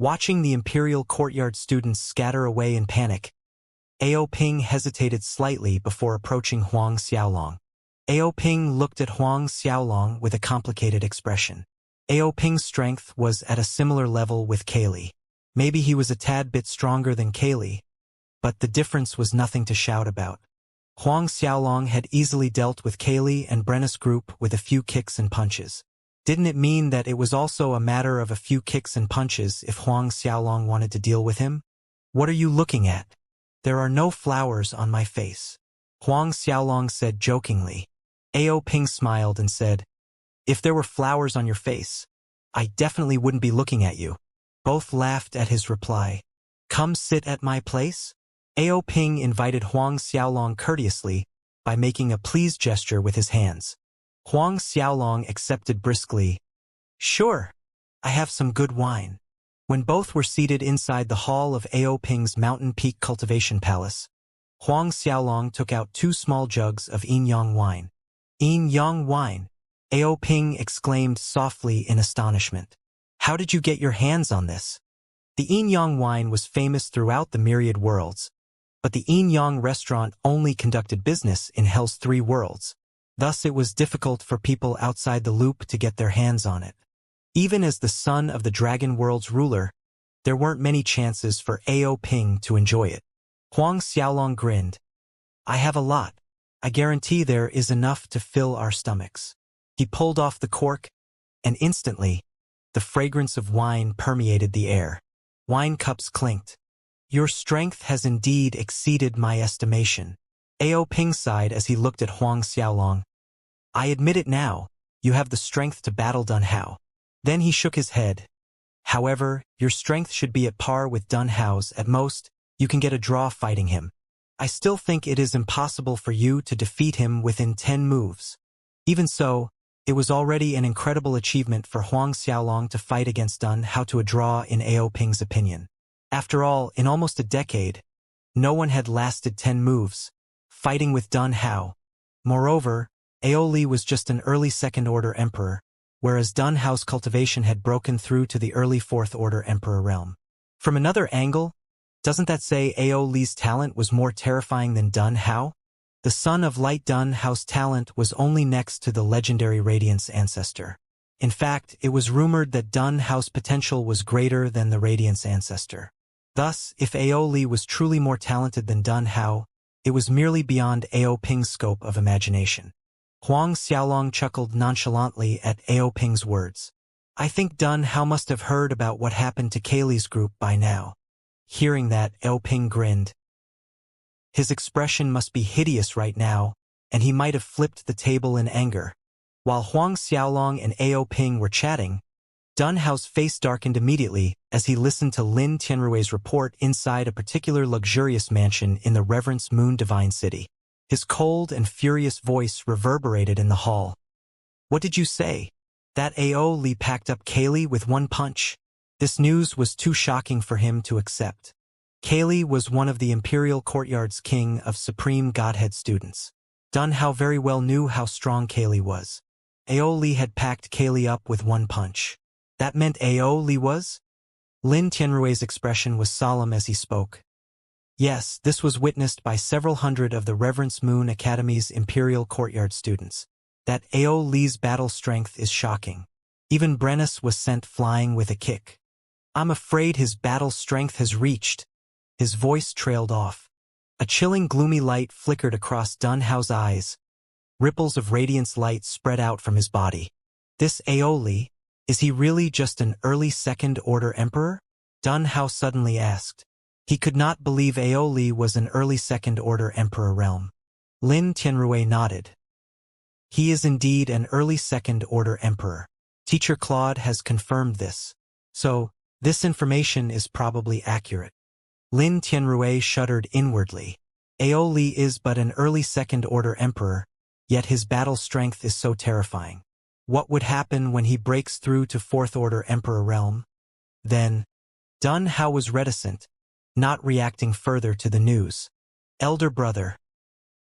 Watching the Imperial Courtyard students scatter away in panic, Ao Ping hesitated slightly before approaching Huang Xiaolong. Ao Ping looked at Huang Xiaolong with a complicated expression. Ao Ping's strength was at a similar level with Kaylee. Maybe he was a tad bit stronger than Kaylee, but the difference was nothing to shout about. Huang Xiaolong had easily dealt with Kaylee and Brenna's group with a few kicks and punches. Didn't it mean that it was also a matter of a few kicks and punches if Huang Xiaolong wanted to deal with him? What are you looking at? There are no flowers on my face, Huang Xiaolong said jokingly. Ao Ping smiled and said, if there were flowers on your face, I definitely wouldn't be looking at you. Both laughed at his reply. Come sit at my place? Ao Ping invited Huang Xiaolong courteously by making a please gesture with his hands. Huang Xiaolong accepted briskly. Sure, I have some good wine. When both were seated inside the hall of Ao Ping's Mountain Peak Cultivation Palace, Huang Xiaolong took out 2 small jugs of yin yang wine. Yin yang wine, Ao Ping exclaimed softly in astonishment. How did you get your hands on this? The yin yang wine was famous throughout the myriad worlds, but the yin yang restaurant only conducted business in Hell's 3 worlds. Thus it was difficult for people outside the loop to get their hands on it. Even as the son of the Dragon World's ruler, there weren't many chances for Ao Ping to enjoy it. Huang Xiaolong grinned. I have a lot. I guarantee there is enough to fill our stomachs. He pulled off the cork, and instantly, the fragrance of wine permeated the air. Wine cups clinked. Your strength has indeed exceeded my estimation. Ao Ping sighed as he looked at Huang Xiaolong. I admit it now, you have the strength to battle Dun Hao. Then he shook his head. However, your strength should be at par with Dun Hao's. At most, you can get a draw fighting him. I still think it is impossible for you to defeat him within 10 moves. Even so, it was already an incredible achievement for Huang Xiaolong to fight against Dun Hao to a draw in Ao Ping's opinion. After all, in almost a decade, no one had lasted 10 moves, fighting with Dun Hao. Moreover, Ao Li was just an early second-order emperor, whereas Dun Hao's cultivation had broken through to the early fourth-order emperor realm. From another angle, doesn't that say Ao Li's talent was more terrifying than Dun Hao? The son of light Dun Hao's talent was only next to the legendary Radiance ancestor. In fact, it was rumored that Dun Hao's potential was greater than the Radiance ancestor. Thus, if Ao Li was truly more talented than Dun Hao, it was merely beyond Ao Ping's scope of imagination. Huang Xiaolong chuckled nonchalantly at Ao Ping's words. I think Dun Hao must have heard about what happened to Kaylee's group by now. Hearing that, Ao Ping grinned. His expression must be hideous right now, and he might have flipped the table in anger. While Huang Xiaolong and Ao Ping were chatting, Dun Hao's face darkened immediately as he listened to Lin Tianrui's report inside a particular luxurious mansion in the Reverence Moon Divine City. His cold and furious voice reverberated in the hall. What did you say? That Ao Li packed up Kaylee with one punch? This news was too shocking for him to accept. Kaylee was one of the Imperial Courtyard's king of Supreme Godhead students. Dun Hao very well knew how strong Kaylee was. Ao Li had packed Kaylee up with one punch. That meant Ao Li was? Lin Tianrui's expression was solemn as he spoke. Yes, this was witnessed by several hundred of the Reverence Moon Academy's Imperial Courtyard students. That Ao Li's battle strength is shocking. Even Brennus was sent flying with a kick. I'm afraid his battle strength has reached. His voice trailed off. A chilling gloomy light flickered across Dun Hao's eyes. Ripples of radiance light spread out from his body. This Ao Li, is he really just an early second-order emperor? Dun Hao suddenly asked. He could not believe Ao Li was an early second-order emperor realm. Lin Tianrui nodded. He is indeed an early second-order emperor. Teacher Claude has confirmed this. So, this information is probably accurate. Lin Tianrui shuddered inwardly. Ao Li is but an early second-order emperor, yet his battle strength is so terrifying. What would happen when he breaks through to fourth-order emperor realm? Then, Dun Hao was reticent, not reacting further to the news. Elder brother,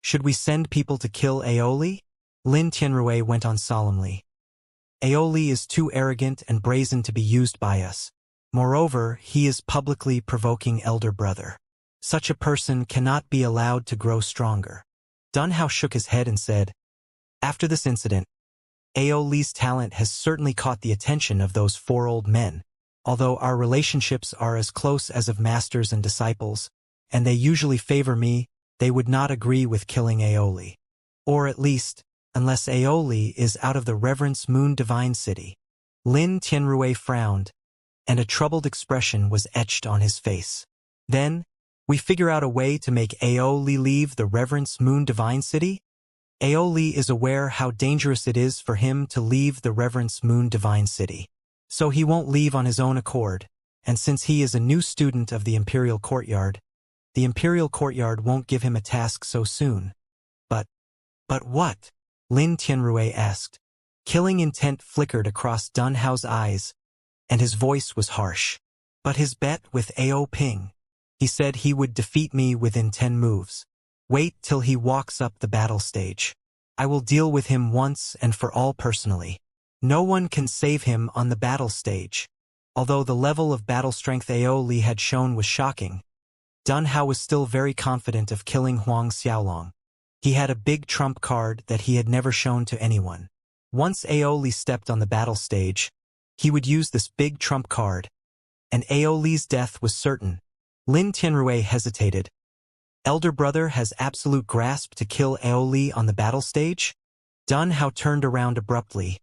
should we send people to kill Ao Li? Lin Tianrui went on solemnly. Ao Li is too arrogant and brazen to be used by us. Moreover, he is publicly provoking elder brother. Such a person cannot be allowed to grow stronger. Dunhao shook his head and said, after this incident, Aoli's talent has certainly caught the attention of those 4 old men, although our relationships are as close as of masters and disciples, and they usually favor me, they would not agree with killing Aoli. Or at least, unless Aoli is out of the Reverence Moon Divine City. Lin Tianrui frowned, and a troubled expression was etched on his face. Then, we figure out a way to make Aoli leave the Reverence Moon Divine City? Aoli is aware how dangerous it is for him to leave the Reverence Moon Divine City. So he won't leave on his own accord, and since he is a new student of the Imperial Courtyard, the Imperial Courtyard won't give him a task so soon. But what? Lin Tianrui asked. Killing intent flickered across Dunhao's eyes, and his voice was harsh. But his bet with Ao Ping. He said he would defeat me within 10 moves. Wait till he walks up the battle stage. I will deal with him once and for all personally. No one can save him on the battle stage. Although the level of battle strength Aoli had shown was shocking, Dunhao was still very confident of killing Huang Xiaolong. He had a big trump card that he had never shown to anyone. Once Aoli stepped on the battle stage, he would use this big trump card, and Aoli's death was certain. Lin Tianrui hesitated. Elder brother has absolute grasp to kill Aoli on the battle stage? Dunhao turned around abruptly,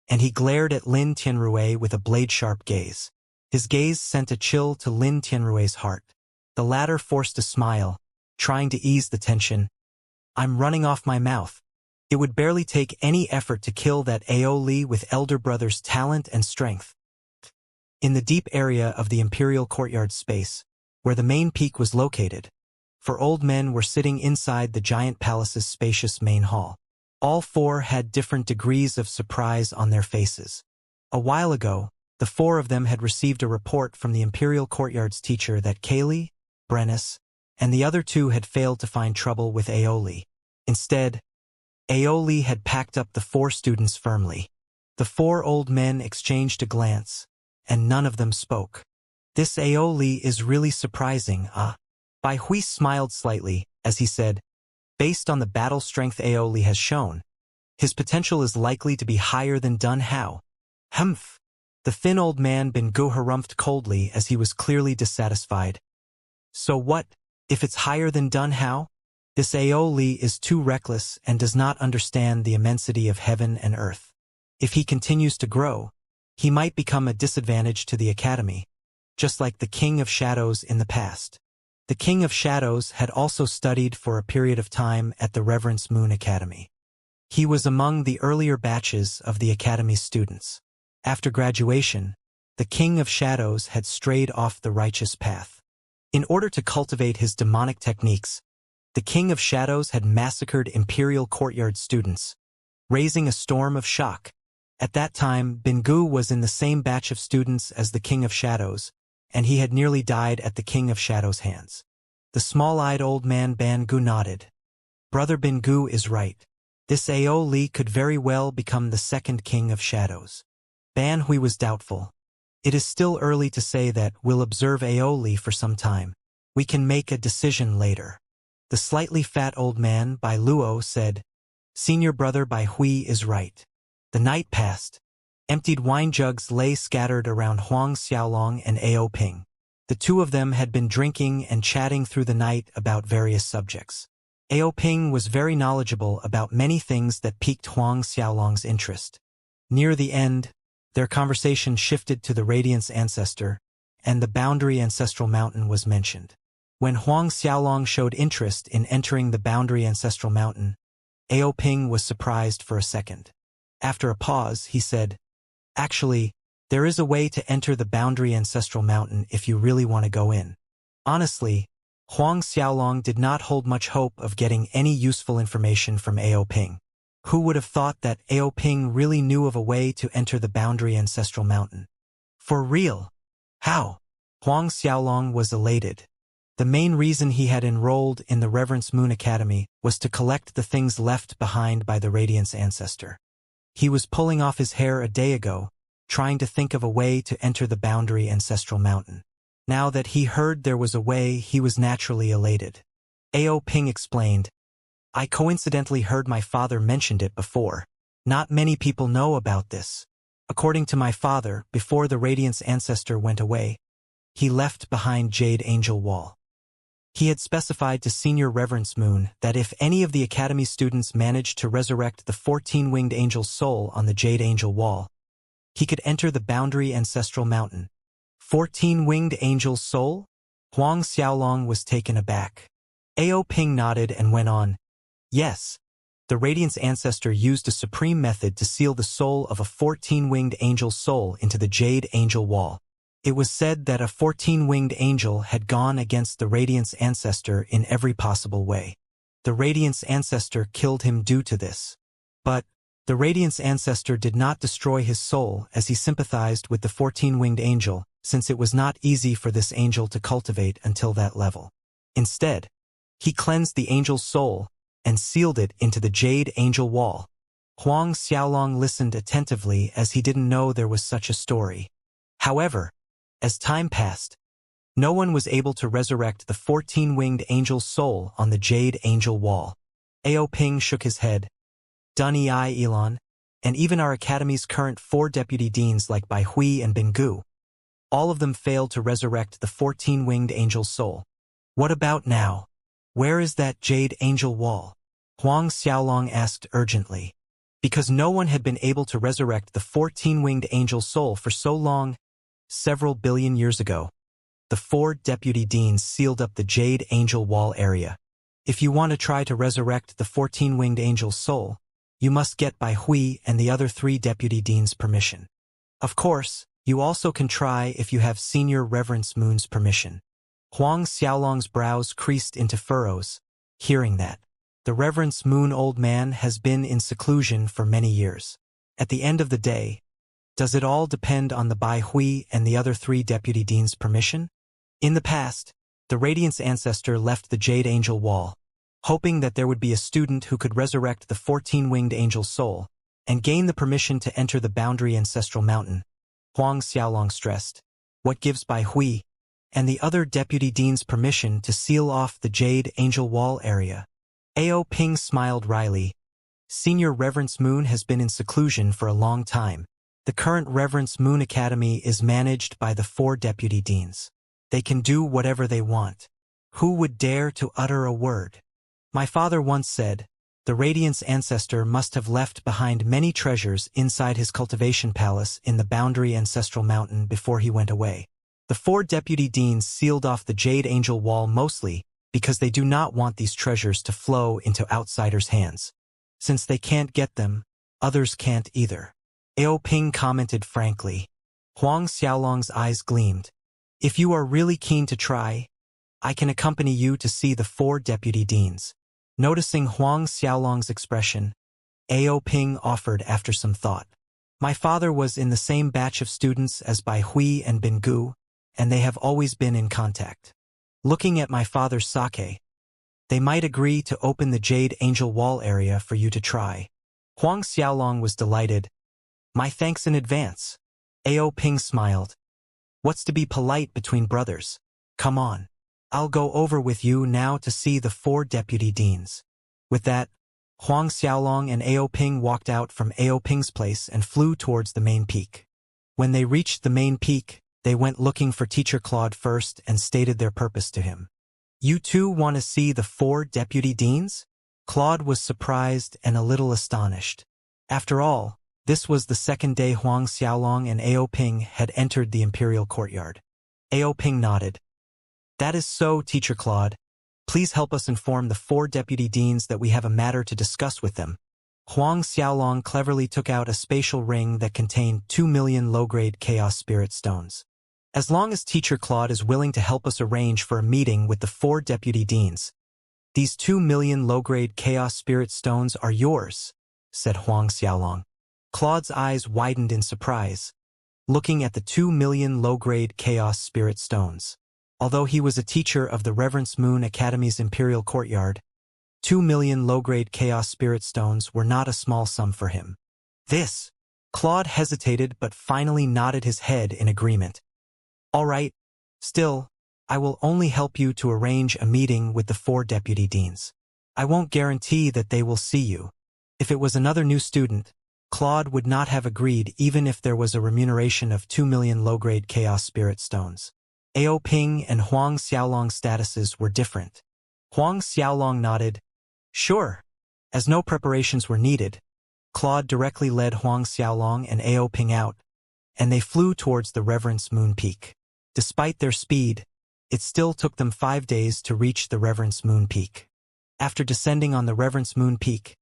and he glared at Lin Tianrui with a blade-sharp gaze. His gaze sent a chill to Lin Tianrui's heart. The latter forced a smile, trying to ease the tension. I'm running off my mouth. It would barely take any effort to kill that Aoli with elder brother's talent and strength. In the deep area of the Imperial Courtyard space, where the main peak was located, 4 old men were sitting inside the giant palace's spacious main hall. All 4 had different degrees of surprise on their faces. A while ago, the 4 of them had received a report from the Imperial Courtyard's teacher that Kaylee, Brennus, and the other 2 had failed to find trouble with Aoli. Instead, Aoli had packed up the 4 students firmly. The 4 old men exchanged a glance, and none of them spoke. This Aoli is really surprising, Bai Hui smiled slightly, as he said, based on the battle strength Aoli has shown, his potential is likely to be higher than Dunhao. Humph! The thin old man Bin-Gu harumphed coldly as he was clearly dissatisfied. So what, if it's higher than Dunhao? This Aoli is too reckless and does not understand the immensity of heaven and earth. If he continues to grow, he might become a disadvantage to the Academy, just like the King of Shadows in the past. The King of Shadows had also studied for a period of time at the Reverence Moon Academy. He was among the earlier batches of the Academy's students. After graduation, the King of Shadows had strayed off the righteous path. In order to cultivate his demonic techniques, the King of Shadows had massacred Imperial Courtyard students, raising a storm of shock. At that time, Bin-Gu was in the same batch of students as the King of Shadows, and he had nearly died at the King of Shadows' hands. The small-eyed old man Ban-Gu nodded. Brother Bin-Gu is right. This Aoli could very well become the second King of Shadows. Ban Hui was doubtful. It is still early to say that we'll observe Aoli for some time. We can make a decision later. The slightly fat old man, Bai Luo, said, Senior brother Bai Hui is right. The night passed. Emptied wine jugs lay scattered around Huang Xiaolong and Ao Ping. The 2 of them had been drinking and chatting through the night about various subjects. Ao Ping was very knowledgeable about many things that piqued Huang Xiaolong's interest. Near the end, their conversation shifted to the Radiance Ancestor, and the Boundary Ancestral Mountain was mentioned. When Huang Xiaolong showed interest in entering the Boundary Ancestral Mountain, Ao Ping was surprised for a second. After a pause, he said, Actually, there is a way to enter the Boundary Ancestral Mountain if you really want to go in. Honestly, Huang Xiaolong did not hold much hope of getting any useful information from Ao Ping. Who would have thought that Ao Ping really knew of a way to enter the Boundary Ancestral Mountain? For real? How? Huang Xiaolong was elated. The main reason he had enrolled in the Reverence Moon Academy was to collect the things left behind by the Radiance Ancestor. He was pulling off his hair a day ago, trying to think of a way to enter the boundary ancestral mountain. Now that he heard there was a way, he was naturally elated. Ao Ping explained, I coincidentally heard my father mentioned it before. Not many people know about this. According to my father, before the Radiance ancestor went away, he left behind Jade Angel Wall. He had specified to Senior Reverence Moon that if any of the Academy students managed to resurrect the 14-winged angel's soul on the Jade Angel Wall, he could enter the boundary ancestral mountain. 14-winged angel's soul? Huang Xiaolong was taken aback. Ao Ping nodded and went on, yes. The Radiance ancestor used a supreme method to seal the soul of a 14-winged angel's soul into the Jade Angel Wall. It was said that a 14-winged angel had gone against the Radiance ancestor in every possible way. The Radiance ancestor killed him due to this. But the Radiance ancestor did not destroy his soul as he sympathized with the 14-winged angel, since it was not easy for this angel to cultivate until that level. Instead, he cleansed the angel's soul and sealed it into the Jade Angel Wall. Huang Xiaolong listened attentively as he didn't know there was such a story. However, as time passed, no one was able to resurrect the 14-winged angel's soul on the Jade Angel Wall. Ao Ping shook his head. Dun Ei Elon, and even our Academy's current 4 deputy deans like Bai Hui and Bin Gu, all of them failed to resurrect the 14-winged angel's soul. What about now? Where is that Jade Angel Wall? Huang Xiaolong asked urgently. Because no one had been able to resurrect the 14-winged angel's soul for so long, several billion years ago, the 4 deputy deans sealed up the Jade Angel Wall area. If you want to try to resurrect the 14-winged angel's soul, you must get Bai Hui and the other 3 deputy deans' permission. Of course, you also can try if you have Senior Reverence Moon's permission. Huang Xiaolong's brows creased into furrows, hearing that. The Reverence Moon old man has been in seclusion for many years. At the end of the day, does it all depend on the Bai Hui and the other 3 deputy deans' permission? In the past, the Radiance ancestor left the Jade Angel Wall, hoping that there would be a student who could resurrect the 14-winged angel's soul and gain the permission to enter the boundary ancestral mountain. Huang Xiaolong stressed. What gives Bai Hui and the other deputy deans permission to seal off the Jade Angel Wall area? Ao Ping smiled wryly. Senior Reverence Moon has been in seclusion for a long time. The current Reverence Moon Academy is managed by the 4 deputy deans. They can do whatever they want. Who would dare to utter a word? My father once said, the Radiance ancestor must have left behind many treasures inside his cultivation palace in the boundary ancestral mountain before he went away. The 4 deputy deans sealed off the Jade Angel Wall mostly because they do not want these treasures to flow into outsiders' hands. Since they can't get them, others can't either. Ao Ping commented frankly. Huang Xiaolong's eyes gleamed. If you are really keen to try, I can accompany you to see the 4 deputy deans. Noticing Huang Xiaolong's expression, Ao Ping offered after some thought. My father was in the same batch of students as Bai Hui and Bin Gu, and they have always been in contact. Looking at my father's sake, they might agree to open the Jade Angel Wall area for you to try. Huang Xiaolong was delighted. My thanks in advance. Ao Ping smiled. What's to be polite between brothers? Come on. I'll go over with you now to see the 4 deputy deans. With that, Huang Xiaolong and Ao Ping walked out from Ao Ping's place and flew towards the main peak. When they reached the main peak, they went looking for Teacher Claude first and stated their purpose to him. You too want to see the 4 deputy deans? Claude was surprised and a little astonished. After all, this was the second day Huang Xiaolong and Ao Ping had entered the imperial courtyard. Ao Ping nodded. That is so, Teacher Claude. Please help us inform the 4 deputy deans that we have a matter to discuss with them. Huang Xiaolong cleverly took out a spatial ring that contained 2 million low-grade Chaos Spirit Stones. As long as Teacher Claude is willing to help us arrange for a meeting with the 4 deputy deans, these 2 million low-grade Chaos Spirit Stones are yours, said Huang Xiaolong. Claude's eyes widened in surprise, looking at the 2 million low-grade Chaos Spirit Stones. Although he was a teacher of the Reverence Moon Academy's Imperial Courtyard, 2 million low-grade Chaos Spirit Stones were not a small sum for him. This, Claude hesitated but finally nodded his head in agreement. All right, still, I will only help you to arrange a meeting with the 4 deputy deans. I won't guarantee that they will see you. If it was another new student, Claude would not have agreed even if there was a remuneration of 2 million low-grade Chaos Spirit Stones. Ao Ping and Huang Xiaolong's statuses were different. Huang Xiaolong nodded. Sure. As no preparations were needed, Claude directly led Huang Xiaolong and Ao Ping out, and they flew towards the Reverence Moon Peak. Despite their speed, it still took them 5 days to reach the Reverence Moon Peak. After descending on the Reverence Moon Peak,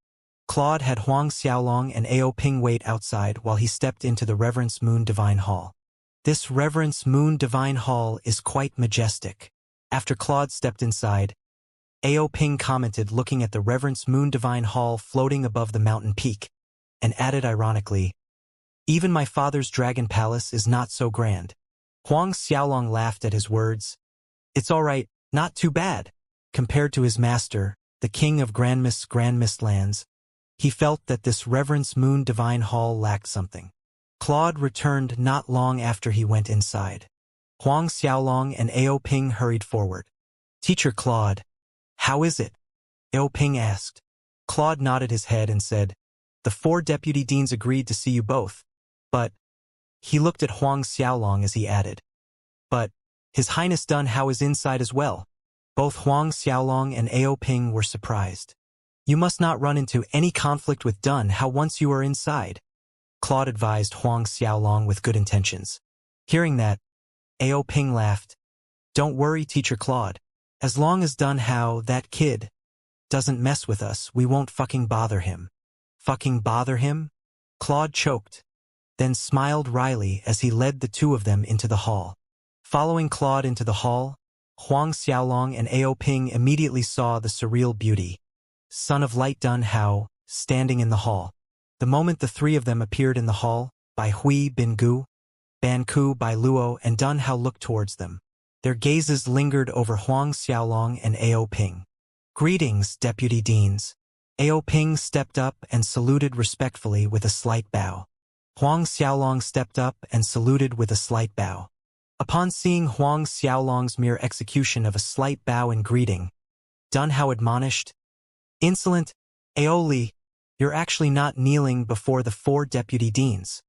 Claude had Huang Xiaolong and Ao Ping wait outside while he stepped into the Reverence Moon Divine Hall. This Reverence Moon Divine Hall is quite majestic. After Claude stepped inside, Ao Ping commented looking at the Reverence Moon Divine Hall floating above the mountain peak, and added ironically, "Even my father's dragon palace is not so grand." Huang Xiaolong laughed at his words. "It's all right, not too bad." Compared to his master, the king of Grand Mist lands, he felt that this Reverence Moon Divine Hall lacked something. Claude returned not long after he went inside. Huang Xiaolong and Ao Ping hurried forward. "Teacher Claude, how is it?" Ao Ping asked. Claude nodded his head and said, "The 4 deputy deans agreed to see you both, but..." He looked at Huang Xiaolong as he added, "But, His Highness Dun Hao is inside as well." Both Huang Xiaolong and Ao Ping were surprised. "You must not run into any conflict with Dun Hao once you are inside," Claude advised Huang Xiaolong with good intentions. Hearing that, Ao Ping laughed. "Don't worry, Teacher Claude. As long as Dun Hao, that kid, doesn't mess with us, we won't fucking bother him." "Fucking bother him?" Claude choked, then smiled wryly as he led the 2 of them into the hall. Following Claude into the hall, Huang Xiaolong and Ao Ping immediately saw the surreal beauty, Son of Light Dun Hao, standing in the hall. The moment the 3 of them appeared in the hall, Bai Hui Bin Gu, Ban Ku Bai Luo and Dun Hao looked towards them. Their gazes lingered over Huang Xiaolong and Ao Ping. "Greetings, Deputy Deans." Ao Ping stepped up and saluted respectfully with a slight bow. Huang Xiaolong stepped up and saluted with a slight bow. Upon seeing Huang Xiaolong's mere execution of a slight bow and greeting, Dun Hao admonished, "Insolent, Aoli, you're actually not kneeling before the 4 deputy deans.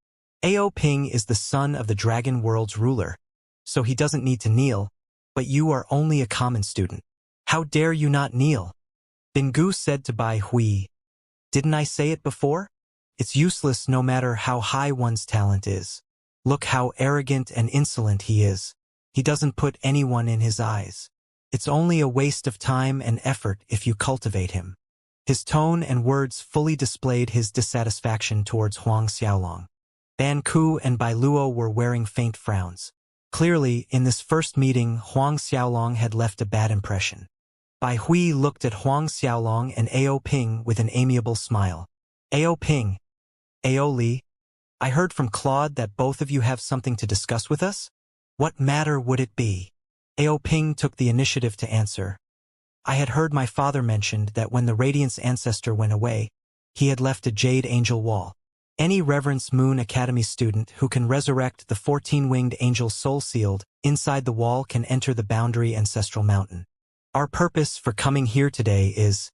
Ao Ping is the son of the Dragon World's ruler, so he doesn't need to kneel, but you are only a common student. How dare you not kneel?" Bin Gu said to Bai Hui, "Didn't I say it before? It's useless no matter how high one's talent is. Look how arrogant and insolent he is. He doesn't put anyone in his eyes. It's only a waste of time and effort if you cultivate him." His tone and words fully displayed his dissatisfaction towards Huang Xiaolong. Ban Ku and Bai Luo were wearing faint frowns. Clearly, in this first meeting, Huang Xiaolong had left a bad impression. Bai Hui looked at Huang Xiaolong and Ao Ping with an amiable smile. "Ao Ping, Ao Li, I heard from Claude that both of you have something to discuss with us? What matter would it be?" Ao Ping took the initiative to answer. "I had heard my father mentioned that when the Radiance ancestor went away, he had left a Jade Angel wall. Any Reverence Moon Academy student who can resurrect the 14-winged angel soul sealed inside the wall can enter the Boundary Ancestral Mountain. Our purpose for coming here today is..."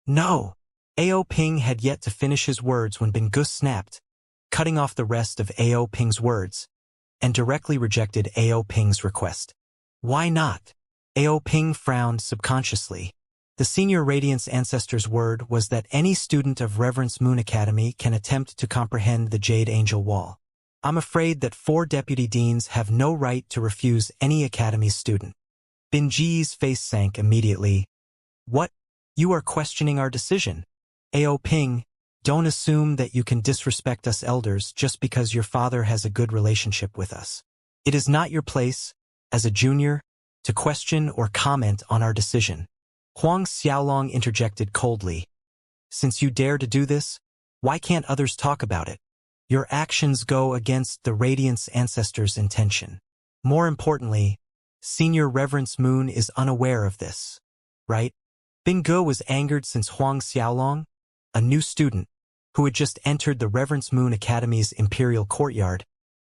"No!" Ao Ping had yet to finish his words when Bin Gus snapped, cutting off the rest of Ao Ping's words, and directly rejected Ao Ping's request. "Why not?" Ao Ping frowned subconsciously. The senior Radiance ancestor's word was that any student of Reverence Moon Academy can attempt to comprehend the Jade Angel Wall. "I'm afraid that 4 deputy deans have no right to refuse any academy student." Bin Ji's face sank immediately. "What? You are questioning our decision? Ao Ping, don't assume that you can disrespect us elders just because your father has a good relationship with us. It is not your place, as a junior, to question or comment on our decision." Huang Xiaolong interjected coldly. "Since you dare to do this, why can't others talk about it? Your actions go against the Radiance ancestor's intention. More importantly, Senior Reverence Moon is unaware of this, right?" Bin Gu was angered since Huang Xiaolong, a new student, who had just entered the Reverence Moon Academy's imperial courtyard,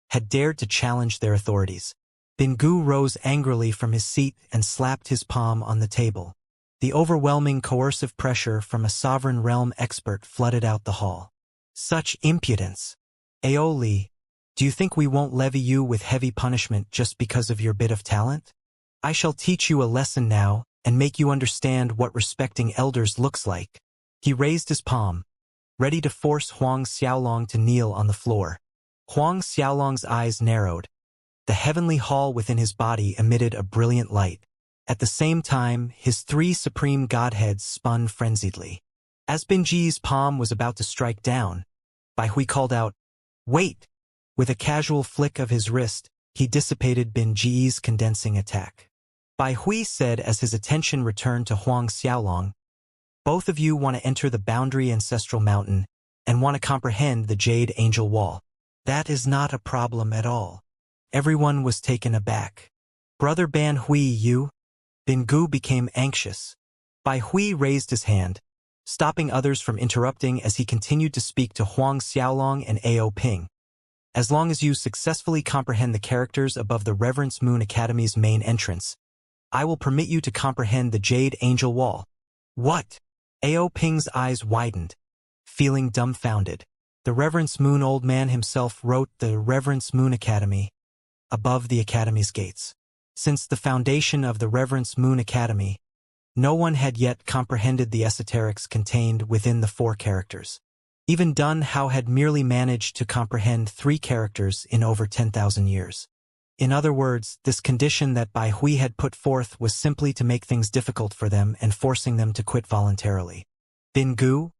had dared to challenge their authorities. Bingu rose angrily from his seat and slapped his palm on the table. The overwhelming coercive pressure from a sovereign realm expert flooded out the hall. Such impudence! Aoli, do you think we won't levy you with heavy punishment just because of your bit of talent? I shall teach you a lesson now and make you understand what respecting elders looks like. He raised his palm, ready to force Huang Xiaolong to kneel on the floor. Huang Xiaolong's eyes narrowed. The heavenly hall within his body emitted a brilliant light. At the same time, his three supreme godheads spun frenziedly. As Binji's palm was about to strike down, Bai Hui called out, "Wait!" With a casual flick of his wrist, he dissipated Binji's condensing attack. Bai Hui said as his attention returned to Huang Xiaolong, "Both of you want to enter the boundary ancestral mountain and want to comprehend the Jade Angel Wall. That is not a problem at all." Everyone was taken aback. "Brother Ban Hui, you?" Bingu became anxious. Bai Hui raised his hand, stopping others from interrupting as he continued to speak to Huang Xiaolong and Ao Ping. "As long as you successfully comprehend the characters above the Reverence Moon Academy's main entrance, I will permit you to comprehend the Jade Angel Wall." "What?" Ao Ping's eyes widened, feeling dumbfounded. The Reverence Moon Old Man himself wrote the Reverence Moon Academy above the Academy's gates. Since the foundation of the Reverence Moon Academy, no one had yet comprehended the esoterics contained within the 4 characters. Even Dun Hao had merely managed to comprehend 3 characters in over 10,000 years. In other words, this condition that Bai Hui had put forth was simply to make things difficult for them and forcing them to quit voluntarily. Bingu,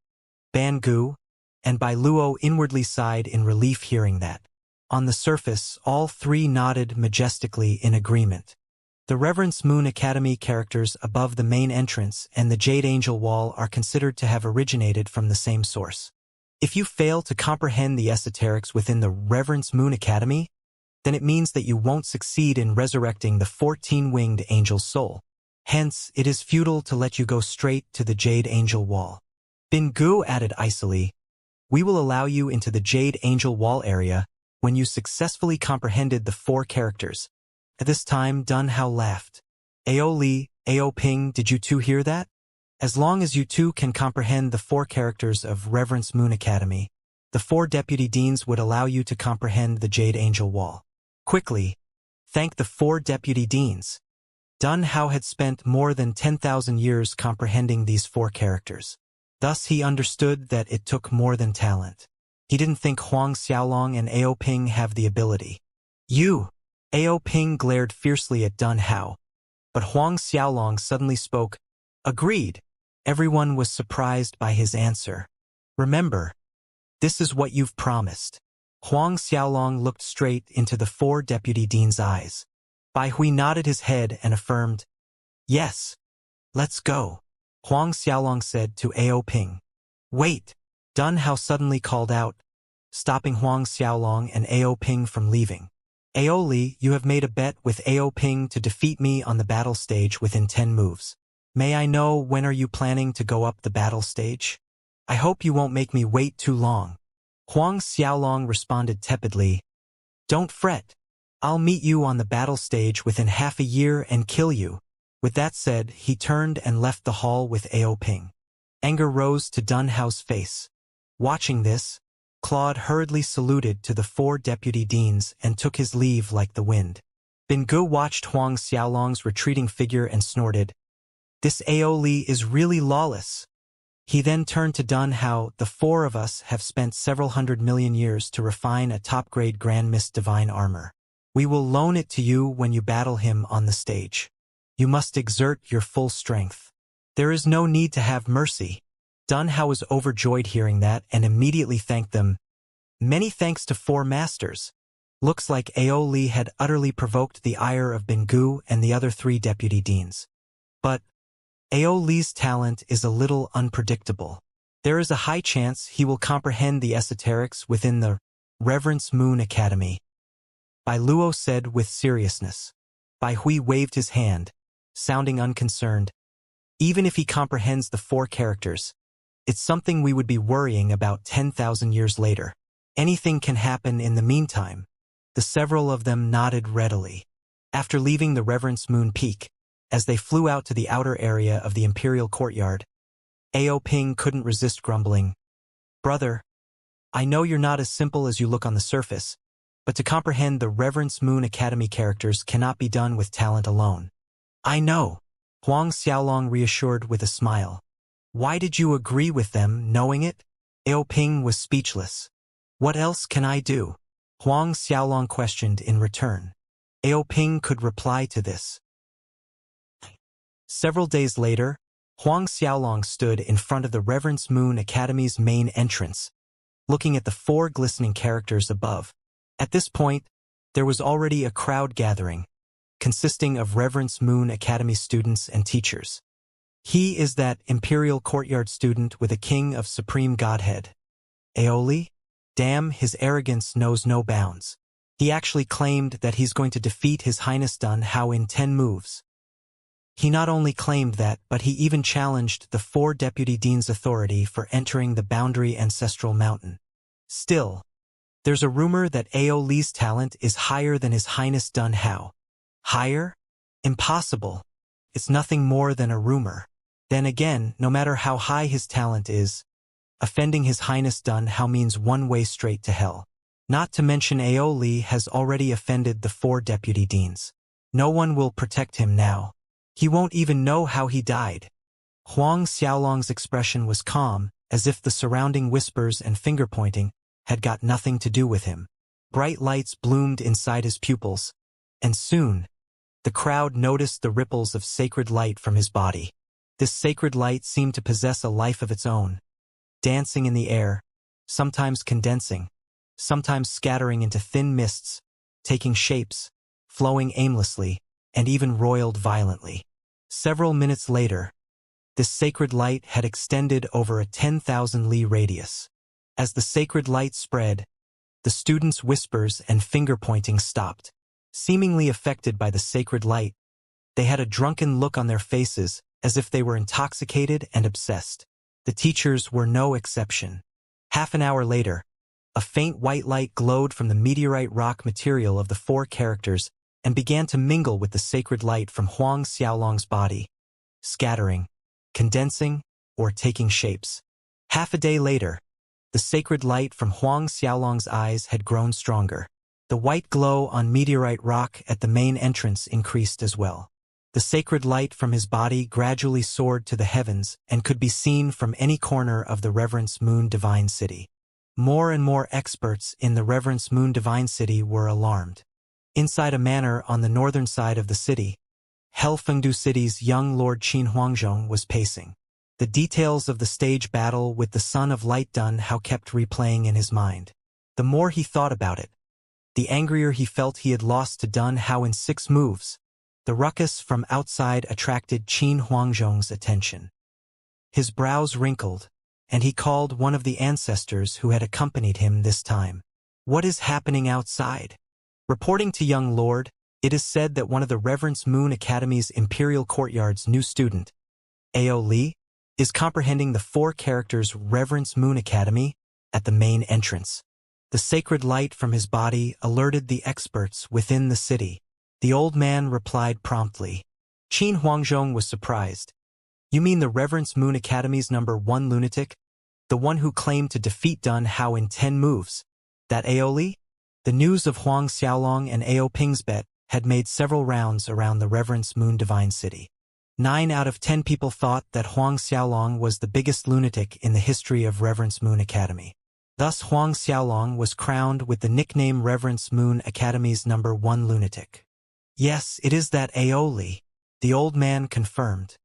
Bangu, and Bai Luo inwardly sighed in relief hearing that. On the surface, all 3 nodded majestically in agreement. The Reverence Moon Academy characters above the main entrance and the Jade Angel Wall are considered to have originated from the same source. If you fail to comprehend the esoterics within the Reverence Moon Academy, then it means that you won't succeed in resurrecting the 14-winged angel's soul. Hence, it is futile to let you go straight to the Jade Angel Wall. Bingu added icily, "We will allow you into the Jade Angel Wall area when you successfully comprehended the 4 characters." At this time, Dun Hao laughed. "Ao Li, Ao Ping, did you two hear that? As long as you two can comprehend the 4 characters of Reverence Moon Academy, the 4 deputy deans would allow you to comprehend the Jade Angel Wall. Quickly, thank the 4 deputy deans." Dun Hao had spent more than 10,000 years comprehending these 4 characters. Thus he understood that it took more than talent. He didn't think Huang Xiaolong and Ao Ping have the ability. "You!" Ao Ping glared fiercely at Dun Hao, but Huang Xiaolong suddenly spoke. "Agreed." Everyone was surprised by his answer. "Remember, this is what you've promised." Huang Xiaolong looked straight into the 4 deputy deans' eyes. Bai Hui nodded his head and affirmed, "Yes, let's go." Huang Xiaolong said to Ao Ping. "Wait!" Dun Hao suddenly called out, stopping Huang Xiaolong and Ao Ping from leaving. "Aoli, you have made a bet with Ao Ping to defeat me on the battle stage within 10 moves. May I know when are you planning to go up the battle stage? I hope you won't make me wait too long." Huang Xiaolong responded tepidly, "Don't fret. I'll meet you on the battle stage within half a year and kill you." With that said, he turned and left the hall with Ao Ping. Anger rose to Dun Hao's face. Watching this, Claude hurriedly saluted to the 4 deputy deans and took his leave like the wind. Bingu watched Huang Xiaolong's retreating figure and snorted, "This Ao Li is really lawless." He then turned to Dun Hao. "The 4 of us have spent several 100 million years to refine a top-grade Grand Mist divine armor. We will loan it to you when you battle him on the stage. You must exert your full strength. There is no need to have mercy." Dun Hao was overjoyed hearing that and immediately thanked them. "Many thanks to 4 masters." Looks like Ao Li had utterly provoked the ire of Bingu and the other 3 deputy deans. But Ao Li's talent is a little unpredictable. There is a high chance he will comprehend the esoterics within the Reverence Moon Academy. Bai Luo said with seriousness. Bai Hui waved his hand, sounding unconcerned. "Even if he comprehends the 4 characters, It's something we would be worrying about 10,000 years later. Anything can happen in the meantime. The several of them nodded readily. After leaving the Reverence Moon Peak, as they flew out to the outer area of the Imperial Courtyard, Ao Ping couldn't resist grumbling. Brother, I know you're not as simple as you look on the surface, but to comprehend the Reverence Moon Academy characters cannot be done with talent alone. I know, Huang Xiaolong reassured with a smile. Why did you agree with them, knowing it? Ao Ping was speechless. What else can I do? Huang Xiaolong questioned in return. Ao Ping could reply to this. Several days later, Huang Xiaolong stood in front of the Reverence Moon Academy's main entrance, looking at the 4 glistening characters above. At this point, there was already a crowd gathering, consisting of Reverence Moon Academy students and teachers. He is that Imperial Courtyard student with a king of supreme godhead. Aoli? Damn, his arrogance knows no bounds. He actually claimed that he's going to defeat His Highness Dun Hao in 10 moves. He not only claimed that, but he even challenged the 4 deputy deans' authority for entering the Boundary Ancestral Mountain. Still, there's a rumor that Aoli's talent is higher than His Highness Dun Hao. Higher? Impossible. It's nothing more than a rumor. Then again, no matter how high his talent is, offending His Highness Dun Hao means one way straight to hell. Not to mention Aoli has already offended the 4 deputy deans. No one will protect him now. He won't even know how he died. Huang Xiaolong's expression was calm, as if the surrounding whispers and finger-pointing had got nothing to do with him. Bright lights bloomed inside his pupils, and soon, the crowd noticed the ripples of sacred light from his body. This sacred light seemed to possess a life of its own, dancing in the air, sometimes condensing, sometimes scattering into thin mists, taking shapes, flowing aimlessly, and even roiled violently. Several minutes later, this sacred light had extended over a 10,000 li radius. As the sacred light spread, the students' whispers and finger-pointing stopped. Seemingly affected by the sacred light, they had a drunken look on their faces, as if they were intoxicated and obsessed. The teachers were no exception. Half an hour later, a faint white light glowed from the meteorite rock material of the 4 characters and began to mingle with the sacred light from Huang Xiaolong's body, scattering, condensing, or taking shapes. Half a day later, the sacred light from Huang Xiaolong's eyes had grown stronger. The white glow on meteorite rock at the main entrance increased as well. The sacred light from his body gradually soared to the heavens and could be seen from any corner of the Reverence Moon Divine City. More and more experts in the Reverence Moon Divine City were alarmed. Inside a manor on the northern side of the city, Helfengdu City's young Lord Qin Huangzhong was pacing. The details of the stage battle with the Son of Light Dun Hao kept replaying in his mind. The more he thought about it, the angrier he felt he had lost to Dun Hao in 6 moves. The ruckus from outside attracted Qin Huangzhong's attention. His brows wrinkled, and he called one of the ancestors who had accompanied him this time. What is happening outside? Reporting to young Lord, it is said that one of the Reverence Moon Academy's Imperial Courtyard's new student, Ao Li, is comprehending the 4 characters Reverence Moon Academy at the main entrance. The sacred light from his body alerted the experts within the city. The old man replied promptly. Qin Huangzhong was surprised. You mean the Reverence Moon Academy's #1 lunatic? The one who claimed to defeat Dun Hao in 10 moves? That Aoli? The news of Huang Xiaolong and Ao Ping's bet had made several rounds around the Reverence Moon Divine City. 9 out of 10 people thought that Huang Xiaolong was the biggest lunatic in the history of Reverence Moon Academy. Thus Huang Xiaolong was crowned with the nickname Reverence Moon Academy's #1 lunatic. Yes, it is that Aoli, the old man confirmed.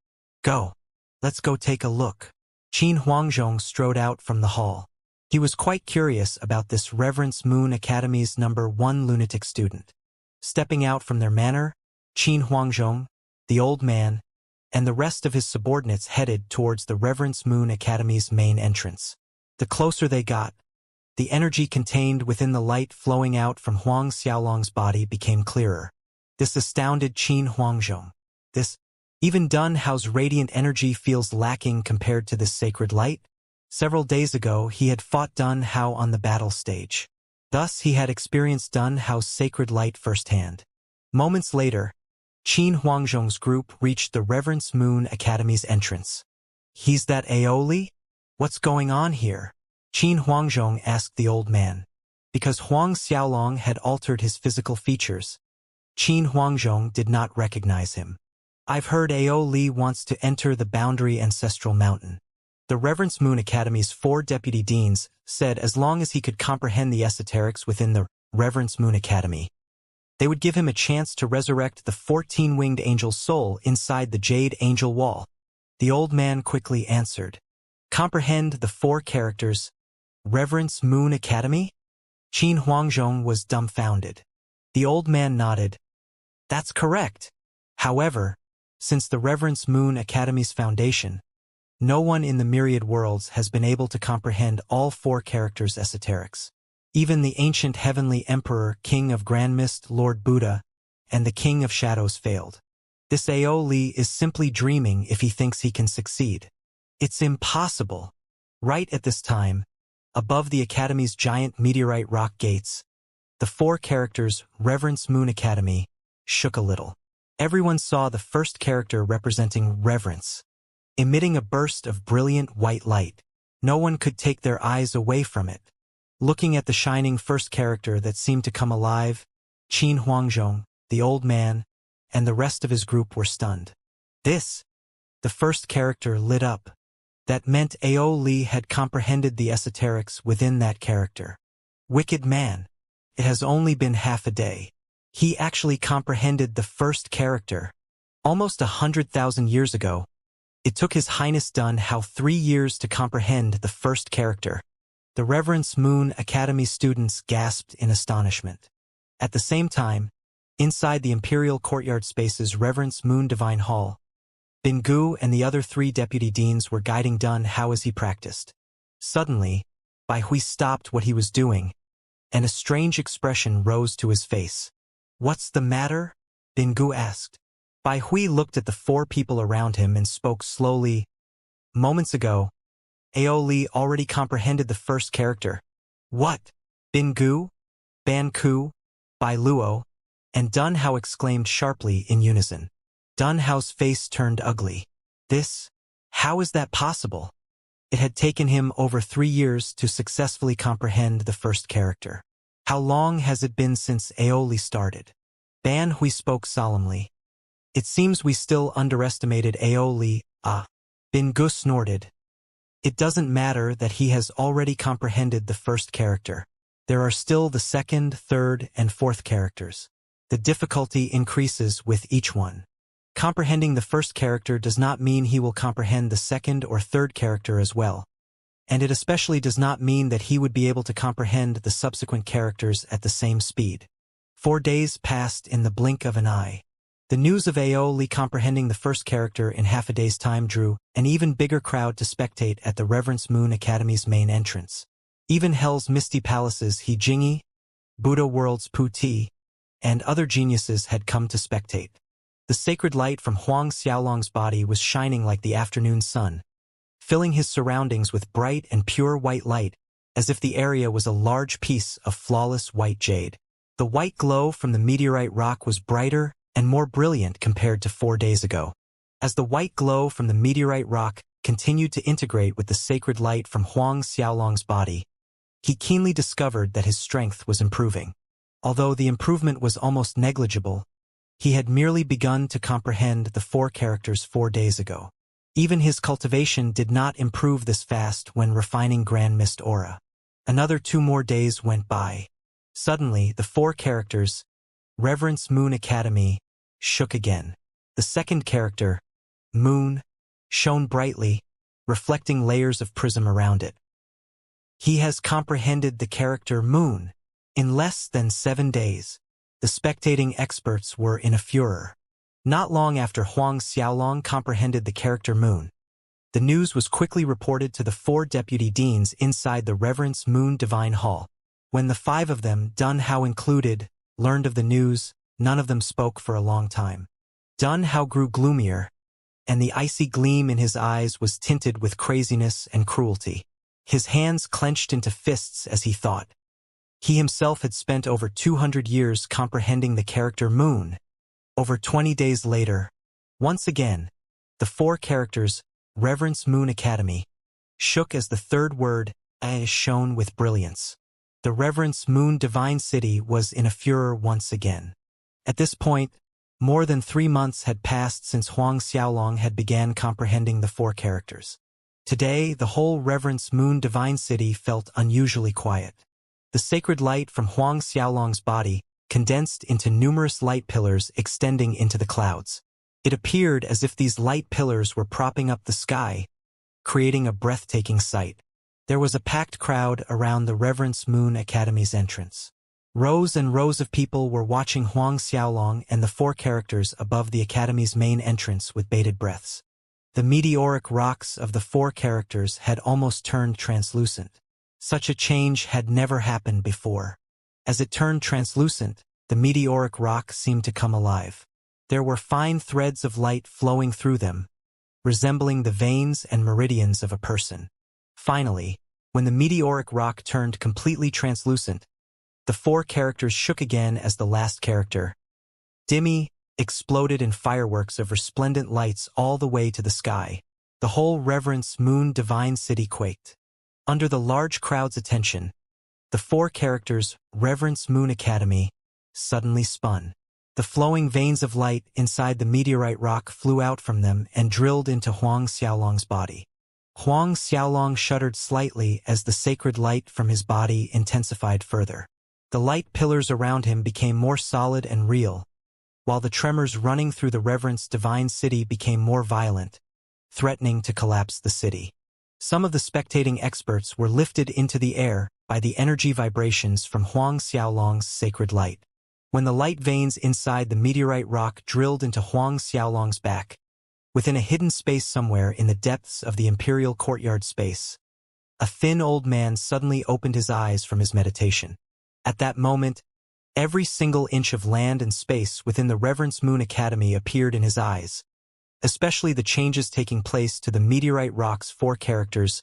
Go. Let's go take a look. Qin Huangzhong strode out from the hall. He was quite curious about this Reverence Moon Academy's #1 lunatic student. Stepping out from their manor, Qin Huangzhong, the old man, and the rest of his subordinates headed towards the Reverence Moon Academy's main entrance. The closer they got, the energy contained within the light flowing out from Huang Xiaolong's body became clearer. This astounded Qin Huangzhong. Even Dun Hao's radiant energy feels lacking compared to this sacred light? Several days ago, he had fought Dun Hao on the battle stage. Thus, he had experienced Dun Hao's sacred light firsthand. Moments later, Qin Huangzhong's group reached the Reverence Moon Academy's entrance. "He's that Aoli? What's going on here?" Qin Huangzhong asked the old man. Because Huang Xiaolong had altered his physical features, Qin Huangzhong did not recognize him. "I've heard Aoli wants to enter the Boundary Ancestral Mountain." The Reverence Moon Academy's 4 deputy deans said as long as he could comprehend the esoterics within the Reverence Moon Academy, they would give him a chance to resurrect the 14-winged angel's soul inside the Jade Angel Wall. The old man quickly answered, "Comprehend the 4 characters, Reverence Moon Academy?" Qin Huangzhong was dumbfounded. The old man nodded. "That's correct. However, since the Reverence Moon Academy's foundation, no one in the myriad worlds has been able to comprehend all 4 characters' esoterics. Even the ancient heavenly emperor, king of Grand Mist, Lord Buddha, and the king of shadows failed. This Aoli is simply dreaming if he thinks he can succeed. It's impossible." Right at this time, above the Academy's giant meteorite rock gates, the 4 characters' Reverence Moon Academy shook a little. Everyone saw the first character representing reverence, emitting a burst of brilliant white light. No one could take their eyes away from it. Looking at the shining first character that seemed to come alive, Qin Huangzhong, the old man, and the rest of his group were stunned. The first character lit up. That meant Aoli had comprehended the esoterics within that character. Wicked man. It has only been half a day. He actually comprehended the first character. Almost 100,000 years ago, it took His Highness Dun Hao 3 years to comprehend the first character. The Reverence Moon Academy students gasped in astonishment. At the same time, inside the Imperial Courtyard Space's Reverence Moon Divine Hall, Bingu and the other 3 deputy deans were guiding Dun Hao as he practiced. Suddenly, Bai Hui stopped what he was doing, and a strange expression rose to his face. "What's the matter?" Bingu asked. Bai Hui looked at the 4 people around him and spoke slowly. "Moments ago, Aoli already comprehended the first character." "What?" Bingu, Ban Ku, Bai Luo, and Dun Hao exclaimed sharply in unison. Dun Hao's face turned ugly. How is that possible? It had taken him over 3 years to successfully comprehend the first character. How long has it been since Aoli started? Ban Hui spoke solemnly. "It seems we still underestimated Aoli, Bingu snorted. "It doesn't matter that he has already comprehended the first character. There are still the second, third, and fourth characters. The difficulty increases with each one. Comprehending the first character does not mean he will comprehend the second or third character as well. And it especially does not mean that he would be able to comprehend the subsequent characters at the same speed." 4 days passed in the blink of an eye. The news of Aoli comprehending the first character in half a day's time drew an even bigger crowd to spectate at the Reverence Moon Academy's main entrance. Even Hell's Misty Palace's He Jingyi, Buddha World's Pu Ti, and other geniuses had come to spectate. The sacred light from Huang Xiaolong's body was shining like the afternoon sun, filling his surroundings with bright and pure white light, as if the area was a large piece of flawless white jade. The white glow from the meteorite rock was brighter and more brilliant compared to 4 days ago. As the white glow from the meteorite rock continued to integrate with the sacred light from Huang Xiaolong's body, he keenly discovered that his strength was improving. Although the improvement was almost negligible, he had merely begun to comprehend the 4 characters 4 days ago. Even his cultivation did not improve this fast when refining Grand Mist Aura. Another 2 more days went by. Suddenly, the 4 characters, Reverence Moon Academy, shook again. The second character, Moon, shone brightly, reflecting layers of prism around it. He has comprehended the character Moon. In less than 7 days, the spectating experts were in a furor. Not long after Huang Xiaolong comprehended the character Moon, the news was quickly reported to the 4 deputy deans inside the Reverence Moon Divine Hall. When the 5 of them, Dun Hao included, learned of the news, none of them spoke for a long time. Dun Hao grew gloomier, and the icy gleam in his eyes was tinted with craziness and cruelty. His hands clenched into fists as he thought. He himself had spent over 200 years comprehending the character Moon. Over 20 days later, once again, the four characters, Reverence Moon Academy, shook as the third word, shone with brilliance. The Reverence Moon Divine City was in a furor once again. At this point, more than 3 months had passed since Huang Xiaolong had began comprehending the four characters. Today, the whole Reverence Moon Divine City felt unusually quiet. The sacred light from Huang Xiaolong's body condensed into numerous light pillars extending into the clouds. It appeared as if these light pillars were propping up the sky, creating a breathtaking sight. There was a packed crowd around the Reverence Moon Academy's entrance. Rows and rows of people were watching Huang Xiaolong and the four characters above the Academy's main entrance with bated breaths. The meteoric rocks of the four characters had almost turned translucent. Such a change had never happened before. As it turned translucent, the meteoric rock seemed to come alive. There were fine threads of light flowing through them, resembling the veins and meridians of a person. Finally, when the meteoric rock turned completely translucent, the four characters shook again as the last character, Dimmy, exploded in fireworks of resplendent lights all the way to the sky. The whole Reverence Moon Divine City quaked. Under the large crowd's attention, the four characters, Reverence Moon Academy, suddenly spun. The flowing veins of light inside the meteorite rock flew out from them and drilled into Huang Xiaolong's body. Huang Xiaolong shuddered slightly as the sacred light from his body intensified further. The light pillars around him became more solid and real, while the tremors running through the Reverence Divine City became more violent, threatening to collapse the city. Some of the spectating experts were lifted into the air by the energy vibrations from Huang Xiaolong's sacred light. When the light veins inside the meteorite rock drilled into Huang Xiaolong's back, within a hidden space somewhere in the depths of the imperial courtyard space, a thin old man suddenly opened his eyes from his meditation. At that moment, every single inch of land and space within the Reverence Moon Academy appeared in his eyes, especially the changes taking place to the meteorite rock's four characters,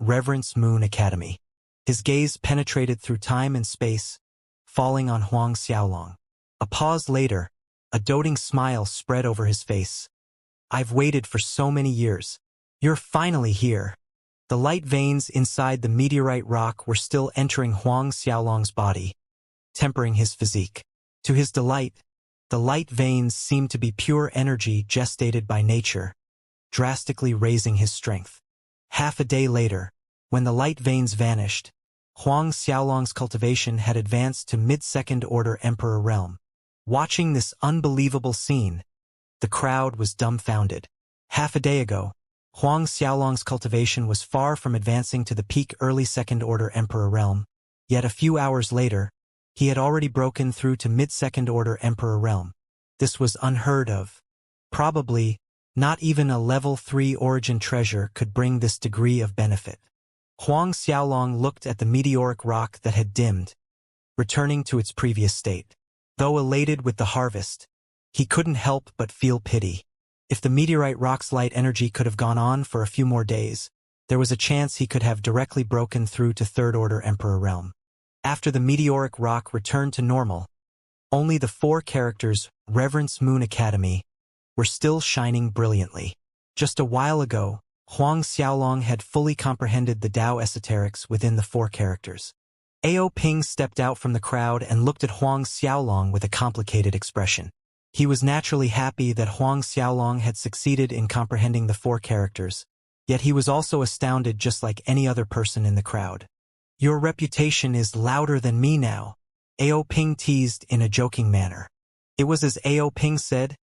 Reverence Moon Academy. His gaze penetrated through time and space, falling on Huang Xiaolong. A pause later, a doting smile spread over his face. "I've waited for so many years. You're finally here." The light veins inside the meteorite rock were still entering Huang Xiaolong's body, tempering his physique. To his delight, the light veins seemed to be pure energy gestated by nature, drastically raising his strength. Half a day later, when the light veins vanished, Huang Xiaolong's cultivation had advanced to mid-second order Emperor realm. Watching this unbelievable scene, the crowd was dumbfounded. Half a day ago, Huang Xiaolong's cultivation was far from advancing to the peak early second order Emperor realm, yet a few hours later, he had already broken through to mid-second order Emperor realm. This was unheard of. Probably, not even a level 3 origin treasure could bring this degree of benefit. Huang Xiaolong looked at the meteoric rock that had dimmed, returning to its previous state. Though elated with the harvest, he couldn't help but feel pity. If the meteorite rock's light energy could have gone on for a few more days, there was a chance he could have directly broken through to third order Emperor realm. After the meteoric rock returned to normal, only the four characters, Reverence Moon Academy, were still shining brilliantly. Just a while ago, Huang Xiaolong had fully comprehended the Tao esoterics within the four characters. Ao Ping stepped out from the crowd and looked at Huang Xiaolong with a complicated expression. He was naturally happy that Huang Xiaolong had succeeded in comprehending the four characters, yet he was also astounded just like any other person in the crowd. "Your reputation is louder than me now," Ao Ping teased in a joking manner. It was as Ao Ping said,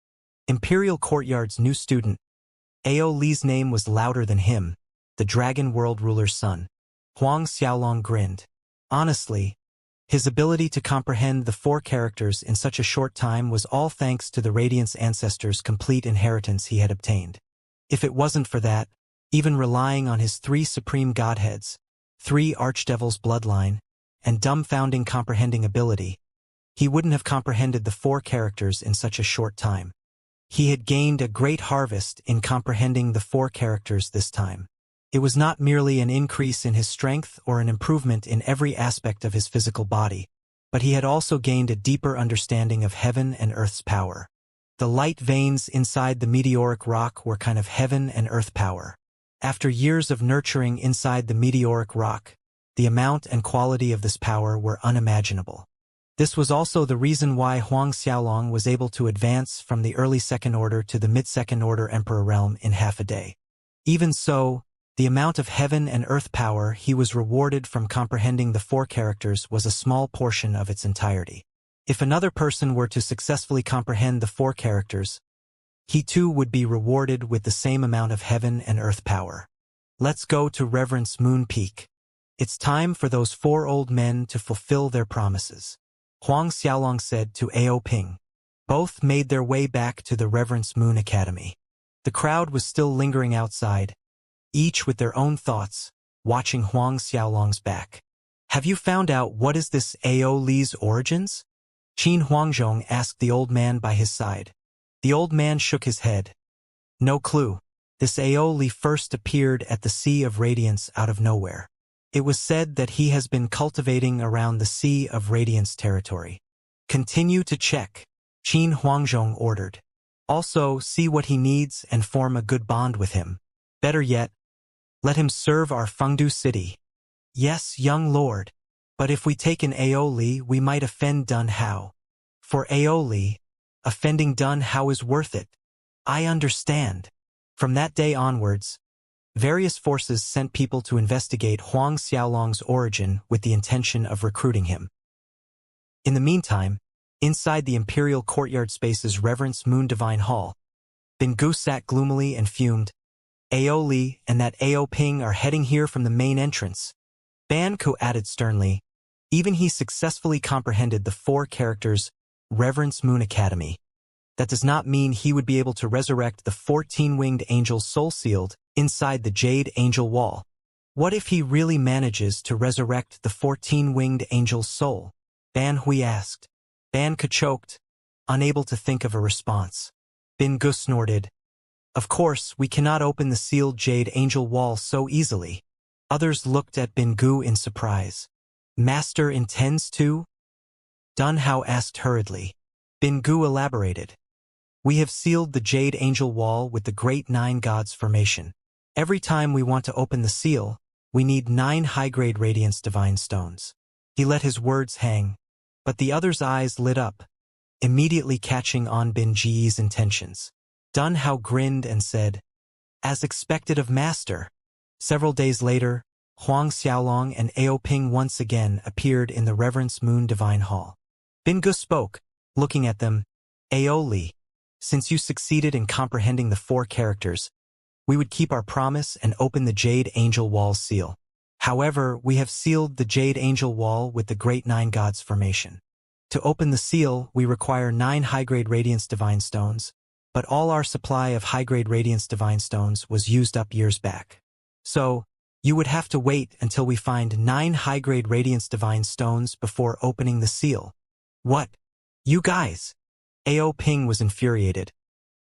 Imperial Courtyard's new student. Ao Li's name was louder than him, the Dragon World ruler's son. Huang Xiaolong grinned. Honestly, his ability to comprehend the four characters in such a short time was all thanks to the Radiance ancestors' complete inheritance he had obtained. If it wasn't for that, even relying on his 3 supreme godheads, 3 archdevils' bloodline, and dumbfounding comprehending ability, he wouldn't have comprehended the four characters in such a short time. He had gained a great harvest in comprehending the four characters this time. It was not merely an increase in his strength or an improvement in every aspect of his physical body, but he had also gained a deeper understanding of heaven and earth's power. The light veins inside the meteoric rock were kind of heaven and earth power. After years of nurturing inside the meteoric rock, the amount and quality of this power were unimaginable. This was also the reason why Huang Xiaolong was able to advance from the early Second Order to the mid-Second Order Emperor realm in half a day. Even so, the amount of heaven and earth power he was rewarded from comprehending the four characters was a small portion of its entirety. If another person were to successfully comprehend the four characters, he too would be rewarded with the same amount of heaven and earth power. Let's go to Reverence Moon Peak. It's time for those four old men to fulfill their promises, Huang Xiaolong said to Ao Ping. Both made their way back to the Reverence Moon Academy. The crowd was still lingering outside, each with their own thoughts, watching Huang Xiaolong's back. Have you found out what is this Ao Li's origins? Qin Huangzhong asked the old man by his side. The old man shook his head. No clue. This Ao Li first appeared at the Sea of Radiance out of nowhere. It was said that he has been cultivating around the Sea of Radiance territory. Continue to check, Qin Huangzhong ordered. Also, see what he needs and form a good bond with him. Better yet, let him serve our Fengdu city. Yes, young lord. But if we take an Ao Li, we might offend Dun Hao. For Ao Li, offending Dun Hao is worth it. I understand. From that day onwards, various forces sent people to investigate Huang Xiaolong's origin with the intention of recruiting him. In the meantime, inside the Imperial Courtyard Space's Reverence Moon Divine Hall, Bin Gu sat gloomily and fumed. Ao Li and that Ao Ping are heading here from the main entrance. Ban Ku added sternly. Even he successfully comprehended the four characters Reverence Moon Academy. That does not mean he would be able to resurrect the 14-winged angel's soul sealed inside the Jade Angel Wall. What if he really manages to resurrect the 14-winged angel's soul? Ban Hui asked. Ban Ku choked, unable to think of a response. Bin Gu snorted. Of course, we cannot open the sealed Jade Angel Wall so easily. Others looked at Bin Gu in surprise. Master intends to? Dun Hao asked hurriedly. Bin Gu elaborated. We have sealed the Jade Angel Wall with the Great Nine Gods formation. Every time we want to open the seal, we need 9 high-grade Radiance Divine Stones. He let his words hang, but the other's eyes lit up, immediately catching on Bin Ji's intentions. Dun Hao grinned and said, As expected of Master. Several days later, Huang Xiaolong and Ao Ping once again appeared in the Reverence Moon Divine Hall. Bin Gu spoke, looking at them. Ao Li, since you succeeded in comprehending the four characters, we would keep our promise and open the Jade Angel Wall seal. However, we have sealed the Jade Angel Wall with the Great Nine Gods formation. To open the seal, we require 9 high-grade Radiance Divine Stones, but all our supply of high-grade Radiance Divine Stones was used up years back. So, you would have to wait until we find 9 high-grade Radiance Divine Stones before opening the seal. What? You guys? Ao Ping was infuriated.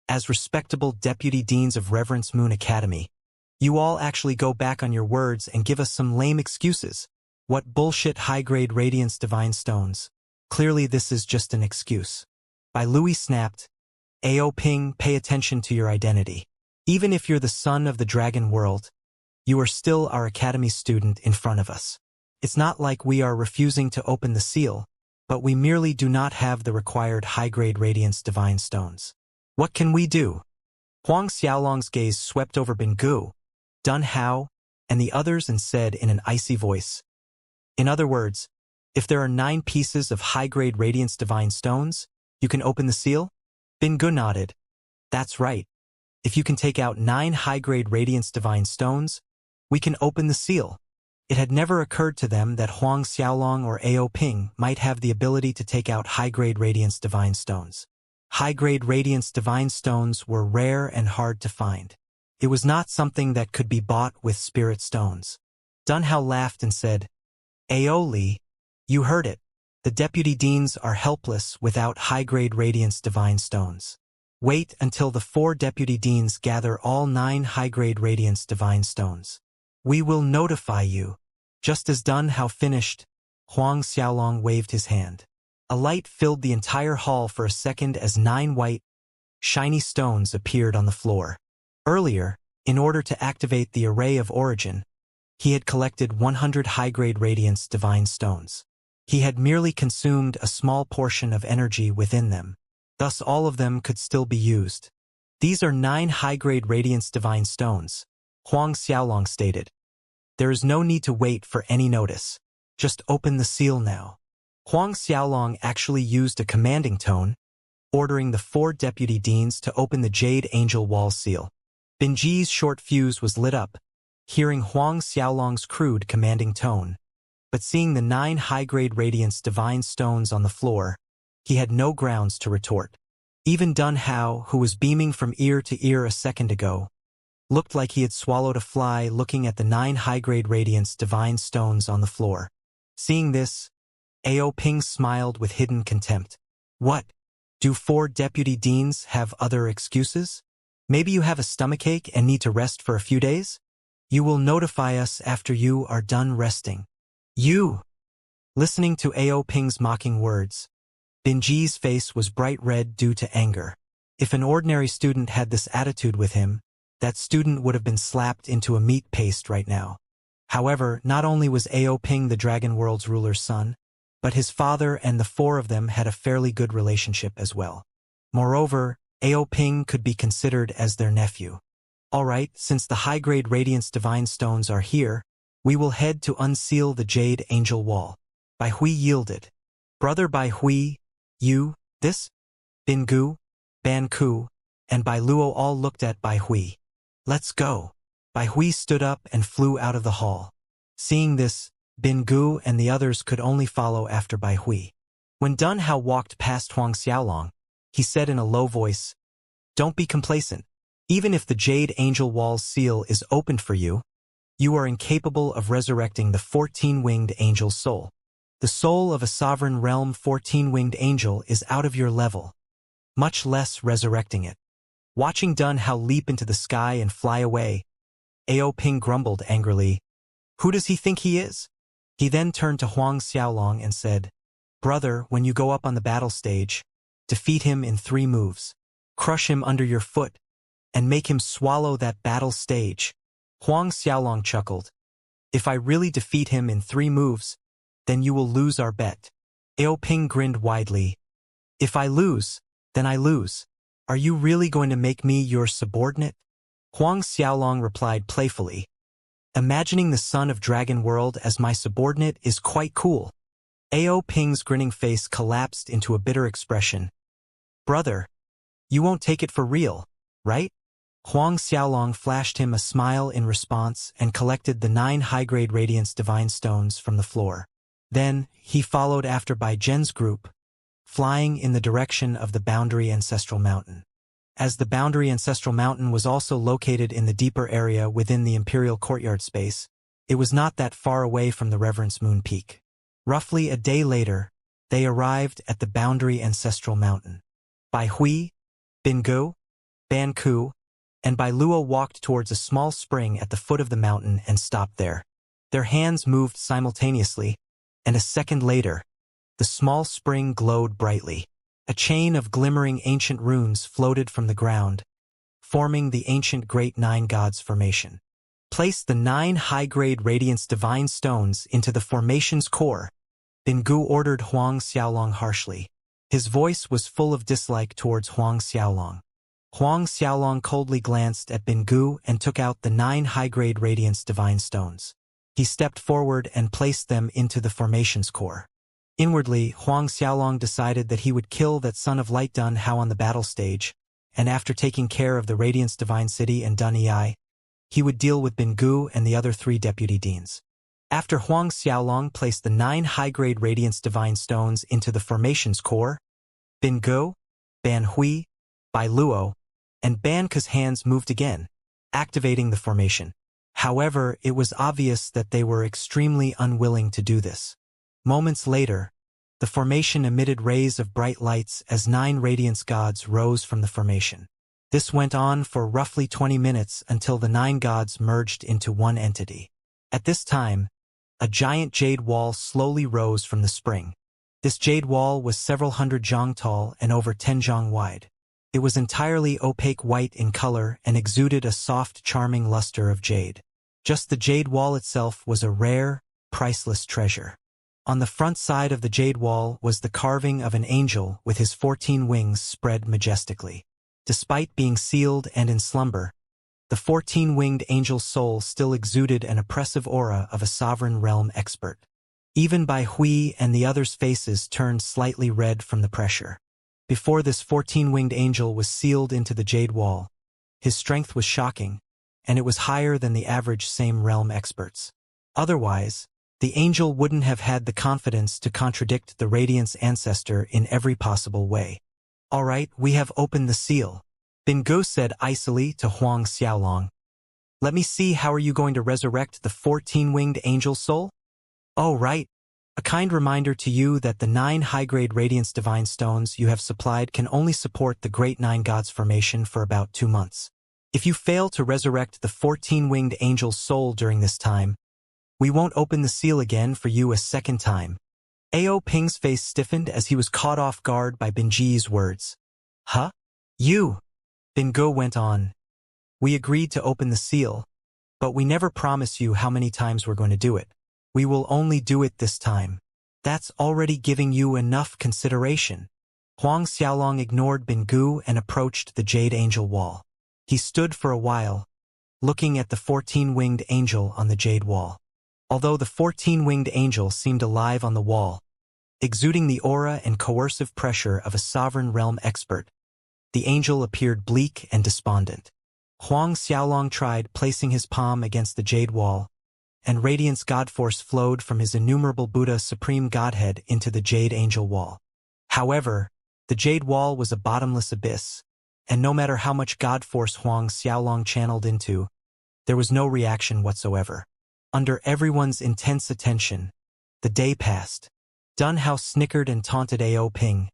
As respectable deputy deans of Reverence Moon Academy, you all actually go back on your words and give us some lame excuses. What bullshit high-grade Radiance Divine Stones? Clearly this is just an excuse. Bai Lui snapped. Ao Ping, pay attention to your identity. Even if you're the son of the Dragon World, you are still our Academy student in front of us. It's not like we are refusing to open the seal, but we merely do not have the required high-grade Radiance Divine Stones. What can we do? Huang Xiaolong's gaze swept over Bin Gu, Dun Hao, and the others and said in an icy voice. In other words, if there are 9 pieces of high-grade Radiance Divine Stones, you can open the seal? Bin Gu nodded. That's right. If you can take out 9 high-grade Radiance Divine Stones, we can open the seal. It had never occurred to them that Huang Xiaolong or Ao Ping might have the ability to take out high-grade Radiance Divine Stones. High-grade Radiance Divine Stones were rare and hard to find. It was not something that could be bought with Spirit Stones. Dun Hao laughed and said, Ao Li, you heard it. The deputy deans are helpless without high-grade Radiance Divine Stones. Wait until the 4 deputy deans gather all 9 high-grade Radiance Divine Stones. We will notify you. Just as Dun Hao finished, Huang Xiaolong waved his hand. A light filled the entire hall for a second as 9 white, shiny stones appeared on the floor. Earlier, in order to activate the array of origin, he had collected 100 high-grade radiance divine stones. He had merely consumed a small portion of energy within them, thus all of them could still be used. These are 9 high-grade radiance divine stones, Huang Xiaolong stated. There is no need to wait for any notice. Just open the seal now. Huang Xiaolong actually used a commanding tone, ordering the 4 deputy deans to open the Jade Angel Wall seal. Binji's short fuse was lit up, hearing Huang Xiaolong's crude commanding tone. But seeing the 9 high-grade radiance divine stones on the floor, he had no grounds to retort. Even Dun Hao, who was beaming from ear to ear a second ago, looked like he had swallowed a fly looking at the 9 high-grade radiance divine stones on the floor. Seeing this, Ao Ping smiled with hidden contempt. What? Do 4 deputy deans have other excuses? Maybe you have a stomachache and need to rest for a few days? You will notify us after you are done resting. You! Listening to Ao Ping's mocking words, Binji's face was bright red due to anger. If an ordinary student had this attitude with him, that student would have been slapped into a meat paste right now. However, not only was Ao Ping the Dragon World's ruler's son, but his father and the 4 of them had a fairly good relationship as well. Moreover, Ao Ping could be considered as their nephew. Alright, since the high-grade Radiance Divine Stones are here, we will head to unseal the Jade Angel Wall. Bai Hui yielded. Brother Bai Hui, you, this? Bin Gu, Ban Ku, and Bai Luo all looked at Bai Hui. Let's go. Bai Hui stood up and flew out of the hall. Seeing this, Bin Gu and the others could only follow after Bai Hui. When Dun Hao walked past Huang Xiaolong, he said in a low voice, "Don't be complacent. Even if the Jade Angel Wall's seal is opened for you, you are incapable of resurrecting the 14-winged angel's soul. The soul of a sovereign realm 14-winged angel is out of your level, much less resurrecting it." Watching Dun Hao leap into the sky and fly away, Ao Ping grumbled angrily, "Who does he think he is?" He then turned to Huang Xiaolong and said, "Brother, when you go up on the battle stage, defeat him in 3 moves. Crush him under your foot, and make him swallow that battle stage." Huang Xiaolong chuckled. "If I really defeat him in 3 moves, then you will lose our bet." Ao Ping grinned widely. "If I lose, then I lose. Are you really going to make me your subordinate?" Huang Xiaolong replied playfully, "Imagining the son of Dragon World as my subordinate is quite cool." Ao Ping's grinning face collapsed into a bitter expression. "Brother, you won't take it for real, right?" Huang Xiaolong flashed him a smile in response and collected the 9 high-grade Radiance Divine Stones from the floor. Then, he followed after Bai Zhen's group, flying in the direction of the Boundary Ancestral Mountain. As the Boundary Ancestral Mountain was also located in the deeper area within the Imperial Courtyard space, it was not that far away from the Reverence Moon Peak. Roughly a day later, they arrived at the Boundary Ancestral Mountain. Bai Hui, Bin Gu, Ban Ku, and Bai Luo walked towards a small spring at the foot of the mountain and stopped there. Their hands moved simultaneously, and a second later, the small spring glowed brightly. A chain of glimmering ancient runes floated from the ground, forming the ancient Great 9 Gods formation. Place the 9 high-grade Radiance Divine Stones into the formation's core, Bin Gu ordered Huang Xiaolong harshly. His voice was full of dislike towards Huang Xiaolong. Huang Xiaolong coldly glanced at Bin Gu and took out the 9 high-grade Radiance Divine Stones. He stepped forward and placed them into the formation's core. Inwardly, Huang Xiaolong decided that he would kill that son of Light Dun Hao on the battle stage, and after taking care of the Radiance Divine City and Dun Yi, he would deal with Bin Gu and the other 3 deputy deans. After Huang Xiaolong placed the 9 high-grade Radiance Divine Stones into the formation's core, Bin Gu, Ban Hui, Bai Luo, and Ban Ke's hands moved again, activating the formation. However, it was obvious that they were extremely unwilling to do this. Moments later, the formation emitted rays of bright lights as 9 Radiance Gods rose from the formation. This went on for roughly 20 minutes until the 9 gods merged into one entity. At this time, a giant jade wall slowly rose from the spring. This jade wall was several hundred zhang tall and over 10 zhang wide. It was entirely opaque white in color and exuded a soft, charming luster of jade. Just the jade wall itself was a rare, priceless treasure. On the front side of the jade wall was the carving of an angel with his 14 wings spread majestically. Despite being sealed and in slumber, the 14-winged angel's soul still exuded an oppressive aura of a sovereign realm expert. Even Bai Hui and the others' faces turned slightly red from the pressure. Before this 14-winged angel was sealed into the jade wall, his strength was shocking, and it was higher than the average same realm experts. Otherwise, the angel wouldn't have had the confidence to contradict the Radiant's ancestor in every possible way. "All right, we have opened the seal," Bin Gu said icily to Huang Xiaolong. "Let me see, how are you going to resurrect the 14-winged angel's soul?" "Oh, right. A kind reminder to you that the 9 high-grade Radiance Divine Stones you have supplied can only support the Great Nine Gods formation for about 2 months. If you fail to resurrect the 14-winged angel's soul during this time, we won't open the seal again for you a second time." Ao Ping's face stiffened as he was caught off guard by Binji's words. "Huh? You?" Bin Gu went on. "We agreed to open the seal, but we never promise you how many times we're going to do it. We will only do it this time. That's already giving you enough consideration." Huang Xiaolong ignored Bin Gu and approached the Jade Angel wall. He stood for a while, looking at the 14-winged angel on the jade wall. Although the 14-winged angel seemed alive on the wall, exuding the aura and coercive pressure of a sovereign realm expert, the angel appeared bleak and despondent. Huang Xiaolong tried placing his palm against the jade wall, and Radiance God Force flowed from his innumerable Buddha Supreme Godhead into the Jade Angel wall. However, the jade wall was a bottomless abyss, and no matter how much God Force Huang Xiaolong channeled into, there was no reaction whatsoever. Under everyone's intense attention, the day passed. Dun Hao snickered and taunted Ao Ping.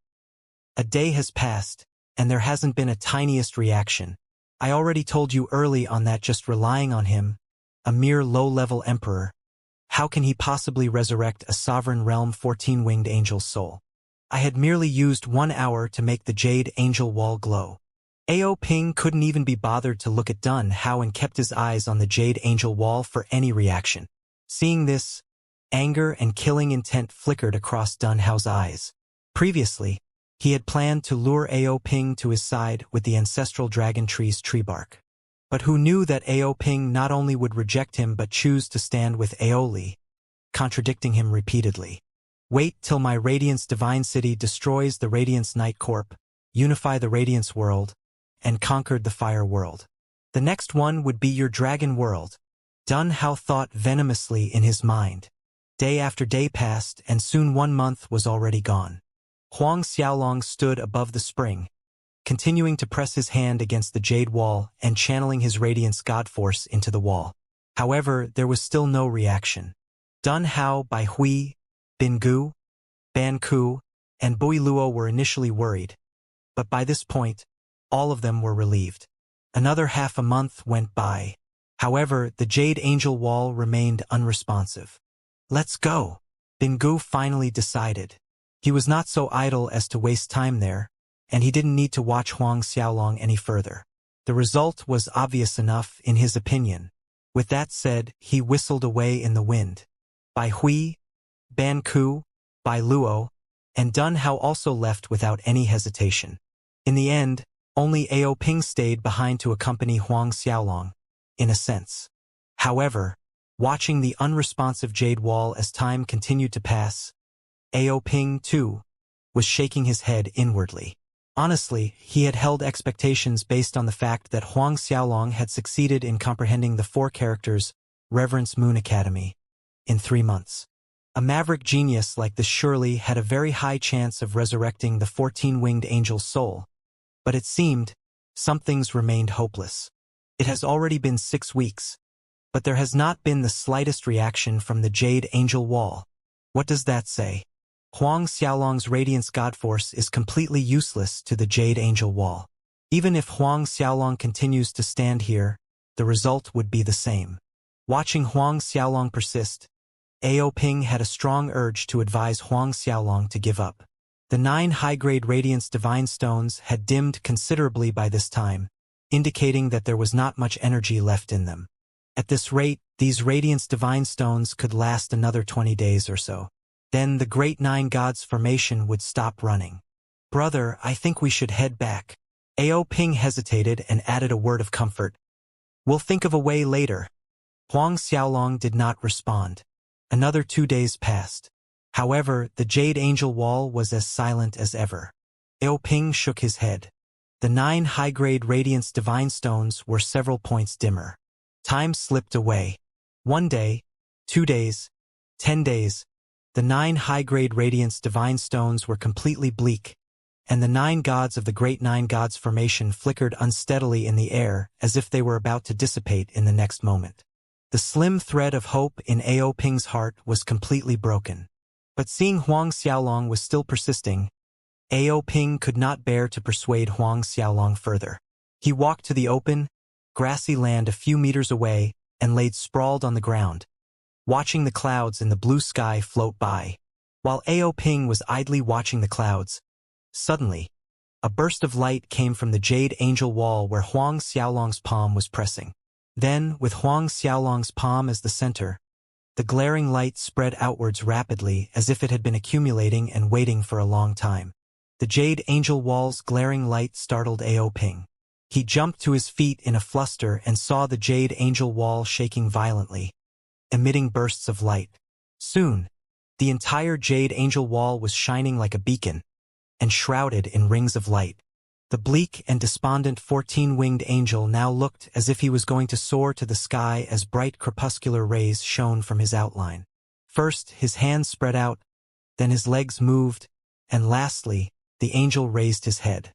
"A day has passed, and there hasn't been a tiniest reaction. I already told you early on that just relying on him, a mere low-level emperor, how can he possibly resurrect a sovereign realm 14-winged angel's soul? I had merely used 1 hour to make the Jade Angel wall glow." Ao Ping couldn't even be bothered to look at Dun Hao and kept his eyes on the Jade Angel wall for any reaction. Seeing this, anger and killing intent flickered across Dun Hao's eyes. Previously, he had planned to lure Ao Ping to his side with the ancestral dragon tree's tree bark. But who knew that Ao Ping not only would reject him but choose to stand with Aoli, contradicting him repeatedly. "Wait till my Radiance Divine City destroys the Radiance Night Corp, unify the Radiance world, and conquered the Fire world. The next one would be your Dragon world." Dun Hao thought venomously in his mind. Day after day passed, and soon 1 month was already gone. Huang Xiaolong stood above the spring, continuing to press his hand against the jade wall and channeling his Radiance God Force into the wall. However, there was still no reaction. Dun Hao, Bai Hui, Bin Gu, Ban Ku, and Bui Luo were initially worried, but by this point, all of them were relieved. Another half a month went by. However, the Jade Angel wall remained unresponsive. "Let's go," Bin Gu finally decided. He was not so idle as to waste time there, and he didn't need to watch Huang Xiaolong any further. The result was obvious enough in his opinion. With that said, he whistled away in the wind. Bai Hui, Ban Ku, Bai Luo, and Dun Hao also left without any hesitation. In the end, only Ao Ping stayed behind to accompany Huang Xiaolong, in a sense. However, watching the unresponsive jade wall as time continued to pass, Ao Ping, too, was shaking his head inwardly. Honestly, he had held expectations based on the fact that Huang Xiaolong had succeeded in comprehending the 4 characters Reverence Moon Academy in 3 months. A maverick genius like this surely had a very high chance of resurrecting the 14-winged angel's soul, but it seemed some things remained hopeless. It has already been 6 weeks, but there has not been the slightest reaction from the Jade Angel wall. What does that say? Huang Xiaolong's Radiance God Force is completely useless to the Jade Angel wall. Even if Huang Xiaolong continues to stand here, the result would be the same. Watching Huang Xiaolong persist, Ao Ping had a strong urge to advise Huang Xiaolong to give up. The 9 high-grade Radiance Divine Stones had dimmed considerably by this time, indicating that there was not much energy left in them. At this rate, these Radiance Divine Stones could last another 20 days or so. Then the Great 9 Gods formation would stop running. "Brother, I think we should head back." Ao Ping hesitated and added a word of comfort. "We'll think of a way later." Huang Xiaolong did not respond. Another 2 days passed. However, the Jade Angel Wall was as silent as ever. Ao Ping shook his head. The 9 high-grade Radiance Divine Stones were several points dimmer. Time slipped away. 1 day, 2 days, 10 days. The 9 high-grade Radiance Divine Stones were completely bleak, and the 9 gods of the Great 9 Gods formation flickered unsteadily in the air as if they were about to dissipate in the next moment. The slim thread of hope in Ao Ping's heart was completely broken. But seeing Huang Xiaolong was still persisting, Ao Ping could not bear to persuade Huang Xiaolong further. He walked to the open, grassy land a few meters away and laid sprawled on the ground, watching the clouds in the blue sky float by. While Ao Ping was idly watching the clouds, suddenly, a burst of light came from the Jade Angel Wall where Huang Xiaolong's palm was pressing. Then, with Huang Xiaolong's palm as the center, the glaring light spread outwards rapidly as if it had been accumulating and waiting for a long time. The Jade Angel Wall's glaring light startled Ao Ping. He jumped to his feet in a fluster and saw the Jade Angel Wall shaking violently, emitting bursts of light. Soon, the entire Jade Angel Wall was shining like a beacon, and shrouded in rings of light. The bleak and despondent 14-winged angel now looked as if he was going to soar to the sky as bright crepuscular rays shone from his outline. First, his hands spread out, then his legs moved, and lastly, the angel raised his head.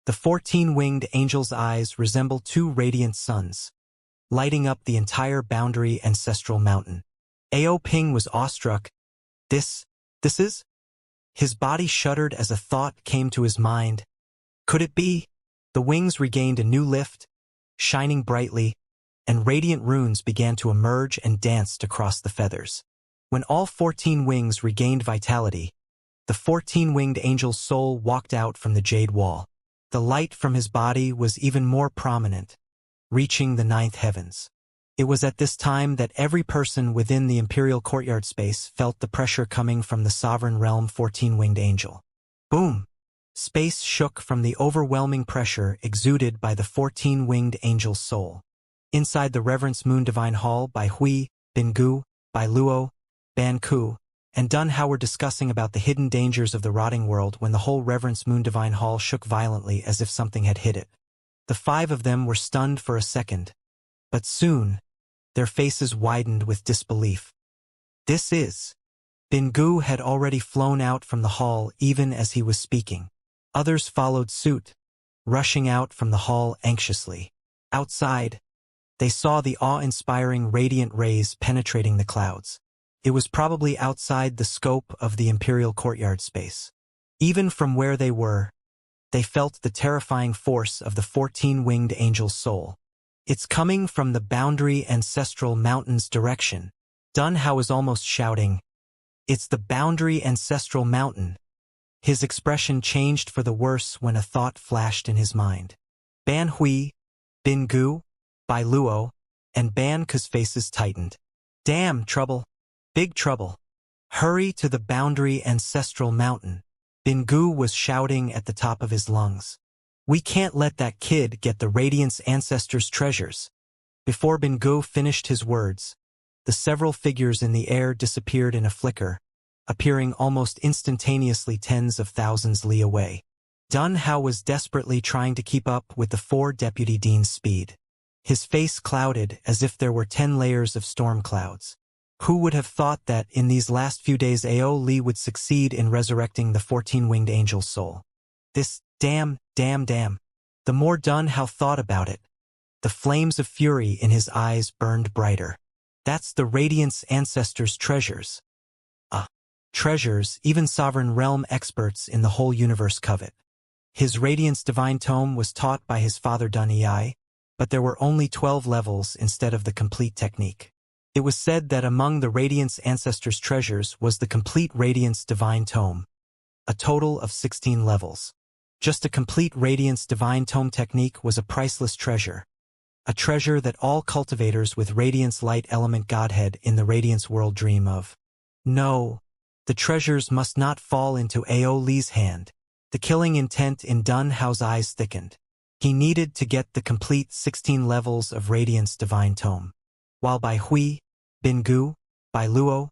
The 14-winged angel's eyes resembled 2 radiant suns, lighting up the entire boundary ancestral mountain. Ao Ping was awestruck. This is? His body shuddered as a thought came to his mind. Could it be? The wings regained a new lift, shining brightly, and radiant runes began to emerge and danced across the feathers. When all 14 wings regained vitality, the 14-winged angel's soul walked out from the jade wall. The light from his body was even more prominent, reaching the 9th heavens. It was at this time that every person within the imperial courtyard space felt the pressure coming from the sovereign realm 14-winged angel. Boom! Space shook from the overwhelming pressure exuded by the 14-winged angel's soul. Inside the Reverence Moon Divine Hall by Hui, Bingu, by Luo, Ban Ku, and Dun Hao were discussing about the hidden dangers of the rotting world when the whole Reverence Moon Divine Hall shook violently as if something had hit it. The 5 of them were stunned for a second, but soon, their faces widened with disbelief. This is... Bingu had already flown out from the hall even as he was speaking. Others followed suit, rushing out from the hall anxiously. Outside, they saw the awe-inspiring radiant rays penetrating the clouds. It was probably outside the scope of the imperial courtyard space. Even from where they were, they felt the terrifying force of the 14-winged angel's soul. It's coming from the boundary ancestral mountain's direction. Dun Hao was almost shouting, "It's the boundary ancestral mountain." His expression changed for the worse when a thought flashed in his mind. Ban Hui, Bingu, Bai Luo, and Ban Ku's faces tightened. Damn, trouble. Big trouble. Hurry to the boundary ancestral mountain. Bingu was shouting at the top of his lungs. We can't let that kid get the Radiance Ancestors' treasures. Before Bingu finished his words, the several figures in the air disappeared in a flicker, appearing almost instantaneously tens of thousands li away. Dun Hao was desperately trying to keep up with the 4 deputy deans' speed. His face clouded as if there were 10 layers of storm clouds. Who would have thought that in these last few days Ao Li would succeed in resurrecting the 14-winged angel's soul? This damn. The more Dun Hao thought about it, the flames of fury in his eyes burned brighter. That's the Radiance Ancestors' treasures. Treasures even sovereign realm experts in the whole universe covet. His Radiance Divine Tome was taught by his father Dun Ei, but there were only 12 levels instead of the complete technique. It was said that among the Radiance Ancestors' treasures was the complete Radiance Divine Tome, a total of 16 levels. Just a complete Radiance Divine Tome technique was a priceless treasure, a treasure that all cultivators with Radiance Light Element Godhead in the Radiance world dream of. No, the treasures must not fall into Ao Li's hand. The killing intent in Dun Hao's eyes thickened. He needed to get the complete 16 levels of Radiance Divine Tome. While Bai Hui, Bin Gu, Bai Luo,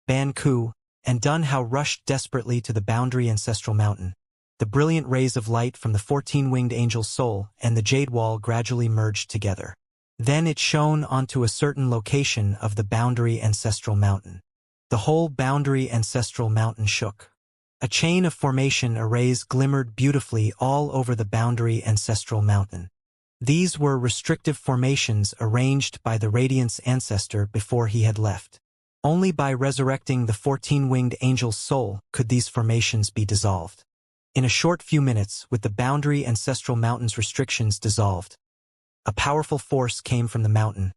Ban Ku, and Dun Hao rushed desperately to the boundary ancestral mountain, the brilliant rays of light from the 14-winged angel's soul and the jade wall gradually merged together. Then it shone onto a certain location of the boundary ancestral mountain. The whole boundary ancestral mountain shook. A chain of formation arrays glimmered beautifully all over the boundary ancestral mountain. These were restrictive formations arranged by the Radiance Ancestor before he had left. Only by resurrecting the 14-winged angel's soul could these formations be dissolved. In a short few minutes, with the boundary ancestral mountain's restrictions dissolved, a powerful force came from the mountain,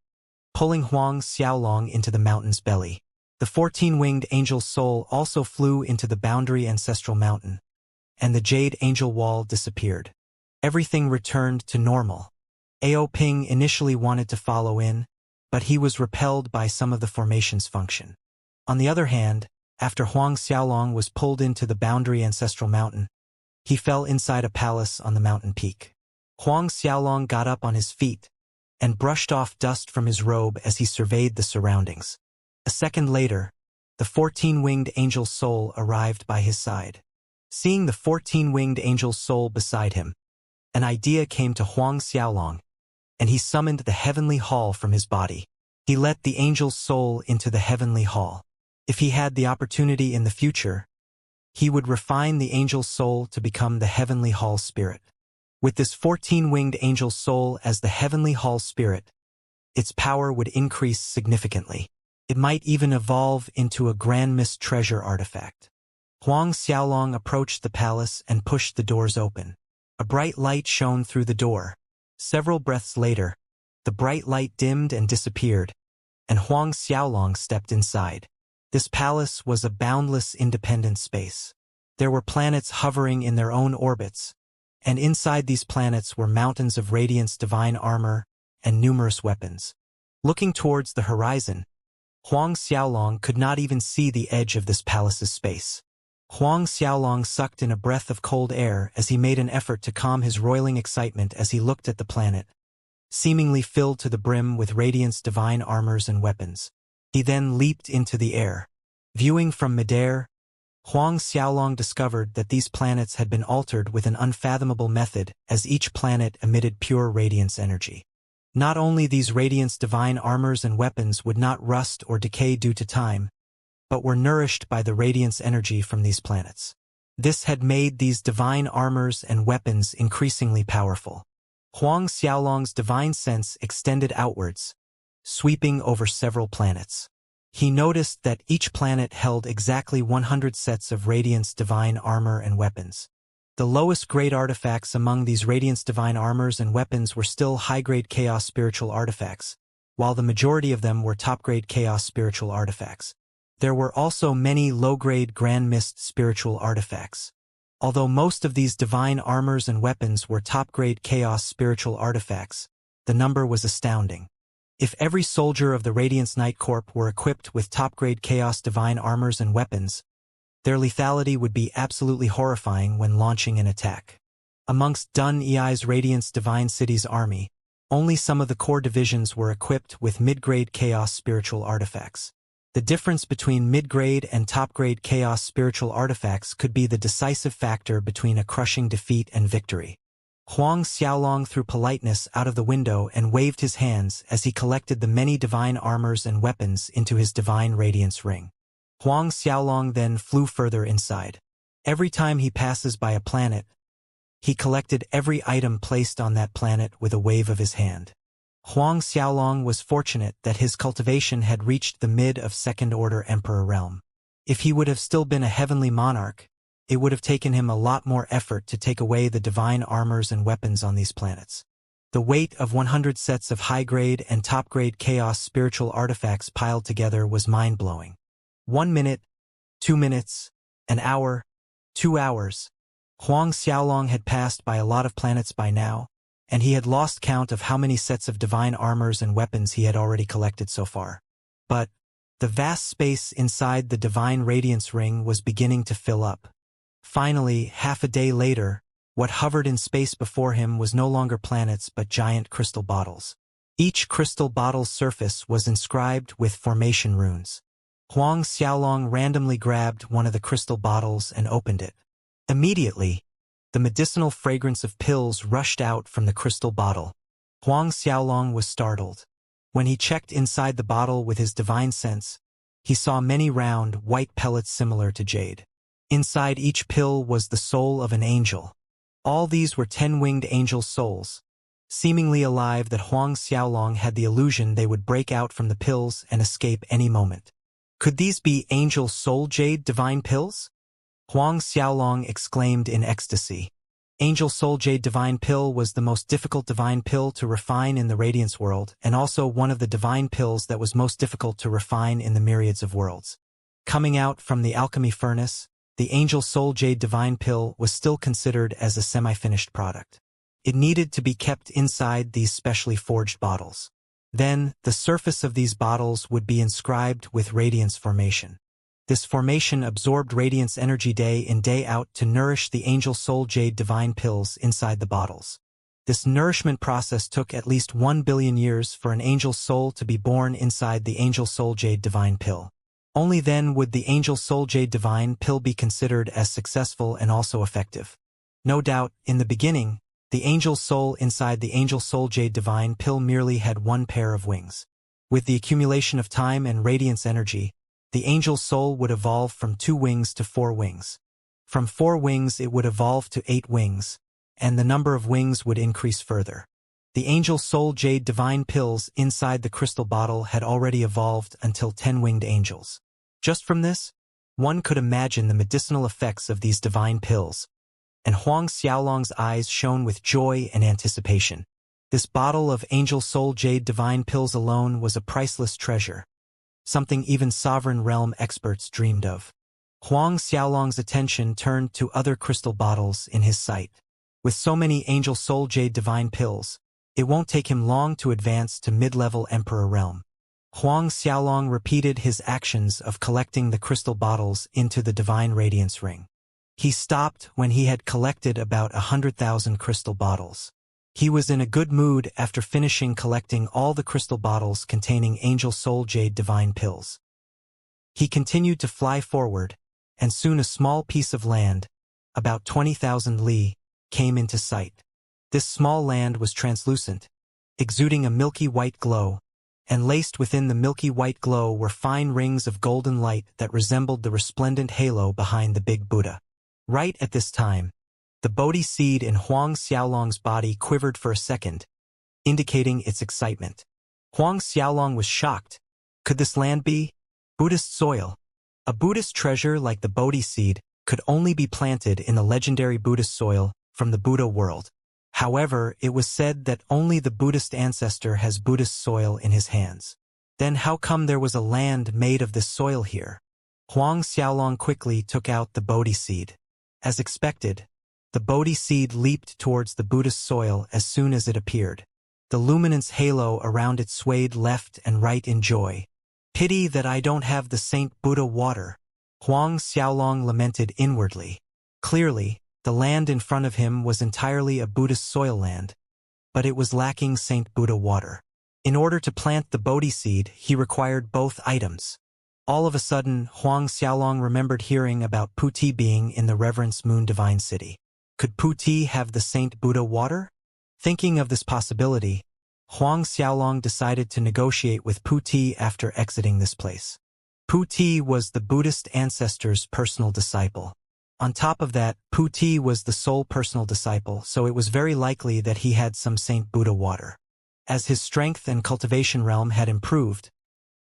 pulling Huang Xiaolong into the mountain's belly. The 14-winged angel's soul also flew into the boundary ancestral mountain, and the jade angel wall disappeared. Everything returned to normal. Ao Ping initially wanted to follow in, but he was repelled by some of the formation's function. On the other hand, after Huang Xiaolong was pulled into the boundary ancestral mountain, he fell inside a palace on the mountain peak. Huang Xiaolong got up on his feet and brushed off dust from his robe as he surveyed the surroundings. A second later, the 14-winged angel's soul arrived by his side. Seeing the 14-winged angel's soul beside him, an idea came to Huang Xiaolong, and he summoned the heavenly hall from his body. He let the angel's soul into the heavenly hall. If he had the opportunity in the future, he would refine the angel's soul to become the heavenly hall spirit. With this 14-winged angel's soul as the heavenly hall spirit, its power would increase significantly. It might even evolve into a grand mist treasure artifact. Huang Xiaolong approached the palace and pushed the doors open. A bright light shone through the door. Several breaths later, the bright light dimmed and disappeared, and Huang Xiaolong stepped inside. This palace was a boundless independent space. There were planets hovering in their own orbits, and inside these planets were mountains of Radiance divine armor and numerous weapons. Looking towards the horizon, Huang Xiaolong could not even see the edge of this palace's space. Huang Xiaolong sucked in a breath of cold air as he made an effort to calm his roiling excitement as he looked at the planet, seemingly filled to the brim with Radiance divine armors and weapons. He then leaped into the air. Viewing from midair, Huang Xiaolong discovered that these planets had been altered with an unfathomable method as each planet emitted pure radiance energy. Not only these Radiance divine armors and weapons would not rust or decay due to time, but were nourished by the radiance energy from these planets. This had made these divine armors and weapons increasingly powerful. Huang Xiaolong's divine sense extended outwards, sweeping over several planets. He noticed that each planet held exactly 100 sets of Radiance divine armor and weapons. The lowest grade artifacts among these Radiance divine armors and weapons were still high-grade Chaos spiritual artifacts, while the majority of them were top-grade Chaos spiritual artifacts. There were also many low-grade Grand Mist spiritual artifacts. Although most of these divine armors and weapons were top-grade Chaos spiritual artifacts, the number was astounding. If every soldier of the Radiance Night Corps were equipped with top-grade Chaos divine armors and weapons, their lethality would be absolutely horrifying when launching an attack. Amongst Dun Ei's Radiance Divine City's army, only some of the core divisions were equipped with mid-grade Chaos spiritual artifacts. The difference between mid-grade and top-grade Chaos spiritual artifacts could be the decisive factor between a crushing defeat and victory. Huang Xiaolong threw politeness out of the window and waved his hands as he collected the many divine armors and weapons into his divine radiance ring. Huang Xiaolong then flew further inside. Every time he passes by a planet, he collected every item placed on that planet with a wave of his hand. Huang Xiaolong was fortunate that his cultivation had reached the mid of second-order emperor realm. If he would have still been a heavenly monarch, it would have taken him a lot more effort to take away the divine armors and weapons on these planets. The weight of 100 sets of high-grade and top-grade chaos spiritual artifacts piled together was mind-blowing. 1 minute, 2 minutes, an hour, 2 hours. Huang Xiaolong had passed by a lot of planets by now, and he had lost count of how many sets of divine armors and weapons he had already collected so far. But the vast space inside the divine radiance ring was beginning to fill up. Finally, half a day later, what hovered in space before him was no longer planets but giant crystal bottles. Each crystal bottle's surface was inscribed with formation runes. Huang Xiaolong randomly grabbed one of the crystal bottles and opened it. Immediately, the medicinal fragrance of pills rushed out from the crystal bottle. Huang Xiaolong was startled. When he checked inside the bottle with his divine sense, he saw many round, white pellets similar to jade. Inside each pill was the soul of an angel. All these were 10-winged angel souls, seemingly alive that Huang Xiaolong had the illusion they would break out from the pills and escape any moment. Could these be angel soul jade divine pills? Huang Xiaolong exclaimed in ecstasy. Angel soul jade divine pill was the most difficult divine pill to refine in the Radiance world and also one of the divine pills that was most difficult to refine in the myriads of worlds. Coming out from the alchemy furnace, the Angel Soul Jade Divine Pill was still considered as a semi-finished product. It needed to be kept inside these specially forged bottles. Then, the surface of these bottles would be inscribed with radiance formation. This formation absorbed radiance energy day in day out to nourish the Angel Soul Jade Divine Pills inside the bottles. This nourishment process took at least 1 billion years for an angel soul to be born inside the Angel Soul Jade Divine Pill. Only then would the Angel Soul Jade Divine Pill be considered as successful and also effective. No doubt, in the beginning, the angel soul inside the Angel Soul Jade Divine Pill merely had one pair of wings. With the accumulation of time and radiance energy, the angel soul would evolve from 2 wings to 4 wings. From 4 wings it would evolve to 8 wings, and the number of wings would increase further. The Angel Soul Jade Divine Pills inside the crystal bottle had already evolved until 10-winged angels. Just from this, one could imagine the medicinal effects of these divine pills, and Huang Xiaolong's eyes shone with joy and anticipation. This bottle of Angel Soul Jade Divine Pills alone was a priceless treasure, something even sovereign realm experts dreamed of. Huang Xiaolong's attention turned to other crystal bottles in his sight. With so many Angel Soul Jade Divine Pills, it won't take him long to advance to mid-level Emperor realm. Huang Xiaolong repeated his actions of collecting the crystal bottles into the divine radiance ring. He stopped when he had collected about 100,000 crystal bottles. He was in a good mood after finishing collecting all the crystal bottles containing Angel Soul Jade Divine Pills. He continued to fly forward, and soon a small piece of land, about 20,000 li, came into sight. This small land was translucent, exuding a milky white glow, and laced within the milky white glow were fine rings of golden light that resembled the resplendent halo behind the big Buddha. Right at this time, the Bodhi seed in Huang Xiaolong's body quivered for a second, indicating its excitement. Huang Xiaolong was shocked. Could this land be Buddhist soil? A Buddhist treasure like the Bodhi seed could only be planted in the legendary Buddhist soil from the Buddha world. However, it was said that only the Buddhist ancestor has Buddhist soil in his hands. Then how come there was a land made of this soil here? Huang Xiaolong quickly took out the Bodhi seed. As expected, the Bodhi seed leaped towards the Buddhist soil as soon as it appeared. The luminance halo around it swayed left and right in joy. Pity that I don't have the Saint Buddha water, Huang Xiaolong lamented inwardly. Clearly, the land in front of him was entirely a Buddhist soil land, but it was lacking Saint Buddha water. In order to plant the Bodhi seed, he required both items. All of a sudden, Huang Xiaolong remembered hearing about Puti being in the Reverence Moon Divine City. Could Puti have the Saint Buddha water? Thinking of this possibility, Huang Xiaolong decided to negotiate with Puti after exiting this place. Puti was the Buddhist ancestor's personal disciple. On top of that, Puti was the sole personal disciple, so it was very likely that he had some Saint Buddha water. As his strength and cultivation realm had improved,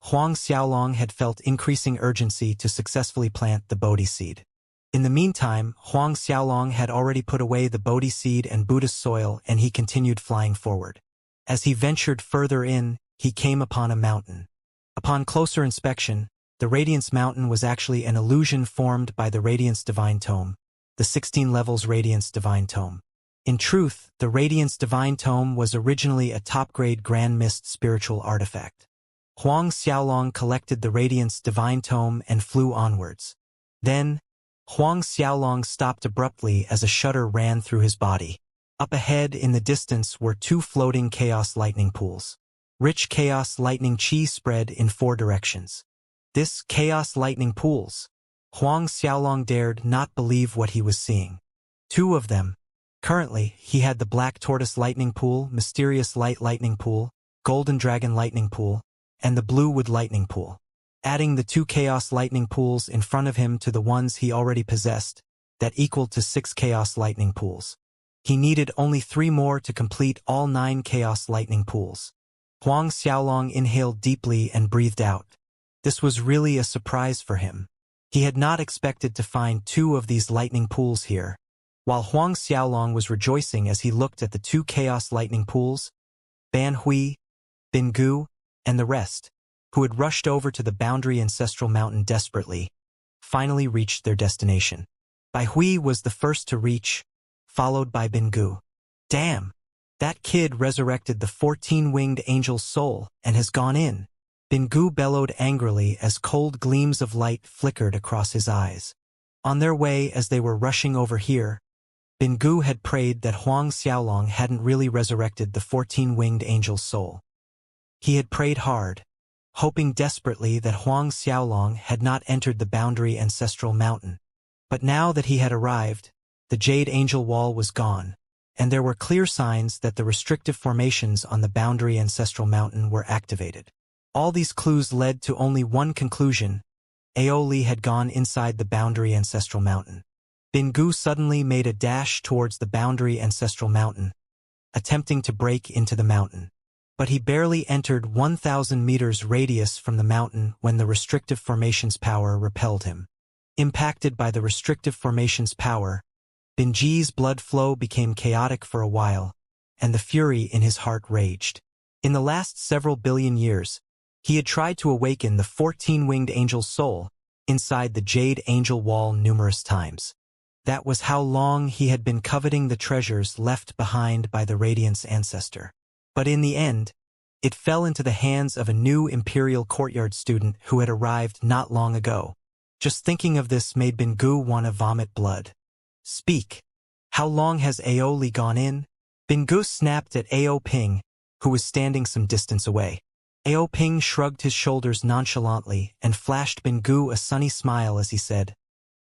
Huang Xiaolong had felt increasing urgency to successfully plant the Bodhi seed. In the meantime, Huang Xiaolong had already put away the Bodhi seed and Buddhist soil, and he continued flying forward. As he ventured further in, he came upon a mountain. Upon closer inspection, the Radiance Mountain was actually an illusion formed by the Radiance Divine Tome, the 16 levels Radiance Divine Tome. In truth, the Radiance Divine Tome was originally a top-grade Grand Mist spiritual artifact. Huang Xiaolong collected the Radiance Divine Tome and flew onwards. Then, Huang Xiaolong stopped abruptly as a shudder ran through his body. Up ahead in the distance were two floating chaos lightning pools. Rich chaos lightning chi spread in 4 directions. This chaos lightning pools. Huang Xiaolong dared not believe what he was seeing. 2 of them. Currently, he had the Black Tortoise Lightning Pool, Mysterious Light Lightning Pool, Golden Dragon Lightning Pool, and the Blue Wood Lightning Pool. Adding the 2 Chaos Lightning Pools in front of him to the ones he already possessed, that equaled to 6 Chaos Lightning Pools. He needed only 3 more to complete all 9 Chaos Lightning Pools. Huang Xiaolong inhaled deeply and breathed out. This was really a surprise for him. He had not expected to find 2 of these lightning pools here. While Huang Xiaolong was rejoicing as he looked at the 2 Chaos Lightning Pools, Ban Hui, Bin Gu, and the rest, who had rushed over to the Boundary Ancestral Mountain desperately, finally reached their destination. Bai Hui was the first to reach, followed by Bin Gu. Damn! That kid resurrected the 14-winged angel's soul and has gone in. Bin Gu bellowed angrily as cold gleams of light flickered across his eyes. On their way as they were rushing over here, Bin Gu had prayed that Huang Xiaolong hadn't really resurrected the 14-winged angel's soul. He had prayed hard, hoping desperately that Huang Xiaolong had not entered the Boundary Ancestral Mountain. But now that he had arrived, the Jade Angel Wall was gone, and there were clear signs that the restrictive formations on the Boundary Ancestral Mountain were activated. All these clues led to only one conclusion: Aoli had gone inside the Boundary Ancestral Mountain. Bin Gu suddenly made a dash towards the Boundary Ancestral Mountain, attempting to break into the mountain. But he barely entered 1,000 meters radius from the mountain when the restrictive formation's power repelled him. Impacted by the restrictive formation's power, Bin Ji's blood flow became chaotic for a while, and the fury in his heart raged. In the last several billion years, he had tried to awaken the 14-winged angel's soul inside the Jade Angel Wall numerous times. That was how long he had been coveting the treasures left behind by the Radiance ancestor. But in the end, it fell into the hands of a new Imperial Courtyard student who had arrived not long ago. Just thinking of this made Bin Gu want to vomit blood. Speak. How long has Aoli gone in? Bin Gu snapped at Ao Ping, who was standing some distance away. Ao Ping shrugged his shoulders nonchalantly and flashed Bin Gu a sunny smile as he said,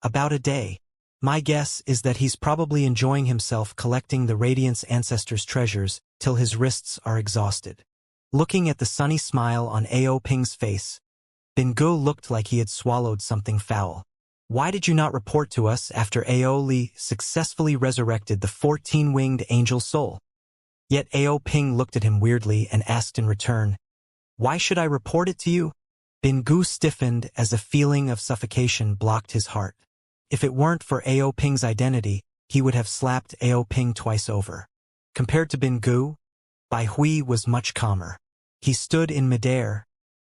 "About a day. My guess is that he's probably enjoying himself collecting the Radiance Ancestors' treasures till his wrists are exhausted." Looking at the sunny smile on Ao Ping's face, Bin Gu looked like he had swallowed something foul. "Why did you not report to us after Aoli successfully resurrected the 14-winged angel soul?" Yet Ao Ping looked at him weirdly and asked in return, "Why should I report it to you?" Bin Gu stiffened as a feeling of suffocation blocked his heart. If it weren't for Ao Ping's identity, he would have slapped Ao Ping twice over. Compared to Bin Gu, Bai Hui was much calmer. He stood in midair,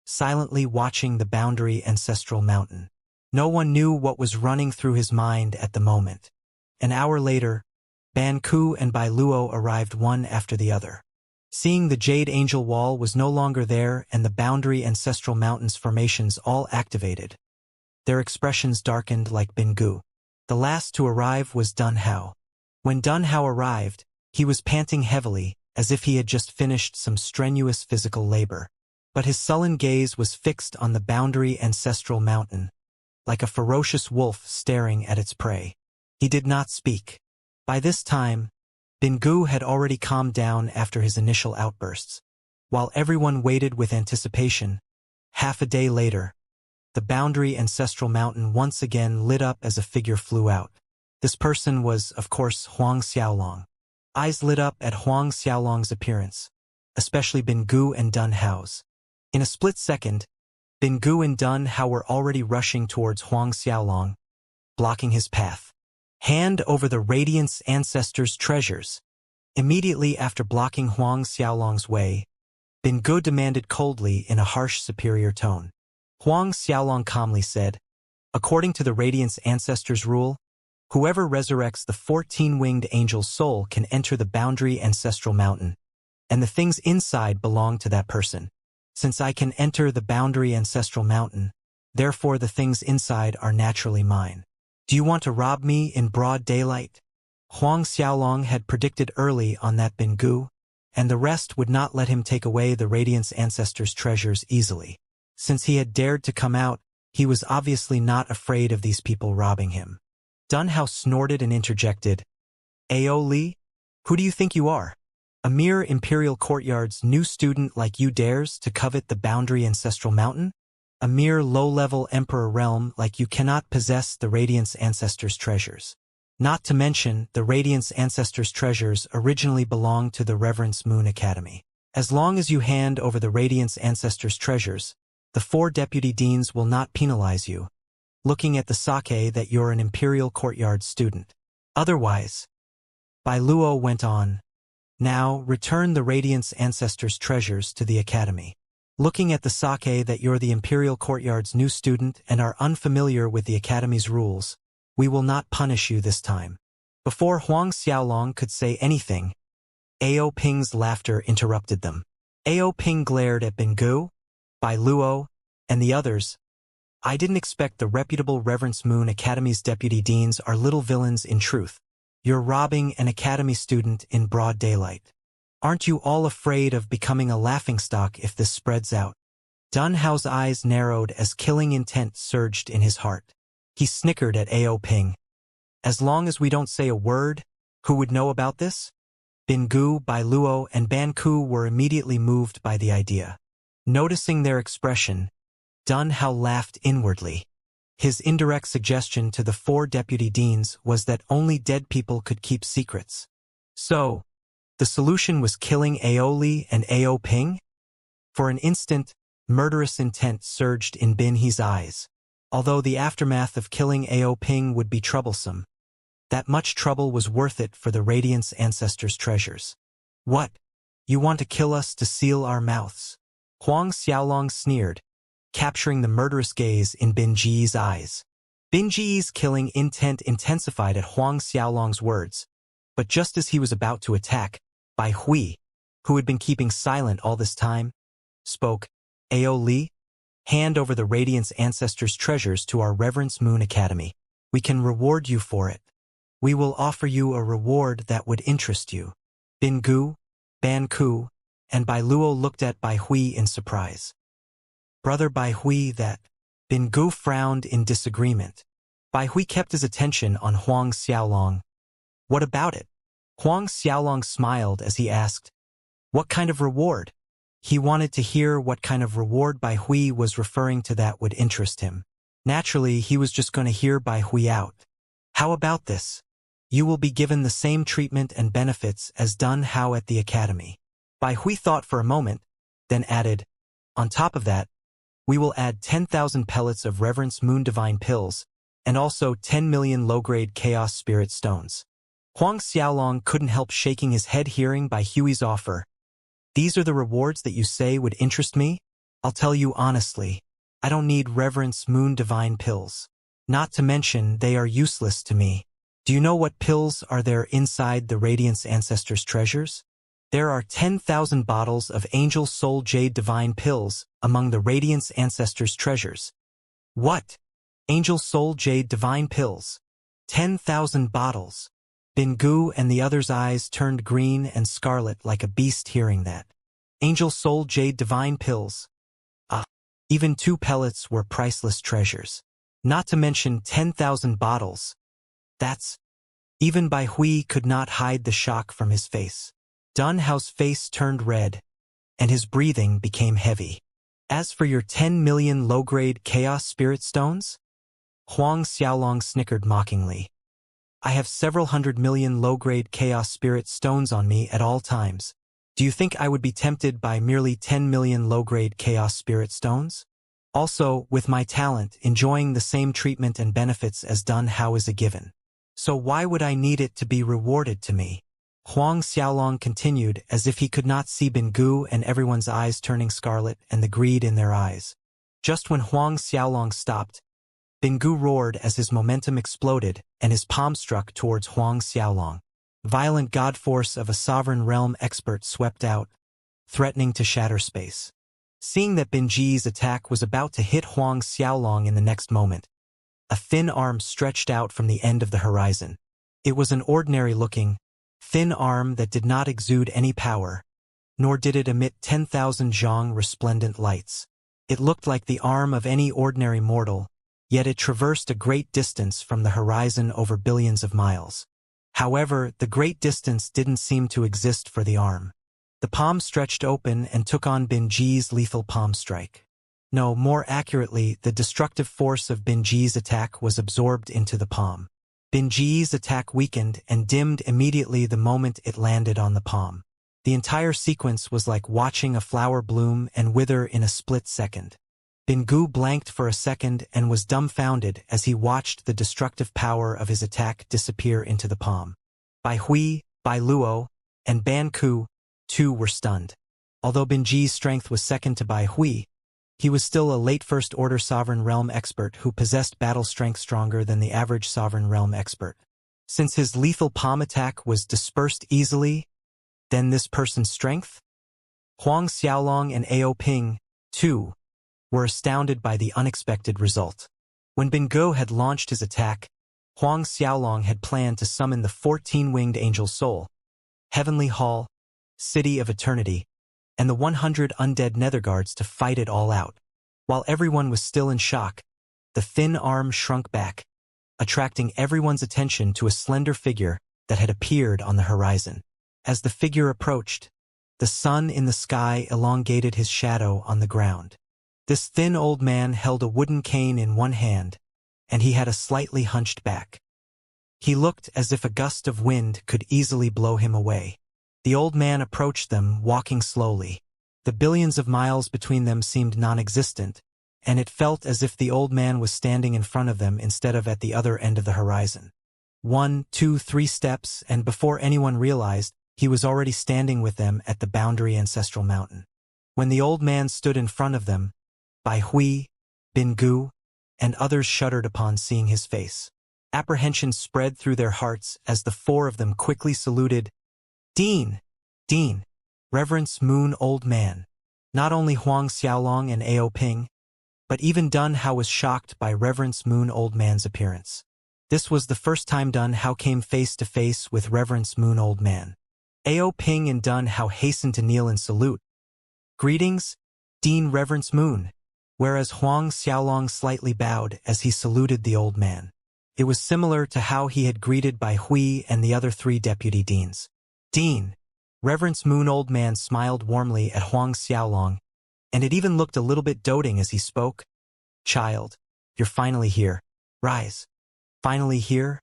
silently watching the Boundary Ancestral Mountain. No one knew what was running through his mind at the moment. An hour later, Ban Ku and Bai Luo arrived one after the other. Seeing the Jade Angel Wall was no longer there and the Boundary Ancestral Mountain's formations all activated, their expressions darkened like Bin Gu. The last to arrive was Dun Hao. When Dun Hao arrived, he was panting heavily, as if he had just finished some strenuous physical labor. But his sullen gaze was fixed on the Boundary Ancestral Mountain, like a ferocious wolf staring at its prey. He did not speak. By this time, Bin Gu had already calmed down after his initial outbursts. While everyone waited with anticipation, half a day later, the Boundary Ancestral Mountain once again lit up as a figure flew out. This person was, of course, Huang Xiaolong. Eyes lit up at Huang Xiaolong's appearance, especially Bin Gu and Dun Hao's. In a split second, Bin Gu and Dun Hao were already rushing towards Huang Xiaolong, blocking his path. Hand over the Radiant's ancestors' treasures. Immediately after blocking Huang Xiaolong's way, Bin Gu demanded coldly in a harsh, superior tone. Huang Xiaolong calmly said, "According to the Radiant's ancestors' rule, whoever resurrects the 14-winged angel's soul can enter the boundary ancestral mountain, and the things inside belong to that person. Since I can enter the boundary ancestral mountain, therefore the things inside are naturally mine. Do you want to rob me in broad daylight?" Huang Xiaolong had predicted early on that Bin Gu and the rest would not let him take away the Radiant's ancestors' treasures easily. Since he had dared to come out, he was obviously not afraid of these people robbing him. Dunhao snorted and interjected, "Ao Li? Who do you think you are? A mere Imperial Courtyard's new student like you dares to covet the boundary ancestral mountain? A mere low-level Emperor realm like you cannot possess the Radiant's ancestors' treasures. Not to mention, the Radiant's ancestors' treasures originally belonged to the Reverence Moon Academy. As long as you hand over the Radiant's ancestors' treasures, the 4 deputy deans will not penalize you, looking at the sake that you're an Imperial Courtyard student. Otherwise," Bai Luo went on, "now return the Radiant's ancestors' treasures to the Academy. Looking at the sake that you're the Imperial Courtyard's new student and are unfamiliar with the Academy's rules, we will not punish you this time." Before Huang Xiaolong could say anything, Ao Ping's laughter interrupted them. Ao Ping glared at Bin Gu, Bai Luo, and the others. "I didn't expect the reputable Reverence Moon Academy's deputy deans are little villains in truth. You're robbing an Academy student in broad daylight. Aren't you all afraid of becoming a laughingstock if this spreads out?" Dunhao's eyes narrowed as killing intent surged in his heart. He snickered at Ao Ping. "As long as we don't say a word, who would know about this?" Bin Gu, Bai Luo, and Ban Ku were immediately moved by the idea. Noticing their expression, Dunhao laughed inwardly. His indirect suggestion to the 4 deputy deans was that only dead people could keep secrets. So, the solution was killing Ao Li and Ao Ping? For an instant, murderous intent surged in Bin He's eyes. Although the aftermath of killing Ao Ping would be troublesome, that much trouble was worth it for the Radiant's ancestors' treasures. "What? You want to kill us to seal our mouths?" Huang Xiaolong sneered, capturing the murderous gaze in Bin Ji's eyes. Bin Ji's killing intent intensified at Huang Xiaolong's words, but just as he was about to attack, Bai Hui, who had been keeping silent all this time, spoke. "Ao Li, hand over the Radiant's ancestors' treasures to our Reverence Moon Academy. We can reward you for it. We will offer you a reward that would interest you." Bin Gu, Ban Ku, and Bai Luo looked at Bai Hui in surprise. "Brother Bai Hui, that..." Bin Gu frowned in disagreement. Bai Hui kept his attention on Huang Xiaolong. "What about it?" Huang Xiaolong smiled as he asked, "What kind of reward?" He wanted to hear what kind of reward Bai Hui was referring to that would interest him. Naturally, he was just going to hear Bai Hui out. "How about this? You will be given the same treatment and benefits as Dunhao at the Academy." Bai Hui thought for a moment, then added, "On top of that, we will add 10,000 pellets of Reverence Moon Divine Pills, and also 10 million low-grade Chaos Spirit Stones." Huang Xiaolong couldn't help shaking his head hearing Bai Hui's offer. "These are the rewards that you say would interest me? I'll tell you honestly, I don't need Reverence Moon Divine Pills. Not to mention, they are useless to me. Do you know what pills are there inside the Radiant's ancestors' treasures? There are 10,000 bottles of Angel Soul Jade Divine Pills among the Radiant's ancestors' treasures." "What? Angel Soul Jade Divine Pills? 10,000 bottles?" Bin Gu and the others' eyes turned green and scarlet like a beast hearing that. Angel Soul Jade Divine Pills. Ah, even 2 pellets were priceless treasures. Not to mention 10,000 bottles. That's... Even Bai Hui could not hide the shock from his face. Dunhao's face turned red, and his breathing became heavy. "As for your 10 million low-grade Chaos Spirit Stones?" Huang Xiaolong snickered mockingly. "I have several 100 million low-grade Chaos Spirit Stones on me at all times. Do you think I would be tempted by merely 10 million low-grade Chaos Spirit Stones?" Also, with my talent, enjoying the same treatment and benefits as Dun Hao is a given. So why would I need it to be rewarded to me? Huang Xiaolong continued as if he could not see Binggu and everyone's eyes turning scarlet and the greed in their eyes. Just when Huang Xiaolong stopped, Binggu roared as his momentum exploded and his palm struck towards Huang Xiaolong. Violent god force of a sovereign realm expert swept out, threatening to shatter space. Seeing that Binji's attack was about to hit Huang Xiaolong in the next moment, a thin arm stretched out from the end of the horizon. It was an ordinary-looking, thin arm that did not exude any power, nor did it emit 10,000 zhong resplendent lights. It looked like the arm of any ordinary mortal, yet it traversed a great distance from the horizon over billions of miles. However, the great distance didn't seem to exist for the arm. The palm stretched open and took on Binji's lethal palm strike. No, more accurately, the destructive force of Binji's attack was absorbed into the palm. Binji's attack weakened and dimmed immediately the moment it landed on the palm. The entire sequence was like watching a flower bloom and wither in a split second. Binggu blanked for a second and was dumbfounded as he watched the destructive power of his attack disappear into the palm. Bai Hui, Bai Luo, and Ban Ku, too, were stunned. Although Binji's strength was second to Bai Hui, he was still a late first-order sovereign realm expert who possessed battle strength stronger than the average sovereign realm expert. Since his lethal palm attack was dispersed easily, then this person's strength? Huang Xiaolong and Ao Ping, too, were astounded by the unexpected result. When Binggu had launched his attack, Huang Xiaolong had planned to summon the 14-winged angel soul, Heavenly Hall, City of Eternity, and the 100 undead netherguards to fight it all out. While everyone was still in shock, the thin arm shrunk back, attracting everyone's attention to a slender figure that had appeared on the horizon. As the figure approached, the sun in the sky elongated his shadow on the ground. This thin old man held a wooden cane in one hand, and he had a slightly hunched back. He looked as if a gust of wind could easily blow him away. The old man approached them, walking slowly. The billions of miles between them seemed non-existent, and it felt as if the old man was standing in front of them instead of at the other end of the horizon. 1, 2, 3 steps, and before anyone realized, he was already standing with them at the boundary ancestral mountain. When the old man stood in front of them, Bai Hui, Binggu, and others shuddered upon seeing his face. Apprehension spread through their hearts as the four of them quickly saluted, Dean! Dean! Reverence Moon Old Man. Not only Huang Xiaolong and Ao Ping, but even Dun Hao was shocked by Reverence Moon Old Man's appearance. This was the first time Dun Hao came face to face with Reverence Moon Old Man. Ao Ping and Dun Hao hastened to kneel and salute. Greetings, Dean Reverence Moon, whereas Huang Xiaolong slightly bowed as he saluted the old man. It was similar to how he had greeted Bai Hui and the other 3 deputy deans. Dean, Reverence Moon Old Man smiled warmly at Huang Xiaolong, and it even looked a little bit doting as he spoke. Child, you're finally here. Rise. Finally here?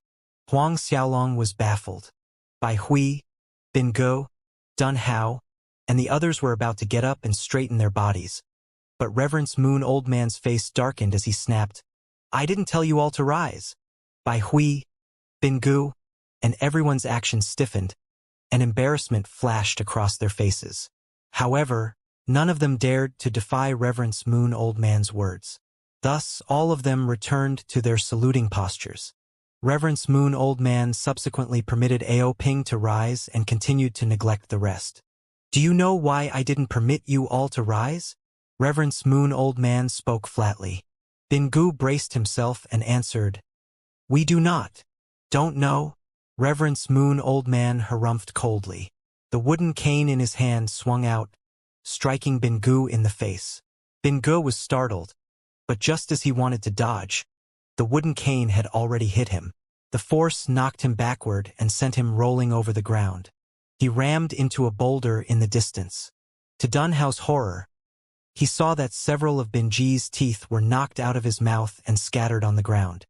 Huang Xiaolong was baffled. Bai Hui, Binggu, Dun Hao, and the others were about to get up and straighten their bodies. But Reverence Moon Old Man's face darkened as he snapped, I didn't tell you all to rise. Bai Hui, Binggu, and everyone's actions stiffened, and embarrassment flashed across their faces. However, none of them dared to defy Reverence Moon Old Man's words. Thus, all of them returned to their saluting postures. Reverence Moon Old Man subsequently permitted Ao Ping to rise and continued to neglect the rest. Do you know why I didn't permit you all to rise? Reverence Moon Old Man spoke flatly. Binggu braced himself and answered, We do not. Don't know? Reverence Moon Old Man harumphed coldly. The wooden cane in his hand swung out, striking Binggu in the face. Binggu was startled, but just as he wanted to dodge, the wooden cane had already hit him. The force knocked him backward and sent him rolling over the ground. He rammed into a boulder in the distance. To Dun Hao's horror, he saw that several of Binji's teeth were knocked out of his mouth and scattered on the ground.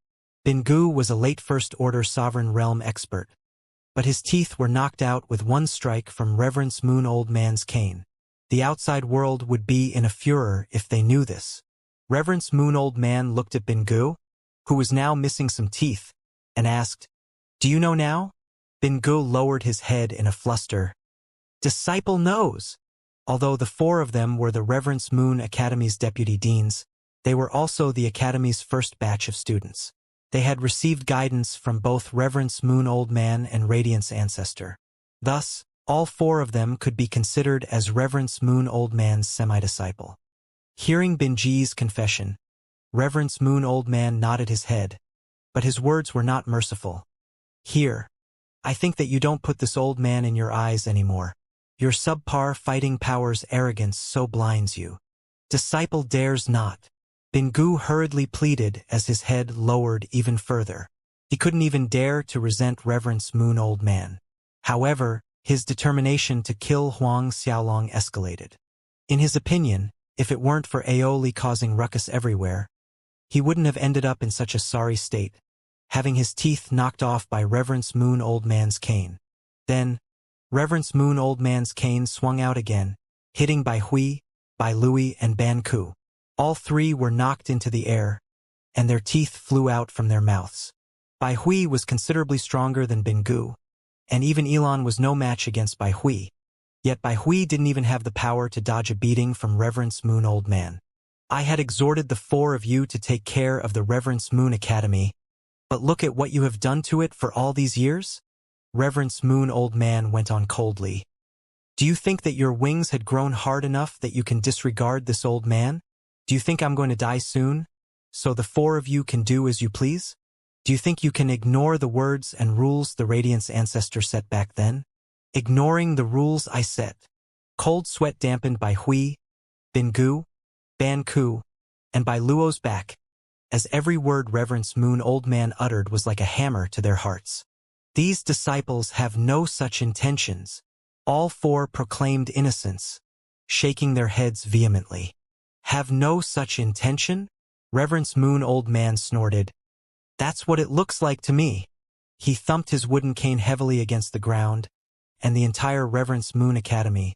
Binggu was a late first-order sovereign realm expert, but his teeth were knocked out with one strike from Reverence Moon Old Man's cane. The outside world would be in a furor if they knew this. Reverence Moon Old Man looked at Bingu, who was now missing some teeth, and asked, "Do you know now?" Bingu lowered his head in a fluster. "Disciple knows." Although the four of them were the Reverence Moon Academy's deputy deans, they were also the Academy's first batch of students. They had received guidance from both Reverence Moon Old Man and Radiance Ancestor. Thus, all four of them could be considered as Reverence Moon Old Man's semi-disciple. Hearing Binji's confession, Reverence Moon Old Man nodded his head, but his words were not merciful. "Here, I think that you don't put this old man in your eyes anymore. Your subpar fighting power's arrogance so blinds you. Disciple dares not." Bingu hurriedly pleaded as his head lowered even further. He couldn't even dare to resent Reverence Moon Old Man. However, his determination to kill Huang Xiaolong escalated. In his opinion, if it weren't for Aoli causing ruckus everywhere, he wouldn't have ended up in such a sorry state, having his teeth knocked off by Reverence Moon Old Man's cane. Then, Reverence Moon Old Man's cane swung out again, hitting Bai Hui, Bai Lui, and Ban Ku. All three were knocked into the air, and their teeth flew out from their mouths. Bai Hui was considerably stronger than Bingu, and even Elon was no match against Bai Hui. Yet Bai Hui didn't even have the power to dodge a beating from Reverence Moon Old Man. "I had exhorted the four of you to take care of the Reverence Moon Academy, but look at what you have done to it for all these years?" Reverence Moon Old Man went on coldly. "Do you think that your wings had grown hard enough that you can disregard this old man? Do you think I'm going to die soon, so the four of you can do as you please? Do you think you can ignore the words and rules the Radiance Ancestor set back then? Ignoring the rules I set." Cold sweat dampened by Hui, Bingu, Ban Ku, and by Luo's back, as every word Reverence Moon Old Man uttered was like a hammer to their hearts. "These disciples have no such intentions." All four proclaimed innocence, shaking their heads vehemently. "Have no such intention?" Reverence Moon Old Man snorted. "That's what it looks like to me." He thumped his wooden cane heavily against the ground, and the entire Reverence Moon Academy.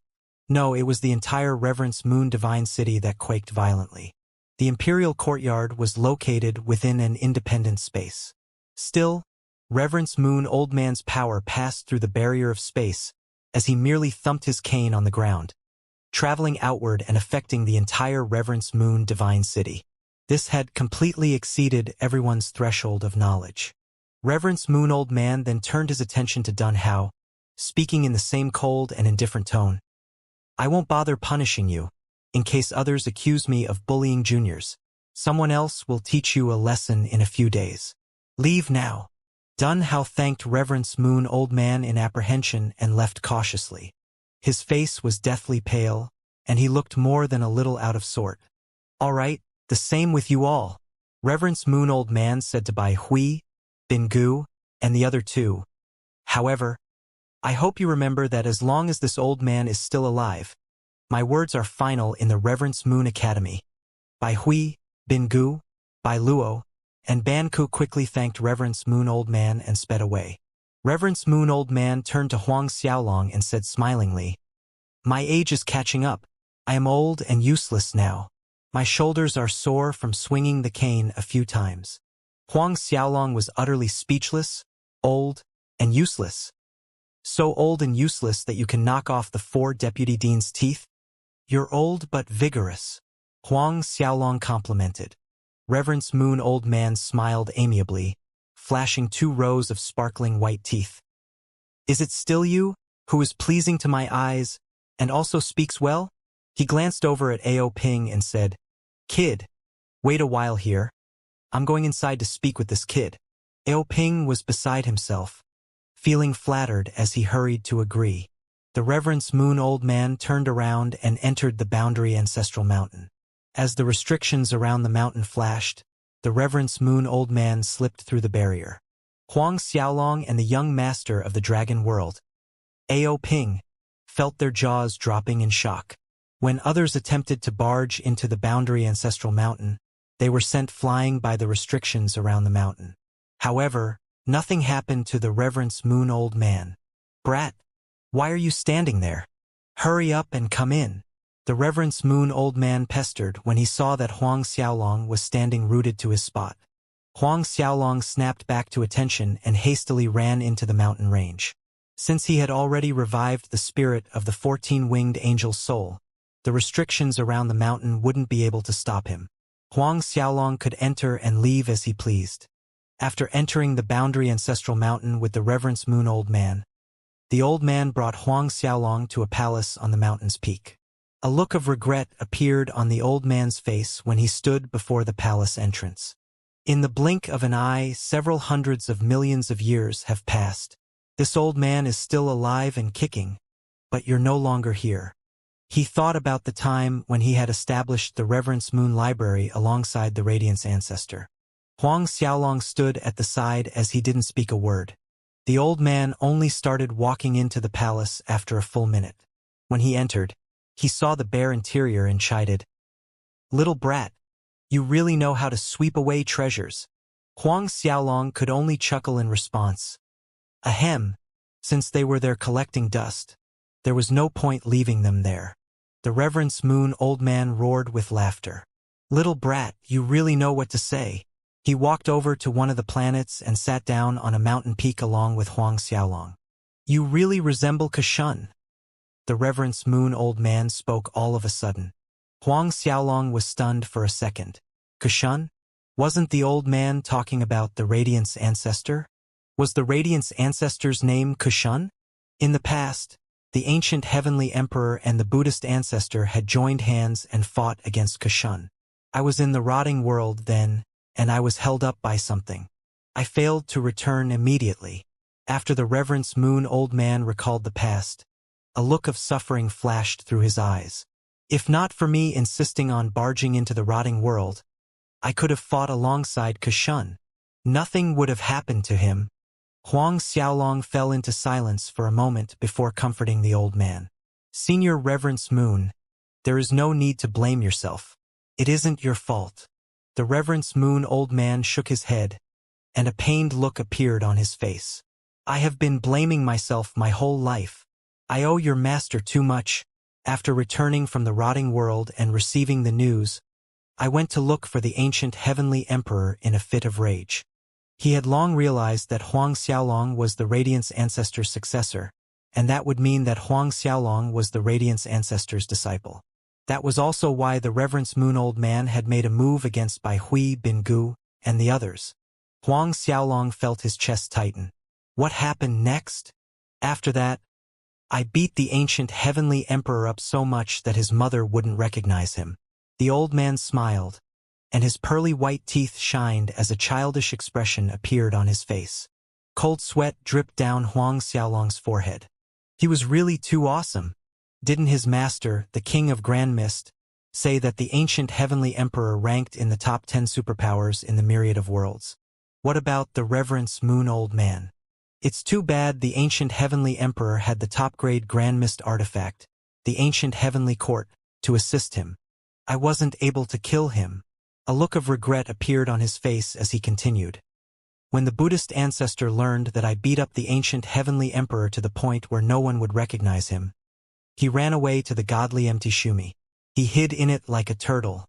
No, it was the entire Reverence Moon Divine City that quaked violently. The Imperial Courtyard was located within an independent space. Still, Reverence Moon Old Man's power passed through the barrier of space as he merely thumped his cane on the ground, traveling outward and affecting the entire Reverence Moon Divine City. This had completely exceeded everyone's threshold of knowledge. Reverence Moon Old Man then turned his attention to Dun Hao, speaking in the same cold and indifferent tone. "I won't bother punishing you, in case others accuse me of bullying juniors. Someone else will teach you a lesson in a few days. Leave now." Dun Hao thanked Reverence Moon Old Man in apprehension and left cautiously. His face was deathly pale, and he looked more than a little out of sort. "All right, the same with you all," Reverence Moon Old Man said to Bai Hui, Bingu, and the other two. "However, I hope you remember that as long as this old man is still alive, my words are final in the Reverence Moon Academy." Bai Hui, Bingu, Bai Luo, and Ban Ku quickly thanked Reverence Moon Old Man and sped away. Reverence Moon Old Man turned to Huang Xiaolong and said smilingly, "My age is catching up. I am old and useless now. My shoulders are sore from swinging the cane a few times." Huang Xiaolong was utterly speechless, old, and useless. "So old and useless that you can knock off the 4 deputy deans' teeth? You're old but vigorous," Huang Xiaolong complimented. Reverence Moon Old Man smiled amiably, flashing 2 rows of sparkling white teeth. "Is it still you, who is pleasing to my eyes, and also speaks well?" He glanced over at Ao Ping and said, "Kid, wait a while here. I'm going inside to speak with this kid." Ao Ping was beside himself, feeling flattered as he hurried to agree. The Reverence Moon Old Man turned around and entered the boundary Ancestral Mountain. As the restrictions around the mountain flashed, the Reverence Moon Old Man slipped through the barrier. Huang Xiaolong and the young master of the Dragon World, Ao Ping, felt their jaws dropping in shock. When others attempted to barge into the boundary Ancestral Mountain, they were sent flying by the restrictions around the mountain. However, nothing happened to the Reverence Moon Old Man. "Brat, why are you standing there? Hurry up and come in." The Reverence Moon Old Man pestered when he saw that Huang Xiaolong was standing rooted to his spot. Huang Xiaolong snapped back to attention and hastily ran into the mountain range. Since he had already revived the spirit of the 14-winged angel's soul, the restrictions around the mountain wouldn't be able to stop him. Huang Xiaolong could enter and leave as he pleased. After entering the boundary ancestral mountain with the Reverence Moon Old Man, the old man brought Huang Xiaolong to a palace on the mountain's peak. A look of regret appeared on the old man's face when he stood before the palace entrance. In the blink of an eye, several hundreds of millions of years have passed. This old man is still alive and kicking, but you're no longer here. He thought about the time when he had established the Reverence Moon Library alongside the Radiance Ancestor. Huang Xiaolong stood at the side as he didn't speak a word. The old man only started walking into the palace after a full minute. When he entered, he saw the bare interior and chided, "Little brat, you really know how to sweep away treasures." Huang Xiaolong could only chuckle in response. Ahem, since they were there collecting dust, there was no point leaving them there. The Reverence Moon Old Man roared with laughter. "Little brat, you really know what to say." He walked over to one of the planets and sat down on a mountain peak along with Huang Xiaolong. "You really resemble Kashan." The Reverence Moon Old Man spoke all of a sudden. Huang Xiaolong was stunned for a second. Kashan? Wasn't the old man talking about the Radiance Ancestor? Was the Radiance Ancestor's name Kashan? In the past, the ancient Heavenly Emperor and the Buddhist ancestor had joined hands and fought against Kashan. I was in the rotting world then, and I was held up by something. I failed to return immediately. After the Reverence Moon Old Man recalled the past, a look of suffering flashed through his eyes. If not for me insisting on barging into the rotting world, I could have fought alongside Kashan. Nothing would have happened to him. Huang Xiaolong fell into silence for a moment before comforting the old man. "Senior Reverence Moon, there is no need to blame yourself. It isn't your fault." The Reverence Moon Old Man shook his head, and a pained look appeared on his face. "I have been blaming myself my whole life. I owe your master too much." After returning from the rotting world and receiving the news, I went to look for the ancient Heavenly Emperor in a fit of rage. He had long realized that Huang Xiaolong was the Radiance Ancestor's successor, and that would mean that Huang Xiaolong was the Radiance Ancestor's disciple. That was also why the Reverence Moon Old Man had made a move against Bai Hui Bin Gu and the others. Huang Xiaolong felt his chest tighten. What happened next? After that, I beat the ancient Heavenly Emperor up so much that his mother wouldn't recognize him. The old man smiled, and his pearly white teeth shined as a childish expression appeared on his face. Cold sweat dripped down Huang Xiaolong's forehead. He was really too awesome. Didn't his master, the King of Grand Mist, say that the ancient Heavenly Emperor ranked in the top 10 superpowers in the myriad of worlds? What about the Reverence Moon Old Man? It's too bad the ancient Heavenly Emperor had the top-grade Grand Mist artifact, the ancient Heavenly Court, to assist him. I wasn't able to kill him. A look of regret appeared on his face as he continued. When the Buddhist ancestor learned that I beat up the ancient Heavenly Emperor to the point where no one would recognize him, he ran away to the godly empty Shumi. He hid in it like a turtle.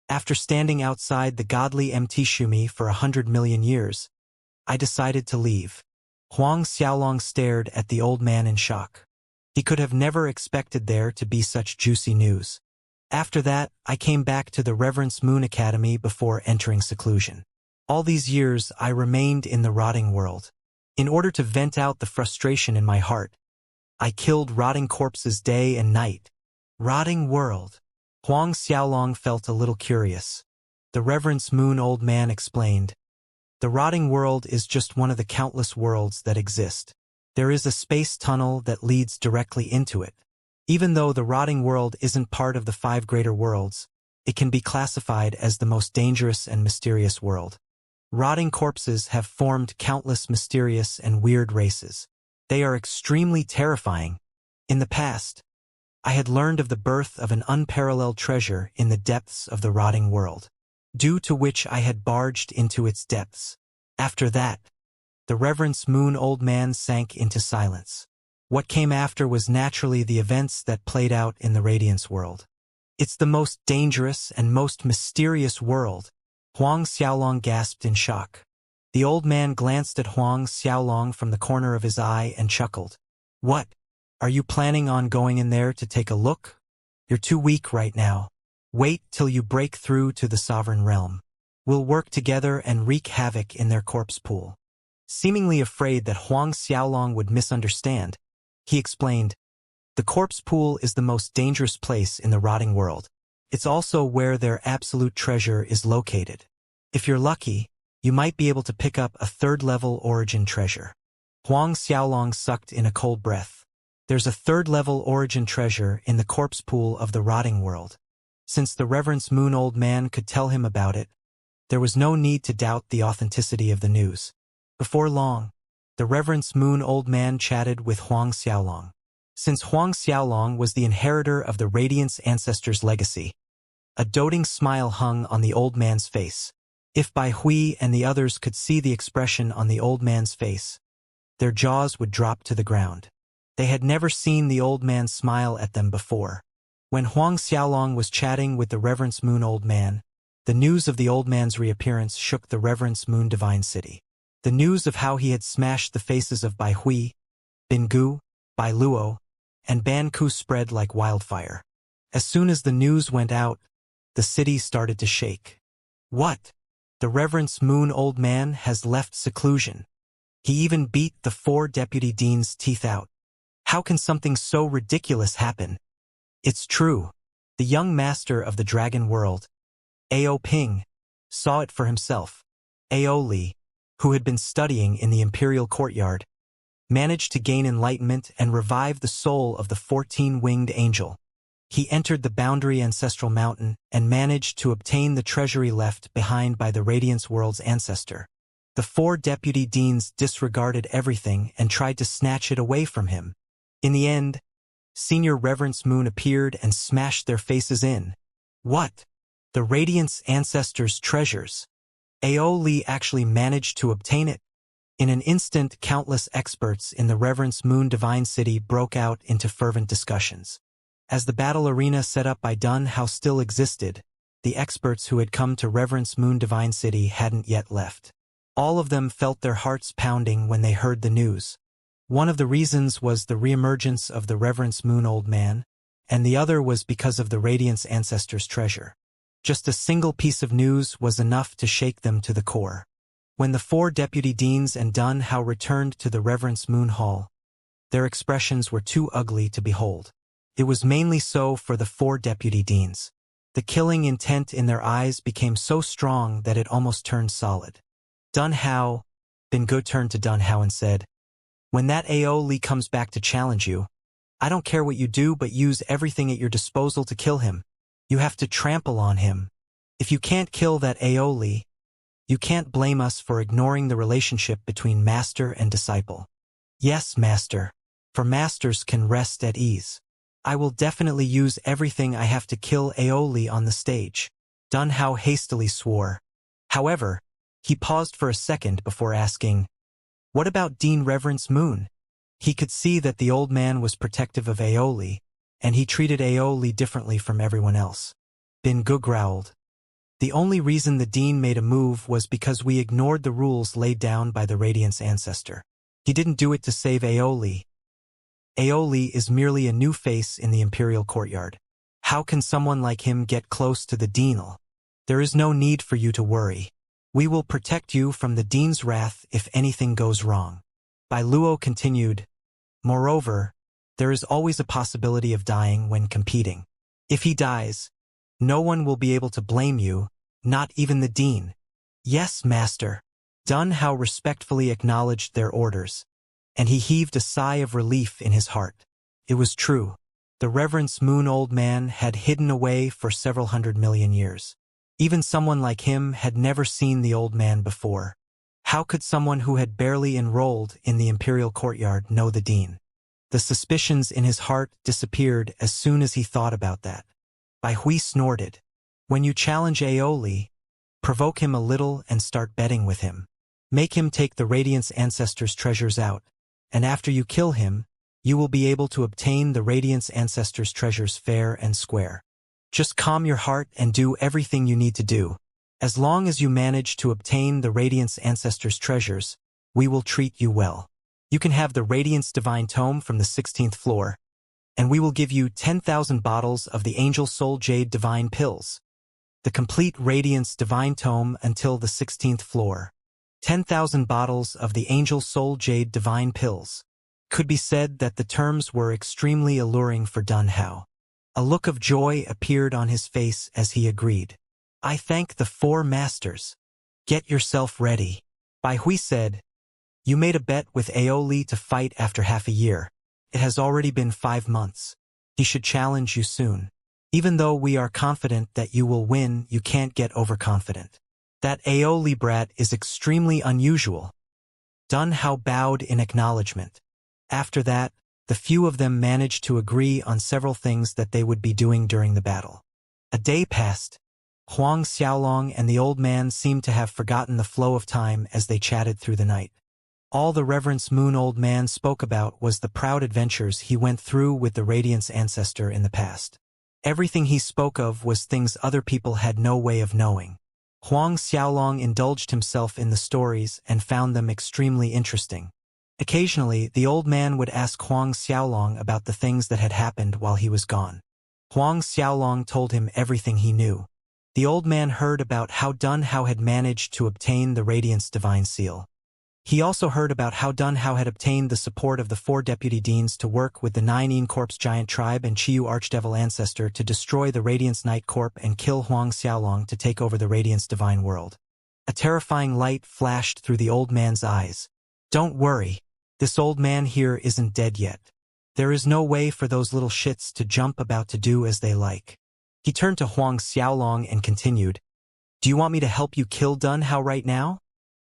After standing outside the godly empty Shumi for 100 million years, I decided to leave. Huang Xiaolong stared at the old man in shock. He could have never expected there to be such juicy news. After that, I came back to the Reverence Moon Academy before entering seclusion. All these years, I remained in the rotting world. In order to vent out the frustration in my heart, I killed rotting corpses day and night. Rotting world. Huang Xiaolong felt a little curious. The Reverence Moon Old Man explained, "The rotting world is just one of the countless worlds that exist. There is a space tunnel that leads directly into it. Even though the rotting world isn't part of the 5 greater worlds, it can be classified as the most dangerous and mysterious world. Rotting corpses have formed countless mysterious and weird races. They are extremely terrifying. In the past, I had learned of the birth of an unparalleled treasure in the depths of the rotting world, due to which I had barged into its depths. After that, the Reverence Moon Old Man sank into silence. What came after was naturally the events that played out in the Radiance world. It's the most dangerous and most mysterious world. Huang Xiaolong gasped in shock. The old man glanced at Huang Xiaolong from the corner of his eye and chuckled. What? Are you planning on going in there to take a look? You're too weak right now. Wait till you break through to the sovereign realm. We'll work together and wreak havoc in their corpse pool. Seemingly afraid that Huang Xiaolong would misunderstand, he explained, the corpse pool is the most dangerous place in the rotting world. It's also where their absolute treasure is located. If you're lucky, you might be able to pick up a third-level origin treasure. Huang Xiaolong sucked in a cold breath. There's a third-level origin treasure in the corpse pool of the rotting world. Since the Reverence Moon old man could tell him about it, there was no need to doubt the authenticity of the news. Before long, the Reverence Moon old man chatted with Huang Xiaolong. Since Huang Xiaolong was the inheritor of the Radiance ancestors' legacy, a doting smile hung on the old man's face. If Bai Hui and the others could see the expression on the old man's face, their jaws would drop to the ground. They had never seen the old man smile at them before. When Huang Xiaolong was chatting with the Reverence Moon old man, the news of the old man's reappearance shook the Reverence Moon Divine City. The news of how he had smashed the faces of Bai Hui, Bin Gu, Bai Luo, and Ban Ku spread like wildfire. As soon as the news went out, the city started to shake. What? The Reverence Moon old man has left seclusion. He even beat the 4 deputy deans' teeth out. How can something so ridiculous happen? It's true. The young master of the dragon world, Ao Ping, saw it for himself. Ao Li, who had been studying in the imperial courtyard, managed to gain enlightenment and revive the soul of the 14-winged angel. He entered the boundary ancestral mountain and managed to obtain the treasury left behind by the Radiance world's ancestor. The 4 deputy deans disregarded everything and tried to snatch it away from him. In the end, Senior Reverence Moon appeared and smashed their faces in. What? The Radiance ancestors' treasures. Ao Li actually managed to obtain it. In an instant, countless experts in the Reverence Moon Divine City broke out into fervent discussions. As the battle arena set up by Dun Hao still existed, the experts who had come to Reverence Moon Divine City hadn't yet left. All of them felt their hearts pounding when they heard the news. One of the reasons was the reemergence of the Reverence Moon old man, and the other was because of the Radiance ancestors' treasure. Just a single piece of news was enough to shake them to the core. When the 4 deputy deans and Dun Hao returned to the Reverence Moon Hall, their expressions were too ugly to behold. It was mainly so for the 4 deputy deans. The killing intent in their eyes became so strong that it almost turned solid. Dun Hao, Bin Gu turned to Dun Hao and said, "When that Ao Li comes back to challenge you, I don't care what you do but use everything at your disposal to kill him. You have to trample on him. If you can't kill that Ao Li, you can't blame us for ignoring the relationship between master and disciple." "Yes, master. For masters can rest at ease. I will definitely use everything I have to kill Ao Li on the stage." Dun Hao hastily swore. However, he paused for a second before asking, "What about Dean Reverence Moon?" He could see that the old man was protective of Ao Li, and he treated Ao Li differently from everyone else. Bin Gu growled. "The only reason the Dean made a move was because we ignored the rules laid down by the Radiance ancestor. He didn't do it to save Ao Li. Ao Li is merely a new face in the Imperial courtyard. How can someone like him get close to the Deanal? There is no need for you to worry. We will protect you from the Dean's wrath if anything goes wrong." Bai Luo continued, "Moreover, there is always a possibility of dying when competing. If he dies, no one will be able to blame you, not even the Dean." "Yes, master." Dun Hao respectfully acknowledged their orders, and he heaved a sigh of relief in his heart. It was true. The Reverence Moon old man had hidden away for several 100 million years. Even someone like him had never seen the old man before. How could someone who had barely enrolled in the Imperial courtyard know the Dean? The suspicions in his heart disappeared as soon as he thought about that. Bai Hui snorted. "When you challenge Ao Li, provoke him a little and start betting with him. Make him take the Radiance ancestors' treasures out, and after you kill him, you will be able to obtain the Radiance ancestors' treasures fair and square." Just calm your heart and do everything you need to do. As long as you manage to obtain the Radiance Ancestors' treasures, we will treat you well. You can have the Radiance Divine Tome from the 16th floor, and we will give you 10,000 bottles of the Angel Soul Jade Divine Pills. The complete Radiance Divine Tome until the 16th floor. 10,000 bottles of the Angel Soul Jade Divine Pills. Could be said that the terms were extremely alluring for Dun Hao. A look of joy appeared on his face as he agreed. I thank the four masters. Get yourself ready. Bai Hui said, you made a bet with Aoli to fight after half a year. It has already been 5 months. He should challenge you soon. Even though we are confident that you will win, you can't get overconfident. That Aoli brat is extremely unusual. Dun Hao bowed in acknowledgement. After that, the few of them managed to agree on several things that they would be doing during the battle. A day passed. Huang Xiaolong and the old man seemed to have forgotten the flow of time as they chatted through the night. All the Reverence Moon old man spoke about was the proud adventures he went through with the Radiance Ancestor in the past. Everything he spoke of was things other people had no way of knowing. Huang Xiaolong indulged himself in the stories and found them extremely interesting. Occasionally, the old man would ask Huang Xiaolong about the things that had happened while he was gone. Huang Xiaolong told him everything he knew. The old man heard about how Dun Hao had managed to obtain the Radiance Divine Seal. He also heard about how Dun Hao had obtained the support of the 4 deputy deans to work with the 9 Yin Corp's giant tribe and Chiyu Archdevil Ancestor to destroy the Radiance Night Corp and kill Huang Xiaolong to take over the Radiance Divine World. A terrifying light flashed through the old man's eyes. Don't worry. This old man here isn't dead yet. There is no way for those little shits to jump about to do as they like. He turned to Huang Xiaolong and continued, do you want me to help you kill Dun Hao right now?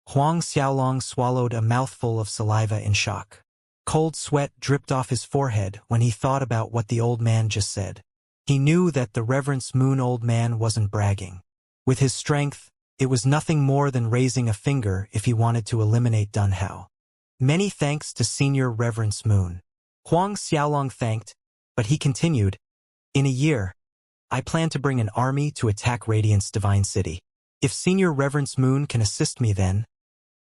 Huang Xiaolong swallowed a mouthful of saliva in shock. Cold sweat dripped off his forehead when he thought about what the old man just said. He knew that the Reverence Moon old man wasn't bragging. With his strength, it was nothing more than raising a finger if he wanted to eliminate Dun Hao. Many thanks to Senior Reverence Moon. Huang Xiaolong thanked, but he continued, in a year, I plan to bring an army to attack Radiance Divine City. If Senior Reverence Moon can assist me then,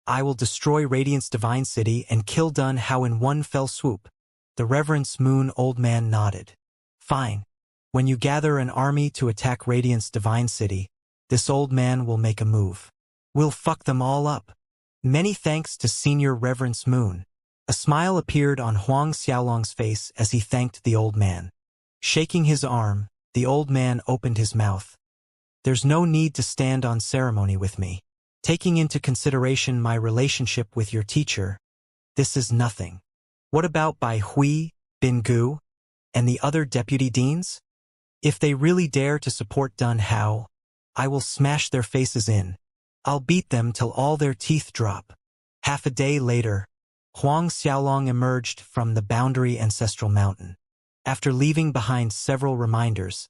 I will destroy Radiance Divine City and kill Dun Hao in one fell swoop. The Reverence Moon old man nodded. Fine. When you gather an army to attack Radiance Divine City, this old man will make a move. We'll fuck them all up. Many thanks to Senior Reverence Moon. A smile appeared on Huang Xiaolong's face as he thanked the old man. Shaking his arm, the old man opened his mouth. There's no need to stand on ceremony with me. Taking into consideration my relationship with your teacher, this is nothing. What about Bai Hui, Bin Gu, and the other deputy deans? If they really dare to support Dun Hao, I will smash their faces in. I'll beat them till all their teeth drop. Half a day later, Huang Xiaolong emerged from the Boundary Ancestral Mountain. After leaving behind several reminders,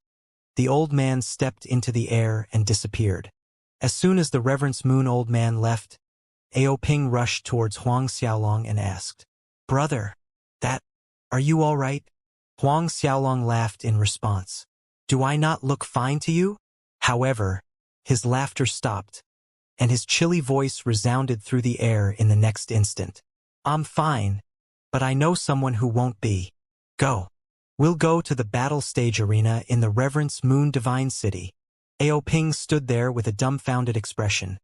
the old man stepped into the air and disappeared. As soon as the Reverence Moon old man left, Ao Ping rushed towards Huang Xiaolong and asked, Brother, are you all right? Huang Xiaolong laughed in response. Do I not look fine to you? However, his laughter stopped, and his chilly voice resounded through the air in the next instant. I'm fine, but I know someone who won't be. Go. We'll go to the battle stage arena in the Reverence Moon Divine City. Ao Ping stood there with a dumbfounded expression,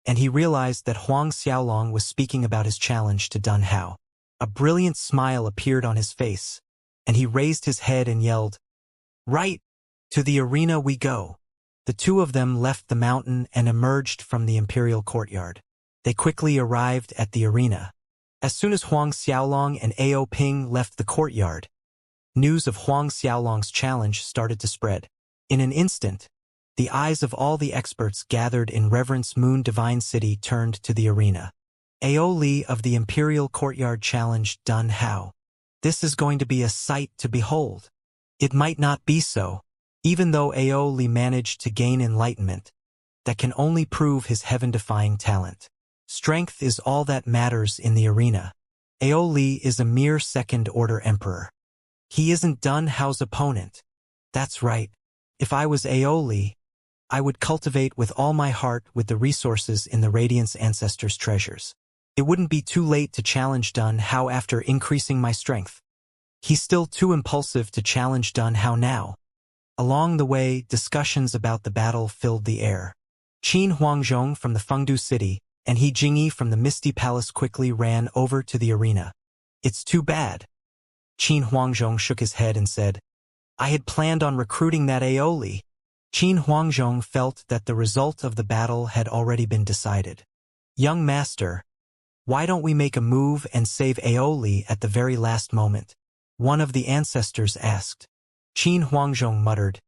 and he realized that Huang Xiaolong was speaking about his challenge to Dun Hao. A brilliant smile appeared on his face, and he raised his head and yelled, Right! To the arena we go. The two of them left the mountain and emerged from the imperial courtyard. They quickly arrived at the arena. As soon as Huang Xiaolong and Ao Ping left the courtyard, news of Huang Xiaolong's challenge started to spread. In an instant, the eyes of all the experts gathered in Reverence Moon Divine City turned to the arena. Ao Li of the Imperial Courtyard challenged Dun Hao. This is going to be a sight to behold. It might not be so. Even though Ao Li managed to gain enlightenment, that can only prove his heaven-defying talent. Strength is all that matters in the arena. Ao Li is a mere second-order emperor. He isn't Dun Hao's opponent. That's right. If I was Aoli, I would cultivate with all my heart with the resources in the Radiance Ancestors' treasures. It wouldn't be too late to challenge Dun Hao after increasing my strength. He's still too impulsive to challenge Dun Hao now. Along the way, discussions about the battle filled the air. Qin Huangzhong from the Fengdu city and He Jingyi from the Misty Palace quickly ran over to the arena. It's too bad. Qin Huangzhong shook his head and said, I had planned on recruiting that Aoli. Qin Huangzhong felt that the result of the battle had already been decided. Young master, why don't we make a move and save Aoli at the very last moment? One of the ancestors asked. Qin Huangzhong muttered,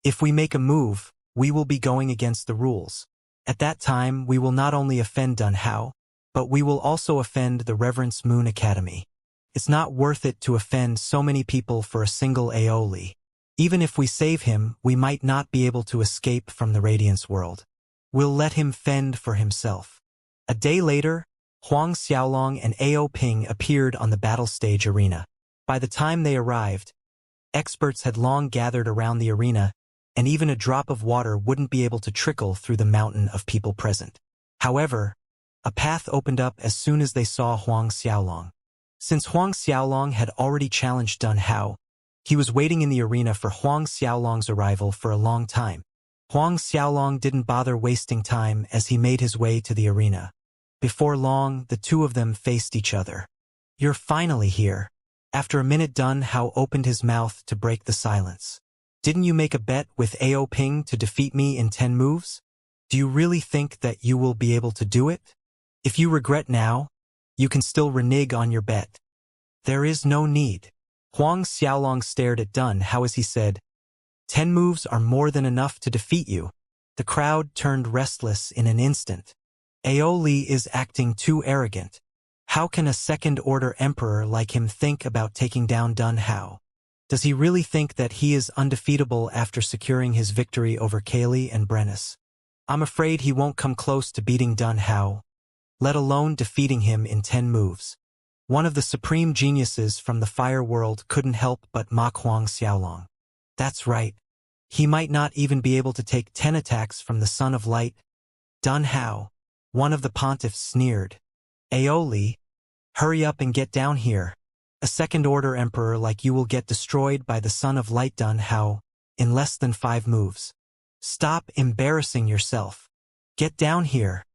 if we make a move, we will be going against the rules. At that time, we will not only offend Dun Hao, but we will also offend the Reverence Moon Academy. It's not worth it to offend so many people for a single Aoli. Even if we save him, we might not be able to escape from the Radiance world. We'll let him fend for himself. A day later, Huang Xiaolong and Ao Ping appeared on the battle stage arena. By the time they arrived, experts had long gathered around the arena, and even a drop of water wouldn't be able to trickle through the mountain of people present. However, a path opened up as soon as they saw Huang Xiaolong. Since Huang Xiaolong had already challenged Dun Hao, he was waiting in the arena for Huang Xiaolong's arrival for a long time. Huang Xiaolong didn't bother wasting time as he made his way to the arena. Before long, the two of them faced each other. You're finally here. After a minute, Dun Hao opened his mouth to break the silence. Didn't you make a bet with Ao Ping to defeat me in 10 moves? Do you really think that you will be able to do it? If you regret now, you can still renege on your bet. There is no need. Huang Xiaolong stared at Dun Hao as he said, 10 moves are more than enough to defeat you. The crowd turned restless in an instant. Aoli is acting too arrogant. How can a second-order emperor like him think about taking down Dun Hao? Does he really think that he is undefeatable after securing his victory over Kaylee and Brennus? I'm afraid he won't come close to beating Dun Hao, let alone defeating him in 10 moves. One of the supreme geniuses from the fire world couldn't help but mock Huang Xiaolong. That's right. He might not even be able to take 10 attacks from the Son of Light. Dun Hao, one of the pontiffs sneered. Aoli, hurry up and get down here. A second-order emperor like you will get destroyed by the Son of Light Dun Hao in less than 5 moves. Stop embarrassing yourself. Get down here.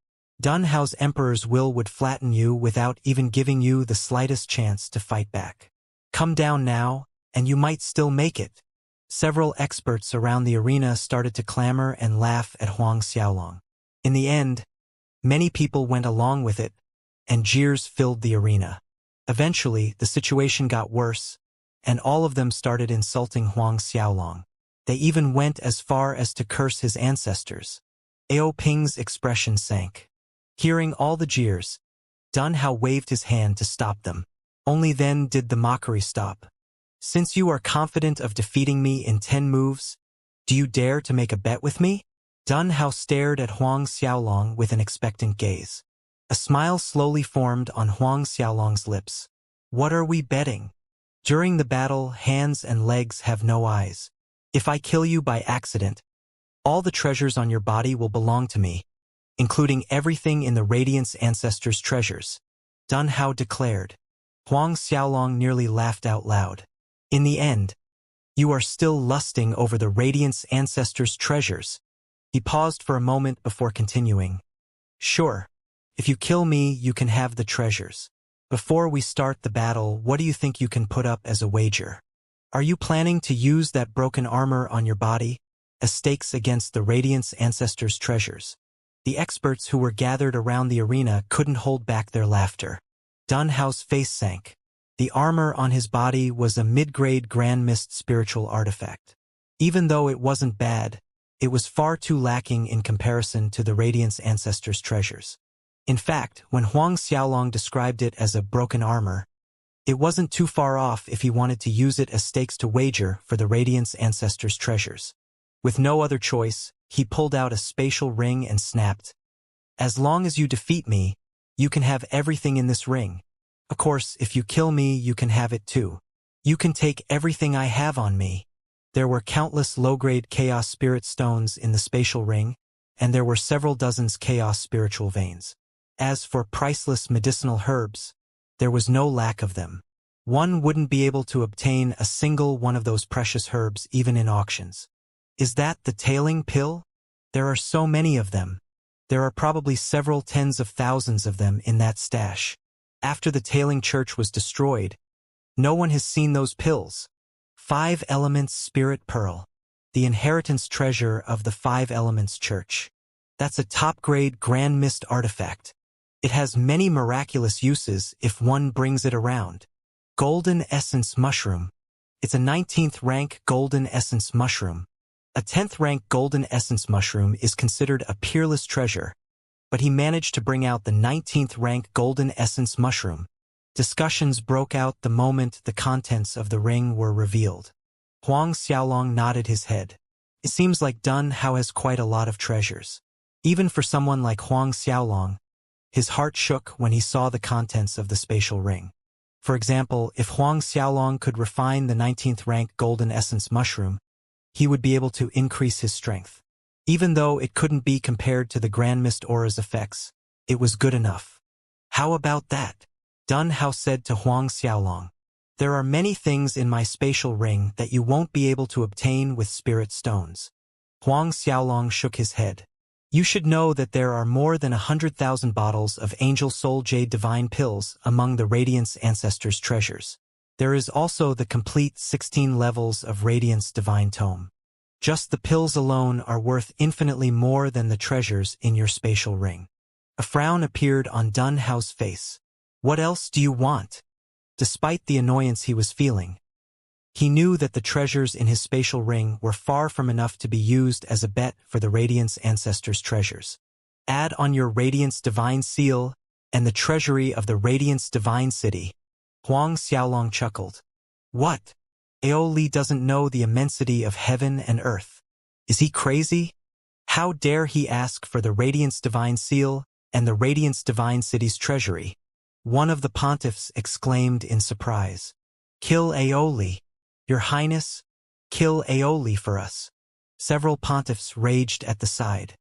Dun Hao's emperor's will would flatten you without even giving you the slightest chance to fight back. Come down now, and you might still make it. Several experts around the arena started to clamor and laugh at Huang Xiaolong. In the end, many people went along with it, and jeers filled the arena. Eventually, the situation got worse, and all of them started insulting Huang Xiaolong. They even went as far as to curse his ancestors. Ao Ping's expression sank. Hearing all the jeers, Dun Hao waved his hand to stop them. Only then did the mockery stop. Since you are confident of defeating me in 10 moves, do you dare to make a bet with me? Dun Hao stared at Huang Xiaolong with an expectant gaze. A smile slowly formed on Huang Xiaolong's lips. What are we betting? During the battle, hands and legs have no eyes. If I kill you by accident, all the treasures on your body will belong to me, including everything in the Radiance Ancestors' treasures, Dun Hao declared. Huang Xiaolong nearly laughed out loud. In the end, you are still lusting over the Radiance Ancestors' treasures. He paused for a moment before continuing. Sure. If you kill me, you can have the treasures. Before we start the battle, what do you think you can put up as a wager? Are you planning to use that broken armor on your body as stakes against the Radiance Ancestors' treasures? The experts who were gathered around the arena couldn't hold back their laughter. Dun Hao's face sank. The armor on his body was a mid-grade Grand Mist spiritual artifact. Even though it wasn't bad, it was far too lacking in comparison to the Radiance Ancestors' treasures. In fact, when Huang Xiaolong described it as a broken armor, it wasn't too far off if he wanted to use it as stakes to wager for the Radiance Ancestors' treasures. With no other choice, he pulled out a spatial ring and snapped. As long as you defeat me, you can have everything in this ring. Of course, if you kill me, you can have it too. You can take everything I have on me. There were countless low-grade chaos spirit stones in the spatial ring, and there were several dozens chaos spiritual veins. As for priceless medicinal herbs, there was no lack of them. One wouldn't be able to obtain a single one of those precious herbs even in auctions. Is that the tailing pill? There are so many of them. There are probably several tens of thousands of them in that stash. After the tailing church was destroyed, no one has seen those pills. 5 Elements Spirit Pearl. The inheritance treasure of the 5 Elements Church. That's a top-grade Grand Mist artifact. It has many miraculous uses if one brings it around. Golden Essence Mushroom. It's a 19th rank Golden Essence Mushroom. A 10th rank Golden Essence Mushroom is considered a peerless treasure, but he managed to bring out the 19th rank Golden Essence Mushroom. Discussions broke out the moment the contents of the ring were revealed. Huang Xiaolong nodded his head. It seems like Dun Hao has quite a lot of treasures. Even for someone like Huang Xiaolong, his heart shook when he saw the contents of the spatial ring. For example, if Huang Xiaolong could refine the 19th rank Golden Essence Mushroom, he would be able to increase his strength. Even though it couldn't be compared to the Grand Mist Aura's effects, it was good enough. How about that? Dun Hao said to Huang Xiaolong. There are many things in my spatial ring that you won't be able to obtain with spirit stones. Huang Xiaolong shook his head. You should know that there are more than 100,000 bottles of Angel Soul Jade Divine Pills among the Radiance Ancestors' treasures. There is also the complete 16 levels of Radiance Divine Tome. Just the pills alone are worth infinitely more than the treasures in your spatial ring. A frown appeared on Dun Hao's face. What else do you want? Despite the annoyance he was feeling, he knew that the treasures in his spatial ring were far from enough to be used as a bet for the Radiance Ancestors' treasures. Add on your Radiance Divine Seal and the treasury of the Radiance Divine City. Huang Xiaolong chuckled. What? Aoli doesn't know the immensity of heaven and earth. Is he crazy? How dare he ask for the Radiance Divine Seal and the Radiance Divine City's treasury? One of the pontiffs exclaimed in surprise. Kill Aoli. Your Highness, kill Aoli for us. Several pontiffs raged at the side.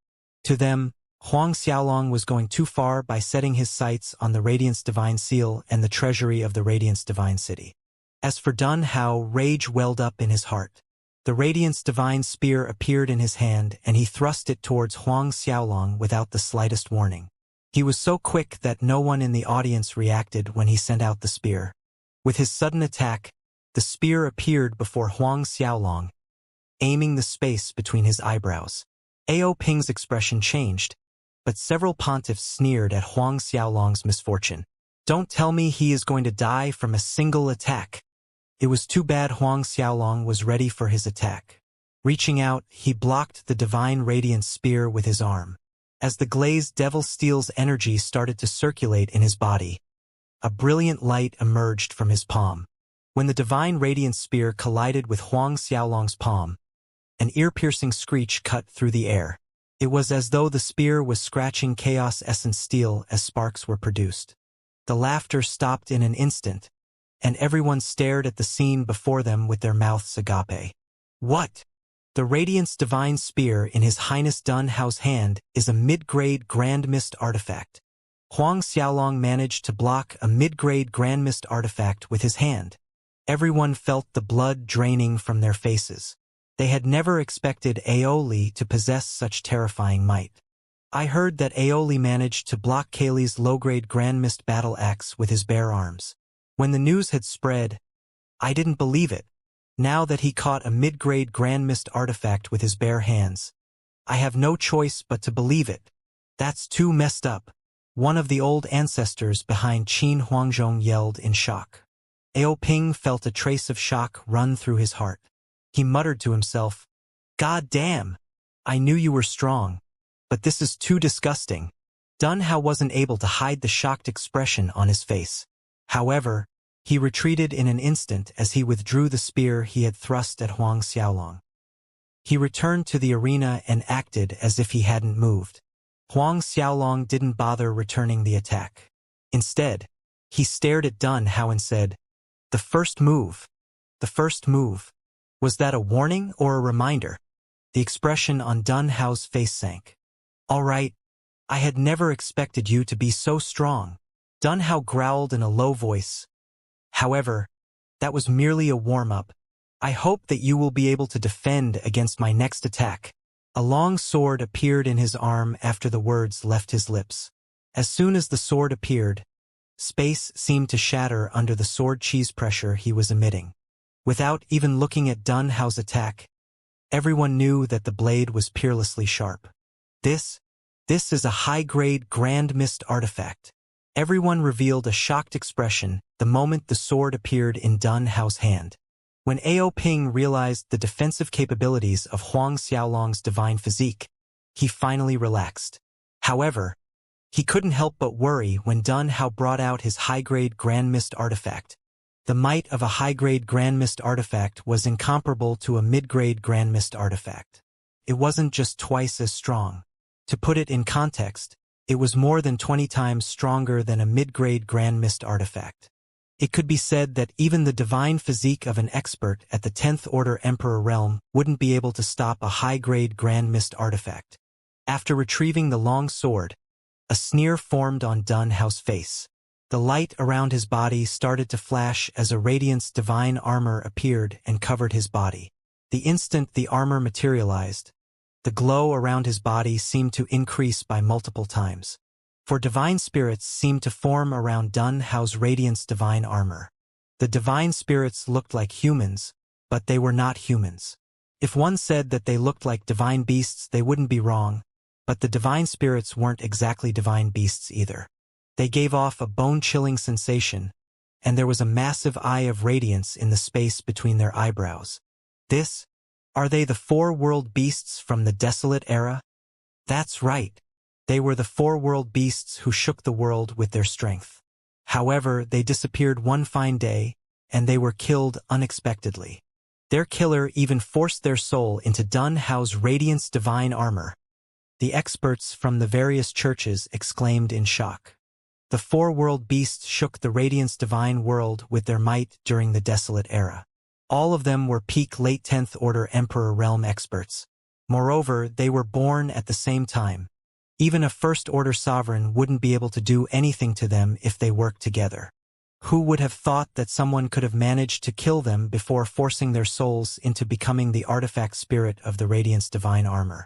To them, Huang Xiaolong was going too far by setting his sights on the Radiance Divine Seal and the treasury of the Radiance Divine City. As for Dun Hao, rage welled up in his heart. The Radiance Divine Spear appeared in his hand and he thrust it towards Huang Xiaolong without the slightest warning. He was so quick that no one in the audience reacted when he sent out the spear. With his sudden attack, the spear appeared before Huang Xiaolong, aiming the space between his eyebrows. Ao Ping's expression changed, but several pontiffs sneered at Huang Xiaolong's misfortune. Don't tell me he is going to die from a single attack. It was too bad Huang Xiaolong was ready for his attack. Reaching out, he blocked the divine radiance spear with his arm. As the glazed devil steel's energy started to circulate in his body, a brilliant light emerged from his palm. When the divine radiance spear collided with Huang Xiaolong's palm, an ear-piercing screech cut through the air. It was as though the spear was scratching chaos essence steel as sparks were produced. The laughter stopped in an instant, and everyone stared at the scene before them with their mouths agape. What? The Radiance Divine Spear in His Highness Dun Hao's hand is a mid-grade Grand Mist artifact. Huang Xiaolong managed to block a mid-grade Grand Mist artifact with his hand. Everyone felt the blood draining from their faces. They had never expected Aoli to possess such terrifying might. I heard that Aoli managed to block Kaylee's low-grade Grand Mist battle axe with his bare arms. When the news had spread, I didn't believe it. Now that he caught a mid-grade Grand Mist artifact with his bare hands, I have no choice but to believe it. That's too messed up. One of the old ancestors behind Qin Huangzhong yelled in shock. Ao Ping felt a trace of shock run through his heart. He muttered to himself, "God damn! I knew you were strong, but this is too disgusting." Dun Hao wasn't able to hide the shocked expression on his face. However, he retreated in an instant as he withdrew the spear he had thrust at Huang Xiaolong. He returned to the arena and acted as if he hadn't moved. Huang Xiaolong didn't bother returning the attack. Instead, he stared at Dun Hao and said, "The first move. The first move. Was that a warning or a reminder? The expression on Dun Hao's face sank. All right, I had never expected you to be so strong. Dun Hao growled in a low voice. However, that was merely a warm-up. I hope that you will be able to defend against my next attack. A long sword appeared in his arm after the words left his lips. As soon as the sword appeared, space seemed to shatter under the sword cheese pressure he was emitting. Without even looking at Dun Hao's attack, everyone knew that the blade was peerlessly sharp. This is a high-grade Grand Mist artifact. Everyone revealed a shocked expression the moment the sword appeared in Dun Hao's hand. When Ao Ping realized the defensive capabilities of Huang Xiaolong's divine physique, he finally relaxed. However, he couldn't help but worry when Dun Hao brought out his high-grade Grand Mist artifact. The might of a high-grade Grand Mist artifact was incomparable to a mid-grade Grand Mist artifact. It wasn't just twice as strong. To put it in context, it was more than 20 times stronger than a mid-grade Grand Mist artifact. It could be said that even the divine physique of an expert at the 10th Order Emperor realm wouldn't be able to stop a high-grade Grand Mist artifact. After retrieving the long sword, a sneer formed on Dun Hao's face. The light around his body started to flash as a radiance divine armor appeared and covered his body. The instant the armor materialized, the glow around his body seemed to increase by multiple times. For divine spirits seemed to form around Dun Hao's radiance divine armor. The divine spirits looked like humans, but they were not humans. If one said that they looked like divine beasts, they wouldn't be wrong, but the divine spirits weren't exactly divine beasts either. They gave off a bone-chilling sensation, and there was a massive eye of radiance in the space between their eyebrows. Are they the four-world beasts from the desolate era? That's right. They were the four-world beasts who shook the world with their strength. However, they disappeared one fine day, and they were killed unexpectedly. Their killer even forced their soul into Dun Hao's radiance divine armor. The experts from the various churches exclaimed in shock. The four-world beasts shook the radiance divine world with their might during the desolate era. All of them were peak late 10th Order Emperor realm experts. Moreover, they were born at the same time. Even a first-order sovereign wouldn't be able to do anything to them if they worked together. Who would have thought that someone could have managed to kill them before forcing their souls into becoming the artifact spirit of the Radiance Divine Armor?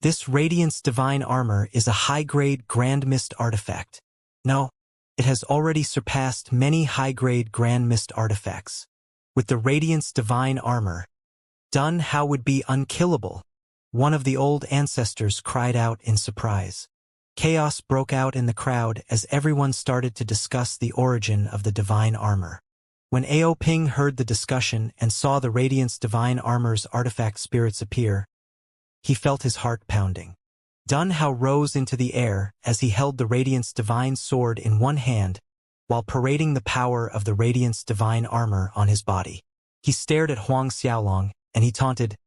This Radiance Divine Armor is a high-grade Grand Mist artifact. No, it has already surpassed many high-grade Grand Mist artifacts. With the Radiance Divine Armor, Dun Hao would be unkillable. One of the old ancestors cried out in surprise. Chaos broke out in the crowd as everyone started to discuss the origin of the divine armor. When Ao Ping heard the discussion and saw the Radiance Divine Armor's artifact spirits appear, he felt his heart pounding. Dun Hao rose into the air as he held the Radiance Divine Sword in one hand while parading the power of the Radiance Divine Armor on his body. He stared at Huang Xiaolong and he taunted,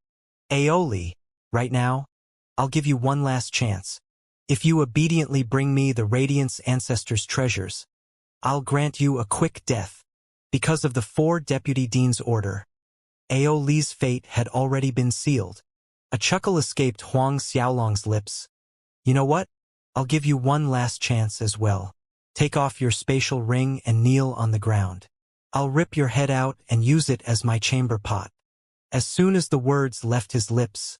"Aoli, right now, I'll give you one last chance. If you obediently bring me the Radiance Ancestors' treasures, I'll grant you a quick death." Because of the 4 Deputy Dean's order, Aoli's fate had already been sealed. A chuckle escaped Huang Xiaolong's lips. "You know what? I'll give you one last chance as well. Take off your spatial ring and kneel on the ground. I'll rip your head out and use it as my chamber pot." As soon as the words left his lips,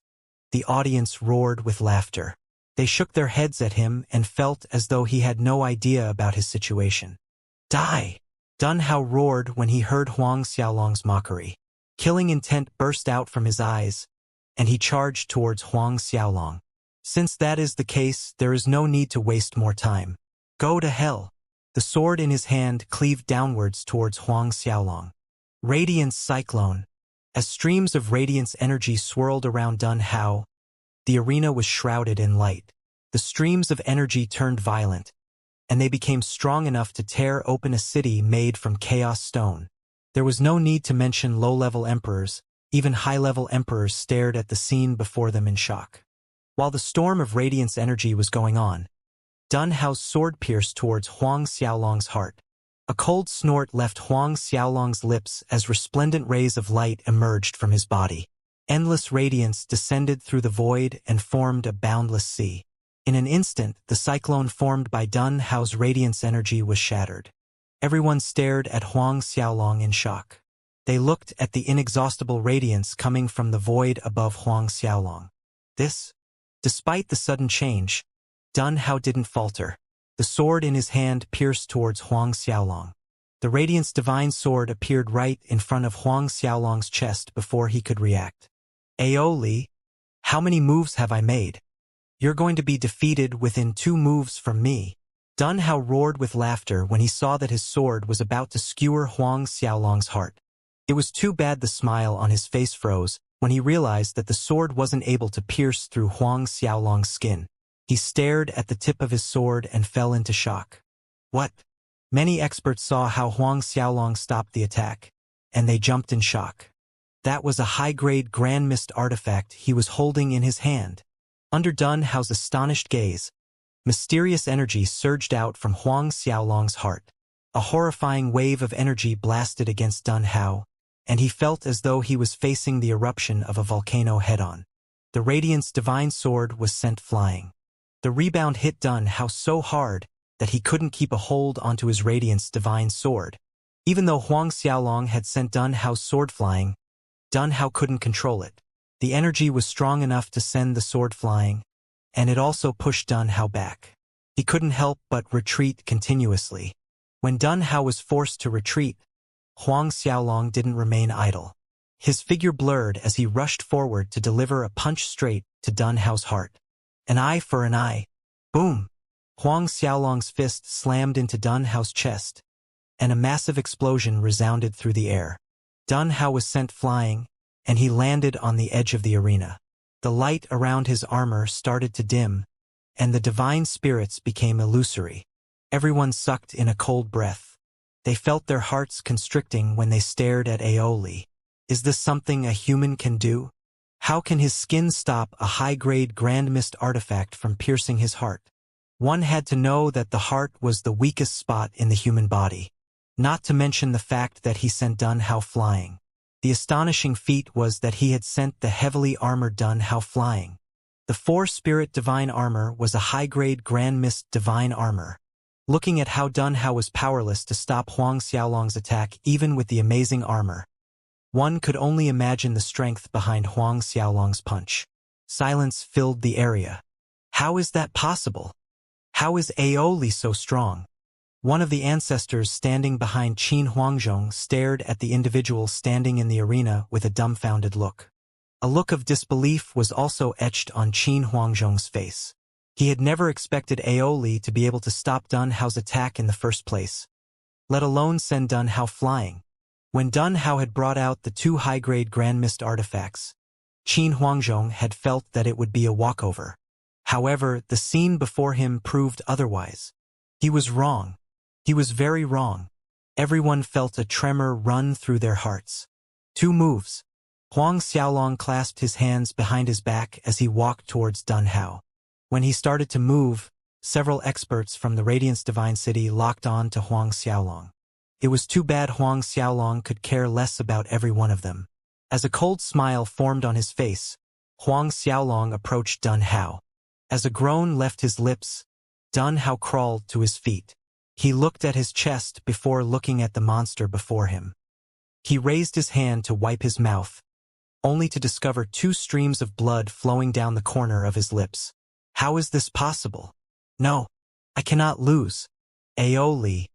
the audience roared with laughter. They shook their heads at him and felt as though he had no idea about his situation. "Die!" Dun Hao roared when he heard Huang Xiaolong's mockery. Killing intent burst out from his eyes, and he charged towards Huang Xiaolong. Since that is the case, there is no need to waste more time. Go to hell. The sword in his hand cleaved downwards towards Huang Xiaolong. Radiance Cyclone. As streams of radiance energy swirled around Dun Hao, the arena was shrouded in light. The streams of energy turned violent, and they became strong enough to tear open a city made from chaos stone. There was no need to mention low-level emperors. Even high-level emperors stared at the scene before them in shock. While the storm of radiance energy was going on, Dun Hao's sword pierced towards Huang Xiaolong's heart. A cold snort left Huang Xiaolong's lips as resplendent rays of light emerged from his body. Endless radiance descended through the void and formed a boundless sea. In an instant, the cyclone formed by Dun Hao's radiance energy was shattered. Everyone stared at Huang Xiaolong in shock. They looked at the inexhaustible radiance coming from the void above Huang Xiaolong. Despite the sudden change, Dun Hao didn't falter. The sword in his hand pierced towards Huang Xiaolong. The Radiance Divine Sword appeared right in front of Huang Xiaolong's chest before he could react. Aoli, how many moves have I made? You're going to be defeated within 2 moves from me. Dun Hao roared with laughter when he saw that his sword was about to skewer Huang Xiaolong's heart. It was too bad the smile on his face froze when he realized that the sword wasn't able to pierce through Huang Xiaolong's skin. He stared at the tip of his sword and fell into shock. What? Many experts saw how Huang Xiaolong stopped the attack, and they jumped in shock. That was a high-grade Grand Mist artifact he was holding in his hand. Under Dun Hao's astonished gaze, mysterious energy surged out from Huang Xiaolong's heart. A horrifying wave of energy blasted against Dun Hao, and he felt as though he was facing the eruption of a volcano head-on. The Radiance Divine Sword was sent flying. The rebound hit Dun Hao so hard that he couldn't keep a hold onto his Radiance Divine Sword. Even though Huang Xiaolong had sent Dun Hao's sword flying, Dun Hao couldn't control it. The energy was strong enough to send the sword flying, and it also pushed Dun Hao back. He couldn't help but retreat continuously. When Dun Hao was forced to retreat, Huang Xiaolong didn't remain idle. His figure blurred as he rushed forward to deliver a punch straight to Dun Hao's heart. An eye for an eye. Boom! Huang Xiaolong's fist slammed into Dun Hao's chest, and a massive explosion resounded through the air. Dun Hao was sent flying, and he landed on the edge of the arena. The light around his armor started to dim, and the divine spirits became illusory. Everyone sucked in a cold breath. They felt their hearts constricting when they stared at Aoli. Is this something a human can do? How can his skin stop a high-grade Grand Mist artifact from piercing his heart? One had to know that the heart was the weakest spot in the human body, not to mention the fact that he sent Dun Hao flying. The astonishing feat was that he had sent the heavily armored Dun Hao flying. The 4-spirit divine armor was a high-grade Grand Mist divine armor. Looking at how Dun Hao was powerless to stop Huang Xiaolong's attack even with the amazing armor, one could only imagine the strength behind Huang Xiaolong's punch. Silence filled the area. How is that possible? How is Aoli so strong? One of the ancestors standing behind Qin Huangzhong stared at the individual standing in the arena with a dumbfounded look. A look of disbelief was also etched on Qin Huangzhong's face. He had never expected Aoli to be able to stop Dun Hao's attack in the first place, let alone send Dun Hao flying. When Dun Hao had brought out the 2 high-grade Grand Mist artifacts, Qin Huangzhong had felt that it would be a walkover. However, the scene before him proved otherwise. He was wrong. He was very wrong. Everyone felt a tremor run through their hearts. 2 moves. Huang Xiaolong clasped his hands behind his back as he walked towards Dun Hao. When he started to move, several experts from the Radiance Divine City locked on to Huang Xiaolong. It was too bad Huang Xiaolong could care less about every one of them. As a cold smile formed on his face, Huang Xiaolong approached Dun Hao. As a groan left his lips, Dun Hao crawled to his feet. He looked at his chest before looking at the monster before him. He raised his hand to wipe his mouth, only to discover 2 streams of blood flowing down the corner of his lips. How is this possible? No, I cannot lose. Aoli,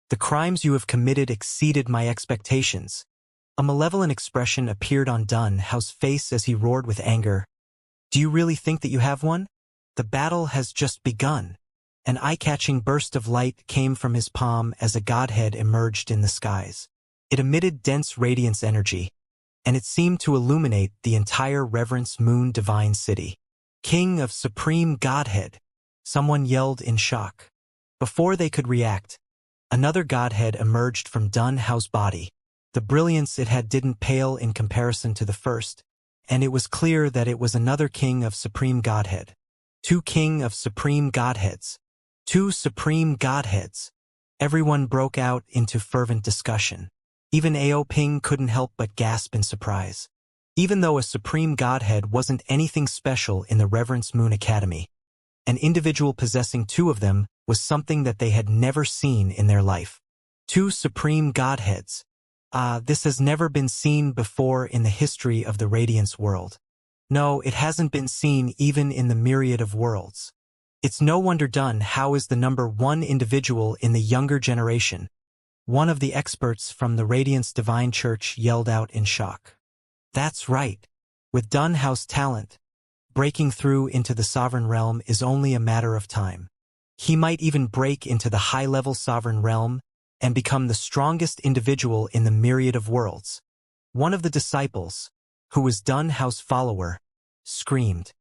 the crimes you have committed exceeded my expectations. A malevolent expression appeared on Dun Hao's face as he roared with anger. Do you really think that you have one? The battle has just begun. An eye-catching burst of light came from his palm as a godhead emerged in the skies. It emitted dense radiance energy, and it seemed to illuminate the entire Reverence Moon Divine City. King of Supreme Godhead! Someone yelled in shock. Before they could react, another godhead emerged from Dun Hao's body. The brilliance it had didn't pale in comparison to the first, and it was clear that it was another King of Supreme Godhead. 2 King of Supreme Godheads. 2 Supreme Godheads. Everyone broke out into fervent discussion. Even Ao Ping couldn't help but gasp in surprise. Even though a supreme godhead wasn't anything special in the Reverence Moon Academy, an individual possessing two of them was something that they had never seen in their life. Two supreme godheads. This has never been seen before in the history of the Radiance world. No, it hasn't been seen even in the myriad of worlds. It's no wonder Dun Hao is the #1 individual in the younger generation. One of the experts from the Radiance Divine Church yelled out in shock. That's right. With Dun Hao's talent, breaking through into the sovereign realm is only a matter of time. He might even break into the high-level sovereign realm and become the strongest individual in the myriad of worlds. One of the disciples, who was Dun Hao's follower, screamed.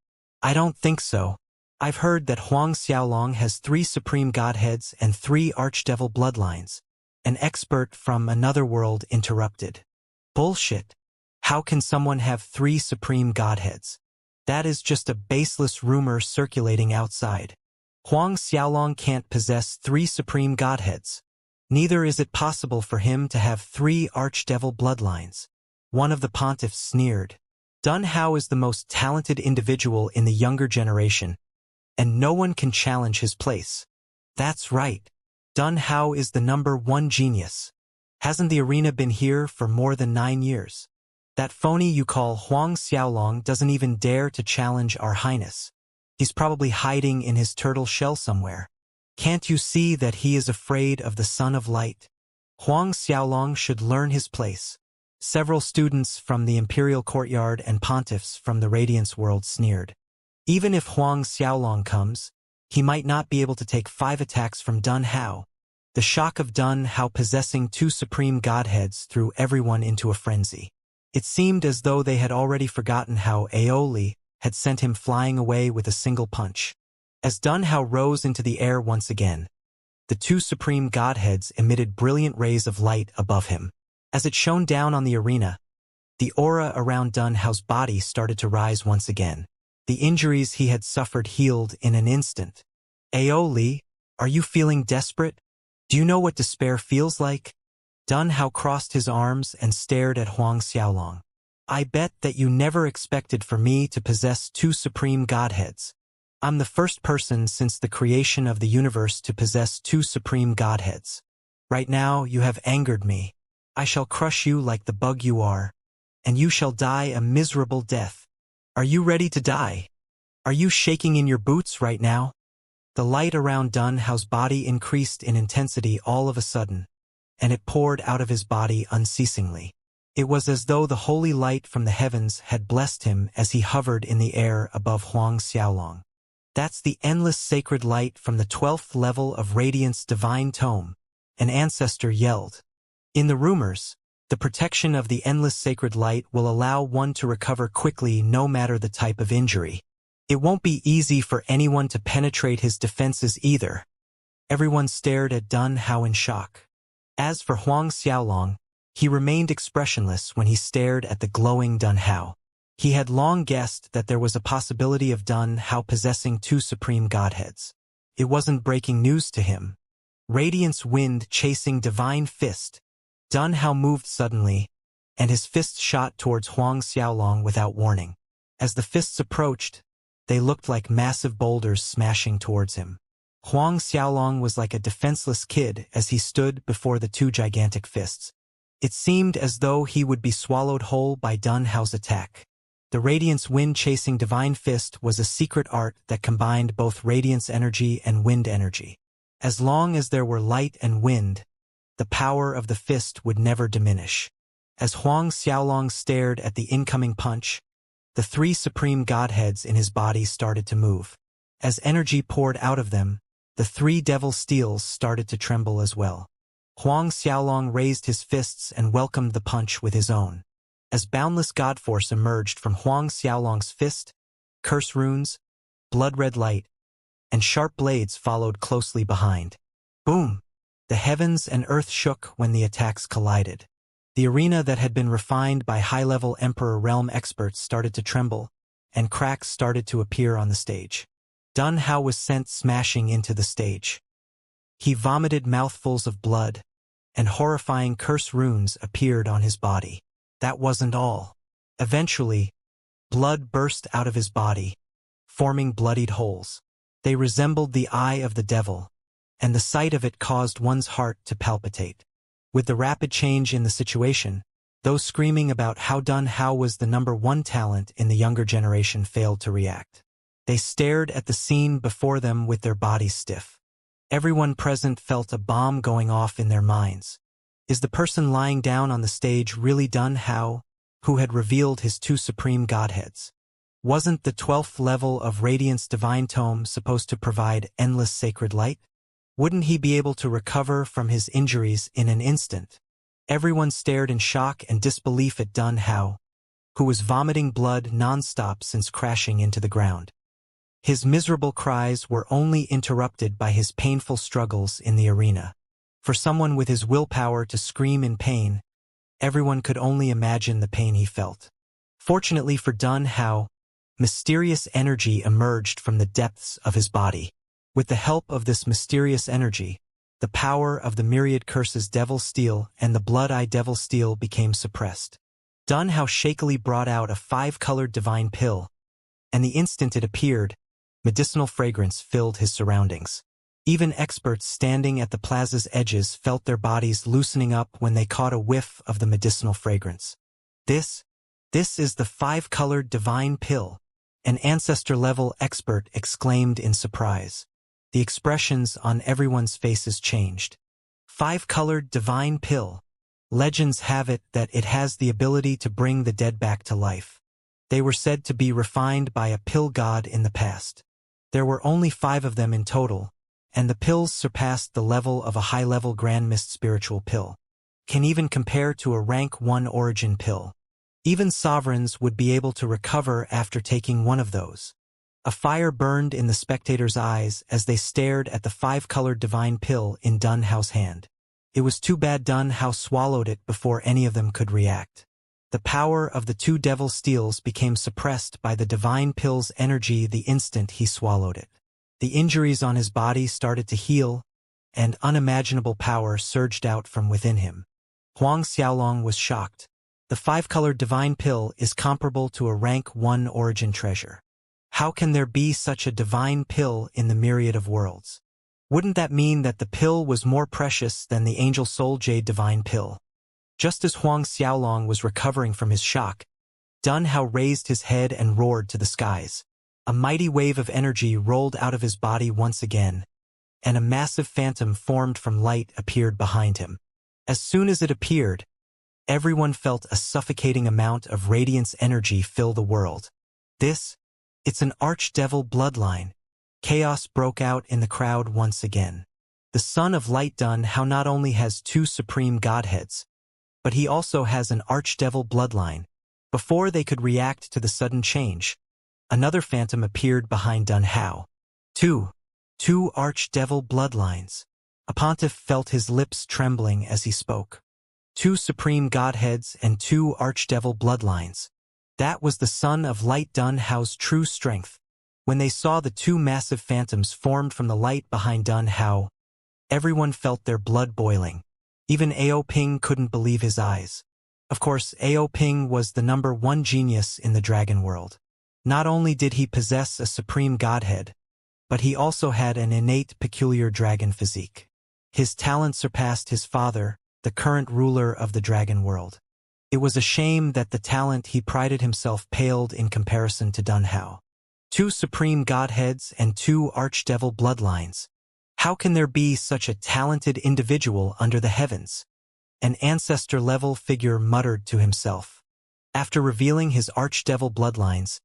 I don't think so. I've heard that Huang Xiaolong has 3 supreme godheads and 3 archdevil bloodlines. An expert from another world interrupted. Bullshit. How can someone have 3 supreme godheads? That is just a baseless rumor circulating outside. Huang Xiaolong can't possess 3 supreme godheads. Neither is it possible for him to have 3 archdevil bloodlines. One of the pontiffs sneered. Dun Hao is the most talented individual in the younger generation, and no one can challenge his place. That's right. Dun Hao is the #1 genius. Hasn't the arena been here for more than 9 years? That phony you call Huang Xiaolong doesn't even dare to challenge our highness. He's probably hiding in his turtle shell somewhere. Can't you see that he is afraid of the Son of Light? Huang Xiaolong should learn his place. Several students from the Imperial Courtyard and pontiffs from the Radiance world sneered. Even if Huang Xiaolong comes, he might not be able to take 5 attacks from Dun Hao. The shock of Dun Hao possessing 2 supreme godheads threw everyone into a frenzy. It seemed as though they had already forgotten how Aoli had sent him flying away with a single punch. As Dun Hao rose into the air once again, the 2 supreme godheads emitted brilliant rays of light above him. As it shone down on the arena, the aura around Dun Hao's body started to rise once again. The injuries he had suffered healed in an instant. Aoli, are you feeling desperate? Do you know what despair feels like? Dun Hao crossed his arms and stared at Huang Xiaolong. I bet that you never expected for me to possess 2 supreme godheads. I'm the first person since the creation of the universe to possess 2 supreme godheads. Right now you have angered me. I shall crush you like the bug you are, and you shall die a miserable death. Are you ready to die? Are you shaking in your boots right now? The light around Dun Hao's body increased in intensity all of a sudden, and it poured out of his body unceasingly. It was as though the holy light from the heavens had blessed him as he hovered in the air above Huang Xiaolong. That's the endless sacred light from the 12th level of Radiance Divine Tome, an ancestor yelled. In the rumors, the protection of the endless sacred light will allow one to recover quickly no matter the type of injury. It won't be easy for anyone to penetrate his defenses either. Everyone stared at Dun Hao in shock. As for Huang Xiaolong, he remained expressionless when he stared at the glowing Dun Hao. He had long guessed that there was a possibility of Dun Hao possessing 2 supreme godheads. It wasn't breaking news to him. Radiance wind chasing divine fist. Dun Hao moved suddenly, and his fists shot towards Huang Xiaolong without warning. As the fists approached, they looked like massive boulders smashing towards him. Huang Xiaolong was like a defenseless kid as he stood before the 2 gigantic fists. It seemed as though he would be swallowed whole by Dun Hao's attack. The Radiance wind-chasing divine fist was a secret art that combined both radiance energy and wind energy. As long as there were light and wind, the power of the fist would never diminish. As Huang Xiaolong stared at the incoming punch, the 3 supreme godheads in his body started to move. As energy poured out of them, the 3 devil steels started to tremble as well. Huang Xiaolong raised his fists and welcomed the punch with his own. As boundless god force emerged from Huang Xiaolong's fist, curse runes, blood-red light, and sharp blades followed closely behind. Boom! The heavens and earth shook when the attacks collided. The arena that had been refined by high-level Emperor Realm experts started to tremble, and cracks started to appear on the stage. Dun Hao was sent smashing into the stage. He vomited mouthfuls of blood, and horrifying curse runes appeared on his body. That wasn't all. Eventually, blood burst out of his body, forming bloodied holes. They resembled the eye of the devil, and the sight of it caused one's heart to palpitate. With the rapid change in the situation, those screaming about how Dun Hao was the #1 talent in the younger generation failed to react. They stared at the scene before them with their bodies stiff. Everyone present felt a bomb going off in their minds. Is the person lying down on the stage really Dun Hao, who had revealed his 2 supreme godheads? Wasn't the 12th level of Radiance Divine Tome supposed to provide endless sacred light? Wouldn't he be able to recover from his injuries in an instant? Everyone stared in shock and disbelief at Dun Hao, who was vomiting blood non-stop since crashing into the ground. His miserable cries were only interrupted by his painful struggles in the arena. For someone with his willpower to scream in pain, everyone could only imagine the pain he felt. Fortunately for Dun Hao, mysterious energy emerged from the depths of his body. With the help of this mysterious energy, the power of the myriad curses Devil Steel and the Blood Eye Devil Steel became suppressed. Dun Hao shakily brought out a 5-colored divine pill, and the instant it appeared, medicinal fragrance filled his surroundings. Even experts standing at the plaza's edges felt their bodies loosening up when they caught a whiff of the medicinal fragrance. This is the 5-colored divine pill, an ancestor-level expert exclaimed in surprise. The expressions on everyone's faces changed. 5-colored divine pill. Legends have it that it has the ability to bring the dead back to life. They were said to be refined by a pill god in the past. There were only 5 of them in total, and the pills surpassed the level of a high-level Grand Mist spiritual pill. Can even compare to a rank 1 origin pill. Even sovereigns would be able to recover after taking one of those. A fire burned in the spectators' eyes as they stared at the 5-colored divine pill in Dun Hao's hand. It was too bad Dun Hao swallowed it before any of them could react. The power of the 2 devil steels became suppressed by the divine pill's energy the instant he swallowed it. The injuries on his body started to heal, and unimaginable power surged out from within him. Huang Xiaolong was shocked. The 5-colored divine pill is comparable to a rank 1 origin treasure. How can there be such a divine pill in the myriad of worlds? Wouldn't that mean that the pill was more precious than the Angel Soul Jade divine pill? Just as Huang Xiaolong was recovering from his shock, Dun Hao raised his head and roared to the skies. A mighty wave of energy rolled out of his body once again, and a massive phantom formed from light appeared behind him. As soon as it appeared, everyone felt a suffocating amount of radiance energy fill the world. It's an archdevil bloodline. Chaos broke out in the crowd once again. The Son of Light Dun Hao not only has 2 supreme godheads, but he also has an archdevil bloodline. Before they could react to the sudden change, another phantom appeared behind Dun Hao. Two archdevil bloodlines. A pontiff felt his lips trembling as he spoke. 2 supreme godheads and 2 archdevil bloodlines. That was the Son of Light Dun Hao's true strength. When they saw the 2 massive phantoms formed from the light behind Dun Hao, everyone felt their blood boiling. Even Ao Ping couldn't believe his eyes. Of course, Ao Ping was the #1 genius in the dragon world. Not only did he possess a supreme godhead, but he also had an innate peculiar dragon physique. His talent surpassed his father, the current ruler of the dragon world. It was a shame that the talent he prided himself paled in comparison to Dun Hao. 2 supreme godheads and 2 archdevil bloodlines. How can there be such a talented individual under the heavens? An ancestor-level figure muttered to himself. After revealing his archdevil bloodlines,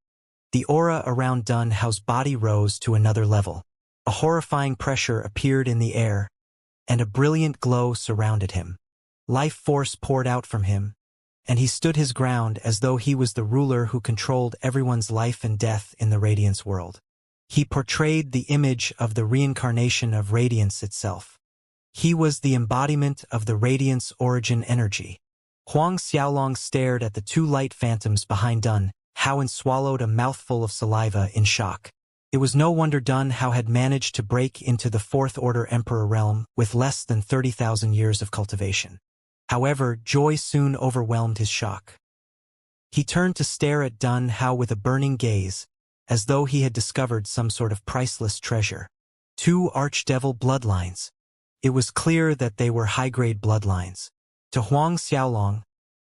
the aura around Dun Hao's body rose to another level. A horrifying pressure appeared in the air, and a brilliant glow surrounded him. Life force poured out from him, and he stood his ground as though he was the ruler who controlled everyone's life and death in the Radiance world. He portrayed the image of the reincarnation of Radiance itself. He was the embodiment of the Radiance origin energy. Huang Xiaolong stared at the 2 light phantoms behind Dun Hao and swallowed a mouthful of saliva in shock. It was no wonder Dun Hao had managed to break into the Fourth Order Emperor realm with less than 30,000 years of cultivation. However, joy soon overwhelmed his shock. He turned to stare at Dun Hao with a burning gaze, as though he had discovered some sort of priceless treasure. 2 archdevil bloodlines. It was clear that they were high-grade bloodlines. To Huang Xiaolong,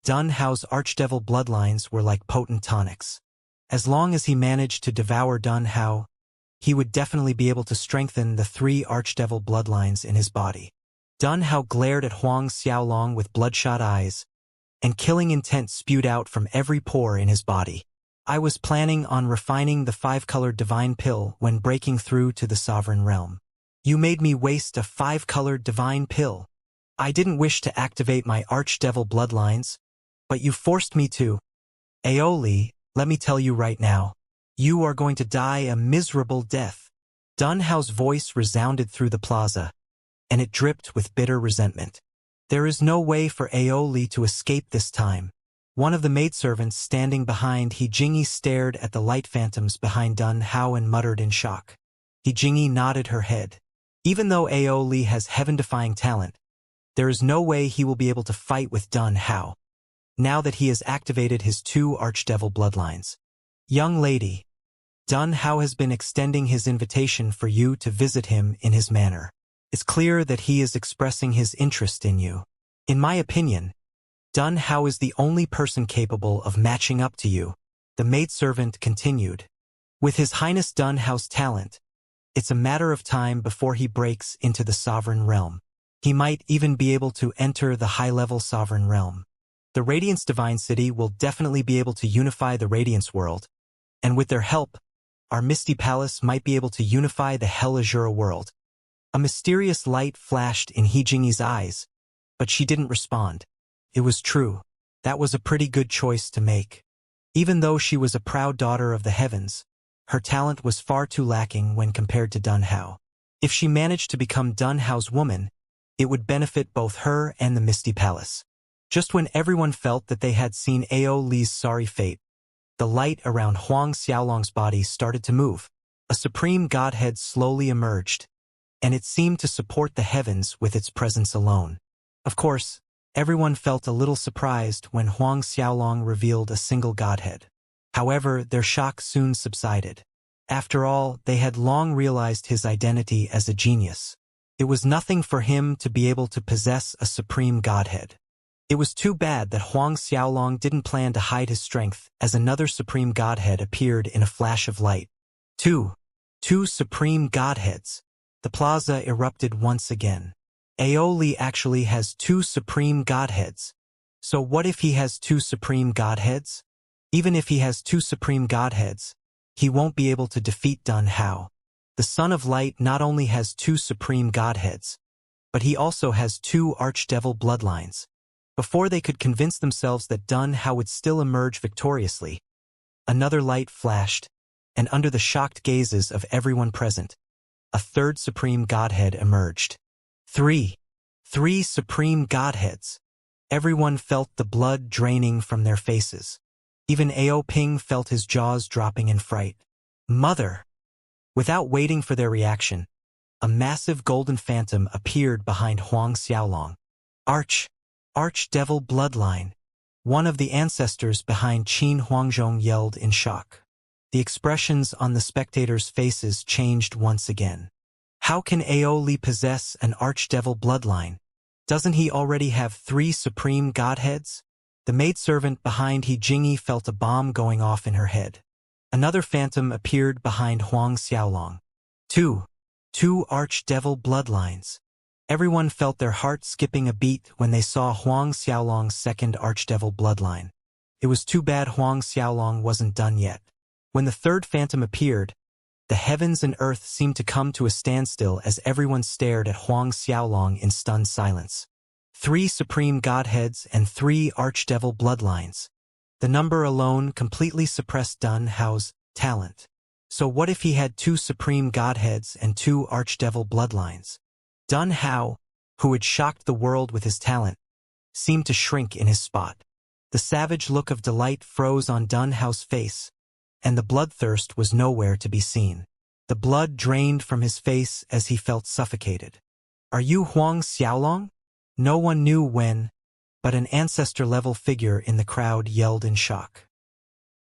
Dun Hao's archdevil bloodlines were like potent tonics. As long as he managed to devour Dun Hao, he would definitely be able to strengthen the 3 archdevil bloodlines in his body. Dun Hao glared at Huang Xiaolong with bloodshot eyes, and killing intent spewed out from every pore in his body. I was planning on refining the 5-colored divine pill when breaking through to the sovereign realm. You made me waste a 5-colored divine pill. I didn't wish to activate my archdevil bloodlines, but you forced me to. Aoli, let me tell you right now, you are going to die a miserable death. Dun Hao's voice resounded through the plaza, and it dripped with bitter resentment. There is no way for Aoli to escape this time. One of the maidservants standing behind He-Jingi stared at the light phantoms behind Dun Hao and muttered in shock. He-Jingi nodded her head. Even though Aoli has heaven-defying talent, there is no way he will be able to fight with Dun Hao, now that he has activated his 2 archdevil bloodlines. Young lady, Dun Hao has been extending his invitation for you to visit him in his manor. It's clear that he is expressing his interest in you. In my opinion, Dun Hao is the only person capable of matching up to you, the maidservant continued. With His Highness Dun Hao's talent, it's a matter of time before he breaks into the sovereign realm. He might even be able to enter the high-level sovereign realm. The Radiance Divine City will definitely be able to unify the Radiance world, and with their help, our Misty Palace might be able to unify the Hell Azura world. A mysterious light flashed in He-Jingi's eyes, but she didn't respond. It was true. That was a pretty good choice to make. Even though she was a proud daughter of the heavens, her talent was far too lacking when compared to Dun Hao. If she managed to become Dun Hao's woman, it would benefit both her and the Misty Palace. Just when everyone felt that they had seen Aoli's sorry fate, the light around Huang Xiaolong's body started to move. A supreme godhead slowly emerged, and it seemed to support the heavens with its presence alone. Of course, everyone felt a little surprised when Huang Xiaolong revealed a single godhead. However, their shock soon subsided. After all, they had long realized his identity as a genius. It was nothing for him to be able to possess a supreme godhead. It was too bad that Huang Xiaolong didn't plan to hide his strength, as another supreme godhead appeared in a flash of light. Two supreme godheads. The plaza erupted once again. Aoli actually has 2 supreme godheads. So what if he has 2 supreme godheads? Even if he has 2 supreme godheads, he won't be able to defeat Dun Hao. The Son of Light not only has 2 supreme godheads, but he also has 2 archdevil bloodlines. Before they could convince themselves that Dun Hao would still emerge victoriously, another light flashed, and under the shocked gazes of everyone present, a 3rd supreme godhead emerged. 3 supreme godheads. Everyone felt the blood draining from their faces. Even Ao Ping felt his jaws dropping in fright. Mother! Without waiting for their reaction, a massive golden phantom appeared behind Huang Xiaolong. Archdevil bloodline. One of the ancestors behind Qin Huangzhong yelled in shock. The expressions on the spectators' faces changed once again. How can Aoli possess an archdevil bloodline? Doesn't he already have 3 supreme godheads? The maidservant behind He-Jingi felt a bomb going off in her head. Another phantom appeared behind Huang Xiaolong. 2 archdevil bloodlines. Everyone felt their heart skipping a beat when they saw Huang Xiaolong's 2nd archdevil bloodline. It was too bad Huang Xiaolong wasn't done yet. When the 3rd phantom appeared, the heavens and earth seemed to come to a standstill as everyone stared at Huang Xiaolong in stunned silence. 3 supreme godheads and 3 archdevil bloodlines. The number alone completely suppressed Dun Hao's talent. So what if he had 2 supreme godheads and 2 archdevil bloodlines? Dun Hao, who had shocked the world with his talent, seemed to shrink in his spot. The savage look of delight froze on Dun Hao's face, and the bloodthirst was nowhere to be seen. The blood drained from his face as he felt suffocated. "Are you Huang Xiaolong?" No one knew when, but an ancestor-level figure in the crowd yelled in shock.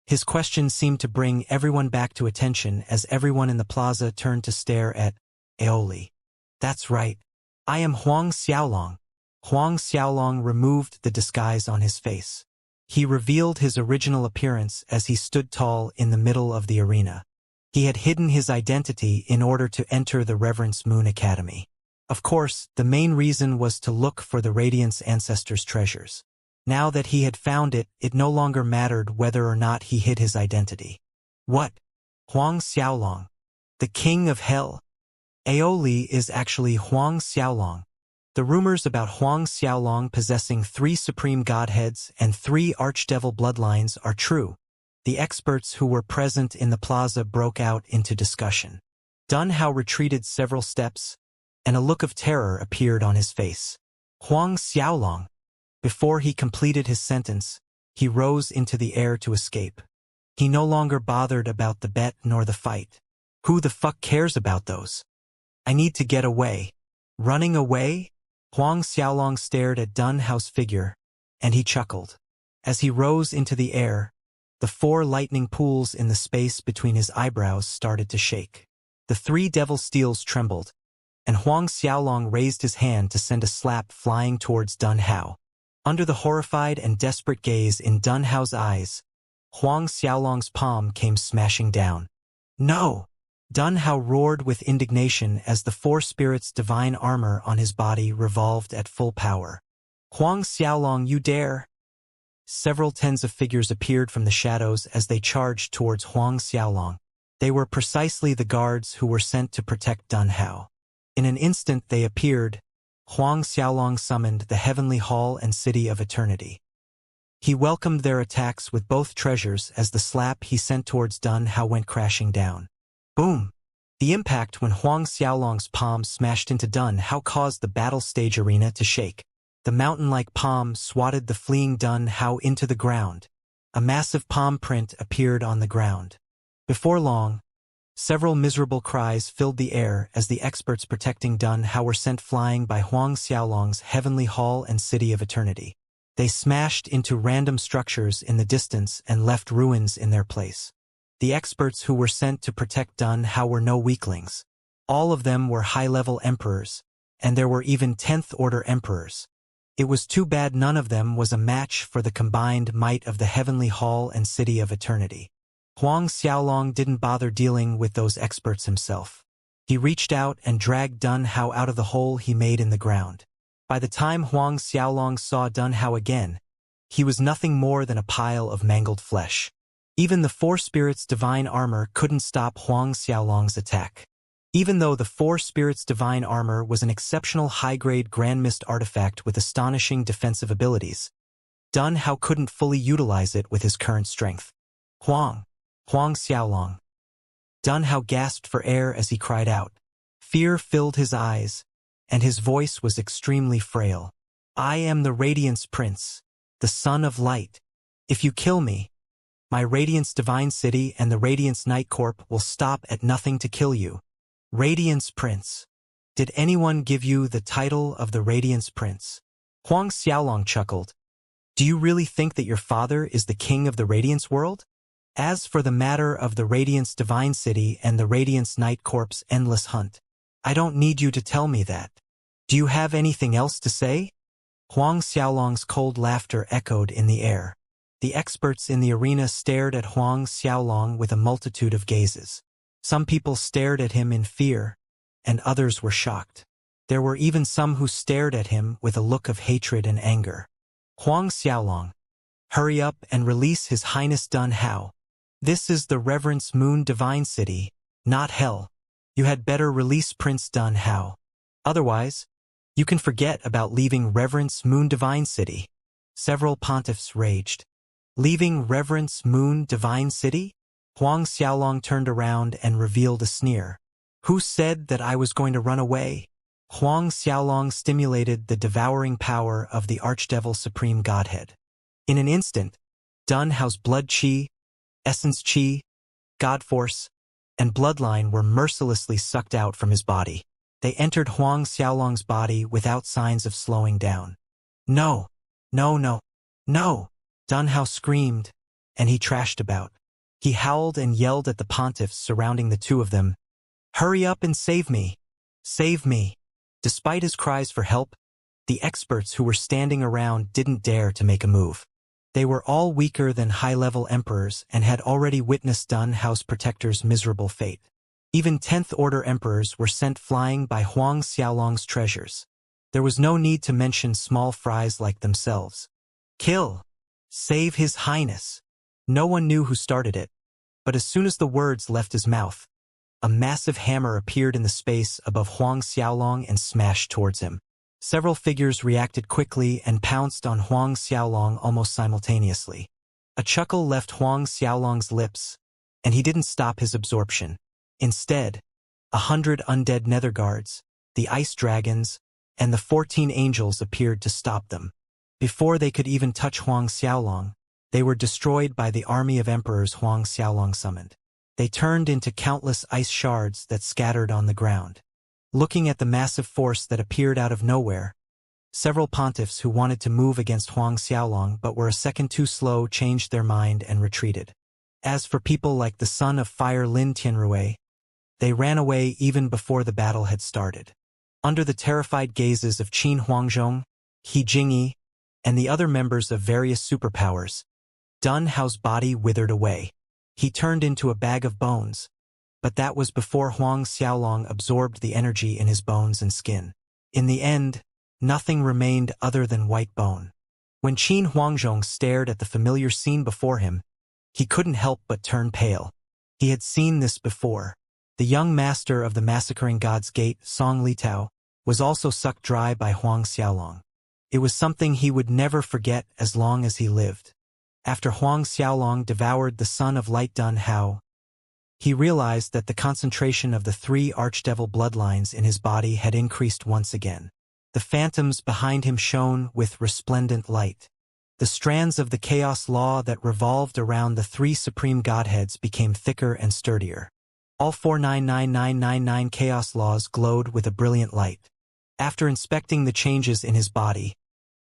His question seemed to bring everyone back to attention as everyone in the plaza turned to stare at Aoli. "That's right. I am Huang Xiaolong." Huang Xiaolong removed the disguise on his face. He revealed his original appearance as he stood tall in the middle of the arena. He had hidden his identity in order to enter the Reverence Moon Academy. Of course, the main reason was to look for the Radiance Ancestors' treasures. Now that he had found it, it no longer mattered whether or not he hid his identity. "What? Huang Xiaolong? The King of Hell?" Aoli is actually Huang Xiaolong. The rumors about Huang Xiaolong possessing 3 supreme godheads and 3 archdevil bloodlines are true. The experts who were present in the plaza broke out into discussion. Dun Hao retreated several steps, and a look of terror appeared on his face. "Huang Xiaolong." Before he completed his sentence, he rose into the air to escape. He no longer bothered about the bet nor the fight. Who the fuck cares about those? "I need to get away." "Running away?" Huang Xiaolong stared at Dun Hao's figure, and he chuckled. As he rose into the air, the 4 lightning pools in the space between his eyebrows started to shake. The 3 devil steels trembled, and Huang Xiaolong raised his hand to send a slap flying towards Dun Hao. Under the horrified and desperate gaze in Dun Hao's eyes, Huang Xiaolong's palm came smashing down. "No!" Dun Hao roared with indignation as the 4 spirits' divine armor on his body revolved at full power. "Huang Xiaolong, you dare!" Several tens of figures appeared from the shadows as they charged towards Huang Xiaolong. They were precisely the guards who were sent to protect Dun Hao. In an instant they appeared. Huang Xiaolong summoned the Heavenly Hall and City of Eternity. He welcomed their attacks with both treasures as the slap he sent towards Dun Hao went crashing down. Boom! The impact when Huang Xiaolong's palm smashed into Dun Hao caused the battle stage arena to shake. The mountain-like palm swatted the fleeing Dun Hao into the ground. A massive palm print appeared on the ground. Before long, several miserable cries filled the air as the experts protecting Dun Hao were sent flying by Huang Xiaolong's Heavenly Hall and City of Eternity. They smashed into random structures in the distance and left ruins in their place. The experts who were sent to protect Dun Hao were no weaklings. All of them were high-level emperors, and there were even 10th-order emperors. It was too bad none of them was a match for the combined might of the Heavenly Hall and City of Eternity. Huang Xiaolong didn't bother dealing with those experts himself. He reached out and dragged Dun Hao out of the hole he made in the ground. By the time Huang Xiaolong saw Dun Hao again, he was nothing more than a pile of mangled flesh. Even the 4 spirits' divine armor couldn't stop Huang Xiaolong's attack. Even though the 4 spirits' divine armor was an exceptional high-grade Grand Mist artifact with astonishing defensive abilities, Dun Hao couldn't fully utilize it with his current strength. Huang Xiaolong. Dun Hao gasped for air as he cried out. Fear filled his eyes, and his voice was extremely frail. "I am the Radiance Prince, the Son of Light. If you kill me, my Radiance Divine City and the Radiance Night Corp will stop at nothing to kill you." Radiance Prince. Did anyone give you the title of the Radiance Prince? Huang Xiaolong chuckled. Do you really think that your father is the king of the Radiance world? As for the matter of the Radiance Divine City and the Radiance Night Corp's endless hunt, I don't need you to tell me that. Do you have anything else to say? Huang Xiaolong's cold laughter echoed in the air. The experts in the arena stared at Huang Xiaolong with a multitude of gazes. Some people stared at him in fear, and others were shocked. There were even some who stared at him with a look of hatred and anger. Huang Xiaolong, hurry up and release His Highness Dun Hao. This is the Reverence Moon Divine City, not hell. You had better release Prince Dun Hao. Otherwise, you can forget about leaving Reverence Moon Divine City. Several pontiffs raged. Leaving Reverence Moon Divine City? Huang Xiaolong turned around and revealed a sneer. Who said that I was going to run away? Huang Xiaolong stimulated the devouring power of the Archdevil Supreme Godhead. In an instant, Dun Hao's blood chi, essence chi, God force, and bloodline were mercilessly sucked out from his body. They entered Huang Xiaolong's body without signs of slowing down. No, no, no, no! Dun Hao screamed, and he trashed about. He howled and yelled at the pontiffs surrounding the two of them. Hurry up and save me! Save me! Despite his cries for help, the experts who were standing around didn't dare to make a move. They were all weaker than high-level emperors and had already witnessed Dun Hao's protectors' miserable fate. Even 10th Order emperors were sent flying by Huang Xiaolong's treasures. There was no need to mention small fries like themselves. Kill! Save His Highness! No one knew who started it, but as soon as the words left his mouth, a massive hammer appeared in the space above Huang Xiaolong and smashed towards him. Several figures reacted quickly and pounced on Huang Xiaolong almost simultaneously. A chuckle left Huang Xiaolong's lips, and he didn't stop his absorption. Instead, 100 undead nether guards, the ice dragons, and the 14 angels appeared to stop them. Before they could even touch Huang Xiaolong, they were destroyed by the army of emperors Huang Xiaolong summoned. They turned into countless ice shards that scattered on the ground. Looking at the massive force that appeared out of nowhere, several pontiffs who wanted to move against Huang Xiaolong but were a second too slow changed their mind and retreated. As for people like the son of fire Lin Tianrui, they ran away even before the battle had started. Under the terrified gazes of Qin Huangzhong, He Jingyi, and the other members of various superpowers, Dun Hao's body withered away. He turned into a bag of bones, but that was before Huang Xiaolong absorbed the energy in his bones and skin. In the end, nothing remained other than white bone. When Qin Huangzhong stared at the familiar scene before him, he couldn't help but turn pale. He had seen this before. The young master of the massacring God's Gate, Song Litao, was also sucked dry by Huang Xiaolong. It was something he would never forget as long as he lived. After Huang Xiaolong devoured the son of light Dun Hao, he realized that the concentration of the 3 archdevil bloodlines in his body had increased once again. The phantoms behind him shone with resplendent light. The strands of the chaos law that revolved around the 3 supreme godheads became thicker and sturdier. All 499999 chaos laws glowed with a brilliant light. After inspecting the changes in his body,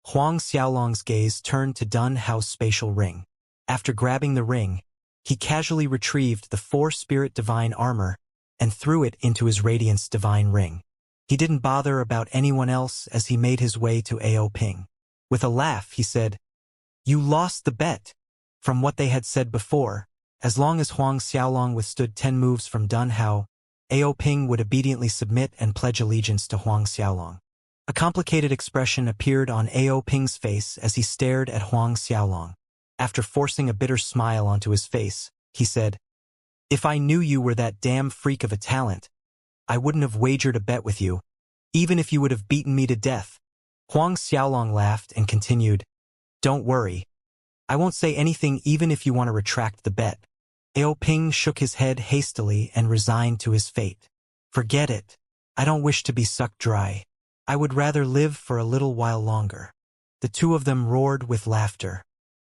Huang Xiaolong's gaze turned to Dun Hao's spatial ring. After grabbing the ring, he casually retrieved the 4-spirit divine armor and threw it into his radiance divine ring. He didn't bother about anyone else as he made his way to Ao Ping. With a laugh, he said, "You lost the bet." From what they had said before, as long as Huang Xiaolong withstood 10 moves from Dun Hao, Ao Ping would obediently submit and pledge allegiance to Huang Xiaolong. A complicated expression appeared on Ao Ping's face as he stared at Huang Xiaolong. After forcing a bitter smile onto his face, he said, "If I knew you were that damn freak of a talent, I wouldn't have wagered a bet with you, even if you would have beaten me to death." Huang Xiaolong laughed and continued, "Don't worry. I won't say anything even if you want to retract the bet." Ao Ping shook his head hastily and resigned to his fate. "Forget it. I don't wish to be sucked dry. I would rather live for a little while longer." The two of them roared with laughter.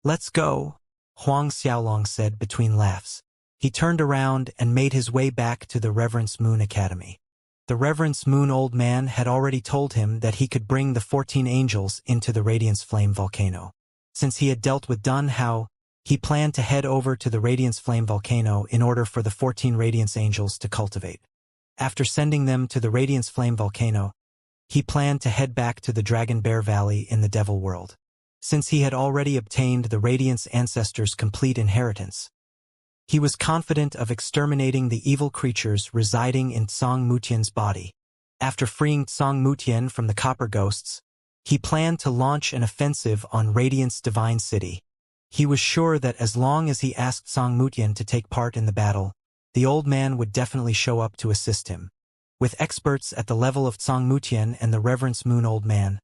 "Let's go," Huang Xiaolong said between laughs. He turned around and made his way back to the Reverence Moon Academy. The Reverence Moon Old Man had already told him that he could bring the 14 angels into the Radiance Flame volcano. Since he had dealt with Dun Hao, he planned to head over to the Radiance Flame volcano in order for the 14 Radiance angels to cultivate. After sending them to the Radiance Flame volcano, he planned to head back to the Dragon Bear Valley in the Devil World. Since he had already obtained the Radiance Ancestors' complete inheritance, he was confident of exterminating the evil creatures residing in Tsang Mutian's body. After freeing Tsang Mutian from the Copper Ghosts, he planned to launch an offensive on Radiance Divine City. He was sure that as long as he asked Tsang Mutian to take part in the battle, the old man would definitely show up to assist him. With experts at the level of Tsang Mutian and the Reverence Moon Old Man,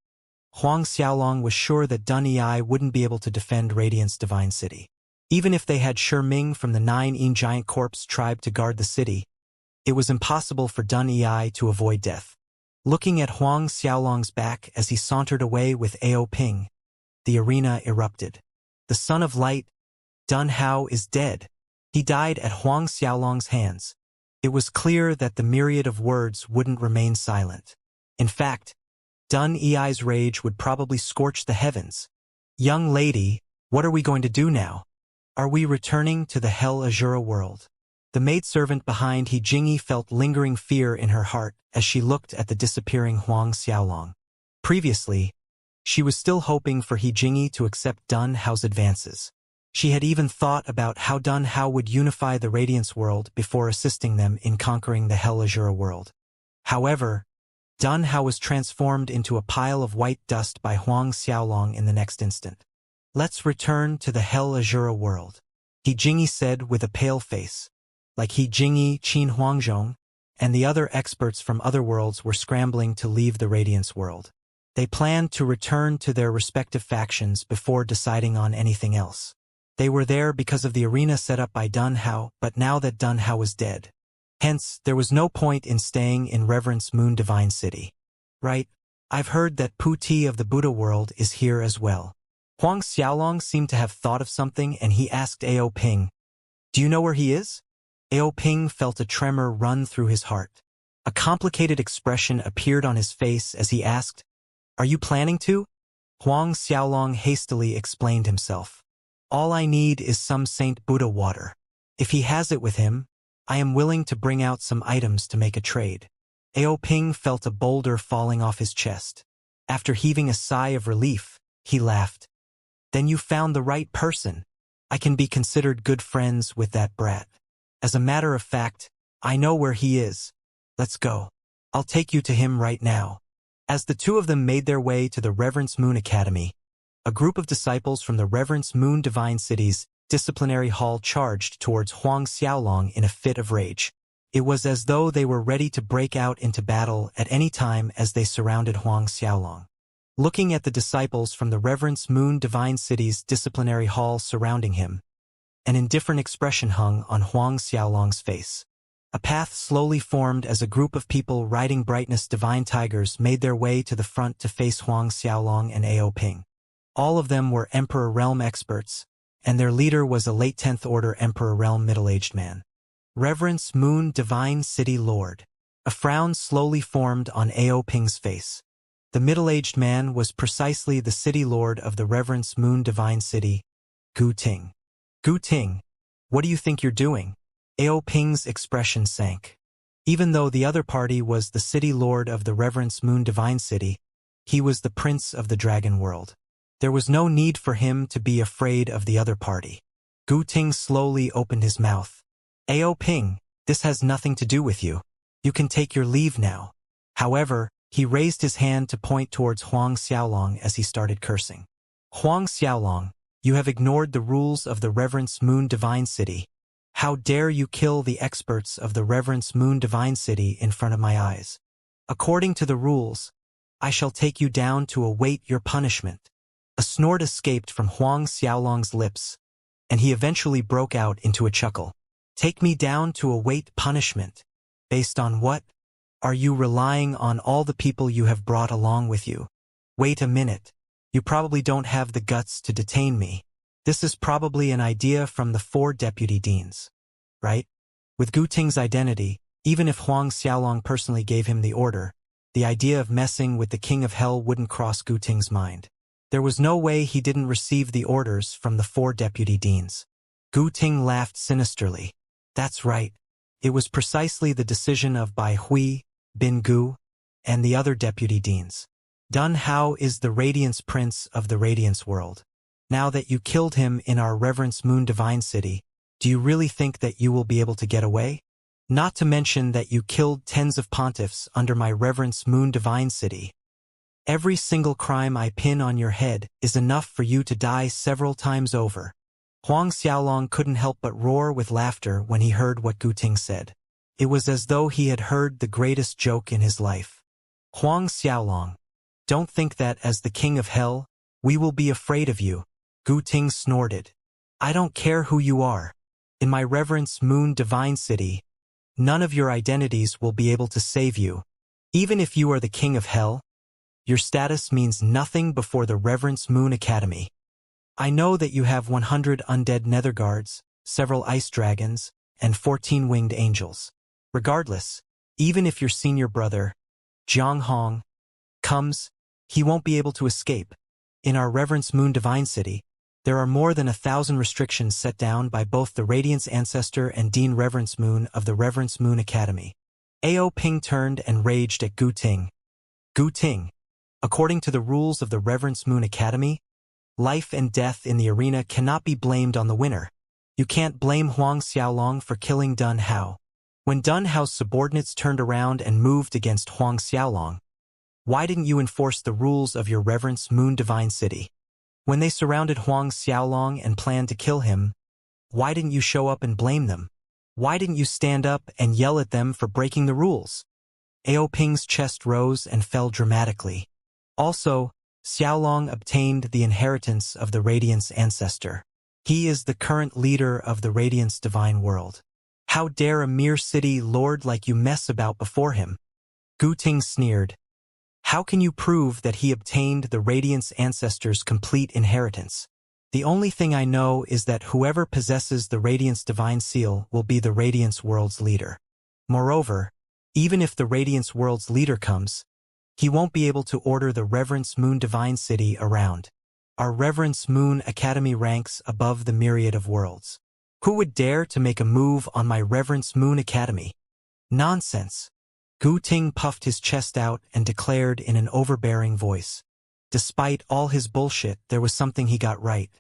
Huang Xiaolong was sure that Dun Yi wouldn't be able to defend Radiance Divine City. Even if they had Shi Ming from the 9 Giant Corpse tribe to guard the city, it was impossible for Dun Yi to avoid death. Looking at Huang Xiaolong's back as he sauntered away with Ao Ping, the arena erupted. The Son of Light, Dun Hao, is dead. He died at Huang Xiaolong's hands. It was clear that the myriad of words wouldn't remain silent. In fact, Dun Ei's rage would probably scorch the heavens. Young lady, what are we going to do now? Are we returning to the Hell Azura world? The maidservant behind He Jingyi felt lingering fear in her heart as she looked at the disappearing Huang Xiaolong. Previously, she was still hoping for He Jingyi to accept Dun Hao's advances. She had even thought about how Dun Hao would unify the Radiance world before assisting them in conquering the Hell Azura world. However, Dun Hao was transformed into a pile of white dust by Huang Xiaolong in the next instant. Let's return to the Hell Azura world, He Jingyi said with a pale face. Like He Jingyi, Qin Huangzhong, and the other experts from other worlds were scrambling to leave the Radiance world. They planned to return to their respective factions before deciding on anything else. They were there because of the arena set up by Dun Hao, but now that Dun Hao was dead. Hence, there was no point in staying in Reverence Moon Divine City. Right? I've heard that Pu Ti of the Buddha world is here as well. Huang Xiaolong seemed to have thought of something and he asked Ao Ping, "Do you know where he is?" Ao Ping felt a tremor run through his heart. A complicated expression appeared on his face as he asked, "Are you planning to?" Huang Xiaolong hastily explained himself. "All I need is some Saint Buddha water. If he has it with him, I am willing to bring out some items to make a trade." Ao Ping felt a boulder falling off his chest. After heaving a sigh of relief, he laughed. "Then you found the right person. I can be considered good friends with that brat. As a matter of fact, I know where he is. Let's go. I'll take you to him right now." As the two of them made their way to the Reverence Moon Academy, a group of disciples from the Reverence Moon Divine City's disciplinary hall charged towards Huang Xiaolong in a fit of rage. It was as though they were ready to break out into battle at any time as they surrounded Huang Xiaolong. Looking at the disciples from the Reverence Moon Divine City's disciplinary hall surrounding him, an indifferent expression hung on Huang Xiaolong's face. A path slowly formed as a group of people riding Brightness Divine Tigers made their way to the front to face Huang Xiaolong and Ao Ping. All of them were Emperor Realm experts, and their leader was a late 10th Order Emperor Realm middle-aged man. Reverence Moon Divine City Lord. A frown slowly formed on Ao Ping's face. The middle-aged man was precisely the city lord of the Reverence Moon Divine City, Gu Ting. "Gu Ting, what do you think you're doing?" Ao Ping's expression sank. Even though the other party was the city lord of the Reverence Moon Divine City, he was the prince of the Dragon World. There was no need for him to be afraid of the other party. Gu Ting slowly opened his mouth. "Ao Ping, this has nothing to do with you. You can take your leave now." However, he raised his hand to point towards Huang Xiaolong as he started cursing. "Huang Xiaolong, you have ignored the rules of the Reverence Moon Divine City. How dare you kill the experts of the Reverence Moon Divine City in front of my eyes? According to the rules, I shall take you down to await your punishment." A snort escaped from Huang Xiaolong's lips, and he eventually broke out into a chuckle. "Take me down to await punishment? Based on what? Are you relying on all the people you have brought along with you? Wait a minute. You probably don't have the guts to detain me. This is probably an idea from the 4 deputy deans. Right?" With Gu Ting's identity, even if Huang Xiaolong personally gave him the order, the idea of messing with the King of Hell wouldn't cross Gu Ting's mind. There was no way he didn't receive the orders from the 4 deputy deans. Gu Ting laughed sinisterly. "That's right. It was precisely the decision of Bai Hui, Bin Gu, and the other deputy deans. Dun Hao is the Radiance Prince of the Radiance world. Now that you killed him in our Reverence Moon Divine City, do you really think that you will be able to get away? Not to mention that you killed tens of pontiffs under my Reverence Moon Divine City. Every single crime I pin on your head is enough for you to die several times over." Huang Xiaolong couldn't help but roar with laughter when he heard what Gu Ting said. It was as though he had heard the greatest joke in his life. "Huang Xiaolong, don't think that as the King of Hell, we will be afraid of you," Gu Ting snorted. "I don't care who you are. In my Reverence Moon Divine City, none of your identities will be able to save you. Even if you are the King of Hell, your status means nothing before the Reverence Moon Academy. I know that you have 100 undead nether guards, several ice dragons, and 14 winged angels. Regardless, even if your senior brother, Jiang Hong, comes, he won't be able to escape. In our Reverence Moon Divine City, there are more than 1,000 restrictions set down by both the Radiance Ancestor and Dean Reverence Moon of the Reverence Moon Academy. Ao Ping turned and raged at Gu Ting. Gu Ting, according to the rules of the Reverence Moon Academy, life and death in the arena cannot be blamed on the winner. You can't blame Huang Xiaolong for killing Dun Hao. When Dun Hao's subordinates turned around and moved against Huang Xiaolong, why didn't you enforce the rules of your Reverence Moon Divine City? When they surrounded Huang Xiaolong and planned to kill him, why didn't you show up and blame them? Why didn't you stand up and yell at them for breaking the rules? Ao Ping's chest rose and fell dramatically. Also, Xiaolong obtained the inheritance of the Radiance Ancestor. He is the current leader of the Radiance Divine World. How dare a mere city lord like you mess about before him? Gu Ting sneered. How can you prove that he obtained the Radiance Ancestor's complete inheritance? The only thing I know is that whoever possesses the Radiance Divine Seal will be the Radiance World's leader. Moreover, even if the Radiance World's leader comes, he won't be able to order the Reverence Moon Divine City around. Our Reverence Moon Academy ranks above the myriad of worlds. Who would dare to make a move on my Reverence Moon Academy? Nonsense. Gu Ting puffed his chest out and declared in an overbearing voice. Despite all his bullshit, there was something he got right.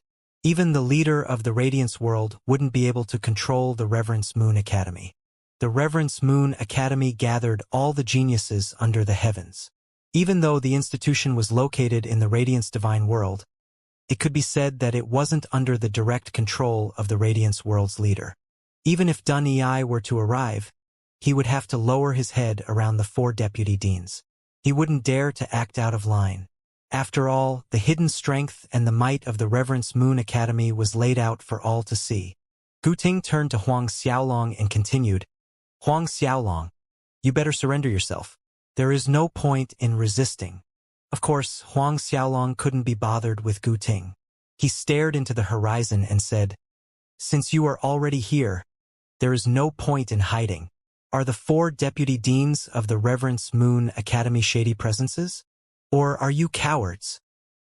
Even the leader of the Radiance World wouldn't be able to control the Reverence Moon Academy. The Reverence Moon Academy gathered all the geniuses under the heavens. Even though the institution was located in the Radiance Divine World, it could be said that it wasn't under the direct control of the Radiance World's leader. Even if Dun Yi were to arrive, he would have to lower his head around the 4 deputy deans. He wouldn't dare to act out of line. After all, the hidden strength and the might of the Reverence Moon Academy was laid out for all to see. Gu Ting turned to Huang Xiaolong and continued, Huang Xiaolong, you better surrender yourself. There is no point in resisting. Of course, Huang Xiaolong couldn't be bothered with Gu Ting. He stared into the horizon and said, Since you are already here, there is no point in hiding. Are the 4 deputy deans of the Reverence Moon Academy shady presences? Or are you cowards?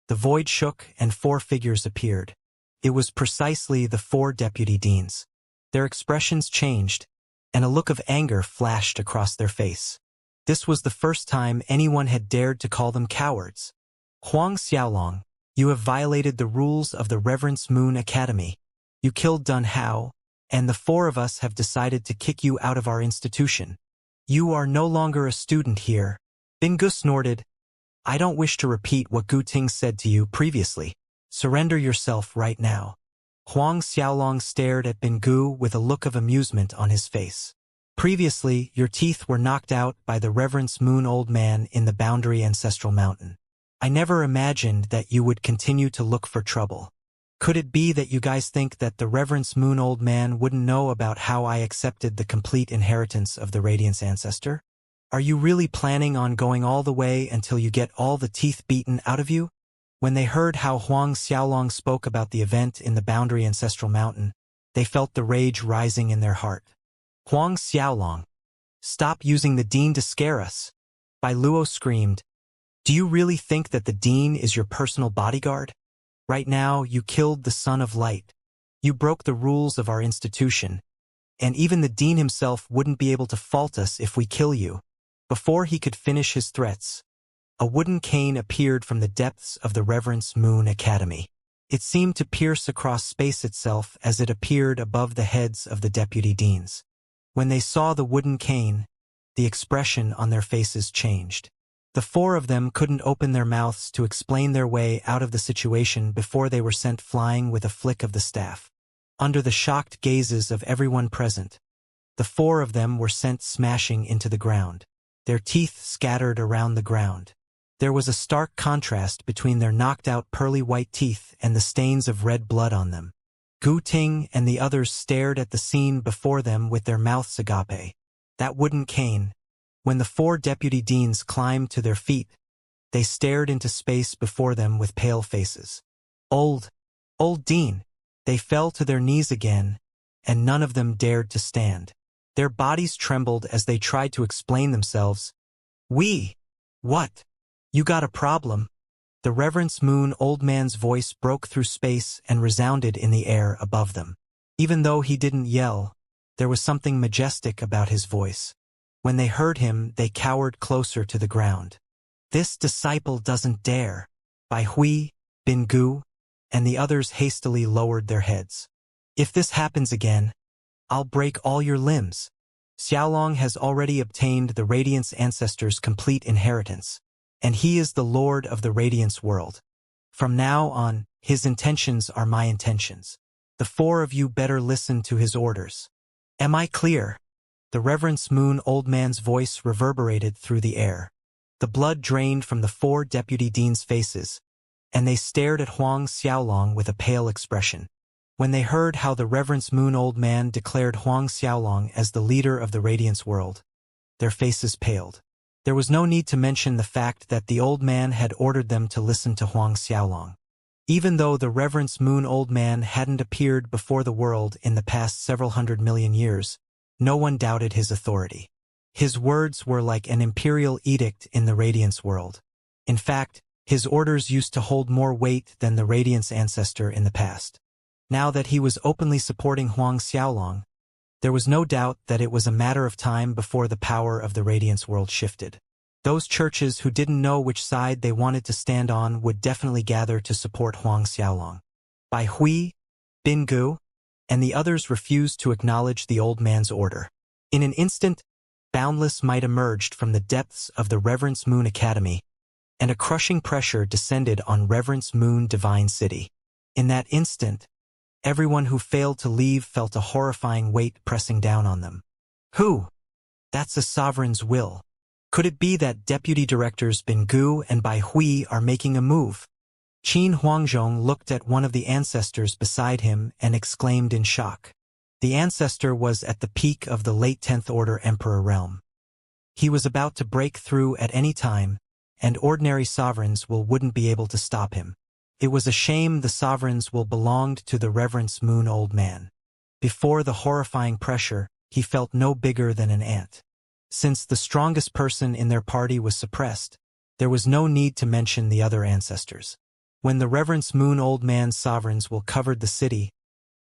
The void shook and 4 figures appeared. It was precisely the 4 deputy deans. Their expressions changed, and a look of anger flashed across their face. This was the first time anyone had dared to call them cowards. Huang Xiaolong, you have violated the rules of the Reverence Moon Academy. You killed Dun Hao, and the 4 of us have decided to kick you out of our institution. You are no longer a student here. Bingu snorted. I don't wish to repeat what Gu Ting said to you previously. Surrender yourself right now. Huang Xiaolong stared at Bingu with a look of amusement on his face. Previously, your teeth were knocked out by the Reverence Moon Old Man in the Boundary Ancestral Mountain. I never imagined that you would continue to look for trouble. Could it be that you guys think that the Reverence Moon Old Man wouldn't know about how I accepted the complete inheritance of the Radiance Ancestor? Are you really planning on going all the way until you get all the teeth beaten out of you? When they heard how Huang Xiaolong spoke about the event in the Boundary Ancestral Mountain, they felt the rage rising in their heart. Huang Xiaolong, stop using the Dean to scare us. Bai Luo screamed. Do you really think that the Dean is your personal bodyguard? Right now, you killed the Son of Light. You broke the rules of our institution, and even the Dean himself wouldn't be able to fault us if we kill you. Before he could finish his threats, a wooden cane appeared from the depths of the Reverence Moon Academy. It seemed to pierce across space itself as it appeared above the heads of the deputy deans. When they saw the wooden cane, the expression on their faces changed. The 4 of them couldn't open their mouths to explain their way out of the situation before they were sent flying with a flick of the staff. Under the shocked gazes of everyone present, the 4 of them were sent smashing into the ground. Their teeth scattered around the ground. There was a stark contrast between their knocked-out pearly white teeth and the stains of red blood on them. Gu Ting and the others stared at the scene before them with their mouths agape. That wooden cane. When the 4 deputy deans climbed to their feet, they stared into space before them with pale faces. Old Dean. They fell to their knees again, and none of them dared to stand. Their bodies trembled as they tried to explain themselves. What? You got a problem? The Reverence Moon Old Man's voice broke through space and resounded in the air above them. Even though he didn't yell, there was something majestic about his voice. When they heard him, they cowered closer to the ground. This disciple doesn't dare. Bai Hui, Bin Gu, and the others hastily lowered their heads. If this happens again, I'll break all your limbs. Xiaolong has already obtained the Radiance Ancestors' complete inheritance, and he is the Lord of the Radiance world. From now on, his intentions are my intentions. The four of you better listen to his orders. Am I clear? The Reverence Moon Old Man's voice reverberated through the air. The blood drained from the four deputy deans' faces, and they stared at Huang Xiaolong with a pale expression. When they heard how the Reverence Moon Old Man declared Huang Xiaolong as the leader of the Radiance world, their faces paled. There was no need to mention the fact that the old man had ordered them to listen to Huang Xiaolong. Even though the Reverence Moon Old Man hadn't appeared before the world in the past several 100 million years, no one doubted his authority. His words were like an imperial edict in the Radiance world. In fact, his orders used to hold more weight than the Radiance ancestor in the past. Now that he was openly supporting Huang Xiaolong, there was no doubt that it was a matter of time before the power of the Radiance world shifted. Those churches who didn't know which side they wanted to stand on would definitely gather to support Huang Xiaolong. Bai Hui, Bin Gu, and the others refused to acknowledge the old man's order. In an instant, boundless might emerged from the depths of the Reverence Moon Academy, and a crushing pressure descended on Reverence Moon Divine City. In that instant, everyone who failed to leave felt a horrifying weight pressing down on them. Who? That's a sovereign's will. Could it be that Deputy Directors Bin Gu and Bai Hui are making a move? Qin Huangzhong looked at one of the ancestors beside him and exclaimed in shock. The ancestor was at the peak of the late 10th Order Emperor realm. He was about to break through at any time, and ordinary sovereigns wouldn't be able to stop him. It was a shame the sovereigns belonged to the Reverence Moon Old Man. Before the horrifying pressure, he felt no bigger than an ant. Since the strongest person in their party was suppressed, there was no need to mention the other ancestors. When the Reverence Moon Old Man's sovereigns covered the city,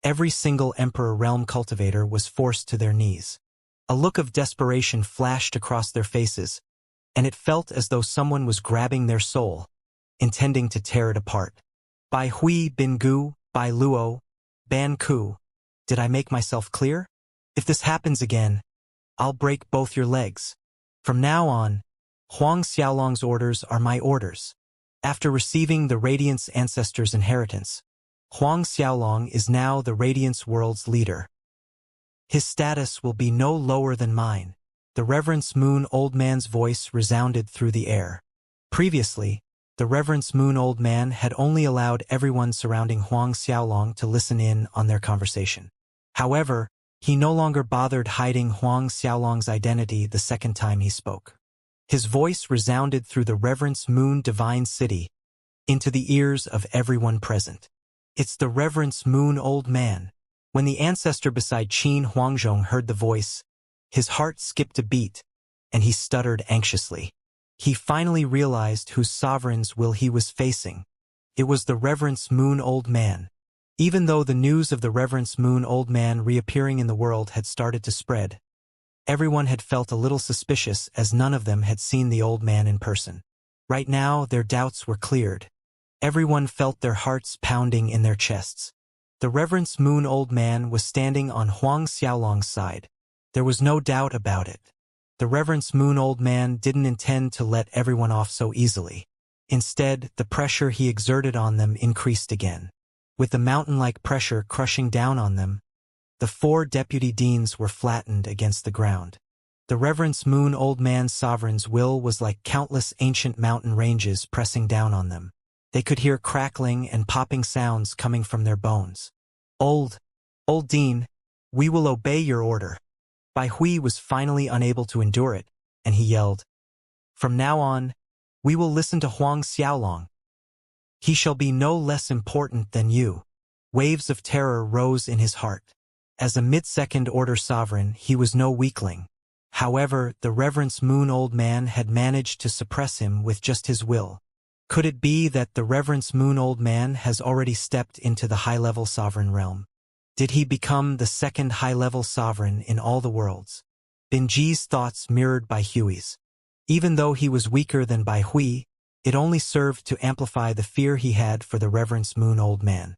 every single Emperor Realm cultivator was forced to their knees. A look of desperation flashed across their faces, and it felt as though someone was grabbing their soul, intending to tear it apart. Bai Hui, Bin Gu, Bai Luo, Ban Ku, did I make myself clear? If this happens again, I'll break both your legs. From now on, Huang Xiaolong's orders are my orders. After receiving the Radiance Ancestors' inheritance, Huang Xiaolong is now the Radiance world's leader. His status will be no lower than mine. The Reverence Moon Old Man's voice resounded through the air. Previously, the Reverence Moon Old Man had only allowed everyone surrounding Huang Xiaolong to listen in on their conversation. However, he no longer bothered hiding Huang Xiaolong's identity the second time he spoke. His voice resounded through the Reverence Moon Divine City, into the ears of everyone present. It's the Reverence Moon Old Man. When the ancestor beside Qin Huangzhong heard the voice, his heart skipped a beat, and he stuttered anxiously. He finally realized whose sovereign's will he was facing. It was the Reverence Moon Old Man. Even though the news of the Reverence Moon Old Man reappearing in the world had started to spread, everyone had felt a little suspicious as none of them had seen the old man in person. Right now, their doubts were cleared. Everyone felt their hearts pounding in their chests. The Reverence Moon Old Man was standing on Huang Xiaolong's side. There was no doubt about it. The Reverence Moon Old Man didn't intend to let everyone off so easily. Instead, the pressure he exerted on them increased again. With the mountain-like pressure crushing down on them, the four deputy deans were flattened against the ground. The Reverence Moon Old Man's sovereign's will was like countless ancient mountain ranges pressing down on them. They could hear crackling and popping sounds coming from their bones. Old Dean, we will obey your order. Bai Hui was finally unable to endure it, and he yelled, From now on, we will listen to Huang Xiaolong. He shall be no less important than you. Waves of terror rose in his heart. As a mid-second order sovereign, he was no weakling. However, the Reverence Moon Old Man had managed to suppress him with just his will. Could it be that the Reverence Moon Old Man has already stepped into the high-level sovereign realm? Did he become the second high-level sovereign in all the worlds? Binji's thoughts mirrored Bai Hui's. Even though he was weaker than Bai Hui, it only served to amplify the fear he had for the Reverence Moon Old Man.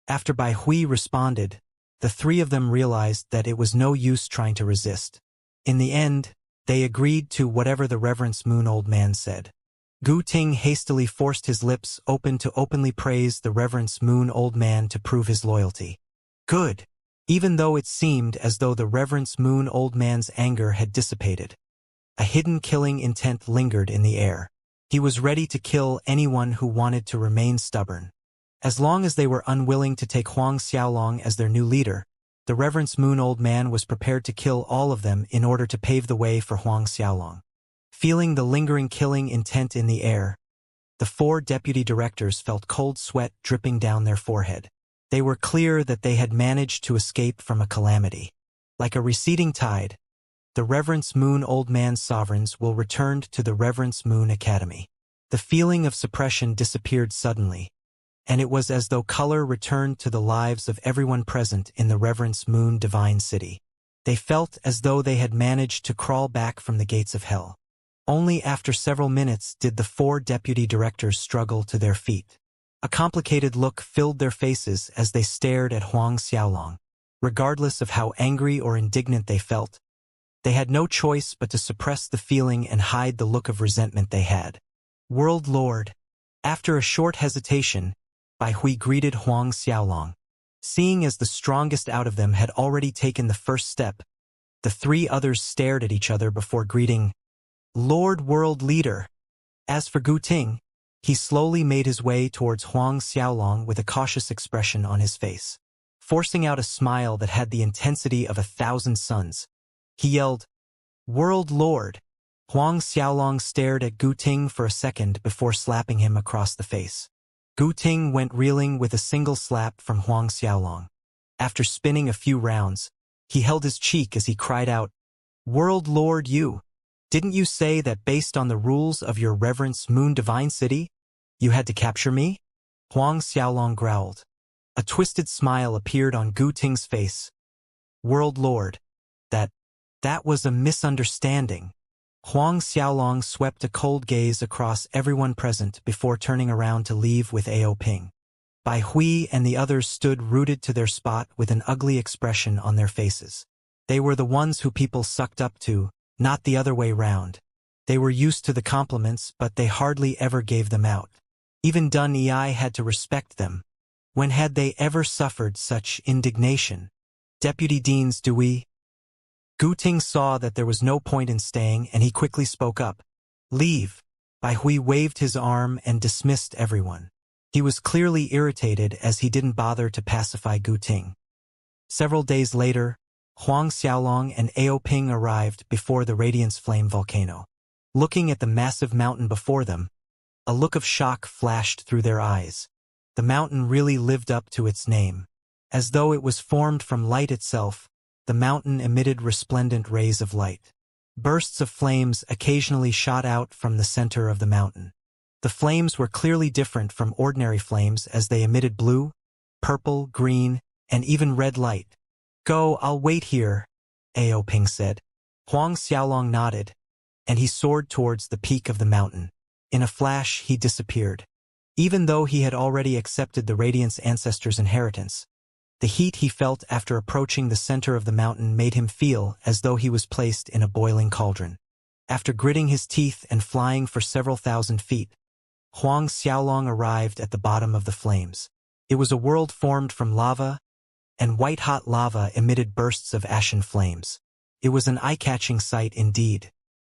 After Bai Hui responded, the three of them realized that it was no use trying to resist. In the end, they agreed to whatever the Reverence Moon Old Man said. Gu Ting hastily forced his lips open to openly praise the Reverence Moon Old Man to prove his loyalty. Good. Even though it seemed as though the Reverence Moon Old Man's anger had dissipated, a hidden killing intent lingered in the air. He was ready to kill anyone who wanted to remain stubborn. As long as they were unwilling to take Huang Xiaolong as their new leader, the Reverence Moon Old Man was prepared to kill all of them in order to pave the way for Huang Xiaolong. Feeling the lingering killing intent in the air, the four deputy directors felt cold sweat dripping down their forehead. They were clear that they had managed to escape from a calamity. Like a receding tide, the Reverence Moon Old Man's sovereigns will return to the Reverence Moon Academy. The feeling of suppression disappeared suddenly, and it was as though color returned to the lives of everyone present in the Reverence Moon Divine City. They felt as though they had managed to crawl back from the gates of hell. Only after several minutes did the four deputy directors struggle to their feet. A complicated look filled their faces as they stared at Huang Xiaolong. Regardless of how angry or indignant they felt, they had no choice but to suppress the feeling and hide the look of resentment they had. World Lord. After a short hesitation, Bai Hui greeted Huang Xiaolong. Seeing as the strongest out of them had already taken the first step, the three others stared at each other before greeting, Lord World Leader. As for Gu Ting, he slowly made his way towards Huang Xiaolong with a cautious expression on his face. Forcing out a smile that had the intensity of 1,000 suns, he yelled, World Lord. Huang Xiaolong stared at Gu Ting for a second before slapping him across the face. Gu Ting went reeling with a single slap from Huang Xiaolong. After spinning a few rounds, he held his cheek as he cried out, World Lord you! Didn't you say that based on the rules of your Reverence Moon Divine City, you had to capture me? Huang Xiaolong growled. A twisted smile appeared on Gu Ting's face. World Lord, that was a misunderstanding. Huang Xiaolong swept a cold gaze across everyone present before turning around to leave with Ao Ping. Bai Hui and the others stood rooted to their spot with an ugly expression on their faces. They were the ones who people sucked up to, not the other way round. They were used to the compliments, but they hardly ever gave them out. Even Dun Ei had to respect them. When had they ever suffered such indignation? Deputy Deans Dewey. Gu Ting saw that there was no point in staying, and he quickly spoke up. Leave. Bai Hui waved his arm and dismissed everyone. He was clearly irritated as he didn't bother to pacify Gu Ting. Several days later, Huang Xiaolong and Ao Ping arrived before the Radiance Flame volcano. Looking at the massive mountain before them, a look of shock flashed through their eyes. The mountain really lived up to its name. As though it was formed from light itself, the mountain emitted resplendent rays of light. Bursts of flames occasionally shot out from the center of the mountain. The flames were clearly different from ordinary flames as they emitted blue, purple, green, and even red light. Go, I'll wait here, Ao Ping said. Huang Xiaolong nodded, and he soared towards the peak of the mountain. In a flash, he disappeared. Even though he had already accepted the Radiance ancestors' inheritance, the heat he felt after approaching the center of the mountain made him feel as though he was placed in a boiling cauldron. After gritting his teeth and flying for several thousand feet, Huang Xiaolong arrived at the bottom of the flames. It was a world formed from lava, and white-hot lava emitted bursts of ashen flames. It was an eye-catching sight indeed.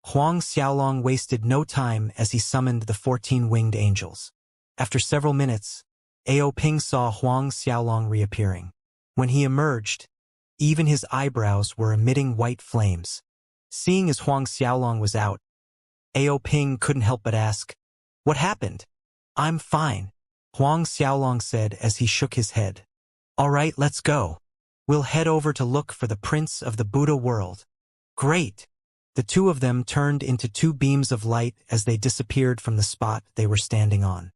Huang Xiaolong wasted no time as he summoned the 14 winged angels. After several minutes, Ao Ping saw Huang Xiaolong reappearing. When he emerged, even his eyebrows were emitting white flames. Seeing as Huang Xiaolong was out, Ao Ping couldn't help but ask, What happened? I'm fine, Huang Xiaolong said as he shook his head. All right, let's go. We'll head over to look for the Prince of the Buddha world. Great! The two of them turned into two beams of light as they disappeared from the spot they were standing on.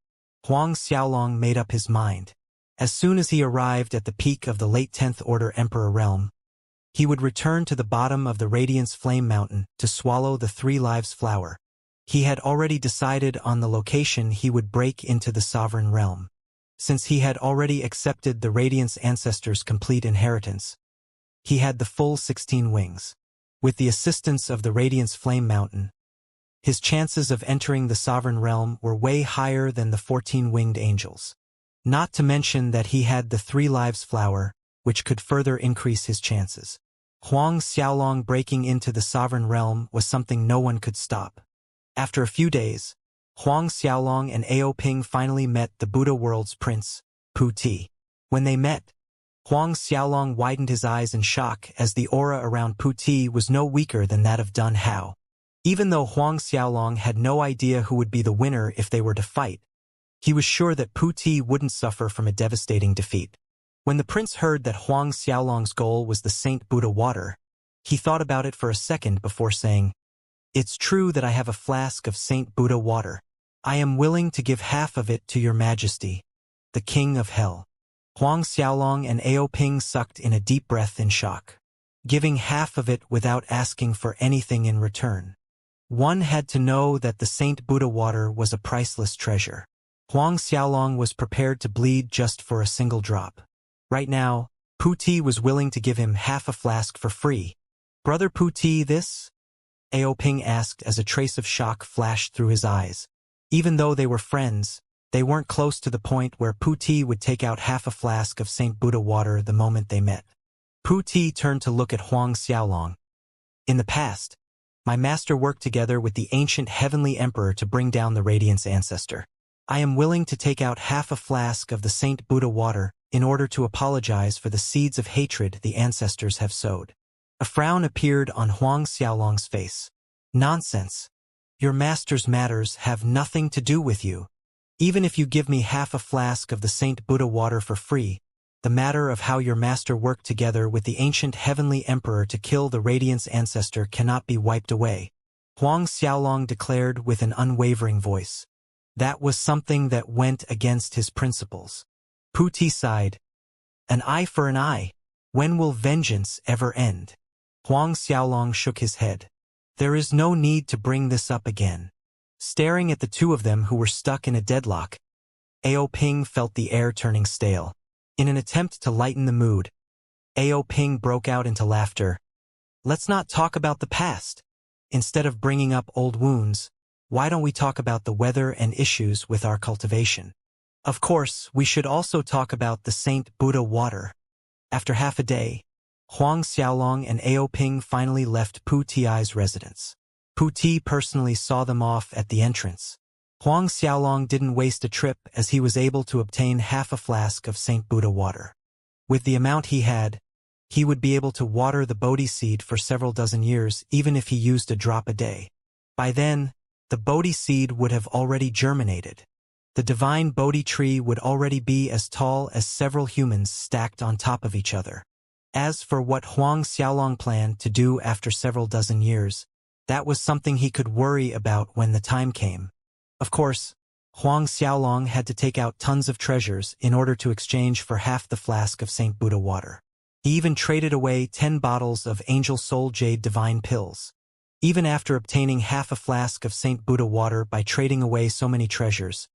Huang Xiaolong made up his mind. As soon as he arrived at the peak of the late 10th Order Emperor realm, he would return to the bottom of the Radiance Flame Mountain to swallow the Three Lives flower. He had already decided on the location he would break into the Sovereign Realm. Since he had already accepted the Radiance Ancestors' complete inheritance, he had the full 16 wings. With the assistance of the Radiance Flame Mountain, his chances of entering the Sovereign Realm were way higher than the 14-winged angels. Not to mention that he had the Three Lives flower, which could further increase his chances. Huang Xiaolong breaking into the Sovereign Realm was something no one could stop. After a few days, Huang Xiaolong and Ao Ping finally met the Buddha world's prince, Pu Ti. When they met, Huang Xiaolong widened his eyes in shock as the aura around Pu Ti was no weaker than that of Dun Hao. Even though Huang Xiaolong had no idea who would be the winner if they were to fight, he was sure that Pu Ti wouldn't suffer from a devastating defeat. When the prince heard that Huang Xiaolong's goal was the Saint Buddha water, he thought about it for a second before saying, "It's true that I have a flask of Saint Buddha water. I am willing to give half of it to your majesty, the king of hell." Huang Xiaolong and Ao Ping sucked in a deep breath in shock. Giving half of it without asking for anything in return. One had to know that the Saint Buddha water was a priceless treasure. Huang Xiaolong was prepared to bleed just for a single drop. Right now, Pu Ti was willing to give him half a flask for free. "Brother Pu Ti, this?" Ao Ping asked as a trace of shock flashed through his eyes. Even though they were friends, they weren't close to the point where Pu Ti would take out half a flask of Saint Buddha water the moment they met. Pu Ti turned to look at Huang Xiaolong. "In the past, my master worked together with the ancient heavenly emperor to bring down the Radiance Ancestor. I am willing to take out half a flask of the Saint Buddha water in order to apologize for the seeds of hatred the ancestors have sowed." A frown appeared on Huang Xiaolong's face. "Nonsense. Your master's matters have nothing to do with you. Even if you give me half a flask of the Saint Buddha water for free, the matter of how your master worked together with the ancient heavenly emperor to kill the Radiance Ancestor cannot be wiped away," Huang Xiaolong declared with an unwavering voice. That was something that went against his principles. Pu Ti sighed. "An eye for an eye. When will vengeance ever end?" Huang Xiaolong shook his head. "There is no need to bring this up again." Staring at the two of them who were stuck in a deadlock, Ao Ping felt the air turning stale. In an attempt to lighten the mood, Ao Ping broke out into laughter. "Let's not talk about the past. Instead of bringing up old wounds, why don't we talk about the weather and issues with our cultivation? Of course, we should also talk about the Saint Buddha water." After half a day, Huang Xiaolong and Ao Ping finally left Pu Ti's residence. Pu Ti personally saw them off at the entrance. Huang Xiaolong didn't waste a trip as he was able to obtain half a flask of Saint Buddha water. With the amount he had, he would be able to water the Bodhi seed for several dozen years even if he used a drop a day. By then, the Bodhi seed would have already germinated. The divine Bodhi tree would already be as tall as several humans stacked on top of each other. As for what Huang Xiaolong planned to do after several dozen years, that was something he could worry about when the time came. Of course, Huang Xiaolong had to take out tons of treasures in order to exchange for half the flask of Saint Buddha water. He even traded away 10 bottles of Angel Soul Jade Divine Pills. Even after obtaining half a flask of Saint Buddha water by trading away so many treasures,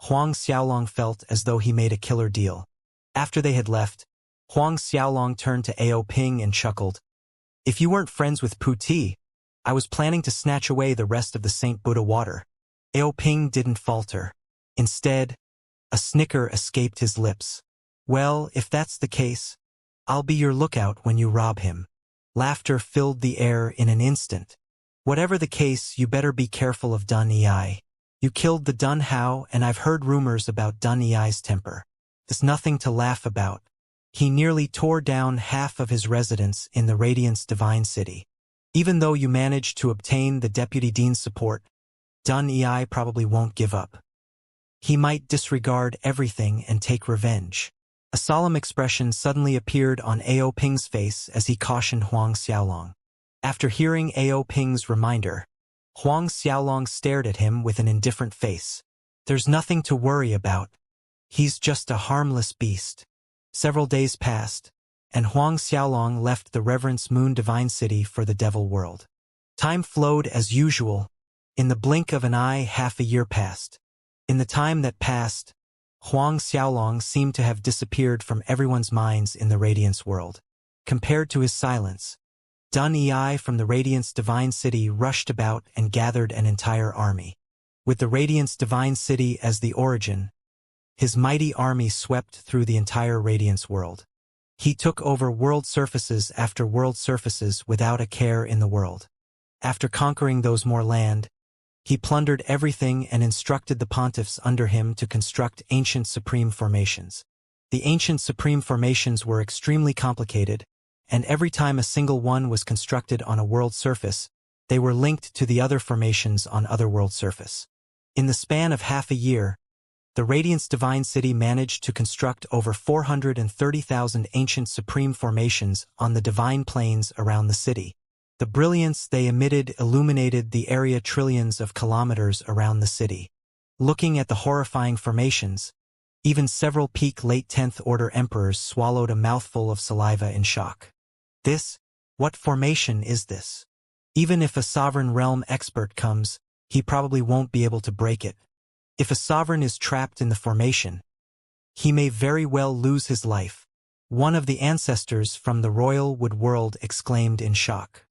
Huang Xiaolong felt as though he made a killer deal. After they had left, Huang Xiaolong turned to Ao Ping and chuckled. "If you weren't friends with Pu Ti, I was planning to snatch away the rest of the Saint Buddha water." Ao Ping didn't falter. Instead, a snicker escaped his lips. "Well, if that's the case, I'll be your lookout when you rob him." Laughter filled the air in an instant. "Whatever the case, you better be careful of Dun Ei. You killed the Dun Hao, and I've heard rumors about Dun Ei's temper. It's nothing to laugh about. He nearly tore down half of his residence in the Radiance Divine City. Even though you managed to obtain the Deputy Dean's support, Dun Ei probably won't give up. He might disregard everything and take revenge." A solemn expression suddenly appeared on Ao Ping's face as he cautioned Huang Xiaolong. After hearing Ao Ping's reminder, Huang Xiaolong stared at him with an indifferent face. There's nothing to worry about. He's just a harmless beast. Several days passed, and Huang Xiaolong left the Reverence Moon Divine City for the Devil World. Time flowed as usual. In the blink of an eye, half a year passed. In the time that passed, Huang Xiaolong seemed to have disappeared from everyone's minds in the Radiance world. Compared to his silence, Dun Ei from the Radiance Divine City rushed about and gathered an entire army. With the Radiance Divine City as the origin, his mighty army swept through the entire Radiance world. He took over world surfaces after world surfaces without a care in the world. After conquering those more land, he plundered everything and instructed the pontiffs under him to construct ancient supreme formations. The ancient supreme formations were extremely complicated, and every time a single one was constructed on a world surface, they were linked to the other formations on other world surface. In the span of half a year, the Radiance Divine City managed to construct over 430,000 ancient supreme formations on the divine planes around the city. The brilliance they emitted illuminated the area trillions of kilometers around the city. Looking at the horrifying formations, even several peak late 10th Order emperors swallowed a mouthful of saliva in shock. What formation is this? Even if a sovereign realm expert comes, he probably won't be able to break it. If a sovereign is trapped in the formation, he may very well lose his life. One of the ancestors from the royal wood world exclaimed in shock.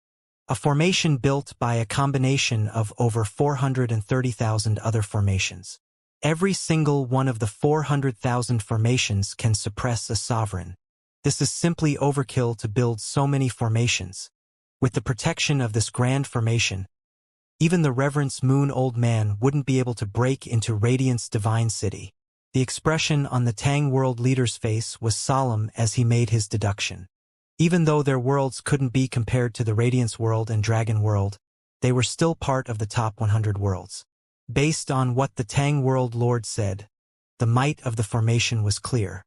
A formation built by a combination of over 430,000 other formations. Every single one of the 400,000 formations can suppress a sovereign. This is simply overkill to build so many formations. With the protection of this grand formation, even the Reverence Moon Old Man wouldn't be able to break into Radiance Divine City. The expression on the Tang World leader's face was solemn as he made his deduction. Even though their worlds couldn't be compared to the Radiance World and Dragon World, they were still part of the top 100 worlds. Based on what the Tang World Lord said, the might of the formation was clear.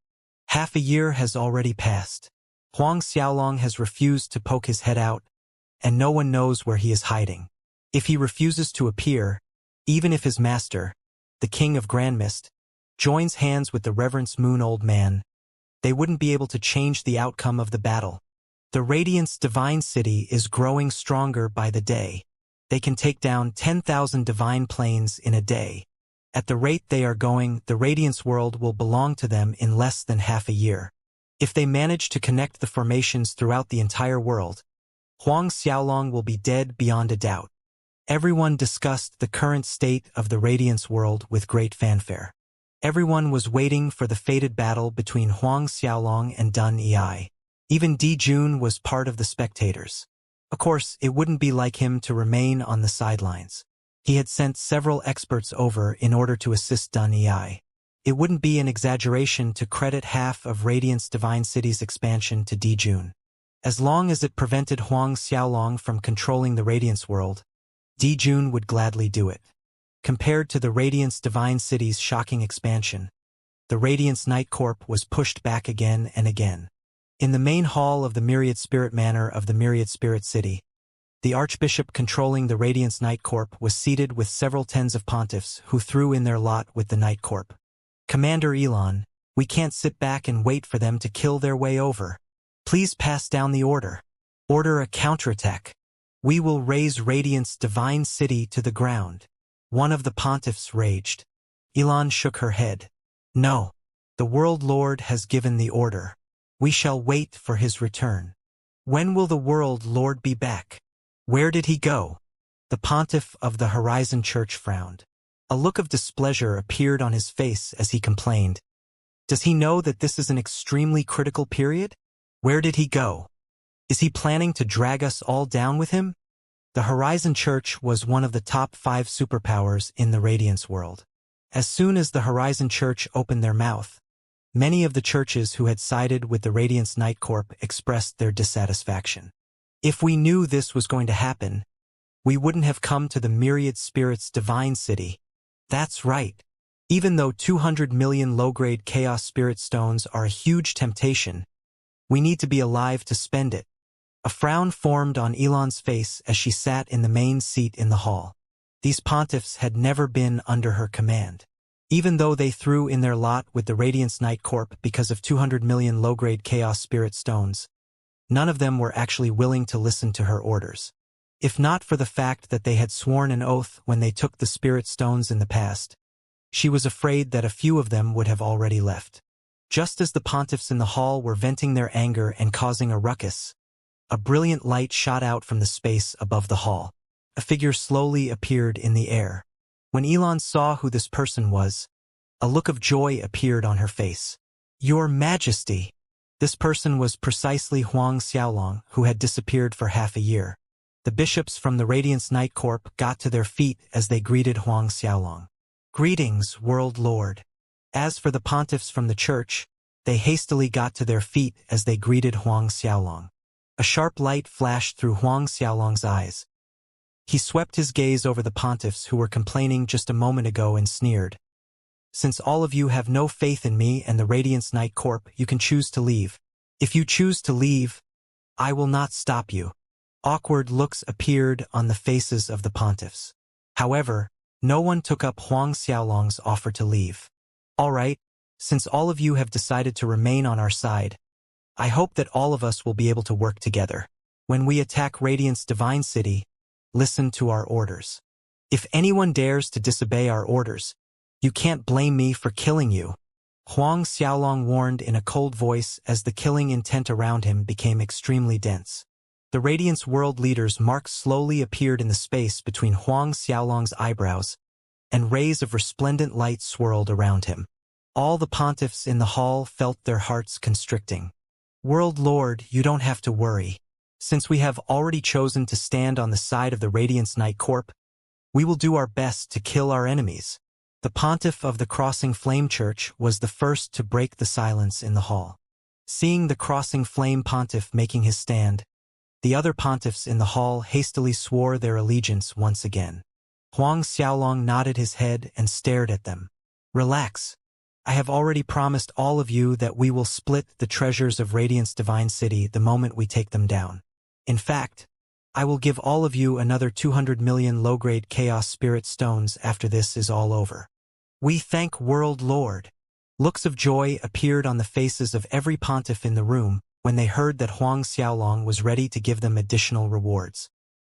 Half a year has already passed. Huang Xiaolong has refused to poke his head out, and no one knows where he is hiding. If he refuses to appear, even if his master, the King of Grand Mist, joins hands with the Reverence Moon Old Man, they wouldn't be able to change the outcome of the battle. The Radiance Divine City is growing stronger by the day. They can take down 10,000 divine planes in a day. At the rate they are going, the Radiance world will belong to them in less than half a year. If they manage to connect the formations throughout the entire world, Huang Xiaolong will be dead beyond a doubt. Everyone discussed the current state of the Radiance world with great fanfare. Everyone was waiting for the fated battle between Huang Xiaolong and Dun Ei. Even Di Jun was part of the spectators. Of course, it wouldn't be like him to remain on the sidelines. He had sent several experts over in order to assist Dun Ei. It wouldn't be an exaggeration to credit half of Radiance Divine City's expansion to Di Jun. As long as it prevented Huang Xiaolong from controlling the Radiance world, Di Jun would gladly do it. Compared to the Radiance Divine City's shocking expansion, the Radiance Night Corp was pushed back again and again. In the main hall of the Myriad Spirit Manor of the Myriad Spirit City, the Archbishop controlling the Radiance Night Corp was seated with several tens of pontiffs who threw in their lot with the Night Corp. Commander Elon, we can't sit back and wait for them to kill their way over. Please pass down the order. Order a counterattack. We will raise Radiance Divine City to the ground. One of the pontiffs raged. Elon shook her head. No. The World Lord has given the order. We shall wait for his return. When will the World Lord be back? Where did he go? The pontiff of the Horizon Church frowned. A look of displeasure appeared on his face as he complained. Does he know that this is an extremely critical period? Where did he go? Is he planning to drag us all down with him? The Horizon Church was one of the top 5 superpowers in the Radiance world. As soon as the Horizon Church opened their mouth, many of the churches who had sided with the Radiance Night Corp expressed their dissatisfaction. If we knew this was going to happen, we wouldn't have come to the Myriad Spirits Divine City. That's right. Even though 200 million low-grade Chaos Spirit Stones are a huge temptation, we need to be alive to spend it. A frown formed on Elon's face as she sat in the main seat in the hall. These pontiffs had never been under her command. Even though they threw in their lot with the Radiance Knight Corp because of 200 million low-grade Chaos Spirit Stones, none of them were actually willing to listen to her orders. If not for the fact that they had sworn an oath when they took the Spirit Stones in the past, she was afraid that a few of them would have already left. Just as the pontiffs in the hall were venting their anger and causing a ruckus, a brilliant light shot out from the space above the hall. A figure slowly appeared in the air. When Elon saw who this person was, a look of joy appeared on her face. "Your Majesty!" This person was precisely Huang Xiaolong, who had disappeared for half a year. The bishops from the Radiance Knight Corp got to their feet as they greeted Huang Xiaolong. "Greetings, World Lord." As for the pontiffs from the church, they hastily got to their feet as they greeted Huang Xiaolong. A sharp light flashed through Huang Xiaolong's eyes. He swept his gaze over the pontiffs who were complaining just a moment ago and sneered. "Since all of you have no faith in me and the Radiance Knight Corp, you can choose to leave. If you choose to leave, I will not stop you." Awkward looks appeared on the faces of the pontiffs. However, no one took up Huang Xiaolong's offer to leave. "All right, since all of you have decided to remain on our side, I hope that all of us will be able to work together. When we attack Radiant's Divine City, listen to our orders. If anyone dares to disobey our orders, you can't blame me for killing you." Huang Xiaolong warned in a cold voice as the killing intent around him became extremely dense. The Radiance world leader's mark slowly appeared in the space between Huang Xiaolong's eyebrows, and rays of resplendent light swirled around him. All the pontiffs in the hall felt their hearts constricting. "World Lord, you don't have to worry. Since we have already chosen to stand on the side of the Radiance Knight Corp, we will do our best to kill our enemies." The pontiff of the Crossing Flame Church was the first to break the silence in the hall. Seeing the Crossing Flame pontiff making his stand, the other pontiffs in the hall hastily swore their allegiance once again. Huang Xiaolong nodded his head and stared at them. "Relax. I have already promised all of you that we will split the treasures of Radiant's Divine City the moment we take them down. In fact, I will give all of you another 200 million low-grade Chaos Spirit Stones after this is all over." "We thank World Lord." Looks of joy appeared on the faces of every pontiff in the room when they heard that Huang Xiaolong was ready to give them additional rewards.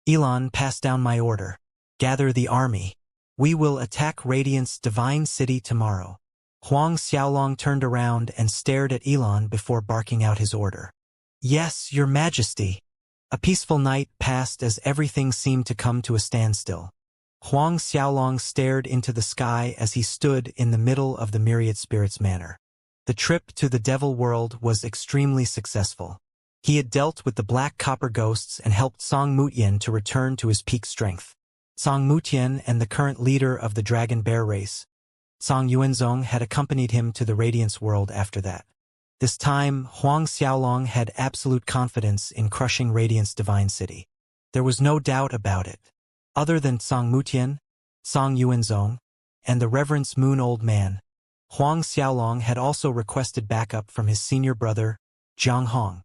"Elon, pass down my order. Gather the army. We will attack Radiant's Divine City tomorrow." Huang Xiaolong turned around and stared at Elon before barking out his order. "Yes, Your Majesty." A peaceful night passed as everything seemed to come to a standstill. Huang Xiaolong stared into the sky as he stood in the middle of the Myriad Spirits Manor. The trip to the Devil World was extremely successful. He had dealt with the Black Copper Ghosts and helped Song Mutian to return to his peak strength. Song Mutian and the current leader of the Dragon Bear race, Song Yuanzong, had accompanied him to the Radiance World after that. This time, Huang Xiaolong had absolute confidence in crushing Radiant's Divine City. There was no doubt about it. Other than Song Mutian, Song Yuanzong, and the Reverence Moon Old Man, Huang Xiaolong had also requested backup from his senior brother, Zhang Hong.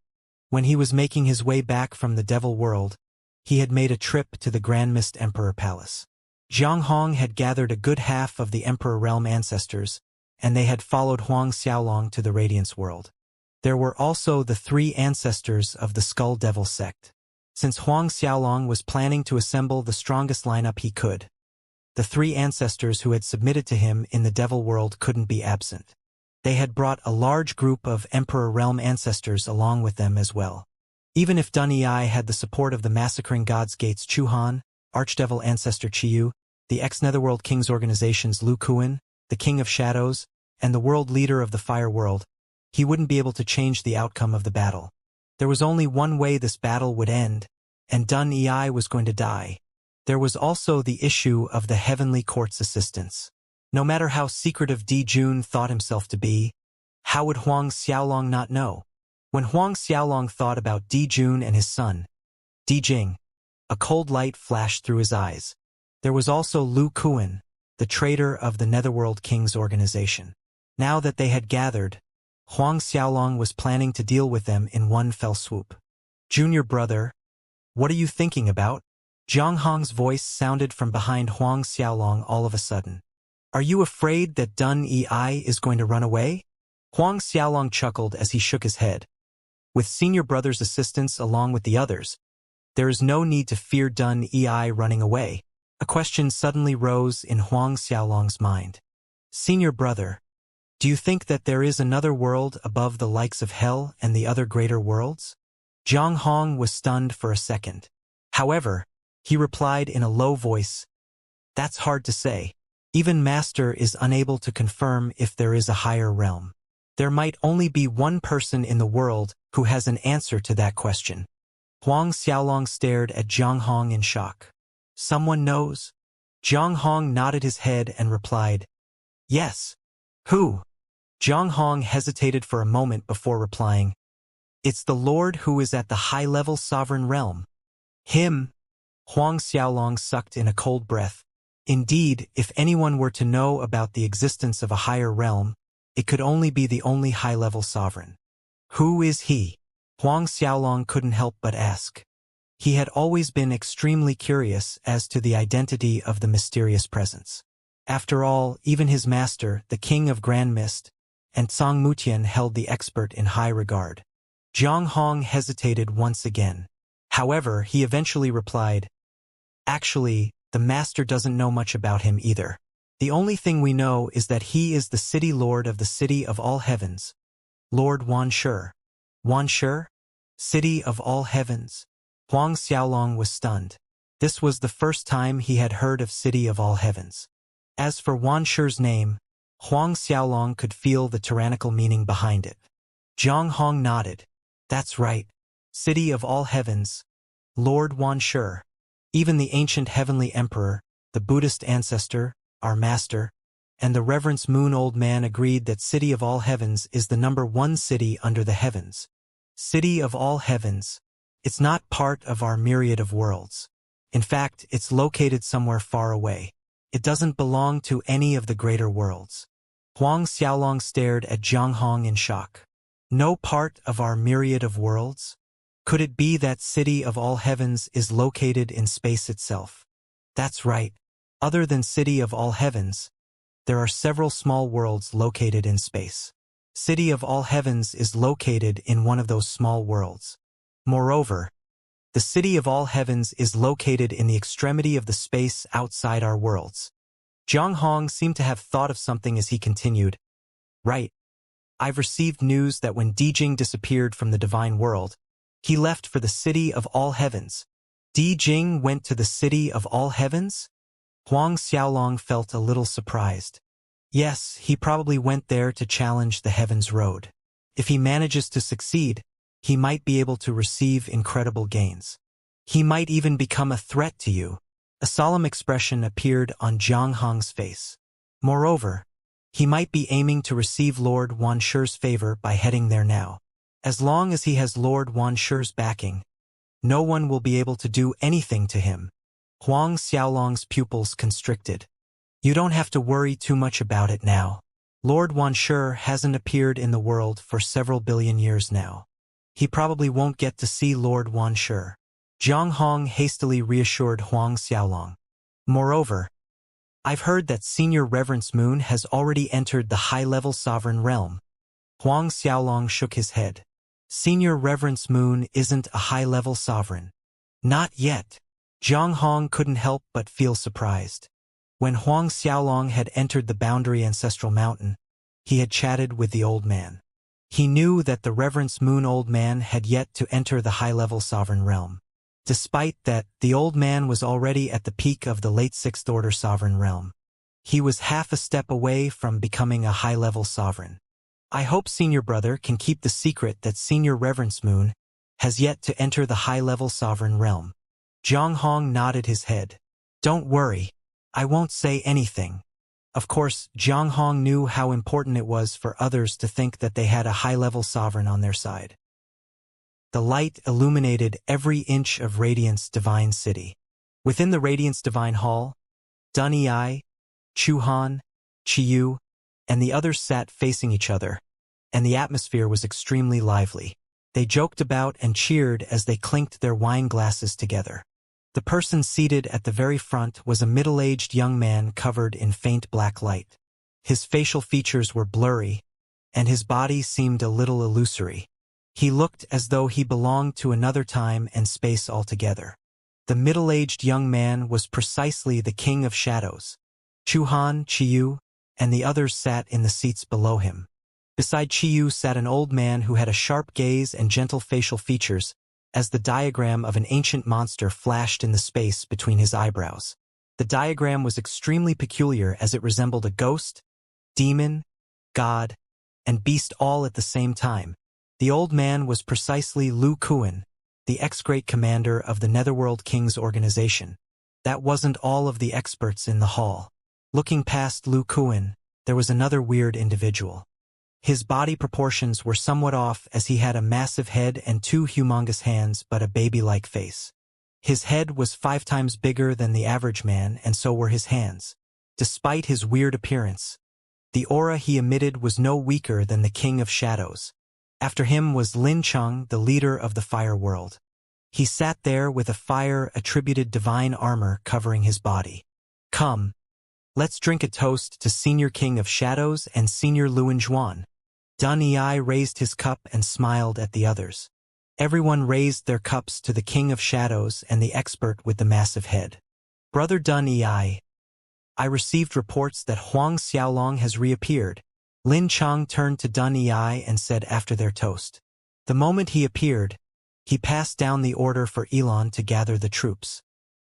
When he was making his way back from the Devil World, he had made a trip to the Grand Mist Emperor Palace. Zhang Hong had gathered a good half of the Emperor Realm ancestors, and they had followed Huang Xiaolong to the Radiance World. There were also the 3 ancestors of the Skull Devil sect. Since Huang Xiaolong was planning to assemble the strongest lineup he could, the 3 ancestors who had submitted to him in the Devil World couldn't be absent. They had brought a large group of Emperor Realm ancestors along with them as well. Even if Dun Yi had the support of the Massacring Gods Gates Chuhan, Archdevil Ancestor Chiyu, the ex-Netherworld Kings organizations Lu Kuan, the King of Shadows, and the world leader of the Fire World, he wouldn't be able to change the outcome of the battle. There was only one way this battle would end, and Dun Yi was going to die. There was also the issue of the Heavenly Court's assistance. No matter how secretive Di Jun thought himself to be, how would Huang Xiaolong not know? When Huang Xiaolong thought about Di Jun and his son, Di Jing, a cold light flashed through his eyes. There was also Lu Kuan. the traitor of the Netherworld King's organization. Now that they had gathered, Huang Xiaolong was planning to deal with them in one fell swoop. Junior brother, what are you thinking about? Zhang Hong's voice sounded from behind Huang Xiaolong all of a sudden. Are you afraid that Dun Ei is going to run away? Huang Xiaolong chuckled as he shook his head. With senior brother's assistance along with the others, there is no need to fear Dun Ei running away. A question suddenly rose in Huang Xiaolong's mind. Senior brother, do you think that there is another world above the likes of hell and the other greater worlds? Zhang Hong was stunned for a second. However, he replied in a low voice, that's hard to say. Even Master is unable to confirm if there is a higher realm. There might only be one person in the world who has an answer to that question. Huang Xiaolong stared at Zhang Hong in shock. Someone knows? Zhang Hong nodded his head and replied, yes. Who? Zhang Hong hesitated for a moment before replying, it's the Lord who is at the high-level sovereign realm. Him? Huang Xiaolong sucked in a cold breath. Indeed, if anyone were to know about the existence of a higher realm, it could only be the only high-level sovereign. Who is he? Huang Xiaolong couldn't help but ask. He had always been extremely curious as to the identity of the mysterious presence. After all, even his master, the king of Grand Mist, and Tsang Mutian held the expert in high regard. Zhang Hong hesitated once again. However, he eventually replied, actually, the master doesn't know much about him either. The only thing we know is that he is the city lord of the city of all heavens. Lord Wan Shi. Wan Shi? City of all heavens. Huang Xiaolong was stunned. This was the first time he had heard of City of all heavens. As for Wan Shi's name, Huang Xiaolong could feel the tyrannical meaning behind it. Zhang Hong nodded. That's right. City of all heavens. Lord Wan Shi. Even the ancient heavenly emperor, the Buddhist ancestor, our master, and the reverence moon old man agreed that City of all heavens is the number one city under the heavens. City of all heavens. It's not part of our myriad of worlds. In fact, it's located somewhere far away. It doesn't belong to any of the greater worlds. Huang Xiaolong stared at Zhang Hong in shock. No part of our myriad of worlds? Could it be that City of all heavens is located in space itself? That's right. Other than City of all heavens, there are several small worlds located in space. City of all heavens is located in one of those small worlds. Moreover, the City of all heavens is located in the extremity of the space outside our worlds. Zhang Hong seemed to have thought of something as he continued. Right. I've received news that when Dijing disappeared from the divine world, he left for the City of all heavens. Dijing went to the City of all heavens? Huang Xiaolong felt a little surprised. Yes, he probably went there to challenge the Heavens Road. If he manages to succeed, he might be able to receive incredible gains. He might even become a threat to you. A solemn expression appeared on Zhang Hong's face. Moreover, he might be aiming to receive Lord Wan Shi's favor by heading there now. As long as he has Lord Wan Shi's backing, no one will be able to do anything to him. Huang Xiaolong's pupils constricted. You don't have to worry too much about it now. Lord Wan Shi hasn't appeared in the world for several billion years now. He probably won't get to see Lord Wan Shi. Zhang Hong hastily reassured Huang Xiaolong. Moreover, I've heard that Senior Reverence Moon has already entered the high-level sovereign realm. Huang Xiaolong shook his head. Senior Reverence Moon isn't a high-level sovereign. Not yet. Zhang Hong couldn't help but feel surprised. When Huang Xiaolong had entered the boundary ancestral mountain, he had chatted with the old man. He knew that the Reverence Moon old man had yet to enter the high-level sovereign realm. Despite that, the old man was already at the peak of the late Sixth Order sovereign realm. He was half a step away from becoming a high-level sovereign. I hope Senior Brother can keep the secret that Senior Reverence Moon has yet to enter the high-level sovereign realm. Zhang Hong nodded his head. Don't worry. I won't say anything. Of course, Zhang Hong knew how important it was for others to think that they had a high-level sovereign on their side. The light illuminated every inch of Radiance Divine City. Within the Radiance Divine Hall, Dun Ei, Chu Han, Qiyu, and the others sat facing each other, and the atmosphere was extremely lively. They joked about and cheered as they clinked their wine glasses together. The person seated at the very front was a middle-aged young man covered in faint black light. His facial features were blurry, and his body seemed a little illusory. He looked as though he belonged to another time and space altogether. The middle-aged young man was precisely the King of Shadows. Chu Han, Qiyu, and the others sat in the seats below him. Beside Qiyu sat an old man who had a sharp gaze and gentle facial features, as the diagram of an ancient monster flashed in the space between his eyebrows. The diagram was extremely peculiar as it resembled a ghost, demon, god, and beast all at the same time. The old man was precisely Lu Kuan, the ex-great commander of the Netherworld King's organization. That wasn't all of the experts in the hall. Looking past Lu Kuan, there was another weird individual. His body proportions were somewhat off as he had a massive head and 2 humongous hands but a baby-like face. His head was 5 times bigger than the average man and so were his hands. Despite his weird appearance, the aura he emitted was no weaker than the King of Shadows. After him was Lin Cheng, the leader of the Fire World. He sat there with a fire-attributed divine armor covering his body. Come, let's drink a toast to Senior King of Shadows and Senior Luan Zhuan. Dun Yi raised his cup and smiled at the others. Everyone raised their cups to the King of Shadows and the expert with the massive head. Brother Dun Yi, I received reports that Huang Xiaolong has reappeared. Lin Cheng turned to Dun Yi and said after their toast. The moment he appeared, he passed down the order for Elon to gather the troops.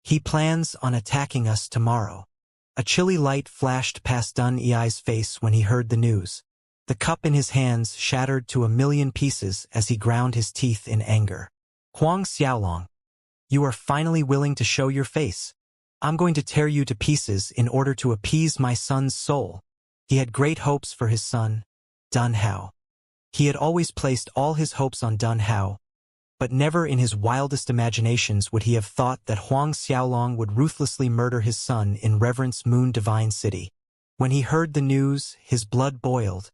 He plans on attacking us tomorrow. A chilly light flashed past Dun Yi's face when he heard the news. The cup in his hands shattered to 1,000,000 pieces as he ground his teeth in anger. Huang Xiaolong, you are finally willing to show your face. I'm going to tear you to pieces in order to appease my son's soul. He had great hopes for his son, Dun Hao. He had always placed all his hopes on Dun Hao, but never in his wildest imaginations would he have thought that Huang Xiaolong would ruthlessly murder his son in Reverence Moon Divine City. When he heard the news, his blood boiled,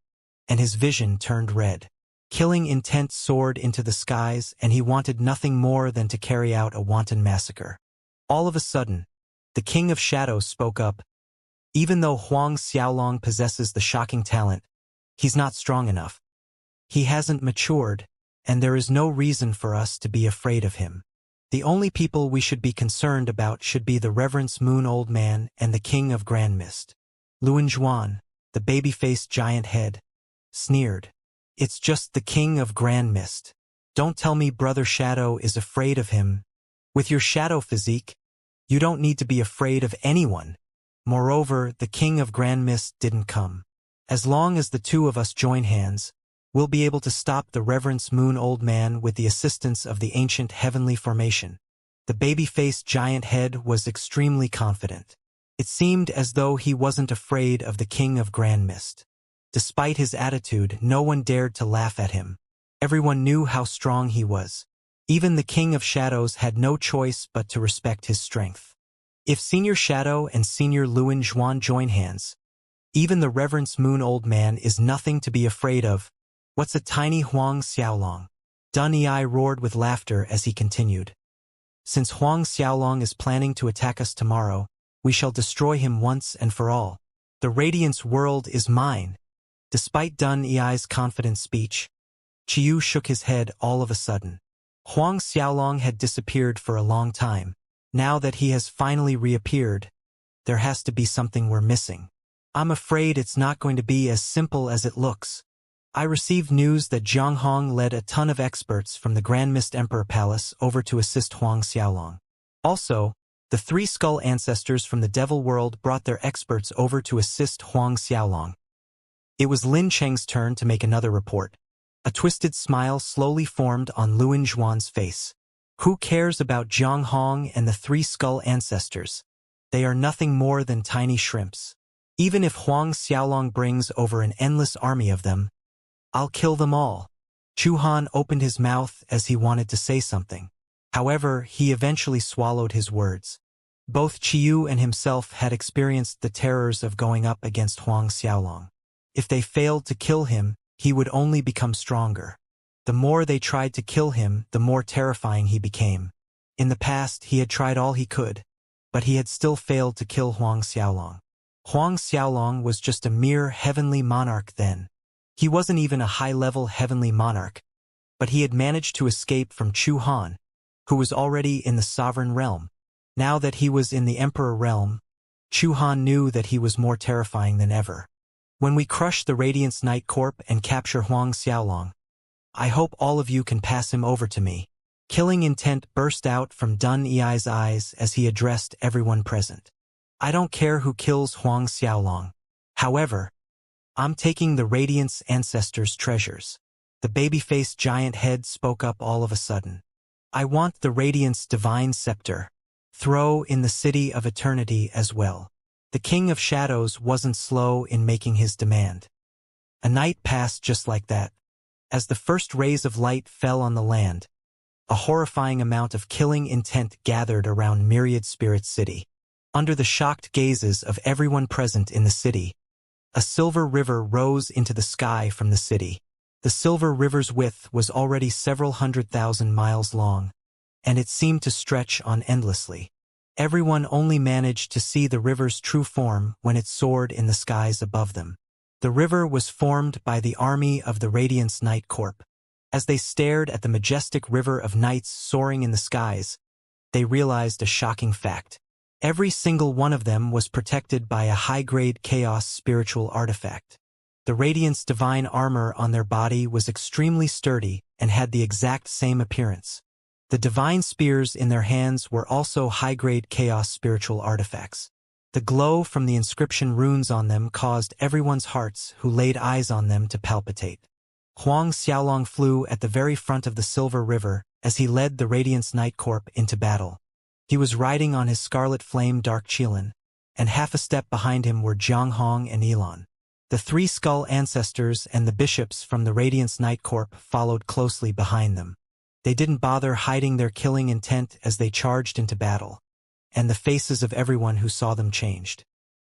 and his vision turned red. Killing intent soared into the skies, and he wanted nothing more than to carry out a wanton massacre. All of a sudden, the King of Shadows spoke up. Even though Huang Xiaolong possesses the shocking talent, he's not strong enough. He hasn't matured, and there is no reason for us to be afraid of him. The only people we should be concerned about should be the Reverence Moon Old Man and the King of Grand Mist. Luan Zhuan, the baby-faced giant head, sneered. It's just the King of Grand Mist. Don't tell me Brother Shadow is afraid of him. With your shadow physique, you don't need to be afraid of anyone. Moreover, the King of Grand Mist didn't come. As long as the two of us join hands, we'll be able to stop the Reverence Moon Old Man with the assistance of the ancient heavenly formation. The baby-faced giant head was extremely confident. It seemed as though he wasn't afraid of the King of Grand Mist. Despite his attitude, no one dared to laugh at him. Everyone knew how strong he was. Even the King of Shadows had no choice but to respect his strength. If Senior Shadow and Senior Luan Zhuan join hands, even the Reverence Moon Old Man is nothing to be afraid of. What's a tiny Huang Xiaolong? Dun Yi roared with laughter as he continued. Since Huang Xiaolong is planning to attack us tomorrow, we shall destroy him once and for all. The Radiance world is mine. Despite Dun Yi's confident speech, Qiyu shook his head all of a sudden. Huang Xiaolong had disappeared for a long time. Now that he has finally reappeared, there has to be something we're missing. I'm afraid it's not going to be as simple as it looks. I received news that Zhang Hong led a ton of experts from the Grand Mist Emperor Palace over to assist Huang Xiaolong. Also, the 3 skull ancestors from the Devil World brought their experts over to assist Huang Xiaolong. It was Lin Cheng's turn to make another report. A twisted smile slowly formed on Luan Zhuan's face. Who cares about Zhang Hong and the 3 skull ancestors? They are nothing more than tiny shrimps. Even if Huang Xiaolong brings over an endless army of them, I'll kill them all. Chu Han opened his mouth as he wanted to say something. However, he eventually swallowed his words. Both Qiyu and himself had experienced the terrors of going up against Huang Xiaolong. If they failed to kill him, he would only become stronger. The more they tried to kill him, the more terrifying he became. In the past, he had tried all he could, but he had still failed to kill Huang Xiaolong. Huang Xiaolong was just a mere heavenly monarch then. He wasn't even a high-level heavenly monarch, but he had managed to escape from Chu Han, who was already in the sovereign realm. Now that he was in the emperor realm, Chu Han knew that he was more terrifying than ever. When we crush the Radiance Night Corp and capture Huang Xiaolong, I hope all of you can pass him over to me. Killing intent burst out from Dun Ei's eyes as he addressed everyone present. I don't care who kills Huang Xiaolong. However, I'm taking the Radiance Ancestors' treasures. The baby-faced giant head spoke up all of a sudden. I want the Radiance Divine Scepter. Throw in the City of Eternity as well. The King of Shadows wasn't slow in making his demand. A night passed just like that. As the first rays of light fell on the land, a horrifying amount of killing intent gathered around Myriad Spirit City. Under the shocked gazes of everyone present in the city, a silver river rose into the sky from the city. The silver river's width was already several 100,000 miles long, and it seemed to stretch on endlessly. Everyone only managed to see the river's true form when it soared in the skies above them. The river was formed by the army of the Radiance Night Corp. As they stared at the majestic river of knights soaring in the skies, they realized a shocking fact. Every single one of them was protected by a high-grade chaos spiritual artifact. The Radiance divine armor on their body was extremely sturdy and had the exact same appearance. The divine spears in their hands were also high-grade chaos spiritual artifacts. The glow from the inscription runes on them caused everyone's hearts who laid eyes on them to palpitate. Huang Xiaolong flew at the very front of the Silver River as he led the Radiance Night Corp into battle. He was riding on his Scarlet Flame Dark Qilin, and half a step behind him were Jiang Hong and Elon. The three Skull Ancestors and the bishops from the Radiance Night Corp followed closely behind them. They didn't bother hiding their killing intent as they charged into battle, and the faces of everyone who saw them changed.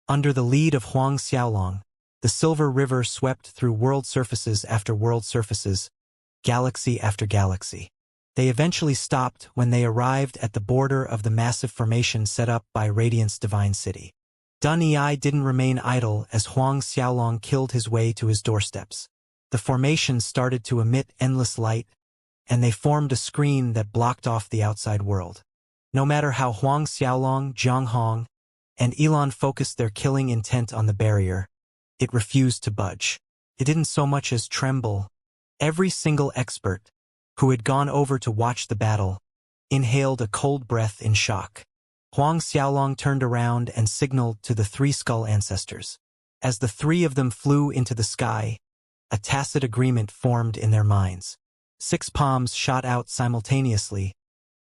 Under the lead of Huang Xiaolong, the Silver River swept through world surfaces after world surfaces, galaxy after galaxy. They eventually stopped when they arrived at the border of the massive formation set up by Radiance Divine City. Dun Ei didn't remain idle as Huang Xiaolong killed his way to his doorsteps. The formation started to emit endless light, and they formed a screen that blocked off the outside world. No matter how Huang Xiaolong, Jiang Hong, and Elon focused their killing intent on the barrier, it refused to budge. It didn't so much as tremble. Every single expert, who had gone over to watch the battle, inhaled a cold breath in shock. Huang Xiaolong turned around and signaled to the three Skull Ancestors. As the three of them flew into the sky, a tacit agreement formed in their minds. 6 palms shot out simultaneously,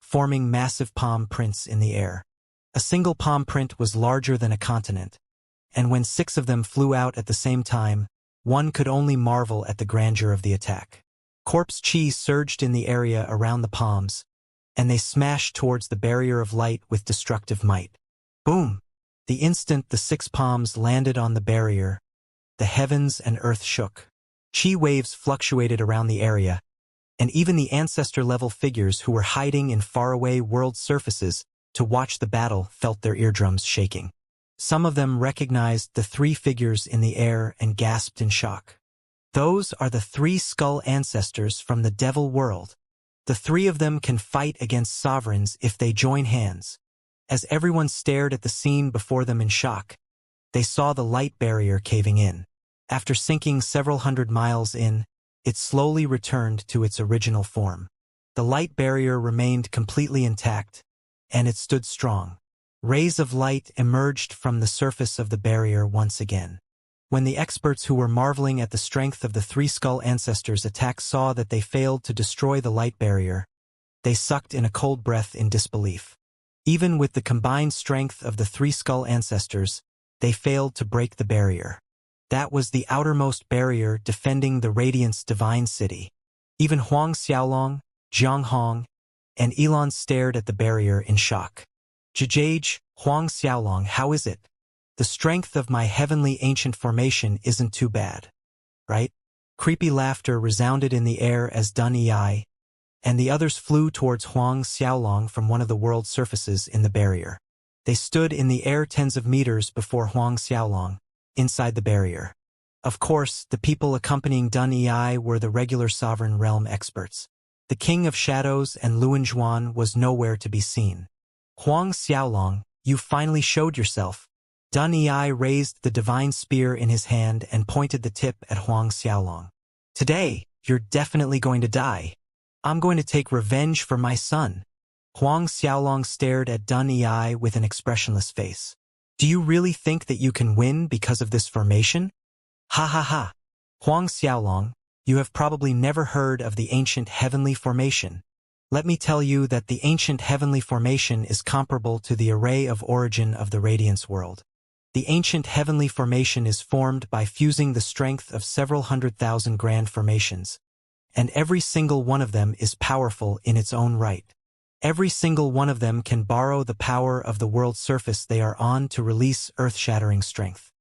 forming massive palm prints in the air. A single palm print was larger than a continent, and when 6 of them flew out at the same time, one could only marvel at the grandeur of the attack. Corpse chi surged in the area around the palms, and they smashed towards the barrier of light with destructive might. Boom! The instant the 6 palms landed on the barrier, the heavens and earth shook. Chi waves fluctuated around the area, and even the ancestor-level figures who were hiding in faraway world surfaces to watch the battle felt their eardrums shaking. Some of them recognized the 3 figures in the air and gasped in shock. Those are the 3 Skull Ancestors from the Devil World. The 3 of them can fight against sovereigns if they join hands. As everyone stared at the scene before them in shock, they saw the light barrier caving in. After sinking several hundred miles in, it slowly returned to its original form. The light barrier remained completely intact, and it stood strong. Rays of light emerged from the surface of the barrier once again. When the experts who were marveling at the strength of the 3 Skull Ancestors' attack saw that they failed to destroy the light barrier, they sucked in a cold breath in disbelief. Even with the combined strength of the 3 Skull Ancestors, they failed to break the barrier. That was the outermost barrier defending the Radiance Divine City. Even Huang Xiaolong, Jiang Hong, and Elon stared at the barrier in shock. Jajage, Huang Xiaolong, how is it? The strength of my heavenly ancient formation isn't too bad, right? Creepy laughter resounded in the air as Dun Yi and the others flew towards Huang Xiaolong from one of the world surfaces in the barrier. They stood in the air tens of meters before Huang Xiaolong, inside the barrier. Of course, the people accompanying Dun Yi were the regular sovereign realm experts. The King of Shadows and Luanzhuan was nowhere to be seen. Huang Xiaolong, you finally showed yourself. Dun Yi raised the divine spear in his hand and pointed the tip at Huang Xiaolong. Today, you're definitely going to die. I'm going to take revenge for my son. Huang Xiaolong stared at Dun Yi with an expressionless face. Do you really think that you can win because of this formation? Ha ha ha. Huang Xiaolong, you have probably never heard of the ancient heavenly formation. Let me tell you that the ancient heavenly formation is comparable to the array of origin of the radiance world. The ancient heavenly formation is formed by fusing the strength of several 100,000 grand formations, and every single one of them is powerful in its own right. Every single one of them can borrow the power of the world surface they are on to release earth-shattering strength.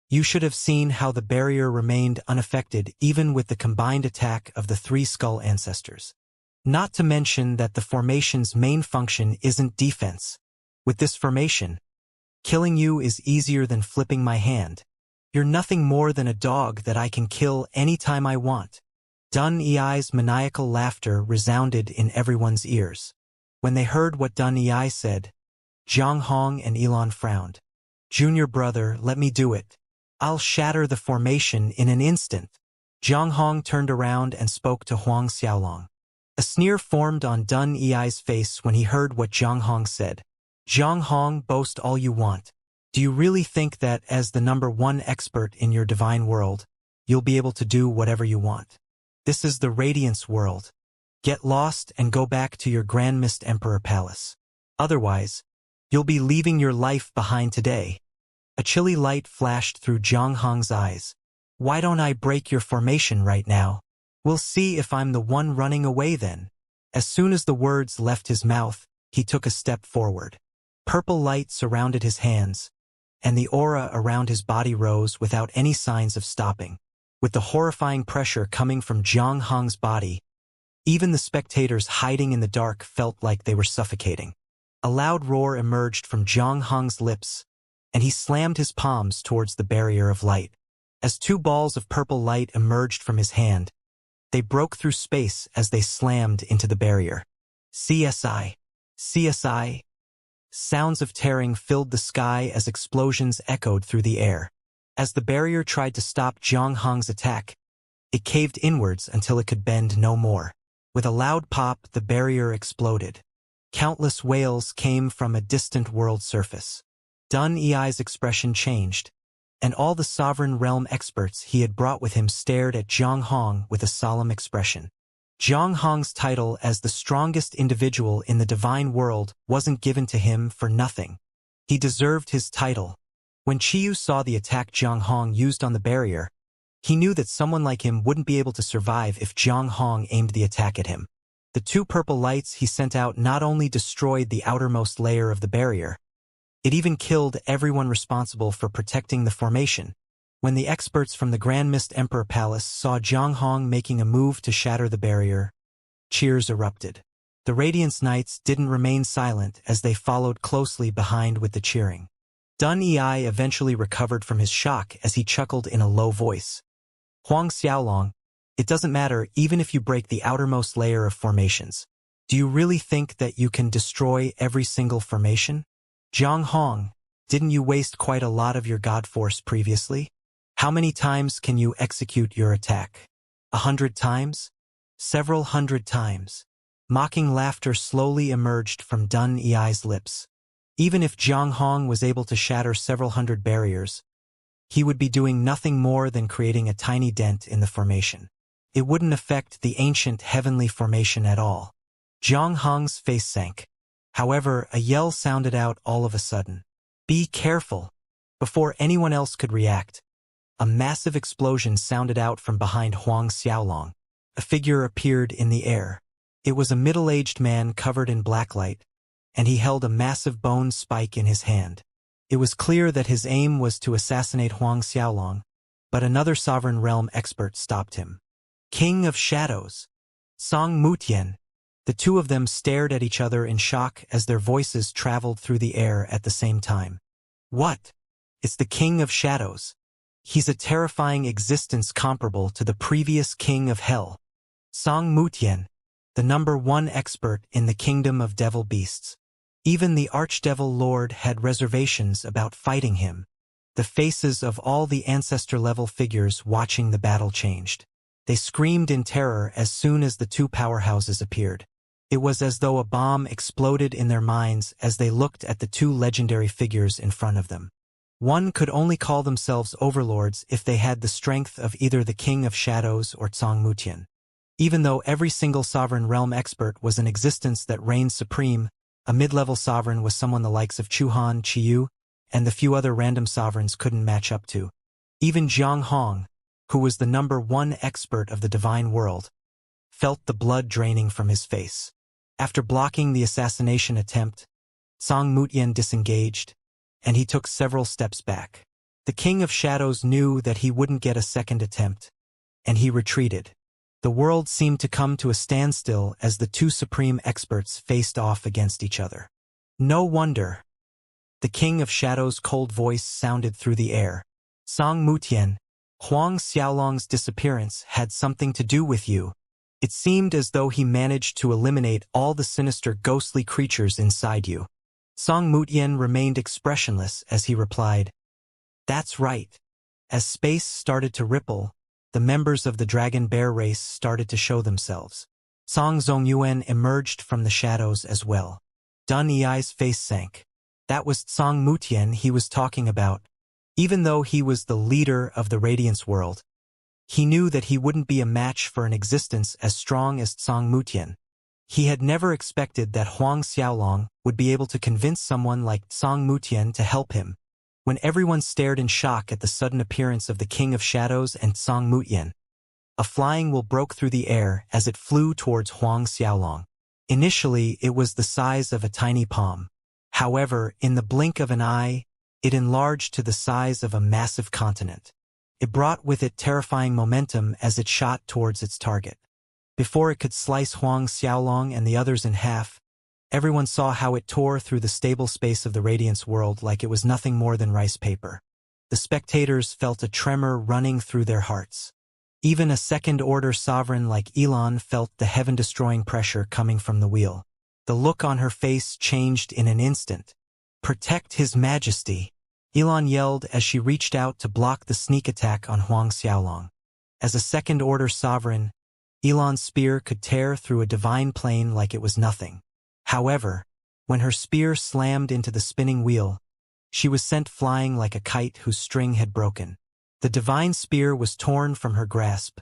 You should have seen how the barrier remained unaffected even with the combined attack of the three skull ancestors. Not to mention that the formation's main function isn't defense. With this formation, killing you is easier than flipping my hand. You're nothing more than a dog that I can kill anytime I want. Dun Yi's maniacal laughter resounded in everyone's ears. When they heard what Dun Yi said, Zhang Hong and Elon frowned. Junior brother, let me do it. I'll shatter the formation in an instant. Zhang Hong turned around and spoke to Huang Xiaolong. A sneer formed on Dun Yi's face when he heard what Zhang Hong said. Zhang Hong, boast all you want. Do you really think that as the #1 expert in your divine world, you'll be able to do whatever you want? This is the Radiance world. Get lost and go back to your Grand Mist Emperor Palace. Otherwise, you'll be leaving your life behind today. A chilly light flashed through Zhang Hong's eyes. Why don't I break your formation right now? We'll see if I'm the one running away then. As soon as the words left his mouth, he took a step forward. Purple light surrounded his hands, and the aura around his body rose without any signs of stopping. With the horrifying pressure coming from Zhang Hong's body, even the spectators hiding in the dark felt like they were suffocating. A loud roar emerged from Zhang Hong's lips, and he slammed his palms towards the barrier of light. As two balls of purple light emerged from his hand, they broke through space as they slammed into the barrier. CSI. CSI. Sounds of tearing filled the sky as explosions echoed through the air. As the barrier tried to stop Zhang Hong's attack, it caved inwards until it could bend no more. With a loud pop, the barrier exploded. Countless wails came from a distant world surface. Dun Yi's expression changed, and all the sovereign realm experts he had brought with him stared at Zhang Hong with a solemn expression. Zhang Hong's title as the strongest individual in the divine world wasn't given to him for nothing. He deserved his title. When Qiyu saw the attack Zhang Hong used on the barrier, he knew that someone like him wouldn't be able to survive if Zhang Hong aimed the attack at him. The two purple lights he sent out not only destroyed the outermost layer of the barrier, it even killed everyone responsible for protecting the formation. When the experts from the Grand Mist Emperor Palace saw Zhang Hong making a move to shatter the barrier, cheers erupted. The Radiance Knights didn't remain silent as they followed closely behind with the cheering. Dun Yi eventually recovered from his shock as he chuckled in a low voice. Huang Xiaolong, it doesn't matter even if you break the outermost layer of formations. Do you really think that you can destroy every single formation? Zhang Hong, didn't you waste quite a lot of your god force previously? How many times can you execute your attack? 100 times? Several hundred times. Mocking laughter slowly emerged from Dun Yi's lips. Even if Zhang Hong was able to shatter several hundred barriers, he would be doing nothing more than creating a tiny dent in the formation. It wouldn't affect the ancient heavenly formation at all. Zhang Hong's face sank. However, a yell sounded out all of a sudden. Be careful! Before anyone else could react, a massive explosion sounded out from behind Huang Xiaolong. A figure appeared in the air. It was a middle-aged man covered in blacklight, and he held a massive bone spike in his hand. It was clear that his aim was to assassinate Huang Xiaolong, but another sovereign realm expert stopped him. King of Shadows, Song Mutian. The two of them stared at each other in shock as their voices traveled through the air at the same time. What? It's the King of Shadows. He's a terrifying existence comparable to the previous King of Hell. Song Mutian, the #1 expert in the kingdom of devil beasts. Even the Archdevil Lord had reservations about fighting him. The faces of all the ancestor-level figures watching the battle changed. They screamed in terror as soon as the two powerhouses appeared. It was as though a bomb exploded in their minds as they looked at the two legendary figures in front of them. One could only call themselves overlords if they had the strength of either the King of Shadows or Song Mutian. Even though every single sovereign realm expert was an existence that reigned supreme, a mid-level sovereign was someone the likes of Chuhan, Qiyu, and the few other random sovereigns couldn't match up to. Even Jiang Hong, who was the #1 expert of the divine world, felt the blood draining from his face. After blocking the assassination attempt, Song Mutian disengaged, and he took several steps back. The King of Shadows knew that he wouldn't get a second attempt, and he retreated. The world seemed to come to a standstill as the two supreme experts faced off against each other. No wonder. The King of Shadows' cold voice sounded through the air. Song Mutian, Huang Xiaolong's disappearance had something to do with you. It seemed as though he managed to eliminate all the sinister ghostly creatures inside you. Song Mutian remained expressionless as he replied, "That's right." As space started to ripple, the members of the Dragon Bear race started to show themselves. Song Zongyuan emerged from the shadows as well. Dun Yi's face sank. That was Song Mutian he was talking about. Even though he was the leader of the Radiance world, he knew that he wouldn't be a match for an existence as strong as Song Mutian. He had never expected that Huang Xiaolong would be able to convince someone like Song Mutian to help him. When everyone stared in shock at the sudden appearance of the King of Shadows and Song Mutian, a flying wheel broke through the air as it flew towards Huang Xiaolong. Initially, it was the size of a tiny palm. However, in the blink of an eye, it enlarged to the size of a massive continent. It brought with it terrifying momentum as it shot towards its target. Before it could slice Huang Xiaolong and the others in half, everyone saw how it tore through the stable space of the Radiance world like it was nothing more than rice paper. The spectators felt a tremor running through their hearts. Even a second-order sovereign like Elon felt the heaven-destroying pressure coming from the wheel. The look on her face changed in an instant. "Protect His Majesty!" Elon yelled as she reached out to block the sneak attack on Huang Xiaolong. As a second-order sovereign, Elon's spear could tear through a divine plane like it was nothing. However, when her spear slammed into the spinning wheel, she was sent flying like a kite whose string had broken. The divine spear was torn from her grasp,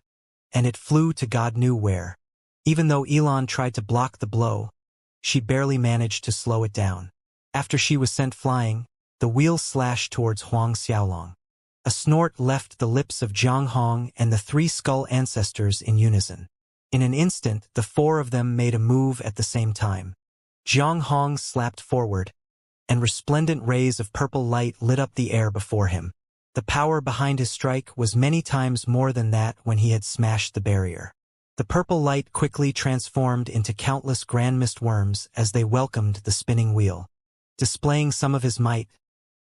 and it flew to God knew where. Even though Elon tried to block the blow, she barely managed to slow it down. After she was sent flying, the wheel slashed towards Huang Xiaolong. A snort left the lips of Jiang Hong and the three skull ancestors in unison. In an instant, the four of them made a move at the same time. Jiang Hong slapped forward, and resplendent rays of purple light lit up the air before him. The power behind his strike was many times more than that when he had smashed the barrier. The purple light quickly transformed into countless grand mist worms as they welcomed the spinning wheel. Displaying some of his might,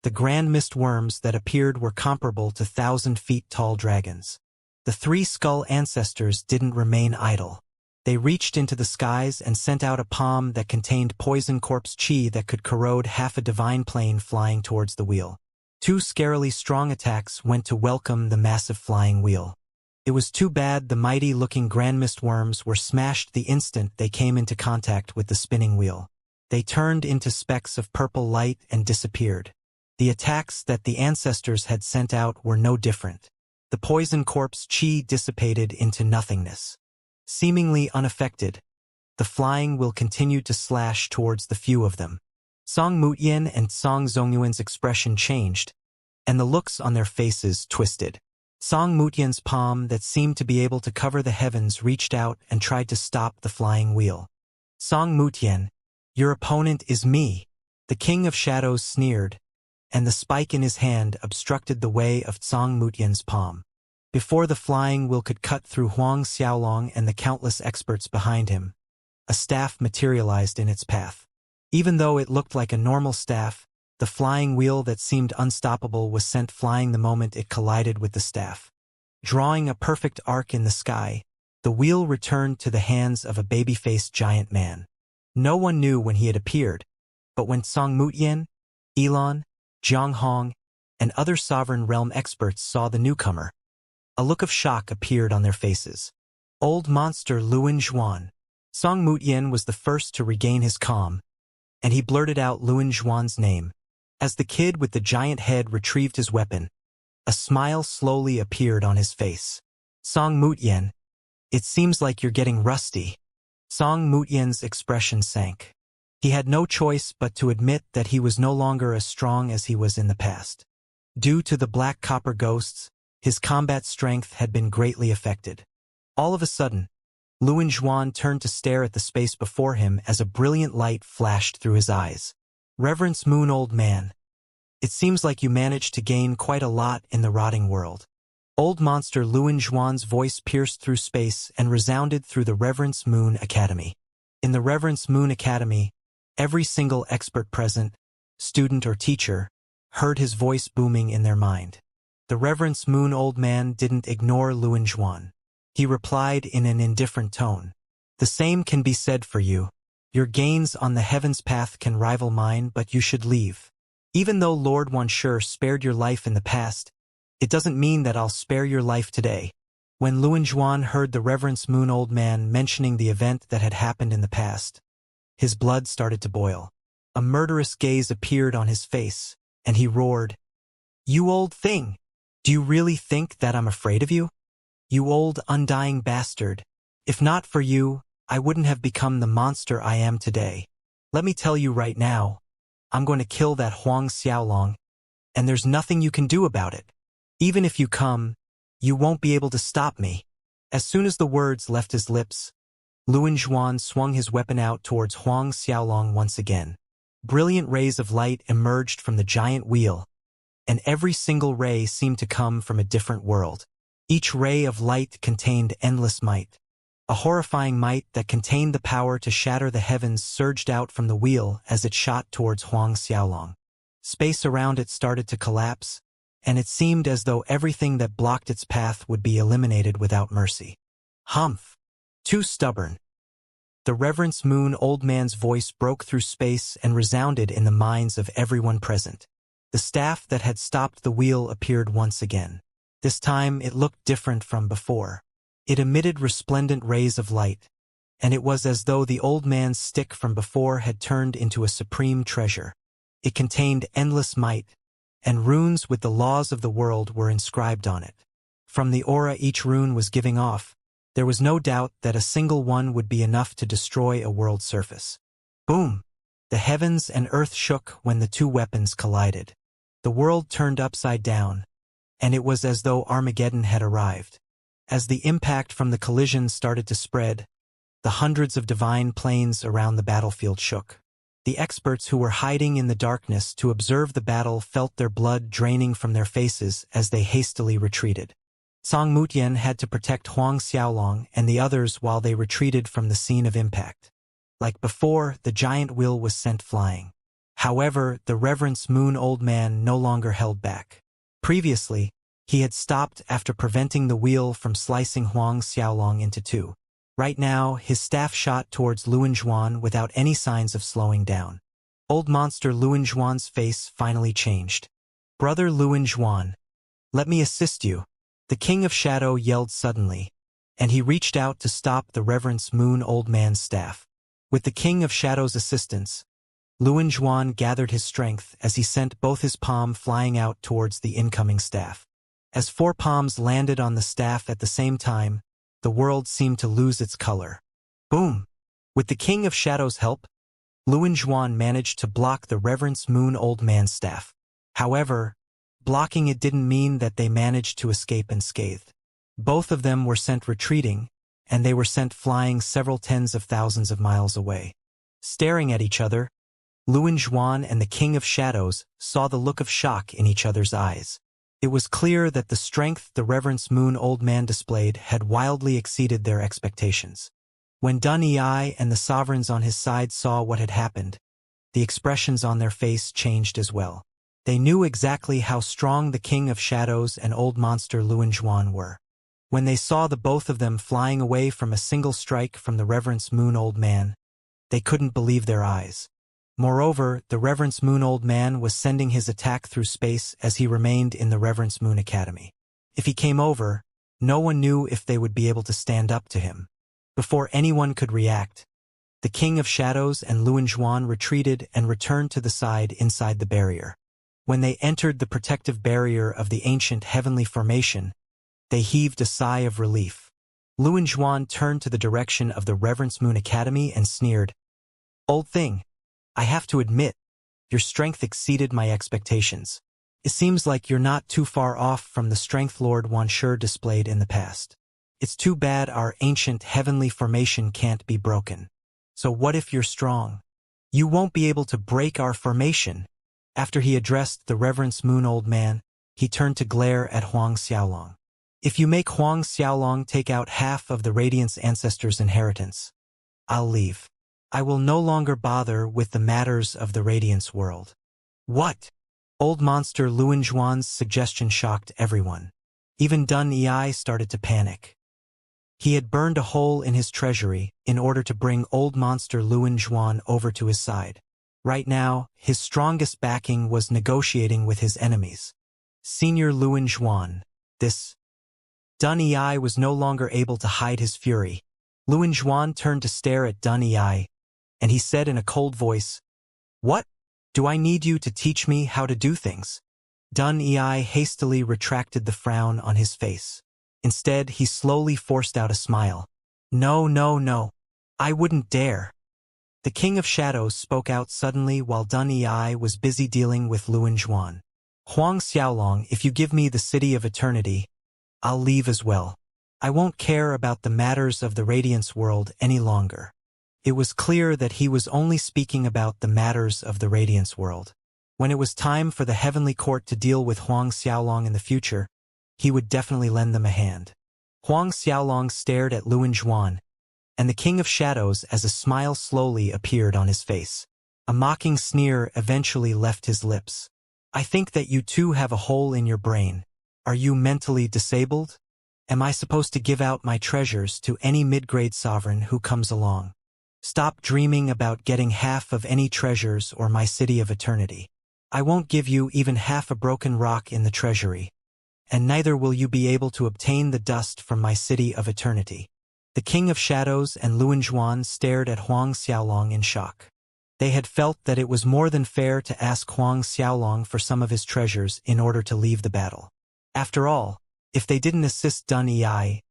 the grand mist worms that appeared were comparable to 1,000-feet-tall dragons. The three skull ancestors didn't remain idle. They reached into the skies and sent out a palm that contained poison corpse chi that could corrode half a divine plane flying towards the wheel. Two scarily strong attacks went to welcome the massive flying wheel. It was too bad the mighty-looking grand mist worms were smashed the instant they came into contact with the spinning wheel. They turned into specks of purple light and disappeared. The attacks that the ancestors had sent out were no different. The poison corpse chi dissipated into nothingness. Seemingly unaffected, the flying wheel continued to slash towards the few of them. Song Mutian and Song Zongyuan's expression changed, and the looks on their faces twisted. Song Mutian's palm that seemed to be able to cover the heavens reached out and tried to stop the flying wheel. Song Mutian, Your opponent is me. The King of Shadows sneered, and the spike in his hand obstructed the way of Tsang Mutian's palm. Before the flying wheel could cut through Huang Xiaolong and the countless experts behind him, a staff materialized in its path. Even though it looked like a normal staff, the flying wheel that seemed unstoppable was sent flying the moment it collided with the staff. Drawing a perfect arc in the sky, the wheel returned to the hands of a baby-faced giant man. No one knew when he had appeared, but when Tsang Mutian, Elon, Jiang Hong, and other sovereign realm experts saw the newcomer, a look of shock appeared on their faces. Old monster Luan Zhuan. Tsang Mutian was the first to regain his calm, and he blurted out Luan Zhuan's name. As the kid with the giant head retrieved his weapon, a smile slowly appeared on his face. Tsang Mutian, it seems like you're getting rusty. Tsang Mutian's expression sank. He had no choice but to admit that he was no longer as strong as he was in the past. Due to the black copper ghosts, his combat strength had been greatly affected. All of a sudden, Luan Zhuan turned to stare at the space before him as a brilliant light flashed through his eyes. Reverence Moon, old man. It seems like you managed to gain quite a lot in the rotting world. Old monster Luan Zhuan's voice pierced through space and resounded through the Reverence Moon Academy. In the Reverence Moon Academy, every single expert present, student or teacher, heard his voice booming in their mind. The Reverence Moon old man didn't ignore Luan Zhuan. He replied in an indifferent tone. The same can be said for you. Your gains on the heavens path can rival mine, but you should leave. Even though Lord Wanshe spared your life in the past, it doesn't mean that I'll spare your life today. When Luan Zhuan heard the Reverence Moon old man mentioning the event that had happened in the past, his blood started to boil. A murderous gaze appeared on his face, and he roared, You old thing! Do you really think that I'm afraid of you? You old undying bastard. If not for you, I wouldn't have become the monster I am today. Let me tell you right now, I'm going to kill that Huang Xiaolong, and there's nothing you can do about it. Even if you come, you won't be able to stop me. As soon as the words left his lips, Luan Zhuan swung his weapon out towards Huang Xiaolong once again. Brilliant rays of light emerged from the giant wheel, and every single ray seemed to come from a different world. Each ray of light contained endless might. A horrifying might that contained the power to shatter the heavens surged out from the wheel as it shot towards Huang Xiaolong. Space around it started to collapse, and it seemed as though everything that blocked its path would be eliminated without mercy. Humph! Too stubborn. The Reverence Moon old man's voice broke through space and resounded in the minds of everyone present. The staff that had stopped the wheel appeared once again. This time it looked different from before. It emitted resplendent rays of light, and it was as though the old man's stick from before had turned into a supreme treasure. It contained endless might, and runes with the laws of the world were inscribed on it. From the aura each rune was giving off, there was no doubt that a single one would be enough to destroy a world surface. Boom! The heavens and earth shook when the two weapons collided. The world turned upside down, and it was as though Armageddon had arrived. As the impact from the collision started to spread, the hundreds of divine planes around the battlefield shook. The experts who were hiding in the darkness to observe the battle felt their blood draining from their faces as they hastily retreated. Tsang Mutian had to protect Huang Xiaolong and the others while they retreated from the scene of impact. Like before, the giant wheel was sent flying. However, the Reverence Moon old man no longer held back. Previously, he had stopped after preventing the wheel from slicing Huang Xiaolong into two. Right now, his staff shot towards Luan Zhuan without any signs of slowing down. Old monster Luan Zhuan's face finally changed. Brother Luan Zhuan, let me assist you. The King of Shadow yelled suddenly, and he reached out to stop the Reverence Moon old man's staff. With the King of Shadow's assistance, Luan Zhuan gathered his strength as he sent both his palms flying out towards the incoming staff. As four palms landed on the staff at the same time, the world seemed to lose its color. Boom! With the King of Shadow's help, Luan Zhuan managed to block the Reverence Moon old man's staff. However, blocking it didn't mean that they managed to escape unscathed. Both of them were sent retreating, and they were sent flying several tens of thousands of miles away. Staring at each other, Luan Zhuan and the King of Shadows saw the look of shock in each other's eyes. It was clear that the strength the Reverence Moon Old Man displayed had wildly exceeded their expectations. When Dun Ei and the sovereigns on his side saw what had happened, the expressions on their face changed as well. They knew exactly how strong the King of Shadows and Old Monster Luan Zhuan were. When they saw the both of them flying away from a single strike from the Reverence Moon Old Man, they couldn't believe their eyes. Moreover, the Reverence Moon Old Man was sending his attack through space as he remained in the Reverence Moon Academy. If he came over, no one knew if they would be able to stand up to him. Before anyone could react, the King of Shadows and Luan Zhuan retreated and returned to the side inside the barrier. When they entered the protective barrier of the ancient heavenly formation, they heaved a sigh of relief. Luan Zhuan turned to the direction of the Reverence Moon Academy and sneered, "Old thing, I have to admit, your strength exceeded my expectations. It seems like you're not too far off from the strength Lord Wanshi displayed in the past. It's too bad our ancient heavenly formation can't be broken. So what if you're strong? You won't be able to break our formation." After he addressed the Reverence Moon Old Man, he turned to glare at Huang Xiaolong. "If you make Huang Xiaolong take out half of the Radiant's ancestors' inheritance, I'll leave. I will no longer bother with the matters of the Radiance world." "What?" Old Monster Luan Zhuan's suggestion shocked everyone. Even Dun Ei started to panic. He had burned a hole in his treasury in order to bring Old Monster Luan Zhuan over to his side. Right now, his strongest backing was negotiating with his enemies. Senior Luan Zhuan, this... Dun Ei was no longer able to hide his fury. Luan Zhuan turned to stare at Dun Ei, and he said in a cold voice, "What? Do I need you to teach me how to do things?" Dun Ei hastily retracted the frown on his face. Instead, he slowly forced out a smile. "No, no, no. I wouldn't dare." The King of Shadows spoke out suddenly while Dun Ei was busy dealing with Luan Zhuan. "Huang Xiaolong, if you give me the City of Eternity, I'll leave as well. I won't care about the matters of the Radiance world any longer." It was clear that he was only speaking about the matters of the Radiance world. When it was time for the Heavenly Court to deal with Huang Xiaolong in the future, he would definitely lend them a hand. Huang Xiaolong stared at Luan Zhuan and the King of Shadows as a smile slowly appeared on his face. A mocking sneer eventually left his lips. "I think that you too have a hole in your brain. Are you mentally disabled? Am I supposed to give out my treasures to any mid-grade sovereign who comes along? Stop dreaming about getting half of any treasures or my City of Eternity. I won't give you even half a broken rock in the treasury, and neither will you be able to obtain the dust from my City of Eternity." The King of Shadows and Luan Zhuan stared at Huang Xiaolong in shock. They had felt that it was more than fair to ask Huang Xiaolong for some of his treasures in order to leave the battle. After all, if they didn't assist Dun Ei,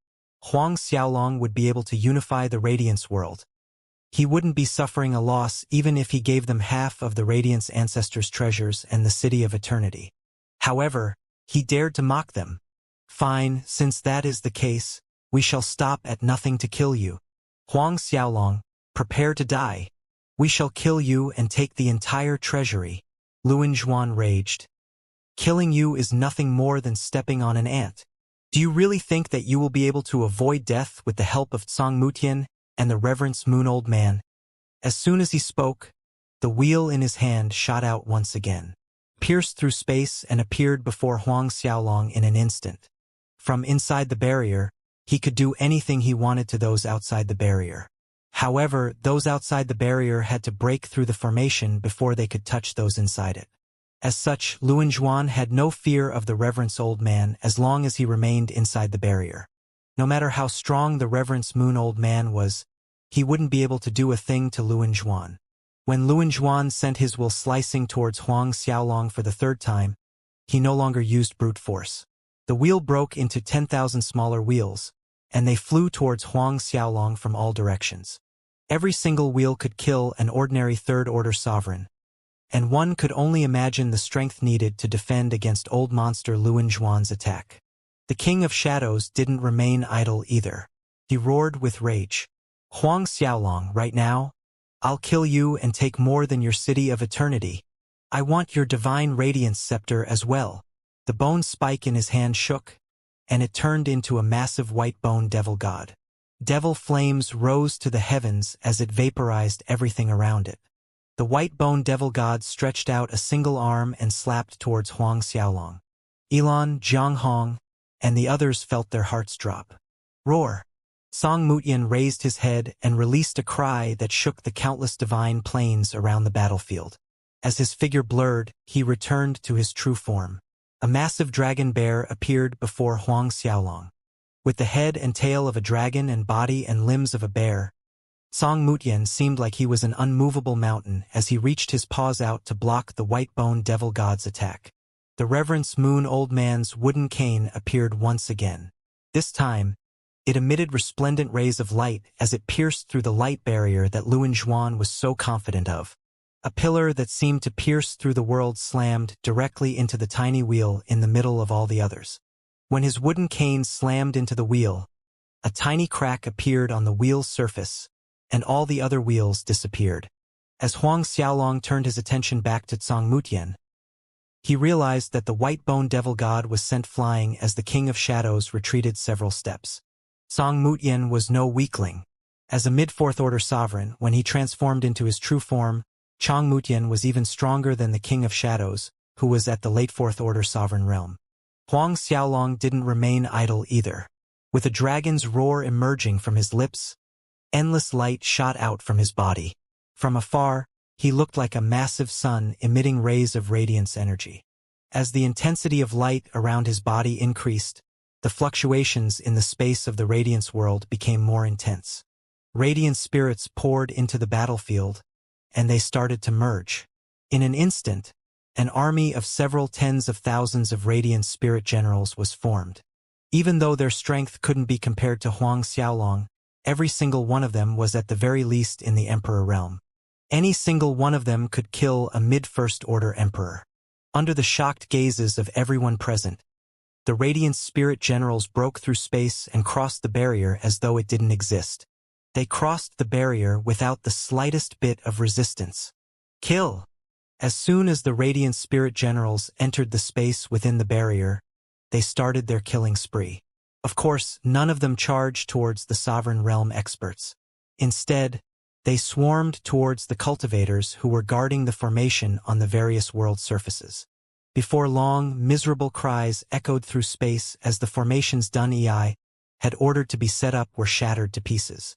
Huang Xiaolong would be able to unify the Radiance world. He wouldn't be suffering a loss even if he gave them half of the Radiance ancestors' treasures and the City of Eternity. However, he dared to mock them. "Fine, since that is the case, we shall stop at nothing to kill you. Huang Xiaolong, prepare to die. We shall kill you and take the entire treasury." Luan Zhuan raged. "Killing you is nothing more than stepping on an ant. Do you really think that you will be able to avoid death with the help of Tsang Mutian and the Reverence Moon Old Man?" As soon as he spoke, the wheel in his hand shot out once again, pierced through space and appeared before Huang Xiaolong in an instant. From inside the barrier, he could do anything he wanted to those outside the barrier. However, those outside the barrier had to break through the formation before they could touch those inside it. As such, Luan Zhuan had no fear of the Reverence Old Man as long as he remained inside the barrier. No matter how strong the Reverence Moon Old Man was, he wouldn't be able to do a thing to Luan Zhuan. When Luan Zhuan sent his will slicing towards Huang Xiaolong for the third time, he no longer used brute force. The wheel broke into 10,000 smaller wheels, and they flew towards Huang Xiaolong from all directions. Every single wheel could kill an ordinary third-order sovereign, and one could only imagine the strength needed to defend against old monster Luan Zhuan's attack. The King of Shadows didn't remain idle either. He roared with rage. "Huang Xiaolong, right now, I'll kill you and take more than your city of eternity. I want your divine radiance scepter as well." The bone spike in his hand shook, and it turned into a massive white bone devil god. Devil flames rose to the heavens as it vaporized everything around it. The white bone devil god stretched out a single arm and slapped towards Huang Xiaolong. Elon, Jiang Hong, and the others felt their hearts drop. Roar! Song Mutian raised his head and released a cry that shook the countless divine planes around the battlefield. As his figure blurred, he returned to his true form. A massive dragon bear appeared before Huang Xiaolong. With the head and tail of a dragon and body and limbs of a bear, Song Mutian seemed like he was an unmovable mountain as he reached his paws out to block the white-bone devil god's attack. The Reverence Moon Old Man's wooden cane appeared once again. This time, it emitted resplendent rays of light as it pierced through the light barrier that Luan Zhuan was so confident of. A pillar that seemed to pierce through the world slammed directly into the tiny wheel in the middle of all the others. When his wooden cane slammed into the wheel, a tiny crack appeared on the wheel's surface, and all the other wheels disappeared. As Huang Xiaolong turned his attention back to Song Mutian, he realized that the white-bone devil god was sent flying as the King of Shadows retreated several steps. Song Mutian was no weakling. As a mid-fourth order sovereign, when he transformed into his true form, Chong Mutian was even stronger than the King of Shadows, who was at the late fourth order sovereign realm. Huang Xiaolong didn't remain idle either. With a dragon's roar emerging from his lips, endless light shot out from his body. From afar, he looked like a massive sun emitting rays of radiance energy. As the intensity of light around his body increased, the fluctuations in the space of the radiance world became more intense. Radiant spirits poured into the battlefield, and they started to merge. In an instant, an army of several tens of thousands of radiant spirit generals was formed. Even though their strength couldn't be compared to Huang Xiaolong, every single one of them was at the very least in the Emperor realm. Any single one of them could kill a mid-first order emperor. Under the shocked gazes of everyone present, the radiant spirit generals broke through space and crossed the barrier as though it didn't exist. They crossed the barrier without the slightest bit of resistance. Kill! As soon as the radiant spirit generals entered the space within the barrier, they started their killing spree. Of course, none of them charged towards the sovereign realm experts. Instead, they swarmed towards the cultivators who were guarding the formation on the various world surfaces. Before long, miserable cries echoed through space as the formations Dun Ei had ordered to be set up were shattered to pieces.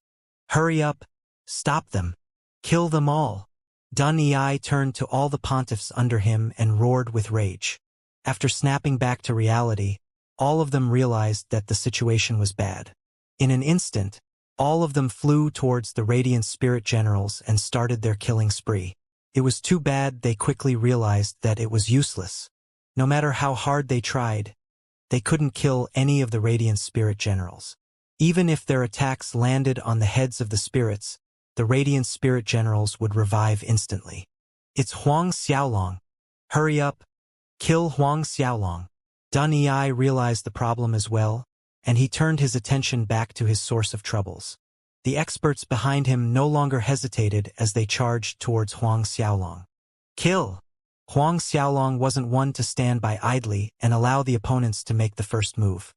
"Hurry up! Stop them! Kill them all!" Dun Ei turned to all the pontiffs under him and roared with rage. After snapping back to reality, all of them realized that the situation was bad. In an instant, all of them flew towards the radiant spirit generals and started their killing spree. It was too bad they quickly realized that it was useless. No matter how hard they tried, they couldn't kill any of the radiant spirit generals. Even if their attacks landed on the heads of the spirits, the radiant spirit generals would revive instantly. "It's Huang Xiaolong. Hurry up! Kill Huang Xiaolong!" Dun Ei realized the problem as well, and he turned his attention back to his source of troubles. The experts behind him no longer hesitated as they charged towards Huang Xiaolong. Kill! Huang Xiaolong wasn't one to stand by idly and allow the opponents to make the first move.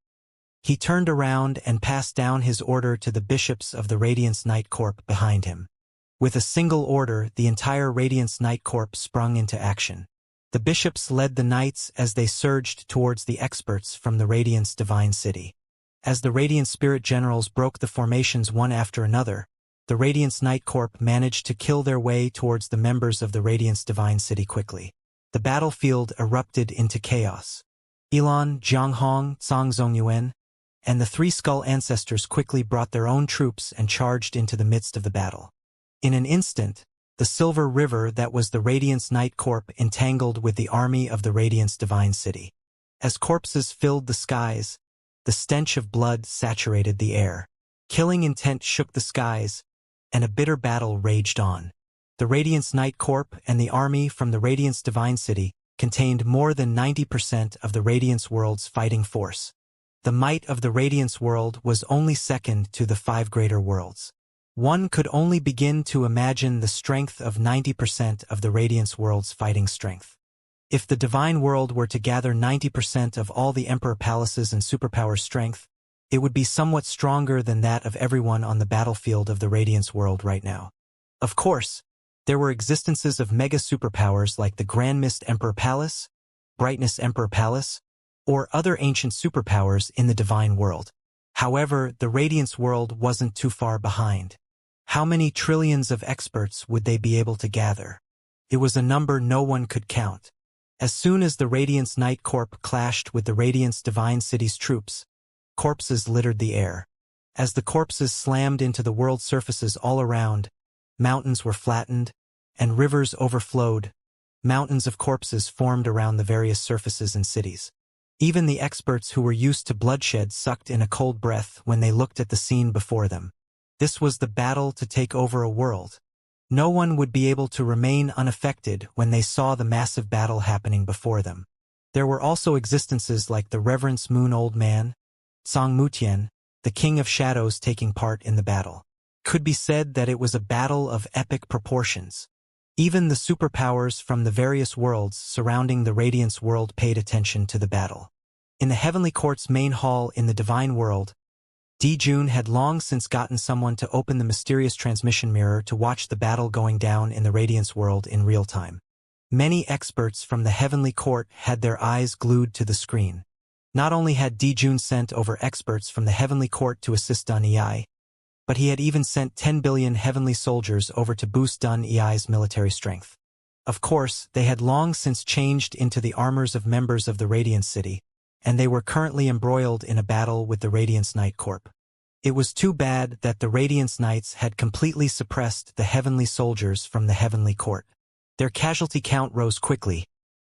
He turned around and passed down his order to the bishops of the Radiance Knight Corps behind him. With a single order, the entire Radiance Knight Corps sprung into action. The bishops led the knights as they surged towards the experts from the Radiance Divine City. As the Radiant Spirit Generals broke the formations one after another, the Radiance Knight Corps managed to kill their way towards the members of the Radiance Divine City quickly. The battlefield erupted into chaos. Elon, Jianghong, Cang Zongyuan, and the Three Skull Ancestors quickly brought their own troops and charged into the midst of the battle. In an instant, the Silver River that was the Radiance Knight Corps entangled with the army of the Radiance Divine City. As corpses filled the skies, the stench of blood saturated the air. Killing intent shook the skies, and a bitter battle raged on. The Radiance Knight Corps and the army from the Radiance Divine City contained more than 90% of the Radiance world's fighting force. The might of the Radiance world was only second to the 5 greater worlds. One could only begin to imagine the strength of 90% of the Radiance world's fighting strength. If the Divine World were to gather 90% of all the Emperor Palaces and Superpowers' strength, it would be somewhat stronger than that of everyone on the battlefield of the Radiance world right now. Of course, there were existences of mega superpowers like the Grand Mist Emperor Palace, Brightness Emperor Palace, or other ancient superpowers in the Divine World. However, the Radiance world wasn't too far behind. How many trillions of experts would they be able to gather? It was a number no one could count. As soon as the Radiance Night Corps clashed with the Radiance Divine City's troops, corpses littered the air. As the corpses slammed into the world's surfaces all around, mountains were flattened, and rivers overflowed. Mountains of corpses formed around the various surfaces and cities. Even the experts who were used to bloodshed sucked in a cold breath when they looked at the scene before them. This was the battle to take over a world. No one would be able to remain unaffected when they saw the massive battle happening before them. There were also existences like the Reverence Moon Old Man, Song Mutian, the King of Shadows taking part in the battle. Could be said that it was a battle of epic proportions. Even the superpowers from the various worlds surrounding the Radiance world paid attention to the battle. In the Heavenly Court's main hall in the Divine World, Dijun had long since gotten someone to open the mysterious transmission mirror to watch the battle going down in the Radiance world in real time. Many experts from the Heavenly Court had their eyes glued to the screen. Not only had Dijun sent over experts from the Heavenly Court to assist Dun Ei, but he had even sent 10 billion heavenly soldiers over to boost Dun Ei's military strength. Of course, they had long since changed into the armors of members of the Radiance City, and they were currently embroiled in a battle with the Radiance Night Corps. It was too bad that the Radiance Knights had completely suppressed the heavenly soldiers from the Heavenly Court. Their casualty count rose quickly,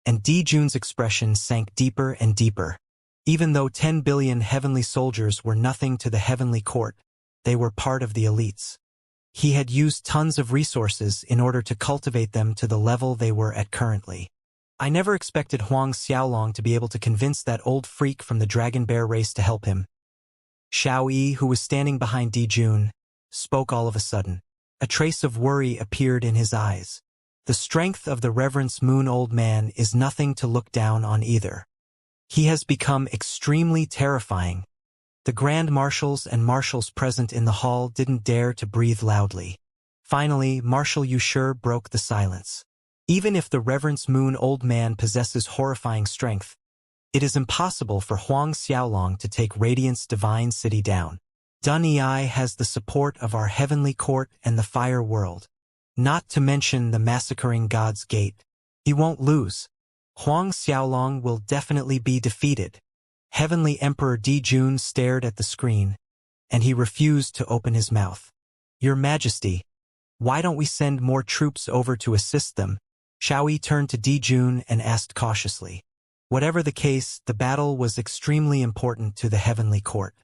and Dijun's expression sank deeper and deeper. Even though 10 billion heavenly soldiers were nothing to the Heavenly Court, they were part of the elites. He had used tons of resources in order to cultivate them to the level they were at currently. I never expected Huang Xiaolong to be able to convince that old freak from the Dragon Bear race to help him. Xiao Yi, who was standing behind Dijun, spoke all of a sudden. A trace of worry appeared in his eyes. The strength of the Reverence Moon Old Man is nothing to look down on either. He has become extremely terrifying. The Grand Marshals and Marshals present in the hall didn't dare to breathe loudly. Finally, Marshal Yushur broke the silence. Even if the Reverence Moon Old Man possesses horrifying strength, it is impossible for Huang Xiaolong to take Radiance Divine City down. Dun Ei has the support of our Heavenly Court and the Fire World. Not to mention the Massacring God's Gate. He won't lose. Huang Xiaolong will definitely be defeated. Heavenly Emperor Dijun stared at the screen, and he refused to open his mouth. Your Majesty, why don't we send more troops over to assist them? Xiao Yi turned to Dijun and asked cautiously. Whatever the case, the battle was extremely important to the Heavenly Court.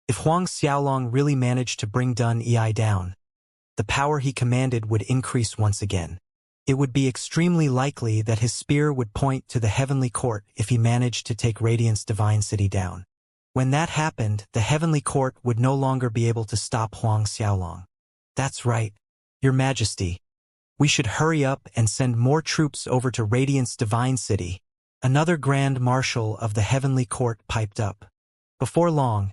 If Huang Xiaolong really managed to bring Dun Ei down, the power he commanded would increase once again. It would be extremely likely that his spear would point to the Heavenly Court if he managed to take Radiance Divine City down. When that happened, the Heavenly Court would no longer be able to stop Huang Xiaolong. That's right, Your Majesty. We should hurry up and send more troops over to Radiance Divine City. Another Grand Marshal of the Heavenly Court piped up. Before long,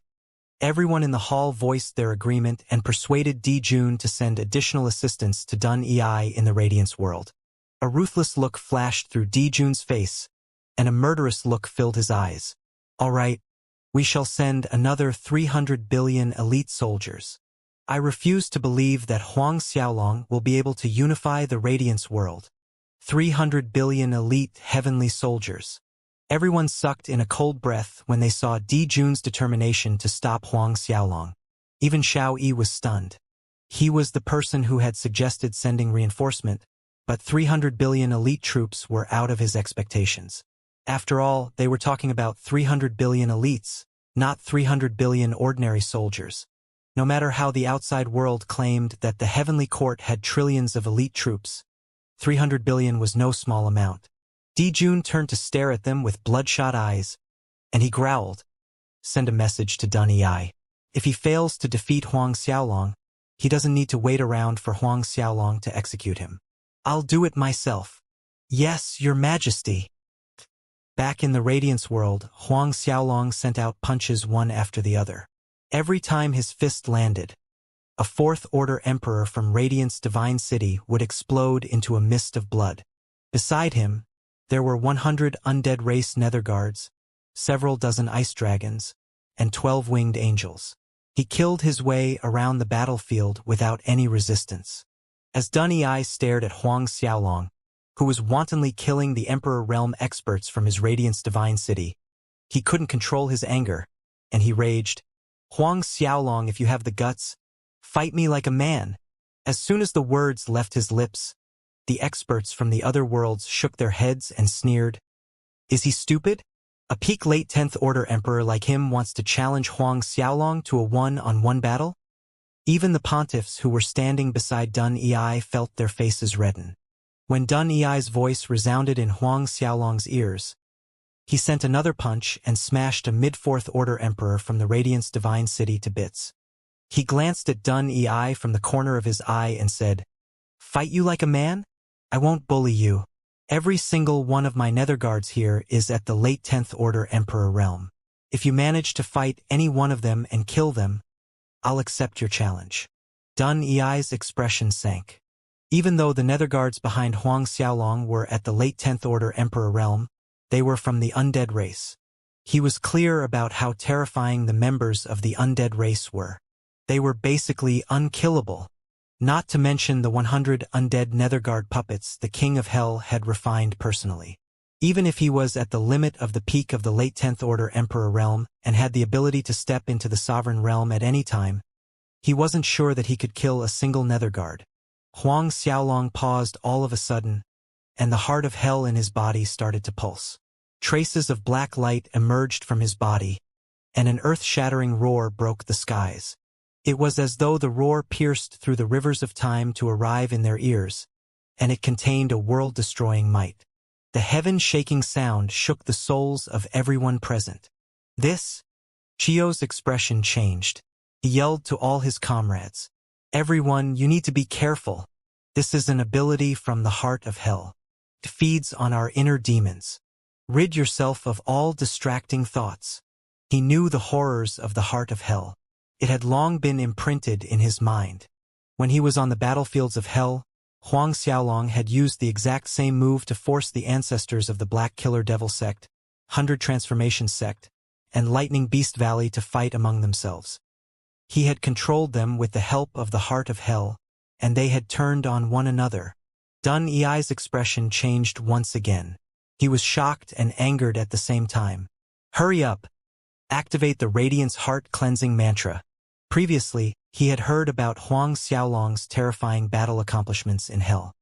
everyone in the hall voiced their agreement and persuaded Dijun to send additional assistance to Dun Ei in the Radiance world. A ruthless look flashed through Dijun's face, and a murderous look filled his eyes. All right, we shall send another 300 billion elite soldiers. I refuse to believe that Huang Xiaolong will be able to unify the Radiance world. 300 billion elite heavenly soldiers. Everyone sucked in a cold breath when they saw Dijun's determination to stop Huang Xiaolong. Even Xiao Yi was stunned. He was the person who had suggested sending reinforcement, but 300 billion elite troops were out of his expectations. After all, they were talking about 300 billion elites, not 300 billion ordinary soldiers. No matter how the outside world claimed that the Heavenly Court had trillions of elite troops, 300 billion was no small amount. Dijun turned to stare at them with bloodshot eyes, and he growled, "Send a message to Dun Ei. If he fails to defeat Huang Xiaolong, He doesn't need to wait around for Huang Xiaolong to execute him. I'll do it myself. Yes, Your Majesty. Back in the Radiance world, Huang Xiaolong sent out punches one after the other. Every time his fist landed, a fourth-order emperor from Radiant's divine city would explode into a mist of blood. Beside him, there were 100 undead race nether guards, several dozen ice dragons, and 12 winged angels. He killed his way around the battlefield without any resistance. As Dun Yi stared at Huang Xiaolong, who was wantonly killing the Emperor Realm experts from his Radiant's divine city, he couldn't control his anger, and he raged, "Huang Xiaolong, if you have the guts, fight me like a man." As soon as the words left his lips, the experts from the other worlds shook their heads and sneered. Is he stupid? A peak late 10th Order Emperor like him wants to challenge Huang Xiaolong to a one-on-one battle? Even the pontiffs who were standing beside Dun Yi felt their faces redden. When Dun Yi's voice resounded in Huang Xiaolong's ears, he sent another punch and smashed a mid-4th Order Emperor from the Radiant's divine city to bits. He glanced at Dun Yi from the corner of his eye and said, "Fight you like a man? I won't bully you. Every single one of my nether guards here is at the late 10th Order Emperor realm. If you manage to fight any one of them and kill them, I'll accept your challenge." Dun Yi's expression sank. Even though the nether guards behind Huang Xiaolong were at the late 10th Order Emperor realm, they were from the undead race. He was clear about how terrifying the members of the undead race were. They were basically unkillable. Not to mention the 100 undead netherguard puppets the King of Hell had refined personally. Even if he was at the limit of the peak of the late 10th Order Emperor realm and had the ability to step into the Sovereign realm at any time, he wasn't sure that he could kill a single netherguard. Huang Xiaolong paused all of a sudden, and the heart of hell in his body started to pulse. Traces of black light emerged from his body, and an earth-shattering roar broke the skies. It was as though the roar pierced through the rivers of time to arrive in their ears, and it contained a world-destroying might. The heaven-shaking sound shook the souls of everyone present. This? Chio's expression changed. He yelled to all his comrades, "Everyone, you need to be careful. This is an ability from the heart of hell. It feeds on our inner demons. Rid yourself of all distracting thoughts." He knew the horrors of the heart of hell. It had long been imprinted in his mind. When he was on the battlefields of hell, Huang Xiaolong had used the exact same move to force the ancestors of the Black Killer Devil sect, 100 Transformation sect, and Lightning Beast Valley to fight among themselves. He had controlled them with the help of the heart of hell, and they had turned on one another. Dun Yi's expression changed once again. He was shocked and angered at the same time. "Hurry up! Activate the Radiance Heart Cleansing Mantra." Previously, he had heard about Huang Xiaolong's terrifying battle accomplishments in hell.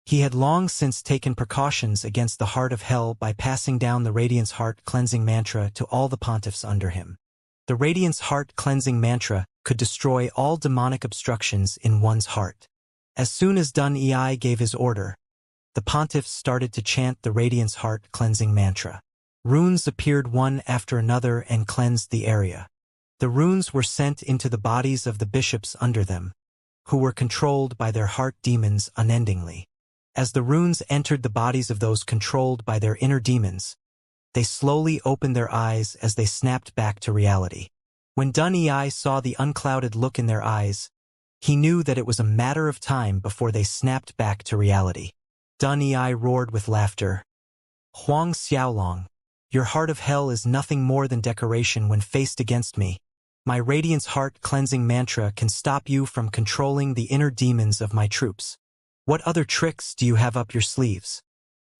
He had long since taken precautions against the heart of hell by passing down the Radiance Heart Cleansing Mantra to all the pontiffs under him. The Radiance Heart Cleansing Mantra could destroy all demonic obstructions in one's heart. As soon as Dun Yi gave his order, the pontiffs started to chant the Radiance Heart Cleansing Mantra. Runes appeared one after another and cleansed the area. The runes were sent into the bodies of the bishops under them, who were controlled by their heart demons unendingly. As the runes entered the bodies of those controlled by their inner demons, they slowly opened their eyes as they snapped back to reality. When Dun Yi saw the unclouded look in their eyes, he knew that it was a matter of time before they snapped back to reality. Dun Yi roared with laughter. "Huang Xiaolong, your heart of hell is nothing more than decoration when faced against me. My Radiance Heart Cleansing Mantra can stop you from controlling the inner demons of my troops. What other tricks do you have up your sleeves?"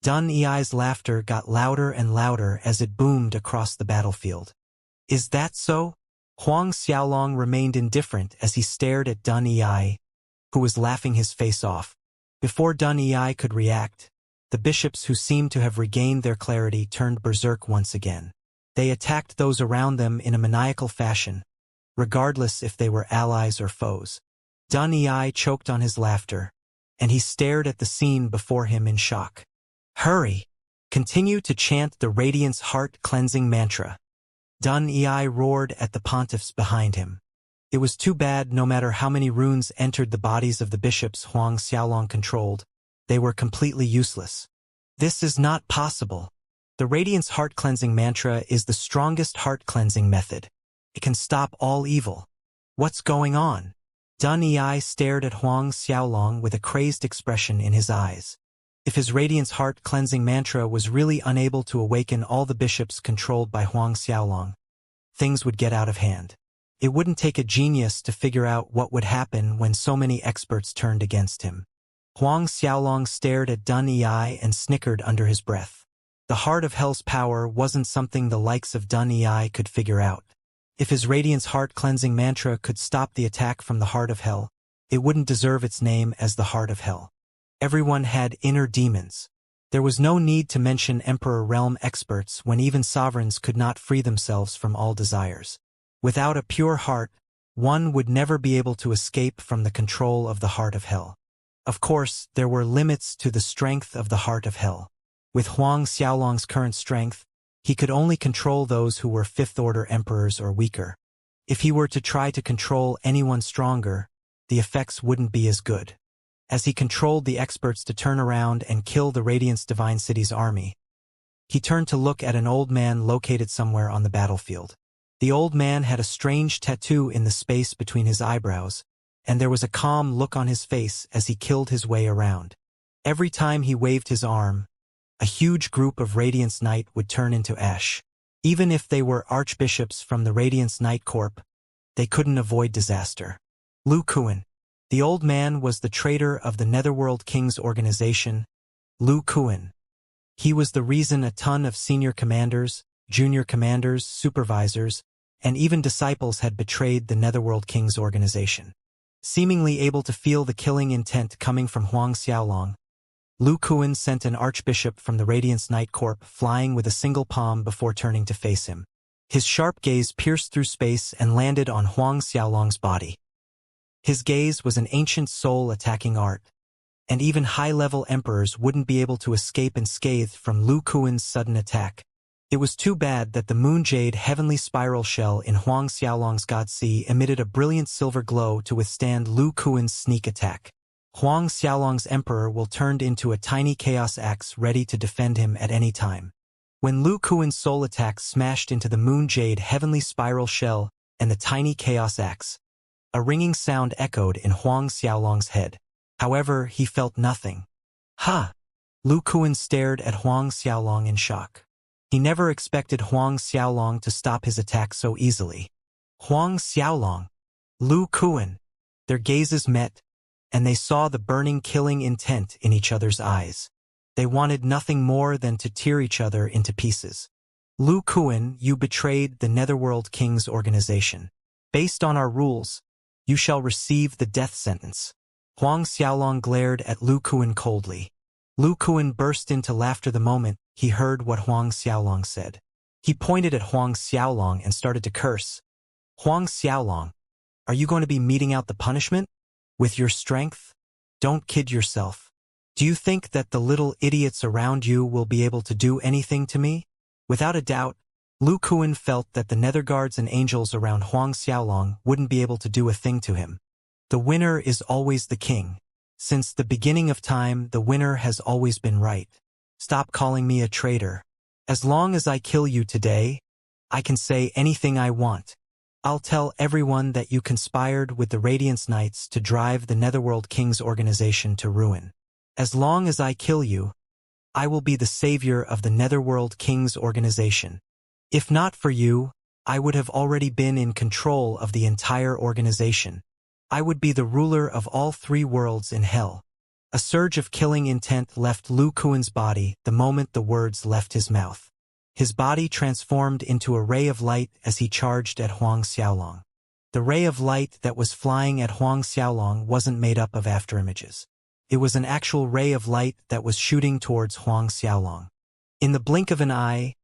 Dun Yi's laughter got louder and louder as it boomed across the battlefield. "Is that so?" Huang Xiaolong remained indifferent as he stared at Dun Yi, who was laughing his face off. Before Dun Yi could react, the bishops who seemed to have regained their clarity turned berserk once again. They attacked those around them in a maniacal fashion, regardless if they were allies or foes. Dun Yi choked on his laughter, and he stared at the scene before him in shock. "Hurry! Continue to chant the Radiance Heart Cleansing Mantra." Dun Yi roared at the pontiffs behind him. It was too bad no matter how many runes entered the bodies of the bishops Huang Xiaolong controlled, they were completely useless. This is not possible. The Radiance Heart Cleansing Mantra is the strongest heart cleansing method. It can stop all evil. What's going on? Dun Yi stared at Huang Xiaolong with a crazed expression in his eyes. If his Radiance Heart Cleansing Mantra was really unable to awaken all the bishops controlled by Huang Xiaolong, things would get out of hand. It wouldn't take a genius to figure out what would happen when so many experts turned against him. Huang Xiaolong stared at Dun Yi and snickered under his breath. The Heart of Hell's power wasn't something the likes of Dun Yi could figure out. If his Radiance Heart Cleansing Mantra could stop the attack from the Heart of Hell, it wouldn't deserve its name as the Heart of Hell. Everyone had inner demons. There was no need to mention Emperor Realm experts when even sovereigns could not free themselves from all desires. Without a pure heart, one would never be able to escape from the control of the Heart of Hell. Of course, there were limits to the strength of the Heart of Hell. With Huang Xiaolong's current strength, he could only control those who were fifth-order emperors or weaker. If he were to try to control anyone stronger, the effects wouldn't be as good. As he controlled the experts to turn around and kill the Radiance Divine City's army, he turned to look at an old man located somewhere on the battlefield. The old man had a strange tattoo in the space between his eyebrows, and there was a calm look on his face as he killed his way around. Every time he waved his arm, a huge group of Radiance Knight would turn into ash. Even if they were archbishops from the Radiance Knight Corp, they couldn't avoid disaster. Lu Kuan. The old man was the traitor of the Netherworld Kings organization, Lu Kuan. He was the reason a ton of senior commanders, junior commanders, supervisors, and even disciples had betrayed the Netherworld Kings organization. Seemingly able to feel the killing intent coming from Huang Xiaolong, Lu Kuan sent an archbishop from the Radiance Knight Corp flying with a single palm before turning to face him. His sharp gaze pierced through space and landed on Huang Xiaolong's body. His gaze was an ancient soul attacking art, and even high-level emperors wouldn't be able to escape unscathed from Lu Kuan's sudden attack. It was too bad that the Moonjade Heavenly Spiral Shell in Huang Xiaolong's God Sea emitted a brilliant silver glow to withstand Lu Kuan's sneak attack. Huang Xiaolong's emperor will turned into a tiny chaos axe ready to defend him at any time. When Lu Kuan's soul attack smashed into the Moonjade Heavenly Spiral Shell and the tiny chaos axe, a ringing sound echoed in Huang Xiaolong's head. However, he felt nothing. Ha! Lu Kuan stared at Huang Xiaolong in shock. He never expected Huang Xiaolong to stop his attack so easily. Huang Xiaolong, Lu Kuan. Their gazes met, and they saw the burning killing intent in each other's eyes. They wanted nothing more than to tear each other into pieces. Lu Kuan, you betrayed the Netherworld Kings organization. Based on our rules, you shall receive the death sentence. Huang Xiaolong glared at Lu Kuan coldly. Lu Kuan burst into laughter the moment he heard what Huang Xiaolong said. He pointed at Huang Xiaolong and started to curse. Huang Xiaolong, are you going to be meting out the punishment? With your strength? Don't kid yourself. Do you think that the little idiots around you will be able to do anything to me? Without a doubt, Lu Kuan felt that the nether guards and angels around Huang Xiaolong wouldn't be able to do a thing to him. The winner is always the king. Since the beginning of time, the winner has always been right. Stop calling me a traitor. As long as I kill you today, I can say anything I want. I'll tell everyone that you conspired with the Radiance Knights to drive the Netherworld Kings organization to ruin. As long as I kill you, I will be the savior of the Netherworld Kings organization. If not for you, I would have already been in control of the entire organization. I would be the ruler of all three worlds in hell. A surge of killing intent left Lu Kuan's body the moment the words left his mouth. His body transformed into a ray of light as he charged at Huang Xiaolong. The ray of light that was flying at Huang Xiaolong wasn't made up of afterimages. It was an actual ray of light that was shooting towards Huang Xiaolong. In the blink of an eye,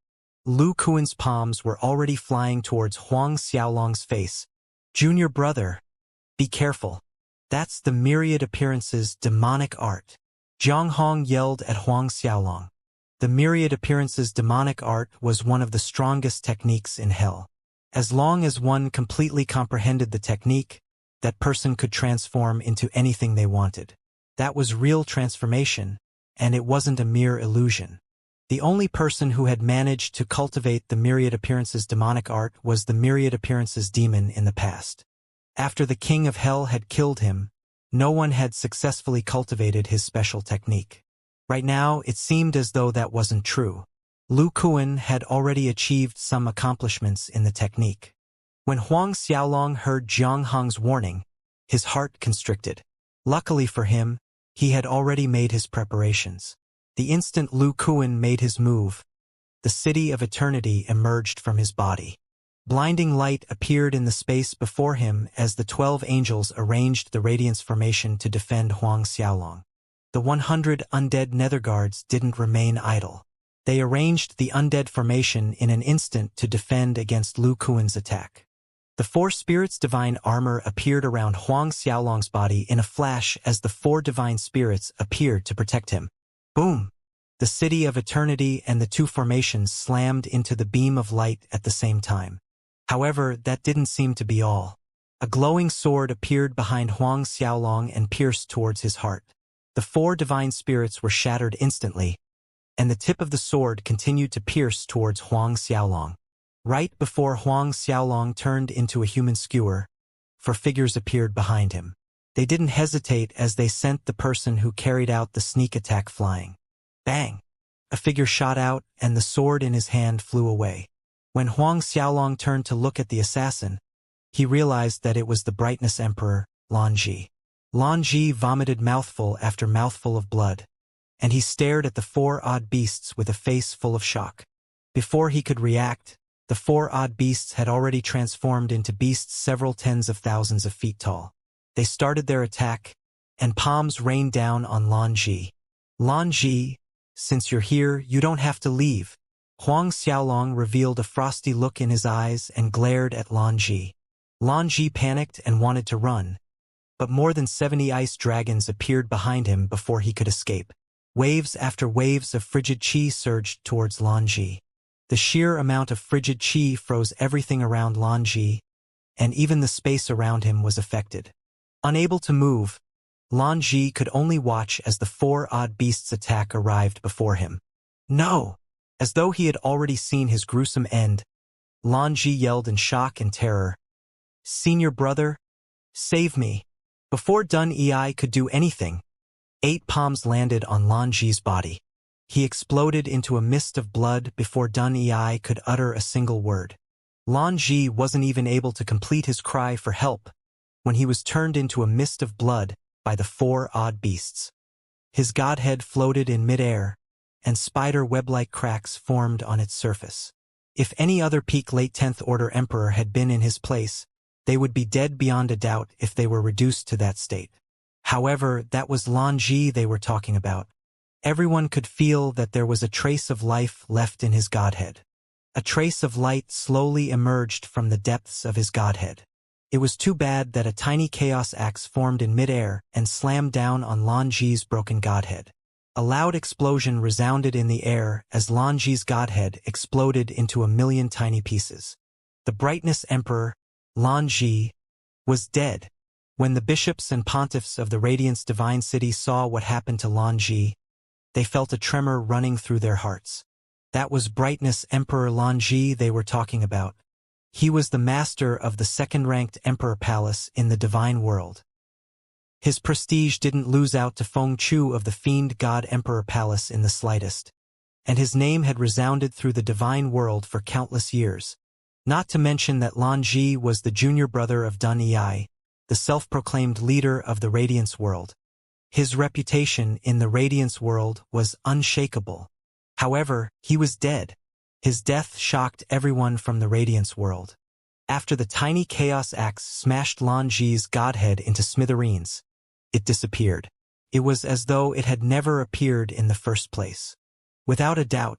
Lu Kuan's palms were already flying towards Huang Xiaolong's face. Junior brother, be careful. That's the myriad appearances demonic art. Zhang Hong yelled at Huang Xiaolong. The myriad appearances demonic art was one of the strongest techniques in hell. As long as one completely comprehended the technique, that person could transform into anything they wanted. That was real transformation, and it wasn't a mere illusion. The only person who had managed to cultivate the myriad appearances demonic art was the myriad appearances demon in the past. After the king of hell had killed him, no one had successfully cultivated his special technique. Right now, it seemed as though that wasn't true. Lu Kuan had already achieved some accomplishments in the technique. When Huang Xiaolong heard Jiang Hong's warning, his heart constricted. Luckily for him, he had already made his preparations. The instant Lu Kuan made his move, the city of eternity emerged from his body. Blinding light appeared in the space before him as the 12 angels arranged the radiance formation to defend Huang Xiaolong. The 100 undead netherguards didn't remain idle. They arranged the undead formation in an instant to defend against Lu Kuan's attack. The 4 spirits' divine armor appeared around Huang Xiaolong's body in a flash as the 4 divine spirits appeared to protect him. Boom! The city of eternity and the 2 formations slammed into the beam of light at the same time. However, that didn't seem to be all. A glowing sword appeared behind Huang Xiaolong and pierced towards his heart. The 4 divine spirits were shattered instantly, and the tip of the sword continued to pierce towards Huang Xiaolong. Right before Huang Xiaolong turned into a human skewer, 4 figures appeared behind him. They didn't hesitate as they sent the person who carried out the sneak attack flying. Bang! A figure shot out and the sword in his hand flew away. When Huang Xiaolong turned to look at the assassin, he realized that it was the Brightness Emperor, Lan Ji. Lan Ji vomited mouthful after mouthful of blood, and he stared at the 4 odd beasts with a face full of shock. Before he could react, the 4 odd beasts had already transformed into beasts several tens of thousands of feet tall. They started their attack, and palms rained down on Lan Ji. Lan Ji, since you're here, you don't have to leave. Huang Xiaolong revealed a frosty look in his eyes and glared at Lan Ji. Lan Ji panicked and wanted to run, but more than 70 ice dragons appeared behind him before he could escape. Waves after waves of frigid qi surged towards Lan Ji. The sheer amount of frigid qi froze everything around Lan Ji, and even the space around him was affected. Unable to move, Lan Ji could only watch as the 4 odd beasts' attack arrived before him. No! As though he had already seen his gruesome end, Lan Ji yelled in shock and terror. Senior brother, save me. Before Dun Ei could do anything, 8 palms landed on Lan Ji's body. He exploded into a mist of blood before Dun Ei could utter a single word. Lan Ji wasn't even able to complete his cry for help when he was turned into a mist of blood by the 4 odd beasts. His godhead floated in midair, and spider web-like cracks formed on its surface. If any other peak late 10th Order Emperor had been in his place, they would be dead beyond a doubt if they were reduced to that state. However, that was Lan Ji they were talking about. Everyone could feel that there was a trace of life left in his godhead. A trace of light slowly emerged from the depths of his godhead. It was too bad that a tiny chaos axe formed in midair and slammed down on Lan Ji's broken godhead. A loud explosion resounded in the air as Lan Ji's godhead exploded into a million tiny pieces. The Brightness Emperor, Lan Ji, was dead. When the bishops and pontiffs of the Radiance Divine City saw what happened to Lan Ji, they felt a tremor running through their hearts. That was Brightness Emperor Lan Ji they were talking about. He was the master of the 2nd-ranked Emperor Palace in the Divine World. His prestige didn't lose out to Feng Chu of the Fiend God Emperor Palace in the slightest, and his name had resounded through the Divine World for countless years. Not to mention that Lan Ji was the junior brother of Dun Ei, the self-proclaimed leader of the Radiance World. His reputation in the Radiance World was unshakable. However, he was dead. His death shocked everyone from the Radiance World. After the tiny chaos axe smashed Lan Ji's godhead into smithereens, it disappeared. It was as though it had never appeared in the first place. Without a doubt,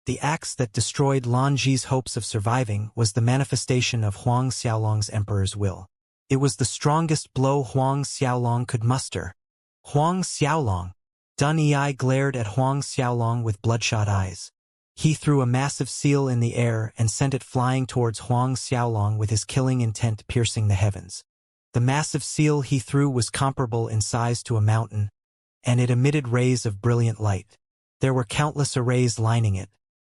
the axe that destroyed Lan Ji's hopes of surviving was the manifestation of Huang Xiaolong's emperor's will. It was the strongest blow Huang Xiaolong could muster. Huang Xiaolong! Dun Ei glared at Huang Xiaolong with bloodshot eyes. He threw a massive seal in the air and sent it flying towards Huang Xiaolong with his killing intent piercing the heavens. The massive seal he threw was comparable in size to a mountain, and it emitted rays of brilliant light. There were countless arrays lining it,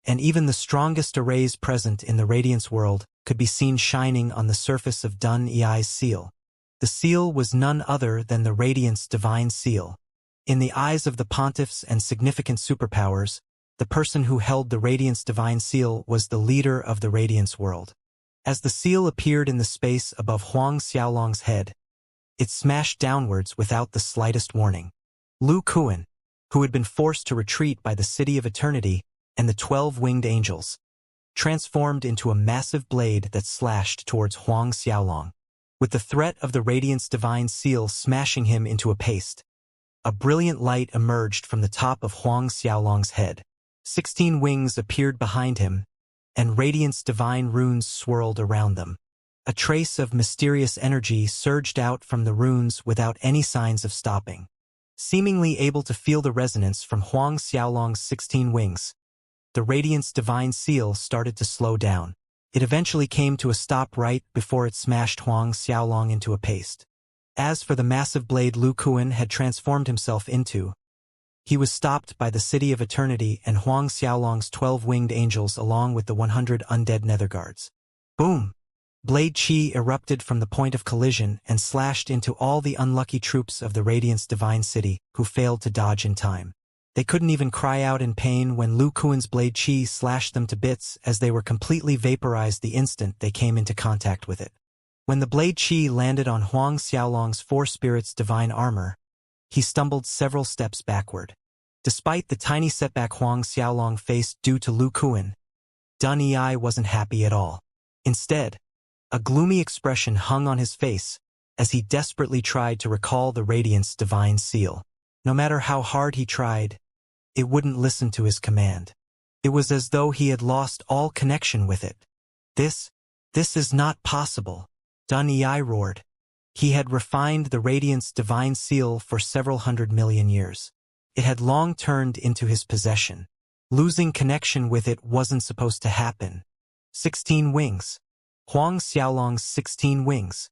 and even the strongest arrays present in the Radiance world could be seen shining on the surface of Dun Ei's seal. The seal was none other than the Radiance Divine Seal. In the eyes of the pontiffs and significant superpowers, the person who held the Radiance Divine Seal was the leader of the Radiance world. As the seal appeared in the space above Huang Xiaolong's head, it smashed downwards without the slightest warning. Lu Kuan, who had been forced to retreat by the City of Eternity and the 12 winged angels, transformed into a massive blade that slashed towards Huang Xiaolong. With the threat of the Radiance Divine Seal smashing him into a paste, a brilliant light emerged from the top of Huang Xiaolong's head. 16 wings appeared behind him, and Radiance Divine runes swirled around them. A trace of mysterious energy surged out from the runes without any signs of stopping. Seemingly able to feel the resonance from Huang Xiaolong's 16 wings, the Radiance Divine Seal started to slow down. It eventually came to a stop right before it smashed Huang Xiaolong into a paste. As for the massive blade Lu Kuan had transformed himself into, he was stopped by the City of Eternity and Huang Xiaolong's 12 winged angels along with the 100 undead netherguards. Boom! Blade Chi erupted from the point of collision and slashed into all the unlucky troops of the Radiance Divine City who failed to dodge in time. They couldn't even cry out in pain when Lu Kuan's Blade Chi slashed them to bits as they were completely vaporized the instant they came into contact with it. When the Blade Chi landed on Huang Xiaolong's Four Spirits divine armor, he stumbled several steps backward. Despite the tiny setback Huang Xiaolong faced due to Lu Kuan, Dun Ei wasn't happy at all. Instead, a gloomy expression hung on his face as he desperately tried to recall the Radiance Divine Seal. No matter how hard he tried, it wouldn't listen to his command. It was as though he had lost all connection with it. This is not possible, Dun Ei roared. He had refined the Radiance Divine Seal for several 100 million years. It had long turned into his possession. Losing connection with it wasn't supposed to happen. 16 wings. Huang Xiaolong's 16 wings.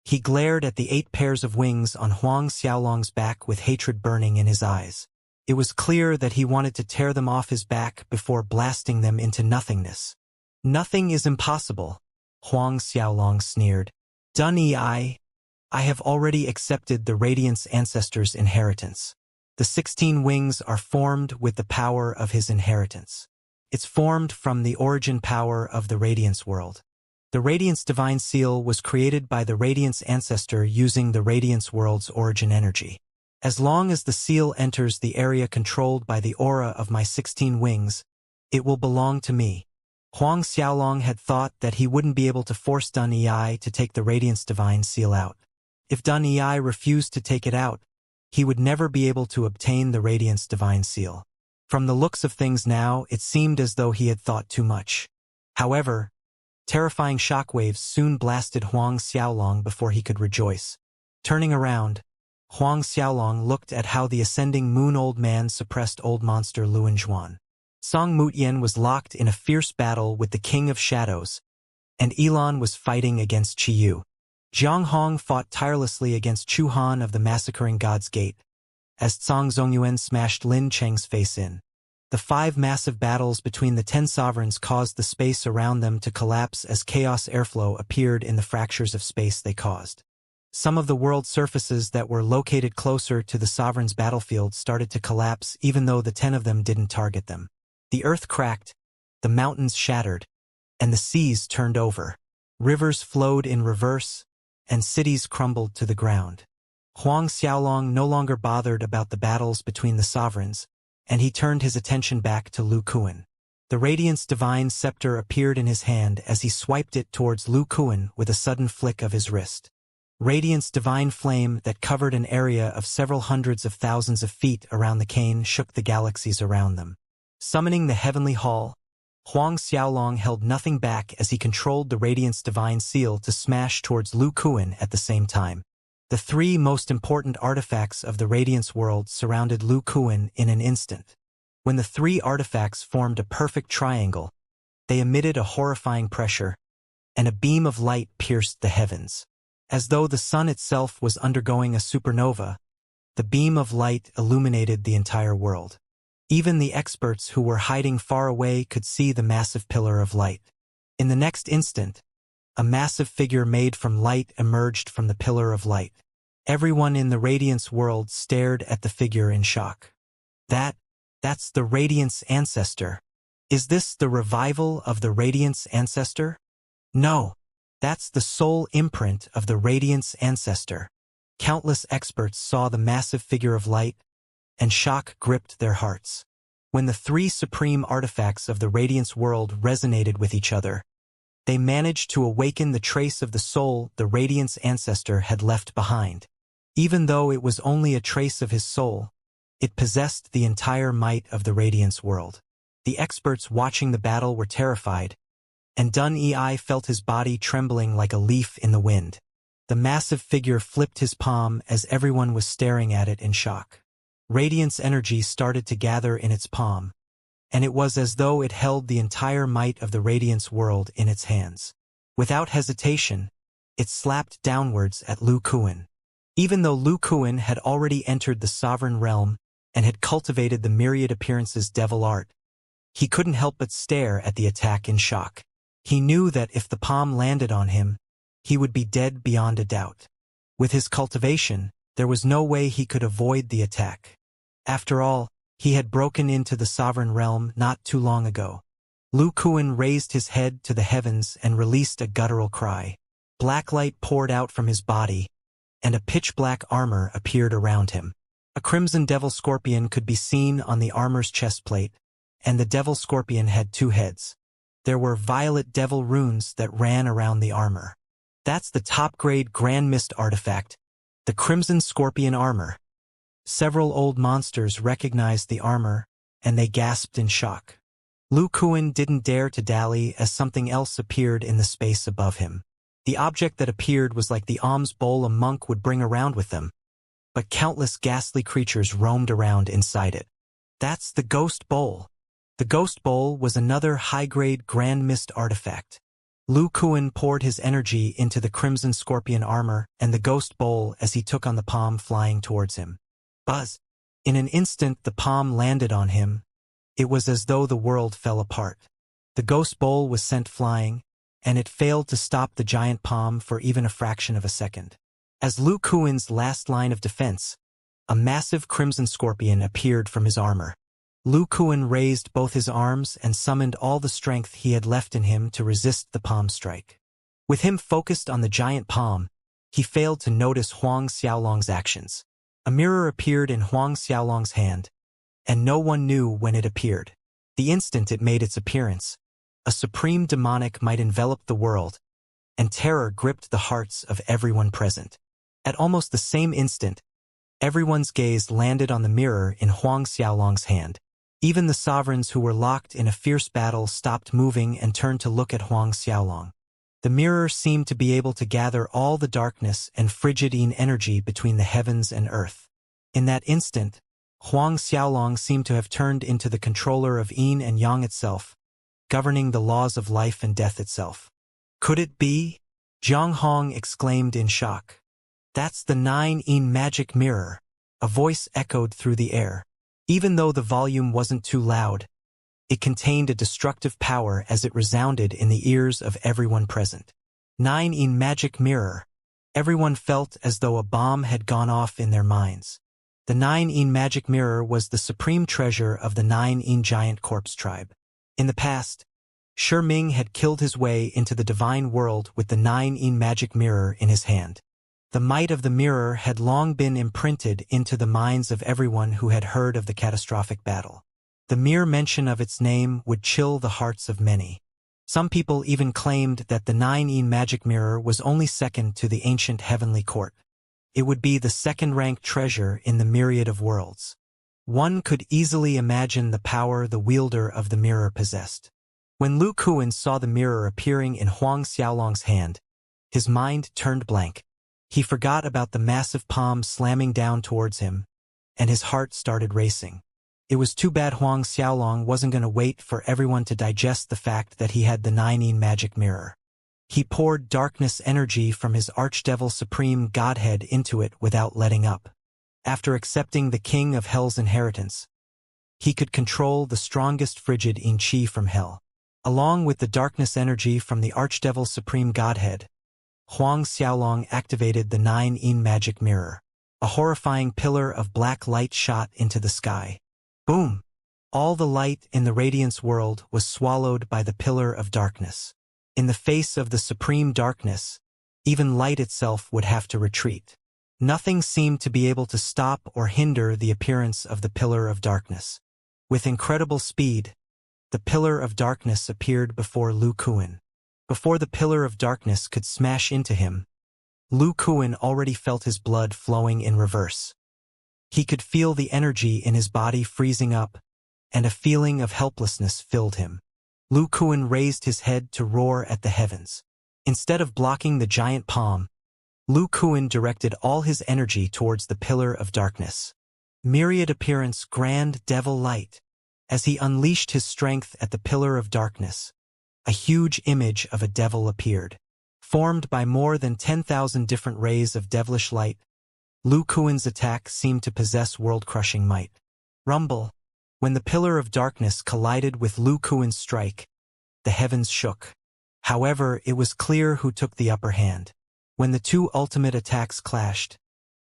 He glared at the 8 pairs of wings on Huang Xiaolong's back with hatred burning in his eyes. It was clear that he wanted to tear them off his back before blasting them into nothingness. Nothing is impossible, Huang Xiaolong sneered. Dun Ei, I have already accepted the Radiance Ancestor's inheritance. The 16 wings are formed with the power of his inheritance. It's formed from the origin power of the Radiance world. The Radiance Divine Seal was created by the Radiance Ancestor using the Radiance world's origin energy. As long as the seal enters the area controlled by the aura of my 16 wings, it will belong to me. Huang Xiaolong had thought that he wouldn't be able to force Dun Ei to take the Radiance Divine Seal out. If Dun Ei refused to take it out, he would never be able to obtain the Radiance Divine Seal. From the looks of things now, it seemed as though he had thought too much. However, terrifying shockwaves soon blasted Huang Xiaolong before he could rejoice. Turning around, Huang Xiaolong looked at how the ascending moon old man suppressed old monster Luan Zhuan. Song Mutian was locked in a fierce battle with the King of Shadows, and Elon was fighting against Qiyu. Jiang Hong fought tirelessly against Chu Han of the Massacring God's Gate, as Cang Zongyuan smashed Lin Cheng's face in. The 5 massive battles between the 10 sovereigns caused the space around them to collapse as chaos airflow appeared in the fractures of space they caused. Some of the world surfaces that were located closer to the sovereigns' battlefield started to collapse even though the 10 of them didn't target them. The earth cracked, the mountains shattered, and the seas turned over. Rivers flowed in reverse, and cities crumbled to the ground. Huang Xiaolong no longer bothered about the battles between the sovereigns, and he turned his attention back to Lu Kuan. The Radiance Divine Scepter appeared in his hand as he swiped it towards Lu Kuan with a sudden flick of his wrist. Radiance Divine Flame that covered an area of several hundreds of thousands of feet around the cane shook the galaxies around them. Summoning the Heavenly Hall, Huang Xiaolong held nothing back as he controlled the Radiance Divine Seal to smash towards Lu Kuan at the same time. The 3 most important artifacts of the Radiance world surrounded Lu Kuan in an instant. When the three artifacts formed a perfect triangle, they emitted a horrifying pressure, and a beam of light pierced the heavens. As though the sun itself was undergoing a supernova, the beam of light illuminated the entire world. Even the experts who were hiding far away could see the massive pillar of light. In the next instant, a massive figure made from light emerged from the pillar of light. Everyone in the Radiance world stared at the figure in shock. That's the Radiance ancestor. Is this the revival of the Radiance ancestor? No, that's the soul imprint of the Radiance ancestor. Countless experts saw the massive figure of light, and shock gripped their hearts. When the three supreme artifacts of the Radiance world resonated with each other, they managed to awaken the trace of the soul the Radiance ancestor had left behind. Even though it was only a trace of his soul, it possessed the entire might of the Radiance world. The experts watching the battle were terrified, and Dun-Ei felt his body trembling like a leaf in the wind. The massive figure flipped his palm as everyone was staring at it in shock. Radiance energy started to gather in its palm, and it was as though it held the entire might of the Radiance world in its hands. Without hesitation, it slapped downwards at Lu Kuan. Even though Lu Kuan had already entered the sovereign realm and had cultivated the myriad appearances devil art, he couldn't help but stare at the attack in shock. He knew that if the palm landed on him, he would be dead beyond a doubt. With his cultivation, there was no way he could avoid the attack. After all, he had broken into the sovereign realm not too long ago. Lu Kuan raised his head to the heavens and released a guttural cry. Black light poured out from his body, and a pitch-black armor appeared around him. A crimson devil scorpion could be seen on the armor's chestplate, and the devil scorpion had two heads. There were violet devil runes that ran around the armor. That's the top-grade Grand Mist artifact, the Crimson Scorpion armor. Several old monsters recognized the armor, and they gasped in shock. Lu Kuan didn't dare to dally as something else appeared in the space above him. The object that appeared was like the alms bowl a monk would bring around with them, but countless ghastly creatures roamed around inside it. That's the Ghost Bowl. The Ghost Bowl was another high-grade Grand Mist artifact. Lu Kuan poured his energy into the Crimson Scorpion armor and the Ghost Bowl as he took on the palm flying towards him. Buzz! In an instant the palm landed on him. It was as though the world fell apart. The Ghost Bowl was sent flying, and it failed to stop the giant palm for even a fraction of a second. As Lu Kuan's last line of defense, a massive Crimson Scorpion appeared from his armor. Lu Kuan raised both his arms and summoned all the strength he had left in him to resist the palm strike. With him focused on the giant palm, he failed to notice Huang Xiaolong's actions. A mirror appeared in Huang Xiaolong's hand, and no one knew when it appeared. The instant it made its appearance, a supreme demonic might enveloped the world, and terror gripped the hearts of everyone present. At almost the same instant, everyone's gaze landed on the mirror in Huang Xiaolong's hand. Even the sovereigns who were locked in a fierce battle stopped moving and turned to look at Huang Xiaolong. The mirror seemed to be able to gather all the darkness and frigid Yin energy between the heavens and earth. In that instant, Huang Xiaolong seemed to have turned into the controller of Yin and Yang itself, governing the laws of life and death itself. Could it be? Zhang Hong exclaimed in shock. That's the 9 Yin magic mirror, a voice echoed through the air. Even though the volume wasn't too loud, it contained a destructive power as it resounded in the ears of everyone present. 9 Yin magic mirror. Everyone felt as though a bomb had gone off in their minds. The 9 Yin magic mirror was the supreme treasure of the 9 Yin giant corpse tribe. In the past, Shi Ming had killed his way into the divine world with the 9 Yin magic mirror in his hand. The might of the mirror had long been imprinted into the minds of everyone who had heard of the catastrophic battle. The mere mention of its name would chill the hearts of many. Some people even claimed that the 9 Yin magic mirror was only second to the ancient heavenly court. It would be the second-ranked treasure in the myriad of worlds. One could easily imagine the power the wielder of the mirror possessed. When Lu Kuan saw the mirror appearing in Huang Xiaolong's hand, his mind turned blank. He forgot about the massive palm slamming down towards him, and his heart started racing. It was too bad Huang Xiaolong wasn't going to wait for everyone to digest the fact that he had the 9-yin magic mirror. He poured darkness energy from his Archdevil Supreme Godhead into it without letting up. After accepting the King of Hell's inheritance, he could control the strongest frigid yin qi from hell. Along with the darkness energy from the Archdevil Supreme Godhead, Huang Xiaolong activated the 9-yin magic mirror. A horrifying pillar of black light shot into the sky. Boom! All the light in the Radiance world was swallowed by the pillar of darkness. In the face of the supreme darkness, even light itself would have to retreat. Nothing seemed to be able to stop or hinder the appearance of the pillar of darkness. With incredible speed, the pillar of darkness appeared before Lu Kuan. Before the pillar of darkness could smash into him, Lu Kuan already felt his blood flowing in reverse. He could feel the energy in his body freezing up, and a feeling of helplessness filled him. Lu Kuan raised his head to roar at the heavens. Instead of blocking the giant palm, Lu Kuan directed all his energy towards the pillar of darkness. Myriad appearance grand devil light. As he unleashed his strength at the pillar of darkness, a huge image of a devil appeared. Formed by more than 10,000 different rays of devilish light, Lu Kuan's attack seemed to possess world-crushing might. Rumble. When the pillar of darkness collided with Lu Kuan's strike, the heavens shook. However, it was clear who took the upper hand. When the two ultimate attacks clashed,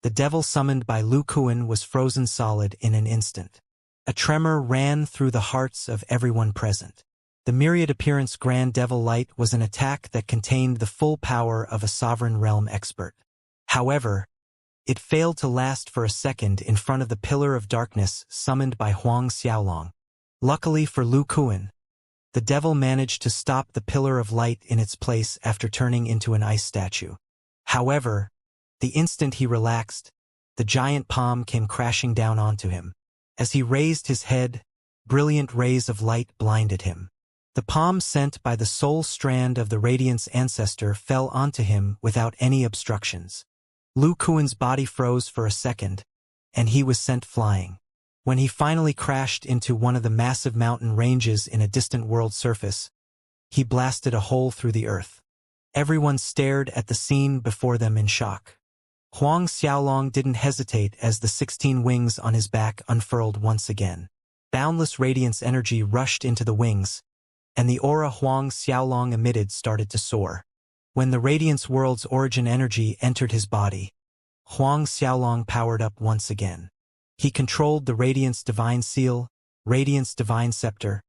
the devil summoned by Lu Kuan was frozen solid in an instant. A tremor ran through the hearts of everyone present. The myriad appearance Grand Devil Light was an attack that contained the full power of a sovereign realm expert. However, it failed to last for a second in front of the pillar of darkness summoned by Huang Xiaolong. Luckily for Lu Kuan, the devil managed to stop the pillar of light in its place after turning into an ice statue. However, the instant he relaxed, the giant palm came crashing down onto him. As he raised his head, brilliant rays of light blinded him. The palm sent by the soul strand of the Radiance ancestor fell onto him without any obstructions. Lu Kuan's body froze for a second, and he was sent flying. When he finally crashed into one of the massive mountain ranges in a distant world surface, he blasted a hole through the earth. Everyone stared at the scene before them in shock. Huang Xiaolong didn't hesitate as the 16 wings on his back unfurled once again. Boundless radiance energy rushed into the wings, and the aura Huang Xiaolong emitted started to soar. When the Radiance World's origin energy entered his body, Huang Xiaolong powered up once again. He controlled the Radiance Divine Seal, Radiance Divine Scepter,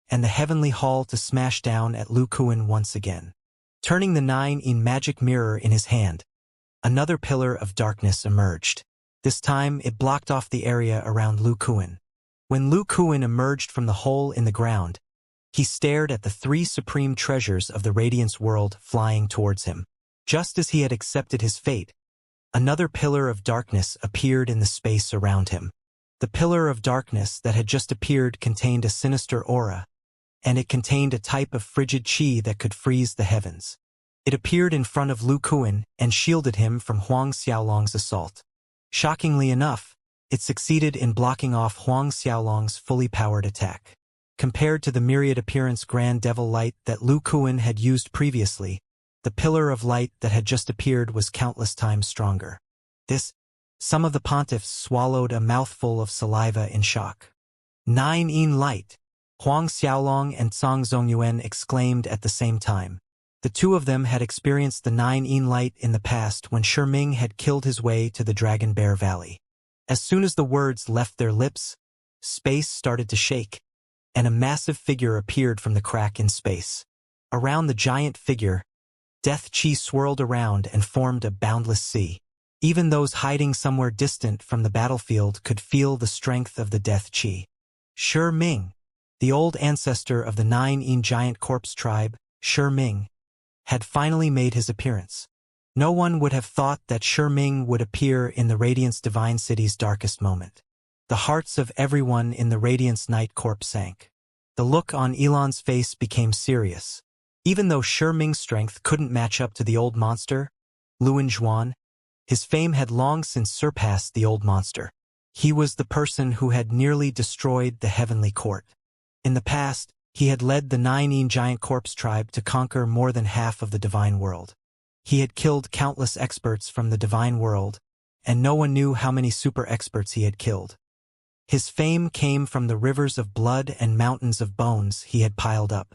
and the Heavenly Hall to smash down at Lu Kuan once again. Turning the 9-yin magic mirror in his hand, another pillar of darkness emerged. This time it blocked off the area around Lu Kuan. When Lu Kuan emerged from the hole in the ground, he stared at the 3 supreme treasures of the Radiance world flying towards him. Just as he had accepted his fate, another pillar of darkness appeared in the space around him. The pillar of darkness that had just appeared contained a sinister aura, and it contained a type of frigid qi that could freeze the heavens. It appeared in front of Lu Kuan and shielded him from Huang Xiaolong's assault. Shockingly enough, it succeeded in blocking off Huang Xiaolong's fully powered attack. Compared to the myriad appearance Grand Devil Light that Lu Kuan had used previously, the pillar of light that had just appeared was countless times stronger. Some of the pontiffs swallowed a mouthful of saliva in shock. 9-yin light! Huang Xiaolong and Cang Zongyuan exclaimed at the same time. The two of them had experienced the 9-yin light in the past when Shiming had killed his way to the Dragon Bear Valley. As soon as the words left their lips, space started to shake, and a massive figure appeared from the crack in space. Around the giant figure, death qi swirled around and formed a boundless sea. Even those hiding somewhere distant from the battlefield could feel the strength of the death qi. Shiming, the old ancestor of the 9-yin giant corpse tribe, Shiming, had finally made his appearance. No one would have thought that Shiming would appear in the Radiance Divine City's darkest moment. The hearts of everyone in the Radiance Night Corps sank. The look on Elon's face became serious. Even though Shiming's strength couldn't match up to the old monster, Luan Zhuan, his fame had long since surpassed the old monster. He was the person who had nearly destroyed the heavenly court. In the past, he had led the 9 giant corpse tribe to conquer more than half of the divine world. He had killed countless experts from the divine world, and no one knew how many super experts he had killed. His fame came from the rivers of blood and mountains of bones he had piled up.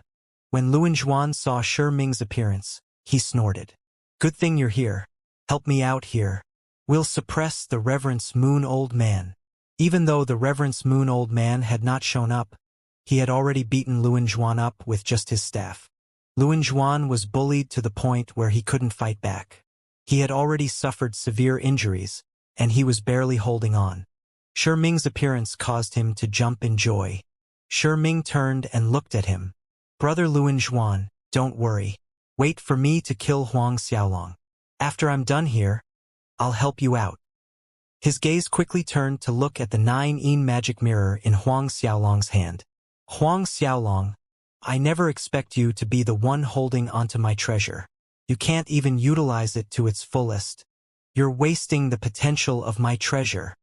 When Luan Zhuan saw Shi Ming's appearance, he snorted. "Good thing you're here. Help me out here. We'll suppress the Reverence Moon Old Man." Even though the Reverence Moon Old Man had not shown up, he had already beaten Luan Zhuan up with just his staff. Luan Zhuan was bullied to the point where he couldn't fight back. He had already suffered severe injuries, and he was barely holding on. Shi Ming's appearance caused him to jump in joy. Shi Ming turned and looked at him. "Brother Luan Zhuan, don't worry. Wait for me to kill Huang Xiaolong. After I'm done here, I'll help you out." His gaze quickly turned to look at the 9 magic mirror in Huang Xiaolong's hand. "Huang Xiaolong, I never expect you to be the one holding onto my treasure. You can't even utilize it to its fullest. You're wasting the potential of my treasure.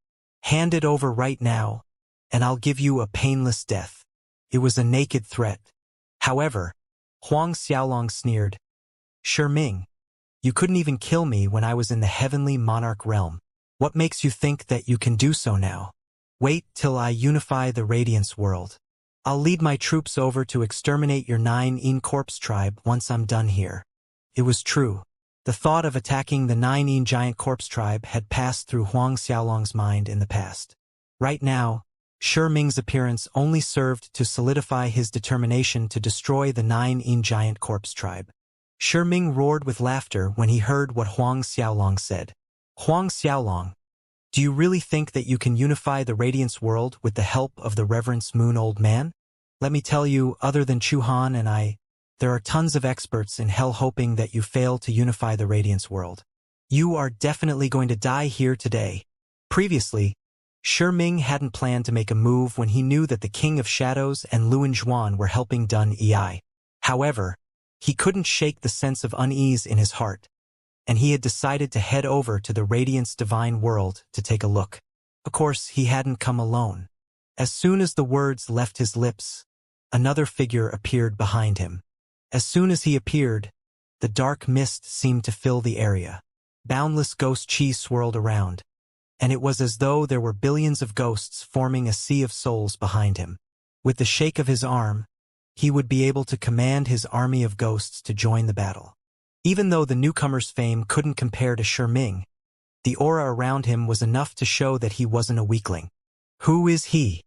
Hand it over right now, and I'll give you a painless death." It was a naked threat. However, Huang Xiaolong sneered. "Shi Ming, you couldn't even kill me when I was in the heavenly monarch realm. What makes you think that you can do so now? Wait till I unify the Radiance world. I'll lead my troops over to exterminate your 9 corpse tribe once I'm done here." It was true. The thought of attacking the 9 giant corpse tribe had passed through Huang Xiaolong's mind in the past. Right now, Shi Ming's appearance only served to solidify his determination to destroy the 9 giant corpse tribe. Shi Ming roared with laughter when he heard what Huang Xiaolong said. "Huang Xiaolong, do you really think that you can unify the Radiance world with the help of the Reverence Moon Old Man? Let me tell you, other than Chu Han and I, there are tons of experts in hell hoping that you fail to unify the Radiance world. You are definitely going to die here today." Previously, Shi Ming hadn't planned to make a move when he knew that the King of Shadows and Luan Zhuan were helping Dun Ei. However, he couldn't shake the sense of unease in his heart, and he had decided to head over to the Radiance Divine World to take a look. Of course, he hadn't come alone. As soon as the words left his lips, another figure appeared behind him. As soon as he appeared, the dark mist seemed to fill the area. Boundless ghost chi swirled around, and it was as though there were billions of ghosts forming a sea of souls behind him. With the shake of his arm, he would be able to command his army of ghosts to join the battle. Even though the newcomer's fame couldn't compare to Shi Ming, the aura around him was enough to show that he wasn't a weakling. Who is he?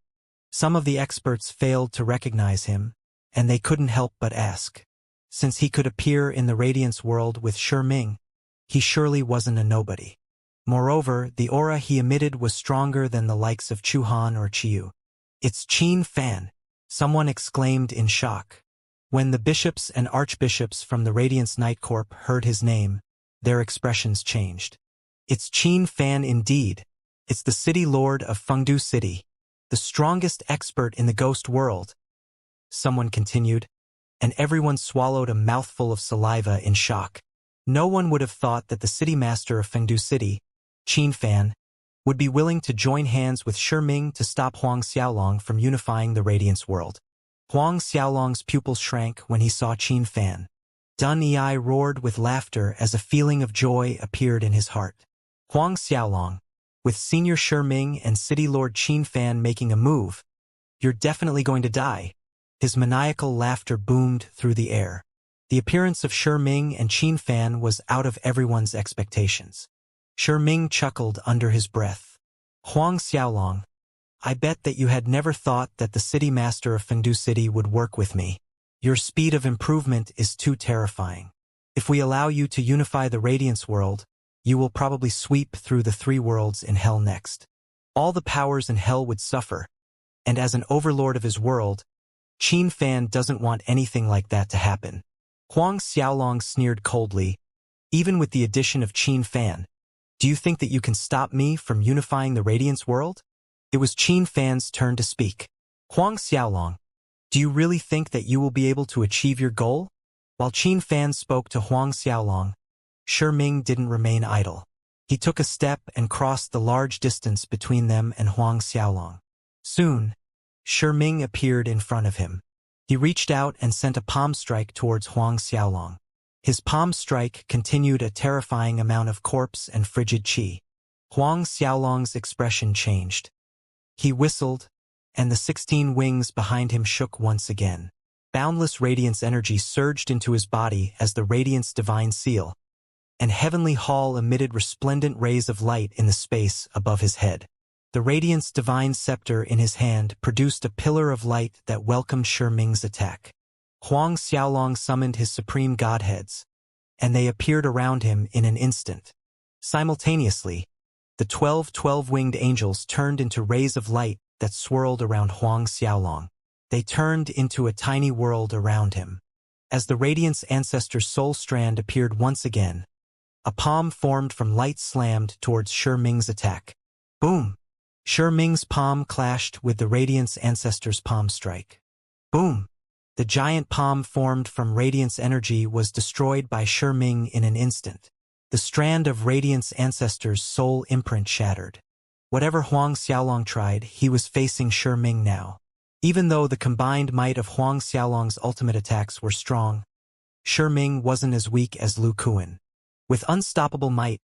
Some of the experts failed to recognize him, and they couldn't help but ask. Since he could appear in the Radiance world with Shi Ming, he surely wasn't a nobody. Moreover, the aura he emitted was stronger than the likes of Chu Han or Chiu. "It's Qin Fan," someone exclaimed in shock. When the bishops and archbishops from the Radiance Night Corp heard his name, their expressions changed. "It's Qin Fan indeed. It's the city lord of Fengdu City, the strongest expert in the ghost world," someone continued, and everyone swallowed a mouthful of saliva in shock. No one would have thought that the city master of Fengdu City, Qin Fan, would be willing to join hands with Shi Ming to stop Huang Xiaolong from unifying the Radiance world. Huang Xiaolong's pupils shrank when he saw Qin Fan. Dun Ei roared with laughter as a feeling of joy appeared in his heart. Huang Xiaolong, with Senior Shi Ming and City Lord Qin Fan making a move, "You're definitely going to die." His maniacal laughter boomed through the air. The appearance of Shi Ming and Qin Fan was out of everyone's expectations. Shi Ming chuckled under his breath. "Huang Xiaolong, I bet that you had never thought that the city master of Fengdu City would work with me. Your speed of improvement is too terrifying. If we allow you to unify the Radiance world, you will probably sweep through the 3 worlds in hell next. All the powers in hell would suffer, and as an overlord of his world, Qin Fan doesn't want anything like that to happen." Huang Xiaolong sneered coldly. "Even with the addition of Qin Fan, do you think that you can stop me from unifying the Radiance world?" It was Qin Fan's turn to speak. "Huang Xiaolong, do you really think that you will be able to achieve your goal?" While Qin Fan spoke to Huang Xiaolong, Shi Ming didn't remain idle. He took a step and crossed the large distance between them and Huang Xiaolong. Soon, Ming appeared in front of him. He reached out and sent a palm strike towards Huang Xiaolong. His palm strike continued a terrifying amount of corpse and frigid qi. Huang Xiaolong's expression changed. He whistled, and the 16 wings behind him shook once again. Boundless radiance energy surged into his body as the radiance divine seal, and heavenly hall emitted resplendent rays of light in the space above his head. The radiance divine scepter in his hand produced a pillar of light that welcomed Ming's attack. Huang Xiaolong summoned his supreme godheads, and they appeared around him in an instant. Simultaneously, the 12 winged angels turned into rays of light that swirled around Huang Xiaolong. They turned into a tiny world around him. As the Radiance Ancestor's soul strand appeared once again, a palm formed from light slammed towards Ming's attack. Boom! Ming's palm clashed with the Radiance Ancestor's palm strike. Boom! The giant palm formed from radiance energy was destroyed by Ming in an instant. The strand of Radiance Ancestor's soul imprint shattered. Whatever Huang Xiaolong tried, he was facing Ming now. Even though the combined might of Huang Xiaolong's ultimate attacks were strong, Ming wasn't as weak as Lu Kuan. With unstoppable might,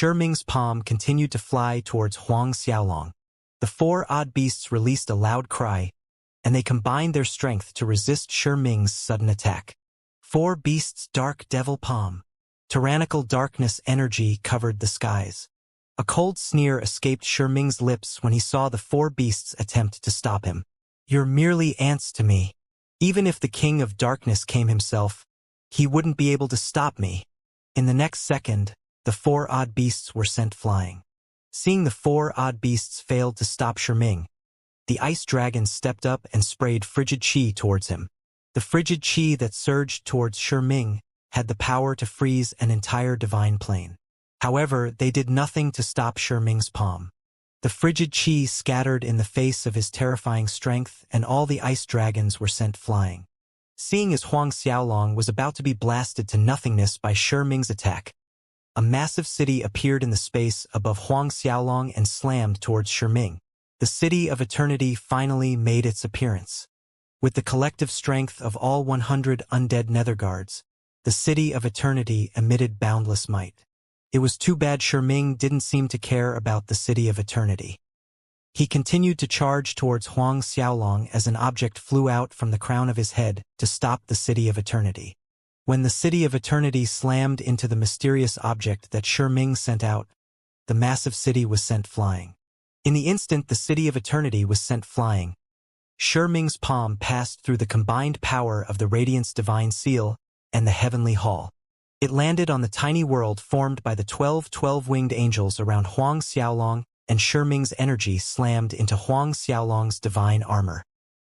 Ming's palm continued to fly towards Huang Xiaolong. The 4 odd beasts released a loud cry, and they combined their strength to resist Ming's sudden attack. 4 beasts' dark devil palm. Tyrannical darkness energy covered the skies. A cold sneer escaped Ming's lips when he saw the 4 beasts attempt to stop him. You're merely ants to me. Even if the King of Darkness came himself, he wouldn't be able to stop me. In the next second, the 4 odd beasts were sent flying. Seeing the 4 odd beasts failed to stop Ming, the ice dragon stepped up and sprayed frigid qi towards him. The frigid qi that surged towards Ming had the power to freeze an entire divine plane. However, they did nothing to stop Ming's palm. The frigid qi scattered in the face of his terrifying strength, and all the ice dragons were sent flying. Seeing as Huang Xiaolong was about to be blasted to nothingness by Ming's attack, a massive city appeared in the space above Huang Xiaolong and slammed towards Ming. The City of Eternity finally made its appearance. With the collective strength of all 100 undead netherguards, the City of Eternity emitted boundless might. It was too bad Ming didn't seem to care about the City of Eternity. He continued to charge towards Huang Xiaolong as an object flew out from the crown of his head to stop the City of Eternity. When the City of Eternity slammed into the mysterious object that Ming sent out, the massive city was sent flying. In the instant the City of Eternity was sent flying, Ming's palm passed through the combined power of the Radiance Divine Seal and the Heavenly Hall. It landed on the tiny world formed by the 12 winged angels around Huang Xiaolong, and Ming's energy slammed into Huang Xiaolong's divine armor.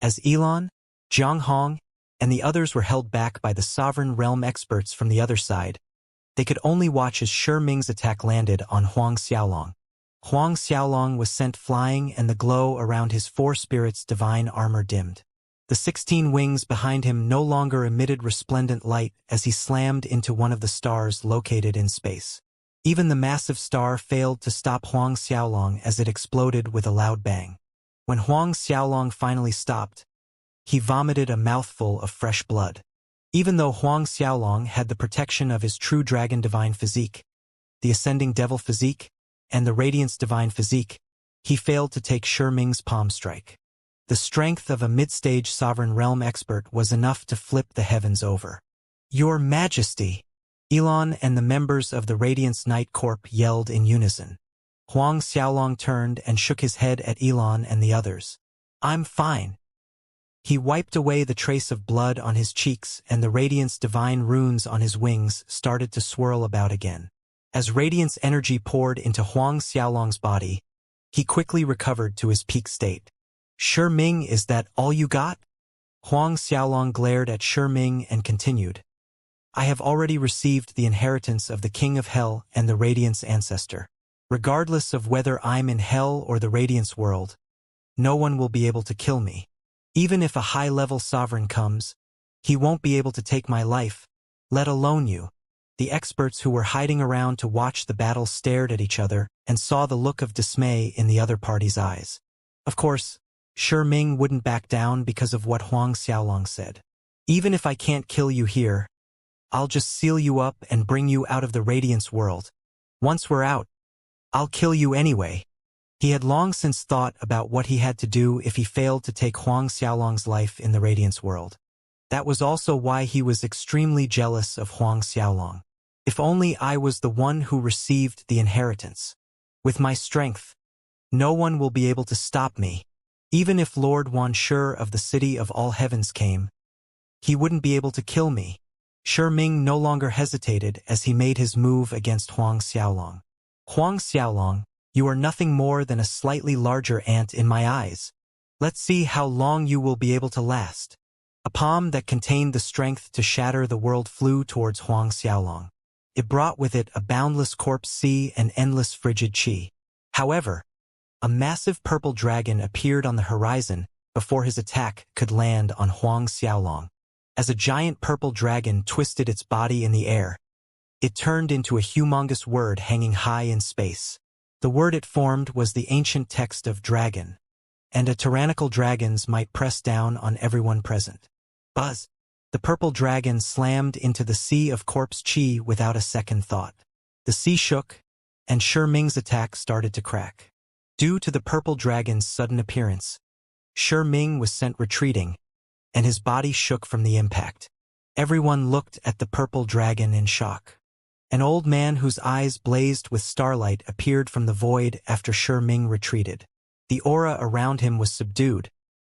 As Elon, Jiang Hong, and the others were held back by the sovereign realm experts from the other side, they could only watch as Ming's attack landed on Huang Xiaolong. Huang Xiaolong was sent flying, and the glow around his 4 spirits' divine armor dimmed. The 16 wings behind him no longer emitted resplendent light as he slammed into one of the stars located in space. Even the massive star failed to stop Huang Xiaolong as it exploded with a loud bang. When Huang Xiaolong finally stopped, he vomited a mouthful of fresh blood. Even though Huang Xiaolong had the protection of his true dragon divine physique, the ascending devil physique, and the radiance divine physique, he failed to take Ming's palm strike. The strength of a mid-stage sovereign realm expert was enough to flip the heavens over. Your Majesty! Elon and the members of the Radiance Knight Corp yelled in unison. Huang Xiaolong turned and shook his head at Elon and the others. I'm fine. He wiped away the trace of blood on his cheeks, and the Radiance divine runes on his wings started to swirl about again. As Radiance energy poured into Huang Xiaolong's body, he quickly recovered to his peak state. Ming, is that all you got? Huang Xiaolong glared at Ming and continued. I have already received the inheritance of the King of Hell and the Radiance Ancestor. Regardless of whether I'm in Hell or the Radiance world, no one will be able to kill me. Even if a high-level sovereign comes, he won't be able to take my life, let alone you. The experts who were hiding around to watch the battle stared at each other and saw the look of dismay in the other party's eyes. Of course, Shi Ming wouldn't back down because of what Huang Xiaolong said. Even if I can't kill you here, I'll just seal you up and bring you out of the Radiance world. Once we're out, I'll kill you anyway. He had long since thought about what he had to do if he failed to take Huang Xiaolong's life in the Radiance world. That was also why he was extremely jealous of Huang Xiaolong. If only I was the one who received the inheritance. With my strength, no one will be able to stop me. Even if Lord Wan Shi of the City of All Heavens came, he wouldn't be able to kill me. Shi Ming no longer hesitated as he made his move against Huang Xiaolong. Huang Xiaolong, you are nothing more than a slightly larger ant in my eyes. Let's see how long you will be able to last. A palm that contained the strength to shatter the world flew towards Huang Xiaolong. It brought with it a boundless corpse sea and endless frigid qi. However, a massive purple dragon appeared on the horizon before his attack could land on Huang Xiaolong. As a giant purple dragon twisted its body in the air, it turned into a humongous word hanging high in space. The word it formed was the ancient text of dragon, and a tyrannical dragon's might press down on everyone present. Buzz! The purple dragon slammed into the sea of corpse qi without a second thought. The sea shook, and Shi Ming's attack started to crack. Due to the purple dragon's sudden appearance, Shi Ming was sent retreating, and his body shook from the impact. Everyone looked at the purple dragon in shock. An old man whose eyes blazed with starlight appeared from the void after Shi Ming retreated. The aura around him was subdued,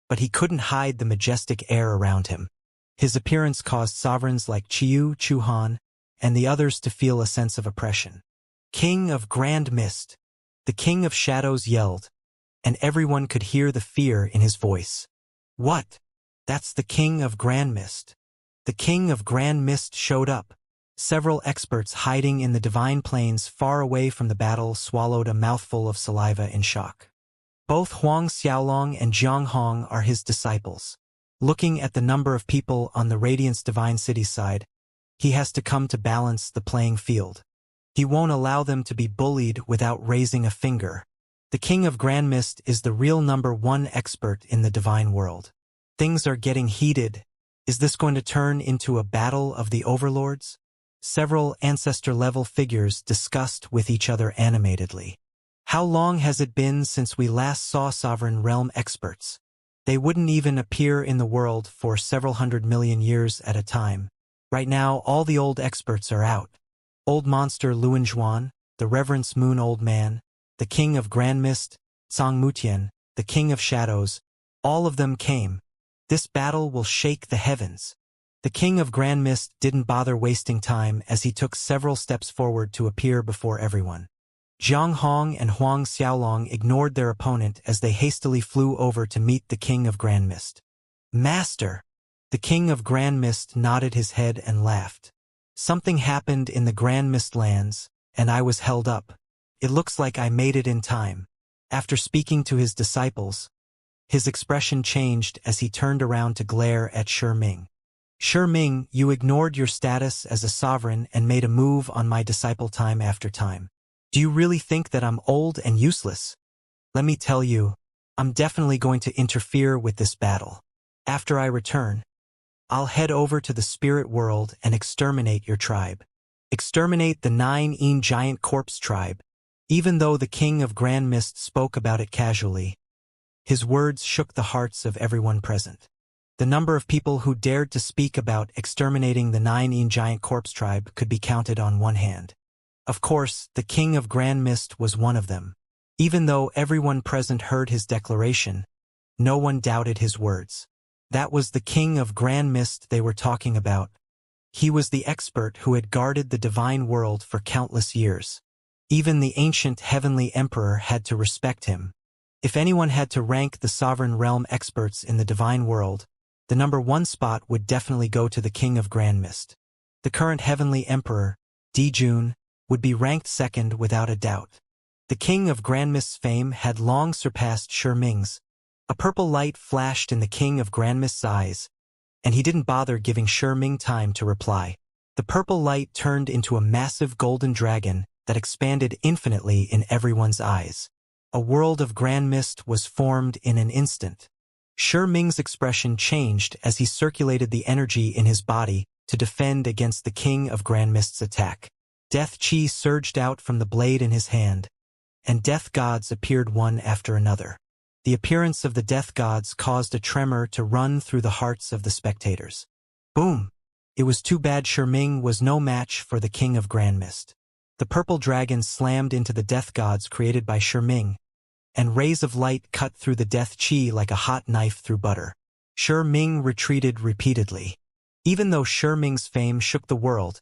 but he couldn't hide the majestic air around him. His appearance caused sovereigns like Qiu, Chuhan, and the others to feel a sense of oppression. King of Grand Mist! The King of Shadows yelled, and everyone could hear the fear in his voice. What? That's the King of Grand Mist. The King of Grand Mist showed up. Several experts hiding in the divine plains far away from the battle swallowed a mouthful of saliva in shock. Both Huang Xiaolong and Jiang Hong are his disciples. Looking at the number of people on the Radiance Divine City side, he has to come to balance the playing field. He won't allow them to be bullied without raising a finger. The King of Grand Mist is the real #1 expert in the divine world. Things are getting heated. Is this going to turn into a battle of the overlords? Several ancestor-level figures discussed with each other animatedly. How long has it been since we last saw Sovereign Realm experts? They wouldn't even appear in the world for several 100 million years at a time. Right now, all the old experts are out. Old Monster Luan Zhuan, the Reverence Moon Old Man, the King of Grand Mist, Zhang Mutian, the King of Shadows, all of them came. This battle will shake the heavens. The King of Grand Mist didn't bother wasting time as he took several steps forward to appear before everyone. Jiang Hong and Huang Xiaolong ignored their opponent as they hastily flew over to meet the King of Grand Mist. Master! The King of Grand Mist nodded his head and laughed. Something happened in the Grand Mist lands, and I was held up. It looks like I made it in time. After speaking to his disciples, his expression changed as he turned around to glare at Shi Ming. Shi Ming, you ignored your status as a sovereign and made a move on my disciple time after time. Do you really think that I'm old and useless? Let me tell you, I'm definitely going to interfere with this battle. After I return, I'll head over to the spirit world and exterminate your tribe. Exterminate the 9 giant corpse tribe. Even though the King of Grand Mist spoke about it casually, his words shook the hearts of everyone present. The number of people who dared to speak about exterminating the 9 giant corpse tribe could be counted on one hand. Of course, the King of Grand Mist was one of them. Even though everyone present heard his declaration, no one doubted his words. That was the King of Grand Mist they were talking about. He was the expert who had guarded the divine world for countless years. Even the ancient heavenly emperor had to respect him. If anyone had to rank the sovereign realm experts in the divine world, the #1 spot would definitely go to the King of Grand Mist. The current heavenly emperor, Dijun, would be ranked second without a doubt. The King of Grand Mist's fame had long surpassed Shi Ming's. A purple light flashed in the King of Grand Mist's eyes, and he didn't bother giving Shi Ming time to reply. The purple light turned into a massive golden dragon that expanded infinitely in everyone's eyes. A world of grand mist was formed in an instant. Shi Ming's expression changed as he circulated the energy in his body to defend against the King of Grand Mist's attack. Death Chi surged out from the blade in his hand, and death gods appeared one after another. The appearance of the death gods caused a tremor to run through the hearts of the spectators. Boom! It was too bad Shi Ming was no match for the King of Grand Mist. The purple dragon slammed into the death gods created by Shi Ming, and rays of light cut through the death chi like a hot knife through butter. Shi Ming retreated repeatedly. Even though Shi Ming's fame shook the world,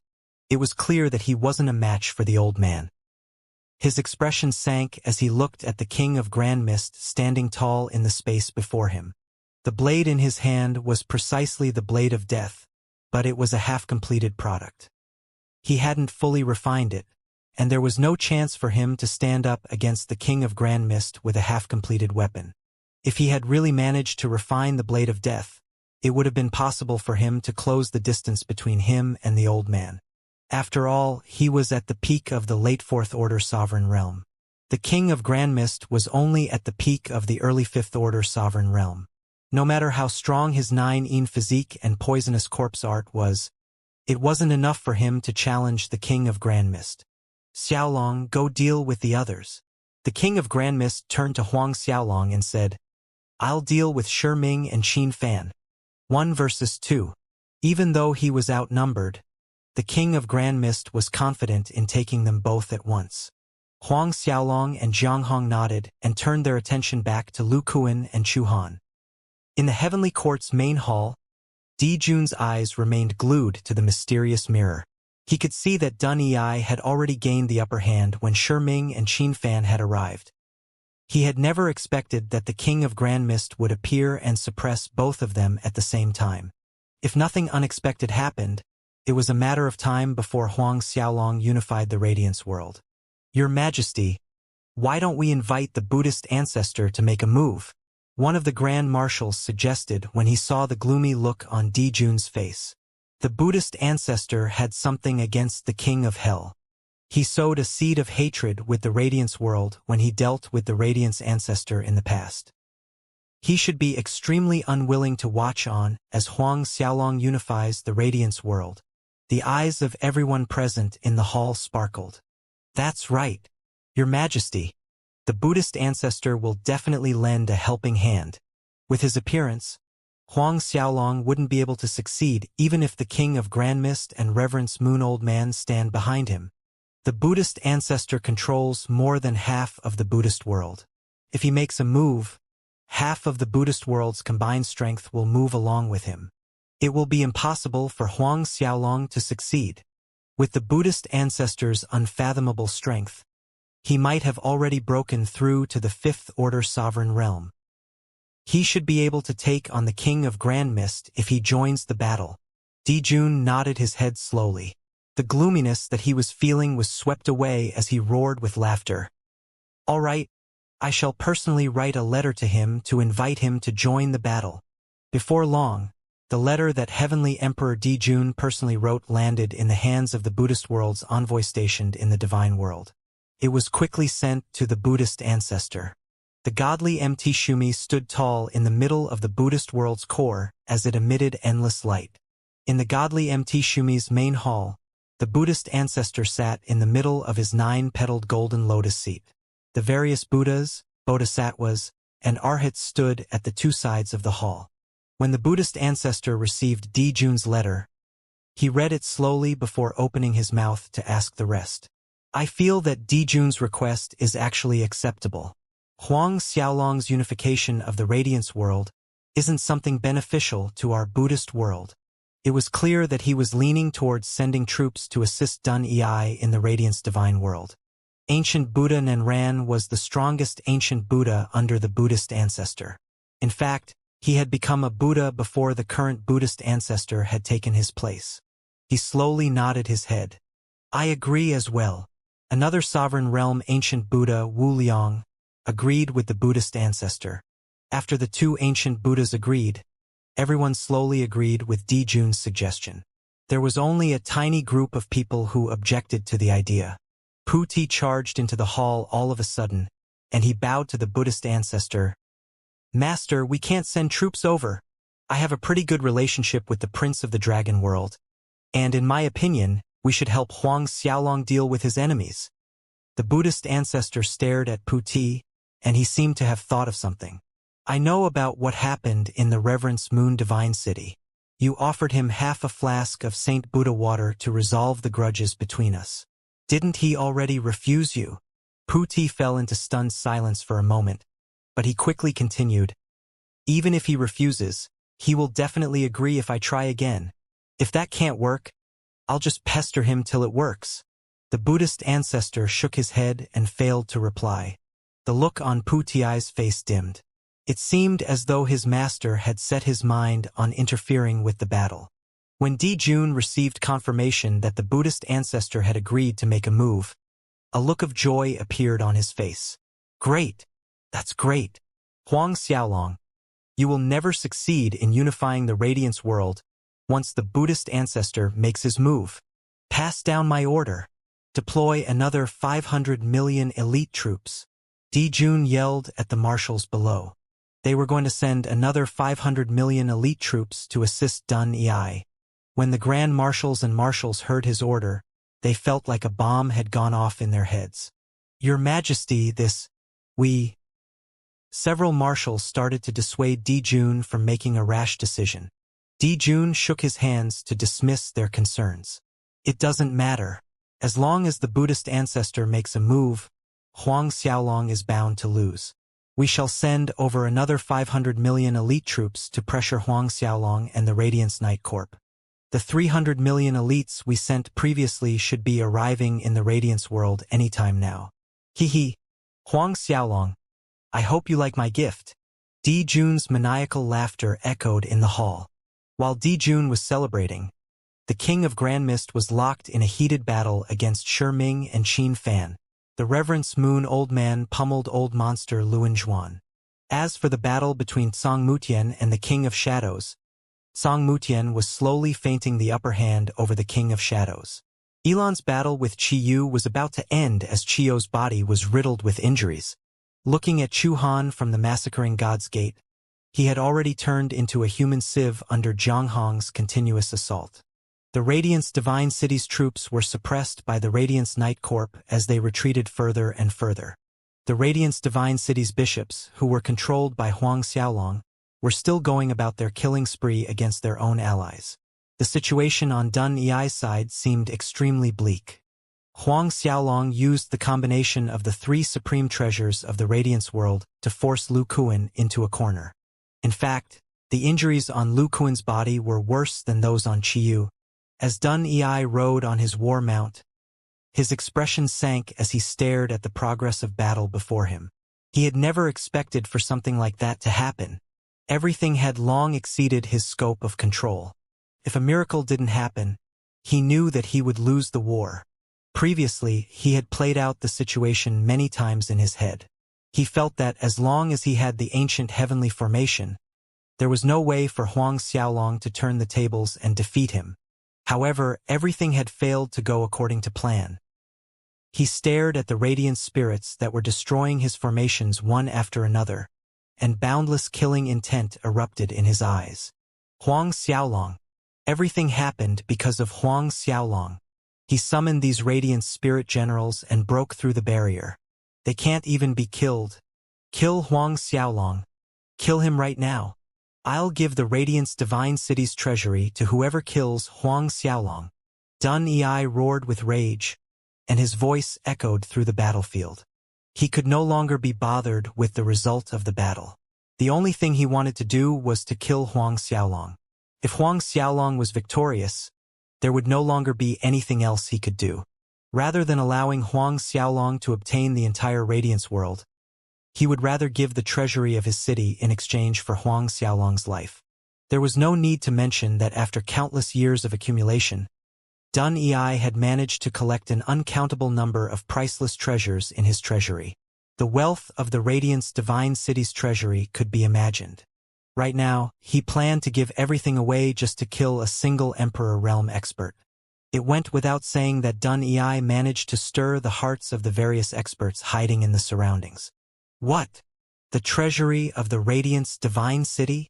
it was clear that he wasn't a match for the old man. His expression sank as he looked at the King of Grand Mist standing tall in the space before him. The blade in his hand was precisely the blade of death, but it was a half-completed product. He hadn't fully refined it, and there was no chance for him to stand up against the King of Grand Mist with a half-completed weapon. If he had really managed to refine the blade of death, it would have been possible for him to close the distance between him and the old man. After all, he was at the peak of the late Fourth Order Sovereign Realm. The King of Grand Mist was only at the peak of the early Fifth Order Sovereign Realm. No matter how strong his 9-in physique and poisonous corpse art was, it wasn't enough for him to challenge the King of Grand Mist. Xiaolong, go deal with the others. The King of Grand Mist turned to Huang Xiaolong and said, I'll deal with Shi Ming and Qin Fan. 1 versus 2. Even though he was outnumbered, the King of Grand Mist was confident in taking them both at once. Huang Xiaolong and Jiang Hong nodded and turned their attention back to Lu Kuan and Chu Han. In the Heavenly Court's main hall, Di Jun's eyes remained glued to the mysterious mirror. He could see that Dun Yi had already gained the upper hand when Shi Ming and Qin Fan had arrived. He had never expected that the King of Grand Mist would appear and suppress both of them at the same time. If nothing unexpected happened, it was a matter of time before Huang Xiaolong unified the Radiance world. Your Majesty, why don't we invite the Buddhist ancestor to make a move? One of the Grand Marshals suggested when he saw the gloomy look on Di Jun's face. The Buddhist ancestor had something against the King of Hell. He sowed a seed of hatred with the Radiance world when he dealt with the Radiance ancestor in the past. He should be extremely unwilling to watch on as Huang Xiaolong unifies the Radiance world. The eyes of everyone present in the hall sparkled. That's right, Your Majesty. The Buddhist ancestor will definitely lend a helping hand. With his appearance, Huang Xiaolong wouldn't be able to succeed even if the King of Grand Mist and Reverence Moon Old Man stand behind him. The Buddhist ancestor controls more than half of the Buddhist world. If he makes a move, half of the Buddhist world's combined strength will move along with him. It will be impossible for Huang Xiaolong to succeed. With the Buddhist ancestor's unfathomable strength, he might have already broken through to the Fifth Order Sovereign Realm. He should be able to take on the King of Grand Mist if he joins the battle. Di Jun nodded his head slowly. The gloominess that he was feeling was swept away as he roared with laughter. All right, I shall personally write a letter to him to invite him to join the battle. Before long, the letter that Heavenly Emperor Di Jun personally wrote landed in the hands of the Buddhist world's envoy stationed in the Divine World. It was quickly sent to the Buddhist ancestor. The godly Mt. Shumi stood tall in the middle of the Buddhist world's core as it emitted endless light. In the godly Mt. Shumi's main hall, the Buddhist ancestor sat in the middle of his 9-petaled golden lotus seat. The various Buddhas, Bodhisattvas, and Arhats stood at the two sides of the hall. When the Buddhist ancestor received Di Jun's letter, he read it slowly before opening his mouth to ask the rest. I feel that Di Jun's request is actually acceptable. Huang Xiaolong's unification of the Radiance world isn't something beneficial to our Buddhist world. It was clear that he was leaning towards sending troops to assist Dun Yi in the Radiance Divine world. Ancient Buddha Nanran was the strongest ancient Buddha under the Buddhist ancestor. In fact, he had become a Buddha before the current Buddhist ancestor had taken his place. He slowly nodded his head. I agree as well. Another sovereign realm ancient Buddha, Wu Liang, agreed with the Buddhist ancestor. After the two ancient Buddhas agreed, everyone slowly agreed with Di Jun's suggestion. There was only a tiny group of people who objected to the idea. Puti charged into the hall all of a sudden, and he bowed to the Buddhist ancestor. "Master, we can't send troops over. I have a pretty good relationship with the Prince of the Dragon World, and in my opinion, we should help Huang Xiaolong deal with his enemies." The Buddhist ancestor stared at Puti, and he seemed to have thought of something. "I know about what happened in the Reverence Moon Divine City. You offered him half a flask of Saint Buddha water to resolve the grudges between us. Didn't he already refuse you?" Puti fell into stunned silence for a moment, but he quickly continued. "Even if he refuses, he will definitely agree if I try again. If that can't work, I'll just pester him till it works." The Buddhist ancestor shook his head and failed to reply. The look on Puti's face dimmed. It seemed as though his master had set his mind on interfering with the battle. When Dijun received confirmation that the Buddhist ancestor had agreed to make a move, a look of joy appeared on his face. "Great! That's great! Huang Xiaolong, you will never succeed in unifying the Radiance world once the Buddhist ancestor makes his move. Pass down my order. Deploy another 500 million elite troops." Dijun yelled at the marshals below. They were going to send another 500 million elite troops to assist Dun Ei. When the Grand Marshals and Marshals heard his order, they felt like a bomb had gone off in their heads. "Your Majesty, we..." Several marshals started to dissuade Dijun from making a rash decision. Dijun shook his hands to dismiss their concerns. "It doesn't matter. As long as the Buddhist ancestor makes a move, Huang Xiaolong is bound to lose. We shall send over another 500 million elite troops to pressure Huang Xiaolong and the Radiance Knight Corp. The 300 million elites we sent previously should be arriving in the Radiance world anytime now. Hee. Huang Xiaolong, I hope you like my gift." Dijun's maniacal laughter echoed in the hall. While Dijun was celebrating, the King of Grand Mist was locked in a heated battle against Shiming and Qin Fan. The Reverence Moon Old Man pummeled Old Monster Luanzhuan. As for the battle between Song Mutian and the King of Shadows, Song Mutian was slowly fainting the upper hand over the King of Shadows. Elon's battle with Qiyu was about to end as Qiu's body was riddled with injuries. Looking at Chu Han from the Massacring God's Gate, he had already turned into a human sieve under Zhang Hong's continuous assault. The Radiance Divine City's troops were suppressed by the Radiance Knight Corp as they retreated further and further. The Radiance Divine City's bishops, who were controlled by Huang Xiaolong, were still going about their killing spree against their own allies. The situation on Dun Ei's side seemed extremely bleak. Huang Xiaolong used the combination of the three supreme treasures of the Radiance world to force Lu Kuan into a corner. In fact, the injuries on Lu Kuan's body were worse than those on Qiyu. As Dun Ei rode on his war mount, his expression sank as he stared at the progress of battle before him. He had never expected for something like that to happen. Everything had long exceeded his scope of control. If a miracle didn't happen, he knew that he would lose the war. Previously, he had played out the situation many times in his head. He felt that as long as he had the ancient heavenly formation, there was no way for Huang Xiaolong to turn the tables and defeat him. However, everything had failed to go according to plan. He stared at the radiant spirits that were destroying his formations one after another, and boundless killing intent erupted in his eyes. Huang Xiaolong. Everything happened because of Huang Xiaolong. He summoned these radiant spirit generals and broke through the barrier. They can't even be killed. Kill Huang Xiaolong. Kill him right now. I'll give the Radiance Divine City's treasury to whoever kills Huang Xiaolong. Dun Ei roared with rage, and his voice echoed through the battlefield. He could no longer be bothered with the result of the battle. The only thing he wanted to do was to kill Huang Xiaolong. If Huang Xiaolong was victorious, there would no longer be anything else he could do. Rather than allowing Huang Xiaolong to obtain the entire Radiance world, he would rather give the treasury of his city in exchange for Huang Xiaolong's life. There was no need to mention that after countless years of accumulation, Dun Ei had managed to collect an uncountable number of priceless treasures in his treasury. The wealth of the Radiance Divine City's treasury could be imagined. Right now, he planned to give everything away just to kill a single Emperor Realm expert. It went without saying that Dun Ei managed to stir the hearts of the various experts hiding in the surroundings. What? The treasury of the Radiant's divine city?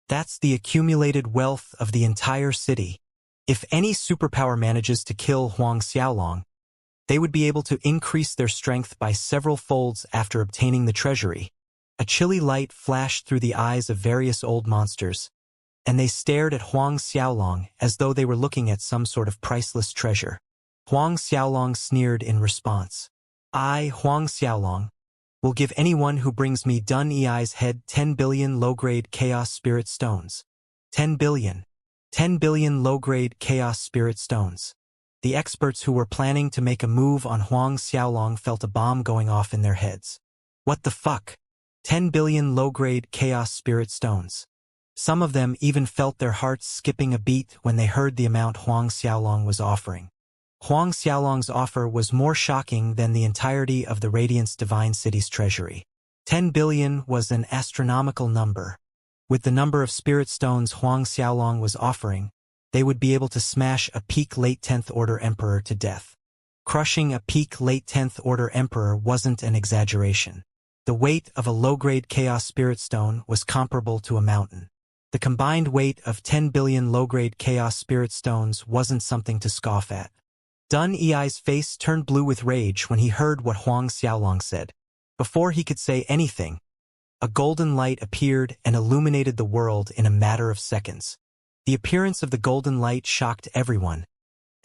That's the accumulated wealth of the entire city. If any superpower manages to kill Huang Xiaolong, they would be able to increase their strength by several folds after obtaining the treasury. A chilly light flashed through the eyes of various old monsters, and they stared at Huang Xiaolong as though they were looking at some sort of priceless treasure. Huang Xiaolong sneered in response. I, Huang Xiaolong, will give anyone who brings me Dun Ei's head 10 billion low-grade Chaos Spirit Stones. 10 billion. 10 billion low-grade Chaos Spirit Stones. The experts who were planning to make a move on Huang Xiaolong felt a bomb going off in their heads. What the fuck? 10 billion low-grade Chaos Spirit Stones. Some of them even felt their hearts skipping a beat when they heard the amount Huang Xiaolong was offering. Huang Xiaolong's offer was more shocking than the entirety of the Radiant's Divine City's treasury. 10 billion was an astronomical number. With the number of spirit stones Huang Xiaolong was offering, they would be able to smash a peak late 10th Order Emperor to death. Crushing a peak late 10th Order Emperor wasn't an exaggeration. The weight of a low-grade Chaos Spirit Stone was comparable to a mountain. The combined weight of 10 billion low-grade Chaos Spirit Stones wasn't something to scoff at. Dun Ei's face turned blue with rage when he heard what Huang Xiaolong said. Before he could say anything, a golden light appeared and illuminated the world in a matter of seconds. The appearance of the golden light shocked everyone,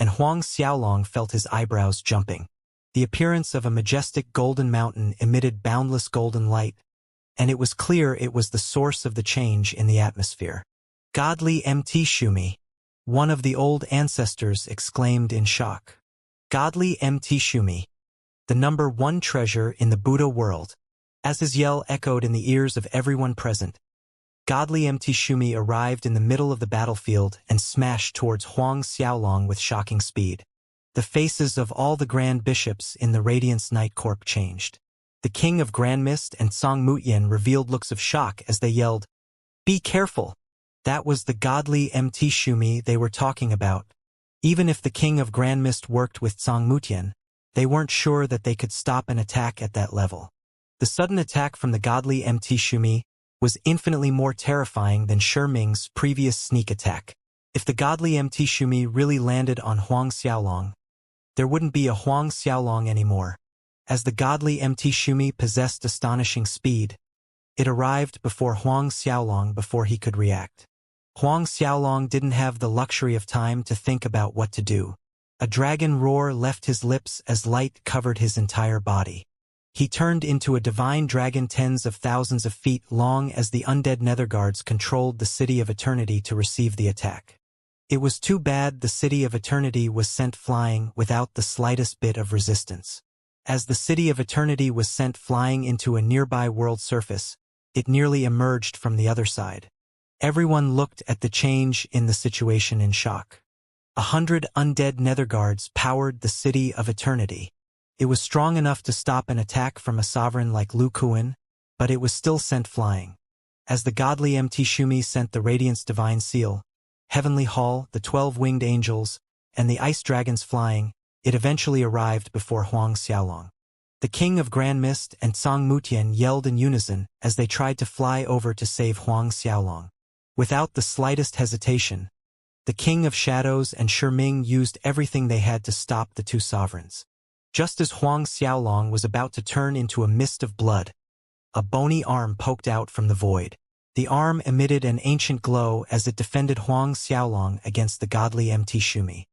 and Huang Xiaolong felt his eyebrows jumping. The appearance of a majestic golden mountain emitted boundless golden light, and it was clear it was the source of the change in the atmosphere. Godly Mt Shumi, one of the old ancestors exclaimed in shock. Godly Mt Shumi, the number one treasure in the Buddha world. As his yell echoed in the ears of everyone present, Godly Mt Shumi arrived in the middle of the battlefield and smashed towards Huang Xiaolong with shocking speed. The faces of all the Grand Bishops in the Radiance Night Corp changed. The King of Grand Mist and Song Mutian revealed looks of shock as they yelled, "Be careful!" That was the Godly Mt Shumi they were talking about. Even if the King of Grand Mist worked with Song Mutian, they weren't sure that they could stop an attack at that level. The sudden attack from the Godly Mt Shumi was infinitely more terrifying than Ming's previous sneak attack. If the Godly Mt Shumi really landed on Huang Xiaolong, there wouldn't be a Huang Xiaolong anymore. As the Godly Mt Shumi possessed astonishing speed, it arrived before Huang Xiaolong before he could react. Huang Xiaolong didn't have the luxury of time to think about what to do. A dragon roar left his lips as light covered his entire body. He turned into a divine dragon tens of thousands of feet long as the undead Netherguards controlled the City of Eternity to receive the attack. It was too bad the City of Eternity was sent flying without the slightest bit of resistance. As the City of Eternity was sent flying into a nearby world surface, it nearly emerged from the other side. Everyone looked at the change in the situation in shock. 100 undead Netherguards powered the City of Eternity. It was strong enough to stop an attack from a sovereign like Lu Kuan, but it was still sent flying. As the Godly Mt Shumi sent the Radiance Divine Seal, Heavenly Hall, the 12 winged angels, and the ice dragons flying, it eventually arrived before Huang Xiaolong. The King of Grand Mist and Song Mutian yelled in unison as they tried to fly over to save Huang Xiaolong. Without the slightest hesitation, the King of Shadows and Ming used everything they had to stop the two sovereigns. Just as Huang Xiaolong was about to turn into a mist of blood, a bony arm poked out from the void. The arm emitted an ancient glow as it defended Huang Xiaolong against the Godly Mt Shumi.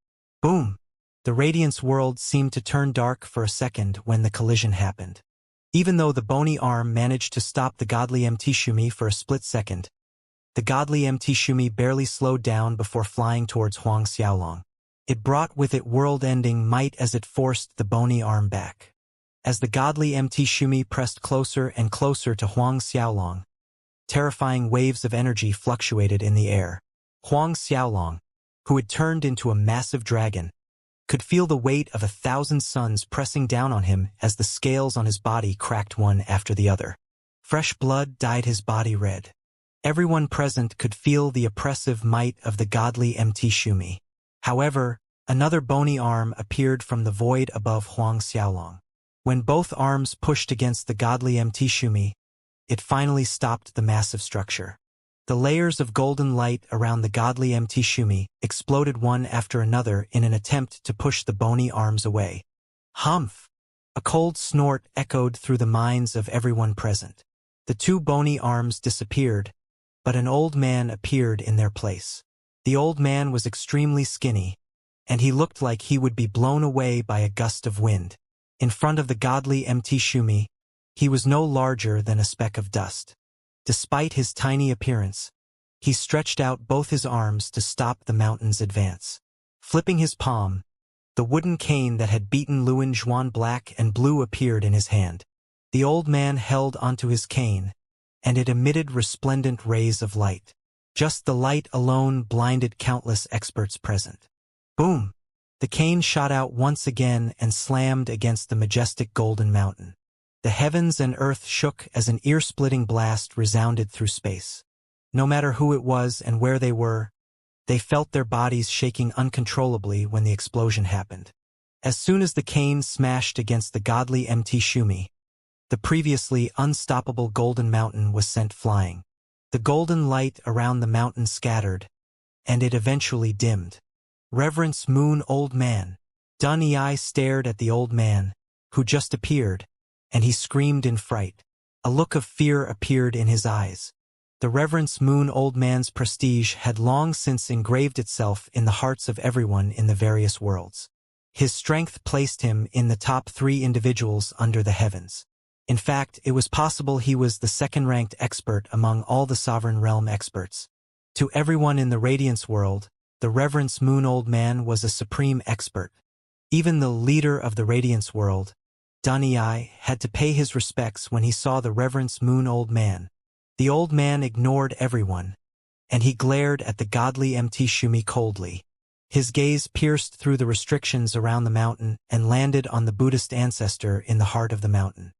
Boom! The Radiance world seemed to turn dark for a second when the collision happened. Even though the bony arm managed to stop the Godly Mt Shumi for a split second, the Godly Mt Shumi barely slowed down before flying towards Huang Xiaolong. It brought with it world-ending might as it forced the bony arm back. As the Godly Mt Shumi pressed closer and closer to Huang Xiaolong, terrifying waves of energy fluctuated in the air. Huang Xiaolong, who had turned into a massive dragon, could feel the weight of 1,000 suns pressing down on him as the scales on his body cracked one after the other. Fresh blood dyed his body red. Everyone present could feel the oppressive might of the godly MT Shumi. However, another bony arm appeared from the void above Huang Xiaolong. When both arms pushed against the godly MT Shumi, it finally stopped the massive structure. The layers of golden light around the godly MT Shumi exploded one after another in an attempt to push the bony arms away. Humph! A cold snort echoed through the minds of everyone present. The two bony arms disappeared, but an old man appeared in their place. The old man was extremely skinny, and he looked like he would be blown away by a gust of wind. In front of the godly MT Shumi, he was no larger than a speck of dust. Despite his tiny appearance, he stretched out both his arms to stop the mountain's advance. Flipping his palm, the wooden cane that had beaten Luan Zhuan black and blue appeared in his hand. The old man held onto his cane, and it emitted resplendent rays of light. Just the light alone blinded countless experts present. Boom! The cane shot out once again and slammed against the majestic golden mountain. The heavens and earth shook as an ear-splitting blast resounded through space. No matter who it was and where they were, they felt their bodies shaking uncontrollably when the explosion happened. As soon as the cane smashed against the godly MT Shumi, the previously unstoppable golden mountain was sent flying. The golden light around the mountain scattered, and it eventually dimmed. Reverence Moon Old Man. Dun Yi stared at the old man, who just appeared, and he screamed in fright. A look of fear appeared in his eyes. The Reverence Moon Old Man's prestige had long since engraved itself in the hearts of everyone in the various worlds. His strength placed him in the top 3 individuals under the heavens. In fact, it was possible he was the second-ranked expert among all the Sovereign Realm experts. To everyone in the Radiance world, the Reverence Moon Old Man was a supreme expert. Even the leader of the Radiance world, Dunyi, had to pay his respects when he saw the Reverence Moon Old Man. The old man ignored everyone, and he glared at the godly MT Shumi coldly. His gaze pierced through the restrictions around the mountain and landed on the Buddhist ancestor in the heart of the mountain.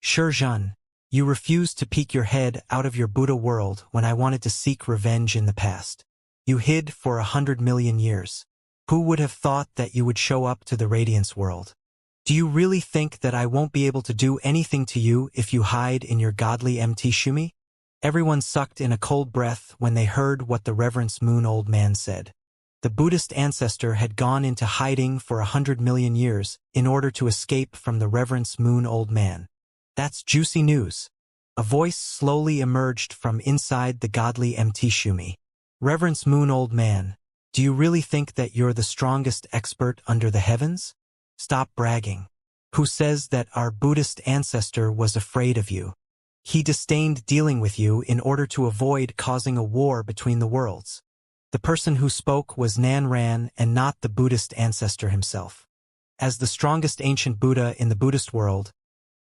Shizhen, you refused to peek your head out of your Buddha world when I wanted to seek revenge in the past. You hid for 100 million years. Who would have thought that you would show up to the Radiance world? Do you really think that I won't be able to do anything to you if you hide in your godly MT Shumi? Everyone sucked in a cold breath when they heard what the Reverence Moon Old Man said. The Buddhist ancestor had gone into hiding for 100 million years in order to escape from the Reverence Moon Old Man. That's juicy news. A voice slowly emerged from inside the godly MT Shumi. Reverence Moon Old Man, do you really think that you're the strongest expert under the heavens? Stop bragging. Who says that our Buddhist ancestor was afraid of you? He disdained dealing with you in order to avoid causing a war between the worlds. The person who spoke was Nan Ran and not the Buddhist ancestor himself. As the strongest ancient Buddha in the Buddhist world,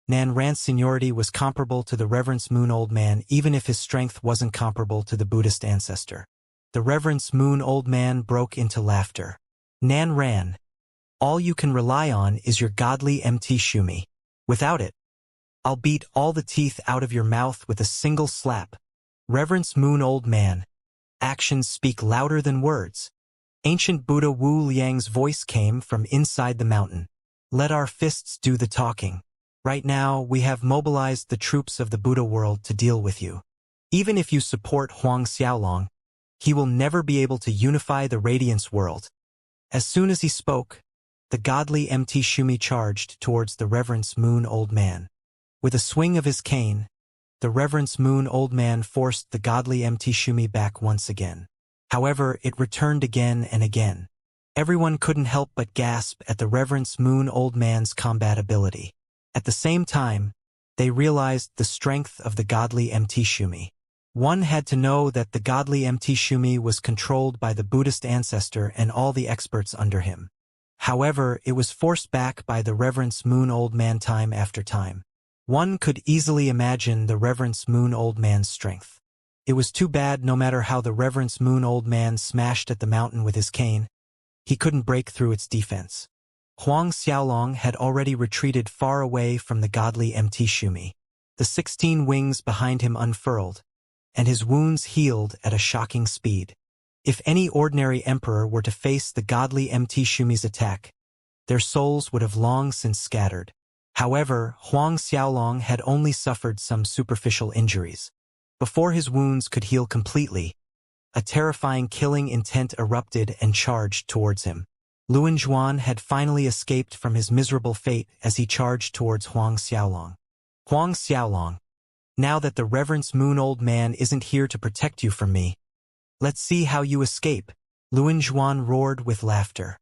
Nan Ran's seniority was comparable to the Reverence Moon Old Man even if his strength wasn't comparable to the Buddhist ancestor. The Reverence Moon Old Man broke into laughter. Nan Ran, all you can rely on is your godly MT Shumi. Without it, I'll beat all the teeth out of your mouth with a single slap. Reverence Moon Old Man, actions speak louder than words. Ancient Buddha Wu Liang's voice came from inside the mountain. Let our fists do the talking. Right now, we have mobilized the troops of the Buddha world to deal with you. Even if you support Huang Xiaolong, he will never be able to unify the Radiance world. As soon as he spoke, the godly MT Shumi charged towards the Reverence Moon Old Man. With a swing of his cane, the Reverence Moon Old Man forced the godly MT Shumi back once again. However, it returned again and again. Everyone couldn't help but gasp at the Reverence Moon Old Man's combat ability. At the same time, they realized the strength of the godly MT Shumi. One had to know that the godly MT Shumi was controlled by the Buddhist ancestor and all the experts under him. However, it was forced back by the Reverence Moon Old Man time after time. One could easily imagine the Reverence Moon Old Man's strength. It was too bad no matter how the Reverence Moon Old Man smashed at the mountain with his cane, he couldn't break through its defense. Huang Xiaolong had already retreated far away from the godly MT Shumi. The 16 wings behind him unfurled, and his wounds healed at a shocking speed. If any ordinary emperor were to face the godly MT Shumi's attack, their souls would have long since scattered. However, Huang Xiaolong had only suffered some superficial injuries. Before his wounds could heal completely, a terrifying killing intent erupted and charged towards him. Luan Zhuan had finally escaped from his miserable fate as he charged towards Huang Xiaolong. Huang Xiaolong, now that the Reverence Moon Old Man isn't here to protect you from me, let's see how you escape. Luan Zhuan roared with laughter.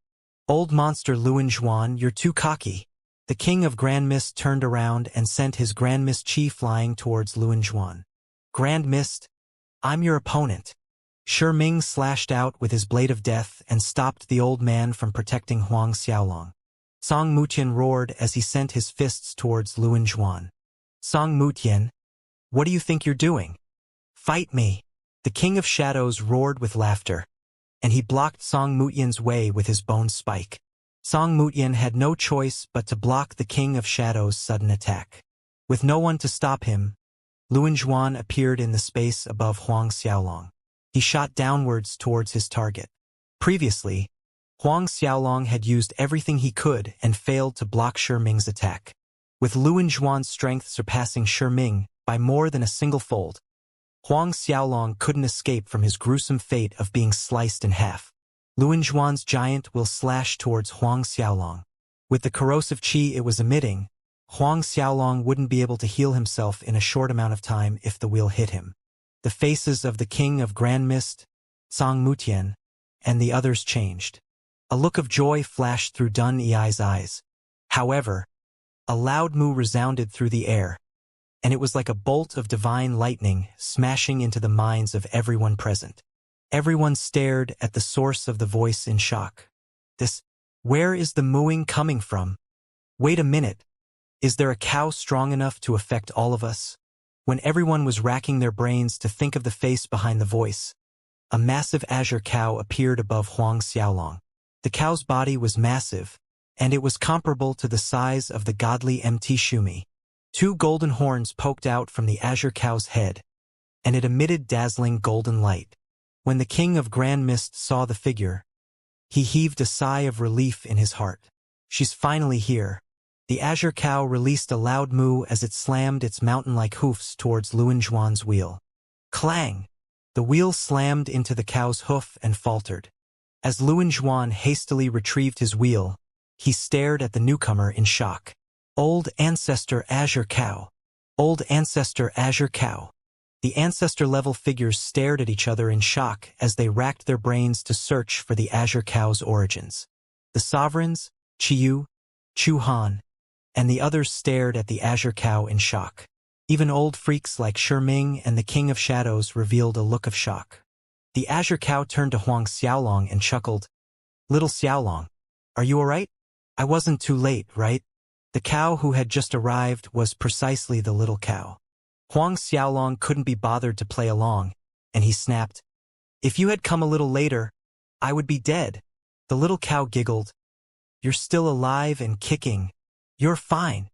Old monster Luan Zhuan, you're too cocky. The king of Grand Mist turned around and sent his Grand Mist Chi flying towards Luan Zhuan. Grand Mist, I'm your opponent. Shi Ming slashed out with his blade of death and stopped the old man from protecting Huang Xiaolong. Song Mutian roared as he sent his fists towards Luan Zhuan. Song Mutian, what do you think you're doing? Fight me! The King of Shadows roared with laughter, and he blocked Song Mutian's way with his bone spike. Song Mutian had no choice but to block the King of Shadows' sudden attack. With no one to stop him, Luan Zhuan appeared in the space above Huang Xiaolong. He shot downwards towards his target. Previously, Huang Xiaolong had used everything he could and failed to block Shi Ming's attack. With Luan Zhuan's strength surpassing Shi Ming by more than a single fold, Huang Xiaolong couldn't escape from his gruesome fate of being sliced in half. Luan Zhuan's giant will slashed towards Huang Xiaolong. With the corrosive qi it was emitting, Huang Xiaolong wouldn't be able to heal himself in a short amount of time if the wheel hit him. The faces of the King of Grand Mist, Song Mutian, and the others changed. A look of joy flashed through Dun Yi's eyes. However, a loud moo resounded through the air, and it was like a bolt of divine lightning smashing into the minds of everyone present. Everyone stared at the source of the voice in shock. Where is the mooing coming from? Wait a minute. Is there a cow strong enough to affect all of us? When everyone was racking their brains to think of the face behind the voice, a massive azure cow appeared above Huang Xiaolong. The cow's body was massive, and it was comparable to the size of the godly MT Shumi. Two golden horns poked out from the azure cow's head, and it emitted dazzling golden light. When the King of Grand Mist saw the figure, he heaved a sigh of relief in his heart. She's finally here. The azure cow released a loud moo as it slammed its mountain-like hoofs towards Luan Zhuan's wheel. Clang! The wheel slammed into the cow's hoof and faltered. As Luan Zhuan hastily retrieved his wheel, he stared at the newcomer in shock. Old Ancestor Azure Cow. Old Ancestor Azure Cow. The ancestor-level figures stared at each other in shock as they racked their brains to search for the Azure Cow's origins. The sovereigns, Qiyu, Chu Han, and the others stared at the Azure Cow in shock. Even old freaks like Shi Ming and the King of Shadows revealed a look of shock. The Azure Cow turned to Huang Xiaolong and chuckled. Little Xiaolong, are you alright? I wasn't too late, right? The cow who had just arrived was precisely the little cow. Huang Xiaolong couldn't be bothered to play along, and he snapped, If you had come a little later, I would be dead. The little cow giggled. You're still alive and kicking. You're fine.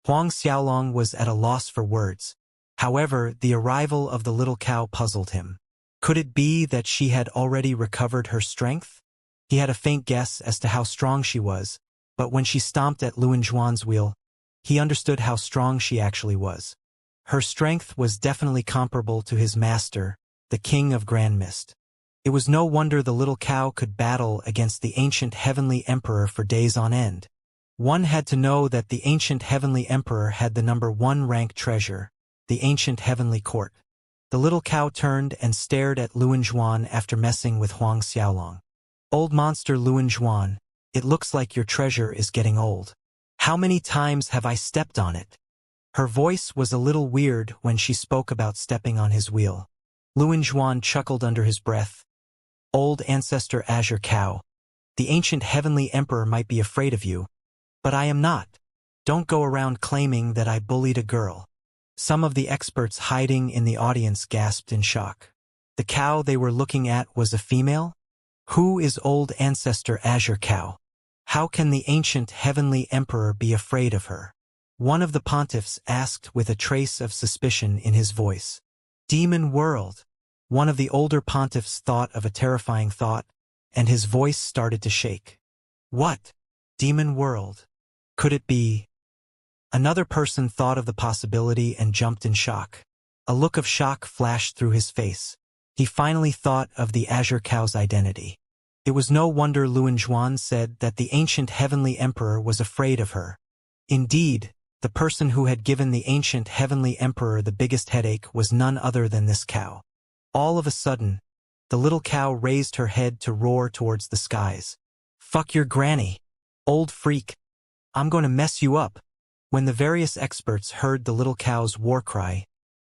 Huang Xiaolong was at a loss for words. However, the arrival of the little cow puzzled him. Could it be that she had already recovered her strength? He had a faint guess as to how strong she was, but when she stomped at Luan Zhuan's wheel, he understood how strong she actually was. Her strength was definitely comparable to his master, the King of Grand Mist. It was no wonder the little cow could battle against the ancient heavenly emperor for days on end. One had to know that the ancient heavenly emperor had the #1 rank treasure, the ancient heavenly court. The little cow turned and stared at Luan Zhuan after messing with Huang Xiaolong. Old monster Luan Zhuan, it looks like your treasure is getting old. How many times have I stepped on it? Her voice was a little weird when she spoke about stepping on his wheel. Luan Zhuan chuckled under his breath. Old Ancestor Azure Cow, the ancient heavenly emperor might be afraid of you, but I am not. Don't go around claiming that I bullied a girl. Some of the experts hiding in the audience gasped in shock. The cow they were looking at was a female? Who is Old Ancestor Azure Cow? How can the ancient heavenly emperor be afraid of her? One of the pontiffs asked with a trace of suspicion in his voice. Demon world. One of the older pontiffs thought of a terrifying thought, and his voice started to shake. What? Demon world? Could it be? Another person thought of the possibility and jumped in shock. A look of shock flashed through his face. He finally thought of the Azure Cow's identity. It was no wonder Luan Zhuan said that the ancient heavenly emperor was afraid of her. Indeed, the person who had given the ancient heavenly emperor the biggest headache was none other than this cow. All of a sudden, the little cow raised her head to roar towards the skies. Fuck your granny, old freak. I'm going to mess you up. When the various experts heard the little cow's war cry,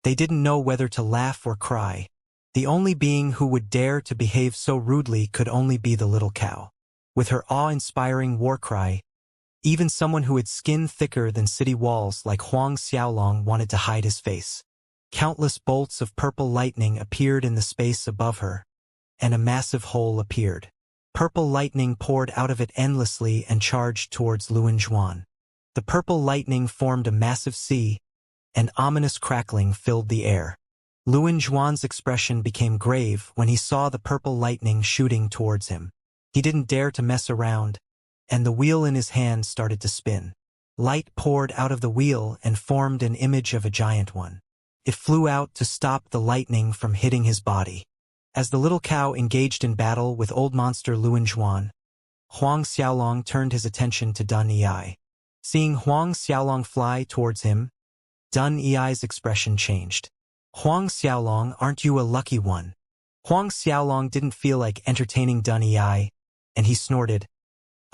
they didn't know whether to laugh or cry. The only being who would dare to behave so rudely could only be the little cow. With her awe-inspiring war cry, even someone who had skin thicker than city walls like Huang Xiaolong wanted to hide his face. Countless bolts of purple lightning appeared in the space above her, and a massive hole appeared. Purple lightning poured out of it endlessly and charged towards Luan Zhuan. The purple lightning formed a massive sea, and ominous crackling filled the air. Luan Zhuan's expression became grave when he saw the purple lightning shooting towards him. He didn't dare to mess around, and the wheel in his hand started to spin. Light poured out of the wheel and formed an image of a giant one. It flew out to stop the lightning from hitting his body. As the little cow engaged in battle with old monster Luan Zhuan, Huang Xiaolong turned his attention to Dun Yi. Seeing Huang Xiaolong fly towards him, Dun Yi's expression changed. Huang Xiaolong, aren't you a lucky one? Huang Xiaolong didn't feel like entertaining Dun Yi, and he snorted.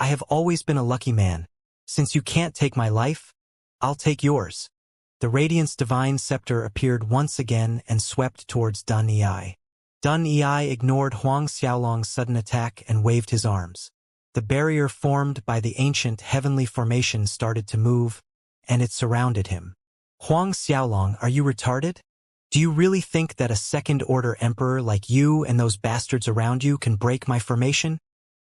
I have always been a lucky man. Since you can't take my life, I'll take yours. The Radiant's divine scepter appeared once again and swept towards Dun Yi. Dun Yi ignored Huang Xiaolong's sudden attack and waved his arms. The barrier formed by the ancient heavenly formation started to move, and it surrounded him. Huang Xiaolong, are you retarded? Do you really think that a second-order emperor like you and those bastards around you can break my formation?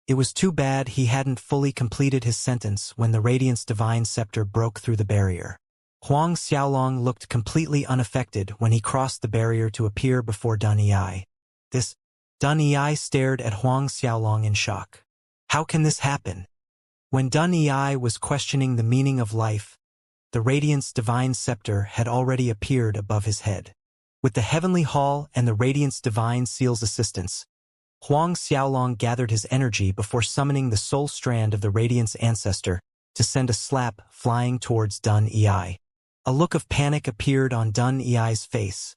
It was too bad he hadn't fully completed his sentence when the Radiant's divine scepter broke through the barrier. Huang Xiaolong looked completely unaffected when he crossed the barrier to appear before Dun Yi. Dun Yi stared at Huang Xiaolong in shock. How can this happen? When Dun Yi was questioning the meaning of life, the Radiant's divine scepter had already appeared above his head. With the Heavenly Hall and the Radiant's divine seal's assistance, Huang Xiaolong gathered his energy before summoning the soul strand of the Radiant's ancestor to send a slap flying towards Dun Yi. A look of panic appeared on Dun Yi's face,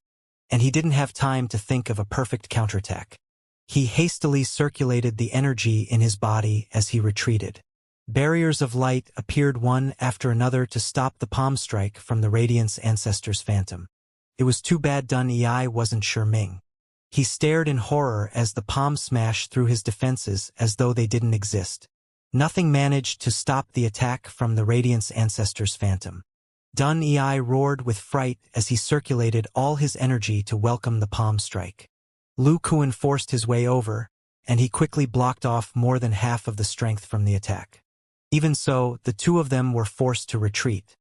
and he didn't have time to think of a perfect counterattack. He hastily circulated the energy in his body as he retreated. Barriers of light appeared one after another to stop the palm strike from the Radiant's ancestor's phantom. It was too bad Dun Yi wasn't Ming. He stared in horror as the palm smashed through his defenses as though they didn't exist. Nothing managed to stop the attack from the Radiant's ancestor's phantom. Dun Yi roared with fright as he circulated all his energy to welcome the palm strike. Lu Kuan forced his way over, and he quickly blocked off more than half of the strength from the attack. Even so, the two of them were forced to retreat.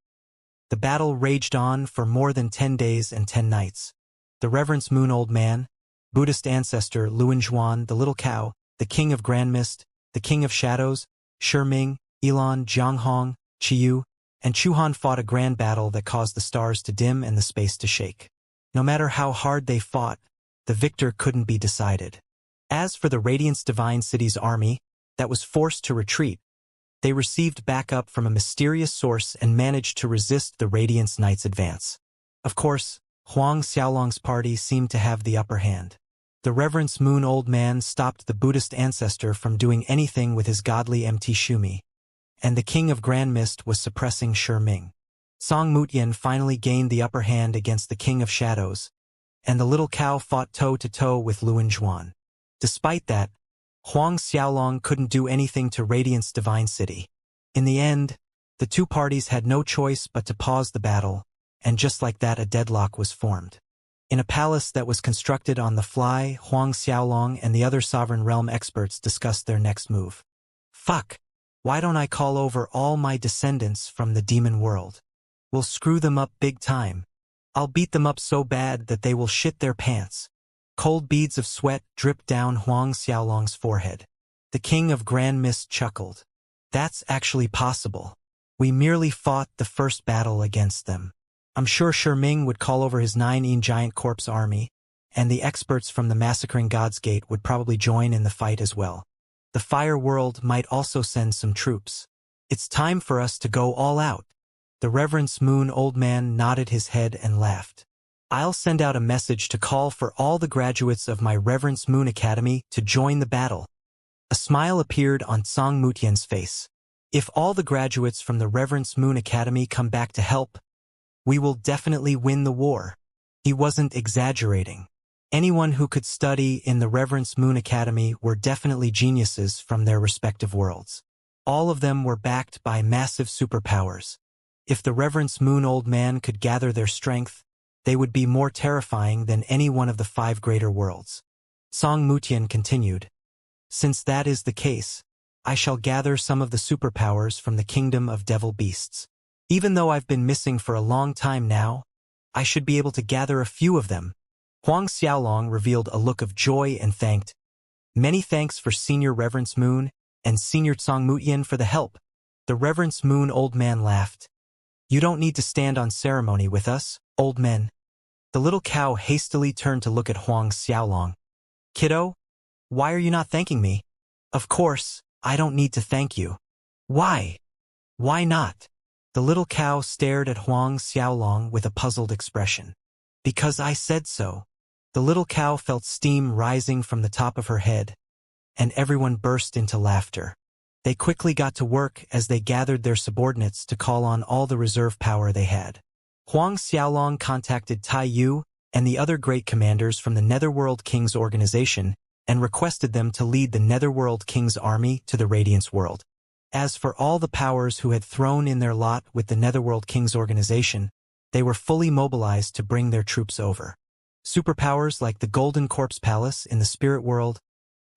The battle raged on for more than 10 days and 10 nights. The Reverence Moon Old Man, Buddhist ancestor Luan Zhuan, the Little Cow, the King of Grand Mist, the King of Shadows, Ming, Elon, Jianghong, Qiyu, and Chuhan fought a grand battle that caused the stars to dim and the space to shake. No matter how hard they fought, the victor couldn't be decided. As for the Radiant's Divine City's army, that was forced to retreat, they received backup from a mysterious source and managed to resist the Radiance Knight's advance. Of course, Huang Xiaolong's party seemed to have the upper hand. The Reverence Moon Old Man stopped the Buddhist ancestor from doing anything with his godly MT Shumi, and the King of Grand Mist was suppressing Ming. Song Mutian finally gained the upper hand against the King of Shadows, and the Little Cow fought toe-to-toe with Luan Zhuan. Despite that, Huang Xiaolong couldn't do anything to Radiant's Divine City. In the end, the two parties had no choice but to pause the battle, and just like that a deadlock was formed. In a palace that was constructed on the fly, Huang Xiaolong and the other Sovereign Realm experts discussed their next move. Fuck! Why don't I call over all my descendants from the demon world? We'll screw them up big time. I'll beat them up so bad that they will shit their pants. Cold beads of sweat dripped down Huang Xiaolong's forehead. The king of Grand Mist chuckled. That's actually possible. We merely fought the first battle against them. I'm sure Ming would call over his 9 giant corpse army, and the experts from the Massacring God's Gate would probably join in the fight as well. The Fire World might also send some troops. It's time for us to go all out. The Reverence Moon Old Man nodded his head and laughed. I'll send out a message to call for all the graduates of my Reverence Moon Academy to join the battle. A smile appeared on Song Mutian's face. If all the graduates from the Reverence Moon Academy come back to help, we will definitely win the war. He wasn't exaggerating. Anyone who could study in the Reverence Moon Academy were definitely geniuses from their respective worlds. All of them were backed by massive superpowers. If the Reverence Moon Old Man could gather their strength, they would be more terrifying than any one of the 5 greater worlds. Song Mutian continued. Since that is the case, I shall gather some of the superpowers from the kingdom of devil beasts. Even though I've been missing for a long time now, I should be able to gather a few of them. Huang Xiaolong revealed a look of joy and thanked. Many thanks for Senior Reverence Moon and Senior Song Mutian for the help. The Reverence Moon Old Man laughed. You don't need to stand on ceremony with us, old men. The little cow hastily turned to look at Huang Xiaolong. Kiddo, why are you not thanking me? Of course, I don't need to thank you. Why? Why not? The little cow stared at Huang Xiaolong with a puzzled expression. Because I said so. The little cow felt steam rising from the top of her head, and everyone burst into laughter. They quickly got to work as they gathered their subordinates to call on all the reserve power they had. Huang Xiaolong contacted Tai Yu and the other great commanders from the Netherworld King's organization and requested them to lead the Netherworld King's army to the Radiance World. As for all the powers who had thrown in their lot with the Netherworld King's organization, they were fully mobilized to bring their troops over. Superpowers like the Golden Corpse Palace in the Spirit World,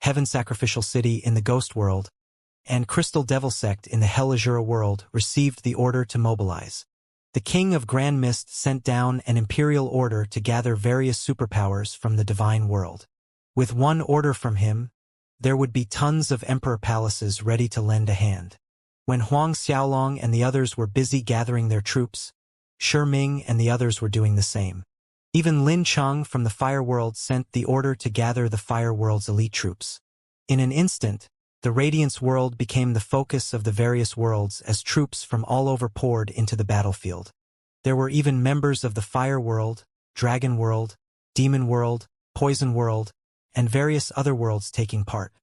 Heaven Sacrificial City in the Ghost World, and Crystal Devil Sect in the Hell Azura World received the order to mobilize. The King of Grand Mist sent down an imperial order to gather various superpowers from the Divine World. With one order from him, there would be tons of Emperor Palaces ready to lend a hand. When Huang Xiaolong and the others were busy gathering their troops, Ming and the others were doing the same. Even Lin Cheng from the Fire World sent the order to gather the Fire World's elite troops. In an instant, the Radiance World became the focus of the various worlds as troops from all over poured into the battlefield. There were even members of the Fire World, Dragon World, Demon World, Poison World, and various other worlds taking part.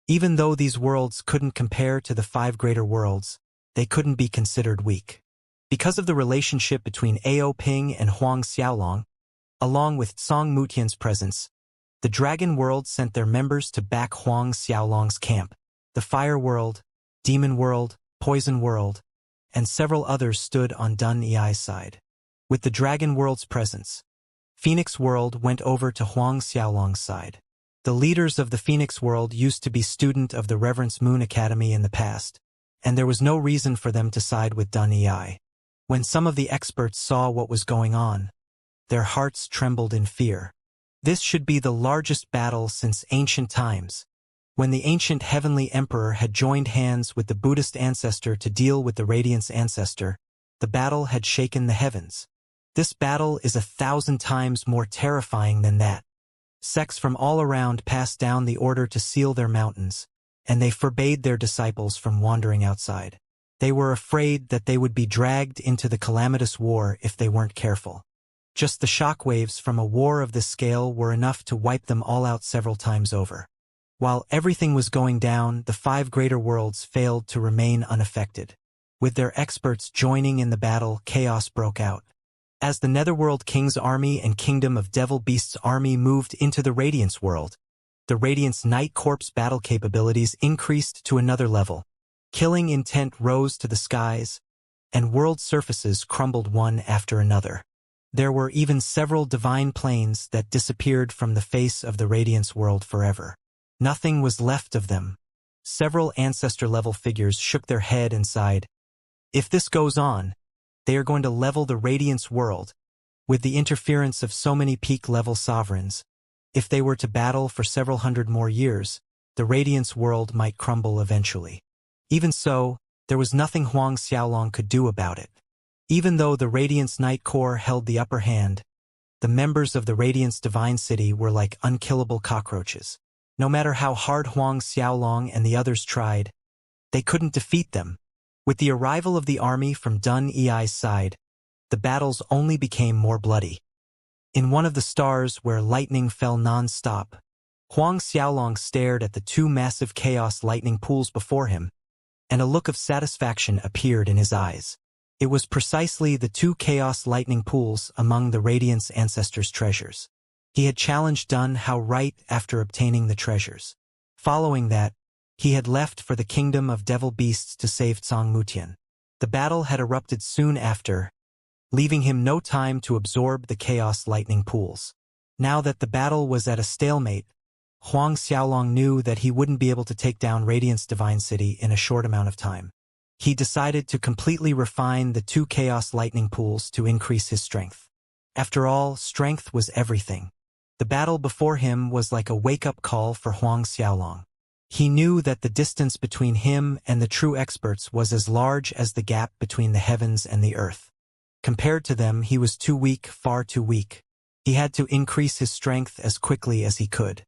Even though these worlds couldn't compare to the 5 greater worlds, they couldn't be considered weak. Because of the relationship between Ao Ping and Huang Xiaolong, along with Song Mutian's presence, the Dragon World sent their members to back Huang Xiaolong's camp. The Fire World, Demon World, Poison World, and several others stood on Dun Ei's side. With the Dragon World's presence, Phoenix World went over to Huang Xiaolong's side. The leaders of the Phoenix World used to be student of the Reverence Moon Academy in the past, and there was no reason for them to side with Dun Ei. When some of the experts saw what was going on, their hearts trembled in fear. This should be the largest battle since ancient times, when the ancient heavenly emperor had joined hands with the Buddhist ancestor to deal with the Radiance ancestor. The battle had shaken the heavens. This battle is 1,000 times more terrifying than that. Sects from all around passed down the order to seal their mountains, and they forbade their disciples from wandering outside. They were afraid that they would be dragged into the calamitous war if they weren't careful. Just the shockwaves from a war of this scale were enough to wipe them all out several times over. While everything was going down, the 5 greater worlds failed to remain unaffected. With their experts joining in the battle, chaos broke out. As the Netherworld King's army and Kingdom of Devil Beast's army moved into the Radiance World, the Radiance Night Corps battle capabilities increased to another level. Killing intent rose to the skies, and world surfaces crumbled one after another. There were even several divine planes that disappeared from the face of the Radiance World forever. Nothing was left of them. Several ancestor-level figures shook their head and sighed. If this goes on, they are going to level the Radiance World, With the interference of so many peak-level sovereigns, if they were to battle for several hundred more years, the Radiance world might crumble eventually. Even so, there was nothing Huang Xiaolong could do about it. Even though the Radiance Night Corps held the upper hand, the members of the Radiance Divine City were like unkillable cockroaches. No matter how hard Huang Xiaolong and the others tried, they couldn't defeat them. With the arrival of the army from Dun Ei's side, the battles only became more bloody. In one of the stars where lightning fell non-stop, Huang Xiaolong stared at the two massive chaos lightning pools before him, and a look of satisfaction appeared in his eyes. It was precisely the two chaos lightning pools among the Radiance ancestors' treasures. He had challenged Dun Hao right after obtaining the treasures. Following that, he had left for the kingdom of devil beasts to save Zhang Mutian. The battle had erupted soon after, leaving him no time to absorb the chaos lightning pools. Now that the battle was at a stalemate, Huang Xiaolong knew that he wouldn't be able to take down Radiance Divine City in a short amount of time. He decided to completely refine the two chaos lightning pools to increase his strength. After all, strength was everything. The battle before him was like a wake-up call for Huang Xiaolong. He knew that the distance between him and the true experts was as large as the gap between the heavens and the earth. Compared to them, he was too weak, far too weak. He had to increase his strength as quickly as he could.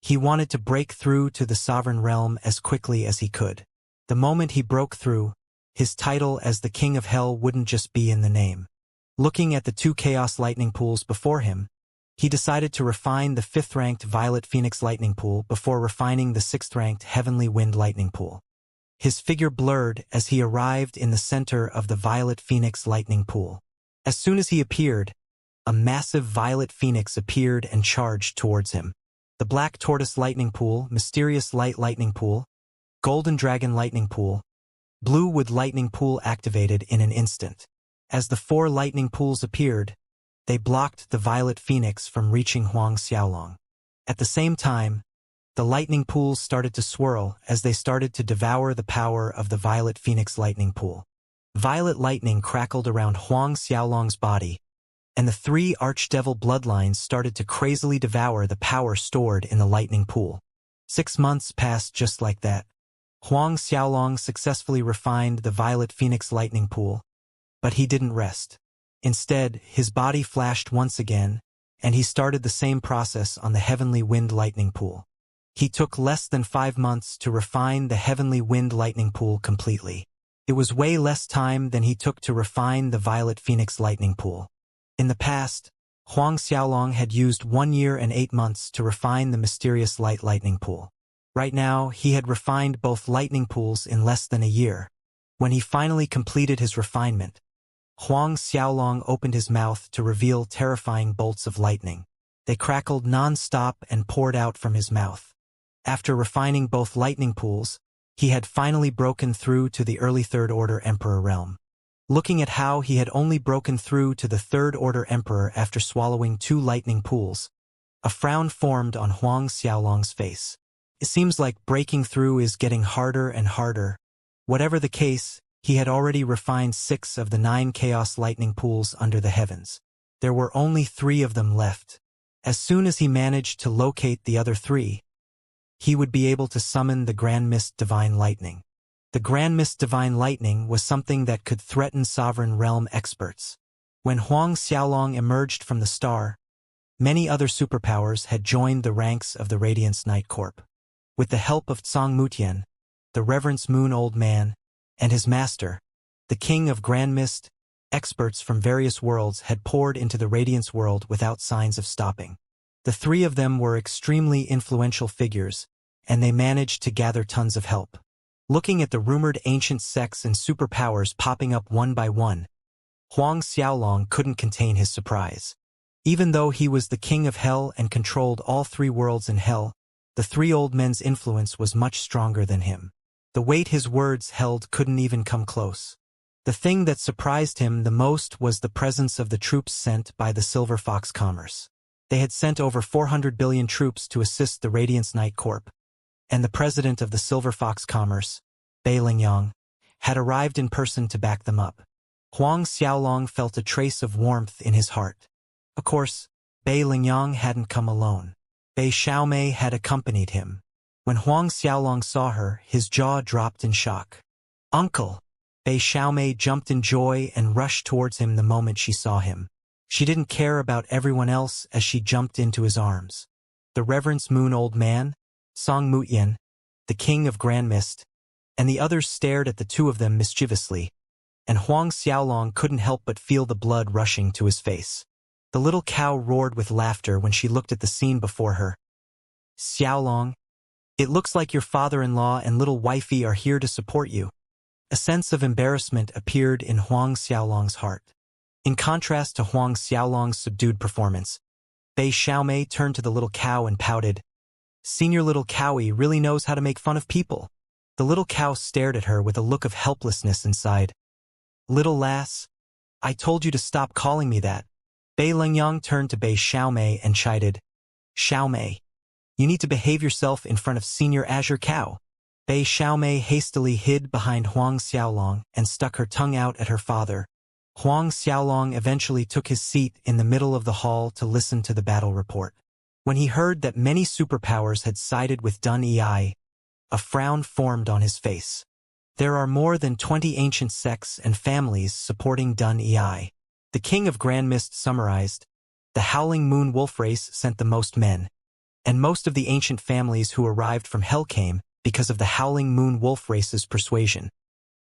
He wanted to break through to the sovereign realm as quickly as he could. The moment he broke through, his title as the King of Hell wouldn't just be in the name. Looking at the two chaos lightning pools before him, he decided to refine the 5th-ranked Violet Phoenix lightning pool before refining the 6th-ranked Heavenly Wind lightning pool. His figure blurred as he arrived in the center of the Violet Phoenix lightning pool. As soon as he appeared, a massive Violet Phoenix appeared and charged towards him. The Black Tortoise lightning pool, Mysterious Light lightning pool, Golden Dragon lightning pool, Blue Wood lightning pool activated in an instant. As the 4 lightning pools appeared, they blocked the Violet Phoenix from reaching Huang Xiaolong. At the same time, the lightning pools started to swirl as they started to devour the power of the Violet Phoenix lightning pool. Violet lightning crackled around Huang Xiaolong's body, and the 3 archdevil bloodlines started to crazily devour the power stored in the lightning pool. 6 months passed just like that. Huang Xiaolong successfully refined the Violet Phoenix lightning pool, but he didn't rest. Instead, his body flashed once again, and he started the same process on the Heavenly Wind lightning pool. He took less than 5 months to refine the Heavenly Wind lightning pool completely. It was way less time than he took to refine the Violet Phoenix lightning pool. In the past, Huang Xiaolong had used 1 year and 8 months to refine the Mysterious Light lightning pool. Right now, he had refined both lightning pools in less than a year. When he finally completed his refinement, Huang Xiaolong opened his mouth to reveal terrifying bolts of lightning. They crackled non-stop and poured out from his mouth. After refining both lightning pools, he had finally broken through to the early Third Order Emperor realm. Looking at how he had only broken through to the Third Order Emperor after swallowing 2 lightning pools, a frown formed on Huang Xiaolong's face. It seems like breaking through is getting harder and harder. Whatever the case, he had already refined 6 of the 9 chaos lightning pools under the heavens. There were only 3 of them left. As soon as he managed to locate the other 3, he would be able to summon the Grand Mist Divine Lightning. The Grand Mist Divine Lightning was something that could threaten Sovereign Realm experts. When Huang Xiaolong emerged from the star, many other superpowers had joined the ranks of the Radiance Night Corps. With the help of Zhang Mutian, the Reverence Moon Old Man, and his master, the King of Grand Mist, experts from various worlds had poured into the Radiance world without signs of stopping. The 3 of them were extremely influential figures, and they managed to gather tons of help. Looking at the rumored ancient sects and superpowers popping up one by one, Huang Xiaolong couldn't contain his surprise. Even though he was the King of Hell and controlled all 3 worlds in Hell, the 3 old men's influence was much stronger than him. The weight his words held couldn't even come close. The thing that surprised him the most was the presence of the troops sent by the Silver Fox Commerce. They had sent over 400 billion troops to assist the Radiance Night Corps, and the president of the Silver Fox Commerce, Bai Lingyang, had arrived in person to back them up. Huang Xiaolong felt a trace of warmth in his heart. Of course, Bei Lingyang hadn't come alone. Bei Xiaomei had accompanied him. When Huang Xiaolong saw her, his jaw dropped in shock. "Uncle!" Bei Xiaomei jumped in joy and rushed towards him the moment she saw him. She didn't care about everyone else as she jumped into his arms. The Reverence Moon Old Man, Song Mutian, the King of Grand Mist, and the others stared at the two of them mischievously, and Huang Xiaolong couldn't help but feel the blood rushing to his face. The little cow roared with laughter when she looked at the scene before her. "Xiaolong, it looks like your father-in-law and little wifey are here to support you." A sense of embarrassment appeared in Huang Xiaolong's heart. In contrast to Huang Xiaolong's subdued performance, Bei Xiaomei turned to the little cow and pouted. "Senior little cowie really knows how to make fun of people." The little cow stared at her with a look of helplessness and sighed. "Little lass, I told you to stop calling me that." Bei Lingyang turned to Bei Xiaomei and chided. "Xiaomei, you need to behave yourself in front of Senior Azure Cow." Bei Xiaomei hastily hid behind Huang Xiaolong and stuck her tongue out at her father. Huang Xiaolong eventually took his seat in the middle of the hall to listen to the battle report. When he heard that many superpowers had sided with Dun Ei, a frown formed on his face. There are more than 20 ancient sects and families supporting Dun Ei. The King of Grand Mist summarized, "The Howling Moon Wolf race sent the most men, and most of the ancient families who arrived from Hell came because of the Howling Moon Wolf race's persuasion."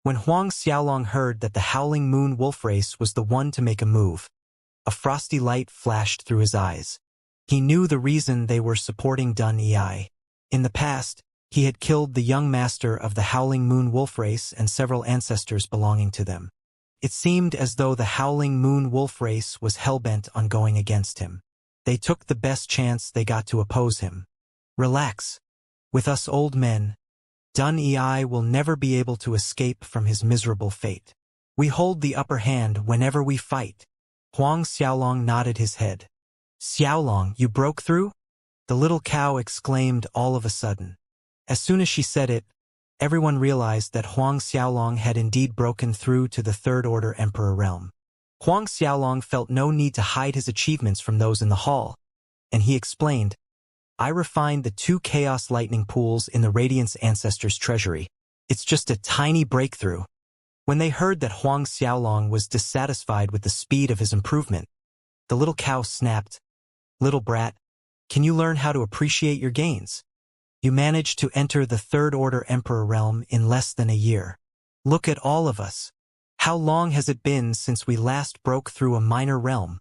When Huang Xiaolong heard that the Howling Moon Wolf race was the one to make a move, a frosty light flashed through his eyes. He knew the reason they were supporting Dun Ei. In the past, he had killed the young master of the Howling Moon Wolf race and several ancestors belonging to them. It seemed as though the Howling Moon Wolf race was hell-bent on going against him. They took the best chance they got to oppose him. "Relax. With us old men, Dun Ei will never be able to escape from his miserable fate. We hold the upper hand whenever we fight." Huang Xiaolong nodded his head. "Xiaolong, you broke through?" the little cow exclaimed all of a sudden. As soon as she said it, everyone realized that Huang Xiaolong had indeed broken through to the Third Order Emperor realm. Huang Xiaolong felt no need to hide his achievements from those in the hall, and he explained, "I refined the 2 Chaos Lightning pools in the Radiance Ancestors' treasury. It's just a tiny breakthrough." When they heard that Huang Xiaolong was dissatisfied with the speed of his improvement, the little cow snapped, "Little brat, can you learn how to appreciate your gains? You managed to enter the Third Order Emperor realm in less than a year. Look at all of us. How long has it been since we last broke through a minor realm?"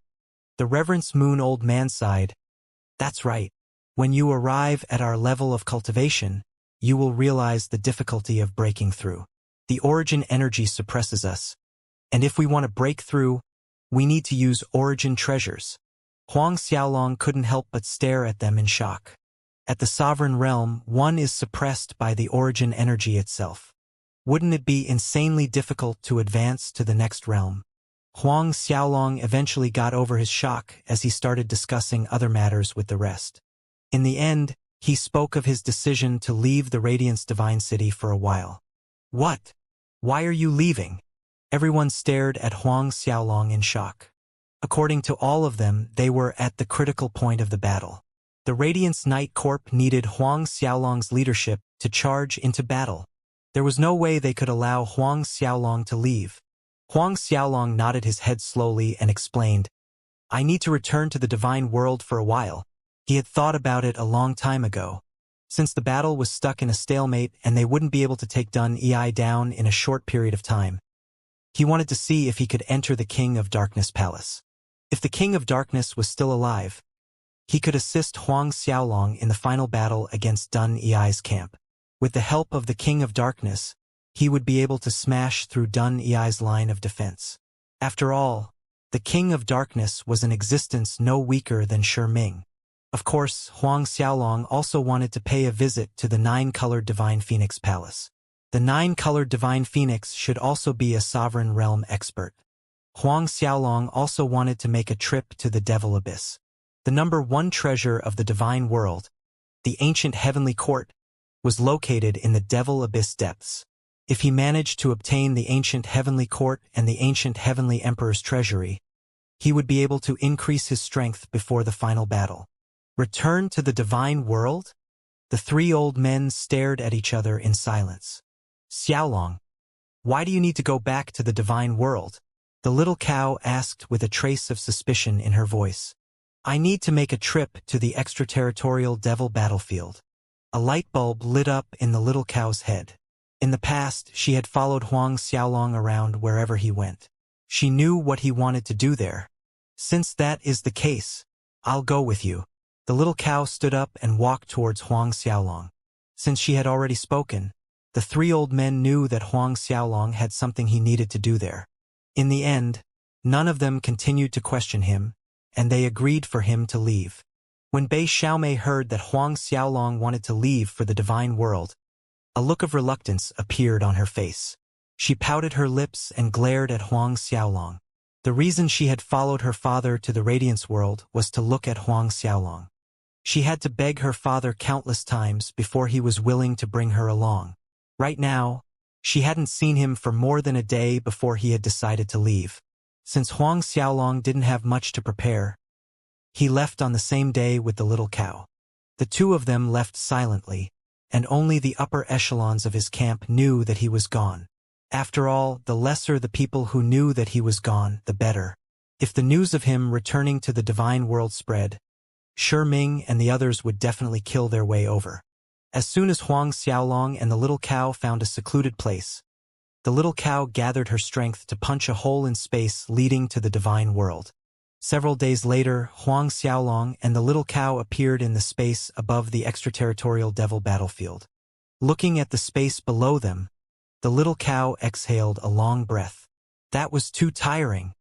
The Reverence Moon Old Man sighed. "That's right. When you arrive at our level of cultivation, you will realize the difficulty of breaking through. The origin energy suppresses us, and if we want to break through, we need to use origin treasures." Huang Xiaolong couldn't help but stare at them in shock. At the sovereign realm, one is suppressed by the origin energy itself. Wouldn't it be insanely difficult to advance to the next realm? Huang Xiaolong eventually got over his shock as he started discussing other matters with the rest. In the end, he spoke of his decision to leave the Radiance Divine City for a while. "What? Why are you leaving?" Everyone stared at Huang Xiaolong in shock. According to all of them, they were at the critical point of the battle. The Radiance Knight Corps needed Huang Xiaolong's leadership to charge into battle. There was no way they could allow Huang Xiaolong to leave. Huang Xiaolong nodded his head slowly and explained, "I need to return to the divine world for a while." He had thought about it a long time ago. Since the battle was stuck in a stalemate and they wouldn't be able to take Dun Ei down in a short period of time, he wanted to see if he could enter the King of Darkness Palace. If the King of Darkness was still alive, he could assist Huang Xiaolong in the final battle against Dun Ei's camp. With the help of the King of Darkness, he would be able to smash through Dun Ei's line of defense. After all, the King of Darkness was in existence no weaker than Shi Ming. Of course, Huang Xiaolong also wanted to pay a visit to the 9-colored Divine Phoenix Palace. The 9-colored Divine Phoenix should also be a sovereign realm expert. Huang Xiaolong also wanted to make a trip to the Devil Abyss. The number 1 treasure of the Divine World, the ancient Heavenly Court, was located in the Devil Abyss depths. If he managed to obtain the ancient Heavenly Court and the ancient Heavenly Emperor's treasury, he would be able to increase his strength before the final battle. Return to the divine world? The three old men stared at each other in silence. Xiaolong, why do you need to go back to the divine world? The little cow asked with a trace of suspicion in her voice. I need to make a trip to the extraterritorial devil battlefield. A light bulb lit up in the little cow's head. In the past, she had followed Huang Xiaolong around wherever he went. She knew what he wanted to do there. Since that is the case, I'll go with you. The little cow stood up and walked towards Huang Xiaolong. Since she had already spoken, the three old men knew that Huang Xiaolong had something he needed to do there. In the end, none of them continued to question him, and they agreed for him to leave. When Bei Xiaomei heard that Huang Xiaolong wanted to leave for the divine world, a look of reluctance appeared on her face. She pouted her lips and glared at Huang Xiaolong. The reason she had followed her father to the Radiance world was to look at Huang Xiaolong. She had to beg her father countless times before he was willing to bring her along. Right now, she hadn't seen him for more than a day before he had decided to leave. Since Huang Xiaolong didn't have much to prepare, he left on the same day with the little cow. The two of them left silently, and only the upper echelons of his camp knew that he was gone. After all, the lesser the people who knew that he was gone, the better. If the news of him returning to the divine world spread, Shi Ming and the others would definitely kill their way over. As soon as Huang Xiaolong and the little cow found a secluded place, the little cow gathered her strength to punch a hole in space leading to the divine world. Several days later, Huang Xiaolong and the little cow appeared in the space above the extraterritorial devil battlefield. Looking at the space below them, the little cow exhaled a long breath. That was too tiring.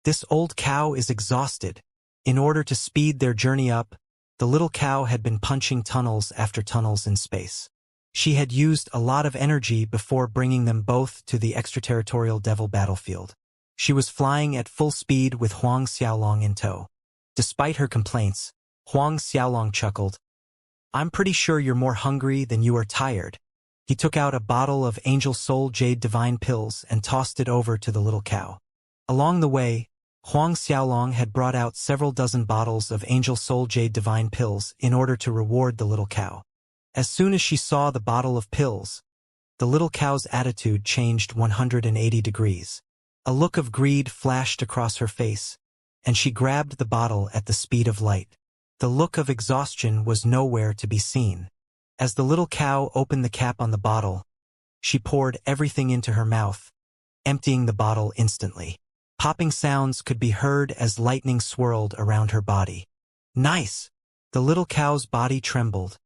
This old cow is exhausted. In order to speed their journey up, the little cow had been punching tunnels after tunnels in space. She had used a lot of energy before bringing them both to the extraterritorial devil battlefield. She was flying at full speed with Huang Xiaolong in tow. Despite her complaints, Huang Xiaolong chuckled. I'm pretty sure you're more hungry than you are tired. He took out a bottle of Angel Soul Jade Divine Pills and tossed it over to the little cow. Along the way, Huang Xiaolong had brought out several dozen bottles of Angel Soul Jade Divine Pills in order to reward the little cow. As soon as she saw the bottle of pills, the little cow's attitude changed 180 degrees. A look of greed flashed across her face, and she grabbed the bottle at the speed of light. The look of exhaustion was nowhere to be seen. As the little cow opened the cap on the bottle, she poured everything into her mouth, emptying the bottle instantly. Popping sounds could be heard as lightning swirled around her body. Nice! The little cow's body trembled,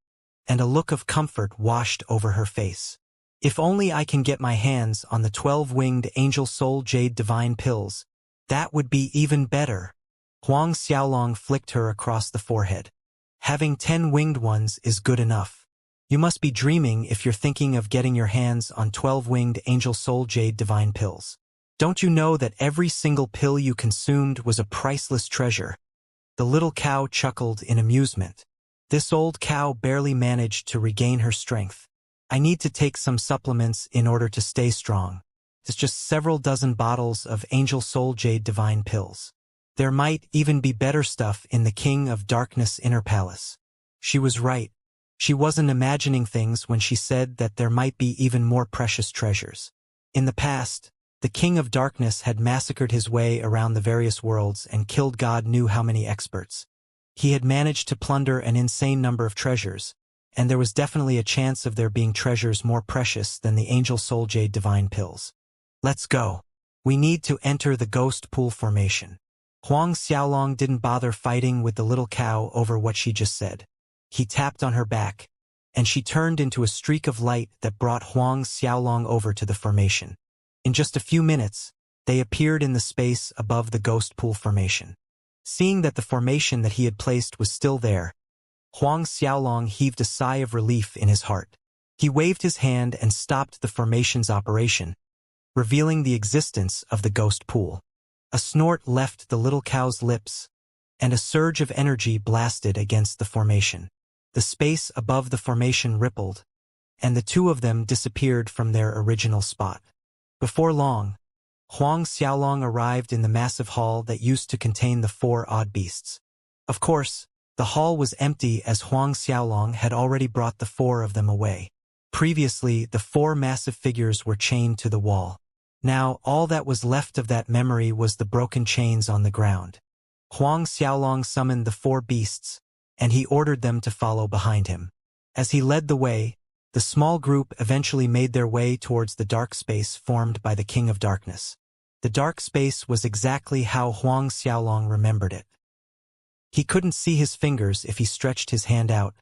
and a look of comfort washed over her face. If only I can get my hands on the 12-winged Angel Soul Jade Divine Pills, that would be even better. Huang Xiaolong flicked her across the forehead. Having 10 winged ones is good enough. You must be dreaming if you're thinking of getting your hands on 12-winged Angel Soul Jade Divine Pills. Don't you know that every single pill you consumed was a priceless treasure? The little cow chuckled in amusement. This old cow barely managed to regain her strength. I need to take some supplements in order to stay strong. There's just several dozen bottles of Angel Soul Jade Divine Pills. There might even be better stuff in the King of Darkness Inner Palace. She was right. She wasn't imagining things when she said that there might be even more precious treasures. In the past, the King of Darkness had massacred his way around the various worlds and killed God knew how many experts. He had managed to plunder an insane number of treasures, and there was definitely a chance of there being treasures more precious than the Angel Soul Jade Divine Pills. Let's go. We need to enter the Ghost Pool formation. Huang Xiaolong didn't bother fighting with the little cow over what she just said. He tapped on her back, and she turned into a streak of light that brought Huang Xiaolong over to the formation. In just a few minutes, they appeared in the space above the Ghost Pool formation. Seeing that the formation that he had placed was still there, Huang Xiaolong heaved a sigh of relief in his heart. He waved his hand and stopped the formation's operation, revealing the existence of the Ghost Pool. A snort left the little cow's lips, and a surge of energy blasted against the formation. The space above the formation rippled, and the two of them disappeared from their original spot. Before long, Huang Xiaolong arrived in the massive hall that used to contain the 4 odd beasts. Of course, the hall was empty as Huang Xiaolong had already brought the 4 of them away. Previously, the 4 massive figures were chained to the wall. Now, all that was left of that memory was the broken chains on the ground. Huang Xiaolong summoned the 4 beasts, and he ordered them to follow behind him. As he led the way, the small group eventually made their way towards the dark space formed by the King of Darkness. The dark space was exactly how Huang Xiaolong remembered it. He couldn't see his fingers if he stretched his hand out,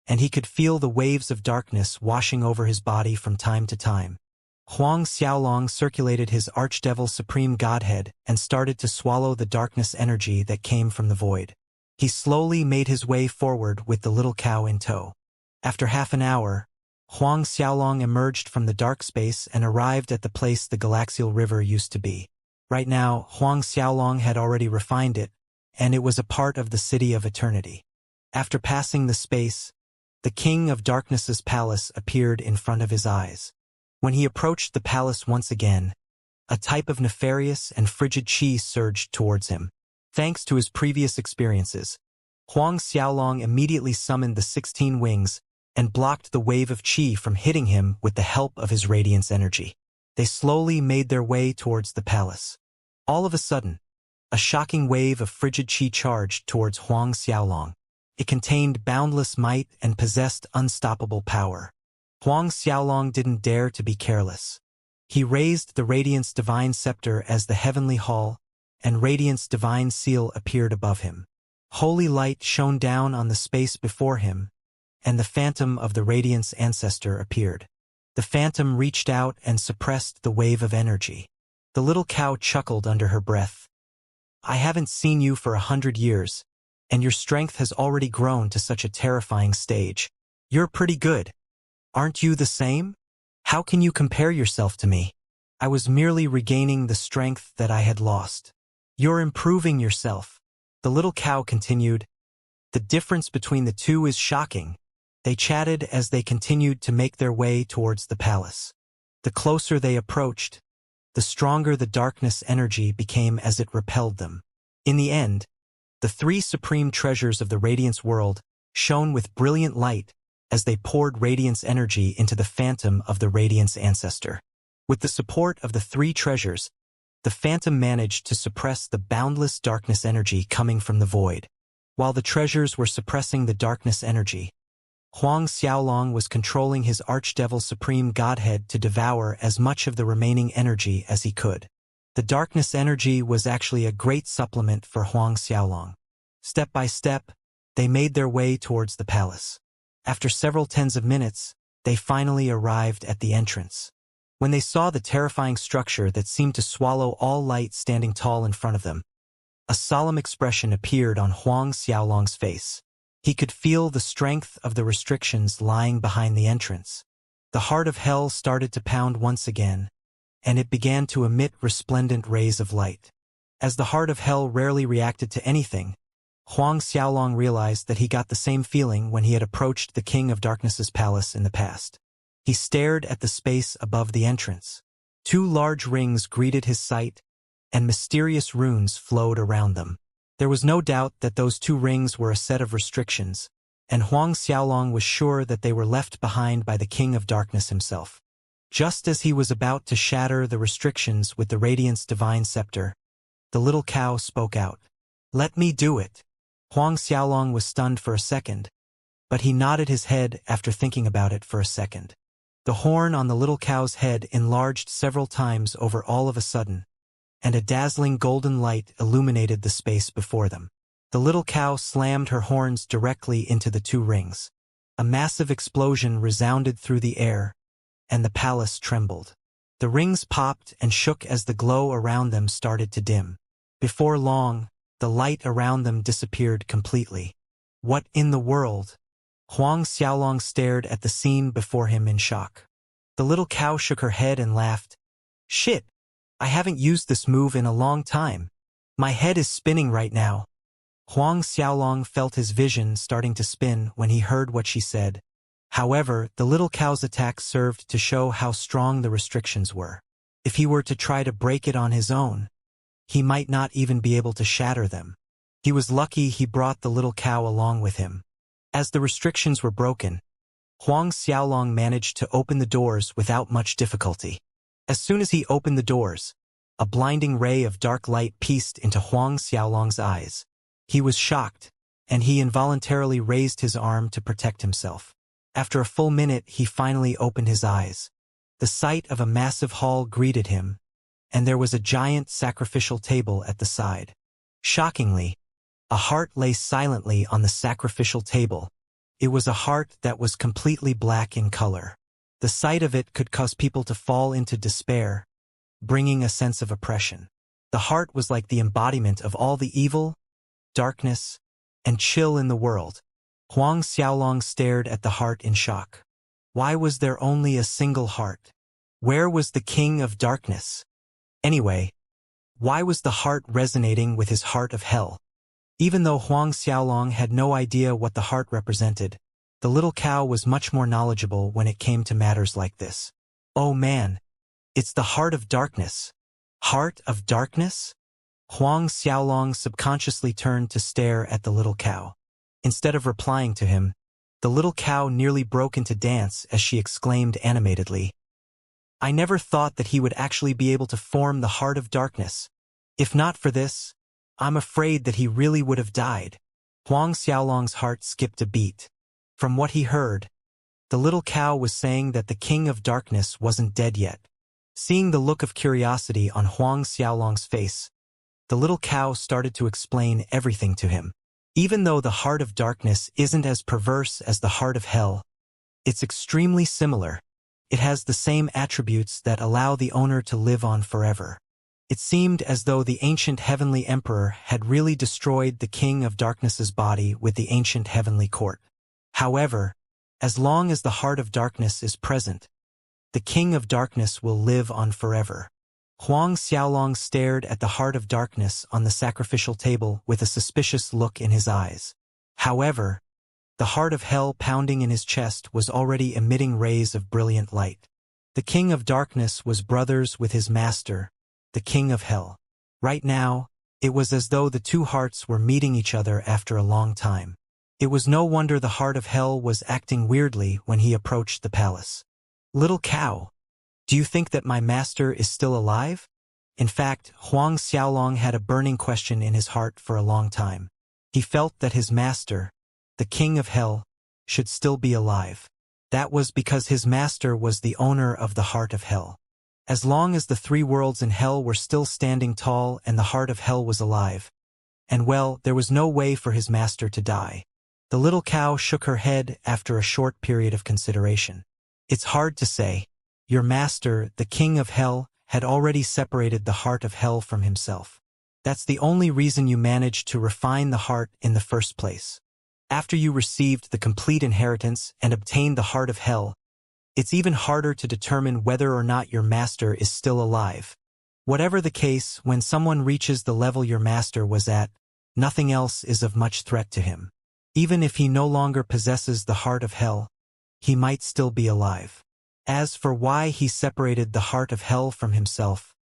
and he could feel the waves of darkness washing over his body from time to time. Huang Xiaolong circulated his Archdevil Supreme Godhead and started to swallow the darkness energy that came from the void. He slowly made his way forward with the little cow in tow. After half an hour, Huang Xiaolong emerged from the dark space and arrived at the place the Galaxial River used to be. Right now, Huang Xiaolong had already refined it, and it was a part of the City of Eternity. After passing the space, the King of Darkness's palace appeared in front of his eyes. When he approached the palace once again, a type of nefarious and frigid qi surged towards him. Thanks to his previous experiences, Huang Xiaolong immediately summoned the 16 wings and blocked the wave of qi from hitting him with the help of his radiance energy. They slowly made their way towards the palace. All of a sudden, a shocking wave of frigid qi charged towards Huang Xiaolong. It contained boundless might and possessed unstoppable power. Huang Xiaolong didn't dare to be careless. He raised the Radiance Divine Scepter as the heavenly hall, and Radiance Divine Seal appeared above him. Holy light shone down on the space before him, and the phantom of the Radiance Ancestor appeared. The phantom reached out and suppressed the wave of energy. The little cow chuckled under her breath. I haven't seen you for 100 years, and your strength has already grown to such a terrifying stage. You're pretty good. Aren't you the same? How can you compare yourself to me? I was merely regaining the strength that I had lost. You're improving yourself. The little cow continued. The difference between the two is shocking. They chatted as they continued to make their way towards the palace. The closer they approached, the stronger the darkness energy became as it repelled them. In the end, the 3 supreme treasures of the Radiance world shone with brilliant light as they poured radiance energy into the phantom of the Radiance Ancestor. With the support of the 3 treasures, the phantom managed to suppress the boundless darkness energy coming from the void. While the treasures were suppressing the darkness energy, Huang Xiaolong was controlling his Archdevil Supreme Godhead to devour as much of the remaining energy as he could. The darkness energy was actually a great supplement for Huang Xiaolong. Step by step, they made their way towards the palace. After several tens of minutes, they finally arrived at the entrance. When they saw the terrifying structure that seemed to swallow all light standing tall in front of them, a solemn expression appeared on Huang Xiaolong's face. He could feel the strength of the restrictions lying behind the entrance. The heart of hell started to pound once again, and it began to emit resplendent rays of light. As the heart of hell rarely reacted to anything, Huang Xiaolong realized that he got the same feeling when he had approached the King of Darkness's palace in the past. He stared at the space above the entrance. 2 large rings greeted his sight, and mysterious runes flowed around them. There was no doubt that those 2 rings were a set of restrictions, and Huang Xiaolong was sure that they were left behind by the King of Darkness himself. Just as he was about to shatter the restrictions with the Radiance Divine Scepter, the little cow spoke out. Let me do it. Huang Xiaolong was stunned for a second, but he nodded his head after thinking about it for a second. The horn on the little cow's head enlarged several times over all of a sudden, and a dazzling golden light illuminated the space before them. The little cow slammed her horns directly into the 2 rings. A massive explosion resounded through the air, and the palace trembled. The rings popped and shook as the glow around them started to dim. Before long, the light around them disappeared completely. What in the world? Huang Xiaolong stared at the scene before him in shock. The little cow shook her head and laughed. Shit! I haven't used this move in a long time. My head is spinning right now. Huang Xiaolong felt his vision starting to spin when he heard what she said. However, the little cow's attack served to show how strong the restrictions were. If he were to try to break it on his own, he might not even be able to shatter them. He was lucky he brought the little cow along with him. As the restrictions were broken, Huang Xiaolong managed to open the doors without much difficulty. As soon as he opened the doors, a blinding ray of dark light pierced into Huang Xiaolong's eyes. He was shocked, and he involuntarily raised his arm to protect himself. After a full minute, he finally opened his eyes. The sight of a massive hall greeted him, and there was a giant sacrificial table at the side. Shockingly, a heart lay silently on the sacrificial table. It was a heart that was completely black in color. The sight of it could cause people to fall into despair, bringing a sense of oppression. The heart was like the embodiment of all the evil, darkness, and chill in the world. Huang Xiaolong stared at the heart in shock. Why was there only a single heart? Where was the king of darkness? Anyway, why was the heart resonating with his heart of hell? Even though Huang Xiaolong had no idea what the heart represented, the little cow was much more knowledgeable when it came to matters like this. Oh man, it's the heart of darkness. Heart of darkness? Huang Xiaolong subconsciously turned to stare at the little cow. Instead of replying to him, the little cow nearly broke into dance as she exclaimed animatedly, "I never thought that he would actually be able to form the heart of darkness. If not for this, I'm afraid that he really would have died." Huang Xiaolong's heart skipped a beat. From what he heard, the little cow was saying that the king of darkness wasn't dead yet. Seeing the look of curiosity on Huang Xiaolong's face, the little cow started to explain everything to him. Even though the heart of darkness isn't as perverse as the heart of hell, it's extremely similar. It has the same attributes that allow the owner to live on forever. It seemed as though the ancient heavenly emperor had really destroyed the king of darkness's body with the ancient heavenly court. However, as long as the heart of darkness is present, the king of darkness will live on forever. Huang Xiaolong stared at the heart of darkness on the sacrificial table with a suspicious look in his eyes. However, the heart of hell pounding in his chest was already emitting rays of brilliant light. The king of darkness was brothers with his master, the king of hell. Right now, it was as though the two hearts were meeting each other after a long time. It was no wonder the heart of hell was acting weirdly when he approached the palace. "Little cow, do you think that my master is still alive?" In fact, Huang Xiaolong had a burning question in his heart for a long time. He felt that his master, the king of hell, should still be alive. That was because his master was the owner of the heart of hell. As long as the three worlds in hell were still standing tall and the heart of hell was alive, and well, there was no way for his master to die. The little cow shook her head after a short period of consideration. "It's hard to say. Your master, the king of hell, had already separated the heart of hell from himself. That's the only reason you managed to refine the heart in the first place. After you received the complete inheritance and obtained the heart of hell, it's even harder to determine whether or not your master is still alive. Whatever the case, when someone reaches the level your master was at, nothing else is of much threat to him. Even if he no longer possesses the heart of hell, he might still be alive. As for why he separated the heart of hell from himself,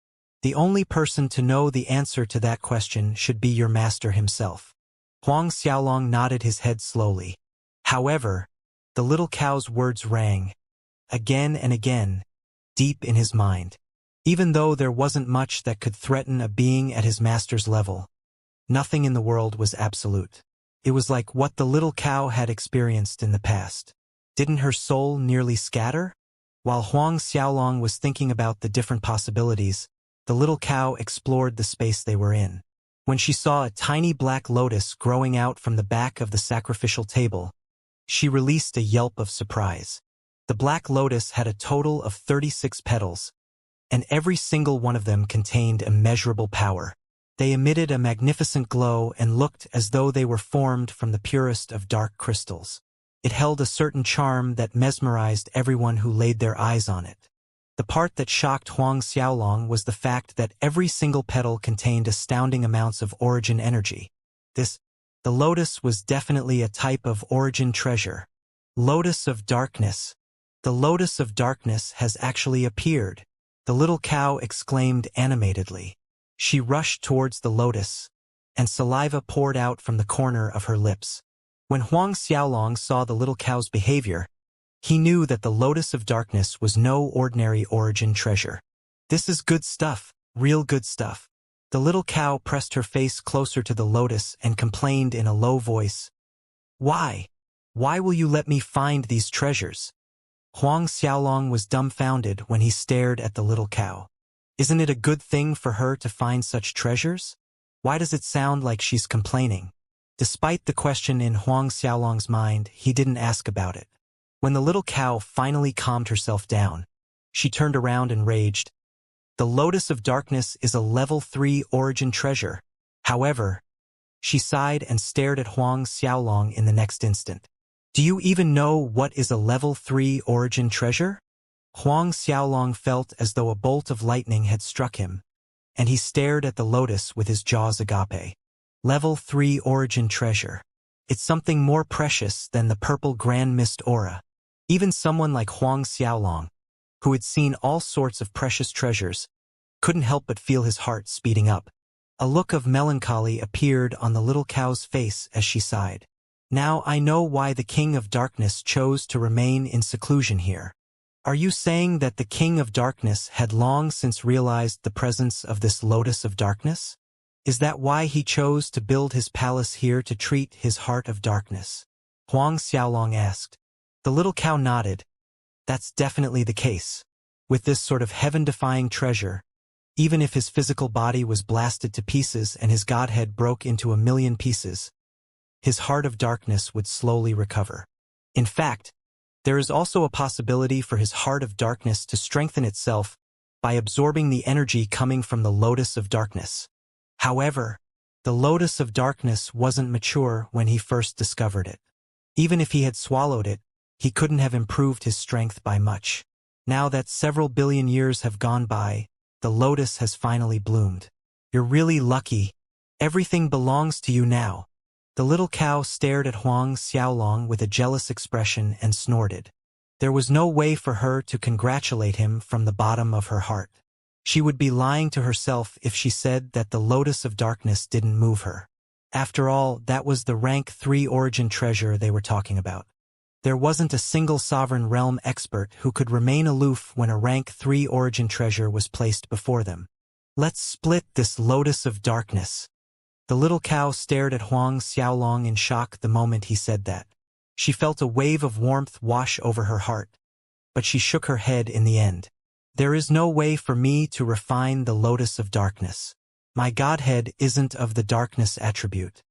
the only person to know the answer to that question should be your master himself." Huang Xiaolong nodded his head slowly. However, the little cow's words rang again and again, deep in his mind. Even though there wasn't much that could threaten a being at his master's level, nothing in the world was absolute. It was like what the little cow had experienced in the past. Didn't her soul nearly scatter? While Huang Xiaolong was thinking about the different possibilities, the little cow explored the space they were in. When she saw a tiny black lotus growing out from the back of the sacrificial table, she released a yelp of surprise. The black lotus had a total of 36 petals, and every single one of them contained immeasurable power. They emitted a magnificent glow and looked as though they were formed from the purest of dark crystals. It held a certain charm that mesmerized everyone who laid their eyes on it. The part that shocked Huang Xiaolong was the fact that every single petal contained astounding amounts of origin energy. The lotus was definitely a type of origin treasure. Lotus of darkness. The lotus of darkness has actually appeared. the little cow exclaimed animatedly. She rushed towards the lotus, and saliva poured out from the corner of her lips. When Huang Xiaolong saw the little cow's behavior, he knew that the Lotus of Darkness was no ordinary origin treasure. This is good stuff, real good stuff. The little cow pressed her face closer to the lotus and complained in a low voice. Why? Why will you let me find these treasures? Huang Xiaolong was dumbfounded when he stared at the little cow. Isn't it a good thing for her to find such treasures? Why does it sound like she's complaining? Despite the question in Huang Xiaolong's mind, he didn't ask about it. When the little cow finally calmed herself down, she turned around and raged. The Lotus of Darkness is a level 3 origin treasure. However, she sighed and stared at Huang Xiaolong in the next instant. Do you even know what is a level 3 origin treasure? Huang Xiaolong felt as though a bolt of lightning had struck him, and he stared at the lotus with his jaws agape. Level 3 origin treasure. It's something more precious than the purple grand mist aura. Even someone like Huang Xiaolong, who had seen all sorts of precious treasures, couldn't help but feel his heart speeding up. A look of melancholy appeared on the little cow's face as she sighed. Now I know why the King of Darkness chose to remain in seclusion here. Are you saying that the King of Darkness had long since realized the presence of this Lotus of Darkness? Is that why he chose to build his palace here to treat his heart of darkness? Huang Xiaolong asked. The little cow nodded. That's definitely the case. With this sort of heaven-defying treasure, even if his physical body was blasted to pieces and his godhead broke into a million pieces, his heart of darkness would slowly recover. In fact, there is also a possibility for his heart of darkness to strengthen itself by absorbing the energy coming from the Lotus of Darkness. However, the Lotus of Darkness wasn't mature when he first discovered it. Even if he had swallowed it, he couldn't have improved his strength by much. Now that several billion years have gone by, the lotus has finally bloomed. You're really lucky. Everything belongs to you now. The little cow stared at Huang Xiaolong with a jealous expression and snorted. There was no way for her to congratulate him from the bottom of her heart. She would be lying to herself if she said that the Lotus of Darkness didn't move her. After all, that was the rank 3 origin treasure they were talking about. There wasn't a single sovereign realm expert who could remain aloof when a rank 3 origin treasure was placed before them. Let's split this Lotus of Darkness. The little cow stared at Huang Xiaolong in shock the moment he said that. She felt a wave of warmth wash over her heart, but she shook her head in the end. There is no way for me to refine the Lotus of Darkness. My godhead isn't of the darkness attribute.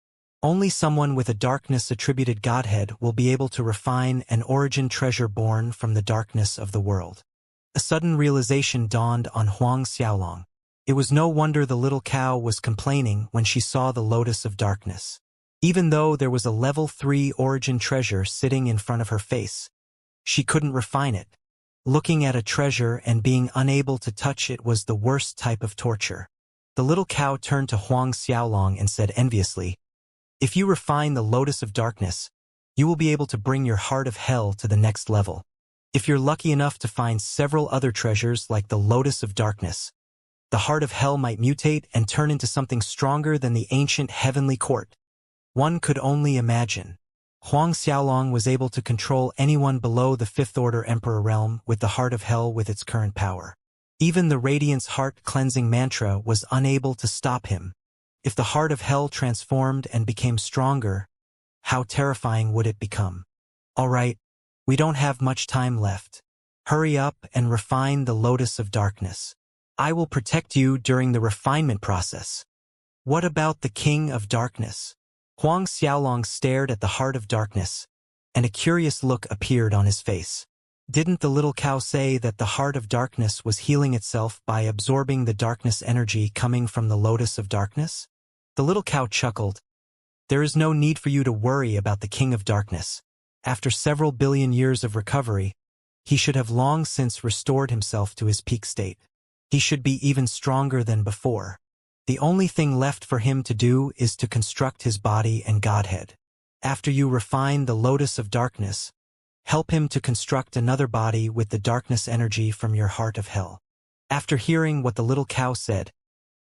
Only someone with a darkness-attributed godhead will be able to refine an origin treasure born from the darkness of the world. A sudden realization dawned on Huang Xiaolong. It was no wonder the little cow was complaining when she saw the Lotus of Darkness. Even though there was a level 3 origin treasure sitting in front of her face, she couldn't refine it. Looking at a treasure and being unable to touch it was the worst type of torture. The little cow turned to Huang Xiaolong and said enviously, "If you refine the Lotus of Darkness, you will be able to bring your heart of hell to the next level. If you're lucky enough to find several other treasures like the Lotus of Darkness, the heart of hell might mutate and turn into something stronger than the ancient heavenly court." One could only imagine. Huang Xiaolong was able to control anyone below the 5th Order Emperor realm with the heart of hell with its current power. Even the Radiance Heart Cleansing Mantra was unable to stop him. If the heart of hell transformed and became stronger, how terrifying would it become? All right, we don't have much time left. Hurry up and refine the Lotus of Darkness. I will protect you during the refinement process. What about the King of Darkness? Huang Xiaolong stared at the heart of darkness, and a curious look appeared on his face. Didn't the little cow say that the heart of darkness was healing itself by absorbing the darkness energy coming from the Lotus of Darkness? The little cow chuckled. There is no need for you to worry about the King of Darkness. After several billion years of recovery, he should have long since restored himself to his peak state. He should be even stronger than before. The only thing left for him to do is to construct his body and godhead. After you refine the Lotus of Darkness, help him to construct another body with the darkness energy from your heart of hell. After hearing what the little cow said,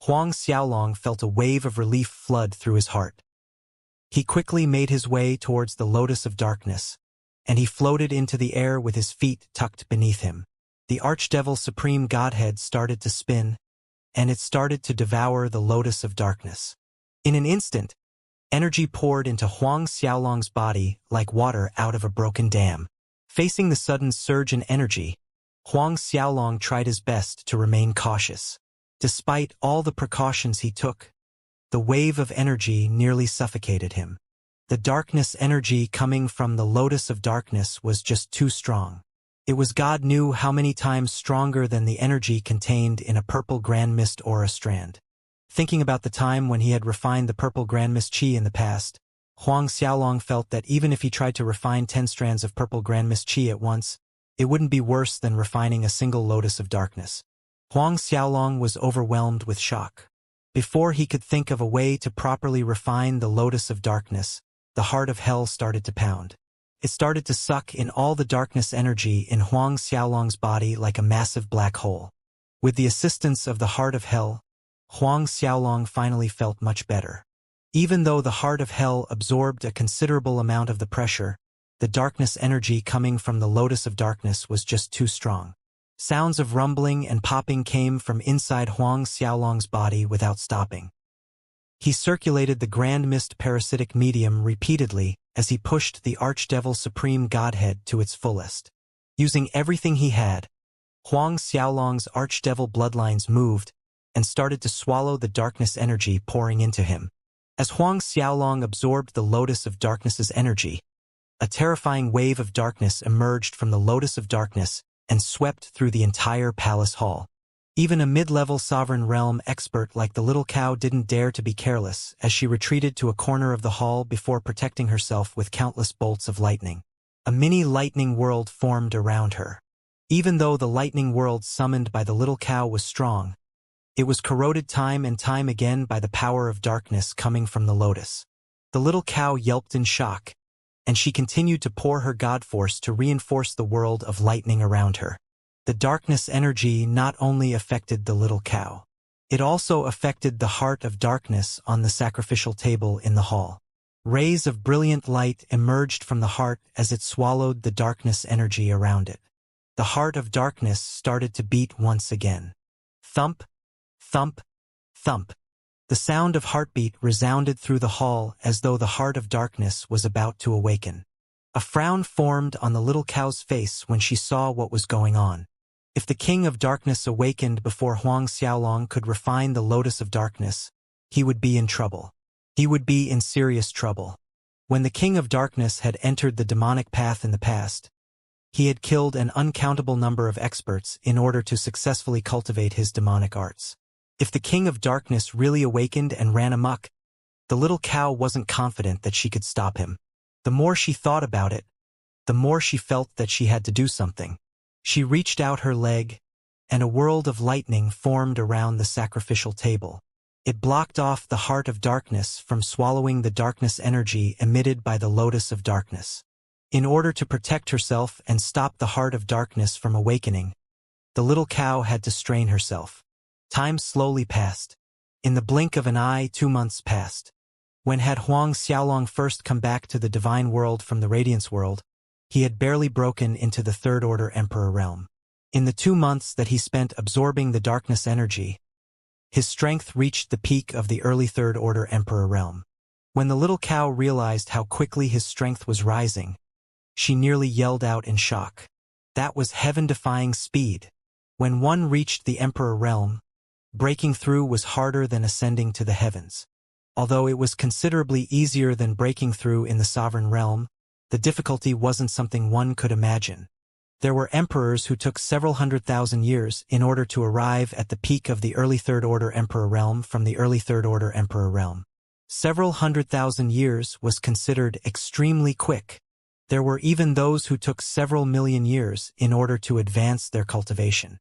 Huang Xiaolong felt a wave of relief flood through his heart. He quickly made his way towards the lotus of darkness, and he floated into the air with his feet tucked beneath him. The Archdevil Supreme Godhead started to spin, and it started to devour the lotus of darkness. In an instant, energy poured into Huang Xiaolong's body like water out of a broken dam. Facing the sudden surge in energy, Huang Xiaolong tried his best to remain cautious. Despite all the precautions he took, the wave of energy nearly suffocated him. The darkness energy coming from the lotus of darkness was just too strong. It was God knew how many times stronger than the energy contained in a purple grand mist aura strand. Thinking about the time when he had refined the purple grand mist chi in the past, Huang Xiaolong felt that even if he tried to refine 10 strands of purple grand mist chi at once, it wouldn't be worse than refining a single lotus of darkness. Huang Xiaolong was overwhelmed with shock. Before he could think of a way to properly refine the lotus of darkness, the heart of hell started to pound. It started to suck in all the darkness energy in Huang Xiaolong's body like a massive black hole. With the assistance of the heart of hell, Huang Xiaolong finally felt much better. Even though the heart of hell absorbed a considerable amount of the pressure, the darkness energy coming from the lotus of darkness was just too strong. Sounds of rumbling and popping came from inside Huang Xiaolong's body without stopping. He circulated the grand mist parasitic medium repeatedly as he pushed the Archdevil Supreme Godhead to its fullest. Using everything he had, Huang Xiaolong's Archdevil bloodlines moved and started to swallow the darkness energy pouring into him. As Huang Xiaolong absorbed the lotus of darkness's energy, a terrifying wave of darkness emerged from the lotus of darkness and swept through the entire palace hall. Even a mid-level sovereign realm expert like the little cow didn't dare to be careless as she retreated to a corner of the hall before protecting herself with countless bolts of lightning. A mini lightning world formed around her. Even though the lightning world summoned by the little cow was strong, it was corroded time and time again by the power of darkness coming from the lotus. The little cow yelped in shock, and she continued to pour her god force to reinforce the world of lightning around her. The darkness energy not only affected the little cow, it also affected the heart of darkness on the sacrificial table in the hall. Rays of brilliant light emerged from the heart as it swallowed the darkness energy around it. The heart of darkness started to beat once again. Thump, thump, thump. The sound of heartbeat resounded through the hall as though the heart of darkness was about to awaken. A frown formed on the little cow's face when she saw what was going on. If the King of Darkness awakened before Huang Xiaolong could refine the Lotus of Darkness, he would be in trouble. He would be in serious trouble. When the King of Darkness had entered the demonic path in the past, he had killed an uncountable number of experts in order to successfully cultivate his demonic arts. If the King of Darkness really awakened and ran amok, the little cow wasn't confident that she could stop him. The more she thought about it, the more she felt that she had to do something. She reached out her leg, and a world of lightning formed around the sacrificial table. It blocked off the heart of darkness from swallowing the darkness energy emitted by the Lotus of Darkness. In order to protect herself and stop the heart of darkness from awakening, the little cow had to strain herself. Time slowly passed. In the blink of an eye, 2 months passed. When had Huang Xiaolong first come back to the divine world from the Radiance world, he had barely broken into the Third Order Emperor realm. In the 2 months that he spent absorbing the darkness energy, his strength reached the peak of the early Third Order Emperor realm. When the little cow realized how quickly his strength was rising, she nearly yelled out in shock. That was heaven-defying speed. When one reached the Emperor realm, breaking through was harder than ascending to the heavens. Although it was considerably easier than breaking through in the Sovereign realm, the difficulty wasn't something one could imagine. There were emperors who took several 100,000 years in order to arrive at the peak of the early Third Order Emperor realm from the early Third Order Emperor realm. Several 100,000 years was considered extremely quick. There were even those who took several million years in order to advance their cultivation.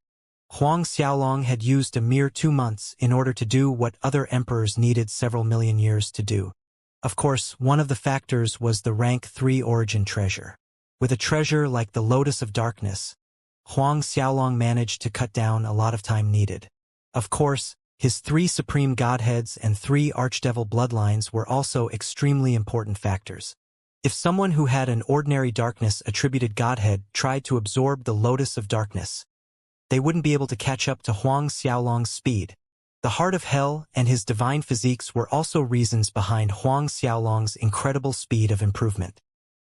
Huang Xiaolong had used a mere 2 months in order to do what other emperors needed several million years to do. Of course, one of the factors was the rank 3 origin treasure. With a treasure like the Lotus of Darkness, Huang Xiaolong managed to cut down a lot of time needed. Of course, his 3 supreme godheads and 3 archdevil bloodlines were also extremely important factors. If someone who had an ordinary darkness attributed godhead tried to absorb the lotus of darkness, they wouldn't be able to catch up to Huang Xiaolong's speed. The heart of hell and his divine physiques were also reasons behind Huang Xiaolong's incredible speed of improvement.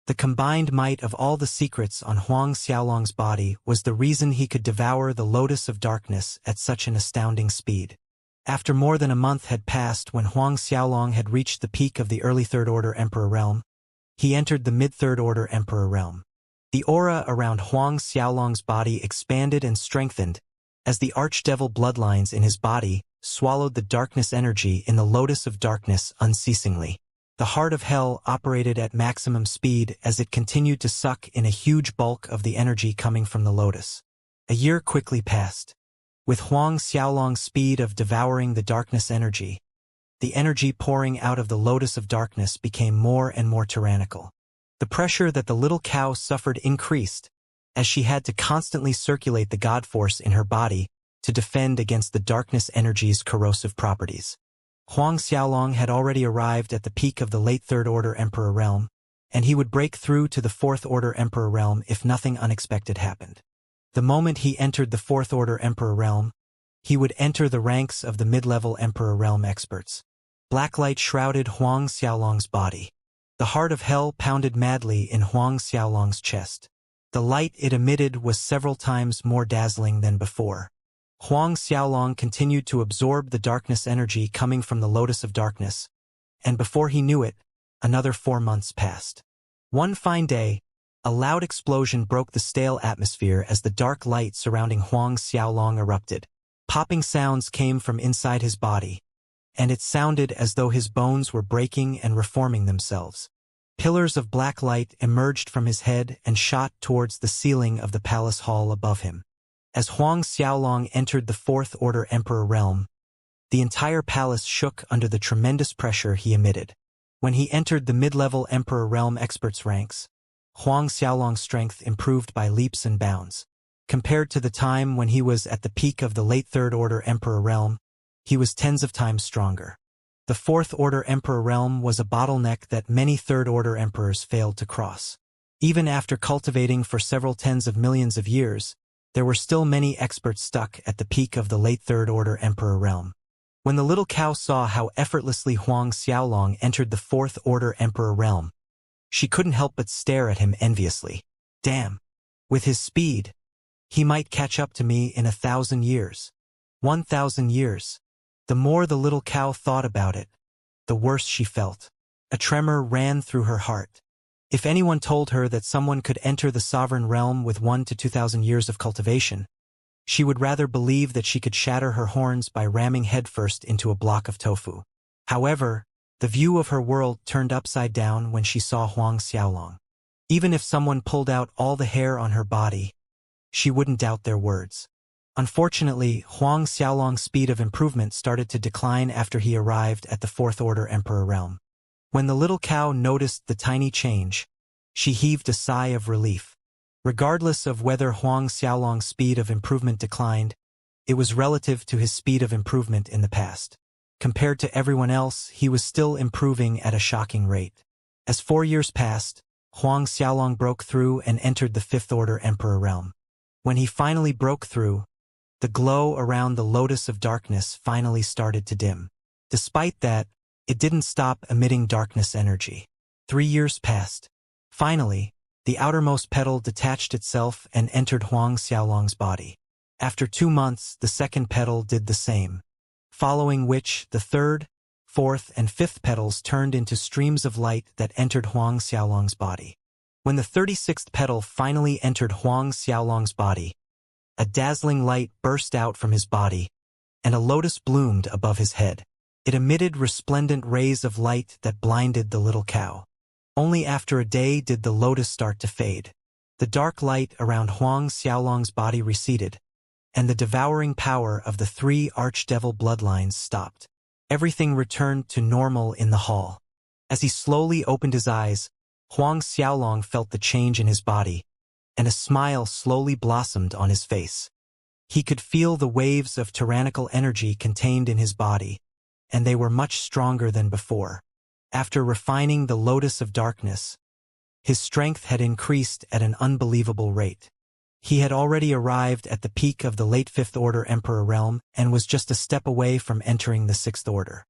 The combined might of all the secrets on Huang Xiaolong's body was the reason he could devour the lotus of darkness at such an astounding speed. After more than a month had passed when Huang Xiaolong had reached the peak of the early Third Order Emperor realm, he entered the mid-Third Order Emperor realm. The aura around Huang Xiaolong's body expanded and strengthened as the archdevil bloodlines in his body swallowed the darkness energy in the lotus of darkness unceasingly. The heart of hell operated at maximum speed as it continued to suck in a huge bulk of the energy coming from the lotus. A year quickly passed. With Huang Xiaolong's speed of devouring the darkness energy, the energy pouring out of the lotus of darkness became more and more tyrannical. The pressure that the little cow suffered increased, as she had to constantly circulate the god force in her body to defend against the darkness energy's corrosive properties. Huang Xiaolong had already arrived at the peak of the late Third Order Emperor realm, and he would break through to the Fourth Order Emperor realm if nothing unexpected happened. The moment he entered the Fourth Order Emperor realm, he would enter the ranks of the mid-level Emperor realm experts. Black light shrouded Huang Xiaolong's body. The heart of hell pounded madly in Huang Xiaolong's chest. The light it emitted was several times more dazzling than before. Huang Xiaolong continued to absorb the darkness energy coming from the lotus of darkness, and before he knew it, another 4 months passed. One fine day, a loud explosion broke the stale atmosphere as the dark light surrounding Huang Xiaolong erupted. Popping sounds came from inside his body, and it sounded as though his bones were breaking and reforming themselves. Pillars of black light emerged from his head and shot towards the ceiling of the palace hall above him. As Huang Xiaolong entered the Fourth Order Emperor realm, the entire palace shook under the tremendous pressure he emitted. When he entered the mid-level Emperor realm experts' ranks, Huang Xiaolong's strength improved by leaps and bounds. Compared to the time when he was at the peak of the late Third Order Emperor realm, he was tens of times stronger. The Fourth Order Emperor realm was a bottleneck that many Third Order emperors failed to cross. Even after cultivating for several tens of millions of years, there were still many experts stuck at the peak of the late Third Order Emperor realm. When the little cow saw how effortlessly Huang Xiaolong entered the Fourth Order Emperor realm, she couldn't help but stare at him enviously. Damn! With his speed, he might catch up to me in 1,000 years. 1,000 years. The more the little cow thought about it, the worse she felt. A tremor ran through her heart. If anyone told her that someone could enter the sovereign realm with 1 to 2,000 years of cultivation, she would rather believe that she could shatter her horns by ramming headfirst into a block of tofu. However, the view of her world turned upside down when she saw Huang Xiaolong. Even if someone pulled out all the hair on her body, she wouldn't doubt their words. Unfortunately, Huang Xiaolong's speed of improvement started to decline after he arrived at the Fourth Order Emperor realm. When the little cow noticed the tiny change, she heaved a sigh of relief. Regardless of whether Huang Xiaolong's speed of improvement declined, it was relative to his speed of improvement in the past. Compared to everyone else, he was still improving at a shocking rate. As 4 years passed, Huang Xiaolong broke through and entered the Fifth Order Emperor realm. When he finally broke through, the glow around the lotus of darkness finally started to dim. Despite that, it didn't stop emitting darkness energy. 3 years passed. Finally, the outermost petal detached itself and entered Huang Xiaolong's body. After 2 months, the second petal did the same, following which the third, fourth, and fifth petals turned into streams of light that entered Huang Xiaolong's body. When the 36th petal finally entered Huang Xiaolong's body, a dazzling light burst out from his body, and a lotus bloomed above his head. It emitted resplendent rays of light that blinded the little cow. Only after a day did the lotus start to fade. The dark light around Huang Xiaolong's body receded, and the devouring power of the 3 archdevil bloodlines stopped. Everything returned to normal in the hall. As he slowly opened his eyes, Huang Xiaolong felt the change in his body, and a smile slowly blossomed on his face. He could feel the waves of tyrannical energy contained in his body, and they were much stronger than before. After refining the Lotus of Darkness, his strength had increased at an unbelievable rate. He had already arrived at the peak of the late Fifth Order Emperor realm and was just a step away from entering the Sixth Order.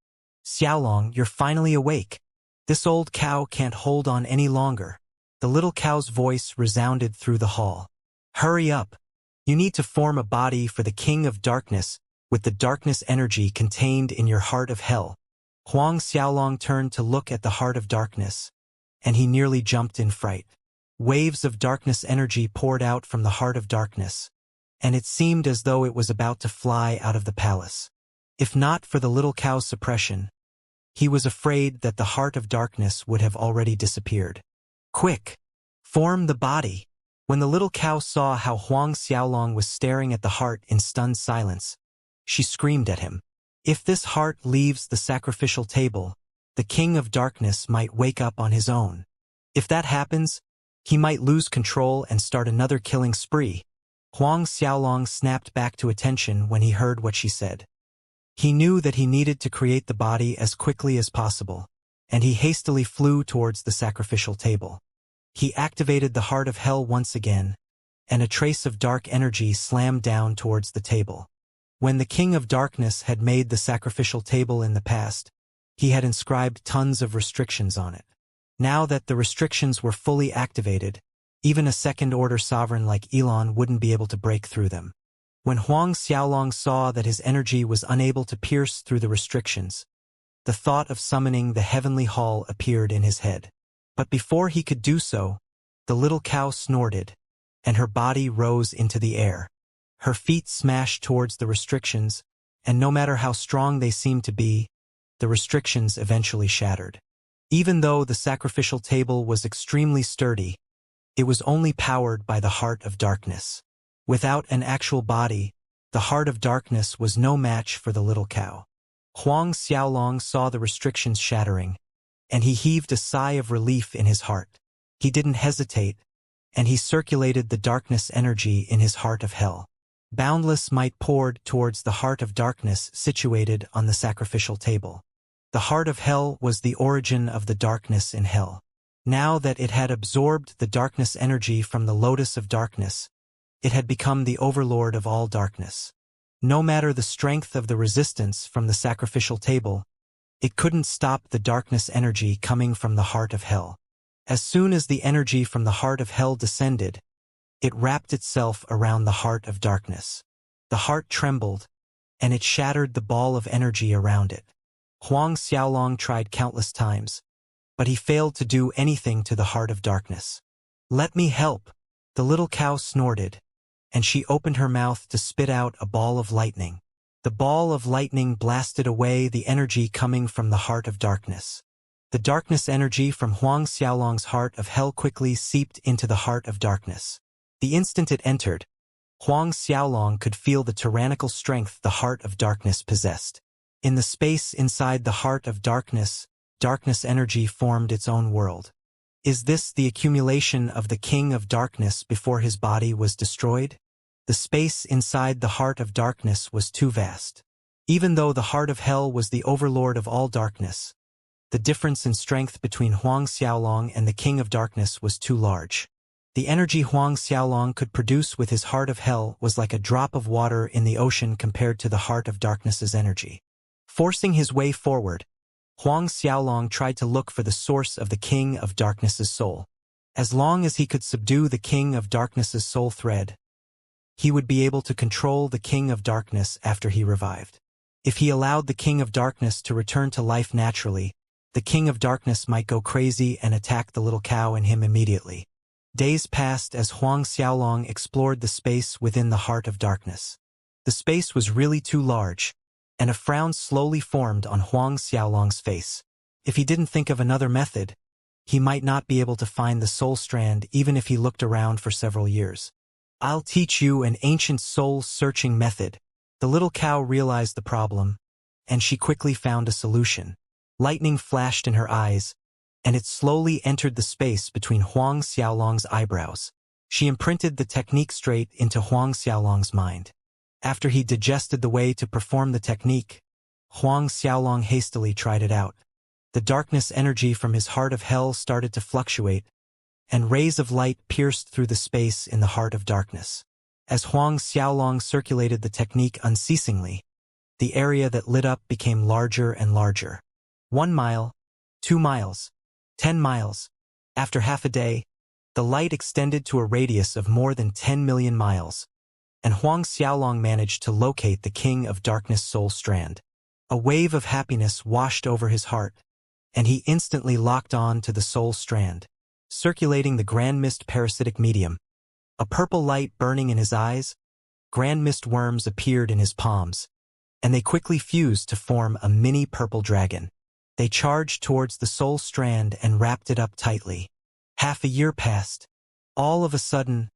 Xiaolong, you're finally awake. This old cow can't hold on any longer. The little cow's voice resounded through the hall. Hurry up. You need to form a body for the King of Darkness with the darkness energy contained in your heart of hell. Huang Xiaolong turned to look at the heart of darkness, and he nearly jumped in fright. Waves of darkness energy poured out from the heart of darkness, and it seemed as though it was about to fly out of the palace. If not for the little cow's suppression, he was afraid that the heart of darkness would have already disappeared. Quick! Form the body! When the little cow saw how Huang Xiaolong was staring at the heart in stunned silence, she screamed at him. If this heart leaves the sacrificial table, the King of Darkness might wake up on his own. If that happens, he might lose control and start another killing spree. Huang Xiaolong snapped back to attention when he heard what she said. He knew that he needed to create the body as quickly as possible, and he hastily flew towards the sacrificial table. He activated the heart of hell once again, and a trace of dark energy slammed down towards the table. When the King of Darkness had made the sacrificial table in the past, he had inscribed tons of restrictions on it. Now that the restrictions were fully activated, even a second-order sovereign like Elon wouldn't be able to break through them. When Huang Xiaolong saw that his energy was unable to pierce through the restrictions, the thought of summoning the heavenly hall appeared in his head. But before he could do so, the little cow snorted, and her body rose into the air. Her feet smashed towards the restrictions, and no matter how strong they seemed to be, the restrictions eventually shattered. Even though the sacrificial table was extremely sturdy, it was only powered by the heart of darkness. Without an actual body, the heart of darkness was no match for the little cow. Huang Xiaolong saw the restrictions shattering, and he heaved a sigh of relief in his heart. He didn't hesitate, and he circulated the darkness energy in his heart of hell. Boundless might poured towards the heart of darkness situated on the sacrificial table. The heart of hell was the origin of the darkness in hell. Now that it had absorbed the darkness energy from the Lotus of Darkness, it had become the overlord of all darkness. No matter the strength of the resistance from the sacrificial table, it couldn't stop the darkness energy coming from the heart of hell. As soon as the energy from the heart of hell descended, it wrapped itself around the heart of darkness. The heart trembled, and it shattered the ball of energy around it. Huang Xiaolong tried countless times, but he failed to do anything to the heart of darkness. Let me help, the little cow snorted, and she opened her mouth to spit out a ball of lightning. The ball of lightning blasted away the energy coming from the heart of darkness. The darkness energy from Huang Xiaolong's heart of hell quickly seeped into the heart of darkness. The instant it entered, Huang Xiaolong could feel the tyrannical strength the heart of darkness possessed. In the space inside the heart of darkness, darkness energy formed its own world. Is this the accumulation of the King of Darkness before his body was destroyed? The space inside the heart of darkness was too vast. Even though the heart of hell was the overlord of all darkness, the difference in strength between Huang Xiaolong and the King of Darkness was too large. The energy Huang Xiaolong could produce with his heart of hell was like a drop of water in the ocean compared to the heart of darkness's energy. Forcing his way forward, Huang Xiaolong tried to look for the source of the King of Darkness's soul. As long as he could subdue the King of Darkness's soul thread, he would be able to control the King of Darkness after he revived. If he allowed the King of Darkness to return to life naturally, the King of Darkness might go crazy and attack the little cow and him immediately. Days passed as Huang Xiaolong explored the space within the heart of darkness. The space was really too large, and a frown slowly formed on Huang Xiaolong's face. If he didn't think of another method, he might not be able to find the soul strand even if he looked around for several years. I'll teach you an ancient soul-searching method. The little cow realized the problem, and she quickly found a solution. Lightning flashed in her eyes, and it slowly entered the space between Huang Xiaolong's eyebrows. She imprinted the technique straight into Huang Xiaolong's mind. After he digested the way to perform the technique, Huang Xiaolong hastily tried it out. The darkness energy from his heart of hell started to fluctuate, and rays of light pierced through the space in the heart of darkness. As Huang Xiaolong circulated the technique unceasingly, the area that lit up became larger and larger. 1 mile, 2 miles, 10 miles. After half a day, the light extended to a radius of more than 10 million miles, and Huang Xiaolong managed to locate the King of Darkness soul strand. A wave of happiness washed over his heart, and he instantly locked on to the soul strand, circulating the grand mist parasitic medium. A purple light burning in his eyes, grand mist worms appeared in his palms, and they quickly fused to form a mini purple dragon. They charged towards the soul strand and wrapped it up tightly. Half a year passed. All of a sudden,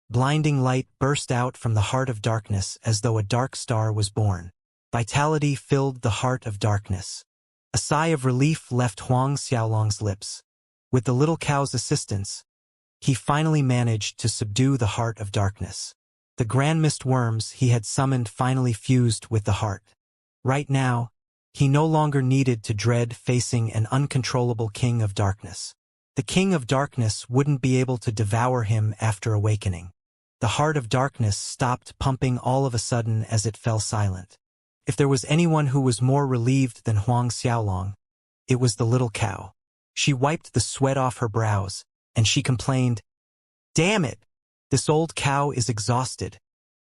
blinding light burst out from the heart of darkness as though a dark star was born. Vitality filled the heart of darkness. A sigh of relief left Huang Xiaolong's lips. With the little cow's assistance, he finally managed to subdue the heart of darkness. The grand mist worms he had summoned finally fused with the heart. Right now, he no longer needed to dread facing an uncontrollable King of Darkness. The King of Darkness wouldn't be able to devour him after awakening. The heart of darkness stopped pumping all of a sudden as it fell silent. If there was anyone who was more relieved than Huang Xiaolong, it was the little cow. She wiped the sweat off her brows, and she complained, "Damn it! This old cow is exhausted.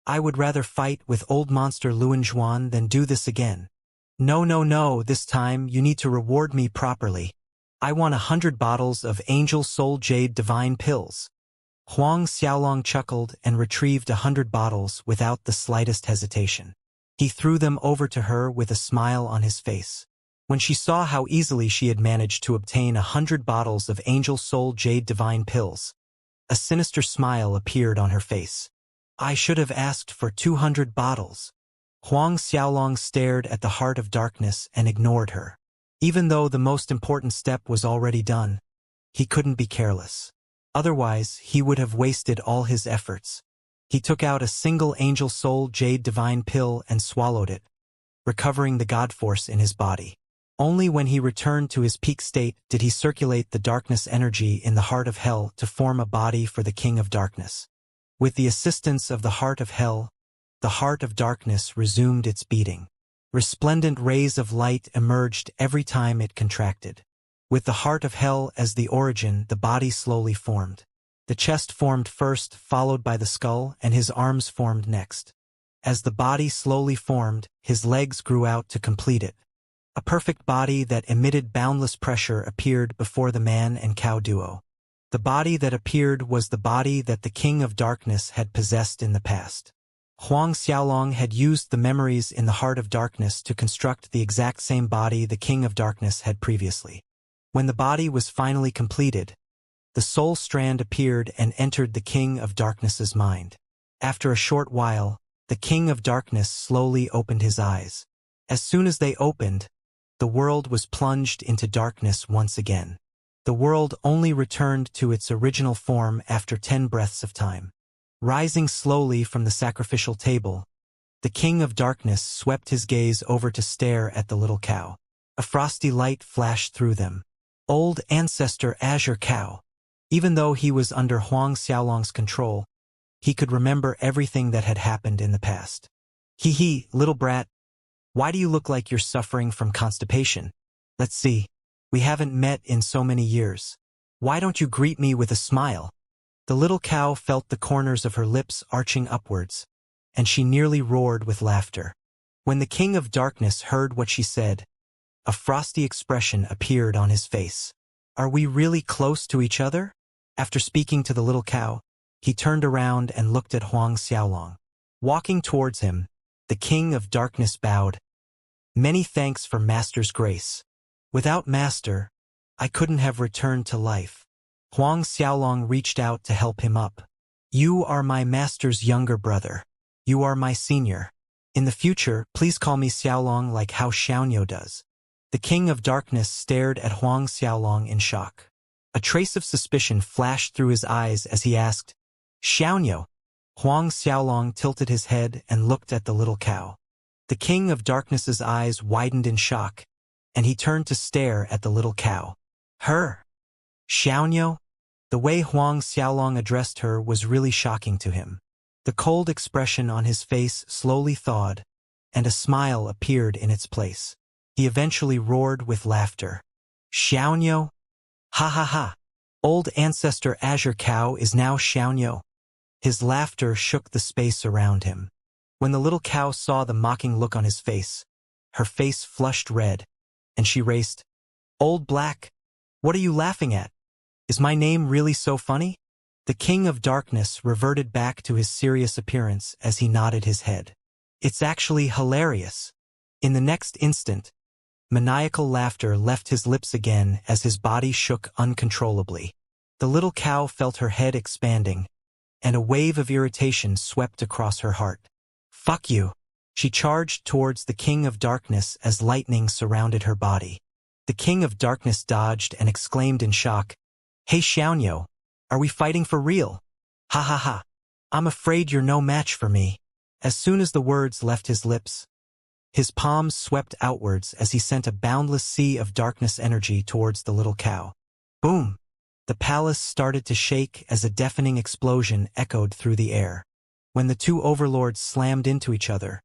I would rather fight with old monster Luanzhuan than do this again. No, this time you need to reward me properly. I want 100 bottles of Angel Soul Jade Divine Pills." Huang Xiaolong chuckled and retrieved 100 bottles without the slightest hesitation. He threw them over to her with a smile on his face. When she saw how easily she had managed to obtain 100 bottles of Angel Soul Jade Divine Pills, a sinister smile appeared on her face. "I should have asked for 200 bottles. Huang Xiaolong stared at the heart of darkness and ignored her. Even though the most important step was already done, he couldn't be careless. Otherwise, he would have wasted all his efforts. He took out a single Angel Soul Jade Divine Pill and swallowed it, recovering the God Force in his body. Only when he returned to his peak state did he circulate the darkness energy in the heart of hell to form a body for the King of Darkness. With the assistance of the heart of hell, the heart of darkness resumed its beating. Resplendent rays of light emerged every time it contracted. With the heart of hell as the origin, the body slowly formed. The chest formed first, followed by the skull, and his arms formed next. As the body slowly formed, his legs grew out to complete it. A perfect body that emitted boundless pressure appeared before the man and cow duo. The body that appeared was the body that the King of Darkness had possessed in the past. Huang Xiaolong had used the memories in the heart of darkness to construct the exact same body the King of Darkness had previously. When the body was finally completed, the soul strand appeared and entered the King of Darkness's mind. After a short while, the King of Darkness slowly opened his eyes. As soon as they opened, the world was plunged into darkness once again. The world only returned to its original form after 10 breaths of time. Rising slowly from the sacrificial table, the King of Darkness swept his gaze over to stare at the little cow. A frosty light flashed through them. Old ancestor Azure Cow. Even though he was under Huang Xiaolong's control, he could remember everything that had happened in the past. "Hee, little brat. Why do you look like you're suffering from constipation? Let's see. We haven't met in so many years. Why don't you greet me with a smile?" The little cow felt the corners of her lips arching upwards, and she nearly roared with laughter. When the King of Darkness heard what she said, a frosty expression appeared on his face. "Are we really close to each other?" After speaking to the little cow, he turned around and looked at Huang Xiaolong. Walking towards him, the King of Darkness bowed. "Many thanks for Master's grace. Without Master, I couldn't have returned to life." Huang Xiaolong reached out to help him up. "You are my master's younger brother. You are my senior. In the future, please call me Xiaolong like how Xianxia does." The King of Darkness stared at Huang Xiaolong in shock. A trace of suspicion flashed through his eyes as he asked, Xianxia. Huang Xiaolong tilted his head and looked at the little cow. The King of Darkness's eyes widened in shock, and he turned to stare at the little cow. Her? Xianxia? The way Huang Xiaolong addressed her was really shocking to him. The cold expression on his face slowly thawed, and a smile appeared in its place. He eventually roared with laughter. Xianxia? Ha ha ha! Old ancestor Azure Cow is now Xianxia. His laughter shook the space around him. When the little cow saw the mocking look on his face, her face flushed red, and she raced. Old Black, what are you laughing at? Is my name really so funny? The King of Darkness reverted back to his serious appearance as he nodded his head. It's actually hilarious. In the next instant, maniacal laughter left his lips again as his body shook uncontrollably. The little cow felt her head expanding, and a wave of irritation swept across her heart. Fuck you! She charged towards the King of Darkness as lightning surrounded her body. The King of Darkness dodged and exclaimed in shock, Hey Xianxia, are we fighting for real? Ha ha ha! I'm afraid you're no match for me. As soon as the words left his lips, his palms swept outwards as he sent a boundless sea of darkness energy towards the little cow. Boom! The palace started to shake as a deafening explosion echoed through the air. When the two overlords slammed into each other,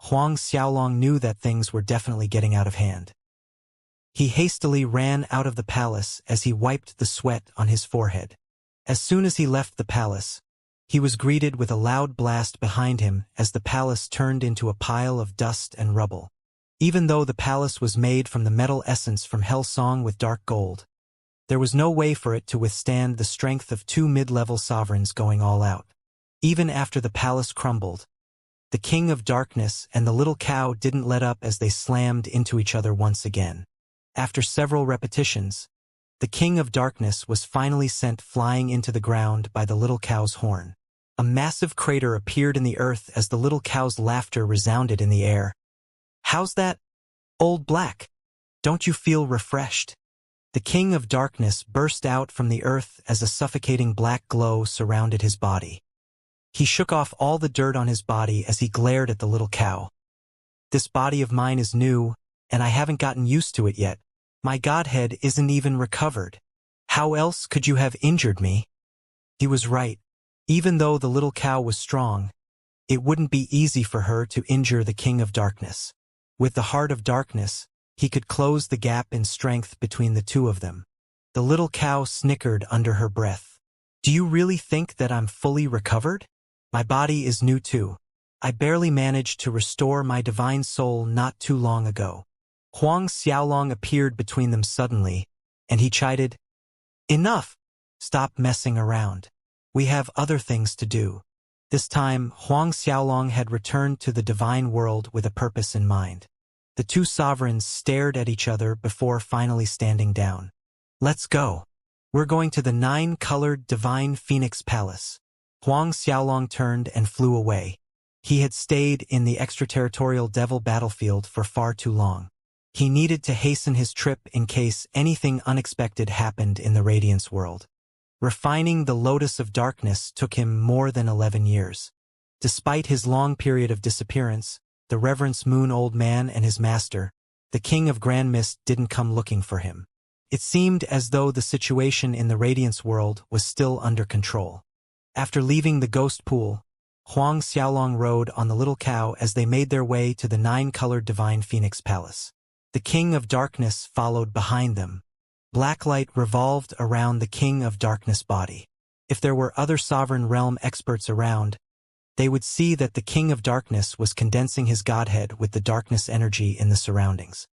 Huang Xiaolong knew that things were definitely getting out of hand. He hastily ran out of the palace as he wiped the sweat on his forehead. As soon as he left the palace, he was greeted with a loud blast behind him as the palace turned into a pile of dust and rubble. Even though the palace was made from the metal essence from Hellsong with dark gold, there was no way for it to withstand the strength of two mid-level sovereigns going all out. Even after the palace crumbled, the King of Darkness and the little cow didn't let up as they slammed into each other once again. After several repetitions, the King of Darkness was finally sent flying into the ground by the little cow's horn. A massive crater appeared in the earth as the little cow's laughter resounded in the air. How's that, Old Black? Don't you feel refreshed? The King of Darkness burst out from the earth as a suffocating black glow surrounded his body. He shook off all the dirt on his body as he glared at the little cow. This body of mine is new, and I haven't gotten used to it yet. My godhead isn't even recovered. How else could you have injured me? He was right. Even though the little cow was strong, it wouldn't be easy for her to injure the King of Darkness. With the Heart of Darkness, he could close the gap in strength between the two of them. The little cow snickered under her breath. Do you really think that I'm fully recovered? My body is new too. I barely managed to restore my divine soul not too long ago. Huang Xiaolong appeared between them suddenly, and he chided, Enough! Stop messing around. We have other things to do. This time, Huang Xiaolong had returned to the divine world with a purpose in mind. The two sovereigns stared at each other before finally standing down. Let's go. We're going to the 9-colored Divine Phoenix Palace. Huang Xiaolong turned and flew away. He had stayed in the extraterritorial devil battlefield for far too long. He needed to hasten his trip in case anything unexpected happened in the Radiance world. Refining the Lotus of Darkness took him more than 11 years. Despite his long period of disappearance, the Reverence Moon Old Man and his master, the King of Grand Mist, didn't come looking for him. It seemed as though the situation in the Radiance world was still under control. After leaving the Ghost Pool, Huang Xiaolong rode on the little cow as they made their way to the 9-colored Divine Phoenix Palace. The King of Darkness followed behind them. Blacklight revolved around the King of Darkness' body. If there were other Sovereign Realm experts around, they would see that the King of Darkness was condensing his godhead with the darkness energy in the surroundings.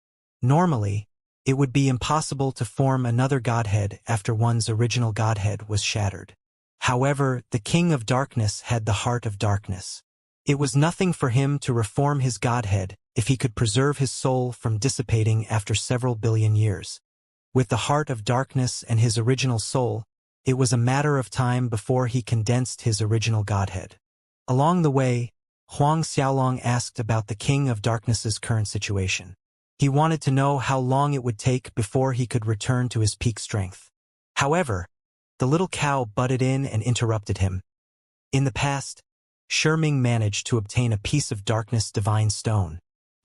Normally, it would be impossible to form another godhead after one's original godhead was shattered. However, the King of Darkness had the Heart of Darkness. It was nothing for him to reform his godhead if he could preserve his soul from dissipating after several billion years. With the Heart of Darkness and his original soul, it was a matter of time before he condensed his original godhead. Along the way, Huang Xiaolong asked about the King of Darkness's current situation. He wanted to know how long it would take before he could return to his peak strength. However, the little cow butted in and interrupted him. In the past, Shiming managed to obtain a piece of darkness divine stone.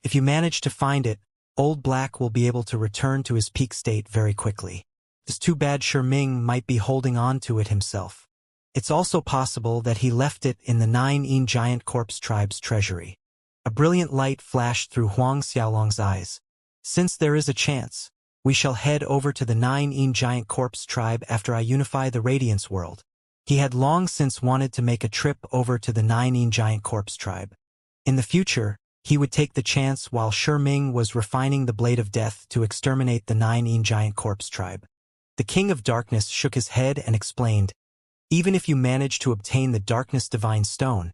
If you manage to find it, Old Black will be able to return to his peak state very quickly. It's too bad Shiming might be holding on to it himself. It's also possible that he left it in the 9 Giant Corpse Tribe's treasury. A brilliant light flashed through Huang Xiaolong's eyes. Since there is a chance, we shall head over to the 9 Giant Corpse Tribe after I unify the Radiance world. He had long since wanted to make a trip over to the 9 Giant Corpse Tribe. In the future, he would take the chance while Shiming was refining the Blade of Death to exterminate the 9 Giant Corpse Tribe. The King of Darkness shook his head and explained, "Even if you manage to obtain the Darkness Divine Stone,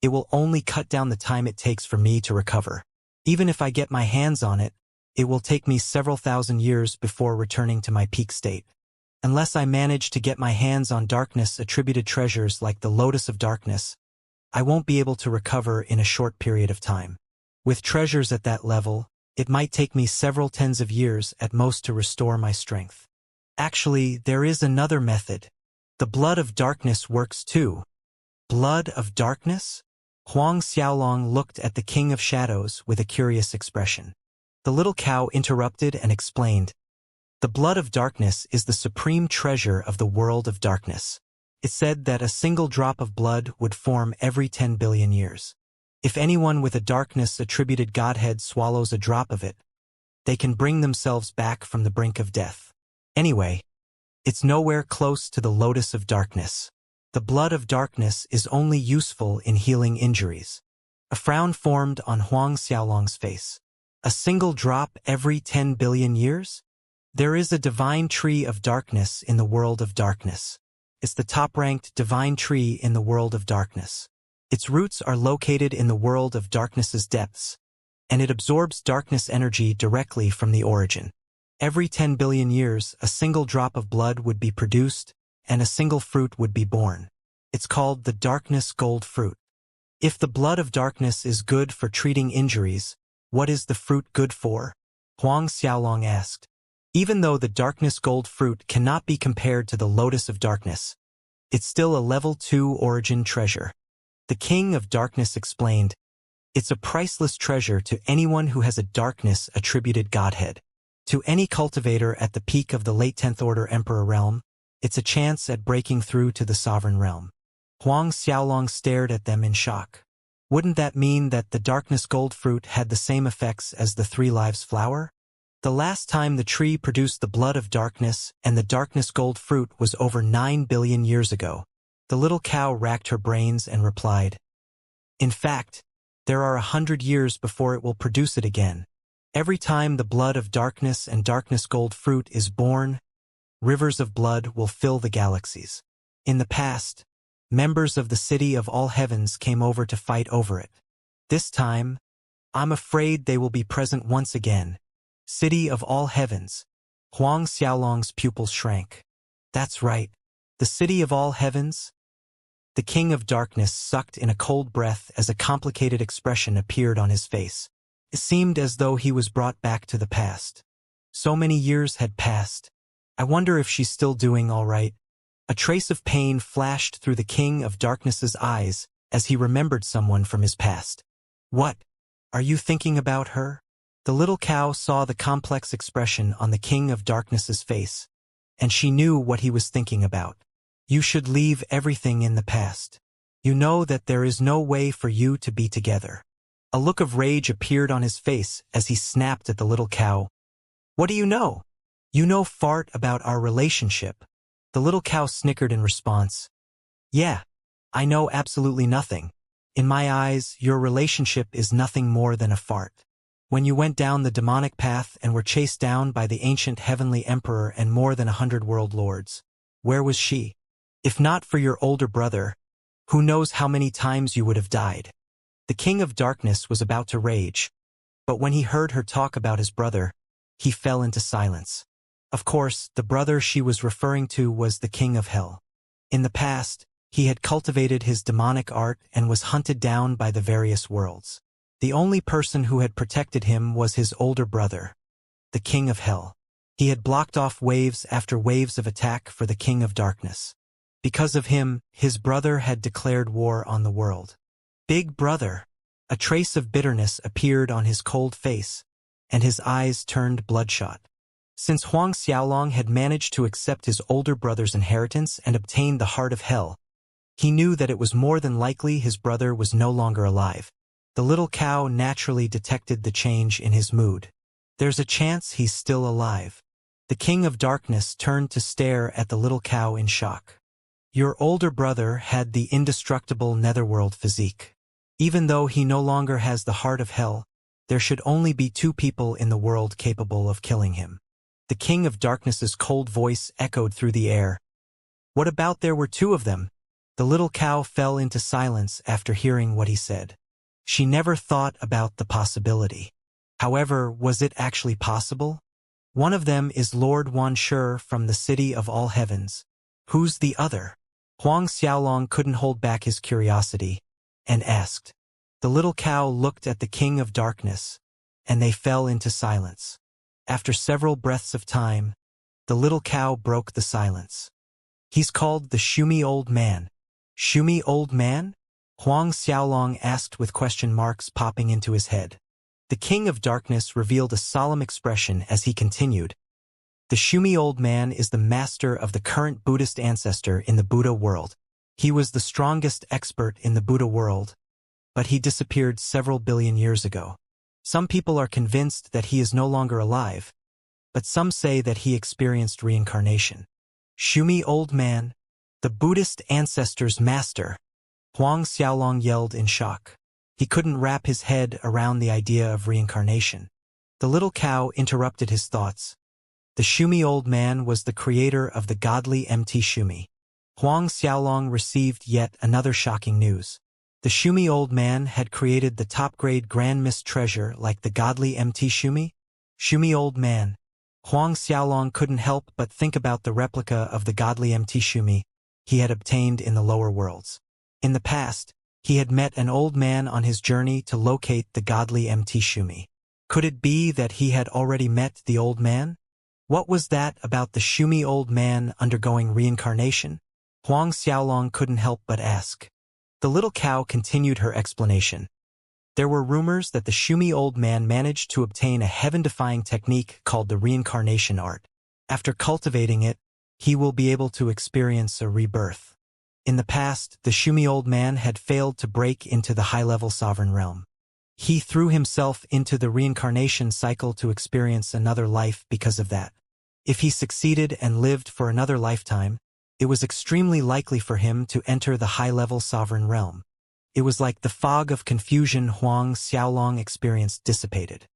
it will only cut down the time it takes for me to recover. Even if I get my hands on it, it will take me several thousand years before returning to my peak state. Unless I manage to get my hands on darkness-attributed treasures like the Lotus of Darkness, I won't be able to recover in a short period of time. With treasures at that level, it might take me several tens of years at most to restore my strength. Actually, there is another method. The Blood of Darkness works too." Blood of Darkness? Huang Xiaolong looked at the King of Shadows with a curious expression. The little cow interrupted and explained, "The Blood of Darkness is the supreme treasure of the world of darkness. It's said that a single drop of blood would form every 10 billion years. If anyone with a darkness-attributed godhead swallows a drop of it, they can bring themselves back from the brink of death. Anyway, it's nowhere close to the Lotus of Darkness. The Blood of Darkness is only useful in healing injuries." A frown formed on Huang Xiaolong's face. A single drop every 10 billion years? There is a divine tree of darkness in the world of darkness. It's the top-ranked divine tree in the world of darkness. Its roots are located in the world of darkness's depths, and it absorbs darkness energy directly from the origin. Every 10 billion years, a single drop of blood would be produced, and a single fruit would be born. It's called the Darkness Gold Fruit. If the Blood of Darkness is good for treating injuries, what is the fruit good for? Huang Xiaolong asked. Even though the Darkness Gold Fruit cannot be compared to the Lotus of Darkness, it's still a level 2 origin treasure. The King of Darkness explained, "It's a priceless treasure to anyone who has a darkness-attributed godhead. To any cultivator at the peak of the late 10th Order Emperor realm, it's a chance at breaking through to the sovereign realm." Huang Xiaolong stared at them in shock. Wouldn't that mean that the Darkness Gold Fruit had the same effects as the Three Lives flower? The last time the tree produced the Blood of Darkness and the Darkness Gold Fruit was over 9 billion years ago. The little cow racked her brains and replied, "In fact, there are 100 years before it will produce it again. Every time the Blood of Darkness and Darkness Gold Fruit is born, rivers of blood will fill the galaxies. In the past, members of the City of All Heavens came over to fight over it. This time, I'm afraid they will be present once again." City of All Heavens. Huang Xiaolong's pupils shrank. That's right. The City of All Heavens? The King of Darkness sucked in a cold breath as a complicated expression appeared on his face. It seemed as though he was brought back to the past. So many years had passed. I wonder if she's still doing all right. A trace of pain flashed through the King of Darkness's eyes as he remembered someone from his past. What? Are you thinking about her? The little cow saw the complex expression on the King of Darkness's face, and she knew what he was thinking about. You should leave everything in the past. You know that there is no way for you to be together. A look of rage appeared on his face as he snapped at the little cow. What do you know? You know fart about our relationship. The little cow snickered in response. Yeah, I know absolutely nothing. In my eyes, your relationship is nothing more than a fart. When you went down the demonic path and were chased down by the ancient heavenly emperor and more than 100 world lords, where was she? If not for your older brother, who knows how many times you would have died. The King of Darkness was about to rage, but when he heard her talk about his brother, he fell into silence. Of course, the brother she was referring to was the King of Hell. In the past, he had cultivated his demonic art and was hunted down by the various worlds. The only person who had protected him was his older brother, the King of Hell. He had blocked off waves after waves of attack for the King of Darkness. Because of him, his brother had declared war on the world. Big brother! A trace of bitterness appeared on his cold face, and his eyes turned bloodshot. Since Huang Xiaolong had managed to accept his older brother's inheritance and obtain the heart of hell, he knew that it was more than likely his brother was no longer alive. The little cow naturally detected the change in his mood. There's a chance he's still alive. The King of Darkness turned to stare at the little cow in shock. Your older brother had the indestructible netherworld physique. Even though he no longer has the heart of hell, there should only be 2 people in the world capable of killing him. The King of Darkness's cold voice echoed through the air. What about there were 2 of them? The little cow fell into silence after hearing what he said. She never thought about the possibility. However, was it actually possible? One of them is Lord Wanshi from the City of All Heavens. Who's the other? Huang Xiaolong couldn't hold back his curiosity, and asked. The little cow looked at the King of Darkness, and they fell into silence. After several breaths of time, the little cow broke the silence. He's called the Shumi Old Man. Shumi Old Man? Huang Xiaolong asked with question marks popping into his head. The King of Darkness revealed a solemn expression as he continued. The Shumi Old Man is the master of the current Buddhist ancestor in the Buddha world. He was the strongest expert in the Buddha world, but he disappeared several billion years ago. Some people are convinced that he is no longer alive, but some say that he experienced reincarnation. Shumi Old Man, the Buddhist ancestor's master. Huang Xiaolong yelled in shock. He couldn't wrap his head around the idea of reincarnation. The little cow interrupted his thoughts. The Shumi Old Man was the creator of the godly MT Shumi. Huang Xiaolong received yet another shocking news. The Shumi Old Man had created the top-grade Grand Mist treasure like the godly MT Shumi? Shumi Old Man. Huang Xiaolong couldn't help but think about the replica of the godly MT Shumi he had obtained in the lower worlds. In the past, he had met an old man on his journey to locate the godly MT Shumi. Could it be that he had already met the old man? What was that about the Shumi Old Man undergoing reincarnation? Huang Xiaolong couldn't help but ask. The little cow continued her explanation. There were rumors that the Shumi Old Man managed to obtain a heaven-defying technique called the Reincarnation art. After cultivating it, he will be able to experience a rebirth. In the past, the Shumi Old Man had failed to break into the high-level sovereign realm. He threw himself into the reincarnation cycle to experience another life because of that. If he succeeded and lived for another lifetime, it was extremely likely for him to enter the high-level sovereign realm. It was like the fog of confusion Huang Xiaolong experienced dissipated.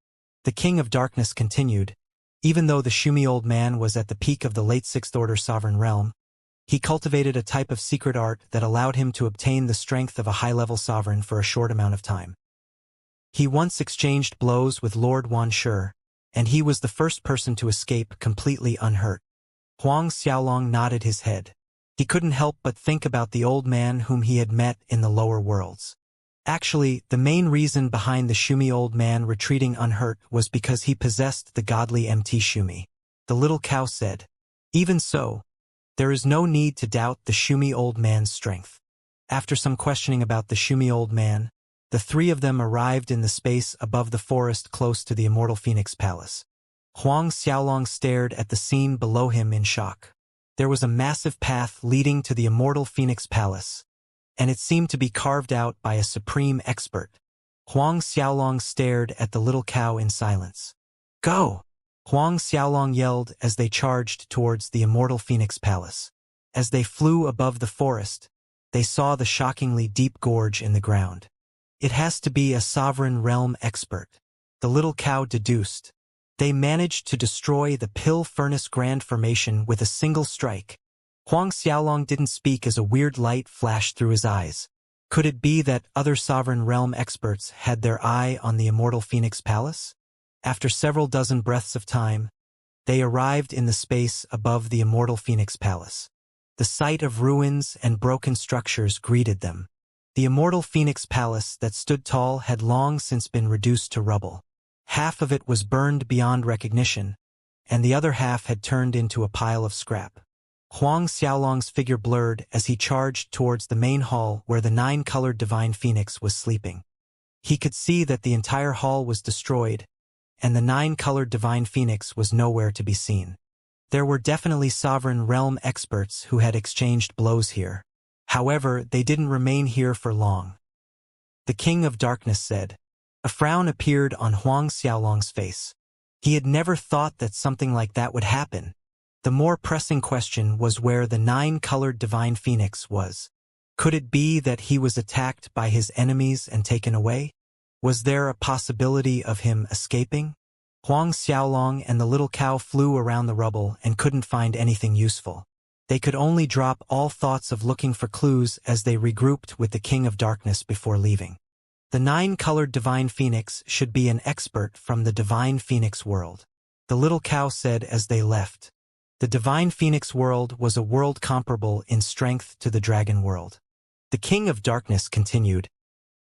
The King of Darkness continued. Even though the Shumi Old Man was at the peak of the late Sixth Order sovereign realm, he cultivated a type of secret art that allowed him to obtain the strength of a high-level sovereign for a short amount of time. He once exchanged blows with Lord Wanshi, and he was the first person to escape completely unhurt. Huang Xiaolong nodded his head. He couldn't help but think about the old man whom he had met in the lower worlds. Actually, the main reason behind the Shumi Old Man retreating unhurt was because he possessed the godly MT Shumi. The little cow said. Even so, there is no need to doubt the Shumi Old Man's strength. After some questioning about the Shumi Old Man, the 3 of them arrived in the space above the forest close to the Immortal Phoenix Palace. Huang Xiaolong stared at the scene below him in shock. There was a massive path leading to the Immortal Phoenix Palace, and it seemed to be carved out by a supreme expert. Huang Xiaolong stared at the little cow in silence. Go! Huang Xiaolong yelled as they charged towards the Immortal Phoenix Palace. As they flew above the forest, they saw the shockingly deep gorge in the ground. It has to be a sovereign realm expert, the little cow deduced. They managed to destroy the Pill Furnace Grand Formation with a single strike. Huang Xiaolong didn't speak as a weird light flashed through his eyes. Could it be that other sovereign realm experts had their eye on the Immortal Phoenix Palace? After several dozen breaths of time, they arrived in the space above the Immortal Phoenix Palace. The sight of ruins and broken structures greeted them. The Immortal Phoenix Palace that stood tall had long since been reduced to rubble. Half of it was burned beyond recognition, and the other half had turned into a pile of scrap. Huang Xiaolong's figure blurred as he charged towards the main hall where the 9-colored divine phoenix was sleeping. He could see that the entire hall was destroyed, and the 9-colored divine phoenix was nowhere to be seen. There were definitely sovereign realm experts who had exchanged blows here. However, they didn't remain here for long. The King of Darkness said. A frown appeared on Huang Xiaolong's face. He had never thought that something like that would happen. The more pressing question was where the 9-colored divine phoenix was. Could it be that he was attacked by his enemies and taken away? Was there a possibility of him escaping? Huang Xiaolong and the little cow flew around the rubble and couldn't find anything useful. They could only drop all thoughts of looking for clues as they regrouped with the King of Darkness before leaving. The 9-colored divine phoenix should be an expert from the divine phoenix world, the little cow said as they left. The divine phoenix world was a world comparable in strength to the dragon world. The King of Darkness continued.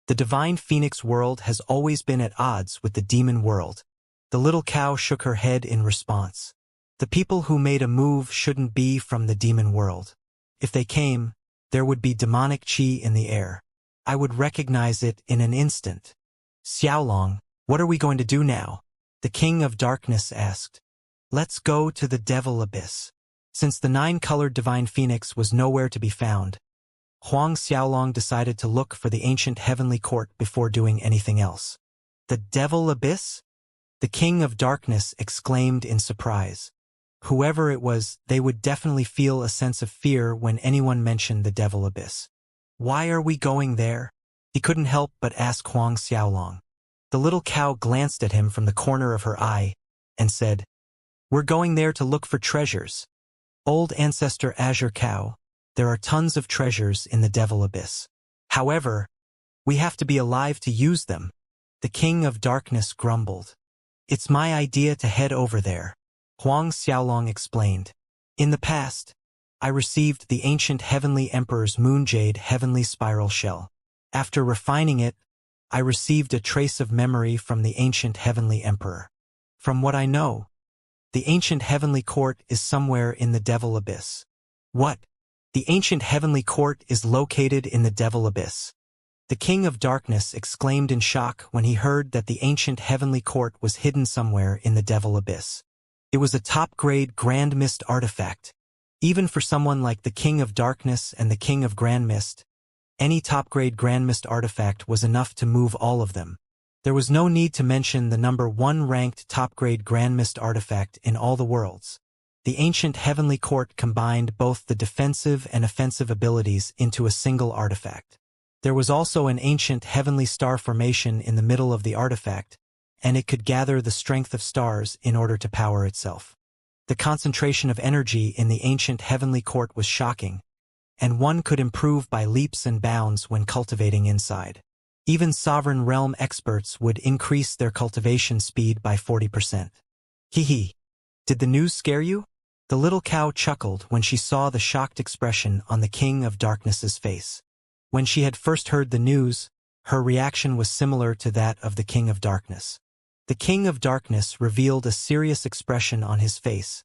The divine phoenix world has always been at odds with the demon world. The little cow shook her head in response. The people who made a move shouldn't be from the demon world. If they came, there would be demonic qi in the air. I would recognize it in an instant. Xiaolong, what are we going to do now? The King of Darkness asked. Let's go to the Devil Abyss. Since the 9-colored divine phoenix was nowhere to be found, Huang Xiaolong decided to look for the ancient heavenly court before doing anything else. The Devil Abyss? The King of Darkness exclaimed in surprise. Whoever it was, they would definitely feel a sense of fear when anyone mentioned the Devil Abyss. Why are we going there? He couldn't help but ask Huang Xiaolong. The little cow glanced at him from the corner of her eye and said, We're going there to look for treasures. Old ancestor Azure Cow, there are tons of treasures in the Devil Abyss. However, we have to be alive to use them. The King of Darkness grumbled. It's my idea to head over there, Huang Xiaolong explained. In the past, I received the ancient Heavenly Emperor's Moonjade Heavenly Spiral Shell. After refining it, I received a trace of memory from the ancient Heavenly Emperor. From what I know, the ancient Heavenly Court is somewhere in the Devil Abyss. What? The ancient Heavenly Court is located in the Devil Abyss. The King of Darkness exclaimed in shock when he heard that the ancient Heavenly Court was hidden somewhere in the Devil Abyss. It was a top-grade Grand Mist artifact. Even for someone like the King of Darkness and the King of Grand Mist, any top-grade Grand Mist artifact was enough to move all of them. There was no need to mention the number 1 ranked top-grade Grand Mist artifact in all the worlds. The ancient Heavenly Court combined both the defensive and offensive abilities into a single artifact. There was also an ancient Heavenly Star formation in the middle of the artifact, and it could gather the strength of stars in order to power itself. The concentration of energy in the ancient Heavenly Court was shocking, and one could improve by leaps and bounds when cultivating inside. Even sovereign realm experts would increase their cultivation speed by 40%. Hee. Did the news scare you? The little cow chuckled when she saw the shocked expression on the King of Darkness's face. When she had first heard the news, her reaction was similar to that of the King of Darkness. The King of Darkness revealed a serious expression on his face,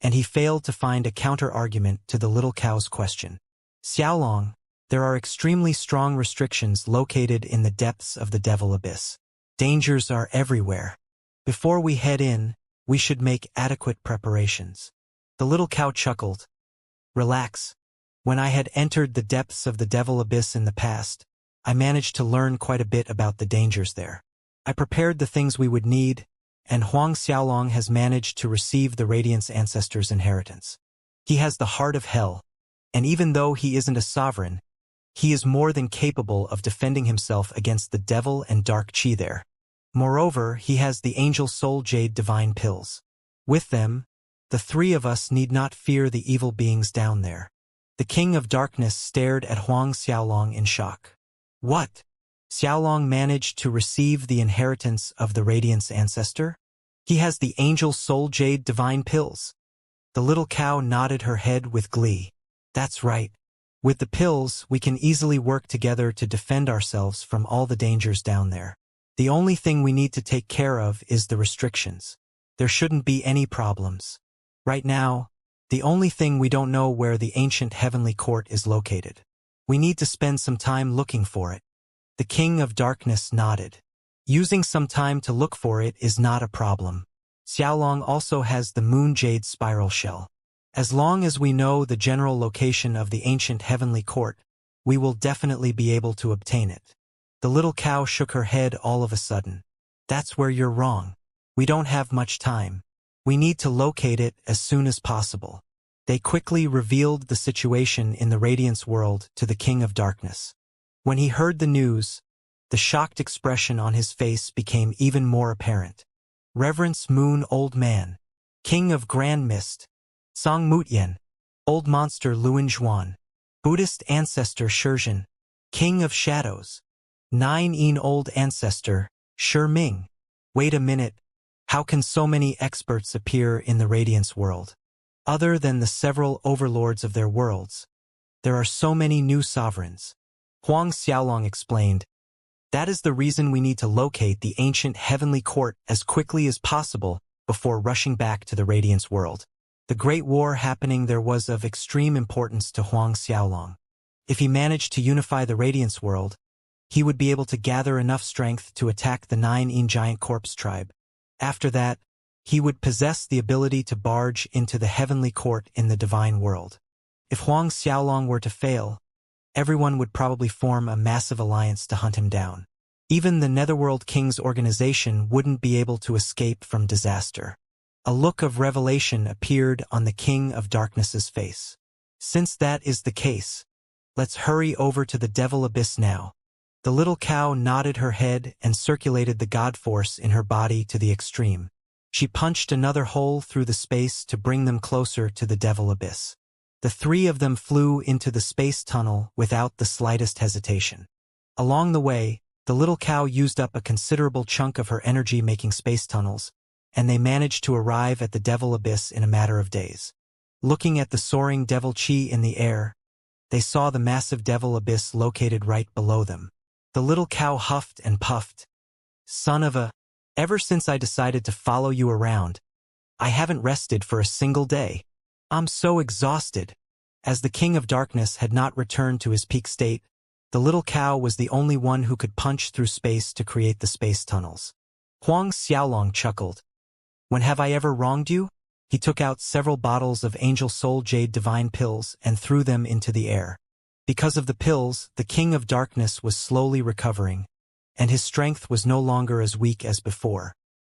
and he failed to find a counter-argument to the little cow's question. Xiaolong, there are extremely strong restrictions located in the depths of the Devil Abyss. Dangers are everywhere. Before we head in, we should make adequate preparations. The little cow chuckled. Relax. When I had entered the depths of the Devil Abyss in the past, I managed to learn quite a bit about the dangers there. I prepared the things we would need, and Huang Xiaolong has managed to receive the Radiance Ancestor's inheritance. He has the heart of hell, and even though he isn't a sovereign, he is more than capable of defending himself against the devil and dark qi there. Moreover, he has the Angel Soul Jade Divine Pills. With them, the 3 of us need not fear the evil beings down there. The King of Darkness stared at Huang Xiaolong in shock. What? Xiaolong managed to receive the inheritance of the Radiance Ancestor? He has the Angel Soul Jade Divine Pills. The little cow nodded her head with glee. That's right. With the pills, we can easily work together to defend ourselves from all the dangers down there. The only thing we need to take care of is the restrictions. There shouldn't be any problems. Right now, The only thing we don't know where the ancient heavenly court is located. We need to spend some time looking for it. The King of Darkness nodded. Using some time to look for it is not a problem. Xiaolong also has the moon jade spiral shell. As long as we know the general location of the ancient heavenly court, we will definitely be able to obtain it. The little cow shook her head all of a sudden. That's where you're wrong. We don't have much time. We need to locate it as soon as possible. They quickly revealed the situation in the Radiance world to the King of Darkness. When he heard the news, the shocked expression on his face became even more apparent. Reverence Moon Old Man, King of Grand Mist, Song Mutyan, Old Monster Luin Zhuan, Buddhist Ancestor Shizhen, King of Shadows, Nine Old Ancestor, Shi Ming. Wait a minute, how can so many experts appear in the Radiance world? Other than the several overlords of their worlds, there are so many new sovereigns. Huang Xiaolong explained, that is the reason we need to locate the ancient heavenly court as quickly as possible before rushing back to the Radiance world. The Great War happening there was of extreme importance to Huang Xiaolong. If he managed to unify the Radiance world, he would be able to gather enough strength to attack the Nine Giant Corpse tribe. After that, he would possess the ability to barge into the heavenly court in the divine world. If Huang Xiaolong were to fail, everyone would probably form a massive alliance to hunt him down. Even the Netherworld King's organization wouldn't be able to escape from disaster. A look of revelation appeared on the King of Darkness's face. Since that is the case, let's hurry over to the Devil Abyss now. The little cow nodded her head and circulated the God Force in her body to the extreme. She punched another hole through the space to bring them closer to the Devil Abyss. The three of them flew into the space tunnel without the slightest hesitation. Along the way, the little cow used up a considerable chunk of her energy making space tunnels, and they managed to arrive at the Devil Abyss in a matter of days. Looking at the soaring devil chi in the air, they saw the massive Devil Abyss located right below them. The little cow huffed and puffed. Son of a... Ever since I decided to follow you around, I haven't rested for a single day. I'm so exhausted. As the King of Darkness had not returned to his peak state, the little cow was the only one who could punch through space to create the space tunnels. Huang Xiaolong chuckled. When have I ever wronged you? He took out several bottles of Angel Soul Jade Divine Pills and threw them into the air. Because of the pills, the King of Darkness was slowly recovering, and his strength was no longer as weak as before.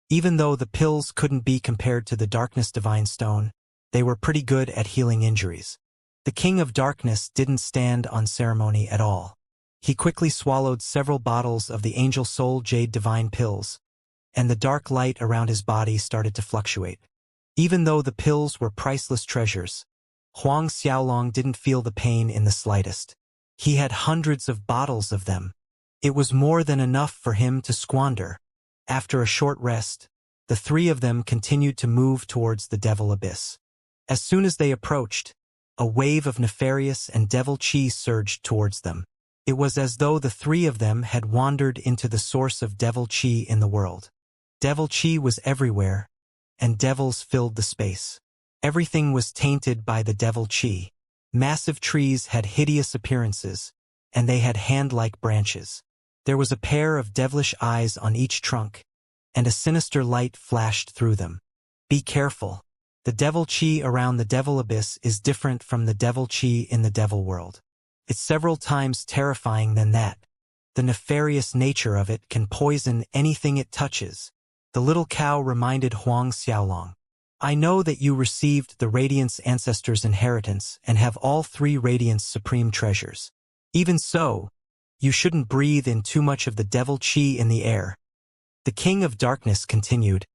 Even though the pills couldn't be compared to the Darkness Divine Stone, they were pretty good at healing injuries. The King of Darkness didn't stand on ceremony at all. He quickly swallowed several bottles of the Angel Soul Jade Divine Pills, and the dark light around his body started to fluctuate. Even though the pills were priceless treasures, Huang Xiaolong didn't feel the pain in the slightest. He had hundreds of bottles of them. It was more than enough for him to squander. After a short rest, the three of them continued to move towards the Devil Abyss. As soon as they approached, a wave of nefarious and devil chi surged towards them. It was as though the three of them had wandered into the source of devil chi in the world. Devil chi was everywhere, and devils filled the space. Everything was tainted by the devil chi. Massive trees had hideous appearances, and they had hand-like branches. There was a pair of devilish eyes on each trunk, and a sinister light flashed through them. Be careful. The devil chi around the Devil Abyss is different from the devil chi in the devil world. It's several times terrifying than that. The nefarious nature of it can poison anything it touches. The little cow reminded Huang Xiaolong. I know that you received the Radiance Ancestors' inheritance and have all three Radiance Supreme Treasures. Even so, you shouldn't breathe in too much of the devil chi in the air. The King of Darkness continued.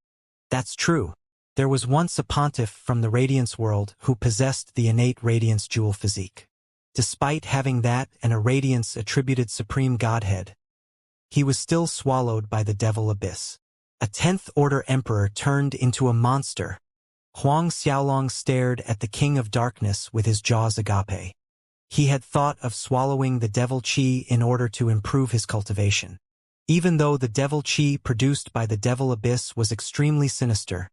That's true. There was once a pontiff from the Radiance world who possessed the innate Radiance jewel physique. Despite having that and a Radiance-attributed Supreme Godhead, he was still swallowed by the Devil Abyss. A 10th Order Emperor turned into a monster. Huang Xiaolong stared at the King of Darkness with his jaws agape. He had thought of swallowing the devil chi in order to improve his cultivation. Even though the devil chi produced by the Devil Abyss was extremely sinister,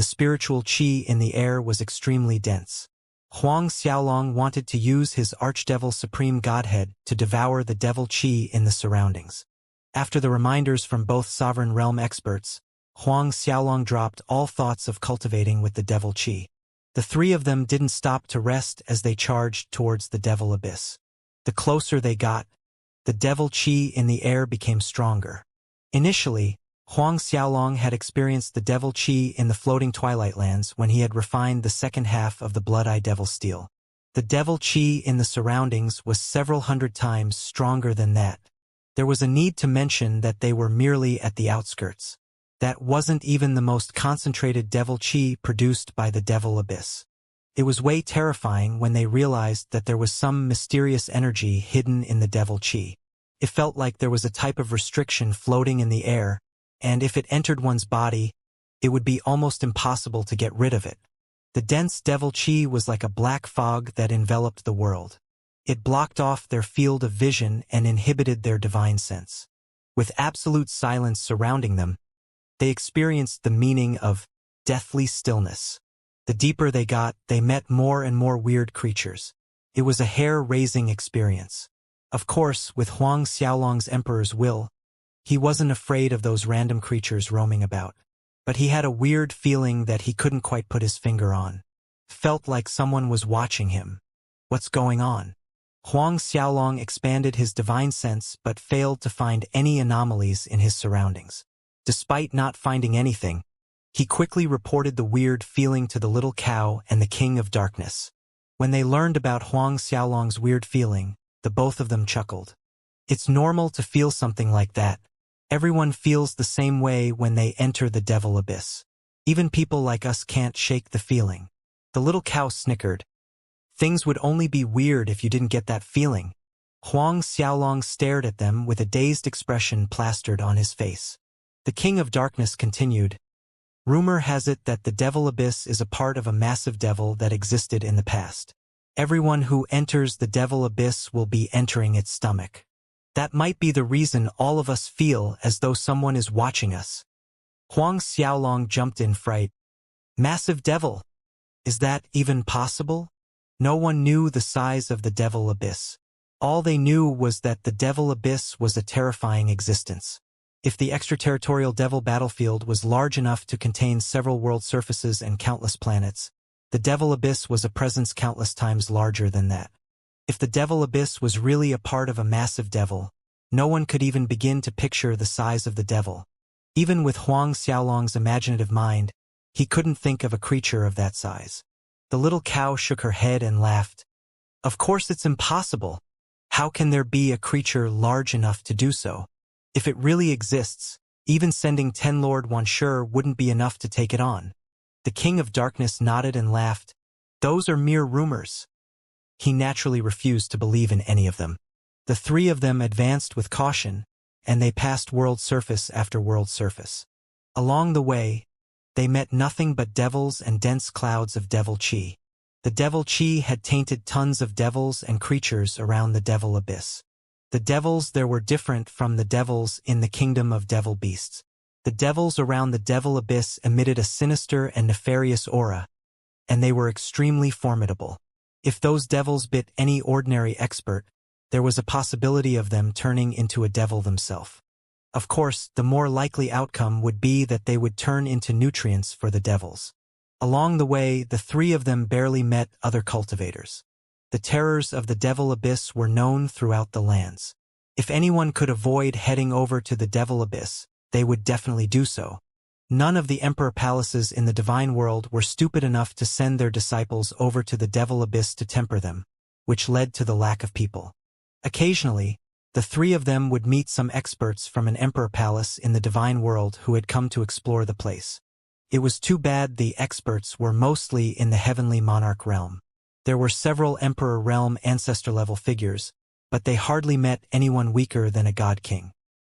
The spiritual qi in the air was extremely dense. Huang Xiaolong wanted to use his archdevil supreme godhead to devour the devil qi in the surroundings. After the reminders from both sovereign realm experts, Huang Xiaolong dropped all thoughts of cultivating with the devil qi. The three of them didn't stop to rest as they charged towards the devil abyss. The closer they got, the devil qi in the air became stronger. Initially, Huang Xiaolong had experienced the devil qi in the floating twilight lands when he had refined the second half of the Blood-Eye Devil Steel. The devil qi in the surroundings was several hundred times stronger than that. There was a need to mention that they were merely at the outskirts. That wasn't even the most concentrated devil qi produced by the devil abyss. It was way terrifying when they realized that there was some mysterious energy hidden in the devil qi. It felt like there was a type of restriction floating in the air, and if it entered one's body, it would be almost impossible to get rid of it. The dense devil qi was like a black fog that enveloped the world. It blocked off their field of vision and inhibited their divine sense. With absolute silence surrounding them, they experienced the meaning of deathly stillness. The deeper they got, they met more and more weird creatures. It was a hair-raising experience. Of course, with Huang Xiaolong's emperor's will, he wasn't afraid of those random creatures roaming about. But he had a weird feeling that he couldn't quite put his finger on. Felt like someone was watching him. What's going on? Huang Xiaolong expanded his divine sense but failed to find any anomalies in his surroundings. Despite not finding anything, he quickly reported the weird feeling to the little cow and the King of Darkness. When they learned about Huang Xiaolong's weird feeling, the both of them chuckled. It's normal to feel something like that. Everyone feels the same way when they enter the devil abyss. Even people like us can't shake the feeling. The little cow snickered. Things would only be weird if you didn't get that feeling. Huang Xiaolong stared at them with a dazed expression plastered on his face. The King of Darkness continued. Rumor has it that the devil abyss is a part of a massive devil that existed in the past. Everyone who enters the devil abyss will be entering its stomach. That might be the reason all of us feel as though someone is watching us. Huang Xiaolong jumped in fright. Massive devil? Is that even possible? No one knew the size of the devil abyss. All they knew was that the devil abyss was a terrifying existence. If the extraterritorial devil battlefield was large enough to contain several world surfaces and countless planets, the devil abyss was a presence countless times larger than that. If the devil abyss was really a part of a massive devil, no one could even begin to picture the size of the devil. Even with Huang Xiaolong's imaginative mind, he couldn't think of a creature of that size. The little cow shook her head and laughed. Of course it's impossible. How can there be a creature large enough to do so? If it really exists, even sending 10 Lord Wanshur wouldn't be enough to take it on. The King of Darkness nodded and laughed. Those are mere rumors. He naturally refused to believe in any of them. The three of them advanced with caution, and they passed world surface after world surface. Along the way, they met nothing but devils and dense clouds of devil qi. The devil qi had tainted tons of devils and creatures around the devil abyss. The devils there were different from the devils in the kingdom of devil beasts. The devils around the devil abyss emitted a sinister and nefarious aura, and they were extremely formidable. If those devils bit any ordinary expert, there was a possibility of them turning into a devil themselves. Of course, the more likely outcome would be that they would turn into nutrients for the devils. Along the way, the three of them barely met other cultivators. The terrors of the devil abyss were known throughout the lands. If anyone could avoid heading over to the devil abyss, they would definitely do so. None of the emperor palaces in the divine world were stupid enough to send their disciples over to the devil abyss to temper them, which led to the lack of people. Occasionally, the three of them would meet some experts from an emperor palace in the divine world who had come to explore the place. It was too bad the experts were mostly in the heavenly monarch realm. There were several emperor realm ancestor-level figures, but they hardly met anyone weaker than a god king.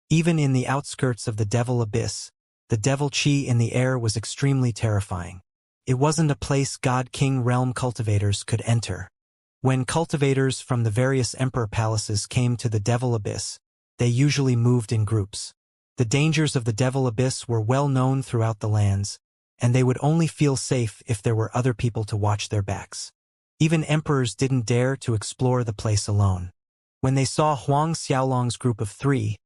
Even in the outskirts of the devil abyss, the devil qi in the air was extremely terrifying. It wasn't a place god king realm cultivators could enter. When cultivators from the various emperor palaces came to the devil abyss, they usually moved in groups. The dangers of the devil abyss were well known throughout the lands, and they would only feel safe if there were other people to watch their backs. Even emperors didn't dare to explore the place alone. When they saw Huang Xiaolong's group of 3,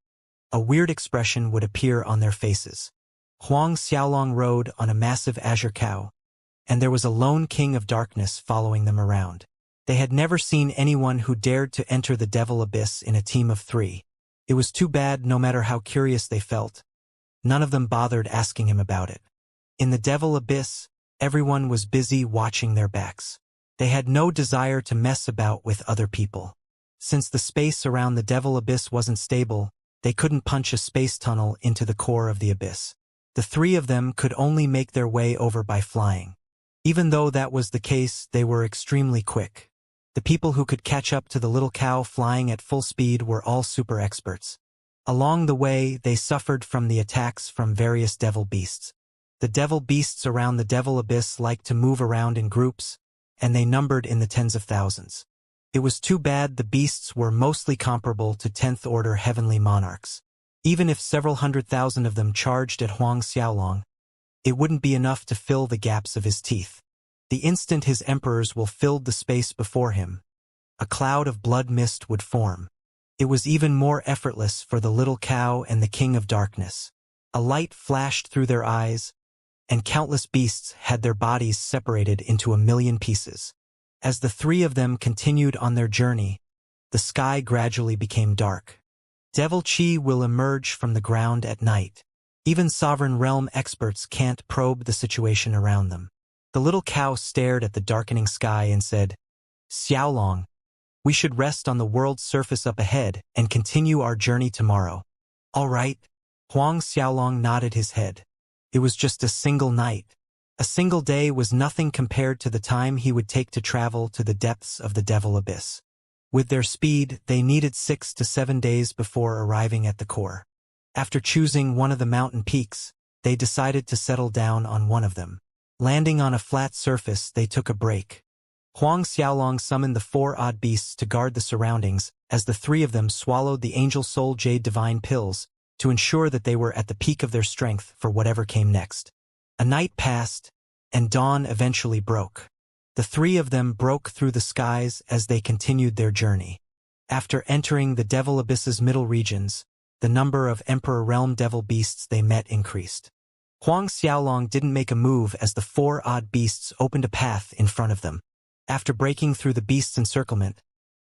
a weird expression would appear on their faces. Huang Xiaolong rode on a massive azure cow, and there was a lone king of darkness following them around. They had never seen anyone who dared to enter the devil abyss in a team of 3. It was too bad, no matter how curious they felt. None of them bothered asking him about it. In the devil abyss, everyone was busy watching their backs. They had no desire to mess about with other people. Since the space around the devil abyss wasn't stable, they couldn't punch a space tunnel into the core of the abyss. The 3 of them could only make their way over by flying. Even though that was the case, they were extremely quick. The people who could catch up to the little cow flying at full speed were all super experts. Along the way, they suffered from the attacks from various devil beasts. The devil beasts around the devil abyss liked to move around in groups, and they numbered in the tens of thousands. It was too bad the beasts were mostly comparable to 10th order heavenly monarchs. Even if several 100,000 of them charged at Huang Xiaolong, it wouldn't be enough to fill the gaps of his teeth. The instant his emperors filled the space before him, a cloud of blood mist would form. It was even more effortless for the little cow and the king of darkness. A light flashed through their eyes, and countless beasts had their bodies separated into 1,000,000 pieces. As the 3 of them continued on their journey, the sky gradually became dark. Devil Chi will emerge from the ground at night. Even sovereign realm experts can't probe the situation around them. The little cow stared at the darkening sky and said, "Xiaolong, we should rest on the world's surface up ahead and continue our journey tomorrow." "All right." Huang Xiaolong nodded his head. It was just a single night. A single day was nothing compared to the time he would take to travel to the depths of the devil abyss. With their speed, they needed 6 to 7 days before arriving at the core. After choosing one of the mountain peaks, they decided to settle down on one of them. Landing on a flat surface, they took a break. Huang Xiaolong summoned the 4 odd beasts to guard the surroundings, as the 3 of them swallowed the Angel Soul Jade Divine pills to ensure that they were at the peak of their strength for whatever came next. A night passed, and dawn eventually broke. The 3 of them broke through the skies as they continued their journey. After entering the Devil Abyss's middle regions, the number of Emperor Realm Devil beasts they met increased. Huang Xiaolong didn't make a move as the 4 odd beasts opened a path in front of them. After breaking through the beast's encirclement,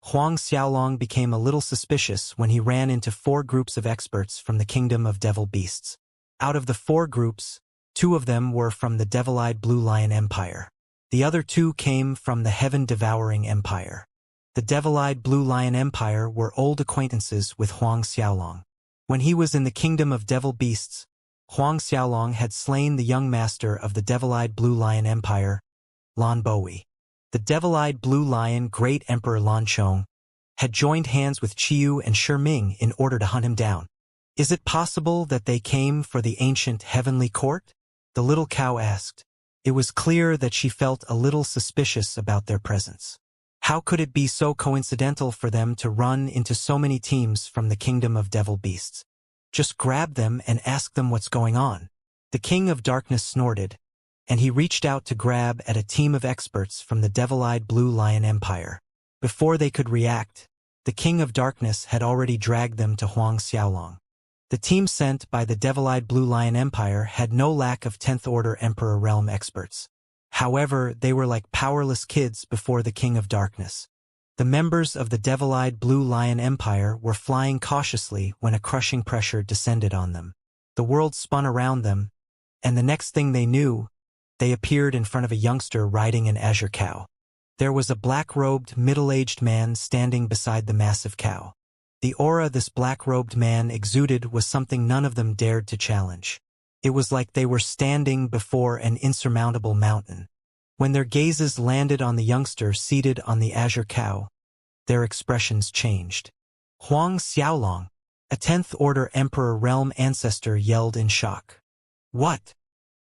Huang Xiaolong became a little suspicious when he ran into 4 groups of experts from the Kingdom of Devil Beasts. Out of the 4 groups, 2 of them were from the Devil-Eyed Blue Lion Empire. The other 2 came from the Heaven-Devouring Empire. The Devil-Eyed Blue Lion Empire were old acquaintances with Huang Xiaolong. When he was in the Kingdom of Devil Beasts, Huang Xiaolong had slain the young master of the Devil-Eyed Blue Lion Empire, Lan Bowie. The Devil-Eyed Blue Lion Great Emperor Lan Chong had joined hands with Qiu and Shi Ming in order to hunt him down. "Is it possible that they came for the ancient heavenly court?" the little cow asked. It was clear that she felt a little suspicious about their presence. How could it be so coincidental for them to run into so many teams from the Kingdom of Devil Beasts? "Just grab them and ask them what's going on." The King of Darkness snorted, and he reached out to grab at a team of experts from the Devil-Eyed Blue Lion Empire. Before they could react, the King of Darkness had already dragged them to Huang Xiaolong. The team sent by the Devil-Eyed Blue Lion Empire had no lack of 10th Order Emperor Realm experts. However, they were like powerless kids before the King of Darkness. The members of the Devil-Eyed Blue Lion Empire were flying cautiously when a crushing pressure descended on them. The world spun around them, and the next thing they knew, they appeared in front of a youngster riding an azure cow. There was a black-robed, middle-aged man standing beside the massive cow. The aura this black-robed man exuded was something none of them dared to challenge. It was like they were standing before an insurmountable mountain. When their gazes landed on the youngster seated on the azure cow, their expressions changed. Huang Xiaolong, a 10th Order Emperor Realm ancestor, yelled in shock. "What?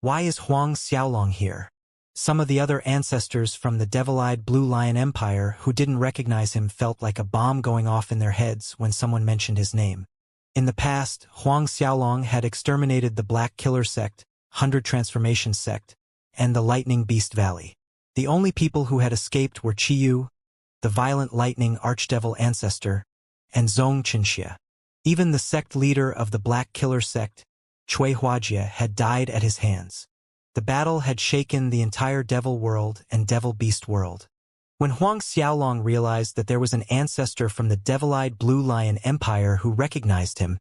Why is Huang Xiaolong here?" Some of the other ancestors from the Devil-Eyed Blue Lion Empire who didn't recognize him felt like a bomb going off in their heads when someone mentioned his name. In the past, Huang Xiaolong had exterminated the Black Killer sect 100 Transformation Sect, and the Lightning Beast Valley. The only people who had escaped were Qiyu, the violent lightning archdevil ancestor, and Xianxia. Even the sect leader of the Black Killer sect, Wuxia, had died at his hands. The battle had shaken the entire devil world and devil beast world. When Huang Xiaolong realized that there was an ancestor from the devil-eyed Blue Lion Empire who recognized him,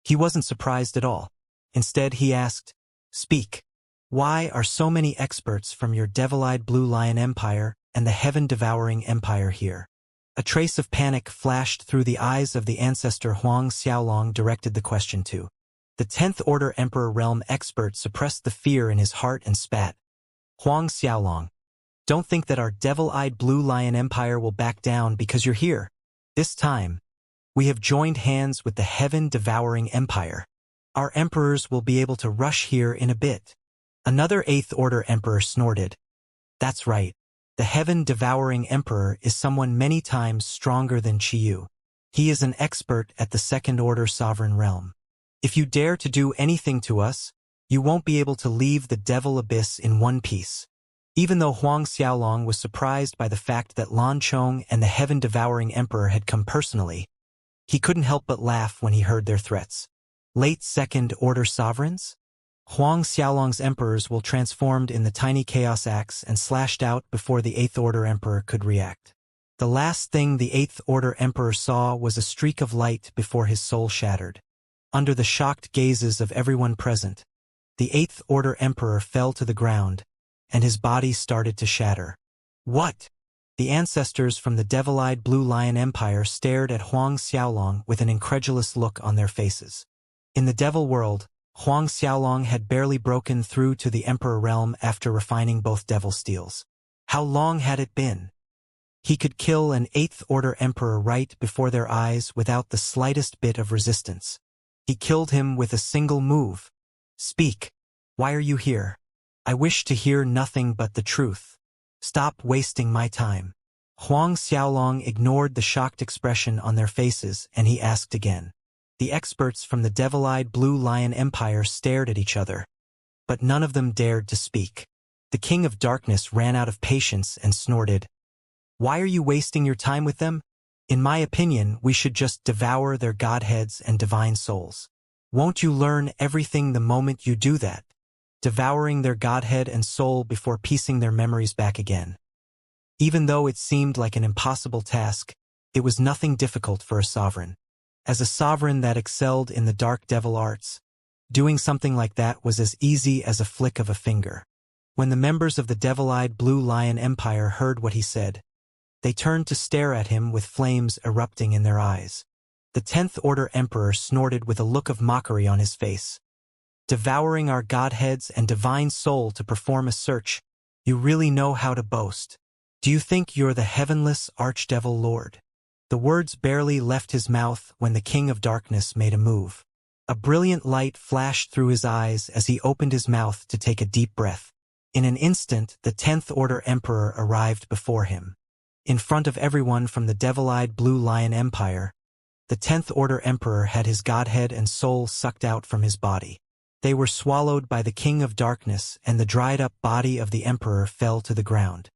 he wasn't surprised at all. Instead, he asked, "Speak. Why are so many experts from your devil-eyed Blue Lion Empire and the heaven-devouring empire here?" A trace of panic flashed through the eyes of the ancestor Huang Xiaolong directed the question to. The 10th Order Emperor Realm expert suppressed the fear in his heart and spat. "Huang Xiaolong, don't think that our devil-eyed Blue Lion Empire will back down because you're here. This time, we have joined hands with the heaven-devouring empire. Our emperors will be able to rush here in a bit." Another 8th Order Emperor snorted. "That's right. The heaven-devouring emperor is someone many times stronger than Qiyu. He is an expert at the 2nd Order Sovereign Realm. If you dare to do anything to us, you won't be able to leave the devil abyss in one piece." Even though Huang Xiaolong was surprised by the fact that Lan Chong and the heaven-devouring emperor had come personally, he couldn't help but laugh when he heard their threats. Late 2nd Order Sovereigns? Huang Xiaolong's emperors will transformed in the tiny chaos axe and slashed out before the 8th Order Emperor could react. The last thing the 8th Order Emperor saw was a streak of light before his soul shattered. Under the shocked gazes of everyone present, the 8th Order Emperor fell to the ground, and his body started to shatter. "What?" The ancestors from the devil-eyed Blue Lion Empire stared at Huang Xiaolong with an incredulous look on their faces. In the devil world, Huang Xiaolong had barely broken through to the Emperor realm after refining both devil steels. How long had it been? He could kill an 8th Order Emperor right before their eyes without the slightest bit of resistance. He killed him with a single move. "Speak. Why are you here? I wish to hear nothing but the truth. Stop wasting my time." Huang Xiaolong ignored the shocked expression on their faces, and he asked again. The experts from the devil-eyed Blue Lion Empire stared at each other, but none of them dared to speak. The King of Darkness ran out of patience and snorted. "Why are you wasting your time with them? In my opinion, we should just devour their godheads and divine souls. Won't you learn everything the moment you do that? Devouring their godhead and soul before piecing their memories back again." Even though it seemed like an impossible task, it was nothing difficult for a sovereign. As a sovereign that excelled in the dark devil arts, doing something like that was as easy as a flick of a finger. When the members of the devil-eyed Blue Lion Empire heard what he said, they turned to stare at him with flames erupting in their eyes. The 10th Order Emperor snorted with a look of mockery on his face. "Devouring our godheads and divine soul to perform a search, you really know how to boast. Do you think you're the heavenless archdevil lord?" The words barely left his mouth when the King of Darkness made a move. A brilliant light flashed through his eyes as he opened his mouth to take a deep breath. In an instant, the 10th Order Emperor arrived before him. In front of everyone from the devil-eyed Blue Lion Empire, the 10th Order Emperor had his godhead and soul sucked out from his body. They were swallowed by the King of Darkness, and the dried-up body of the Emperor fell to the ground.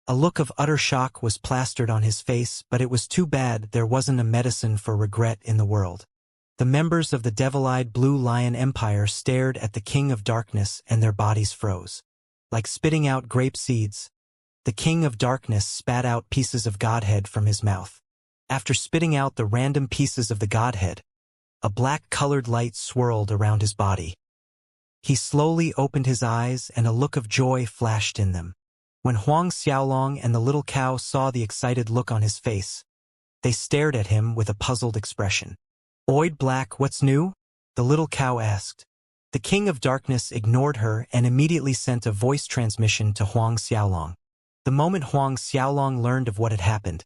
A look of utter shock was plastered on his face, but it was too bad there wasn't a medicine for regret in the world. The members of the devil-eyed Blue Lion Empire stared at the King of Darkness and their bodies froze. Like spitting out grape seeds, the King of Darkness spat out pieces of Godhead from his mouth. After spitting out the random pieces of the Godhead, a black-colored light swirled around his body. He slowly opened his eyes and a look of joy flashed in them. When Huang Xiaolong and the little cow saw the excited look on his face, they stared at him with a puzzled expression. "Oid Black, what's new?" the little cow asked. The King of Darkness ignored her and immediately sent a voice transmission to Huang Xiaolong. The moment Huang Xiaolong learned of what had happened,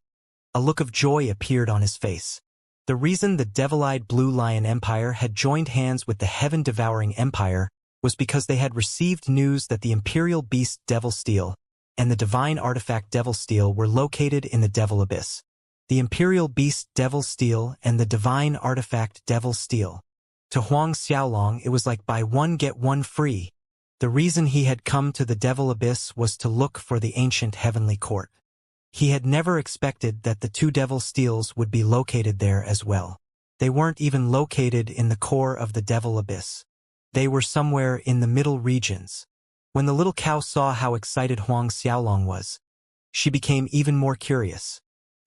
a look of joy appeared on his face. The reason the devil-eyed Blue Lion Empire had joined hands with the heaven-devouring empire was because they had received news that the Imperial Beast Devil Steel and the Divine Artifact Devil Steel were located in the Devil Abyss. The Imperial Beast Devil Steel and the Divine Artifact Devil Steel. To Huang Xiaolong it was like buy one get one free. The reason he had come to the Devil Abyss was to look for the ancient heavenly court. He had never expected that the two devil steels would be located there as well. They weren't even located in the core of the Devil Abyss. They were somewhere in the middle regions. When the little cow saw how excited Huang Xiaolong was, she became even more curious.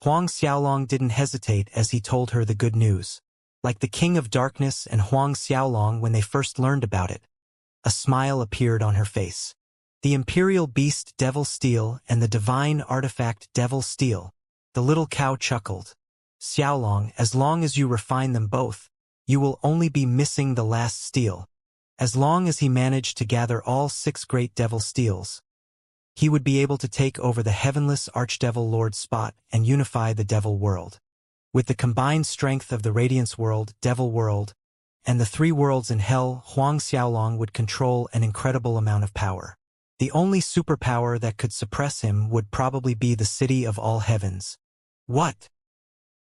Huang Xiaolong didn't hesitate as he told her the good news. Like the King of Darkness and Huang Xiaolong when they first learned about it, a smile appeared on her face. The Imperial Beast Devil Steel and the Divine Artifact Devil Steel. The little cow chuckled. Xiaolong, as long as you refine them both, you will only be missing the last steel. As long as he managed to gather all 6 great devil steels, he would be able to take over the heavenless Archdevil Lord's spot and unify the Devil World. With the combined strength of the Radiance World, Devil World, and the 3 worlds in Hell, Huang Xiaolong would control an incredible amount of power. The only superpower that could suppress him would probably be the City of All Heavens. What?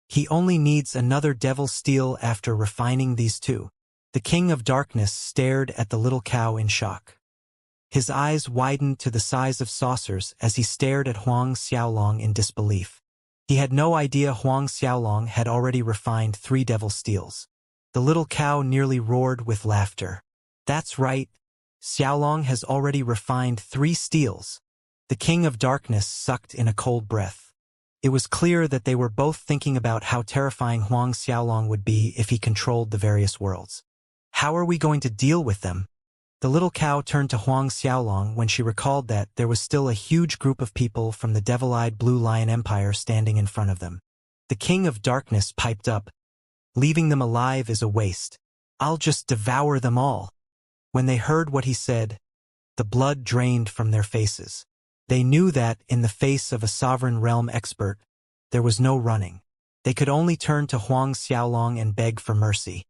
He only needs another Devil Steel after refining these 2. The King of Darkness stared at the little cow in shock. His eyes widened to the size of saucers as he stared at Huang Xiaolong in disbelief. He had no idea Huang Xiaolong had already refined 3 devil steels. The little cow nearly roared with laughter. That's right. Xiaolong has already refined 3 steels. The King of Darkness sucked in a cold breath. It was clear that they were both thinking about how terrifying Huang Xiaolong would be if he controlled the various worlds. How are we going to deal with them? The little cow turned to Huang Xiaolong when she recalled that there was still a huge group of people from the devil-eyed Blue Lion Empire standing in front of them. The King of Darkness piped up. Leaving them alive is a waste. I'll just devour them all. When they heard what he said, the blood drained from their faces. They knew that, in the face of a sovereign realm expert, there was no running. They could only turn to Huang Xiaolong and beg for mercy.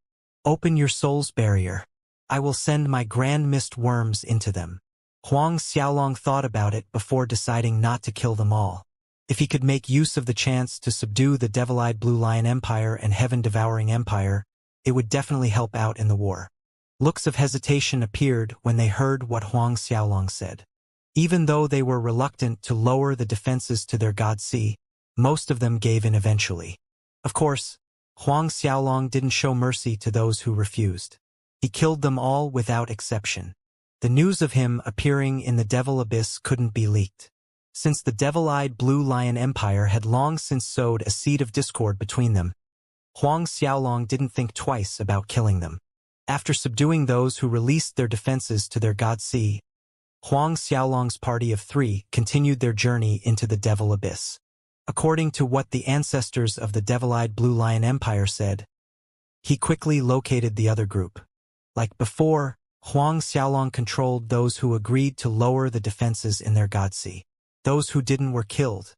Open your soul's barrier. I will send my grand mist worms into them. Huang Xiaolong thought about it before deciding not to kill them all. If he could make use of the chance to subdue the devil-eyed Blue Lion Empire and Heaven-devouring Empire, it would definitely help out in the war. Looks of hesitation appeared when they heard what Huang Xiaolong said. Even though they were reluctant to lower the defenses to their god sea, most of them gave in eventually. Of course, Huang Xiaolong didn't show mercy to those who refused. He killed them all without exception. The news of him appearing in the Devil Abyss couldn't be leaked. Since the devil-eyed Blue Lion Empire had long since sowed a seed of discord between them, Huang Xiaolong didn't think twice about killing them. After subduing those who released their defenses to their god sea, Huang Xiaolong's party of 3 continued their journey into the Devil Abyss. According to what the ancestors of the devil-eyed Blue Lion Empire said, he quickly located the other group. Like before, Huang Xiaolong controlled those who agreed to lower the defenses in their god sea. Those who didn't were killed.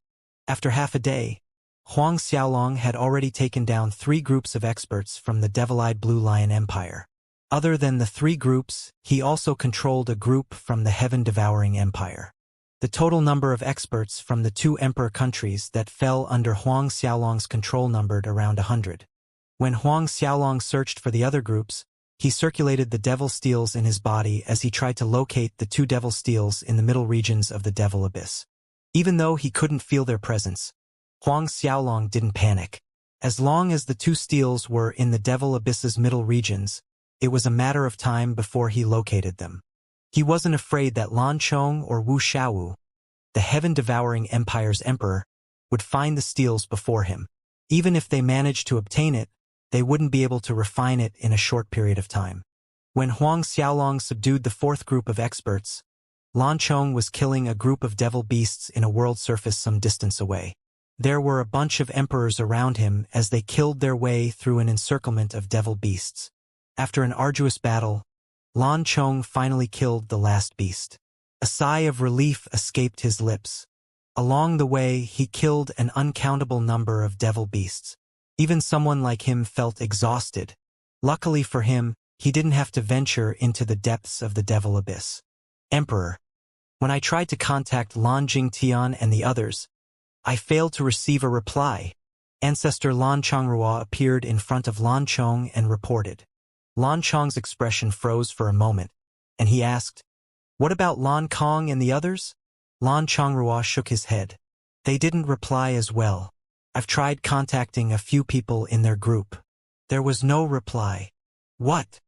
After half a day, Huang Xiaolong had already taken down 3 groups of experts from the devil-eyed Blue Lion Empire. Other than the 3 groups, he also controlled a group from the Heaven-devouring Empire. The total number of experts from the 2 emperor countries that fell under Huang Xiaolong's control numbered around 100. When Huang Xiaolong searched for the other groups, he circulated the devil steels in his body as he tried to locate the 2 devil steels in the middle regions of the Devil Abyss. Even though he couldn't feel their presence, Huang Xiaolong didn't panic. As long as the 2 steels were in the Devil Abyss's middle regions, it was a matter of time before he located them. He wasn't afraid that Lan Chong or Wu Xiaowu, the Heaven-devouring Empire's emperor, would find the steels before him. Even if they managed to obtain it, they wouldn't be able to refine it in a short period of time. When Huang Xiaolong subdued the 4th group of experts, Lan Chong was killing a group of devil beasts in a world surface some distance away. There were a bunch of emperors around him as they killed their way through an encirclement of devil beasts. After an arduous battle, Lan Chong finally killed the last beast. A sigh of relief escaped his lips. Along the way, he killed an uncountable number of devil beasts. Even someone like him felt exhausted. Luckily for him, he didn't have to venture into the depths of the Devil Abyss. Emperor, when I tried to contact Lan Jingtian and the others, I failed to receive a reply. Ancestor Lan Chongrua appeared in front of Lan Chong and reported. Lan Chong's expression froze for a moment, and he asked, What about Lan Kong and the others? Lan Changrua shook his head. They didn't reply as well. I've tried contacting a few people in their group. There was no reply. What?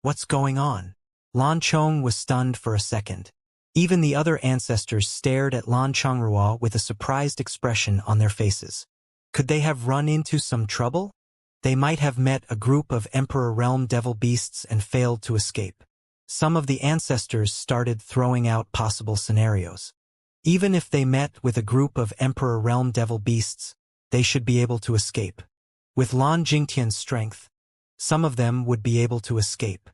What's going on? Lan Chong was stunned for a second. Even the other ancestors stared at Lan Changrua with a surprised expression on their faces. Could they have run into some trouble? They might have met a group of Emperor Realm Devil Beasts and failed to escape. Some of the ancestors started throwing out possible scenarios. Even if they met with a group of Emperor Realm Devil Beasts, they should be able to escape. With Lan Jingtian's strength, some of them would be able to escape.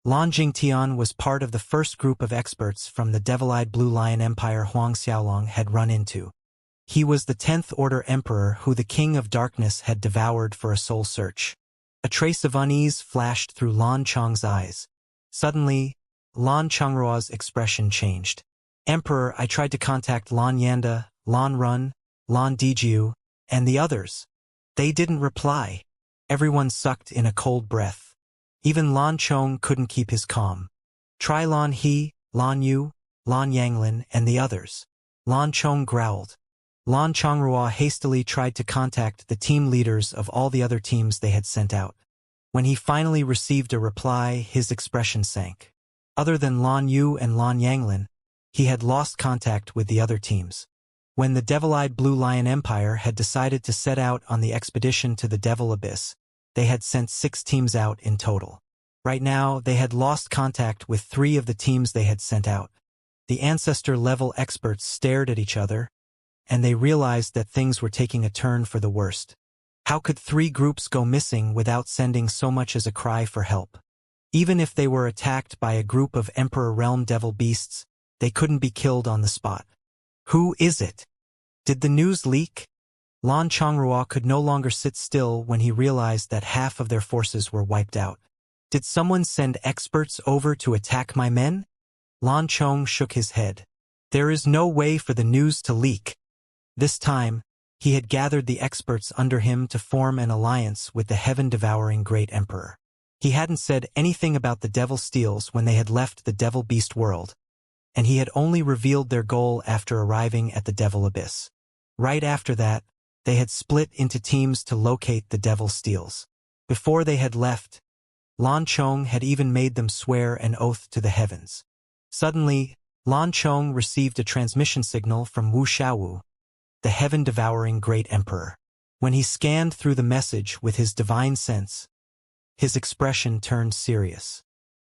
Lan Jingtian was part of the first group of experts from the devil-eyed Blue Lion Empire Huang Xiaolong had run into. He was the 10th Order Emperor who the King of Darkness had devoured for a soul search. A trace of unease flashed through Lan Chong's eyes. Suddenly, Lan Changrua's expression changed. Emperor, I tried to contact Lan Yanda, Lan Run, Lan Dijiu, and the others. They didn't reply. Everyone sucked in a cold breath. Even Lan Chong couldn't keep his calm. Try Lan He, Lan Yu, Lan Yanglin, and the others. Lan Chong growled. Lan Changrua hastily tried to contact the team leaders of all the other teams they had sent out. When he finally received a reply, his expression sank. Other than Lan Yu and Lan Yanglin, he had lost contact with the other teams. When the devil-eyed Blue Lion Empire had decided to set out on the expedition to the Devil Abyss, they had sent 6 teams out in total. Right now, they had lost contact with 3 of the teams they had sent out. The ancestor-level experts stared at each other, and they realized that things were taking a turn for the worst. How could 3 groups go missing without sending so much as a cry for help? Even if they were attacked by a group of Emperor Realm Devil Beasts, they couldn't be killed on the spot. Who is it? Did the news leak? Lan Changrua could no longer sit still when he realized that half of their forces were wiped out. Did someone send experts over to attack my men? Lan Chong shook his head. There is no way for the news to leak. This time, he had gathered the experts under him to form an alliance with the heaven-devouring Great Emperor. He hadn't said anything about the Devil Steels when they had left the Devil Beast world, and he had only revealed their goal after arriving at the Devil Abyss. Right after that, they had split into teams to locate the Devil Steels. Before they had left, Lan Chong had even made them swear an oath to the heavens. Suddenly, Lan Chong received a transmission signal from Wu Xiaowu, the heaven-devouring Great Emperor. When he scanned through the message with his divine sense, his expression turned serious.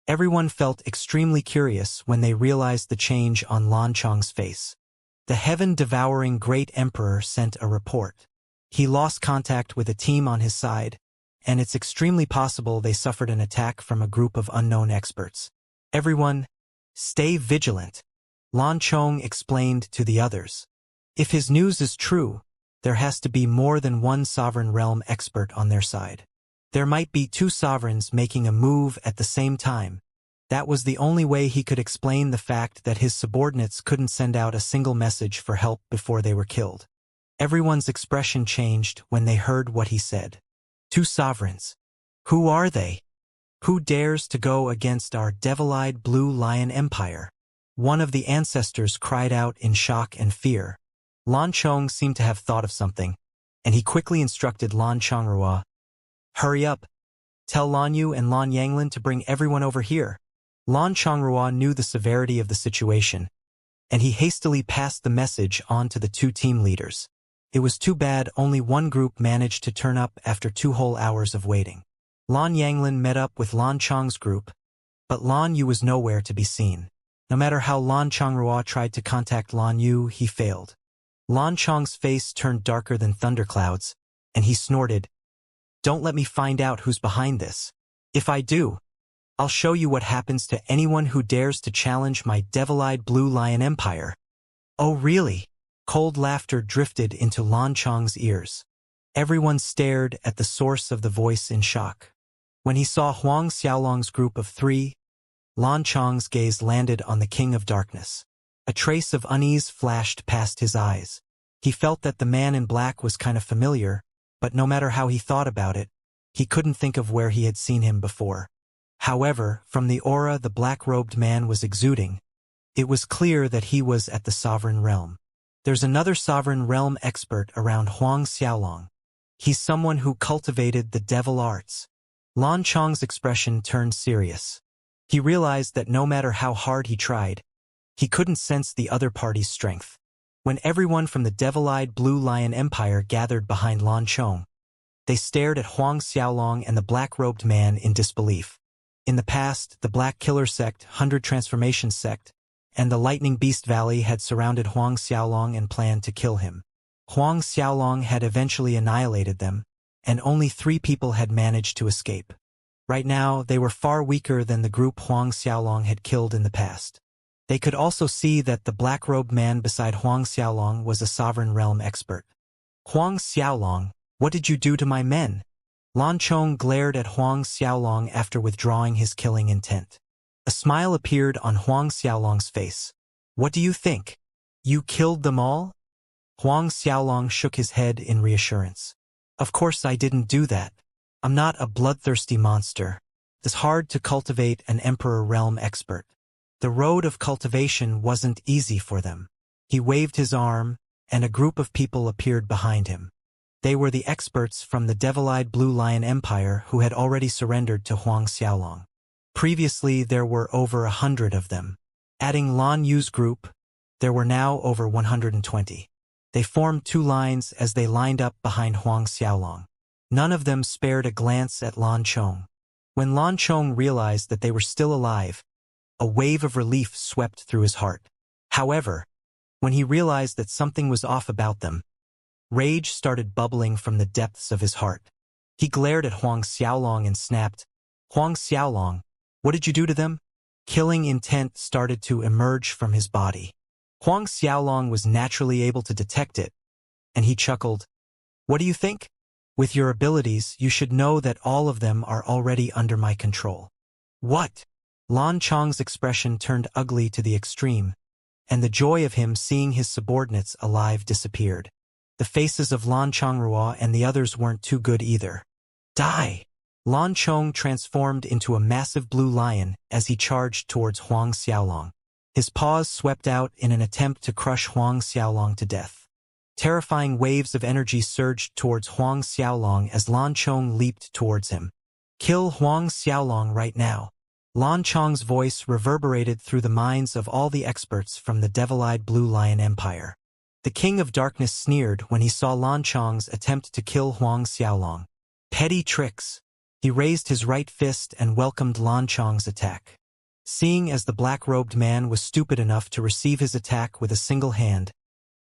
Everyone felt extremely curious when they realized the change on Lan Chong's face. The heaven-devouring Great Emperor sent a report. He lost contact with a team on his side, and it's extremely possible they suffered an attack from a group of unknown experts. Everyone, stay vigilant, Lan Chong explained to the others. If his news is true, there has to be more than one sovereign realm expert on their side. There might be 2 sovereigns making a move at the same time. That was the only way he could explain the fact that his subordinates couldn't send out a single message for help before they were killed. Everyone's expression changed when they heard what he said. 2 sovereigns. Who are they? Who dares to go against our devil-eyed Blue Lion Empire? One of the ancestors cried out in shock and fear. Lan Chong seemed to have thought of something, and he quickly instructed Lan Changrua, "Hurry up. Tell Lan Yu and Lan Yanglin to bring everyone over here." Lan Changrua knew the severity of the situation, and he hastily passed the message on to the 2 team leaders. It was too bad only one group managed to turn up after 2 whole hours of waiting. Lan Yanglin met up with Lan Chong's group, but Lan Yu was nowhere to be seen. No matter how Lan Changrua tried to contact Lan Yu, he failed. Lan Chong's face turned darker than thunderclouds, and he snorted, "Don't let me find out who's behind this. If I do, I'll show you what happens to anyone who dares to challenge my devil-eyed Blue Lion Empire." "Oh really?" Cold laughter drifted into Lan Chong's ears. Everyone stared at the source of the voice in shock. When he saw Huang Xiaolong's group of 3, Lan Chong's gaze landed on the King of Darkness. A trace of unease flashed past his eyes. He felt that the man in black was kind of familiar, but no matter how he thought about it, he couldn't think of where he had seen him before. However, from the aura the black-robed man was exuding, It was clear that he was at the Sovereign Realm. There's another Sovereign Realm expert around Huang Xiaolong. He's someone who cultivated the devil arts. Lan Chong's expression turned serious. He realized that no matter how hard he tried, he couldn't sense the other party's strength. When everyone from the devil-eyed Blue Lion Empire gathered behind Lan Chong, they stared at Huang Xiaolong and the black-robed man in disbelief. In the past, the Black Killer Sect, 100 Transformation Sect, and the Lightning Beast Valley had surrounded Huang Xiaolong and planned to kill him. Huang Xiaolong had eventually annihilated them, and only 3 people had managed to escape. Right now, they were far weaker than the group Huang Xiaolong had killed in the past. They could also see that the black-robed man beside Huang Xiaolong was a Sovereign Realm expert. Huang Xiaolong, what did you do to my men? Lan Chong glared at Huang Xiaolong after withdrawing his killing intent. A smile appeared on Huang Xiaolong's face. What do you think? You killed them all? Huang Xiaolong shook his head in reassurance. Of course I didn't do that. I'm not a bloodthirsty monster. It's hard to cultivate an Emperor Realm expert. The road of cultivation wasn't easy for them. He waved his arm, and a group of people appeared behind him. They were the experts from the devil-eyed Blue Lion Empire who had already surrendered to Huang Xiaolong. Previously, there were over 100 of them. Adding Lan Yu's group, there were now over 120. They formed 2 lines as they lined up behind Huang Xiaolong. None of them spared a glance at Lan Chong. When Lan Chong realized that they were still alive, a wave of relief swept through his heart. However, when he realized that something was off about them, rage started bubbling from the depths of his heart. He glared at Huang Xiaolong and snapped, Huang Xiaolong, what did you do to them? Killing intent started to emerge from his body. Huang Xiaolong was naturally able to detect it, and he chuckled. What do you think? With your abilities, you should know that all of them are already under my control. What? Lan Chong's expression turned ugly to the extreme, and the joy of him seeing his subordinates alive disappeared. The faces of Lan Chongrua and the others weren't too good either. Die! Lan Chong transformed into a massive blue lion as he charged towards Huang Xiaolong. His paws swept out in an attempt to crush Huang Xiaolong to death. Terrifying waves of energy surged towards Huang Xiaolong as Lan Chong leaped towards him. Kill Huang Xiaolong right now. Lan Chong's voice reverberated through the minds of all the experts from the devil-eyed Blue Lion Empire. The King of Darkness sneered when he saw Lan Chong's attempt to kill Huang Xiaolong. Petty tricks. He raised his right fist and welcomed Lan Chong's attack. Seeing as the black-robed man was stupid enough to receive his attack with a single hand,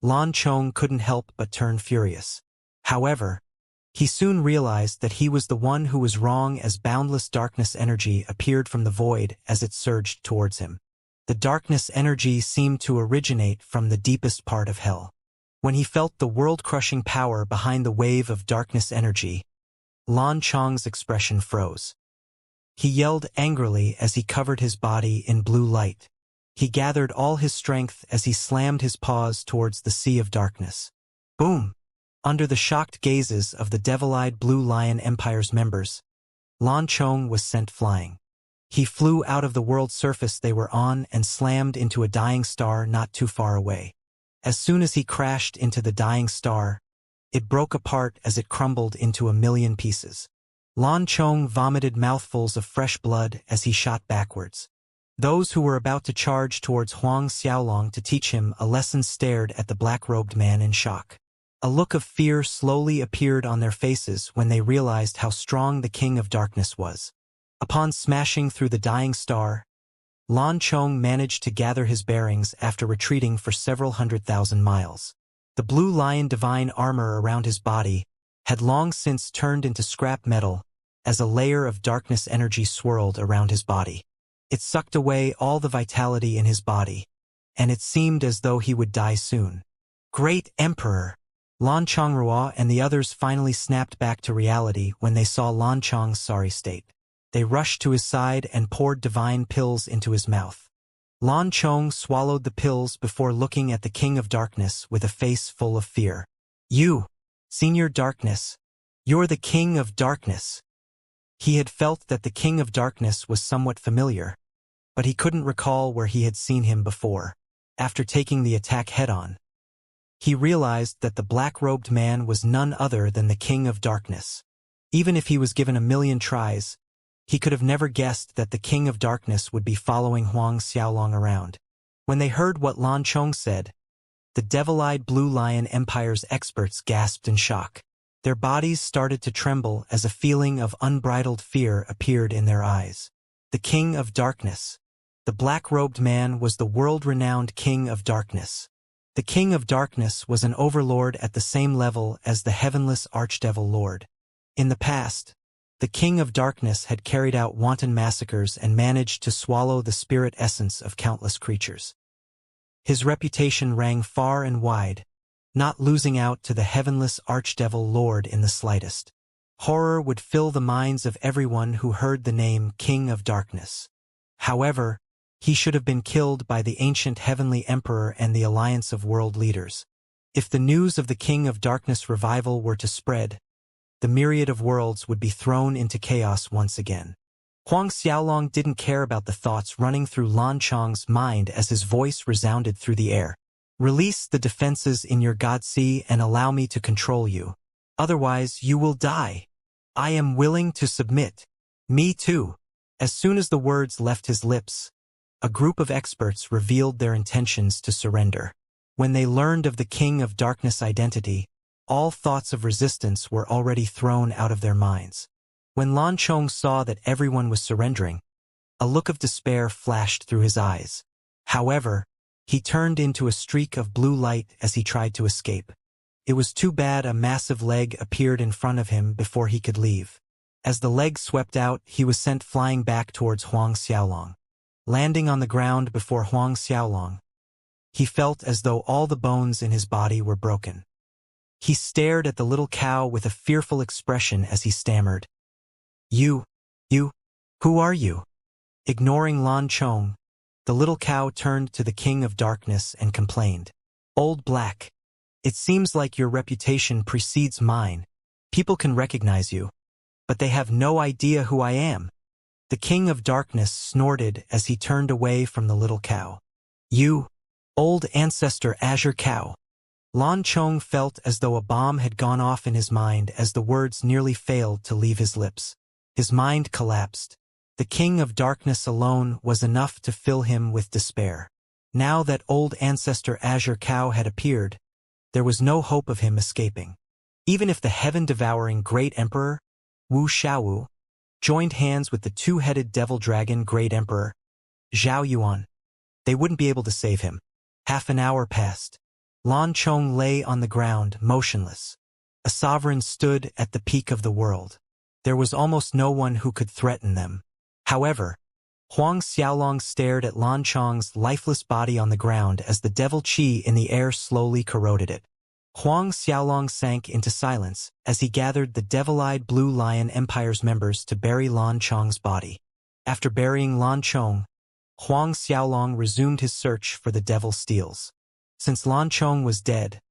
Lan Chong couldn't help but turn furious. However, he soon realized that he was the one who was wrong as boundless darkness energy appeared from the void as it surged towards him. The darkness energy seemed to originate from the deepest part of hell. When he felt the world-crushing power behind the wave of darkness energy, Lan Chong's expression froze. He yelled angrily as he covered his body in blue light. He gathered all his strength as he slammed his paws towards the sea of darkness. Boom! Under the shocked gazes of the devil-eyed Blue Lion Empire's members, Lan Chong was sent flying. He flew out of the world surface they were on and slammed into a dying star not too far away. As soon as he crashed into the dying star, it broke apart as it crumbled into a million pieces. Lan Chong vomited mouthfuls of fresh blood as he shot backwards. Those who were about to charge towards Huang Xiaolong to teach him a lesson stared at the black-robed man in shock. A look of fear slowly appeared on their faces when they realized how strong the King of Darkness was. Upon smashing through the dying star, Lan Chong managed to gather his bearings after retreating for several 100,000 miles. The blue lion divine armor around his body had long since turned into scrap metal as a layer of darkness energy swirled around his body. It sucked away all the vitality in his body, and it seemed as though he would die soon. Great Emperor! Lan Chongrua and the others finally snapped back to reality when they saw Lan Chong's sorry state. They rushed to his side and poured divine pills into his mouth. Lan Chong swallowed the pills before looking at the King of Darkness with a face full of fear. You, Senior Darkness, you're the King of Darkness. He had felt that the King of Darkness was somewhat familiar, but he couldn't recall where he had seen him before. After taking the attack head-on, he realized that the black-robed man was none other than the King of Darkness. Even if he was given a million tries, he could have never guessed that the King of Darkness would be following Huang Xiaolong around. When they heard what Lan Chong said, the devil-eyed Blue Lion Empire's experts gasped in shock. Their bodies started to tremble as a feeling of unbridled fear appeared in their eyes. The King of Darkness. The black-robed man was the world-renowned King of Darkness. The King of Darkness was an overlord at the same level as the heavenless Archdevil Lord. In the past, the King of Darkness had carried out wanton massacres and managed to swallow the spirit essence of countless creatures. His reputation rang far and wide, not losing out to the heavenless Archdevil Lord in the slightest. Horror would fill the minds of everyone who heard the name King of Darkness. However, he should have been killed by the ancient heavenly emperor and the alliance of world leaders. If the news of the King of Darkness revival were to spread, the myriad of worlds would be thrown into chaos once again. Huang Xiaolong didn't care about the thoughts running through Lan Chong's mind as his voice resounded through the air. Release the defenses in your Godsi and allow me to control you. Otherwise, you will die. I am willing to submit. Me too. As soon as the words left his lips, a group of experts revealed their intentions to surrender. When they learned of the King of Darkness' identity, all thoughts of resistance were already thrown out of their minds. When Lan Chong saw that everyone was surrendering, a look of despair flashed through his eyes. However, he turned into a streak of blue light as he tried to escape. It was too bad a massive leg appeared in front of him before he could leave. As the leg swept out, he was sent flying back towards Huang Xiaolong. Landing on the ground before Huang Xiaolong, he felt as though all the bones in his body were broken. He stared at the little cow with a fearful expression as he stammered, You, who are you?" Ignoring Lan Chong, the little cow turned to the King of Darkness and complained, "Old Black, it seems like your reputation precedes mine. People can recognize you, but they have no idea who I am." The King of Darkness snorted as he turned away from the little cow. "You, old ancestor Azure Cow." Lan Chong felt as though a bomb had gone off in his mind as the words nearly failed to leave his lips. His mind collapsed. The King of Darkness alone was enough to fill him with despair. Now that old ancestor Azure Cow had appeared, there was no hope of him escaping. Even if the heaven-devouring Great Emperor, Wu Xiaowu, joined hands with the two-headed devil dragon Great Emperor, Zhao Yuan, they wouldn't be able to save him. Half an hour passed. Lan Chong lay on the ground, motionless. A sovereign stood at the peak of the world. There was almost no one who could threaten them. However, Huang Xiaolong stared at Lan Chong's lifeless body on the ground as the devil qi in the air slowly corroded it. Huang Xiaolong sank into silence as he gathered the devil-eyed Blue Lion Empire's members to bury Lan Chong's body. After burying Lan Chong, Huang Xiaolong resumed his search for the devil steels. Since Lan Chong was dead,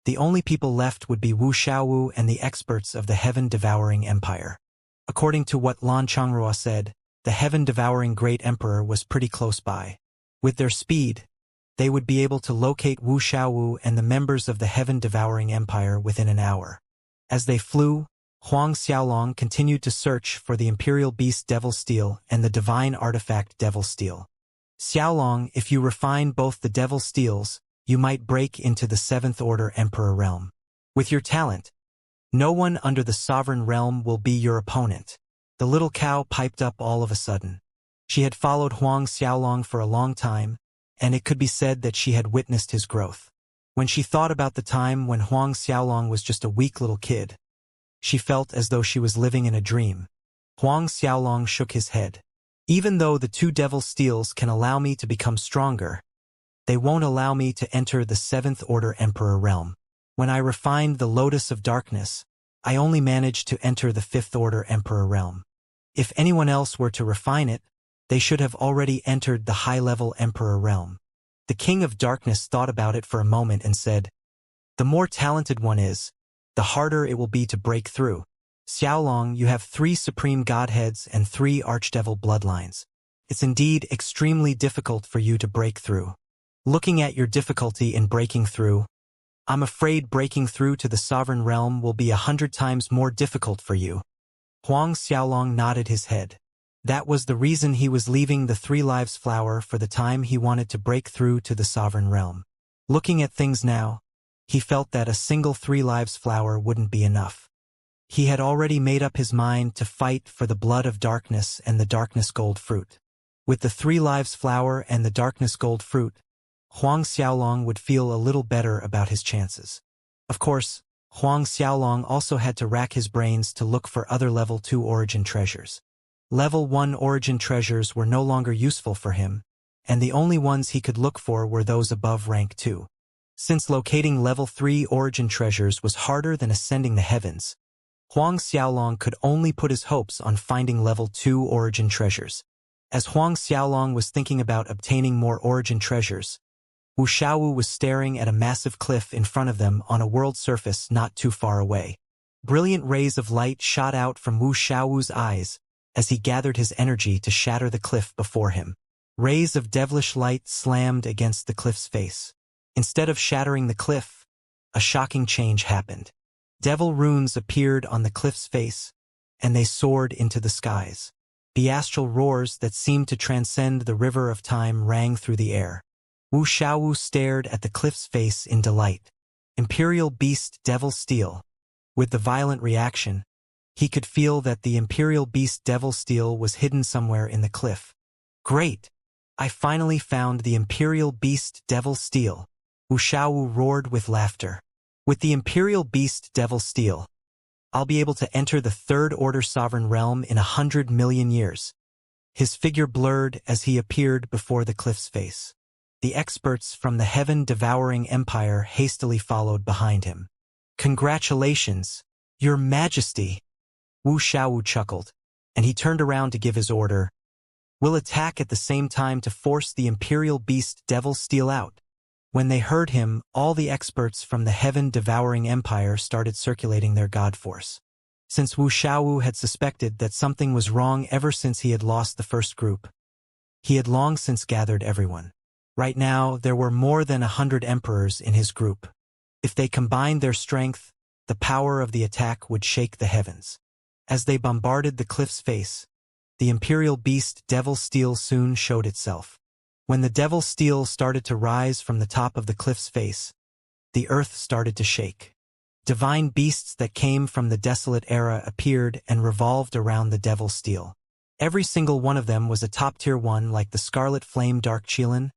the only people left would be Wu Xiaowu and the experts of the Heaven-Devouring Empire. According to what Lan Changrua said, the Heaven-Devouring Great Emperor was pretty close by. With their speed, they would be able to locate Wu Xiaowu and the members of the Heaven-Devouring Empire within an hour. As they flew, Huang Xiaolong continued to search for the Imperial Beast Devil Steel and the Divine Artifact Devil Steel. "Xiaolong, if you refine both the Devil Steels, you might break into the Seventh Order Emperor realm. With your talent, no one under the Sovereign Realm will be your opponent." The little cow piped up all of a sudden. She had followed Huang Xiaolong for a long time, and it could be said that she had witnessed his growth. When she thought about the time when Huang Xiaolong was just a weak little kid, she felt as though she was living in a dream. Huang Xiaolong shook his head. "Even though the two devil steels can allow me to become stronger, they won't allow me to enter the Seventh Order Emperor realm. When I refined the Lotus of Darkness, I only managed to enter the Fifth Order Emperor realm. If anyone else were to refine it, they should have already entered the high-level Emperor realm." The King of Darkness thought about it for a moment and said, "The more talented one is, the harder it will be to break through. Xiaolong, you have 3 supreme godheads and 3 archdevil bloodlines. It's indeed extremely difficult for you to break through. Looking at your difficulty in breaking through, I'm afraid breaking through to the sovereign realm will be 100 times more difficult for you. Huang Xiaolong nodded his head. That was the reason he was leaving the Three Lives flower for the time he wanted to break through to the sovereign realm. Looking at things now, he felt that a single Three Lives flower wouldn't be enough. He had already made up his mind to fight for the blood of darkness and the darkness gold fruit. With the Three Lives flower and the darkness gold fruit, Huang Xiaolong would feel a little better about his chances. Of course, Huang Xiaolong also had to rack his brains to look for other level 2 origin treasures. Level 1 origin treasures were no longer useful for him, and the only ones he could look for were those above rank 2. Since locating level 3 origin treasures was harder than ascending the heavens, Huang Xiaolong could only put his hopes on finding level 2 origin treasures. As Huang Xiaolong was thinking about obtaining more origin treasures, Wu Xiaowu was staring at a massive cliff in front of them on a world surface not too far away. Brilliant rays of light shot out from Wu Xiaowu's eyes as he gathered his energy to shatter the cliff before him. Rays of devilish light slammed against the cliff's face. Instead of shattering the cliff, a shocking change happened. Devil runes appeared on the cliff's face, and they soared into the skies. The astral roars that seemed to transcend the river of time rang through the air. Wu Xiaowu stared at the cliff's face in delight. Imperial Beast Devil Steel. With the violent reaction, he could feel that the Imperial Beast Devil Steel was hidden somewhere in the cliff. Great! I finally found the Imperial Beast Devil Steel. Wu Xiaowu roared with laughter. With the Imperial Beast Devil Steel, I'll be able to enter the Third Order Sovereign Realm in 100 million years. His figure blurred as he appeared before the cliff's face. The experts from the heaven-devouring empire hastily followed behind him. Congratulations, Your Majesty! Wu Xiaowu chuckled, and he turned around to give his order. We'll attack at the same time to force the Imperial Beast Devil Steel out. When they heard him, all the experts from the heaven-devouring empire started circulating their god force. Since Wu Xiaowu had suspected that something was wrong ever since he had lost the first group, he had long since gathered everyone. Right now, there were more than 100 emperors in his group. If they combined their strength, the power of the attack would shake the heavens. As they bombarded the cliff's face, the Imperial Beast Devil Steel soon showed itself. When the Devil Steel started to rise from the top of the cliff's face, the earth started to shake. Divine beasts that came from the desolate era appeared and revolved around the Devil Steel. Every single one of them was a top-tier one like the Scarlet Flame Dark Qilin,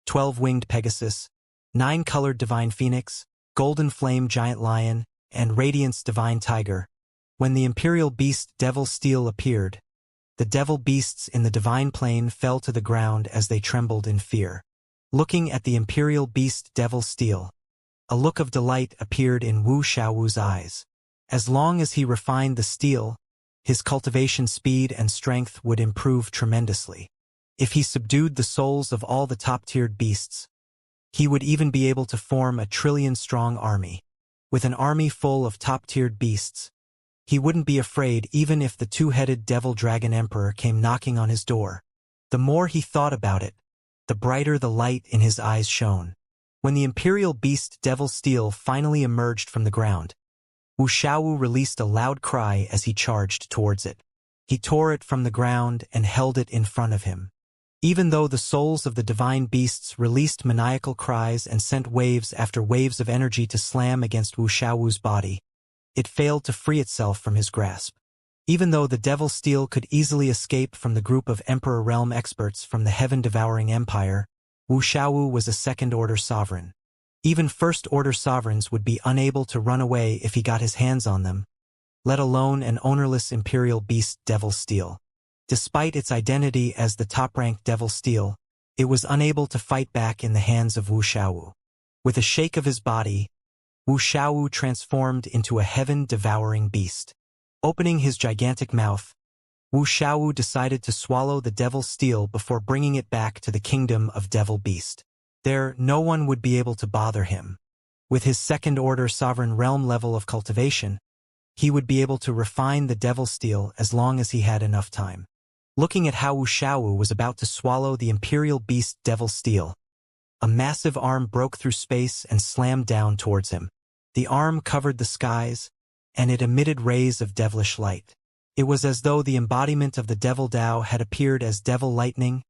12-winged Pegasus, 9-colored Divine Phoenix, Golden Flame Giant Lion, and Radiance Divine Tiger. When the Imperial Beast Devil Steel appeared, the devil beasts in the divine plane fell to the ground as they trembled in fear. Looking at the Imperial Beast Devil Steel, a look of delight appeared in Wu Xiaowu's eyes. As long as he refined the steel, his cultivation speed and strength would improve tremendously. If he subdued the souls of all the top-tiered beasts, he would even be able to form a trillion-strong army. With an army full of top-tiered beasts, he wouldn't be afraid even if the two-headed Devil Dragon Emperor came knocking on his door. The more he thought about it, the brighter the light in his eyes shone. When the Imperial Beast Devil Steel finally emerged from the ground, Wu Xiaowu released a loud cry as he charged towards it. He tore it from the ground and held it in front of him. Even though the souls of the divine beasts released maniacal cries and sent waves after waves of energy to slam against Wu Xiaowu's body, it failed to free itself from his grasp. Even though the Devil Steel could easily escape from the group of Emperor Realm experts from the heaven-devouring empire, Wu Xiaowu was a second-order sovereign. Even first-order sovereigns would be unable to run away if he got his hands on them, let alone an ownerless Imperial Beast Devil Steel. Despite its identity as the top-ranked Devil Steel, it was unable to fight back in the hands of Wu Xiaowu. With a shake of his body, Wu Xiaowu transformed into a heaven-devouring beast. Opening his gigantic mouth, Wu Xiaowu decided to swallow the Devil Steel before bringing it back to the kingdom of Devil Beast. There, no one would be able to bother him. With his second-order sovereign realm level of cultivation, he would be able to refine the Devil Steel as long as he had enough time. looking at how Wu Xiaowu was about to swallow the imperial beast Devil Steel. A massive arm broke through space and slammed down towards him. The arm covered the skies, and it emitted rays of devilish light. It was as though the embodiment of the Devil Tao had appeared as devil lightning,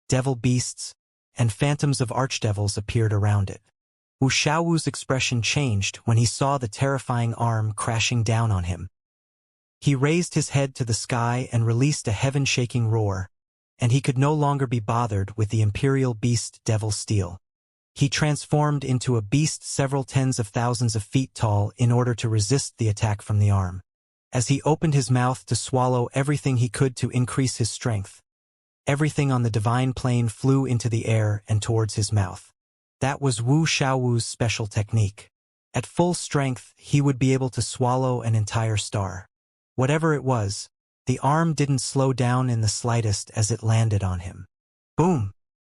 devil beasts, and phantoms of archdevils appeared around it. Wu Xiaowu's expression changed when he saw the terrifying arm crashing down on him. He raised his head to the sky and released a heaven-shaking roar, and he could no longer be bothered with the imperial beast Devil Steel. He transformed into a beast several tens of thousands of feet tall in order to resist the attack from the arm. As he opened his mouth to swallow everything he could to increase his strength, everything on the divine plane flew into the air and towards his mouth. That was Wu Xiaowu's special technique. At full strength, he would be able to swallow an entire star. Whatever it was, the arm didn't slow down in the slightest as it landed on him. Boom!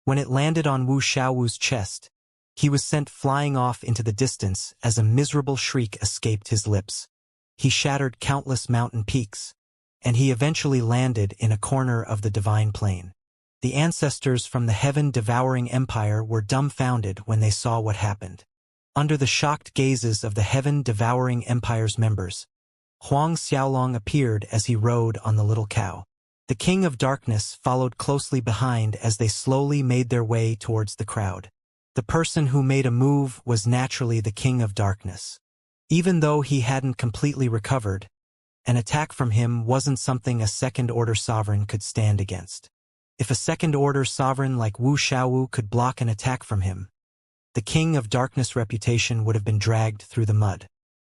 When it landed on Wu Xiaowu's chest, he was sent flying off into the distance as a miserable shriek escaped his lips. He shattered countless mountain peaks, and he eventually landed in a corner of the divine plane. The ancestors from the heaven-devouring empire were dumbfounded when they saw what happened. Under the shocked gazes of the heaven-devouring empire's members, Huang Xiaolong appeared as he rode on the little cow. The King of Darkness followed closely behind as they slowly made their way towards the crowd. The person who made a move was naturally the King of Darkness. Even though he hadn't completely recovered, an attack from him wasn't something a second-order sovereign could stand against. If a second-order sovereign like Wu Xiaowu could block an attack from him, the King of Darkness' reputation would have been dragged through the mud.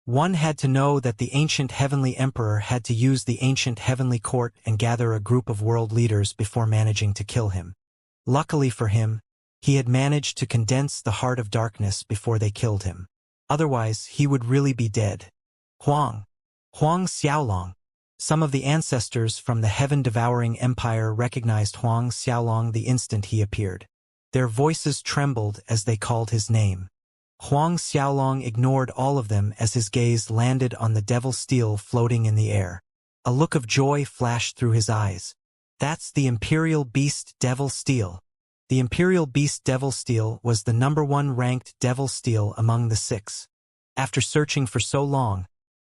One had to know that the ancient heavenly emperor had to use the ancient heavenly court and gather a group of world leaders before managing to kill him. Luckily for him, he had managed to condense the heart of darkness before they killed him. Otherwise, he would really be dead. Huang Xiaolong. Some of the ancestors from the heaven-devouring empire recognized Huang Xiaolong the instant he appeared. Their voices trembled as they called his name. Huang Xiaolong ignored all of them as his gaze landed on the Devil Steel floating in the air. A look of joy flashed through his eyes. That's the Imperial Beast Devil Steel. The Imperial Beast Devil Steel was the #1 ranked Devil Steel among the 6. After searching for so long,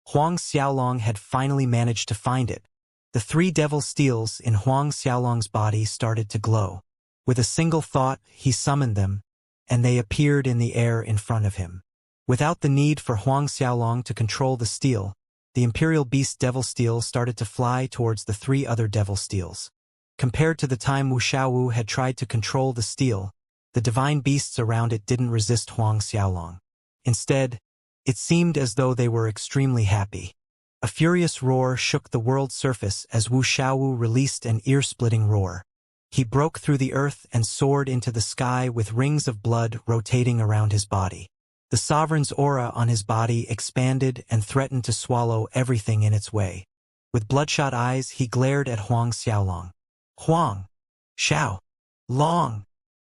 Huang Xiaolong had finally managed to find it. The 3 Devil Steels in Huang Xiaolong's body started to glow. With a single thought, he summoned them, and they appeared in the air in front of him. Without the need for Huang Xiaolong to control the steel, the Imperial Beast Devil Steel started to fly towards the 3 other Devil Steels. Compared to the time Wu Xiaowu had tried to control the steel, the divine beasts around it didn't resist Huang Xiaolong. Instead, it seemed as though they were extremely happy. A furious roar shook the world's surface as Wu Xiaowu released an ear-splitting roar. He broke through the earth and soared into the sky with rings of blood rotating around his body. The sovereign's aura on his body expanded and threatened to swallow everything in its way. With bloodshot eyes, he glared at Huang Xiaolong. Huang Xiaolong.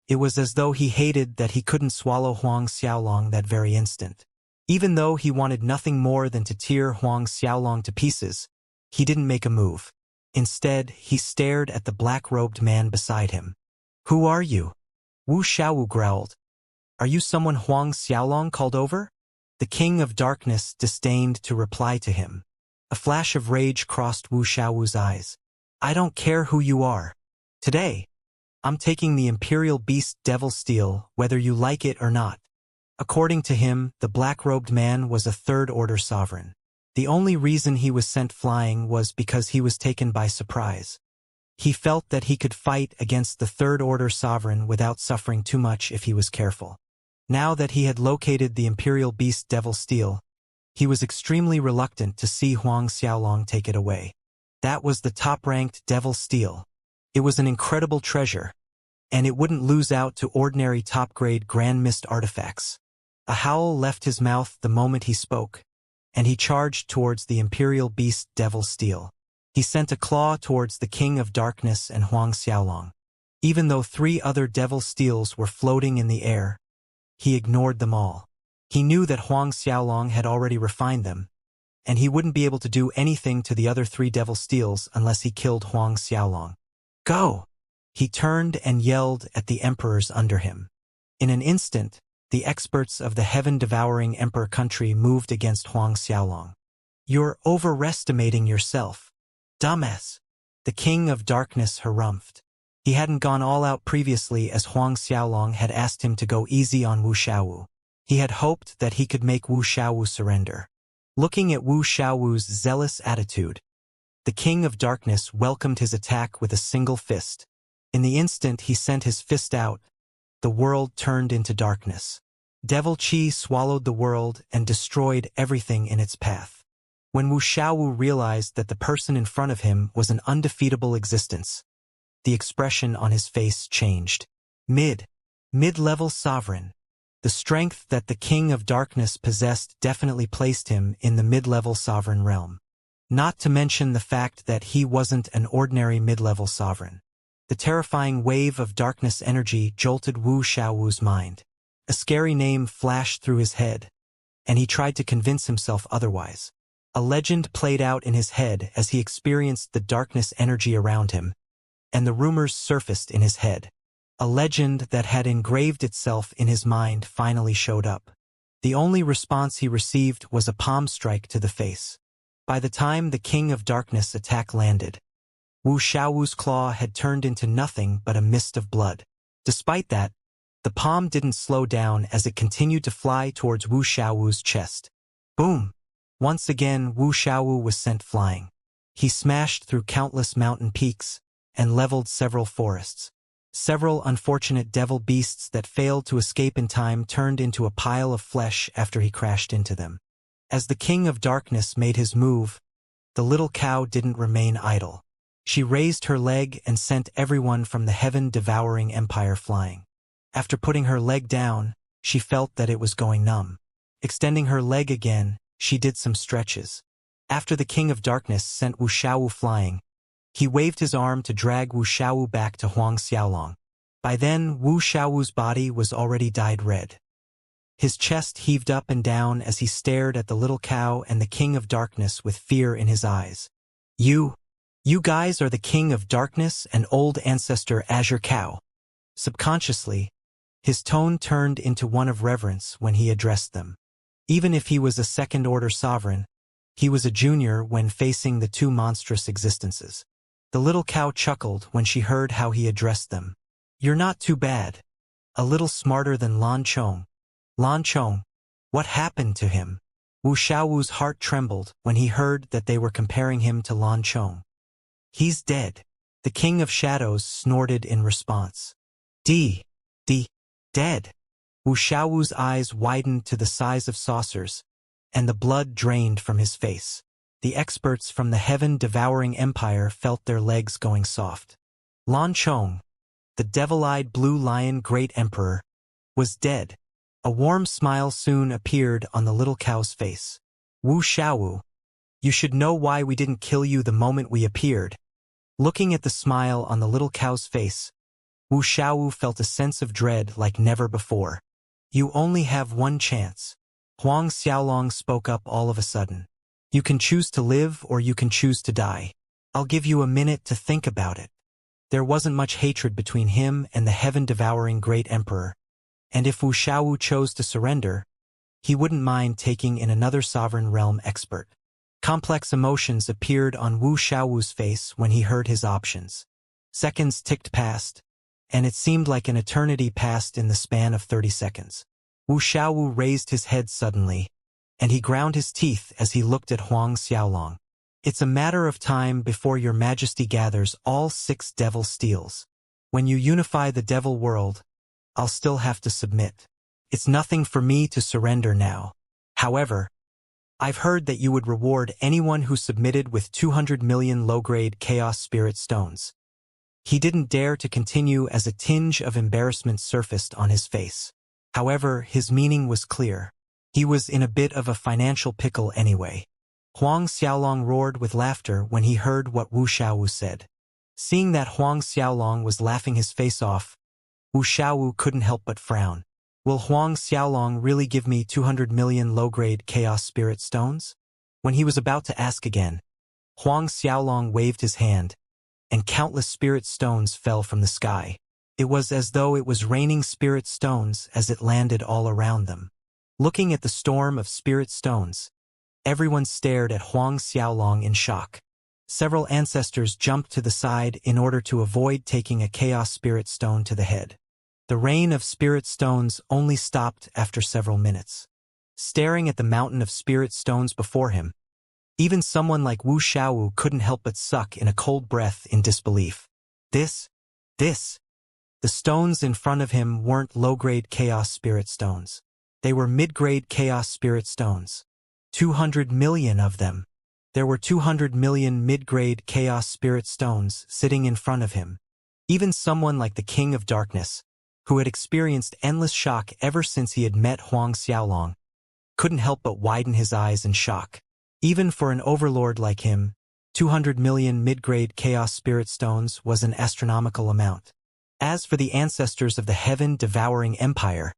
It was as though he hated that he couldn't swallow Huang Xiaolong that very instant. Even though he wanted nothing more than to tear Huang Xiaolong to pieces, he didn't make a move. Instead, he stared at the black-robed man beside him. "Who are you?" Wu Xiaowu growled. "Are you someone Huang Xiaolong called over?" The King of Darkness disdained to reply to him. A flash of rage crossed Wu Xiaowu's eyes. "I don't care who you are. Today, I'm taking the Imperial Beast Devil Steel, whether you like it or not." According to him, the black-robed man was a third-order sovereign. The only reason he was sent flying was because he was taken by surprise. He felt that he could fight against the third-order sovereign without suffering too much if he was careful. Now that he had located the Imperial Beast Devil Steel, he was extremely reluctant to see Huang Xiaolong take it away. That was the top-ranked Devil Steel. It was an incredible treasure, and it wouldn't lose out to ordinary top-grade Grand Mist artifacts. A howl left his mouth the moment he spoke, and he charged towards the Imperial Beast Devil Steel. He sent a claw towards the King of Darkness and Huang Xiaolong. Even though 3 other Devil Steels were floating in the air, he ignored them all. He knew that Huang Xiaolong had already refined them, and he wouldn't be able to do anything to the other 3 Devil Steels unless he killed Huang Xiaolong. Go! He turned and yelled at the emperors under him. In an instant, the experts of the heaven-devouring emperor country moved against Huang Xiaolong. You're overestimating yourself. Dumbass! The king of darkness harumphed. He hadn't gone all out previously as Huang Xiaolong had asked him to go easy on Wu Xiaowu. He had hoped that he could make Wu Xiaowu surrender. Looking at Wu Xiaowu's zealous attitude, the king of darkness welcomed his attack with a single fist. In the instant he sent his fist out, the world turned into darkness. Devil Qi swallowed the world and destroyed everything in its path. When Wu Xiaowu realized that the person in front of him was an undefeatable existence, the expression on his face changed. Mid-level sovereign. The strength that the king of darkness possessed definitely placed him in the mid-level sovereign realm. Not to mention the fact that he wasn't an ordinary mid-level sovereign. The terrifying wave of darkness energy jolted Wu Xiaowu's mind. A scary name flashed through his head, and he tried to convince himself otherwise. A legend played out in his head as he experienced the darkness energy around him, and the rumors surfaced in his head. A legend that had engraved itself in his mind finally showed up. The only response he received was a palm strike to the face. By the time the King of Darkness attack landed, Wu Xiaowu's claw had turned into nothing but a mist of blood. Despite that, the palm didn't slow down as it continued to fly towards Wu Xiaowu's chest. Boom! Once again, Wu Xiaowu was sent flying. He smashed through countless mountain peaks and leveled several forests. Several unfortunate devil beasts that failed to escape in time turned into a pile of flesh after he crashed into them. As the King of Darkness made his move, the little cow didn't remain idle. She raised her leg and sent everyone from the heaven-devouring empire flying. After putting her leg down, she felt that it was going numb. Extending her leg again, she did some stretches. After the King of Darkness sent Wu Xiaowu flying, he waved his arm to drag Wu Xiaowu back to Huang Xiaolong. By then, Wu Xiaowu's body was already dyed red. His chest heaved up and down as he stared at the little cow and the King of Darkness with fear in his eyes. You guys are the King of Darkness and old ancestor Azure Cow. Subconsciously, his tone turned into one of reverence when he addressed them. Even if he was a second-order sovereign, he was a junior when facing the two monstrous existences. The little cow chuckled when she heard how he addressed them. You're not too bad. A little smarter than Lan Chong. Lan Chong, what happened to him? Wu Xiaowu's heart trembled when he heard that they were comparing him to Lan Chong. He's dead. The King of Shadows snorted in response. Dead. Wu Xiaowu's eyes widened to the size of saucers, and the blood drained from his face. The experts from the heaven-devouring empire felt their legs going soft. Lan Chong, the devil-eyed blue lion great emperor, was dead. A warm smile soon appeared on the little cow's face. Wu Xiaowu, you should know why we didn't kill you the moment we appeared. Looking at the smile on the little cow's face, Wu Xiaowu felt a sense of dread like never before. You only have one chance. Huang Xiaolong spoke up all of a sudden. You can choose to live or you can choose to die. I'll give you a minute to think about it. There wasn't much hatred between him and the heaven-devouring great emperor, and if Wu Xiaowu chose to surrender, he wouldn't mind taking in another sovereign realm expert. Complex emotions appeared on Wu Xiaowu's face when he heard his options. Seconds ticked past, and it seemed like an eternity passed in the span of 30 seconds. Wu Xiaowu raised his head suddenly, and he ground his teeth as he looked at Huang Xiaolong. It's a matter of time before your majesty gathers all 6 devil steels. When you unify the devil world, I'll still have to submit. It's nothing for me to surrender now. However, I've heard that you would reward anyone who submitted with 200 million low-grade Chaos Spirit Stones. He didn't dare to continue as a tinge of embarrassment surfaced on his face. However, his meaning was clear. He was in a bit of a financial pickle anyway. Huang Xiaolong roared with laughter when he heard what Wu Xiaowu said. Seeing that Huang Xiaolong was laughing his face off, Wu Xiaowu couldn't help but frown. Will Huang Xiaolong really give me 200 million low-grade Chaos Spirit Stones? When he was about to ask again, Huang Xiaolong waved his hand, and countless spirit stones fell from the sky. It was as though it was raining spirit stones as it landed all around them. Looking at the storm of spirit stones, everyone stared at Huang Xiaolong in shock. Several ancestors jumped to the side in order to avoid taking a chaos spirit stone to the head. The rain of spirit stones only stopped after several minutes. Staring at the mountain of spirit stones before him, even someone like Wu Xiaowu couldn't help but suck in a cold breath in disbelief. This. The stones in front of him weren't low-grade chaos spirit stones. They were mid-grade chaos spirit stones. 200 million of them. There were 200 million mid-grade chaos spirit stones sitting in front of him. Even someone like the King of Darkness, who had experienced endless shock ever since he had met Huang Xiaolong, couldn't help but widen his eyes in shock. Even for an overlord like him, 200 million mid-grade chaos spirit stones was an astronomical amount. As for the ancestors of the heaven-devouring empire,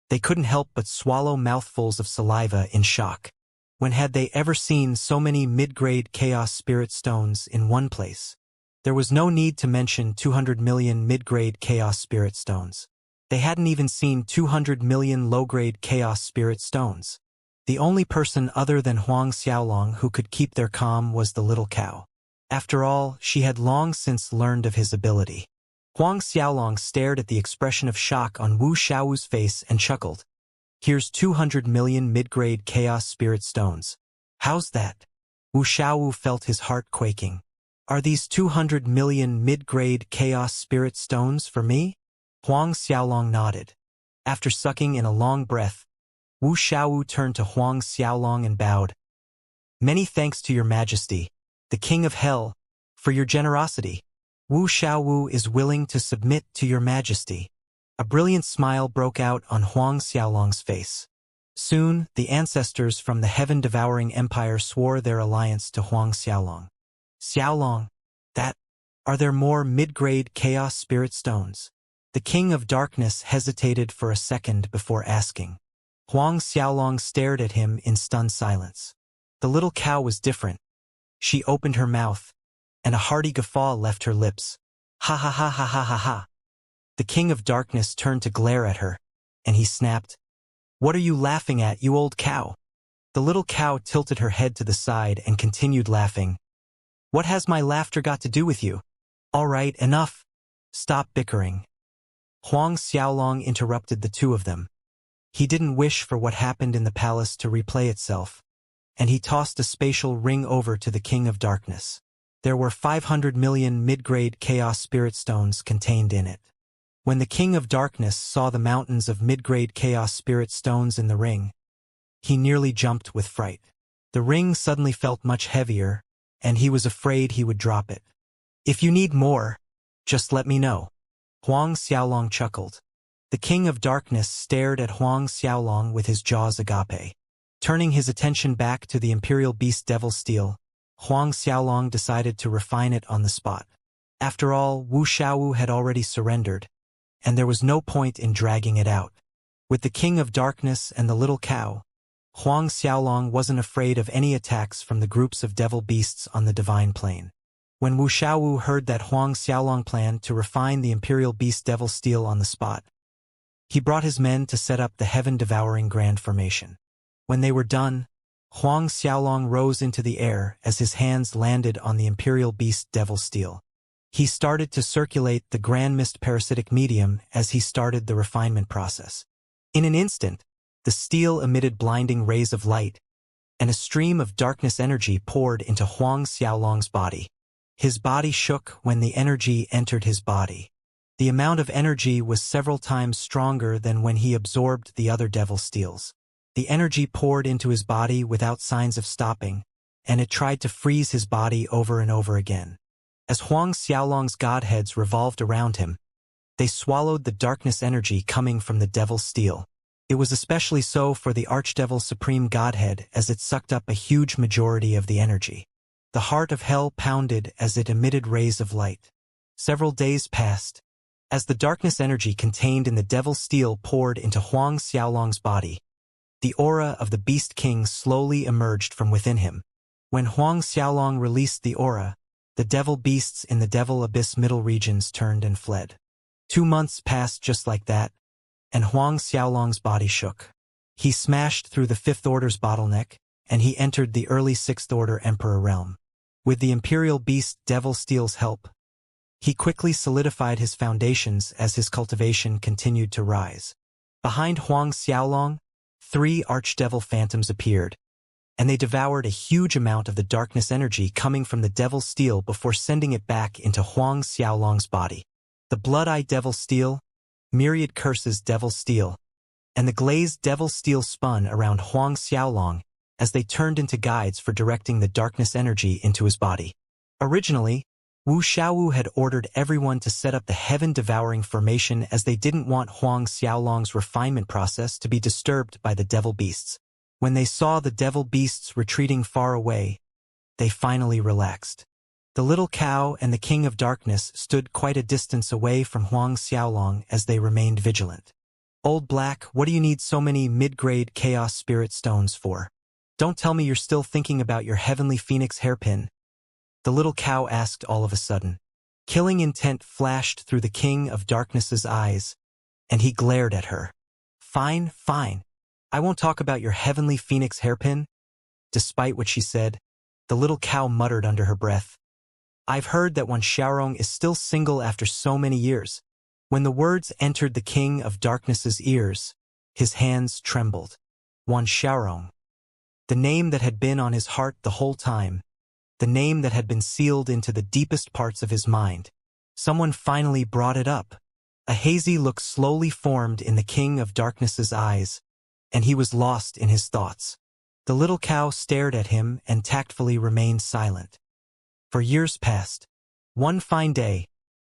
they couldn't help but swallow mouthfuls of saliva in shock. When had they ever seen so many mid-grade chaos spirit stones in one place? There was no need to mention 200 million mid-grade chaos spirit stones. They hadn't even seen 200 million low-grade chaos spirit stones. The only person other than Huang Xiaolong who could keep their calm was the little cow. After all, she had long since learned of his ability. Huang Xiaolong stared at the expression of shock on Wu Xiaowu's face and chuckled. Here's 200 million mid-grade chaos spirit stones. How's that? Wu Xiaowu felt his heart quaking. Are these 200 million mid-grade chaos spirit stones for me? Huang Xiaolong nodded. After sucking in a long breath, Wu Xiaowu turned to Huang Xiaolong and bowed. Many thanks to your majesty, the king of hell, for your generosity. Wu Xiaowu is willing to submit to your majesty. A brilliant smile broke out on Huang Xiaolong's face. Soon, the ancestors from the heaven-devouring empire swore their alliance to Huang Xiaolong. Xiaolong, are there more mid-grade chaos spirit stones? The king of darkness hesitated for a second before asking. Huang Xiaolong stared at him in stunned silence. The little cow was different. She opened her mouth, and a hearty guffaw left her lips. Ha ha ha ha ha ha ha. The king of darkness turned to glare at her, and he snapped, "What are you laughing at, you old cow?" The little cow tilted her head to the side and continued laughing. "What has my laughter got to do with you? All right, enough. Stop bickering." Huang Xiaolong interrupted the two of them. He didn't wish for what happened in the palace to replay itself, and he tossed a spatial ring over to the king of darkness. There were 500 million mid-grade chaos spirit stones contained in it. When the king of darkness saw the mountains of mid-grade chaos spirit stones in the ring, he nearly jumped with fright. The ring suddenly felt much heavier, and he was afraid he would drop it. "If you need more, just let me know." Huang Xiaolong chuckled. The king of darkness stared at Huang Xiaolong with his jaws agape. Turning his attention back to the imperial beast devil steel, Huang Xiaolong decided to refine it on the spot. After all, Wu Xiaowu had already surrendered, and there was no point in dragging it out. With the king of darkness and the little cow, Huang Xiaolong wasn't afraid of any attacks from the groups of devil beasts on the divine plane. When Wu Xiaowu heard that Huang Xiaolong planned to refine the imperial beast devil steel on the spot, he brought his men to set up the heaven-devouring grand formation. When they were done, Huang Xiaolong rose into the air as his hands landed on the imperial beast devil steel. He started to circulate the grand mist parasitic medium as he started the refinement process. In an instant, the steel emitted blinding rays of light, and a stream of darkness energy poured into Huang Xiaolong's body. His body shook when the energy entered his body. The amount of energy was several times stronger than when he absorbed the other devil steels. The energy poured into his body without signs of stopping, and it tried to freeze his body over and over again. As Huang Xiaolong's godheads revolved around him, they swallowed the darkness energy coming from the devil steel. It was especially so for the Archdevil Supreme Godhead as it sucked up a huge majority of the energy. The heart of hell pounded as it emitted rays of light. Several days passed. As the darkness energy contained in the devil steel poured into Huang Xiaolong's body, the aura of the Beast King slowly emerged from within him. When Huang Xiaolong released the aura, The devil beasts in the devil abyss middle regions turned and fled. 2 months passed just like that, and Huang Xiaolong's body shook. He smashed through the Fifth Order's bottleneck, and he entered the early Sixth Order Emperor realm. With the Imperial Beast Devil Steel's help, he quickly solidified his foundations as his cultivation continued to rise. Behind Huang Xiaolong, 3 Archdevil Phantoms appeared, and they devoured a huge amount of the darkness energy coming from the Devil Steel before sending it back into Huang Xiaolong's body. The Blood-Eye Devil Steel, Myriad Curses Devil Steel, and the glazed Devil Steel spun around Huang Xiaolong as they turned into guides for directing the darkness energy into his body. Originally, Wu Xiaowu had ordered everyone to set up the heaven-devouring formation as they didn't want Huang Xiaolong's refinement process to be disturbed by the devil beasts. When they saw the devil beasts retreating far away, they finally relaxed. The little cow and the King of Darkness stood quite a distance away from Huang Xiaolong as they remained vigilant. "Old Black, what do you need so many mid-grade Chaos Spirit Stones for? Don't tell me you're still thinking about your Heavenly Phoenix hairpin," the little cow asked all of a sudden. Killing intent flashed through the King of Darkness's eyes, and he glared at her. "Fine, fine. I won't talk about your Heavenly Phoenix hairpin." Despite what she said, the little cow muttered under her breath, "I've heard that Wan Xiaorong is still single after so many years." When the words entered the King of Darkness's ears, his hands trembled. Wan Xiaorong. The name that had been on his heart the whole time. The name that had been sealed into the deepest parts of his mind. Someone finally brought it up. A hazy look slowly formed in the King of Darkness's eyes, and he was lost in his thoughts. The little cow stared at him and tactfully remained silent. For years passed. One fine day,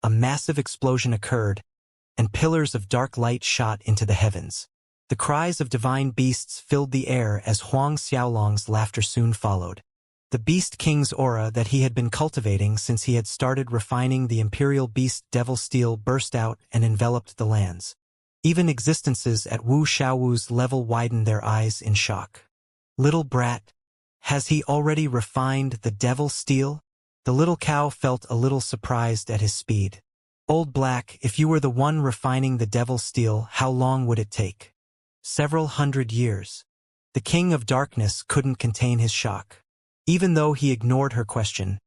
a massive explosion occurred, and pillars of dark light shot into the heavens. The cries of divine beasts filled the air as Huang Xiaolong's laughter soon followed. The Beast King's aura that he had been cultivating since he had started refining the Imperial Beast Devil Steel burst out and enveloped the lands. Even existences at Wu Xiaowu's level widened their eyes in shock. "Little brat, has he already refined the Devil Steel?" The little cow felt a little surprised at his speed. "Old Black, if you were the one refining the Devil Steel, how long would it take?" "Several hundred years." The King of Darkness couldn't contain his shock. Even though he ignored her question,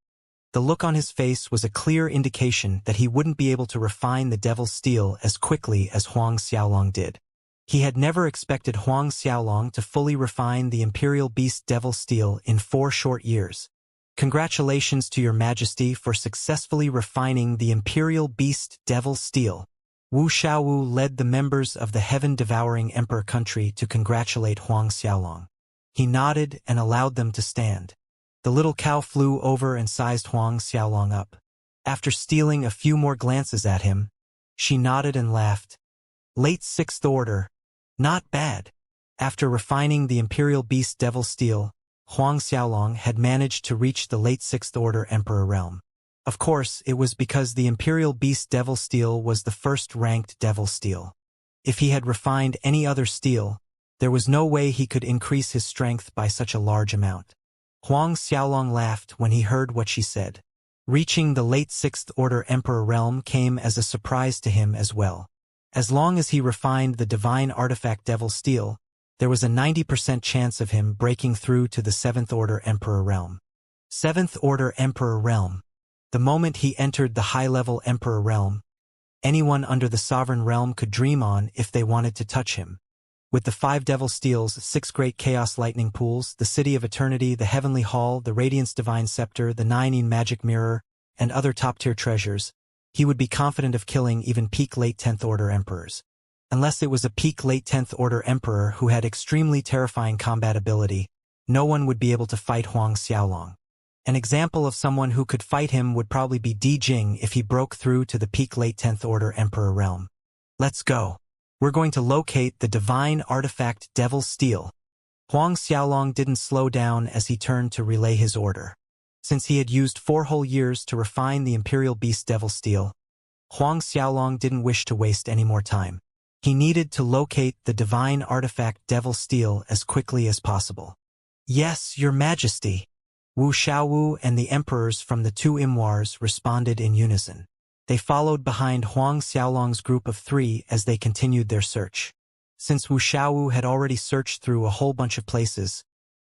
the look on his face was a clear indication that he wouldn't be able to refine the Devil Steel as quickly as Huang Xiaolong did. He had never expected Huang Xiaolong to fully refine the Imperial Beast Devil Steel in 4 short years. "Congratulations to your Majesty for successfully refining the Imperial Beast Devil Steel." Wu Xiaowu led the members of the heaven-devouring Emperor country to congratulate Huang Xiaolong. He nodded and allowed them to stand. The little cow flew over and sized Huang Xiaolong up. After stealing a few more glances at him, she nodded and laughed. "Late Sixth Order. Not bad." After refining the Imperial Beast Devil Steel, Huang Xiaolong had managed to reach the late Sixth Order Emperor realm. Of course, it was because the Imperial Beast Devil Steel was the first-ranked Devil Steel. If he had refined any other steel, there was no way he could increase his strength by such a large amount. Huang Xiaolong laughed when he heard what she said. Reaching the late Sixth Order Emperor realm came as a surprise to him as well. As long as he refined the divine artifact Devil Steel, there was a 90% chance of him breaking through to the Seventh Order Emperor realm. Seventh Order Emperor realm. The moment he entered the high-level Emperor realm, anyone under the Sovereign realm could dream on if they wanted to touch him. With the 5 Devil Steels, 6 Great Chaos Lightning Pools, the City of Eternity, the Heavenly Hall, the Radiance Divine Scepter, the 9 Magic Mirror, and other top-tier treasures, he would be confident of killing even peak late 10th Order Emperors. Unless it was a peak late 10th Order Emperor who had extremely terrifying combat ability, no one would be able to fight Huang Xiaolong. An example of someone who could fight him would probably be Di Jing if he broke through to the peak late 10th Order Emperor realm. "Let's go. We're going to locate the divine artifact Devil Steel." Huang Xiaolong didn't slow down as he turned to relay his order. Since he had used 4 whole years to refine the Imperial Beast Devil Steel, Huang Xiaolong didn't wish to waste any more time. He needed to locate the divine artifact Devil Steel as quickly as possible. "Yes, Your Majesty." Wu Xiaowu and the emperors from the two Imwars responded in unison. They followed behind Huang Xiaolong's group of 3 as they continued their search. Since Wu Xiaowu had already searched through a whole bunch of places,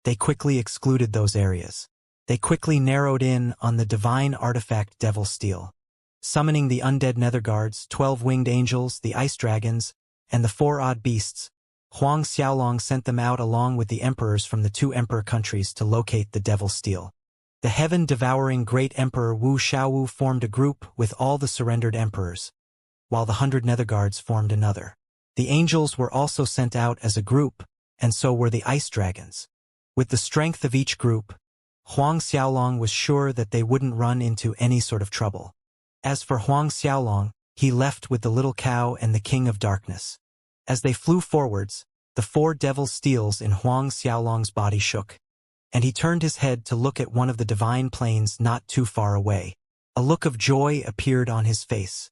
they quickly excluded those areas. They quickly narrowed in on the divine artifact Devil Steel. Summoning the undead netherguards, 12 winged angels, the ice dragons, and the 4 odd beasts, Huang Xiaolong sent them out along with the emperors from the 2 emperor countries to locate the Devil Steel. The heaven-devouring great emperor Wu Xiaowu formed a group with all the surrendered emperors, while the 100 netherguards formed another. The angels were also sent out as a group, and so were the ice dragons. With the strength of each group, Huang Xiaolong was sure that they wouldn't run into any sort of trouble. As for Huang Xiaolong, he left with the little cow and the King of Darkness. As they flew forwards, the 4 devil steels in Huang Xiaolong's body shook, and he turned his head to look at one of the divine planes not too far away. A look of joy appeared on his face.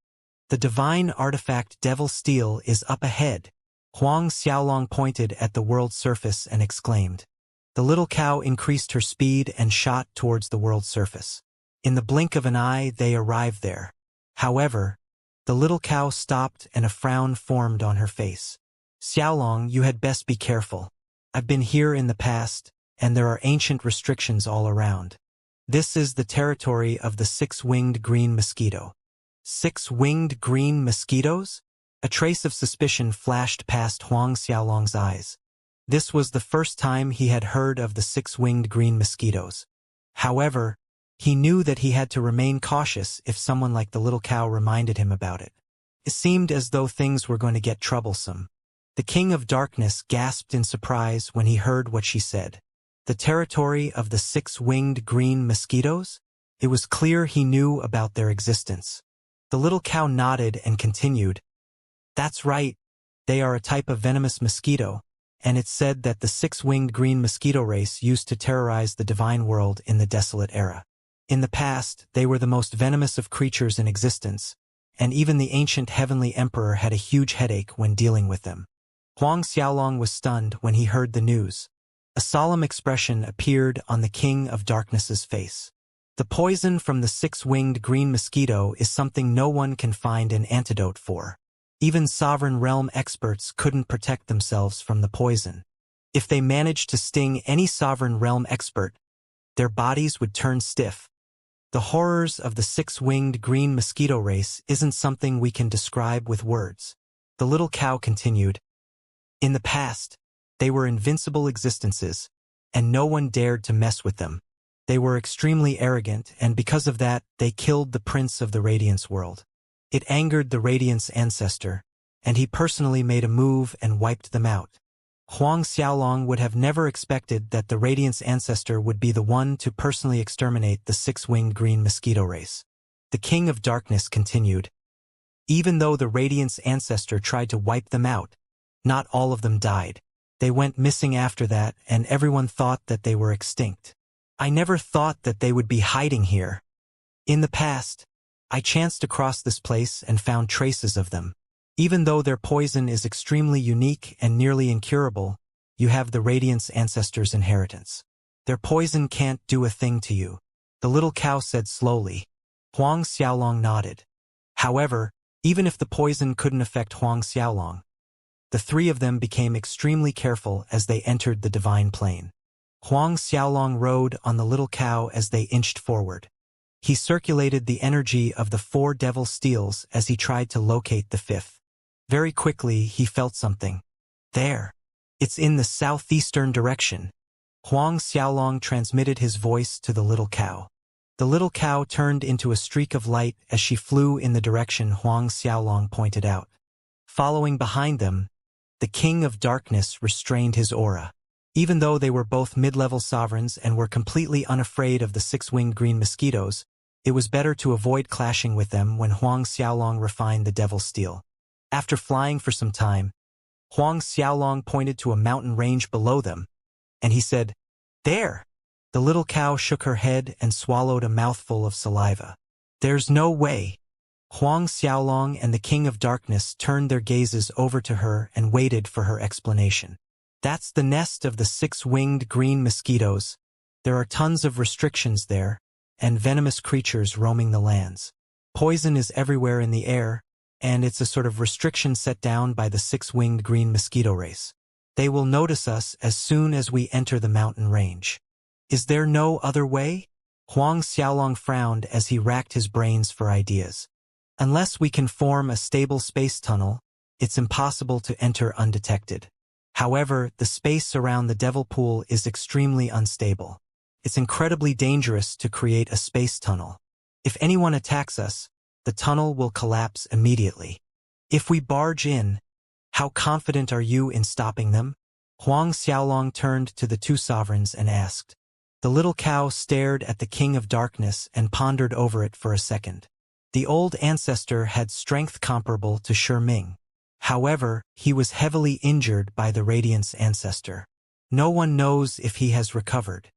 The divine artifact Devil Steel is up ahead. Huang Xiaolong pointed at the world's surface and exclaimed. The little cow increased her speed and shot towards the world's surface. In the blink of an eye, they arrived there. However, the little cow stopped and a frown formed on her face. Xiaolong, you had best be careful. I've been here in the past, and there are ancient restrictions all around. This is the territory of the 6-winged green mosquito. 6-winged green mosquitoes? A trace of suspicion flashed past Huang Xiaolong's eyes. This was the first time he had heard of the 6-winged green mosquitoes. However, he knew that he had to remain cautious if someone like the little cow reminded him about it. It seemed as though things were going to get troublesome. The King of Darkness gasped in surprise when he heard what she said. The territory of the 6-winged green mosquitoes? It was clear he knew about their existence. The little cow nodded and continued. That's right. They are a type of venomous mosquito, and it's said that the 6-winged green mosquito race used to terrorize the divine world in the desolate era. In the past, they were the most venomous of creatures in existence, and even the ancient heavenly emperor had a huge headache when dealing with them. Huang Xiaolong was stunned when he heard the news. A solemn expression appeared on the King of Darkness's face. The poison from the 6-winged green mosquito is something no one can find an antidote for. Even sovereign realm experts couldn't protect themselves from the poison. If they managed to sting any sovereign realm expert, their bodies would turn stiff. The horrors of the 6-winged green mosquito race isn't something we can describe with words. The little cow continued. In the past, they were invincible existences, and no one dared to mess with them. They were extremely arrogant, and because of that, they killed the prince of the Radiance world. It angered the Radiance ancestor, and he personally made a move and wiped them out. Huang Xiaolong would have never expected that the Radiance ancestor would be the one to personally exterminate the 6-winged green mosquito race. The King of Darkness continued. Even though the Radiance ancestor tried to wipe them out, not all of them died. They went missing after that, and everyone thought that they were extinct. I never thought that they would be hiding here. In the past, I chanced across this place and found traces of them. Even though their poison is extremely unique and nearly incurable, you have the Radiance ancestors' inheritance. Their poison can't do a thing to you, the little cow said slowly. Huang Xiaolong nodded. However, even if the poison couldn't affect Huang Xiaolong, the 3 of them became extremely careful as they entered the divine plane. Huang Xiaolong rode on the little cow as they inched forward. He circulated the energy of the 4 devil steels as he tried to locate the 5th. Very quickly, he felt something. There. It's in the southeastern direction. Huang Xiaolong transmitted his voice to the little cow. The little cow turned into a streak of light as she flew in the direction Huang Xiaolong pointed out. Following behind them, the King of Darkness restrained his aura. Even though they were both mid-level sovereigns and were completely unafraid of the 6-winged green mosquitoes, it was better to avoid clashing with them when Huang Xiaolong refined the devil steel. After flying for some time, Huang Xiaolong pointed to a mountain range below them, and he said, There! The little cow shook her head and swallowed a mouthful of saliva. There's no way. Huang Xiaolong and the King of Darkness turned their gazes over to her and waited for her explanation. That's the nest of the 6-winged green mosquitoes. There are tons of restrictions there, and venomous creatures roaming the lands. Poison is everywhere in the air, and it's a sort of restriction set down by the six-winged green mosquito race. They will notice us as soon as we enter the mountain range. Is there no other way? Huang Xiaolong frowned as he racked his brains for ideas. Unless we can form a stable space tunnel, it's impossible to enter undetected. However, the space around the Devil Pool is extremely unstable. It's incredibly dangerous to create a space tunnel. If anyone attacks us, the tunnel will collapse immediately. If we barge in, how confident are you in stopping them? Huang Xiaolong turned to the two sovereigns and asked. The little cow stared at the King of Darkness and pondered over it for a second. The old ancestor had strength comparable to Shi Ming. However, he was heavily injured by the Radiance ancestor. No one knows if he has recovered.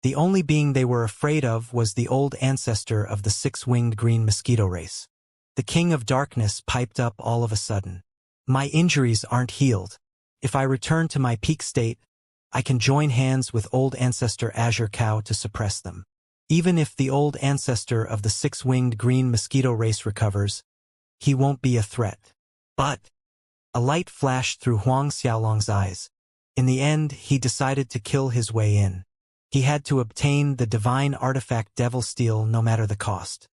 The only being they were afraid of was the old ancestor of the six-winged green mosquito race. The King of Darkness piped up all of a sudden. My injuries aren't healed. If I return to my peak state, I can join hands with old ancestor Azure Cow to suppress them. Even if the old ancestor of the six-winged green mosquito race recovers, he won't be a threat. But a light flashed through Huang Xiaolong's eyes. In the end, he decided to kill his way in. He had to obtain the divine artifact Devil Steel no matter the cost.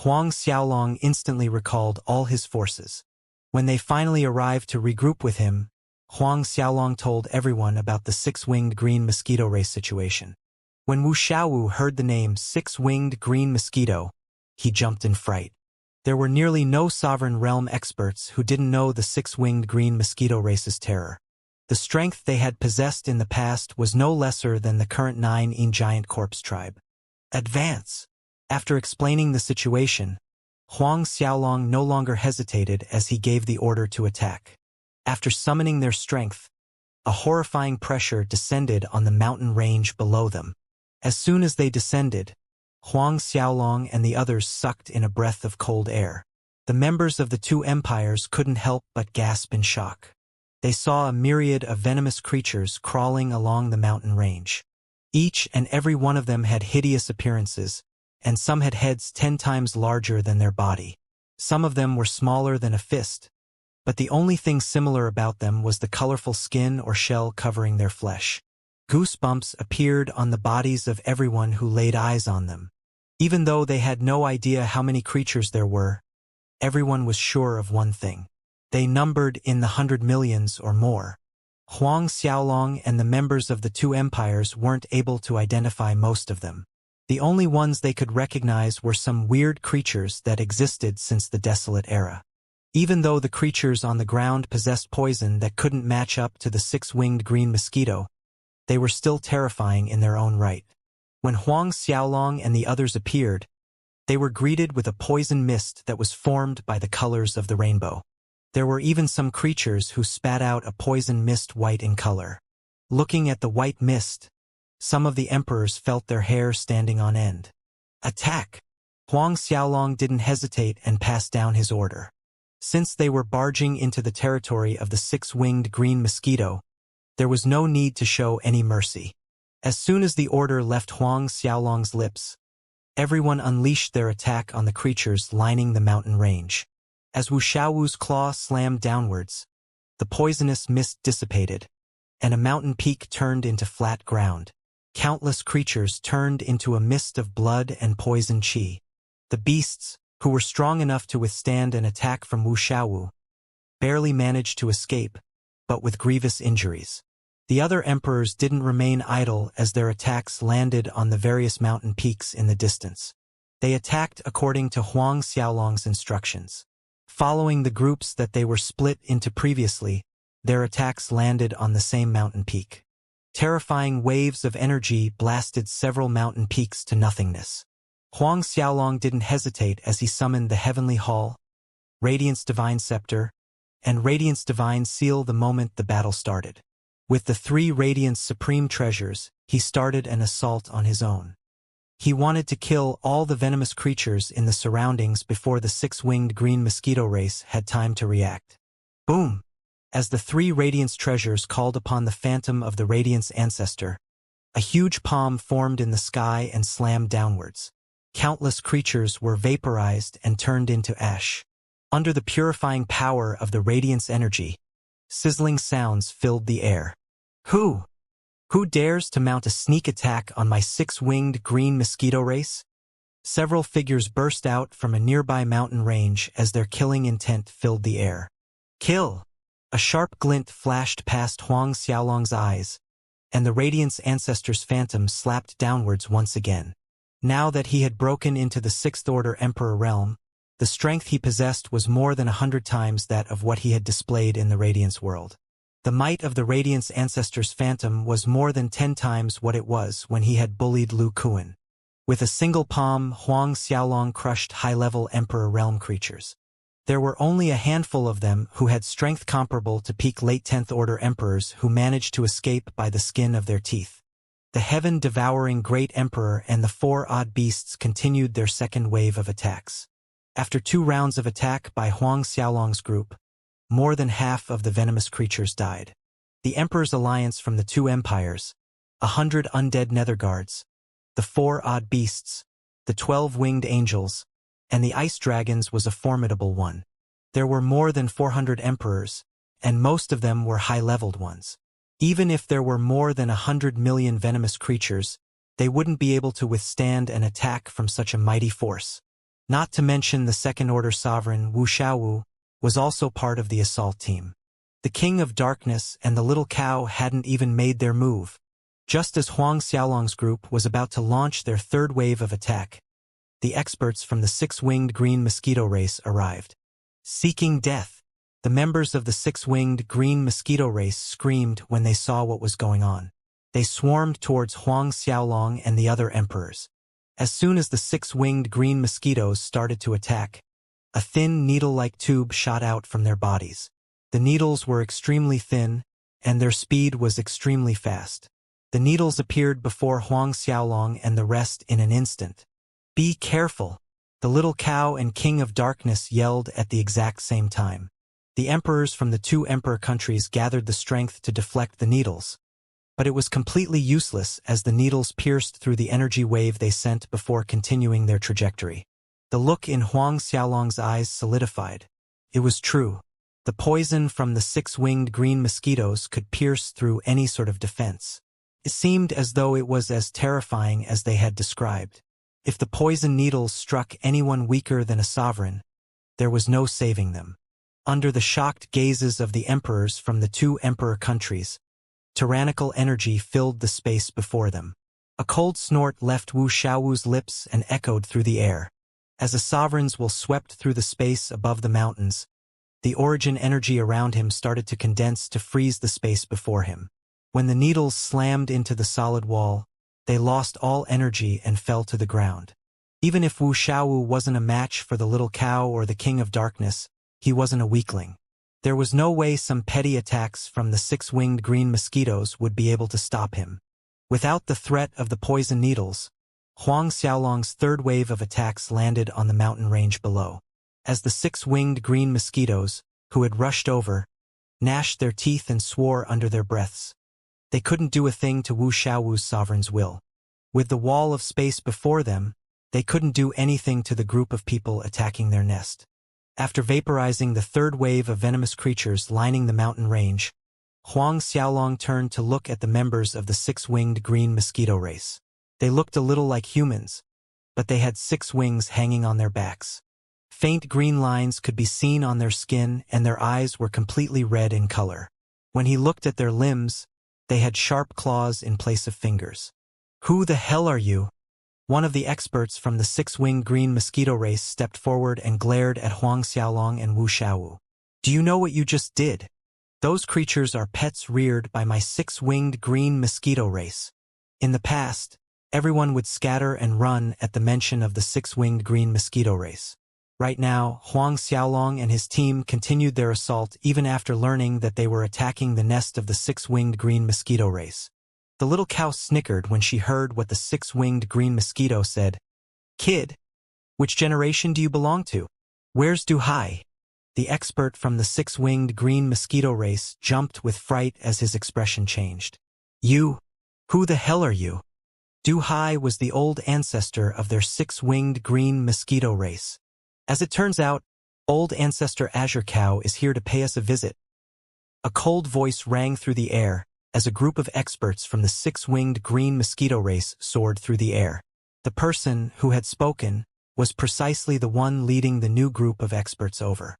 Huang Xiaolong instantly recalled all his forces. When they finally arrived to regroup with him, Huang Xiaolong told everyone about the six-winged green mosquito race situation. When Wu Xiaowu heard the name six-winged green mosquito, he jumped in fright. There were nearly no sovereign realm experts who didn't know the six-winged green mosquito race's terror. The strength they had possessed in the past was no lesser than the current 9 giant corpse tribe. Advance! After explaining the situation, Huang Xiaolong no longer hesitated as he gave the order to attack. After summoning their strength, a horrifying pressure descended on the mountain range below them. As soon as they descended, Huang Xiaolong and the others sucked in a breath of cold air. The members of the two empires couldn't help but gasp in shock. They saw a myriad of venomous creatures crawling along the mountain range. Each and every one of them had hideous appearances, and some had heads 10 times larger than their body. Some of them were smaller than a fist, but the only thing similar about them was the colorful skin or shell covering their flesh. Goosebumps appeared on the bodies of everyone who laid eyes on them. Even though they had no idea how many creatures there were, everyone was sure of one thing. They numbered in the 100 millions or more. Huang Xiaolong and the members of the two empires weren't able to identify most of them. The only ones they could recognize were some weird creatures that existed since the Desolate Era. Even though the creatures on the ground possessed poison that couldn't match up to the six-winged green mosquito, they were still terrifying in their own right. When Huang Xiaolong and the others appeared, they were greeted with a poison mist that was formed by the colors of the rainbow. There were even some creatures who spat out a poison mist white in color. Looking at the white mist, some of the emperors felt their hair standing on end. Attack! Huang Xiaolong didn't hesitate and passed down his order. Since they were barging into the territory of the six-winged green mosquito, there was no need to show any mercy. As soon as the order left Huang Xiaolong's lips, everyone unleashed their attack on the creatures lining the mountain range. As Wu Xiaowu's claw slammed downwards, the poisonous mist dissipated, and a mountain peak turned into flat ground. Countless creatures turned into a mist of blood and poison qi. The beasts, who were strong enough to withstand an attack from Wu Xiaowu, barely managed to escape, but with grievous injuries. The other emperors didn't remain idle as their attacks landed on the various mountain peaks in the distance. They attacked according to Huang Xiaolong's instructions. Following the groups that they were split into previously, their attacks landed on the same mountain peak. Terrifying waves of energy blasted several mountain peaks to nothingness. Huang Xiaolong didn't hesitate as he summoned the Heavenly Hall, Radiance Divine Scepter, and Radiance Divine Seal the moment the battle started. With the 3 Radiance Supreme Treasures, he started an assault on his own. He wanted to kill all the venomous creatures in the surroundings before the six-winged green mosquito race had time to react. Boom! As the 3 Radiance treasures called upon the phantom of the Radiance ancestor, A huge palm formed in the sky and slammed downwards. Countless creatures were vaporized and turned into ash. Under the purifying power of the radiance energy, sizzling sounds filled the air. Who? Who dares to mount a sneak attack on my six-winged green mosquito race? Several figures burst out from a nearby mountain range as their killing intent filled the air. Kill! A sharp glint flashed past Huang Xiaolong's eyes, and the Radiance Ancestor's phantom slapped downwards once again. Now that he had broken into the Sixth Order Emperor realm, the strength he possessed was more than 100 times that of what he had displayed in the Radiance world. The might of the Radiance Ancestor's phantom was more than 10 times what it was when he had bullied Lu Kuan. With a single palm, Huang Xiaolong crushed high-level Emperor realm creatures. There were only a handful of them who had strength comparable to peak late 10th Order Emperors who managed to escape by the skin of their teeth. The heaven-devouring Great Emperor and the 4 odd beasts continued their second wave of attacks. After 2 rounds of attack by Huang Xiaolong's group, more than half of the venomous creatures died. The Emperor's alliance from the 2 empires, 100 undead netherguards, the 4 odd beasts, the 12 winged angels, and the ice dragons was a formidable one. There were more than 400 emperors, and most of them were high-leveled ones. Even if there were more than 100 million venomous creatures, they wouldn't be able to withstand an attack from such a mighty force. Not to mention the Second-Order Sovereign Wuxia was also part of the assault team. The King of Darkness and the Little Cow hadn't even made their move. Just as Huang Xiaolong's group was about to launch their third wave of attack, the experts from the 6-winged green mosquito race arrived. Seeking death, the members of the 6-winged green mosquito race screamed when they saw what was going on. They swarmed towards Huang Xiaolong and the other emperors. As soon as the 6-winged green mosquitoes started to attack, a thin needle-like tube shot out from their bodies. The needles were extremely thin, and their speed was extremely fast. The needles appeared before Huang Xiaolong and the rest in an instant. "Be careful!" The Little Cow and King of Darkness yelled at the exact same time. The emperors from the 2 emperor countries gathered the strength to deflect the needles, but it was completely useless as the needles pierced through the energy wave they sent before continuing their trajectory. The look in Huang Xiaolong's eyes solidified. It was true. The poison from the 6-winged green mosquitoes could pierce through any sort of defense. It seemed as though it was as terrifying as they had described. If the poison needles struck anyone weaker than a sovereign, there was no saving them. Under the shocked gazes of the emperors from the 2 emperor countries, tyrannical energy filled the space before them. A cold snort left Wu Xiaowu's lips and echoed through the air. As a sovereign's will swept through the space above the mountains, the origin energy around him started to condense to freeze the space before him. When the needles slammed into the solid wall, they lost all energy and fell to the ground. Even if Wu Xiaowu wasn't a match for the Little Cow or the King of Darkness, he wasn't a weakling. There was no way some petty attacks from the 6-winged green mosquitoes would be able to stop him. Without the threat of the poison needles, Huang Xiaolong's third wave of attacks landed on the mountain range below. As the 6-winged green mosquitoes, who had rushed over, gnashed their teeth and swore under their breaths, they couldn't do a thing to Wu Xiaowu's sovereign's will. With the wall of space before them, they couldn't do anything to the group of people attacking their nest. After vaporizing the third wave of venomous creatures lining the mountain range, Huang Xiaolong turned to look at the members of the 6-winged green mosquito race. They looked a little like humans, but they had 6 wings hanging on their backs. Faint green lines could be seen on their skin and their eyes were completely red in color. When he looked at their limbs, they had sharp claws in place of fingers. "Who the hell are you?" One of the experts from the 6-winged green mosquito race stepped forward and glared at Huang Xiaolong and Wu Xiaowu. "Do you know what you just did? Those creatures are pets reared by my 6-winged green mosquito race." In the past, everyone would scatter and run at the mention of the 6-winged green mosquito race. Right now, Huang Xiaolong and his team continued their assault even after learning that they were attacking the nest of the 6-winged green mosquito race. The Little Cow snickered when she heard what the 6-winged green mosquito said. "Kid, which generation do you belong to? Where's Du Hai?" The expert from the 6-winged green mosquito race jumped with fright as his expression changed. "You, Who the hell are you? Du Hai was the old ancestor of their six-winged green mosquito race. As it turns out, old ancestor Azure Cow is here to pay us a visit. A cold voice rang through the air as a group of experts from the six-winged green mosquito race soared through the air. The person who had spoken was precisely the one leading the new group of experts over.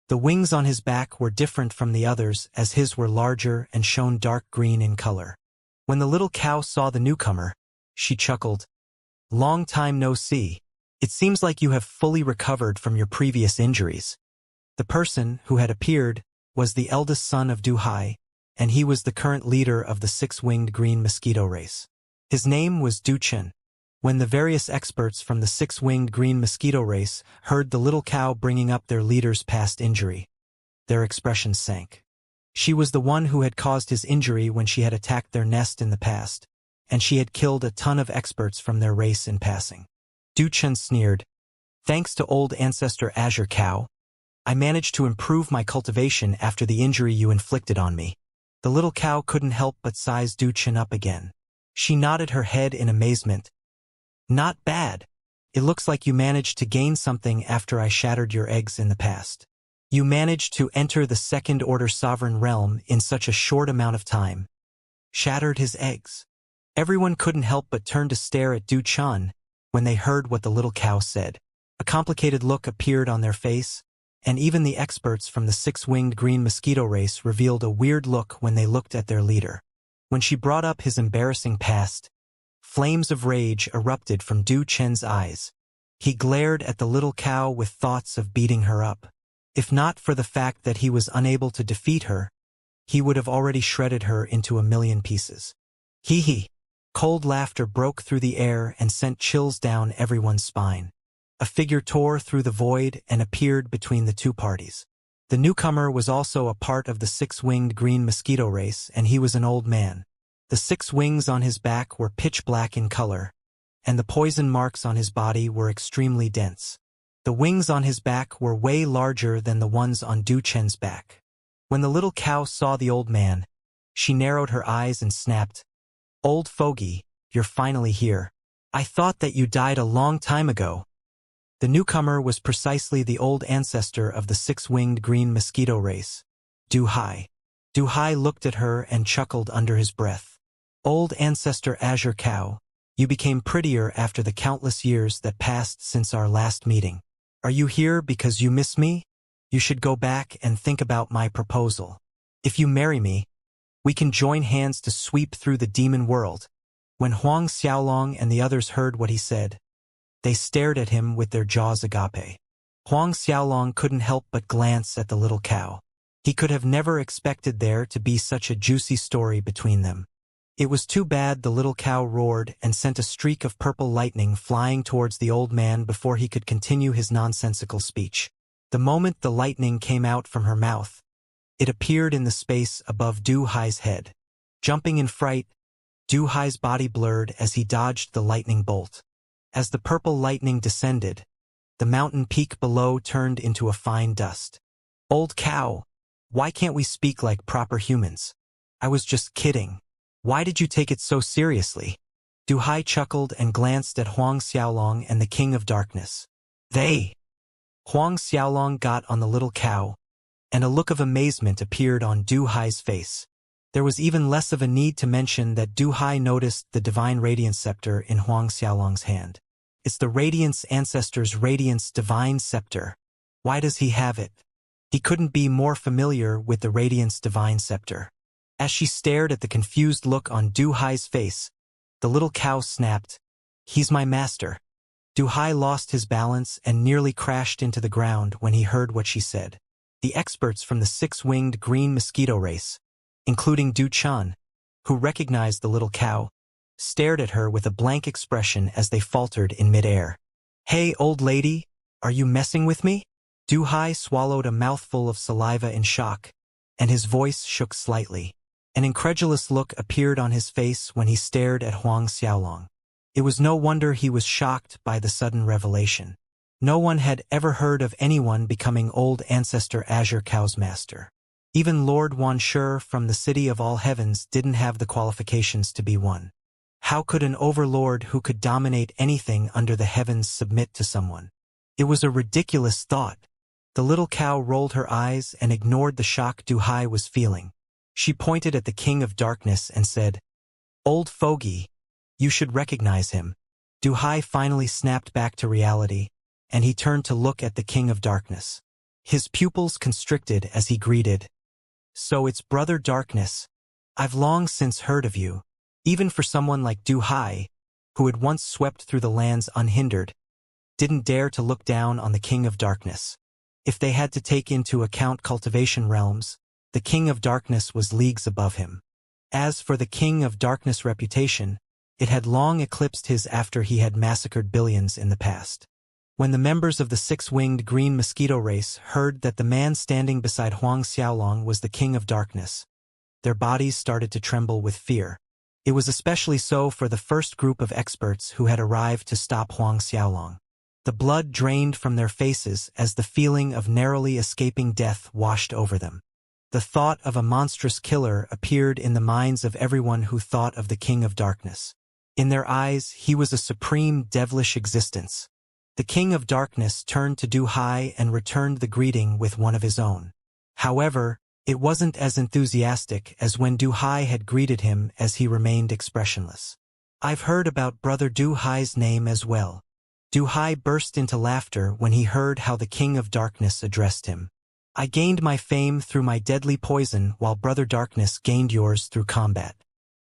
The wings on his back were different from the others as his were larger and shone dark green in color. When the little cow saw the newcomer, she chuckled. Long time no see. It seems like you have fully recovered from your previous injuries. The person who had appeared was the eldest son of Du Hai, and he was the current leader of the six-winged green mosquito race. His name was Du Chen. When the various experts from the six-winged green mosquito race heard the little cow bringing up their leader's past injury, their expressions sank. She was the one who had caused his injury when she had attacked their nest in the past, and she had killed a ton of experts from their race in passing. Du Chen sneered. Thanks to old ancestor Azure Cow, I managed to improve my cultivation after the injury you inflicted on me. The little cow couldn't help but size Du Chen up again. She nodded her head in amazement. Not bad. It looks like you managed to gain something after I shattered your eggs in the past. You managed to enter the second-order sovereign realm in such a short amount of time. Shattered his eggs. Everyone couldn't help but turn to stare at Du Chen when they heard what the little cow said. A complicated look appeared on their face, and even the experts from the six-winged green mosquito race revealed a weird look when they looked at their leader. When she brought up his embarrassing past, flames of rage erupted from Du Chen's eyes. He glared at the little cow with thoughts of beating her up. If not for the fact that he was unable to defeat her, he would have already shredded her into a million pieces. Hee hee. Cold laughter broke through the air and sent chills down everyone's spine. A figure tore through the void and appeared between the two parties. The newcomer was also a part of the six-winged green mosquito race, and he was an old man. The 6 wings on his back were pitch black in color, and the poison marks on his body were extremely dense. The wings on his back were way larger than the ones on Du Chen's back. When the little cow saw the old man, she narrowed her eyes and snapped, "Old fogey, you're finally here. I thought that you died a long time ago." The newcomer was precisely the old ancestor of the 6-winged green mosquito race, Du Hai. Du Hai looked at her and chuckled under his breath. Old ancestor Azure Cow, you became prettier after the countless years that passed since our last meeting. Are you here because you miss me? You should go back and think about my proposal. If you marry me, we can join hands to sweep through the demon world. When Huang Xiaolong and the others heard what he said, they stared at him with their jaws agape. Huang Xiaolong couldn't help but glance at the little cow. He could have never expected there to be such a juicy story between them. It was too bad the little cow roared and sent a streak of purple lightning flying towards the old man before he could continue his nonsensical speech. The moment the lightning came out from her mouth, it appeared in the space above Du Hai's head. Jumping in fright, Du Hai's body blurred as he dodged the lightning bolt. As the purple lightning descended, the mountain peak below turned into a fine dust. Old cow, why can't we speak like proper humans? I was just kidding. Why did you take it so seriously? Du Hai chuckled and glanced at Huang Xiaolong and the King of Darkness. They! Huang Xiaolong got on the little cow, and a look of amazement appeared on Du Hai's face. There was even less of a need to mention that Du Hai noticed the divine radiance scepter in Huang Xiaolong's hand. It's the Radiance Ancestor's Radiance Divine Scepter. Why does he have it? He couldn't be more familiar with the Radiance Divine Scepter. As she stared at the confused look on Du Hai's face, the little cow snapped, "He's my master." Du Hai lost his balance and nearly crashed into the ground when he heard what she said. The experts from the 6-winged green mosquito race, including Du Chen, who recognized the little cow, stared at her with a blank expression as they faltered in midair. "Hey, old lady, are you messing with me?" Du Hai swallowed a mouthful of saliva in shock, and his voice shook slightly. An incredulous look appeared on his face when he stared at Huang Xiaolong. It was no wonder he was shocked by the sudden revelation. No one had ever heard of anyone becoming old ancestor Azure Cow's master. Even Lord Wanshur from the City of All Heavens didn't have the qualifications to be one. How could an overlord who could dominate anything under the heavens submit to someone? It was a ridiculous thought. The little cow rolled her eyes and ignored the shock Duhai was feeling. She pointed at the King of Darkness and said, "Old fogey, you should recognize him." Duhai finally snapped back to reality, and he turned to look at the King of Darkness. His pupils constricted as he greeted, "So it's Brother Darkness. I've long since heard of you." Even for someone like Duhai, who had once swept through the lands unhindered, didn't dare to look down on the King of Darkness. If they had to take into account cultivation realms, the King of Darkness was leagues above him. As for the King of Darkness' reputation, it had long eclipsed his after he had massacred billions in the past. When the members of the six-winged green mosquito race heard that the man standing beside Huang Xiaolong was the King of Darkness, their bodies started to tremble with fear. It was especially so for the first group of experts who had arrived to stop Huang Xiaolong. The blood drained from their faces as the feeling of narrowly escaping death washed over them. The thought of a monstrous killer appeared in the minds of everyone who thought of the King of Darkness. In their eyes, he was a supreme devilish existence. The King of Darkness turned to Duhai and returned the greeting with one of his own. However, it wasn't as enthusiastic as when Duhai had greeted him, as he remained expressionless. "I've heard about Brother Duhai's name as well." Duhai burst into laughter when he heard how the King of Darkness addressed him. "I gained my fame through my deadly poison, while Brother Darkness gained yours through combat.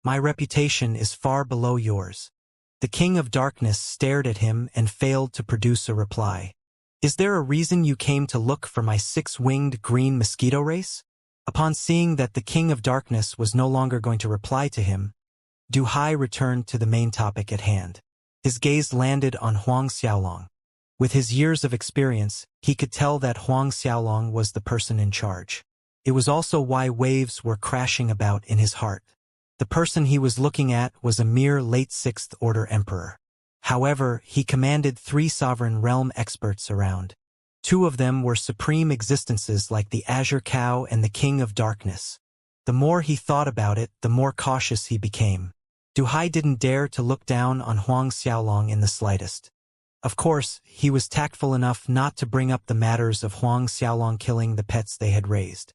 My reputation is far below yours." The King of Darkness stared at him and failed to produce a reply. "Is there a reason you came to look for my six-winged green mosquito race?" Upon seeing that the King of Darkness was no longer going to reply to him, Duhai returned to the main topic at hand. His gaze landed on Huang Xiaolong. With his years of experience, he could tell that Huang Xiaolong was the person in charge. It was also why waves were crashing about in his heart. The person he was looking at was a mere late Sixth Order Emperor. However, he commanded 3 sovereign realm experts around. 2 of them were supreme existences like the Azure Cow and the King of Darkness. The more he thought about it, the more cautious he became. Duhai didn't dare to look down on Huang Xiaolong in the slightest. Of course, he was tactful enough not to bring up the matters of Huang Xiaolong killing the pets they had raised.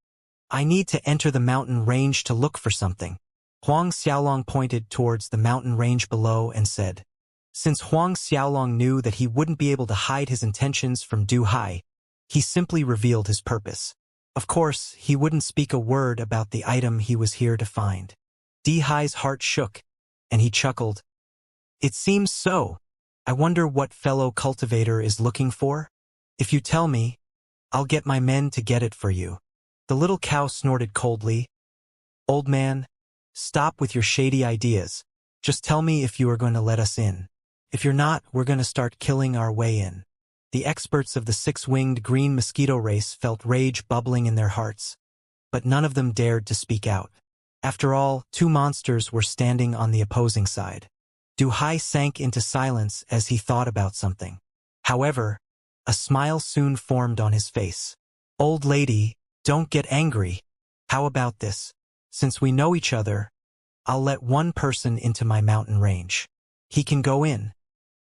"I need to enter the mountain range to look for something." Huang Xiaolong pointed towards the mountain range below and said. Since Huang Xiaolong knew that he wouldn't be able to hide his intentions from Duhai, he simply revealed his purpose. Of course, he wouldn't speak a word about the item he was here to find. Duhai's heart shook, and he chuckled. "It seems so. I wonder what fellow cultivator is looking for? If you tell me, I'll get my men to get it for you." The little cow snorted coldly. "Old man, stop with your shady ideas. Just tell me if you are going to let us in. If you're not, we're going to start killing our way in." The experts of the six-winged green mosquito race felt rage bubbling in their hearts, but none of them dared to speak out. After all, 2 monsters were standing on the opposing side. Duhai sank into silence as he thought about something. However, a smile soon formed on his face. "Old lady, don't get angry. How about this? Since we know each other, I'll let one person into my mountain range. He can go in,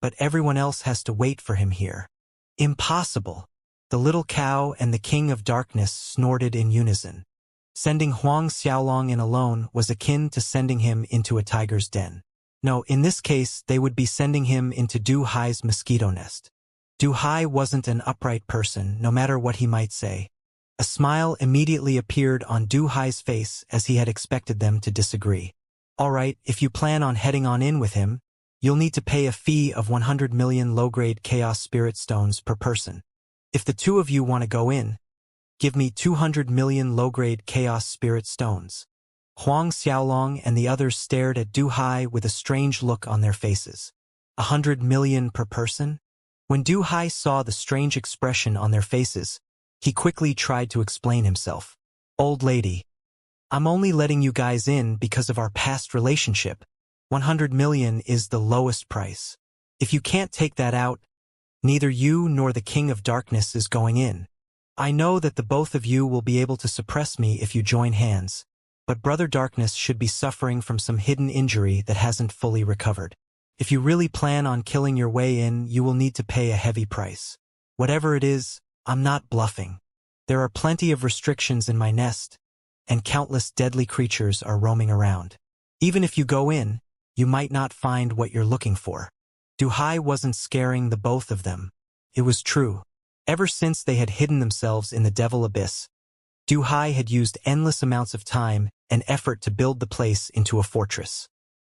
but everyone else has to wait for him here." "Impossible." The little cow and the King of Darkness snorted in unison. Sending Huang Xiaolong in alone was akin to sending him into a tiger's den. No, in this case, they would be sending him into Duhai's mosquito nest. Duhai wasn't an upright person, no matter what he might say. A smile immediately appeared on Duhai's face as he had expected them to disagree. "All right, if you plan on heading on in with him, you'll need to pay a fee of 100 million low-grade Chaos Spirit Stones per person. If the 2 of you want to go in, give me 200 million low-grade Chaos Spirit Stones." Huang Xiaolong and the others stared at Duhai with a strange look on their faces. 100 million per person? When Duhai saw the strange expression on their faces, he quickly tried to explain himself. "Old lady, I'm only letting you guys in because of our past relationship. 100 million is the lowest price. If you can't take that out, neither you nor the King of Darkness is going in. I know that the both of you will be able to suppress me if you join hands, but Brother Darkness should be suffering from some hidden injury that hasn't fully recovered. If you really plan on killing your way in, you will need to pay a heavy price. Whatever it is, I'm not bluffing. There are plenty of restrictions in my nest, and countless deadly creatures are roaming around. Even if you go in, you might not find what you're looking for. Duhai wasn't scaring the both of them. It was true. Ever since they had hidden themselves in the Devil Abyss, Duhai had used endless amounts of time and effort to build the place into a fortress.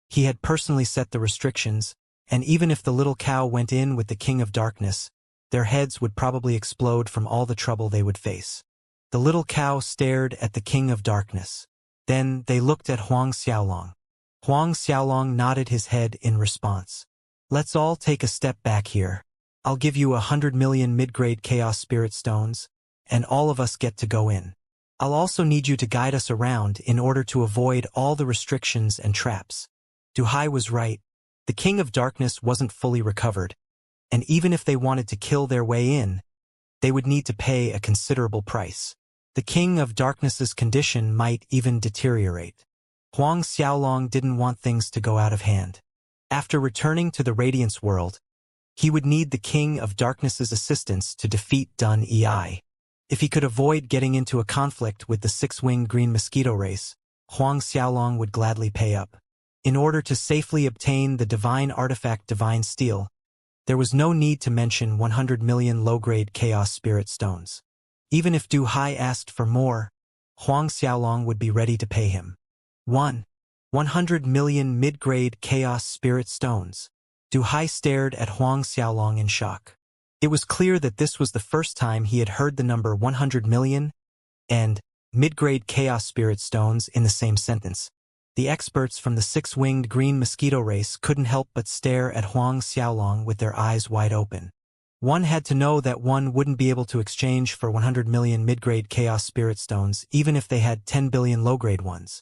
He had personally set the restrictions, and even if the little cow went in with the King of Darkness, their heads would probably explode from all the trouble they would face. The little cow stared at the King of Darkness. Then they looked at Huang Xiaolong. Huang Xiaolong nodded his head in response. Let's all take a step back here. I'll give you 100 million mid-grade Chaos Spirit Stones, and all of us get to go in. I'll also need you to guide us around in order to avoid all the restrictions and traps. Duhai was right. The King of Darkness wasn't fully recovered, and even if they wanted to kill their way in, they would need to pay a considerable price. The King of Darkness's condition might even deteriorate. Huang Xiaolong didn't want things to go out of hand. After returning to the Radiance world, he would need the King of Darkness's assistance to defeat Dun Ei. If he could avoid getting into a conflict with the six-winged green mosquito race, Huang Xiaolong would gladly pay up. In order to safely obtain the divine artifact Divine Steel, there was no need to mention 100 million low-grade Chaos Spirit Stones. Even if Du Hai asked for more, Huang Xiaolong would be ready to pay him. 100 million mid-grade Chaos Spirit Stones. Du Hai stared at Huang Xiaolong in shock. It was clear that this was the first time he had heard the number 100 million and mid-grade Chaos Spirit Stones in the same sentence. The experts from the six-winged green mosquito race couldn't help but stare at Huang Xiaolong with their eyes wide open. One had to know that one wouldn't be able to exchange for 100 million mid-grade Chaos Spirit Stones even if they had 10 billion low-grade ones.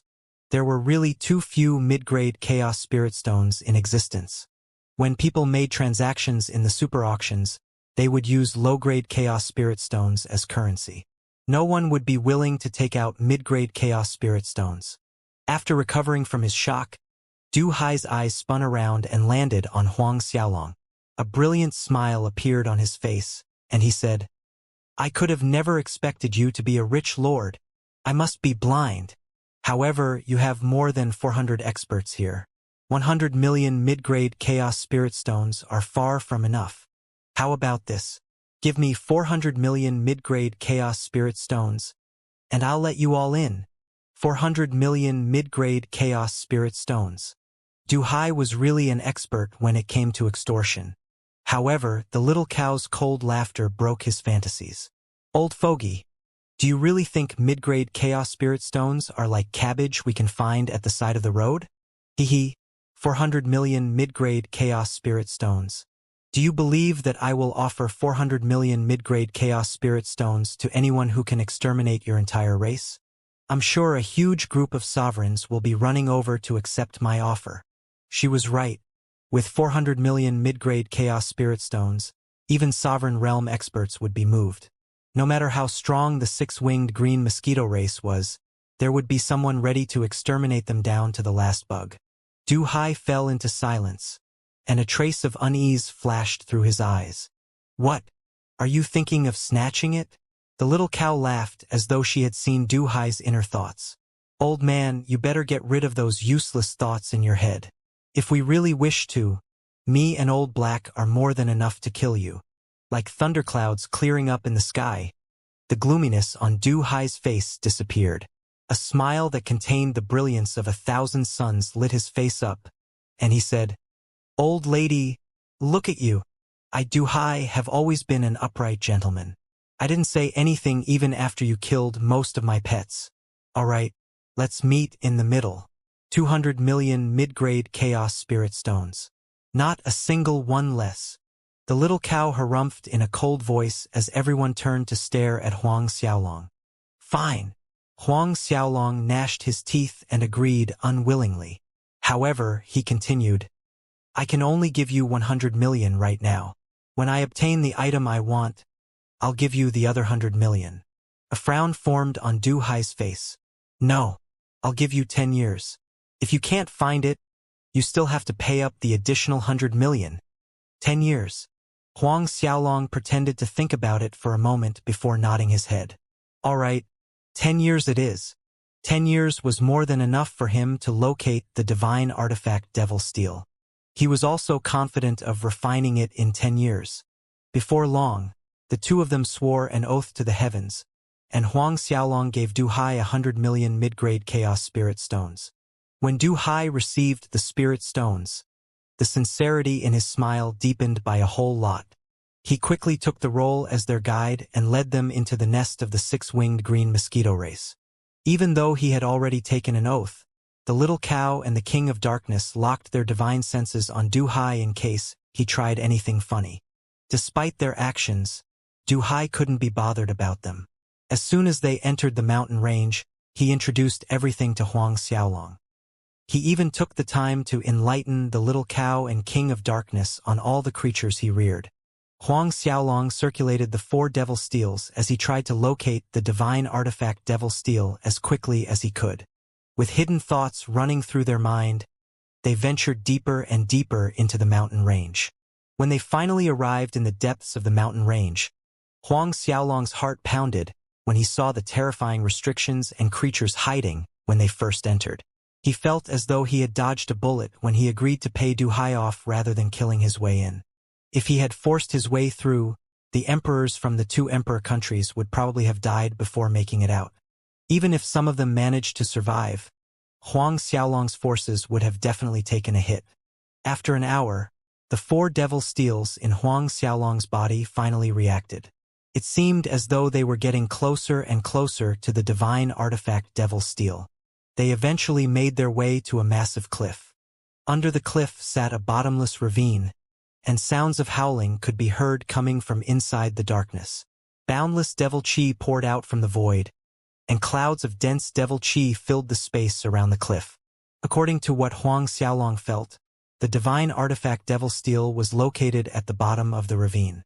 There were really too few mid-grade Chaos Spirit Stones in existence. When people made transactions in the super auctions, they would use low-grade Chaos Spirit Stones as currency. No one would be willing to take out mid-grade Chaos Spirit Stones. After recovering from his shock, Du Hai's eyes spun around and landed on Huang Xiaolong. A brilliant smile appeared on his face, and he said, I could have never expected you to be a rich lord. I must be blind. However, you have more than 400 experts here. 100 million mid-grade Chaos Spirit Stones are far from enough. How about this? Give me 400 million mid-grade Chaos Spirit Stones, and I'll let you all in. 400 million mid-grade Chaos Spirit Stones. Du Hai was really an expert when it came to extortion. However, the little cow's cold laughter broke his fantasies. Old fogey, do you really think mid-grade Chaos Spirit Stones are like cabbage we can find at the side of the road? Hee 400 million mid-grade Chaos Spirit Stones. Do you believe that I will offer 400 million mid-grade Chaos Spirit Stones to anyone who can exterminate your entire race? I'm sure a huge group of sovereigns will be running over to accept my offer. She was right. With 400 million mid-grade Chaos Spirit Stones, even sovereign realm experts would be moved. No matter how strong the six-winged green mosquito race was, there would be someone ready to exterminate them down to the last bug. Du Hai fell into silence, and a trace of unease flashed through his eyes. What? Are you thinking of snatching it? The little cow laughed as though she had seen Du Hai's inner thoughts. Old man, you better get rid of those useless thoughts in your head. If we really wish to, me and Old Black are more than enough to kill you. Like thunderclouds clearing up in the sky, the gloominess on Du Hai's face disappeared. A smile that contained the brilliance of 1,000 suns lit his face up, and he said, Old lady, look at you. I, Du Hai, have always been an upright gentleman. I didn't say anything even after you killed most of my pets. All right, let's meet in the middle. 200 million mid-grade Chaos Spirit Stones. Not a single one less. The little cow harumphed in a cold voice as everyone turned to stare at Huang Xiaolong. Fine. Huang Xiaolong gnashed his teeth and agreed unwillingly. However, he continued, I can only give you 100 million right now. When I obtain the item I want, I'll give you the other 100 million. A frown formed on Du Hai's face. No, I'll give you 10 years. If you can't find it, you still have to pay up the additional 100 million. 10 years. Huang Xiaolong pretended to think about it for a moment before nodding his head. All right, 10 years it is. 10 years was more than enough for him to locate the divine artifact Devil Steel. He was also confident of refining it in 10 years. Before long, the two of them swore an oath to the heavens, and Huang Xiaolong gave Du Hai 100 million mid-grade Chaos Spirit Stones. When Du Hai received the Spirit Stones, the sincerity in his smile deepened by a whole lot. He quickly took the role as their guide and led them into the nest of the six-winged green mosquito race. Even though he had already taken an oath, the little cow and the King of Darkness locked their divine senses on Du Hai in case he tried anything funny. Despite their actions, Du Hai couldn't be bothered about them. As soon as they entered the mountain range, he introduced everything to Huang Xiaolong. He even took the time to enlighten the little cow and King of Darkness on all the creatures he reared. Huang Xiaolong circulated the 4 Devil Steels as he tried to locate the divine artifact Devil Steel as quickly as he could. With hidden thoughts running through their mind, they ventured deeper and deeper into the mountain range. When they finally arrived in the depths of the mountain range, Huang Xiaolong's heart pounded when he saw the terrifying restrictions and creatures hiding when they first entered. He felt as though he had dodged a bullet when he agreed to pay Du Hai off rather than killing his way in. If he had forced his way through, the emperors from the 2 emperor countries would probably have died before making it out. Even if some of them managed to survive, Huang Xiaolong's forces would have definitely taken a hit. After an hour, the 4 Devil Steels in Huang Xiaolong's body finally reacted. It seemed as though they were getting closer and closer to the divine artifact Devil Steel. They eventually made their way to a massive cliff. Under the cliff sat a bottomless ravine, and sounds of howling could be heard coming from inside the darkness. Boundless devil chi poured out from the void, and clouds of dense devil chi filled the space around the cliff. According to what Huang Xiaolong felt, the divine artifact Devil Steel was located at the bottom of the ravine.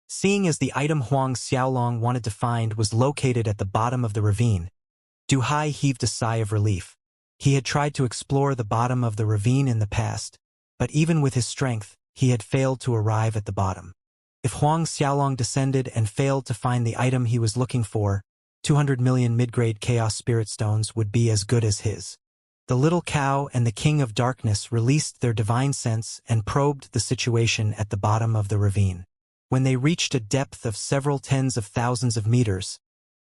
Seeing as the item Huang Xiaolong wanted to find was located at the bottom of the ravine, Du Hai heaved a sigh of relief. He had tried to explore the bottom of the ravine in the past, but even with his strength, he had failed to arrive at the bottom. If Huang Xiaolong descended and failed to find the item he was looking for, 200 million mid-grade Chaos Spirit Stones would be as good as his. The little cow and the King of Darkness released their divine sense and probed the situation at the bottom of the ravine. When they reached a depth of several tens of thousands of meters,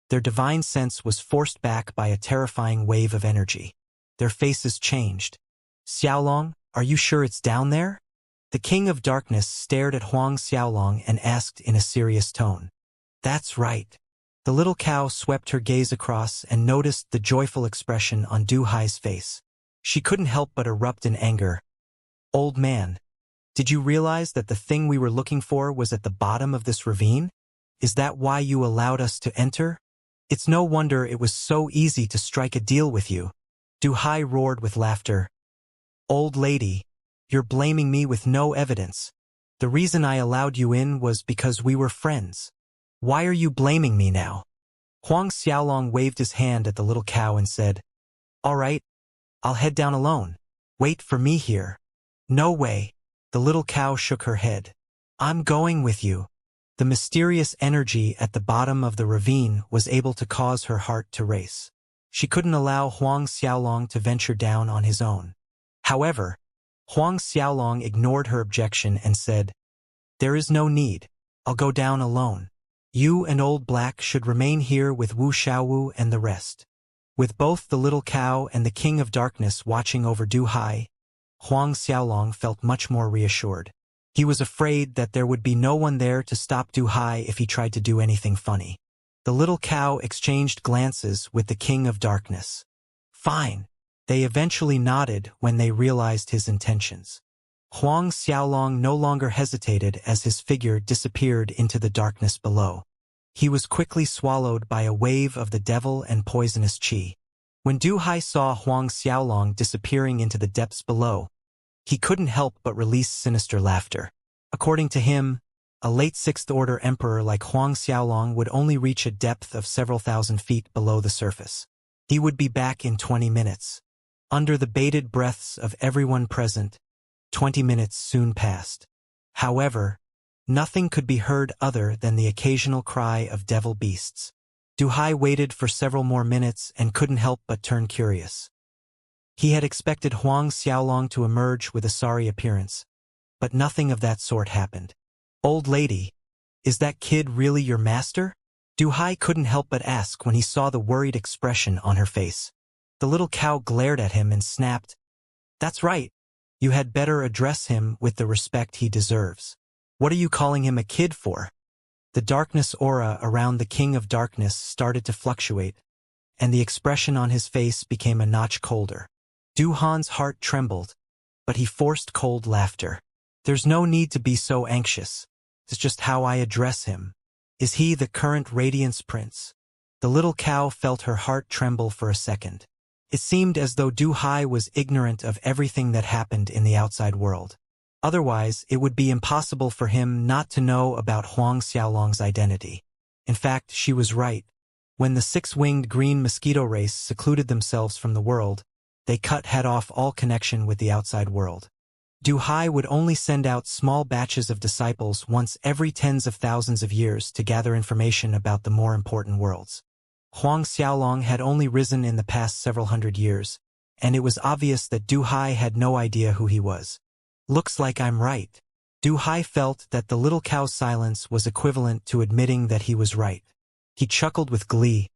their divine sense was forced back by a terrifying wave of energy. Their faces changed. Xiaolong, are you sure it's down there? The King of Darkness stared at Huang Xiaolong and asked in a serious tone. That's right. The little cow swept her gaze across and noticed the joyful expression on Du Hai's face. She couldn't help but erupt in anger. Old man, did you realize that the thing we were looking for was at the bottom of this ravine? Is that why you allowed us to enter? It's no wonder it was so easy to strike a deal with you. Du Hai roared with laughter. Old lady, you're blaming me with no evidence. The reason I allowed you in was because we were friends. Why are you blaming me now? Huang Xiaolong waved his hand at the little cow and said, All right, I'll head down alone. Wait for me here. No way. The little cow shook her head. I'm going with you. The mysterious energy at the bottom of the ravine was able to cause her heart to race. She couldn't allow Huang Xiaolong to venture down on his own. However, Huang Xiaolong ignored her objection and said, There is no need. I'll go down alone. You and Old Black should remain here with Wu Xiaowu and the rest. With both the little cow and the King of Darkness watching over Du Hai, Huang Xiaolong felt much more reassured. He was afraid that there would be no one there to stop Du Hai if he tried to do anything funny. The little cow exchanged glances with the King of Darkness. Fine. They eventually nodded when they realized his intentions. Huang Xiaolong no longer hesitated as his figure disappeared into the darkness below. He was quickly swallowed by a wave of the devil and poisonous qi. When Du Hai saw Huang Xiaolong disappearing into the depths below, he couldn't help but release sinister laughter. According to him, A late 6th Order emperor like Huang Xiaolong would only reach a depth of several thousand feet below the surface. He would be back in 20 minutes. Under the bated breaths of everyone present, 20 minutes soon passed. However, nothing could be heard other than the occasional cry of devil beasts. Du Hai waited for several more minutes and couldn't help but turn curious. He had expected Huang Xiaolong to emerge with a sorry appearance, but nothing of that sort happened. "Old lady, is that kid really your master?" Du Hai couldn't help but ask when he saw the worried expression on her face. The little cow glared at him and snapped, "That's right. You had better address him with the respect he deserves. What are you calling him a kid for?" The darkness aura around the King of Darkness started to fluctuate, and the expression on his face became a notch colder. Du Han's heart trembled, but he forced cold laughter. "There's no need to be so anxious. It's just how I address him. Is he the current Radiance Prince?" The little cow felt her heart tremble for a second. It seemed as though Du Hai was ignorant of everything that happened in the outside world. Otherwise, it would be impossible for him not to know about Huang Xiaolong's identity. In fact, she was right. When the six-winged green mosquito race secluded themselves from the world, they cut off all connection with the outside world. Du Hai would only send out small batches of disciples once every tens of thousands of years to gather information about the more important worlds. Huang Xiaolong had only risen in the past several hundred years, and it was obvious that Du Hai had no idea who he was. "Looks like I'm right." Du Hai felt that the little cow's silence was equivalent to admitting that he was right. He chuckled with glee.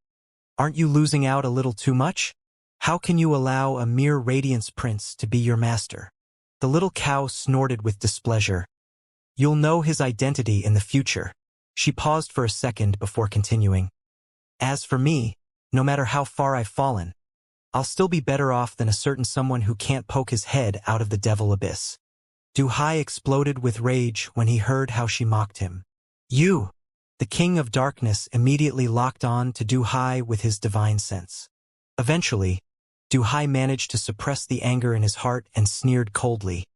"Aren't you losing out a little too much? How can you allow a mere Radiance Prince to be your master?" The little cow snorted with displeasure. "You'll know his identity in the future." She paused for a second before continuing. "As for me, no matter how far I've fallen, I'll still be better off than a certain someone who can't poke his head out of the devil abyss." Du Hai exploded with rage when he heard how she mocked him. "You!" The King of Darkness immediately locked on to Du Hai with his divine sense. Eventually, Du Hai managed to suppress the anger in his heart and sneered coldly.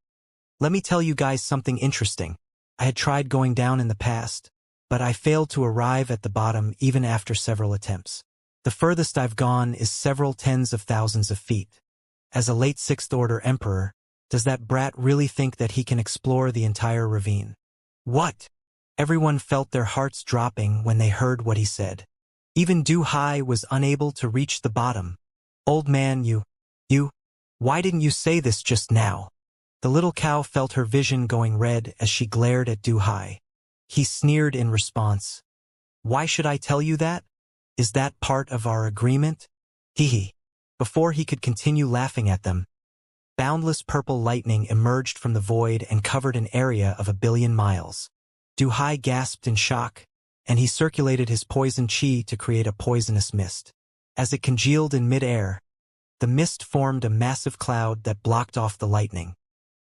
"Let me tell you guys something interesting. I had tried going down in the past, but I failed to arrive at the bottom even after several attempts. The furthest I've gone is several tens of thousands of feet. As a late 6th Order Emperor, does that brat really think that he can explore the entire ravine?" "What?" Everyone felt their hearts dropping when they heard what he said. Even Du Hai was unable to reach the bottom. "Old man, you, why didn't you say this just now?" The little cow felt her vision going red as she glared at Du Hai. He sneered in response. "Why should I tell you that? Is that part of our agreement?" Hee. Before he could continue laughing at them, boundless purple lightning emerged from the void and covered an area of 1,000,000,000 miles. Du Hai gasped in shock, and he circulated his poison chi to create a poisonous mist. As it congealed in mid-air, the mist formed a massive cloud that blocked off the lightning.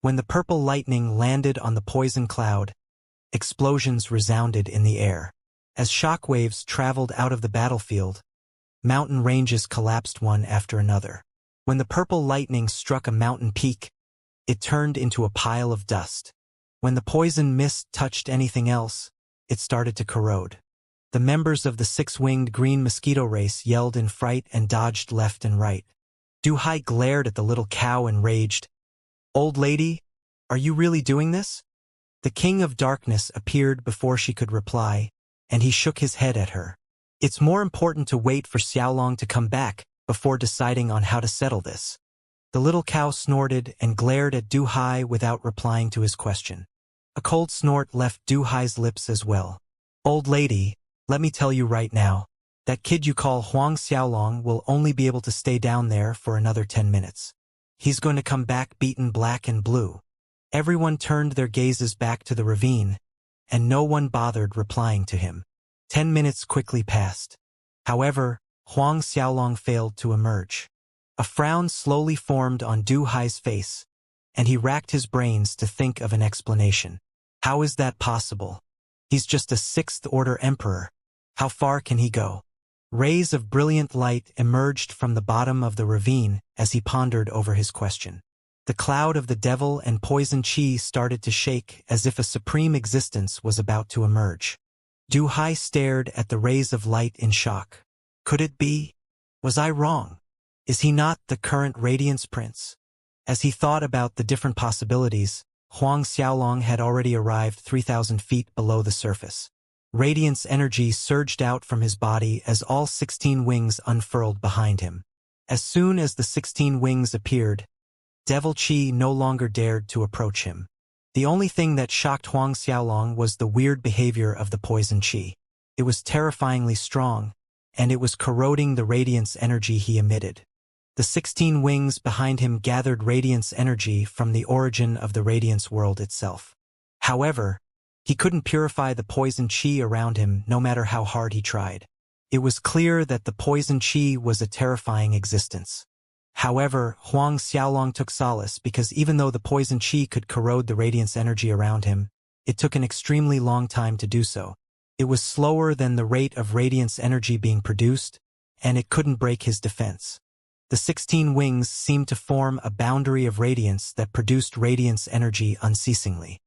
When the purple lightning landed on the poison cloud, explosions resounded in the air. As shockwaves traveled out of the battlefield, mountain ranges collapsed one after another. When the purple lightning struck a mountain peak, it turned into a pile of dust. When the poison mist touched anything else, it started to corrode. The members of the six-winged green mosquito race yelled in fright and dodged left and right. Du Hai glared at the little cow and raged. "Old lady, are you really doing this?" The King of Darkness appeared before she could reply, and he shook his head at her. "It's more important to wait for Xiaolong to come back before deciding on how to settle this." The little cow snorted and glared at Du Hai without replying to his question. A cold snort left Du Hai's lips as well. "Old lady, let me tell you right now, that kid you call Huang Xiaolong will only be able to stay down there for another 10 minutes. He's going to come back beaten black and blue." Everyone turned their gazes back to the ravine, and no one bothered replying to him. 10 minutes quickly passed. However, Huang Xiaolong failed to emerge. A frown slowly formed on Du Hai's face, and he racked his brains to think of an explanation. How is that possible? He's just a 6th Order Emperor. How far can he go? Rays of brilliant light emerged from the bottom of the ravine as he pondered over his question. The cloud of the devil and poison chi started to shake as if a supreme existence was about to emerge. Du Hai stared at the rays of light in shock. Could it be? Was I wrong? Is he not the current Radiance Prince? As he thought about the different possibilities, Huang Xiaolong had already arrived 3,000 feet below the surface. Radiance energy surged out from his body as all 16 wings unfurled behind him. As soon as the 16 wings appeared, Devil Chi no longer dared to approach him. The only thing that shocked Huang Xiaolong was the weird behavior of the poison chi. It was terrifyingly strong, and it was corroding the radiance energy he emitted. The 16 wings behind him gathered radiance energy from the origin of the radiance world itself. However, he couldn't purify the poison chi around him no matter how hard he tried. It was clear that the poison chi was a terrifying existence. However, Huang Xiaolong took solace because even though the poison chi could corrode the radiance energy around him, it took an extremely long time to do so. It was slower than the rate of radiance energy being produced, and it couldn't break his defense. The 16 wings seemed to form a boundary of radiance that produced radiance energy unceasingly.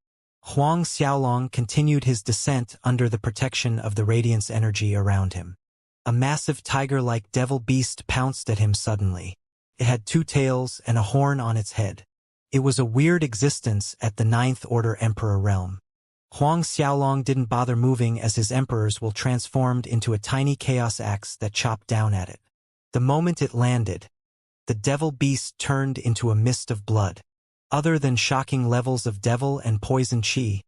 Huang Xiaolong continued his descent under the protection of the radiance energy around him. A massive tiger-like devil beast pounced at him suddenly. It had 2 tails and a horn on its head. It was a weird existence at the 9th Order Emperor realm. Huang Xiaolong didn't bother moving as his emperor's will transformed into a tiny chaos axe that chopped down at it. The moment it landed, the devil beast turned into a mist of blood. Other than shocking levels of devil and poison chi,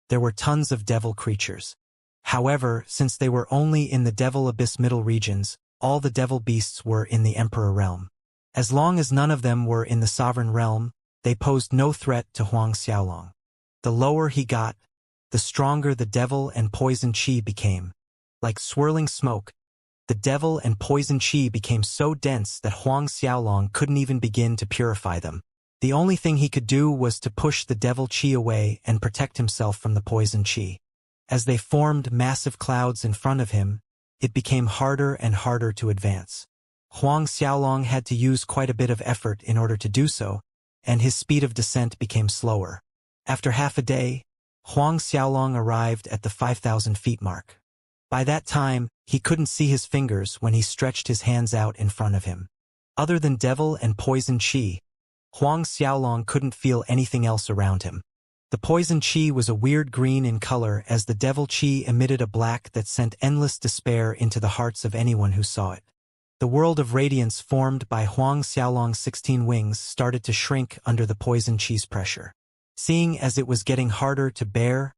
there were tons of devil creatures. However, since they were only in the devil abyss middle regions, all the devil beasts were in the emperor realm. As long as none of them were in the sovereign realm, they posed no threat to Huang Xiaolong. The lower he got, the stronger the devil and poison chi became. Like swirling smoke, the devil and poison chi became so dense that Huang Xiaolong couldn't even begin to purify them. The only thing he could do was to push the devil chi away and protect himself from the poison chi. As they formed massive clouds in front of him, it became harder and harder to advance. Huang Xiaolong had to use quite a bit of effort in order to do so, and his speed of descent became slower. After half a day, Huang Xiaolong arrived at the 5,000 feet mark. By that time, he couldn't see his fingers when he stretched his hands out in front of him. Other than devil and poison chi, Huang Xiaolong couldn't feel anything else around him. The poison chi was a weird green in color as the devil chi emitted a black that sent endless despair into the hearts of anyone who saw it. The world of radiance formed by Huang Xiaolong's 16 wings started to shrink under the poison chi's pressure. Seeing as it was getting harder to bear,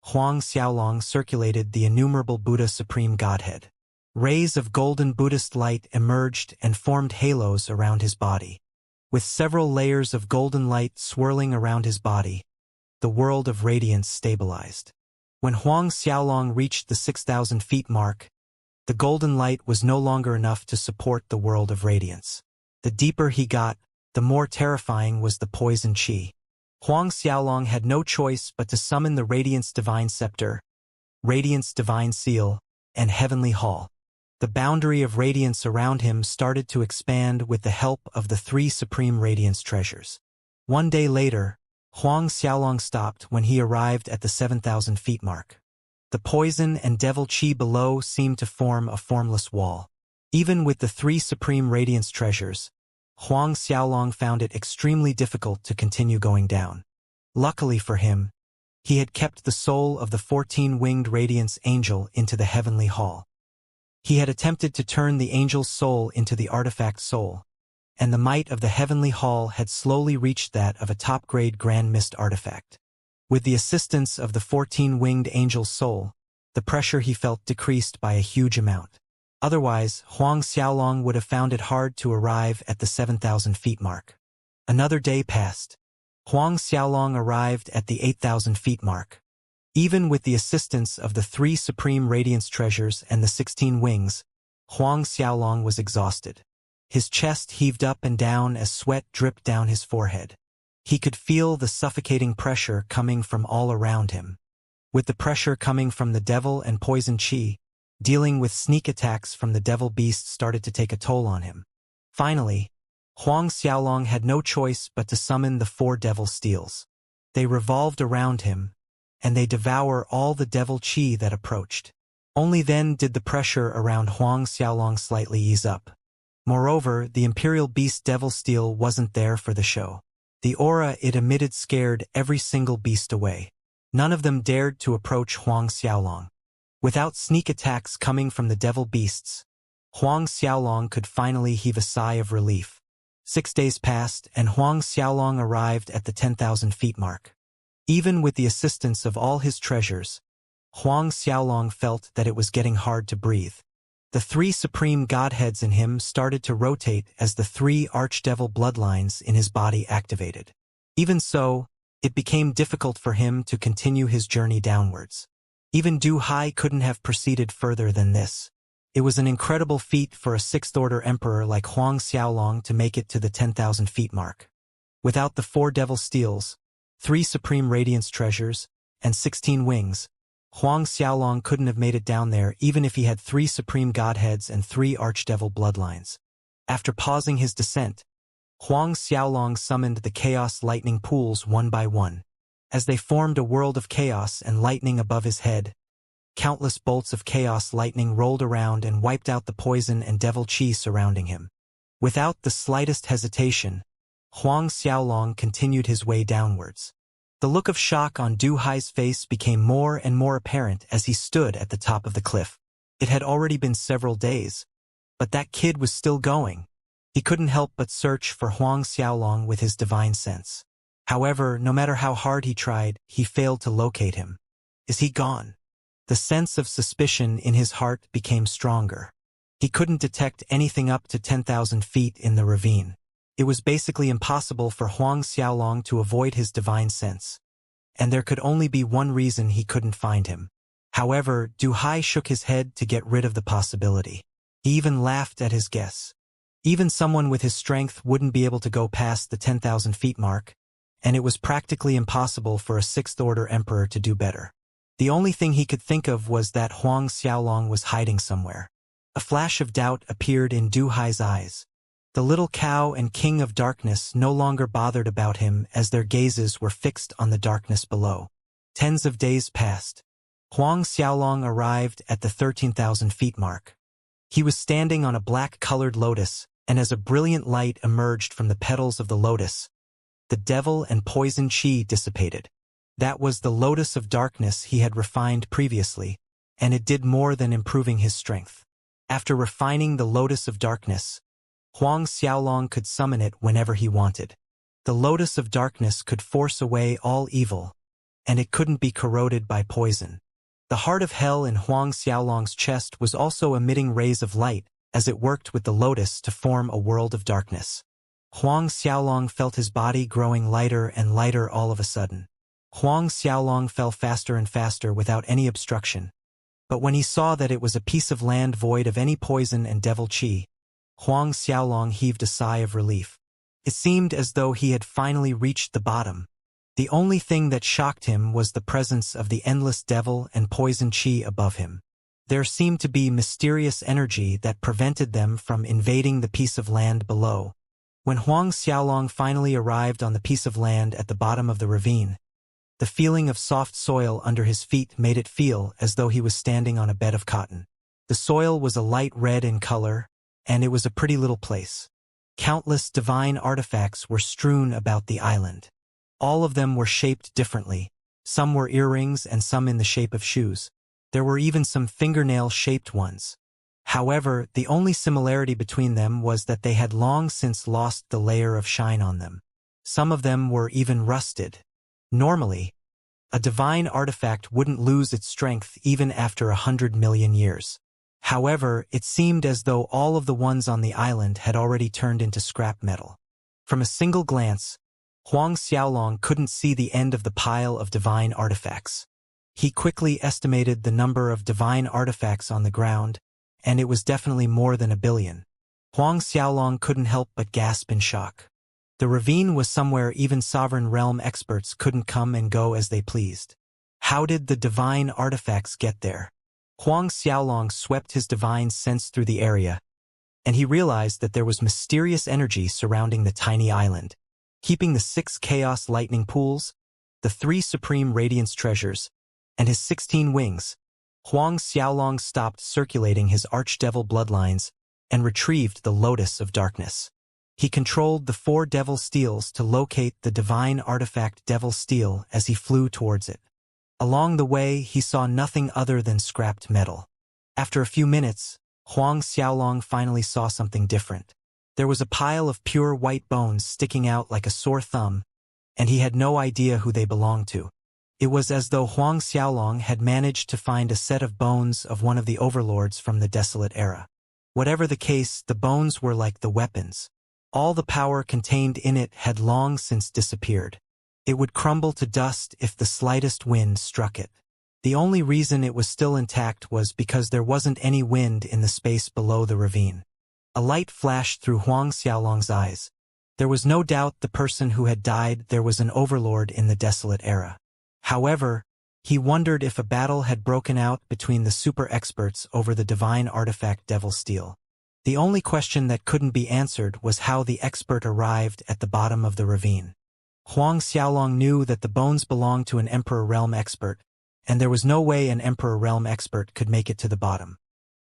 Huang Xiaolong circulated the innumerable Buddha Supreme Godhead. Rays of golden Buddhist light emerged and formed halos around his body. With several layers of golden light swirling around his body, the world of radiance stabilized. When Huang Xiaolong reached the 6,000 feet mark, the golden light was no longer enough to support the world of radiance. The deeper he got, the more terrifying was the poison chi. Huang Xiaolong had no choice but to summon the Radiance Divine Scepter, Radiance Divine Seal, and Heavenly Hall. The boundary of radiance around him started to expand with the help of the 3 supreme radiance treasures. One day later, Huang Xiaolong stopped when he arrived at the 7,000 feet mark. The poison and devil chi below seemed to form a formless wall. Even with the 3 supreme radiance treasures, Huang Xiaolong found it extremely difficult to continue going down. Luckily for him, he had kept the soul of the 14-winged radiance angel into the heavenly hall. He had attempted to turn the angel's soul into the artifact soul, and the might of the heavenly hall had slowly reached that of a top-grade Grand Mist artifact. With the assistance of the 14-winged angel's soul, the pressure he felt decreased by a huge amount. Otherwise, Huang Xiaolong would have found it hard to arrive at the 7,000 feet mark. Another day passed. Huang Xiaolong arrived at the 8,000 feet mark. Even with the assistance of the 3 supreme radiance treasures and the 16 wings, Huang Xiaolong was exhausted. His chest heaved up and down as sweat dripped down his forehead. He could feel the suffocating pressure coming from all around him. With the pressure coming from the devil and poison chi, dealing with sneak attacks from the devil beast started to take a toll on him. Finally, Huang Xiaolong had no choice but to summon the 4 devil steels. They revolved around him, and they devour all the devil qi that approached. Only then did the pressure around Huang Xiaolong slightly ease up. Moreover, the Imperial Beast Devil Steel wasn't there for the show. The aura it emitted scared every single beast away. None of them dared to approach Huang Xiaolong. Without sneak attacks coming from the devil beasts, Huang Xiaolong could finally heave a sigh of relief. 6 days passed, and Huang Xiaolong arrived at the 10,000 feet mark. Even with the assistance of all his treasures, Huang Xiaolong felt that it was getting hard to breathe. The 3 supreme godheads in him started to rotate as the 3 archdevil bloodlines in his body activated. Even so, it became difficult for him to continue his journey downwards. Even Du Hai couldn't have proceeded further than this. It was an incredible feat for a 6th-order emperor like Huang Xiaolong to make it to the 10,000 feet mark. Without the 4 devil steels, 3 supreme radiance treasures, and 16 wings, Huang Xiaolong couldn't have made it down there even if he had 3 supreme godheads and 3 archdevil bloodlines. After pausing his descent, Huang Xiaolong summoned the chaos lightning pools one by one. As they formed a world of chaos and lightning above his head, countless bolts of chaos lightning rolled around and wiped out the poison and devil qi surrounding him. Without the slightest hesitation, Huang Xiaolong continued his way downwards. The look of shock on Du Hai's face became more and more apparent as he stood at the top of the cliff. It had already been several days, but that kid was still going. He couldn't help but search for Huang Xiaolong with his divine sense. However, no matter how hard he tried, he failed to locate him. Is he gone? The sense of suspicion in his heart became stronger. He couldn't detect anything up to 10,000 feet in the ravine. It was basically impossible for Huang Xiaolong to avoid his divine sense. And there could only be one reason he couldn't find him. However, Du Hai shook his head to get rid of the possibility. He even laughed at his guess. Even someone with his strength wouldn't be able to go past the 10,000 feet mark, and it was practically impossible for a 6th-order emperor to do better. The only thing he could think of was that Huang Xiaolong was hiding somewhere. A flash of doubt appeared in Du Hai's eyes. The little cow and king of darkness no longer bothered about him as their gazes were fixed on the darkness below. Tens of days passed. Huang Xiaolong arrived at the 13,000 feet mark. He was standing on a black-colored lotus, and as a brilliant light emerged from the petals of the lotus, the devil and poison qi dissipated. That was the lotus of darkness he had refined previously, and it did more than improving his strength. After refining the lotus of darkness, Huang Xiaolong could summon it whenever he wanted. The lotus of darkness could force away all evil, and it couldn't be corroded by poison. The heart of hell in Huang Xiaolong's chest was also emitting rays of light as it worked with the lotus to form a world of darkness. Huang Xiaolong felt his body growing lighter and lighter all of a sudden. Huang Xiaolong fell faster and faster without any obstruction. But when he saw that it was a piece of land void of any poison and devil qi, Huang Xiaolong heaved a sigh of relief. It seemed as though he had finally reached the bottom. The only thing that shocked him was the presence of the endless devil and poison qi above him. There seemed to be mysterious energy that prevented them from invading the piece of land below. When Huang Xiaolong finally arrived on the piece of land at the bottom of the ravine, the feeling of soft soil under his feet made it feel as though he was standing on a bed of cotton. The soil was a light red in color, and it was a pretty little place. Countless divine artifacts were strewn about the island. All of them were shaped differently. Some were earrings and some in the shape of shoes. There were even some fingernail-shaped ones. However, the only similarity between them was that they had long since lost the layer of shine on them. Some of them were even rusted. Normally, a divine artifact wouldn't lose its strength even after 100 million years. However, it seemed as though all of the ones on the island had already turned into scrap metal. From a single glance, Huang Xiaolong couldn't see the end of the pile of divine artifacts. He quickly estimated the number of divine artifacts on the ground, and it was definitely more than 1 billion. Huang Xiaolong couldn't help but gasp in shock. The ravine was somewhere even sovereign realm experts couldn't come and go as they pleased. How did the divine artifacts get there? Huang Xiaolong swept his divine sense through the area, and he realized that there was mysterious energy surrounding the tiny island, keeping the 6 chaos lightning pools, the 3 supreme radiance treasures, and his 16 wings. Huang Xiaolong stopped circulating his archdevil bloodlines and retrieved the Lotus of Darkness. He controlled the 4 devil steels to locate the divine artifact devil steel as he flew towards it. Along the way, he saw nothing other than scrapped metal. After a few minutes, Huang Xiaolong finally saw something different. There was a pile of pure white bones sticking out like a sore thumb, and he had no idea who they belonged to. It was as though Huang Xiaolong had managed to find a set of bones of one of the overlords from the desolate era. Whatever the case, the bones were like the weapons. All the power contained in it had long since disappeared. It would crumble to dust if the slightest wind struck it. The only reason it was still intact was because there wasn't any wind in the space below the ravine. A light flashed through Huang Xiaolong's eyes. There was no doubt the person who had died there was an overlord in the desolate era. However, he wondered if a battle had broken out between the super experts over the divine artifact Devil Steel. The only question that couldn't be answered was how the expert arrived at the bottom of the ravine. Huang Xiaolong knew that the bones belonged to an Emperor Realm expert, and there was no way an Emperor Realm expert could make it to the bottom.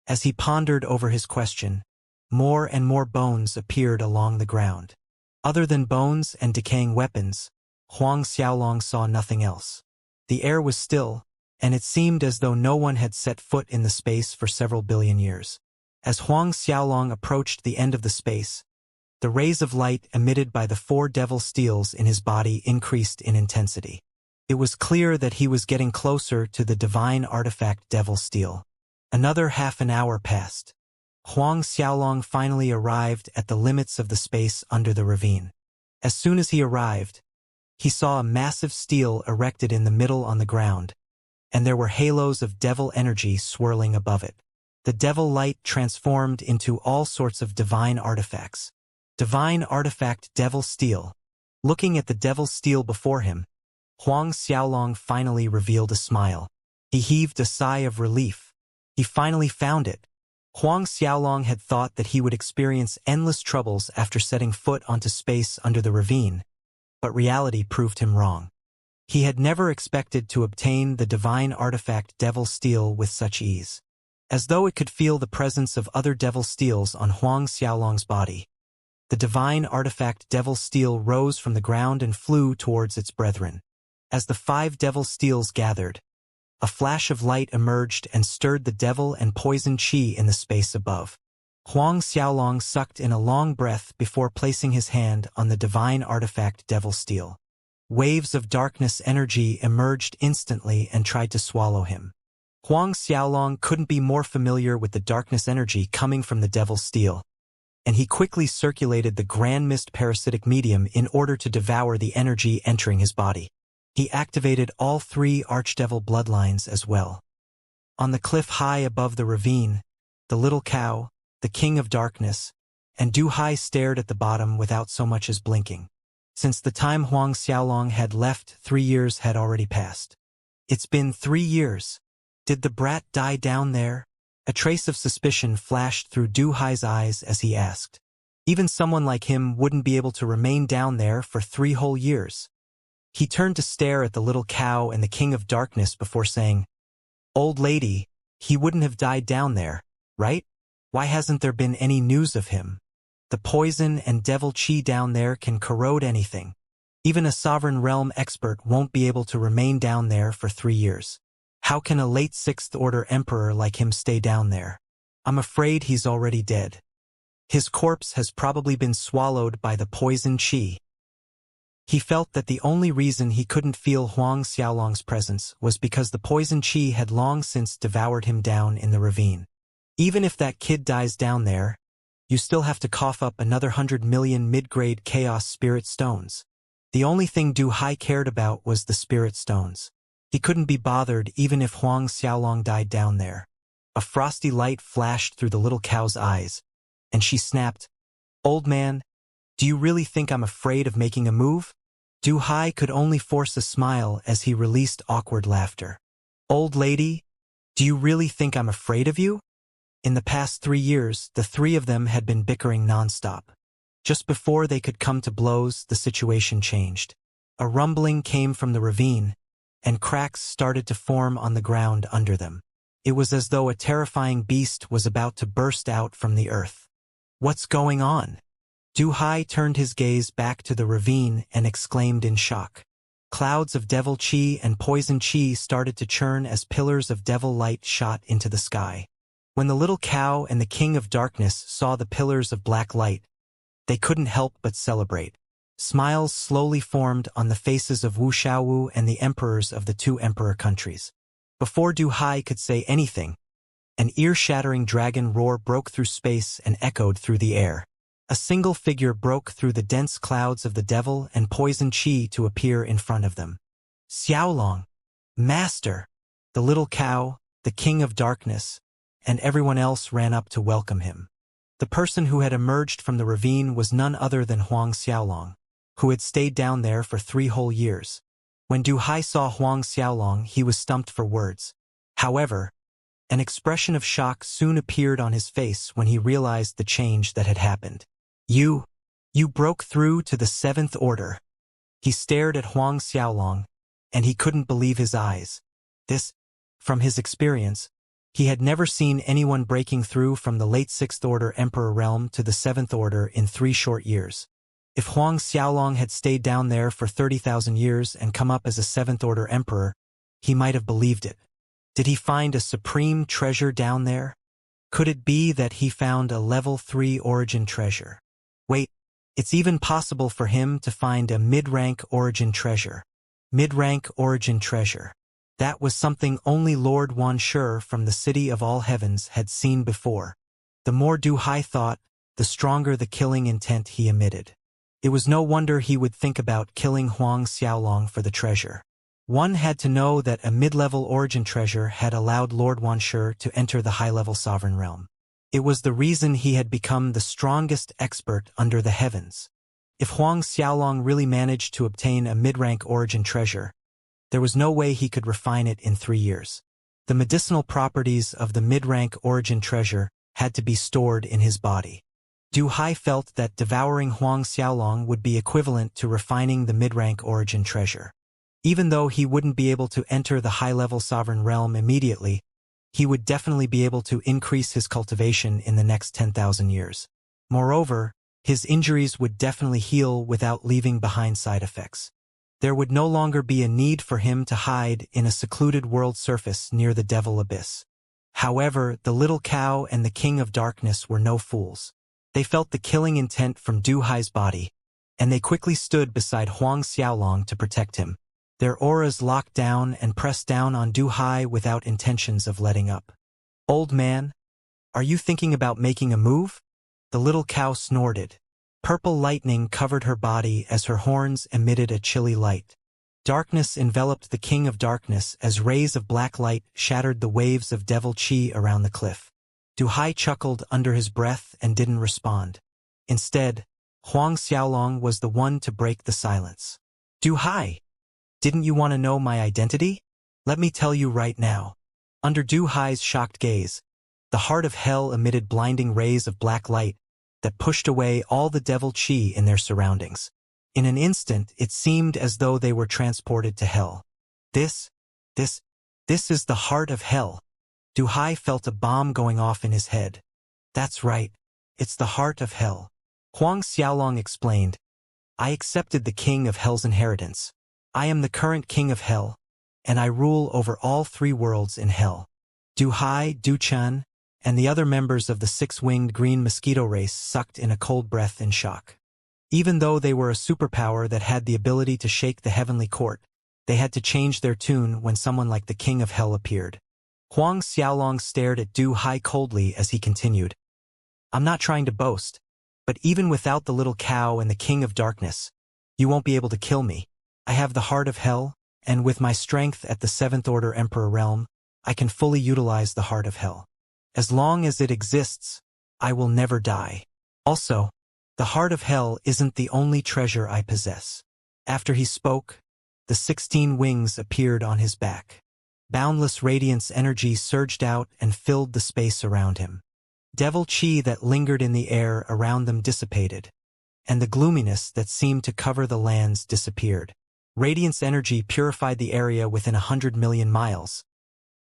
As he pondered over his question, more and more bones appeared along the ground. Other than bones and decaying weapons, Huang Xiaolong saw nothing else. The air was still, and it seemed as though no one had set foot in the space for several billion years. As Huang Xiaolong approached the end of the space, the rays of light emitted by the 4 devil steels in his body increased in intensity. It was clear that he was getting closer to the divine artifact Devil Steel. Another half an hour passed. Huang Xiaolong finally arrived at the limits of the space under the ravine. As soon as he arrived, he saw a massive steel erected in the middle on the ground, and there were halos of devil energy swirling above it. The devil light transformed into all sorts of divine artifacts. Divine artifact Devil Steel. Looking at the devil steel before him, Huang Xiaolong finally revealed a smile. He heaved a sigh of relief. He finally found it. Huang Xiaolong had thought that he would experience endless troubles after setting foot onto space under the ravine, but reality proved him wrong. He had never expected to obtain the divine artifact Devil Steel with such ease. As though it could feel the presence of other devil steels on Huang Xiaolong's body, the divine artifact Devil Steel rose from the ground and flew towards its brethren. As the 5 devil steels gathered, a flash of light emerged and stirred the devil and poison chi in the space above. Huang Xiaolong sucked in a long breath before placing his hand on the divine artifact Devil Steel. Waves of darkness energy emerged instantly and tried to swallow him. Huang Xiaolong couldn't be more familiar with the darkness energy coming from the Devil Steel, and he quickly circulated the Grand Mist parasitic medium in order to devour the energy entering his body. He activated all 3 archdevil bloodlines as well. On the cliff high above the ravine, the little cow, the King of Darkness, and Du Hai stared at the bottom without so much as blinking. Since the time Huang Xiaolong had left, 3 years had already passed. It's been 3 years. Did the brat die down there? A trace of suspicion flashed through Du Hai's eyes as he asked. Even someone like him wouldn't be able to remain down there for 3 whole years. He turned to stare at the little cow and the King of Darkness before saying, "Old lady, he wouldn't have died down there, right? Why hasn't there been any news of him? The poison and devil chi down there can corrode anything. Even a sovereign realm expert won't be able to remain down there for 3 years. How can a late 6th Order Emperor like him stay down there? I'm afraid he's already dead. His corpse has probably been swallowed by the poison chi." He felt that the only reason he couldn't feel Huang Xiaolong's presence was because the poison chi had long since devoured him down in the ravine. Even if that kid dies down there, you still have to cough up another 100 million mid-grade chaos spirit stones. The only thing Du Hai cared about was the spirit stones. He couldn't be bothered even if Huang Xiaolong died down there. A frosty light flashed through the little cow's eyes, and she snapped, "Old man, do you really think I'm afraid of making a move?" Du Hai could only force a smile as he released awkward laughter. "Old lady, do you really think I'm afraid of you?" In the past 3 years, the three of them had been bickering nonstop. Just before they could come to blows, the situation changed. A rumbling came from the ravine, and cracks started to form on the ground under them. It was as though a terrifying beast was about to burst out from the earth. "What's going on?" Du Hai turned his gaze back to the ravine and exclaimed in shock. Clouds of devil chi and poison chi started to churn as pillars of devil light shot into the sky. When the little cow and the king of darkness saw the pillars of black light, they couldn't help but celebrate. Smiles slowly formed on the faces of Wuxia and the emperors of the two emperor countries. Before Du Hai could say anything, an ear-shattering dragon roar broke through space and echoed through the air. A single figure broke through the dense clouds of the devil and poison chi to appear in front of them. Xiaolong, Master! The little cow, the king of darkness, and everyone else ran up to welcome him. The person who had emerged from the ravine was none other than Huang Xiaolong, who had stayed down there for 3 whole years. When Du Hai saw Huang Xiaolong, he was stumped for words. However, an expression of shock soon appeared on his face when he realized the change that had happened. You broke through to the 7th order." He stared at Huang Xiaolong, and he couldn't believe his eyes. From his experience, he had never seen anyone breaking through from the late 6th order emperor realm to the 7th order in 3 short years. If Huang Xiaolong had stayed down there for 30,000 years and come up as a 7th order emperor, he might have believed it. Did he find a supreme treasure down there? Could it be that he found a level 3 origin treasure? Wait, it's even possible for him to find a mid-rank origin treasure. Mid-rank origin treasure. That was something only Lord Wanshi from the City of All Heavens had seen before. The more Du Hai thought, the stronger the killing intent he emitted. It was no wonder he would think about killing Huang Xiaolong for the treasure. One had to know that a mid-level origin treasure had allowed Lord Wanshi to enter the high-level sovereign realm. It was the reason he had become the strongest expert under the heavens. If Huang Xiaolong really managed to obtain a mid-rank origin treasure, there was no way he could refine it in 3 years. The medicinal properties of the mid-rank origin treasure had to be stored in his body. Du Hai felt that devouring Huang Xiaolong would be equivalent to refining the mid-rank origin treasure. Even though he wouldn't be able to enter the high-level sovereign realm immediately, he would definitely be able to increase his cultivation in the next 10,000 years. Moreover, his injuries would definitely heal without leaving behind side effects. There would no longer be a need for him to hide in a secluded world surface near the Devil Abyss. However, the little cow and the King of Darkness were no fools. They felt the killing intent from Du Hai's body, and they quickly stood beside Huang Xiaolong to protect him. Their auras locked down and pressed down on Du Hai without intentions of letting up. "Old man, are you thinking about making a move?" The little cow snorted. Purple lightning covered her body as her horns emitted a chilly light. Darkness enveloped the King of Darkness as rays of black light shattered the waves of devil chi around the cliff. Du Hai chuckled under his breath and didn't respond. Instead, Huang Xiaolong was the one to break the silence. "Du Hai, didn't you want to know my identity? Let me tell you right now." Under Du Hai's shocked gaze, the heart of hell emitted blinding rays of black light that pushed away all the devil chi in their surroundings. In an instant, it seemed as though they were transported to hell. This is the heart of hell. Du Hai felt a bomb going off in his head. "That's right, it's the heart of hell." Huang Xiaolong explained, "I accepted the king of hell's inheritance. I am the current king of hell, and I rule over all 3 worlds in hell." Du Hai, Du Chun, and the other members of the 6-winged green mosquito race sucked in a cold breath in shock. Even though they were a superpower that had the ability to shake the heavenly court, they had to change their tune when someone like the king of hell appeared. Huang Xiaolong stared at Du Hai coldly as he continued, "I'm not trying to boast, but even without the little cow and the king of darkness, you won't be able to kill me. I have the heart of hell, and with my strength at the 7th order emperor realm, I can fully utilize the heart of hell. As long as it exists, I will never die. Also, the heart of hell isn't the only treasure I possess." After he spoke, the 16 wings appeared on his back. Boundless radiance energy surged out and filled the space around him. Devil chi that lingered in the air around them dissipated, and the gloominess that seemed to cover the lands disappeared. Radiance energy purified the area within 100 million miles,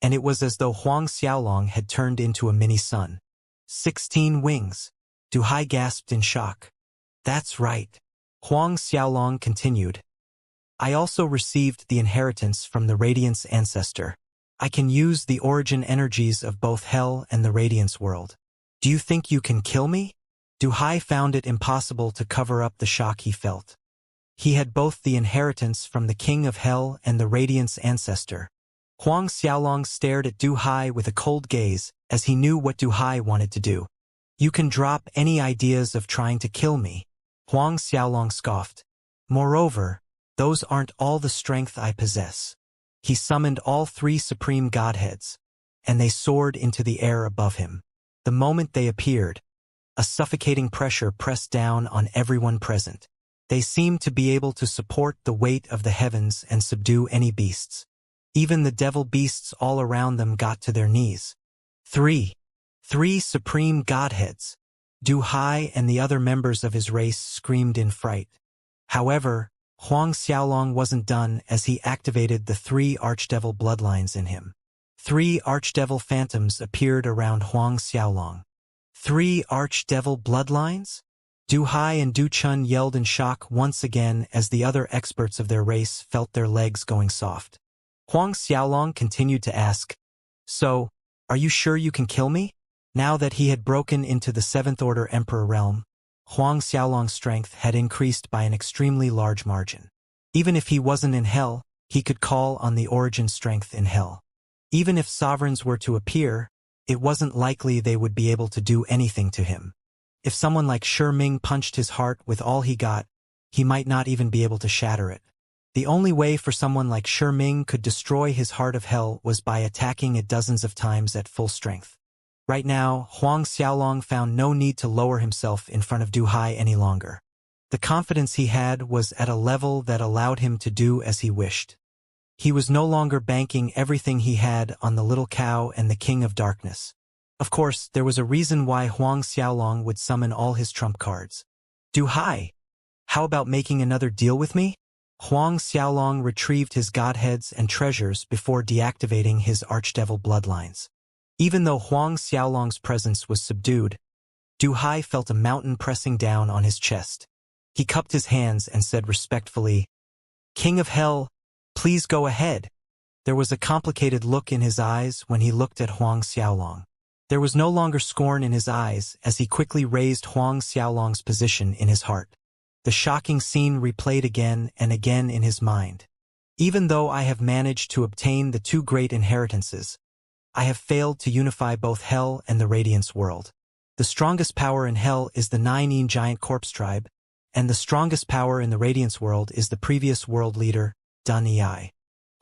and it was as though Huang Xiaolong had turned into a mini-sun. 16 wings. Du Hai gasped in shock. That's right. Huang Xiaolong continued. I also received the inheritance from the Radiance ancestor. I can use the origin energies of both Hell and the Radiance world. Do you think you can kill me? Du Hai found it impossible to cover up the shock he felt. He had both the inheritance from the King of Hell and the Radiance ancestor. Huang Xiaolong stared at Du Hai with a cold gaze, as he knew what Du Hai wanted to do. You can drop any ideas of trying to kill me, Huang Xiaolong scoffed. Moreover, those aren't all the strength I possess. He summoned all 3 supreme godheads, and they soared into the air above him. The moment they appeared, a suffocating pressure pressed down on everyone present. They seemed to be able to support the weight of the heavens and subdue any beasts. Even the devil beasts all around them got to their knees. 3 supreme godheads. Du Hai and the other members of his race screamed in fright. However, Huang Xiaolong wasn't done as he activated the 3 archdevil bloodlines in him. 3 archdevil phantoms appeared around Huang Xiaolong. 3 archdevil bloodlines? Du Hai and Du Chun yelled in shock once again as the other experts of their race felt their legs going soft. Huang Xiaolong continued to ask, So, are you sure you can kill me? Now that he had broken into the 7th Order Emperor realm, Huang Xiaolong's strength had increased by an extremely large margin. Even if he wasn't in Hell, he could call on the origin strength in Hell. Even if sovereigns were to appear, it wasn't likely they would be able to do anything to him. If someone like Shi Ming punched his heart with all he got, he might not even be able to shatter it. The only way for someone like Shi Ming could destroy his heart of hell was by attacking it dozens of times at full strength. Right now, Huang Xiaolong found no need to lower himself in front of Du Hai any longer. The confidence he had was at a level that allowed him to do as he wished. He was no longer banking everything he had on the little cow and the King of Darkness. Of course, there was a reason why Huang Xiaolong would summon all his trump cards. Du Hai, how about making another deal with me? Huang Xiaolong retrieved his godheads and treasures before deactivating his archdevil bloodlines. Even though Huang Xiaolong's presence was subdued, Du Hai felt a mountain pressing down on his chest. He cupped his hands and said respectfully, King of Hell, please go ahead. There was a complicated look in his eyes when he looked at Huang Xiaolong. There was no longer scorn in his eyes as he quickly raised Huang Xiaolong's position in his heart. The shocking scene replayed again and again in his mind. Even though I have managed to obtain the 2 great inheritances, I have failed to unify both Hell and the Radiance world. The strongest power in Hell is the 9 giant corpse tribe, and the strongest power in the Radiance world is the previous world leader, Dun Yi.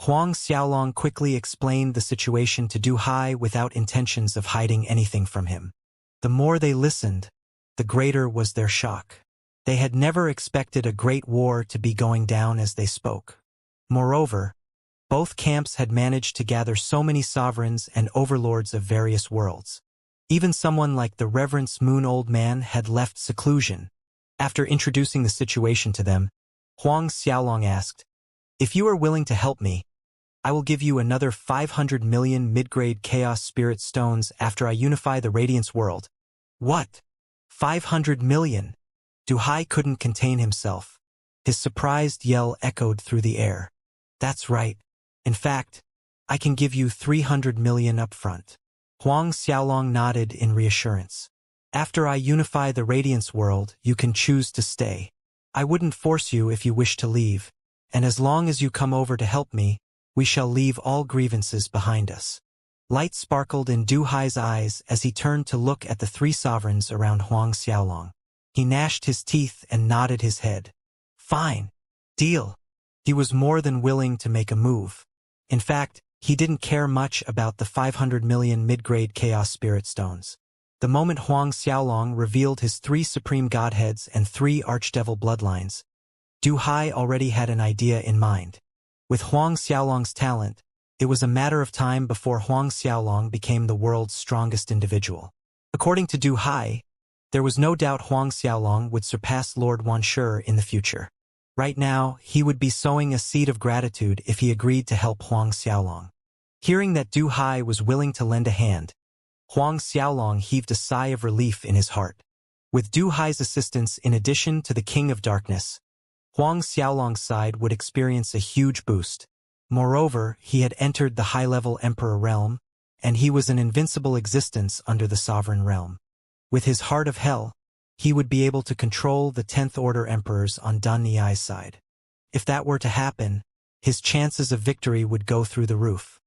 Huang Xiaolong quickly explained the situation to Du Hai without intentions of hiding anything from him. The more they listened, the greater was their shock. They had never expected a great war to be going down as they spoke. Moreover, both camps had managed to gather so many sovereigns and overlords of various worlds. Even someone like the Reverence Moon Old Man had left seclusion. After introducing the situation to them, Huang Xiaolong asked, If you are willing to help me, I will give you another 500 million mid-grade Chaos Spirit Stones after I unify the Radiance world. What? 500 million? Du Hai couldn't contain himself. His surprised yell echoed through the air. That's right. In fact, I can give you 300 million up front. Huang Xiaolong nodded in reassurance. After I unify the Radiance world, you can choose to stay. I wouldn't force you if you wish to leave, and as long as you come over to help me, we shall leave all grievances behind us. Light sparkled in Du Hai's eyes as he turned to look at the 3 sovereigns around Huang Xiaolong. He gnashed his teeth and nodded his head. Fine. Deal. He was more than willing to make a move. In fact, he didn't care much about the 500 million mid-grade Chaos Spirit Stones. The moment Huang Xiaolong revealed his 3 supreme godheads and 3 archdevil bloodlines, Du Hai already had an idea in mind. With Huang Xiaolong's talent, it was a matter of time before Huang Xiaolong became the world's strongest individual. According to Du Hai, there was no doubt Huang Xiaolong would surpass Lord Wanshi in the future. Right now, he would be sowing a seed of gratitude if he agreed to help Huang Xiaolong. Hearing that Du Hai was willing to lend a hand, Huang Xiaolong heaved a sigh of relief in his heart. With Du Hai's assistance in addition to the King of Darkness, Huang Xiaolong's side would experience a huge boost. Moreover, he had entered the high-level Emperor realm, and he was an invincible existence under the Sovereign realm. With his heart of hell, he would be able to control the 10th Order Emperors on Dan Niai's side. If that were to happen, his chances of victory would go through the roof.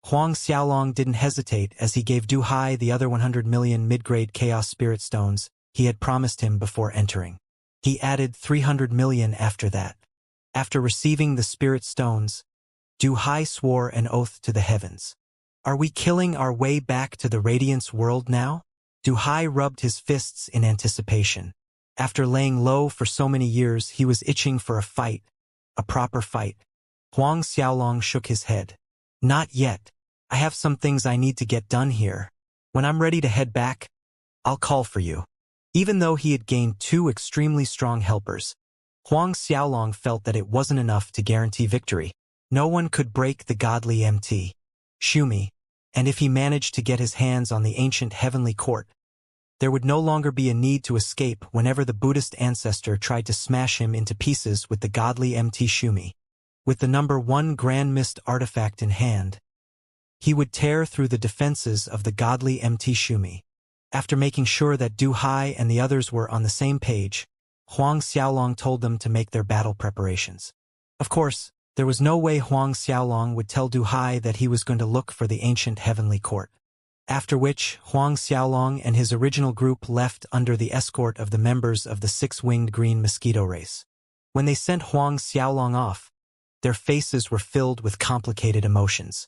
Huang Xiaolong didn't hesitate as he gave Du Hai the other 100 million mid-grade Chaos Spirit Stones he had promised him before entering. He added 300 million after that. After receiving the Spirit Stones, Du Hai swore an oath to the heavens. Are we killing our way back to the Radiance world now? Du Hai rubbed his fists in anticipation. After laying low for so many years, he was itching for a fight, a proper fight. Huang Xiaolong shook his head. Not yet. I have some things I need to get done here. When I'm ready to head back, I'll call for you. Even though he had gained 2 extremely strong helpers, Huang Xiaolong felt that it wasn't enough to guarantee victory. No one could break the godly MT. Shumi, and if he managed to get his hands on the ancient heavenly court, there would no longer be a need to escape whenever the Buddhist ancestor tried to smash him into pieces with the godly MT Shumi. With the number 1 Grand Mist artifact in hand, he would tear through the defenses of the godly MT Shumi. After making sure that Du Hai and the others were on the same page, Huang Xiaolong told them to make their battle preparations. Of course, there was no way Huang Xiaolong would tell Du Hai that he was going to look for the ancient heavenly court. After which, Huang Xiaolong and his original group left under the escort of the members of the 6-winged green mosquito race. When they sent Huang Xiaolong off, their faces were filled with complicated emotions.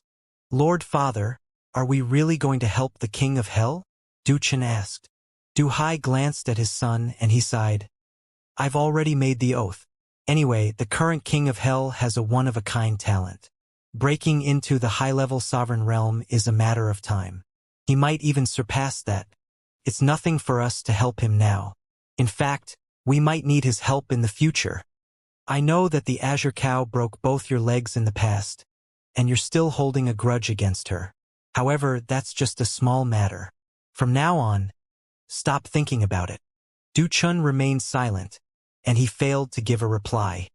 Lord Father, are we really going to help the King of Hell? Du Chen asked. Du Hai glanced at his son and he sighed. I've already made the oath. Anyway, the current King of Hell has a one-of-a-kind talent. Breaking into the high-level sovereign realm is a matter of time. He might even surpass that. It's nothing for us to help him now. In fact, we might need his help in the future. I know that the Azure Cow broke both your legs in the past, and you're still holding a grudge against her. However, that's just a small matter. From now on, stop thinking about it. Du Chun remained silent, and he failed to give a reply.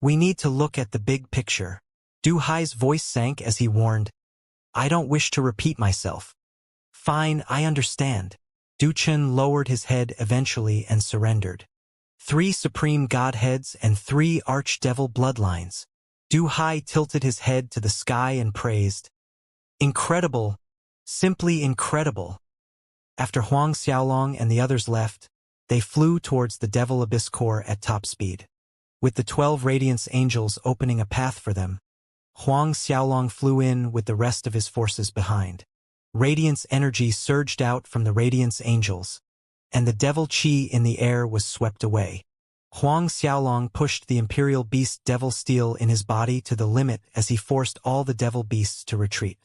We need to look at the big picture. Du Hai's voice sank as he warned, I don't wish to repeat myself. Fine, I understand. Du Chun lowered his head eventually and surrendered. 3 supreme godheads and 3 archdevil bloodlines. Du Hai tilted his head to the sky and praised. Incredible, simply incredible. After Huang Xiaolong and the others left, they flew towards the Devil Abyss core at top speed. With the 12 Radiance Angels opening a path for them, Huang Xiaolong flew in with the rest of his forces behind. Radiance energy surged out from the Radiance Angels, and the Devil Chi in the air was swept away. Huang Xiaolong pushed the Imperial Beast Devil Steel in his body to the limit as he forced all the Devil Beasts to retreat.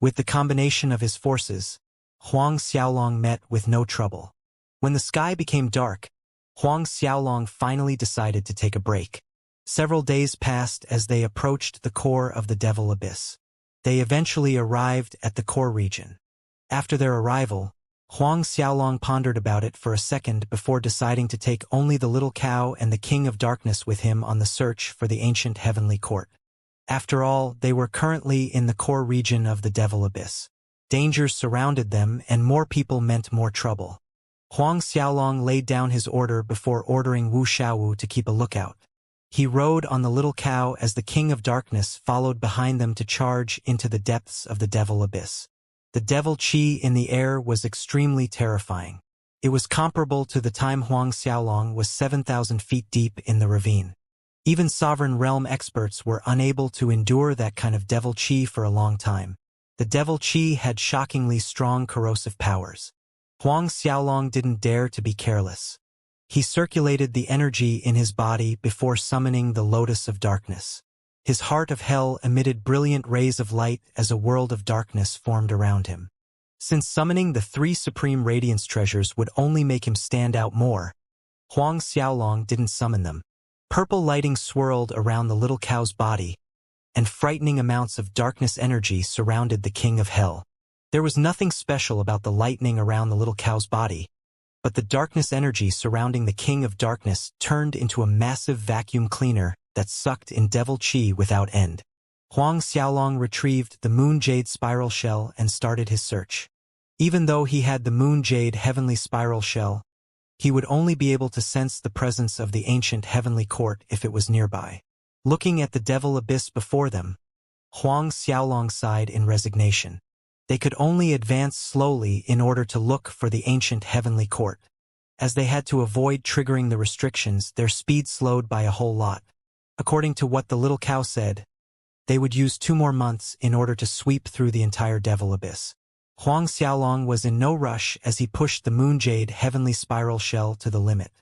With the combination of his forces, Huang Xiaolong met with no trouble. When the sky became dark, Huang Xiaolong finally decided to take a break. Several days passed as they approached the core of the Devil Abyss. They eventually arrived at the core region. After their arrival, Huang Xiaolong pondered about it for a second before deciding to take only the little cow and the King of Darkness with him on the search for the ancient heavenly court. After all, they were currently in the core region of the Devil Abyss. Dangers surrounded them and more people meant more trouble. Huang Xiaolong laid down his order before ordering Wu Xiaowu to keep a lookout. He rode on the little cow as the King of Darkness followed behind them to charge into the depths of the Devil Abyss. The Devil Chi in the air was extremely terrifying. It was comparable to the time Huang Xiaolong was 7,000 feet deep in the ravine. Even Sovereign Realm experts were unable to endure that kind of Devil Chi for a long time. The Devil Chi had shockingly strong corrosive powers. Huang Xiaolong didn't dare to be careless. He circulated the energy in his body before summoning the Lotus of Darkness. His heart of hell emitted brilliant rays of light as a world of darkness formed around him. Since summoning the 3 supreme radiance treasures would only make him stand out more, Huang Xiaolong didn't summon them. Purple lighting swirled around the little cow's body, and frightening amounts of darkness energy surrounded the King of Hell. There was nothing special about the lightning around the little cow's body, but the darkness energy surrounding the King of Darkness turned into a massive vacuum cleaner that sucked in devil chi without end. Huang Xiaolong retrieved the Moon Jade Spiral Shell and started his search. Even though he had the Moon Jade Heavenly Spiral Shell, he would only be able to sense the presence of the ancient Heavenly Court if it was nearby. Looking at the devil abyss before them, Huang Xiaolong sighed in resignation. They could only advance slowly in order to look for the ancient Heavenly Court. As they had to avoid triggering the restrictions, their speed slowed by a whole lot. According to what the little cow said, they would use 2 more months in order to sweep through the entire devil abyss. Huang Xiaolong was in no rush as he pushed the Moon Jade Heavenly Spiral Shell to the limit.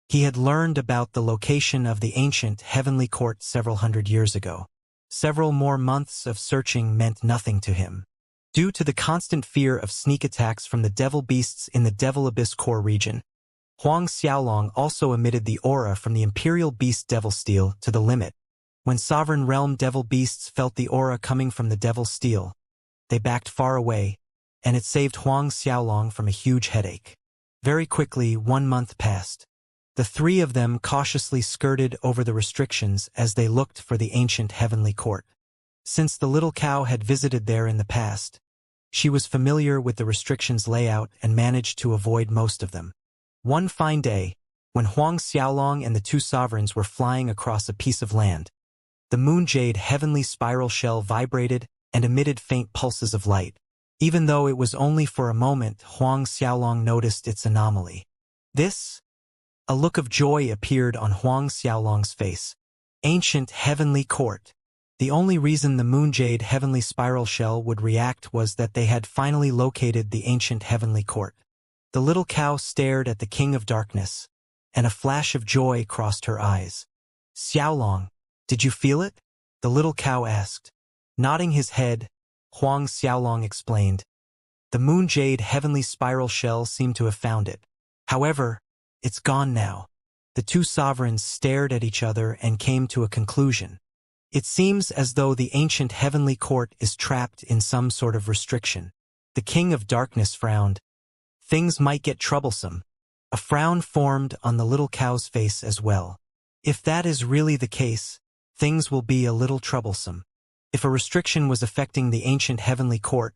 He had learned about the location of the ancient Heavenly Court several hundred years ago. Several more months of searching meant nothing to him. Due to the constant fear of sneak attacks from the devil beasts in the Devil Abyss core region, Huang Xiaolong also emitted the aura from the Imperial Beast Devil Steel to the limit. When Sovereign Realm Devil Beasts felt the aura coming from the Devil Steel, they backed far away, and it saved Huang Xiaolong from a huge headache. Very quickly, 1 month passed. The 3 of them cautiously skirted over the restrictions as they looked for the ancient Heavenly Court. Since the little cow had visited there in the past, she was familiar with the restrictions layout and managed to avoid most of them. One fine day, when Huang Xiaolong and the 2 sovereigns were flying across a piece of land, the Moon Jade Heavenly Spiral Shell vibrated and emitted faint pulses of light. Even though it was only for a moment, Huang Xiaolong noticed its anomaly. A look of joy appeared on Huang Xiaolong's face. Ancient Heavenly Court. The only reason the Moon Jade Heavenly Spiral Shell would react was that they had finally located the ancient Heavenly Court. The little cow stared at the King of Darkness, and a flash of joy crossed her eyes. Xiaolong, did you feel it? The little cow asked. Nodding his head, Huang Xiaolong explained. The Moon Jade Heavenly Spiral Shell seemed to have found it. However, it's gone now. The 2 sovereigns stared at each other and came to a conclusion. It seems as though the ancient Heavenly Court is trapped in some sort of restriction. The King of Darkness frowned. Things might get troublesome. A frown formed on the little cow's face as well. If that is really the case, things will be a little troublesome. If a restriction was affecting the ancient Heavenly Court,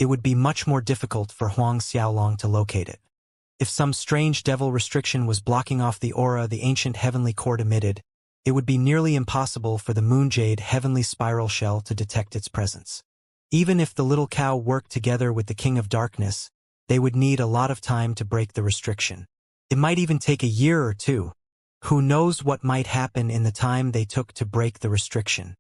it would be much more difficult for Huang Xiaolong to locate it. If some strange devil restriction was blocking off the aura the ancient Heavenly Court emitted, it would be nearly impossible for the Moon Jade Heavenly Spiral Shell to detect its presence. Even if the little cow worked together with the King of Darkness, they would need a lot of time to break the restriction. It might even take a year or 2. Who knows what might happen in the time they took to break the restriction.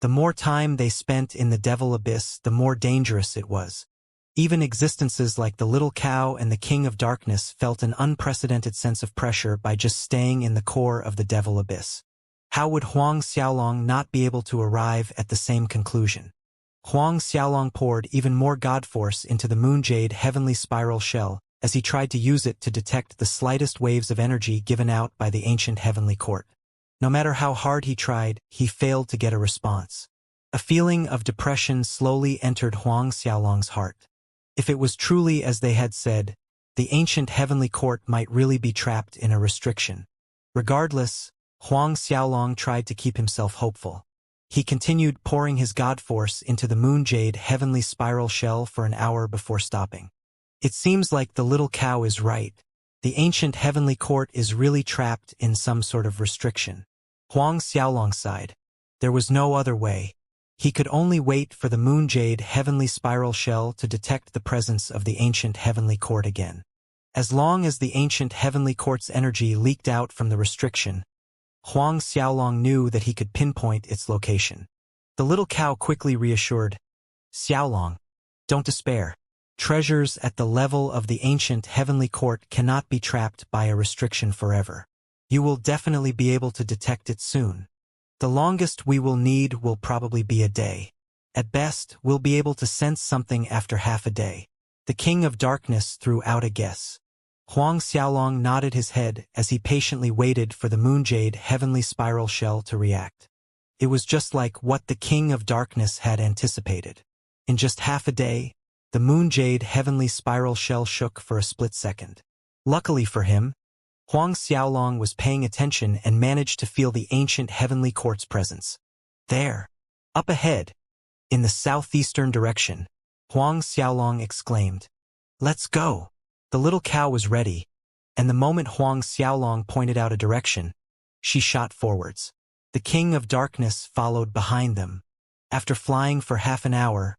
The more time they spent in the Devil Abyss, the more dangerous it was. Even existences like the little cow and the King of Darkness felt an unprecedented sense of pressure by just staying in the core of the Devil Abyss. How would Huang Xiaolong not be able to arrive at the same conclusion? Huang Xiaolong poured even more God force into the Moon Jade Heavenly Spiral Shell as he tried to use it to detect the slightest waves of energy given out by the ancient Heavenly Court. No matter how hard he tried, he failed to get a response. A feeling of depression slowly entered Huang Xiaolong's heart. If it was truly as they had said, the ancient Heavenly Court might really be trapped in a restriction. Regardless, Huang Xiaolong tried to keep himself hopeful. He continued pouring his God force into the Moon Jade Heavenly Spiral Shell for an hour before stopping. It seems like the little cow is right. The ancient Heavenly Court is really trapped in some sort of restriction. Huang Xiaolong sighed. There was no other way. He could only wait for the Moon Jade Heavenly Spiral Shell to detect the presence of the ancient Heavenly Court again. As long as the ancient Heavenly Court's energy leaked out from the restriction, Huang Xiaolong knew that he could pinpoint its location. The little cow quickly reassured, Xiaolong, don't despair. Treasures at the level of the ancient Heavenly Court cannot be trapped by a restriction forever. You will definitely be able to detect it soon. The longest we will need will probably be a day. At best, we'll be able to sense something after half a day. The King of Darkness threw out a guess. Huang Xiaolong nodded his head as he patiently waited for the Moonjade Heavenly Spiral Shell to react. It was just like what the King of Darkness had anticipated. In just half a day, the Moonjade Heavenly Spiral Shell shook for a split second. Luckily for him, Huang Xiaolong was paying attention and managed to feel the ancient heavenly court's presence. There, up ahead, in the southeastern direction, Huang Xiaolong exclaimed, "Let's go!" The little cow was ready, and the moment Huang Xiaolong pointed out a direction, she shot forwards. The King of Darkness followed behind them. After flying for half an hour,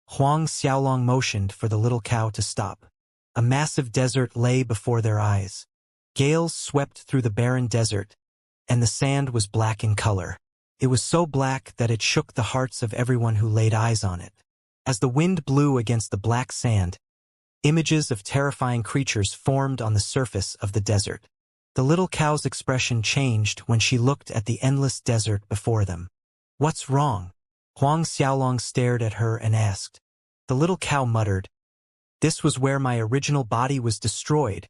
Huang Xiaolong motioned for the little cow to stop. A massive desert lay before their eyes. Gales swept through the barren desert, and the sand was black in color. It was so black that it shook the hearts of everyone who laid eyes on it. As the wind blew against the black sand, images of terrifying creatures formed on the surface of the desert. The little cow's expression changed when she looked at the endless desert before them. "What's wrong?" Huang Xiaolong stared at her and asked. The little cow muttered, "This was where my original body was destroyed."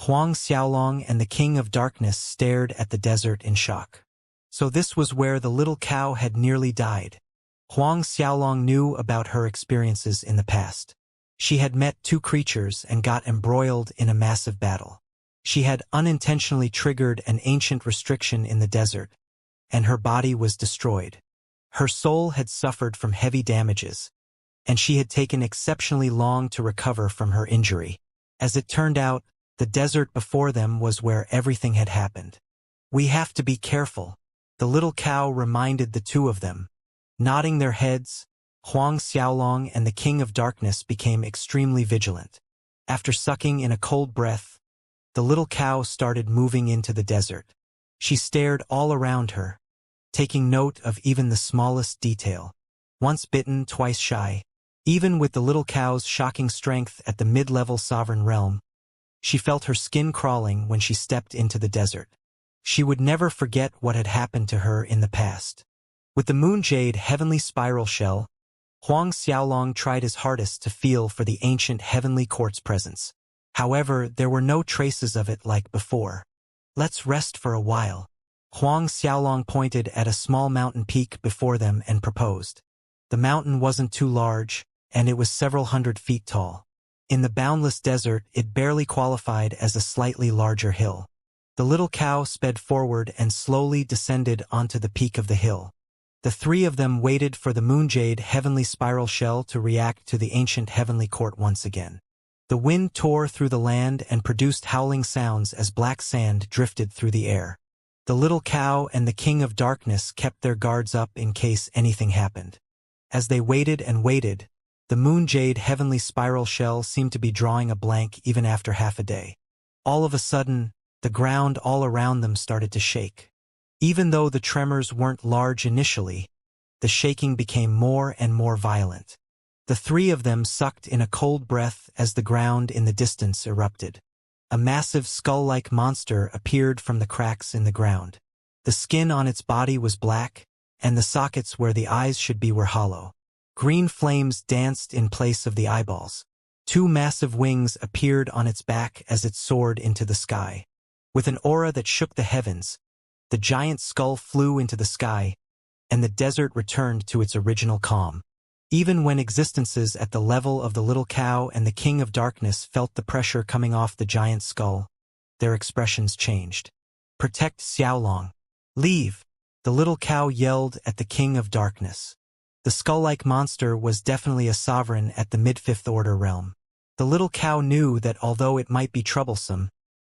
Huang Xiaolong and the King of Darkness stared at the desert in shock. So this was where the little cow had nearly died. Huang Xiaolong knew about her experiences in the past. She had met two creatures and got embroiled in a massive battle. She had unintentionally triggered an ancient restriction in the desert, and her body was destroyed. Her soul had suffered from heavy damages, and she had taken exceptionally long to recover from her injury. As it turned out, the desert before them was where everything had happened. "We have to be careful," the little cow reminded the two of them. Nodding their heads, Huang Xiaolong and the King of Darkness became extremely vigilant. After sucking in a cold breath, the little cow started moving into the desert. She stared all around her, taking note of even the smallest detail. Once bitten, twice shy. Even with the little cow's shocking strength at the mid-level sovereign realm, she felt her skin crawling when she stepped into the desert. She would never forget what had happened to her in the past. With the Moonjade Heavenly Spiral Shell, Huang Xiaolong tried his hardest to feel for the ancient heavenly court's presence. However, there were no traces of it like before. "Let's rest for a while." Huang Xiaolong pointed at a small mountain peak before them and proposed. The mountain wasn't too large, and it was several hundred feet tall. In the boundless desert, it barely qualified as a slightly larger hill. The little cow sped forward and slowly descended onto the peak of the hill. The three of them waited for the Moonjade Heavenly Spiral Shell to react to the ancient heavenly court once again. The wind tore through the land and produced howling sounds as black sand drifted through the air. The little cow and the King of Darkness kept their guards up in case anything happened. As they waited and waited, the Moonjade Heavenly Spiral Shell seemed to be drawing a blank even after half a day. All of a sudden, the ground all around them started to shake. Even though the tremors weren't large initially, the shaking became more and more violent. The three of them sucked in a cold breath as the ground in the distance erupted. A massive skull-like monster appeared from the cracks in the ground. The skin on its body was black, and the sockets where the eyes should be were hollow. Green flames danced in place of the eyeballs. Two massive wings appeared on its back as it soared into the sky. With an aura that shook the heavens, the giant skull flew into the sky, and the desert returned to its original calm. Even when existences at the level of the little cow and the King of Darkness felt the pressure coming off the giant skull, their expressions changed. "Protect Xiaolong. Leave!" the little cow yelled at the King of Darkness. The skull-like monster was definitely a sovereign at the mid-fifth order realm. The little cow knew that although it might be troublesome,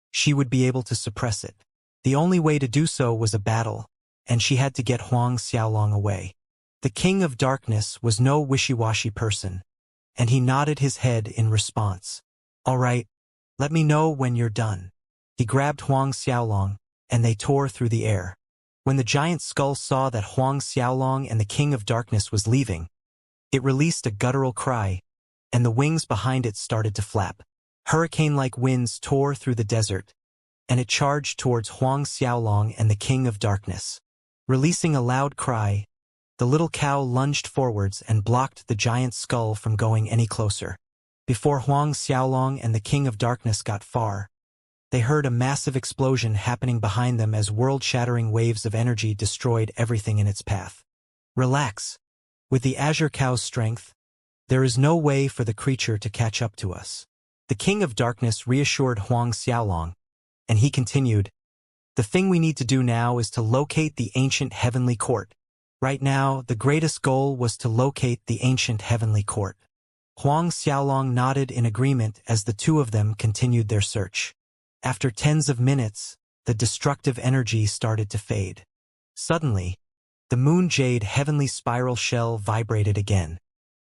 she would be able to suppress it. The only way to do so was a battle, and she had to get Huang Xiaolong away. The King of Darkness was no wishy-washy person, and he nodded his head in response. "All right, let me know when you're done." He grabbed Huang Xiaolong, and they tore through the air. When the giant skull saw that Huang Xiaolong and the King of Darkness was leaving, it released a guttural cry, and the wings behind it started to flap. Hurricane-like winds tore through the desert, and it charged towards Huang Xiaolong and the King of Darkness. Releasing a loud cry, the little cow lunged forwards and blocked the giant skull from going any closer. Before Huang Xiaolong and the King of Darkness got far, they heard a massive explosion happening behind them as world-shattering waves of energy destroyed everything in its path. Relax. With the Azure Cow's strength, there is no way for the creature to catch up to us. The King of Darkness reassured Huang Xiaolong, and he continued, the thing we need to do now is to locate the ancient heavenly court. Right now, the greatest goal was to locate the ancient heavenly court. Huang Xiaolong nodded in agreement as the two of them continued their search. After tens of minutes, the destructive energy started to fade. Suddenly, the moon jade heavenly spiral shell vibrated again.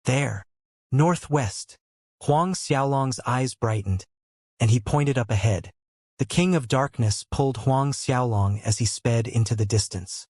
There, northwest. Huang Xiaolong's eyes brightened, and he pointed up ahead. The King of Darkness pulled Huang Xiaolong as he sped into the distance.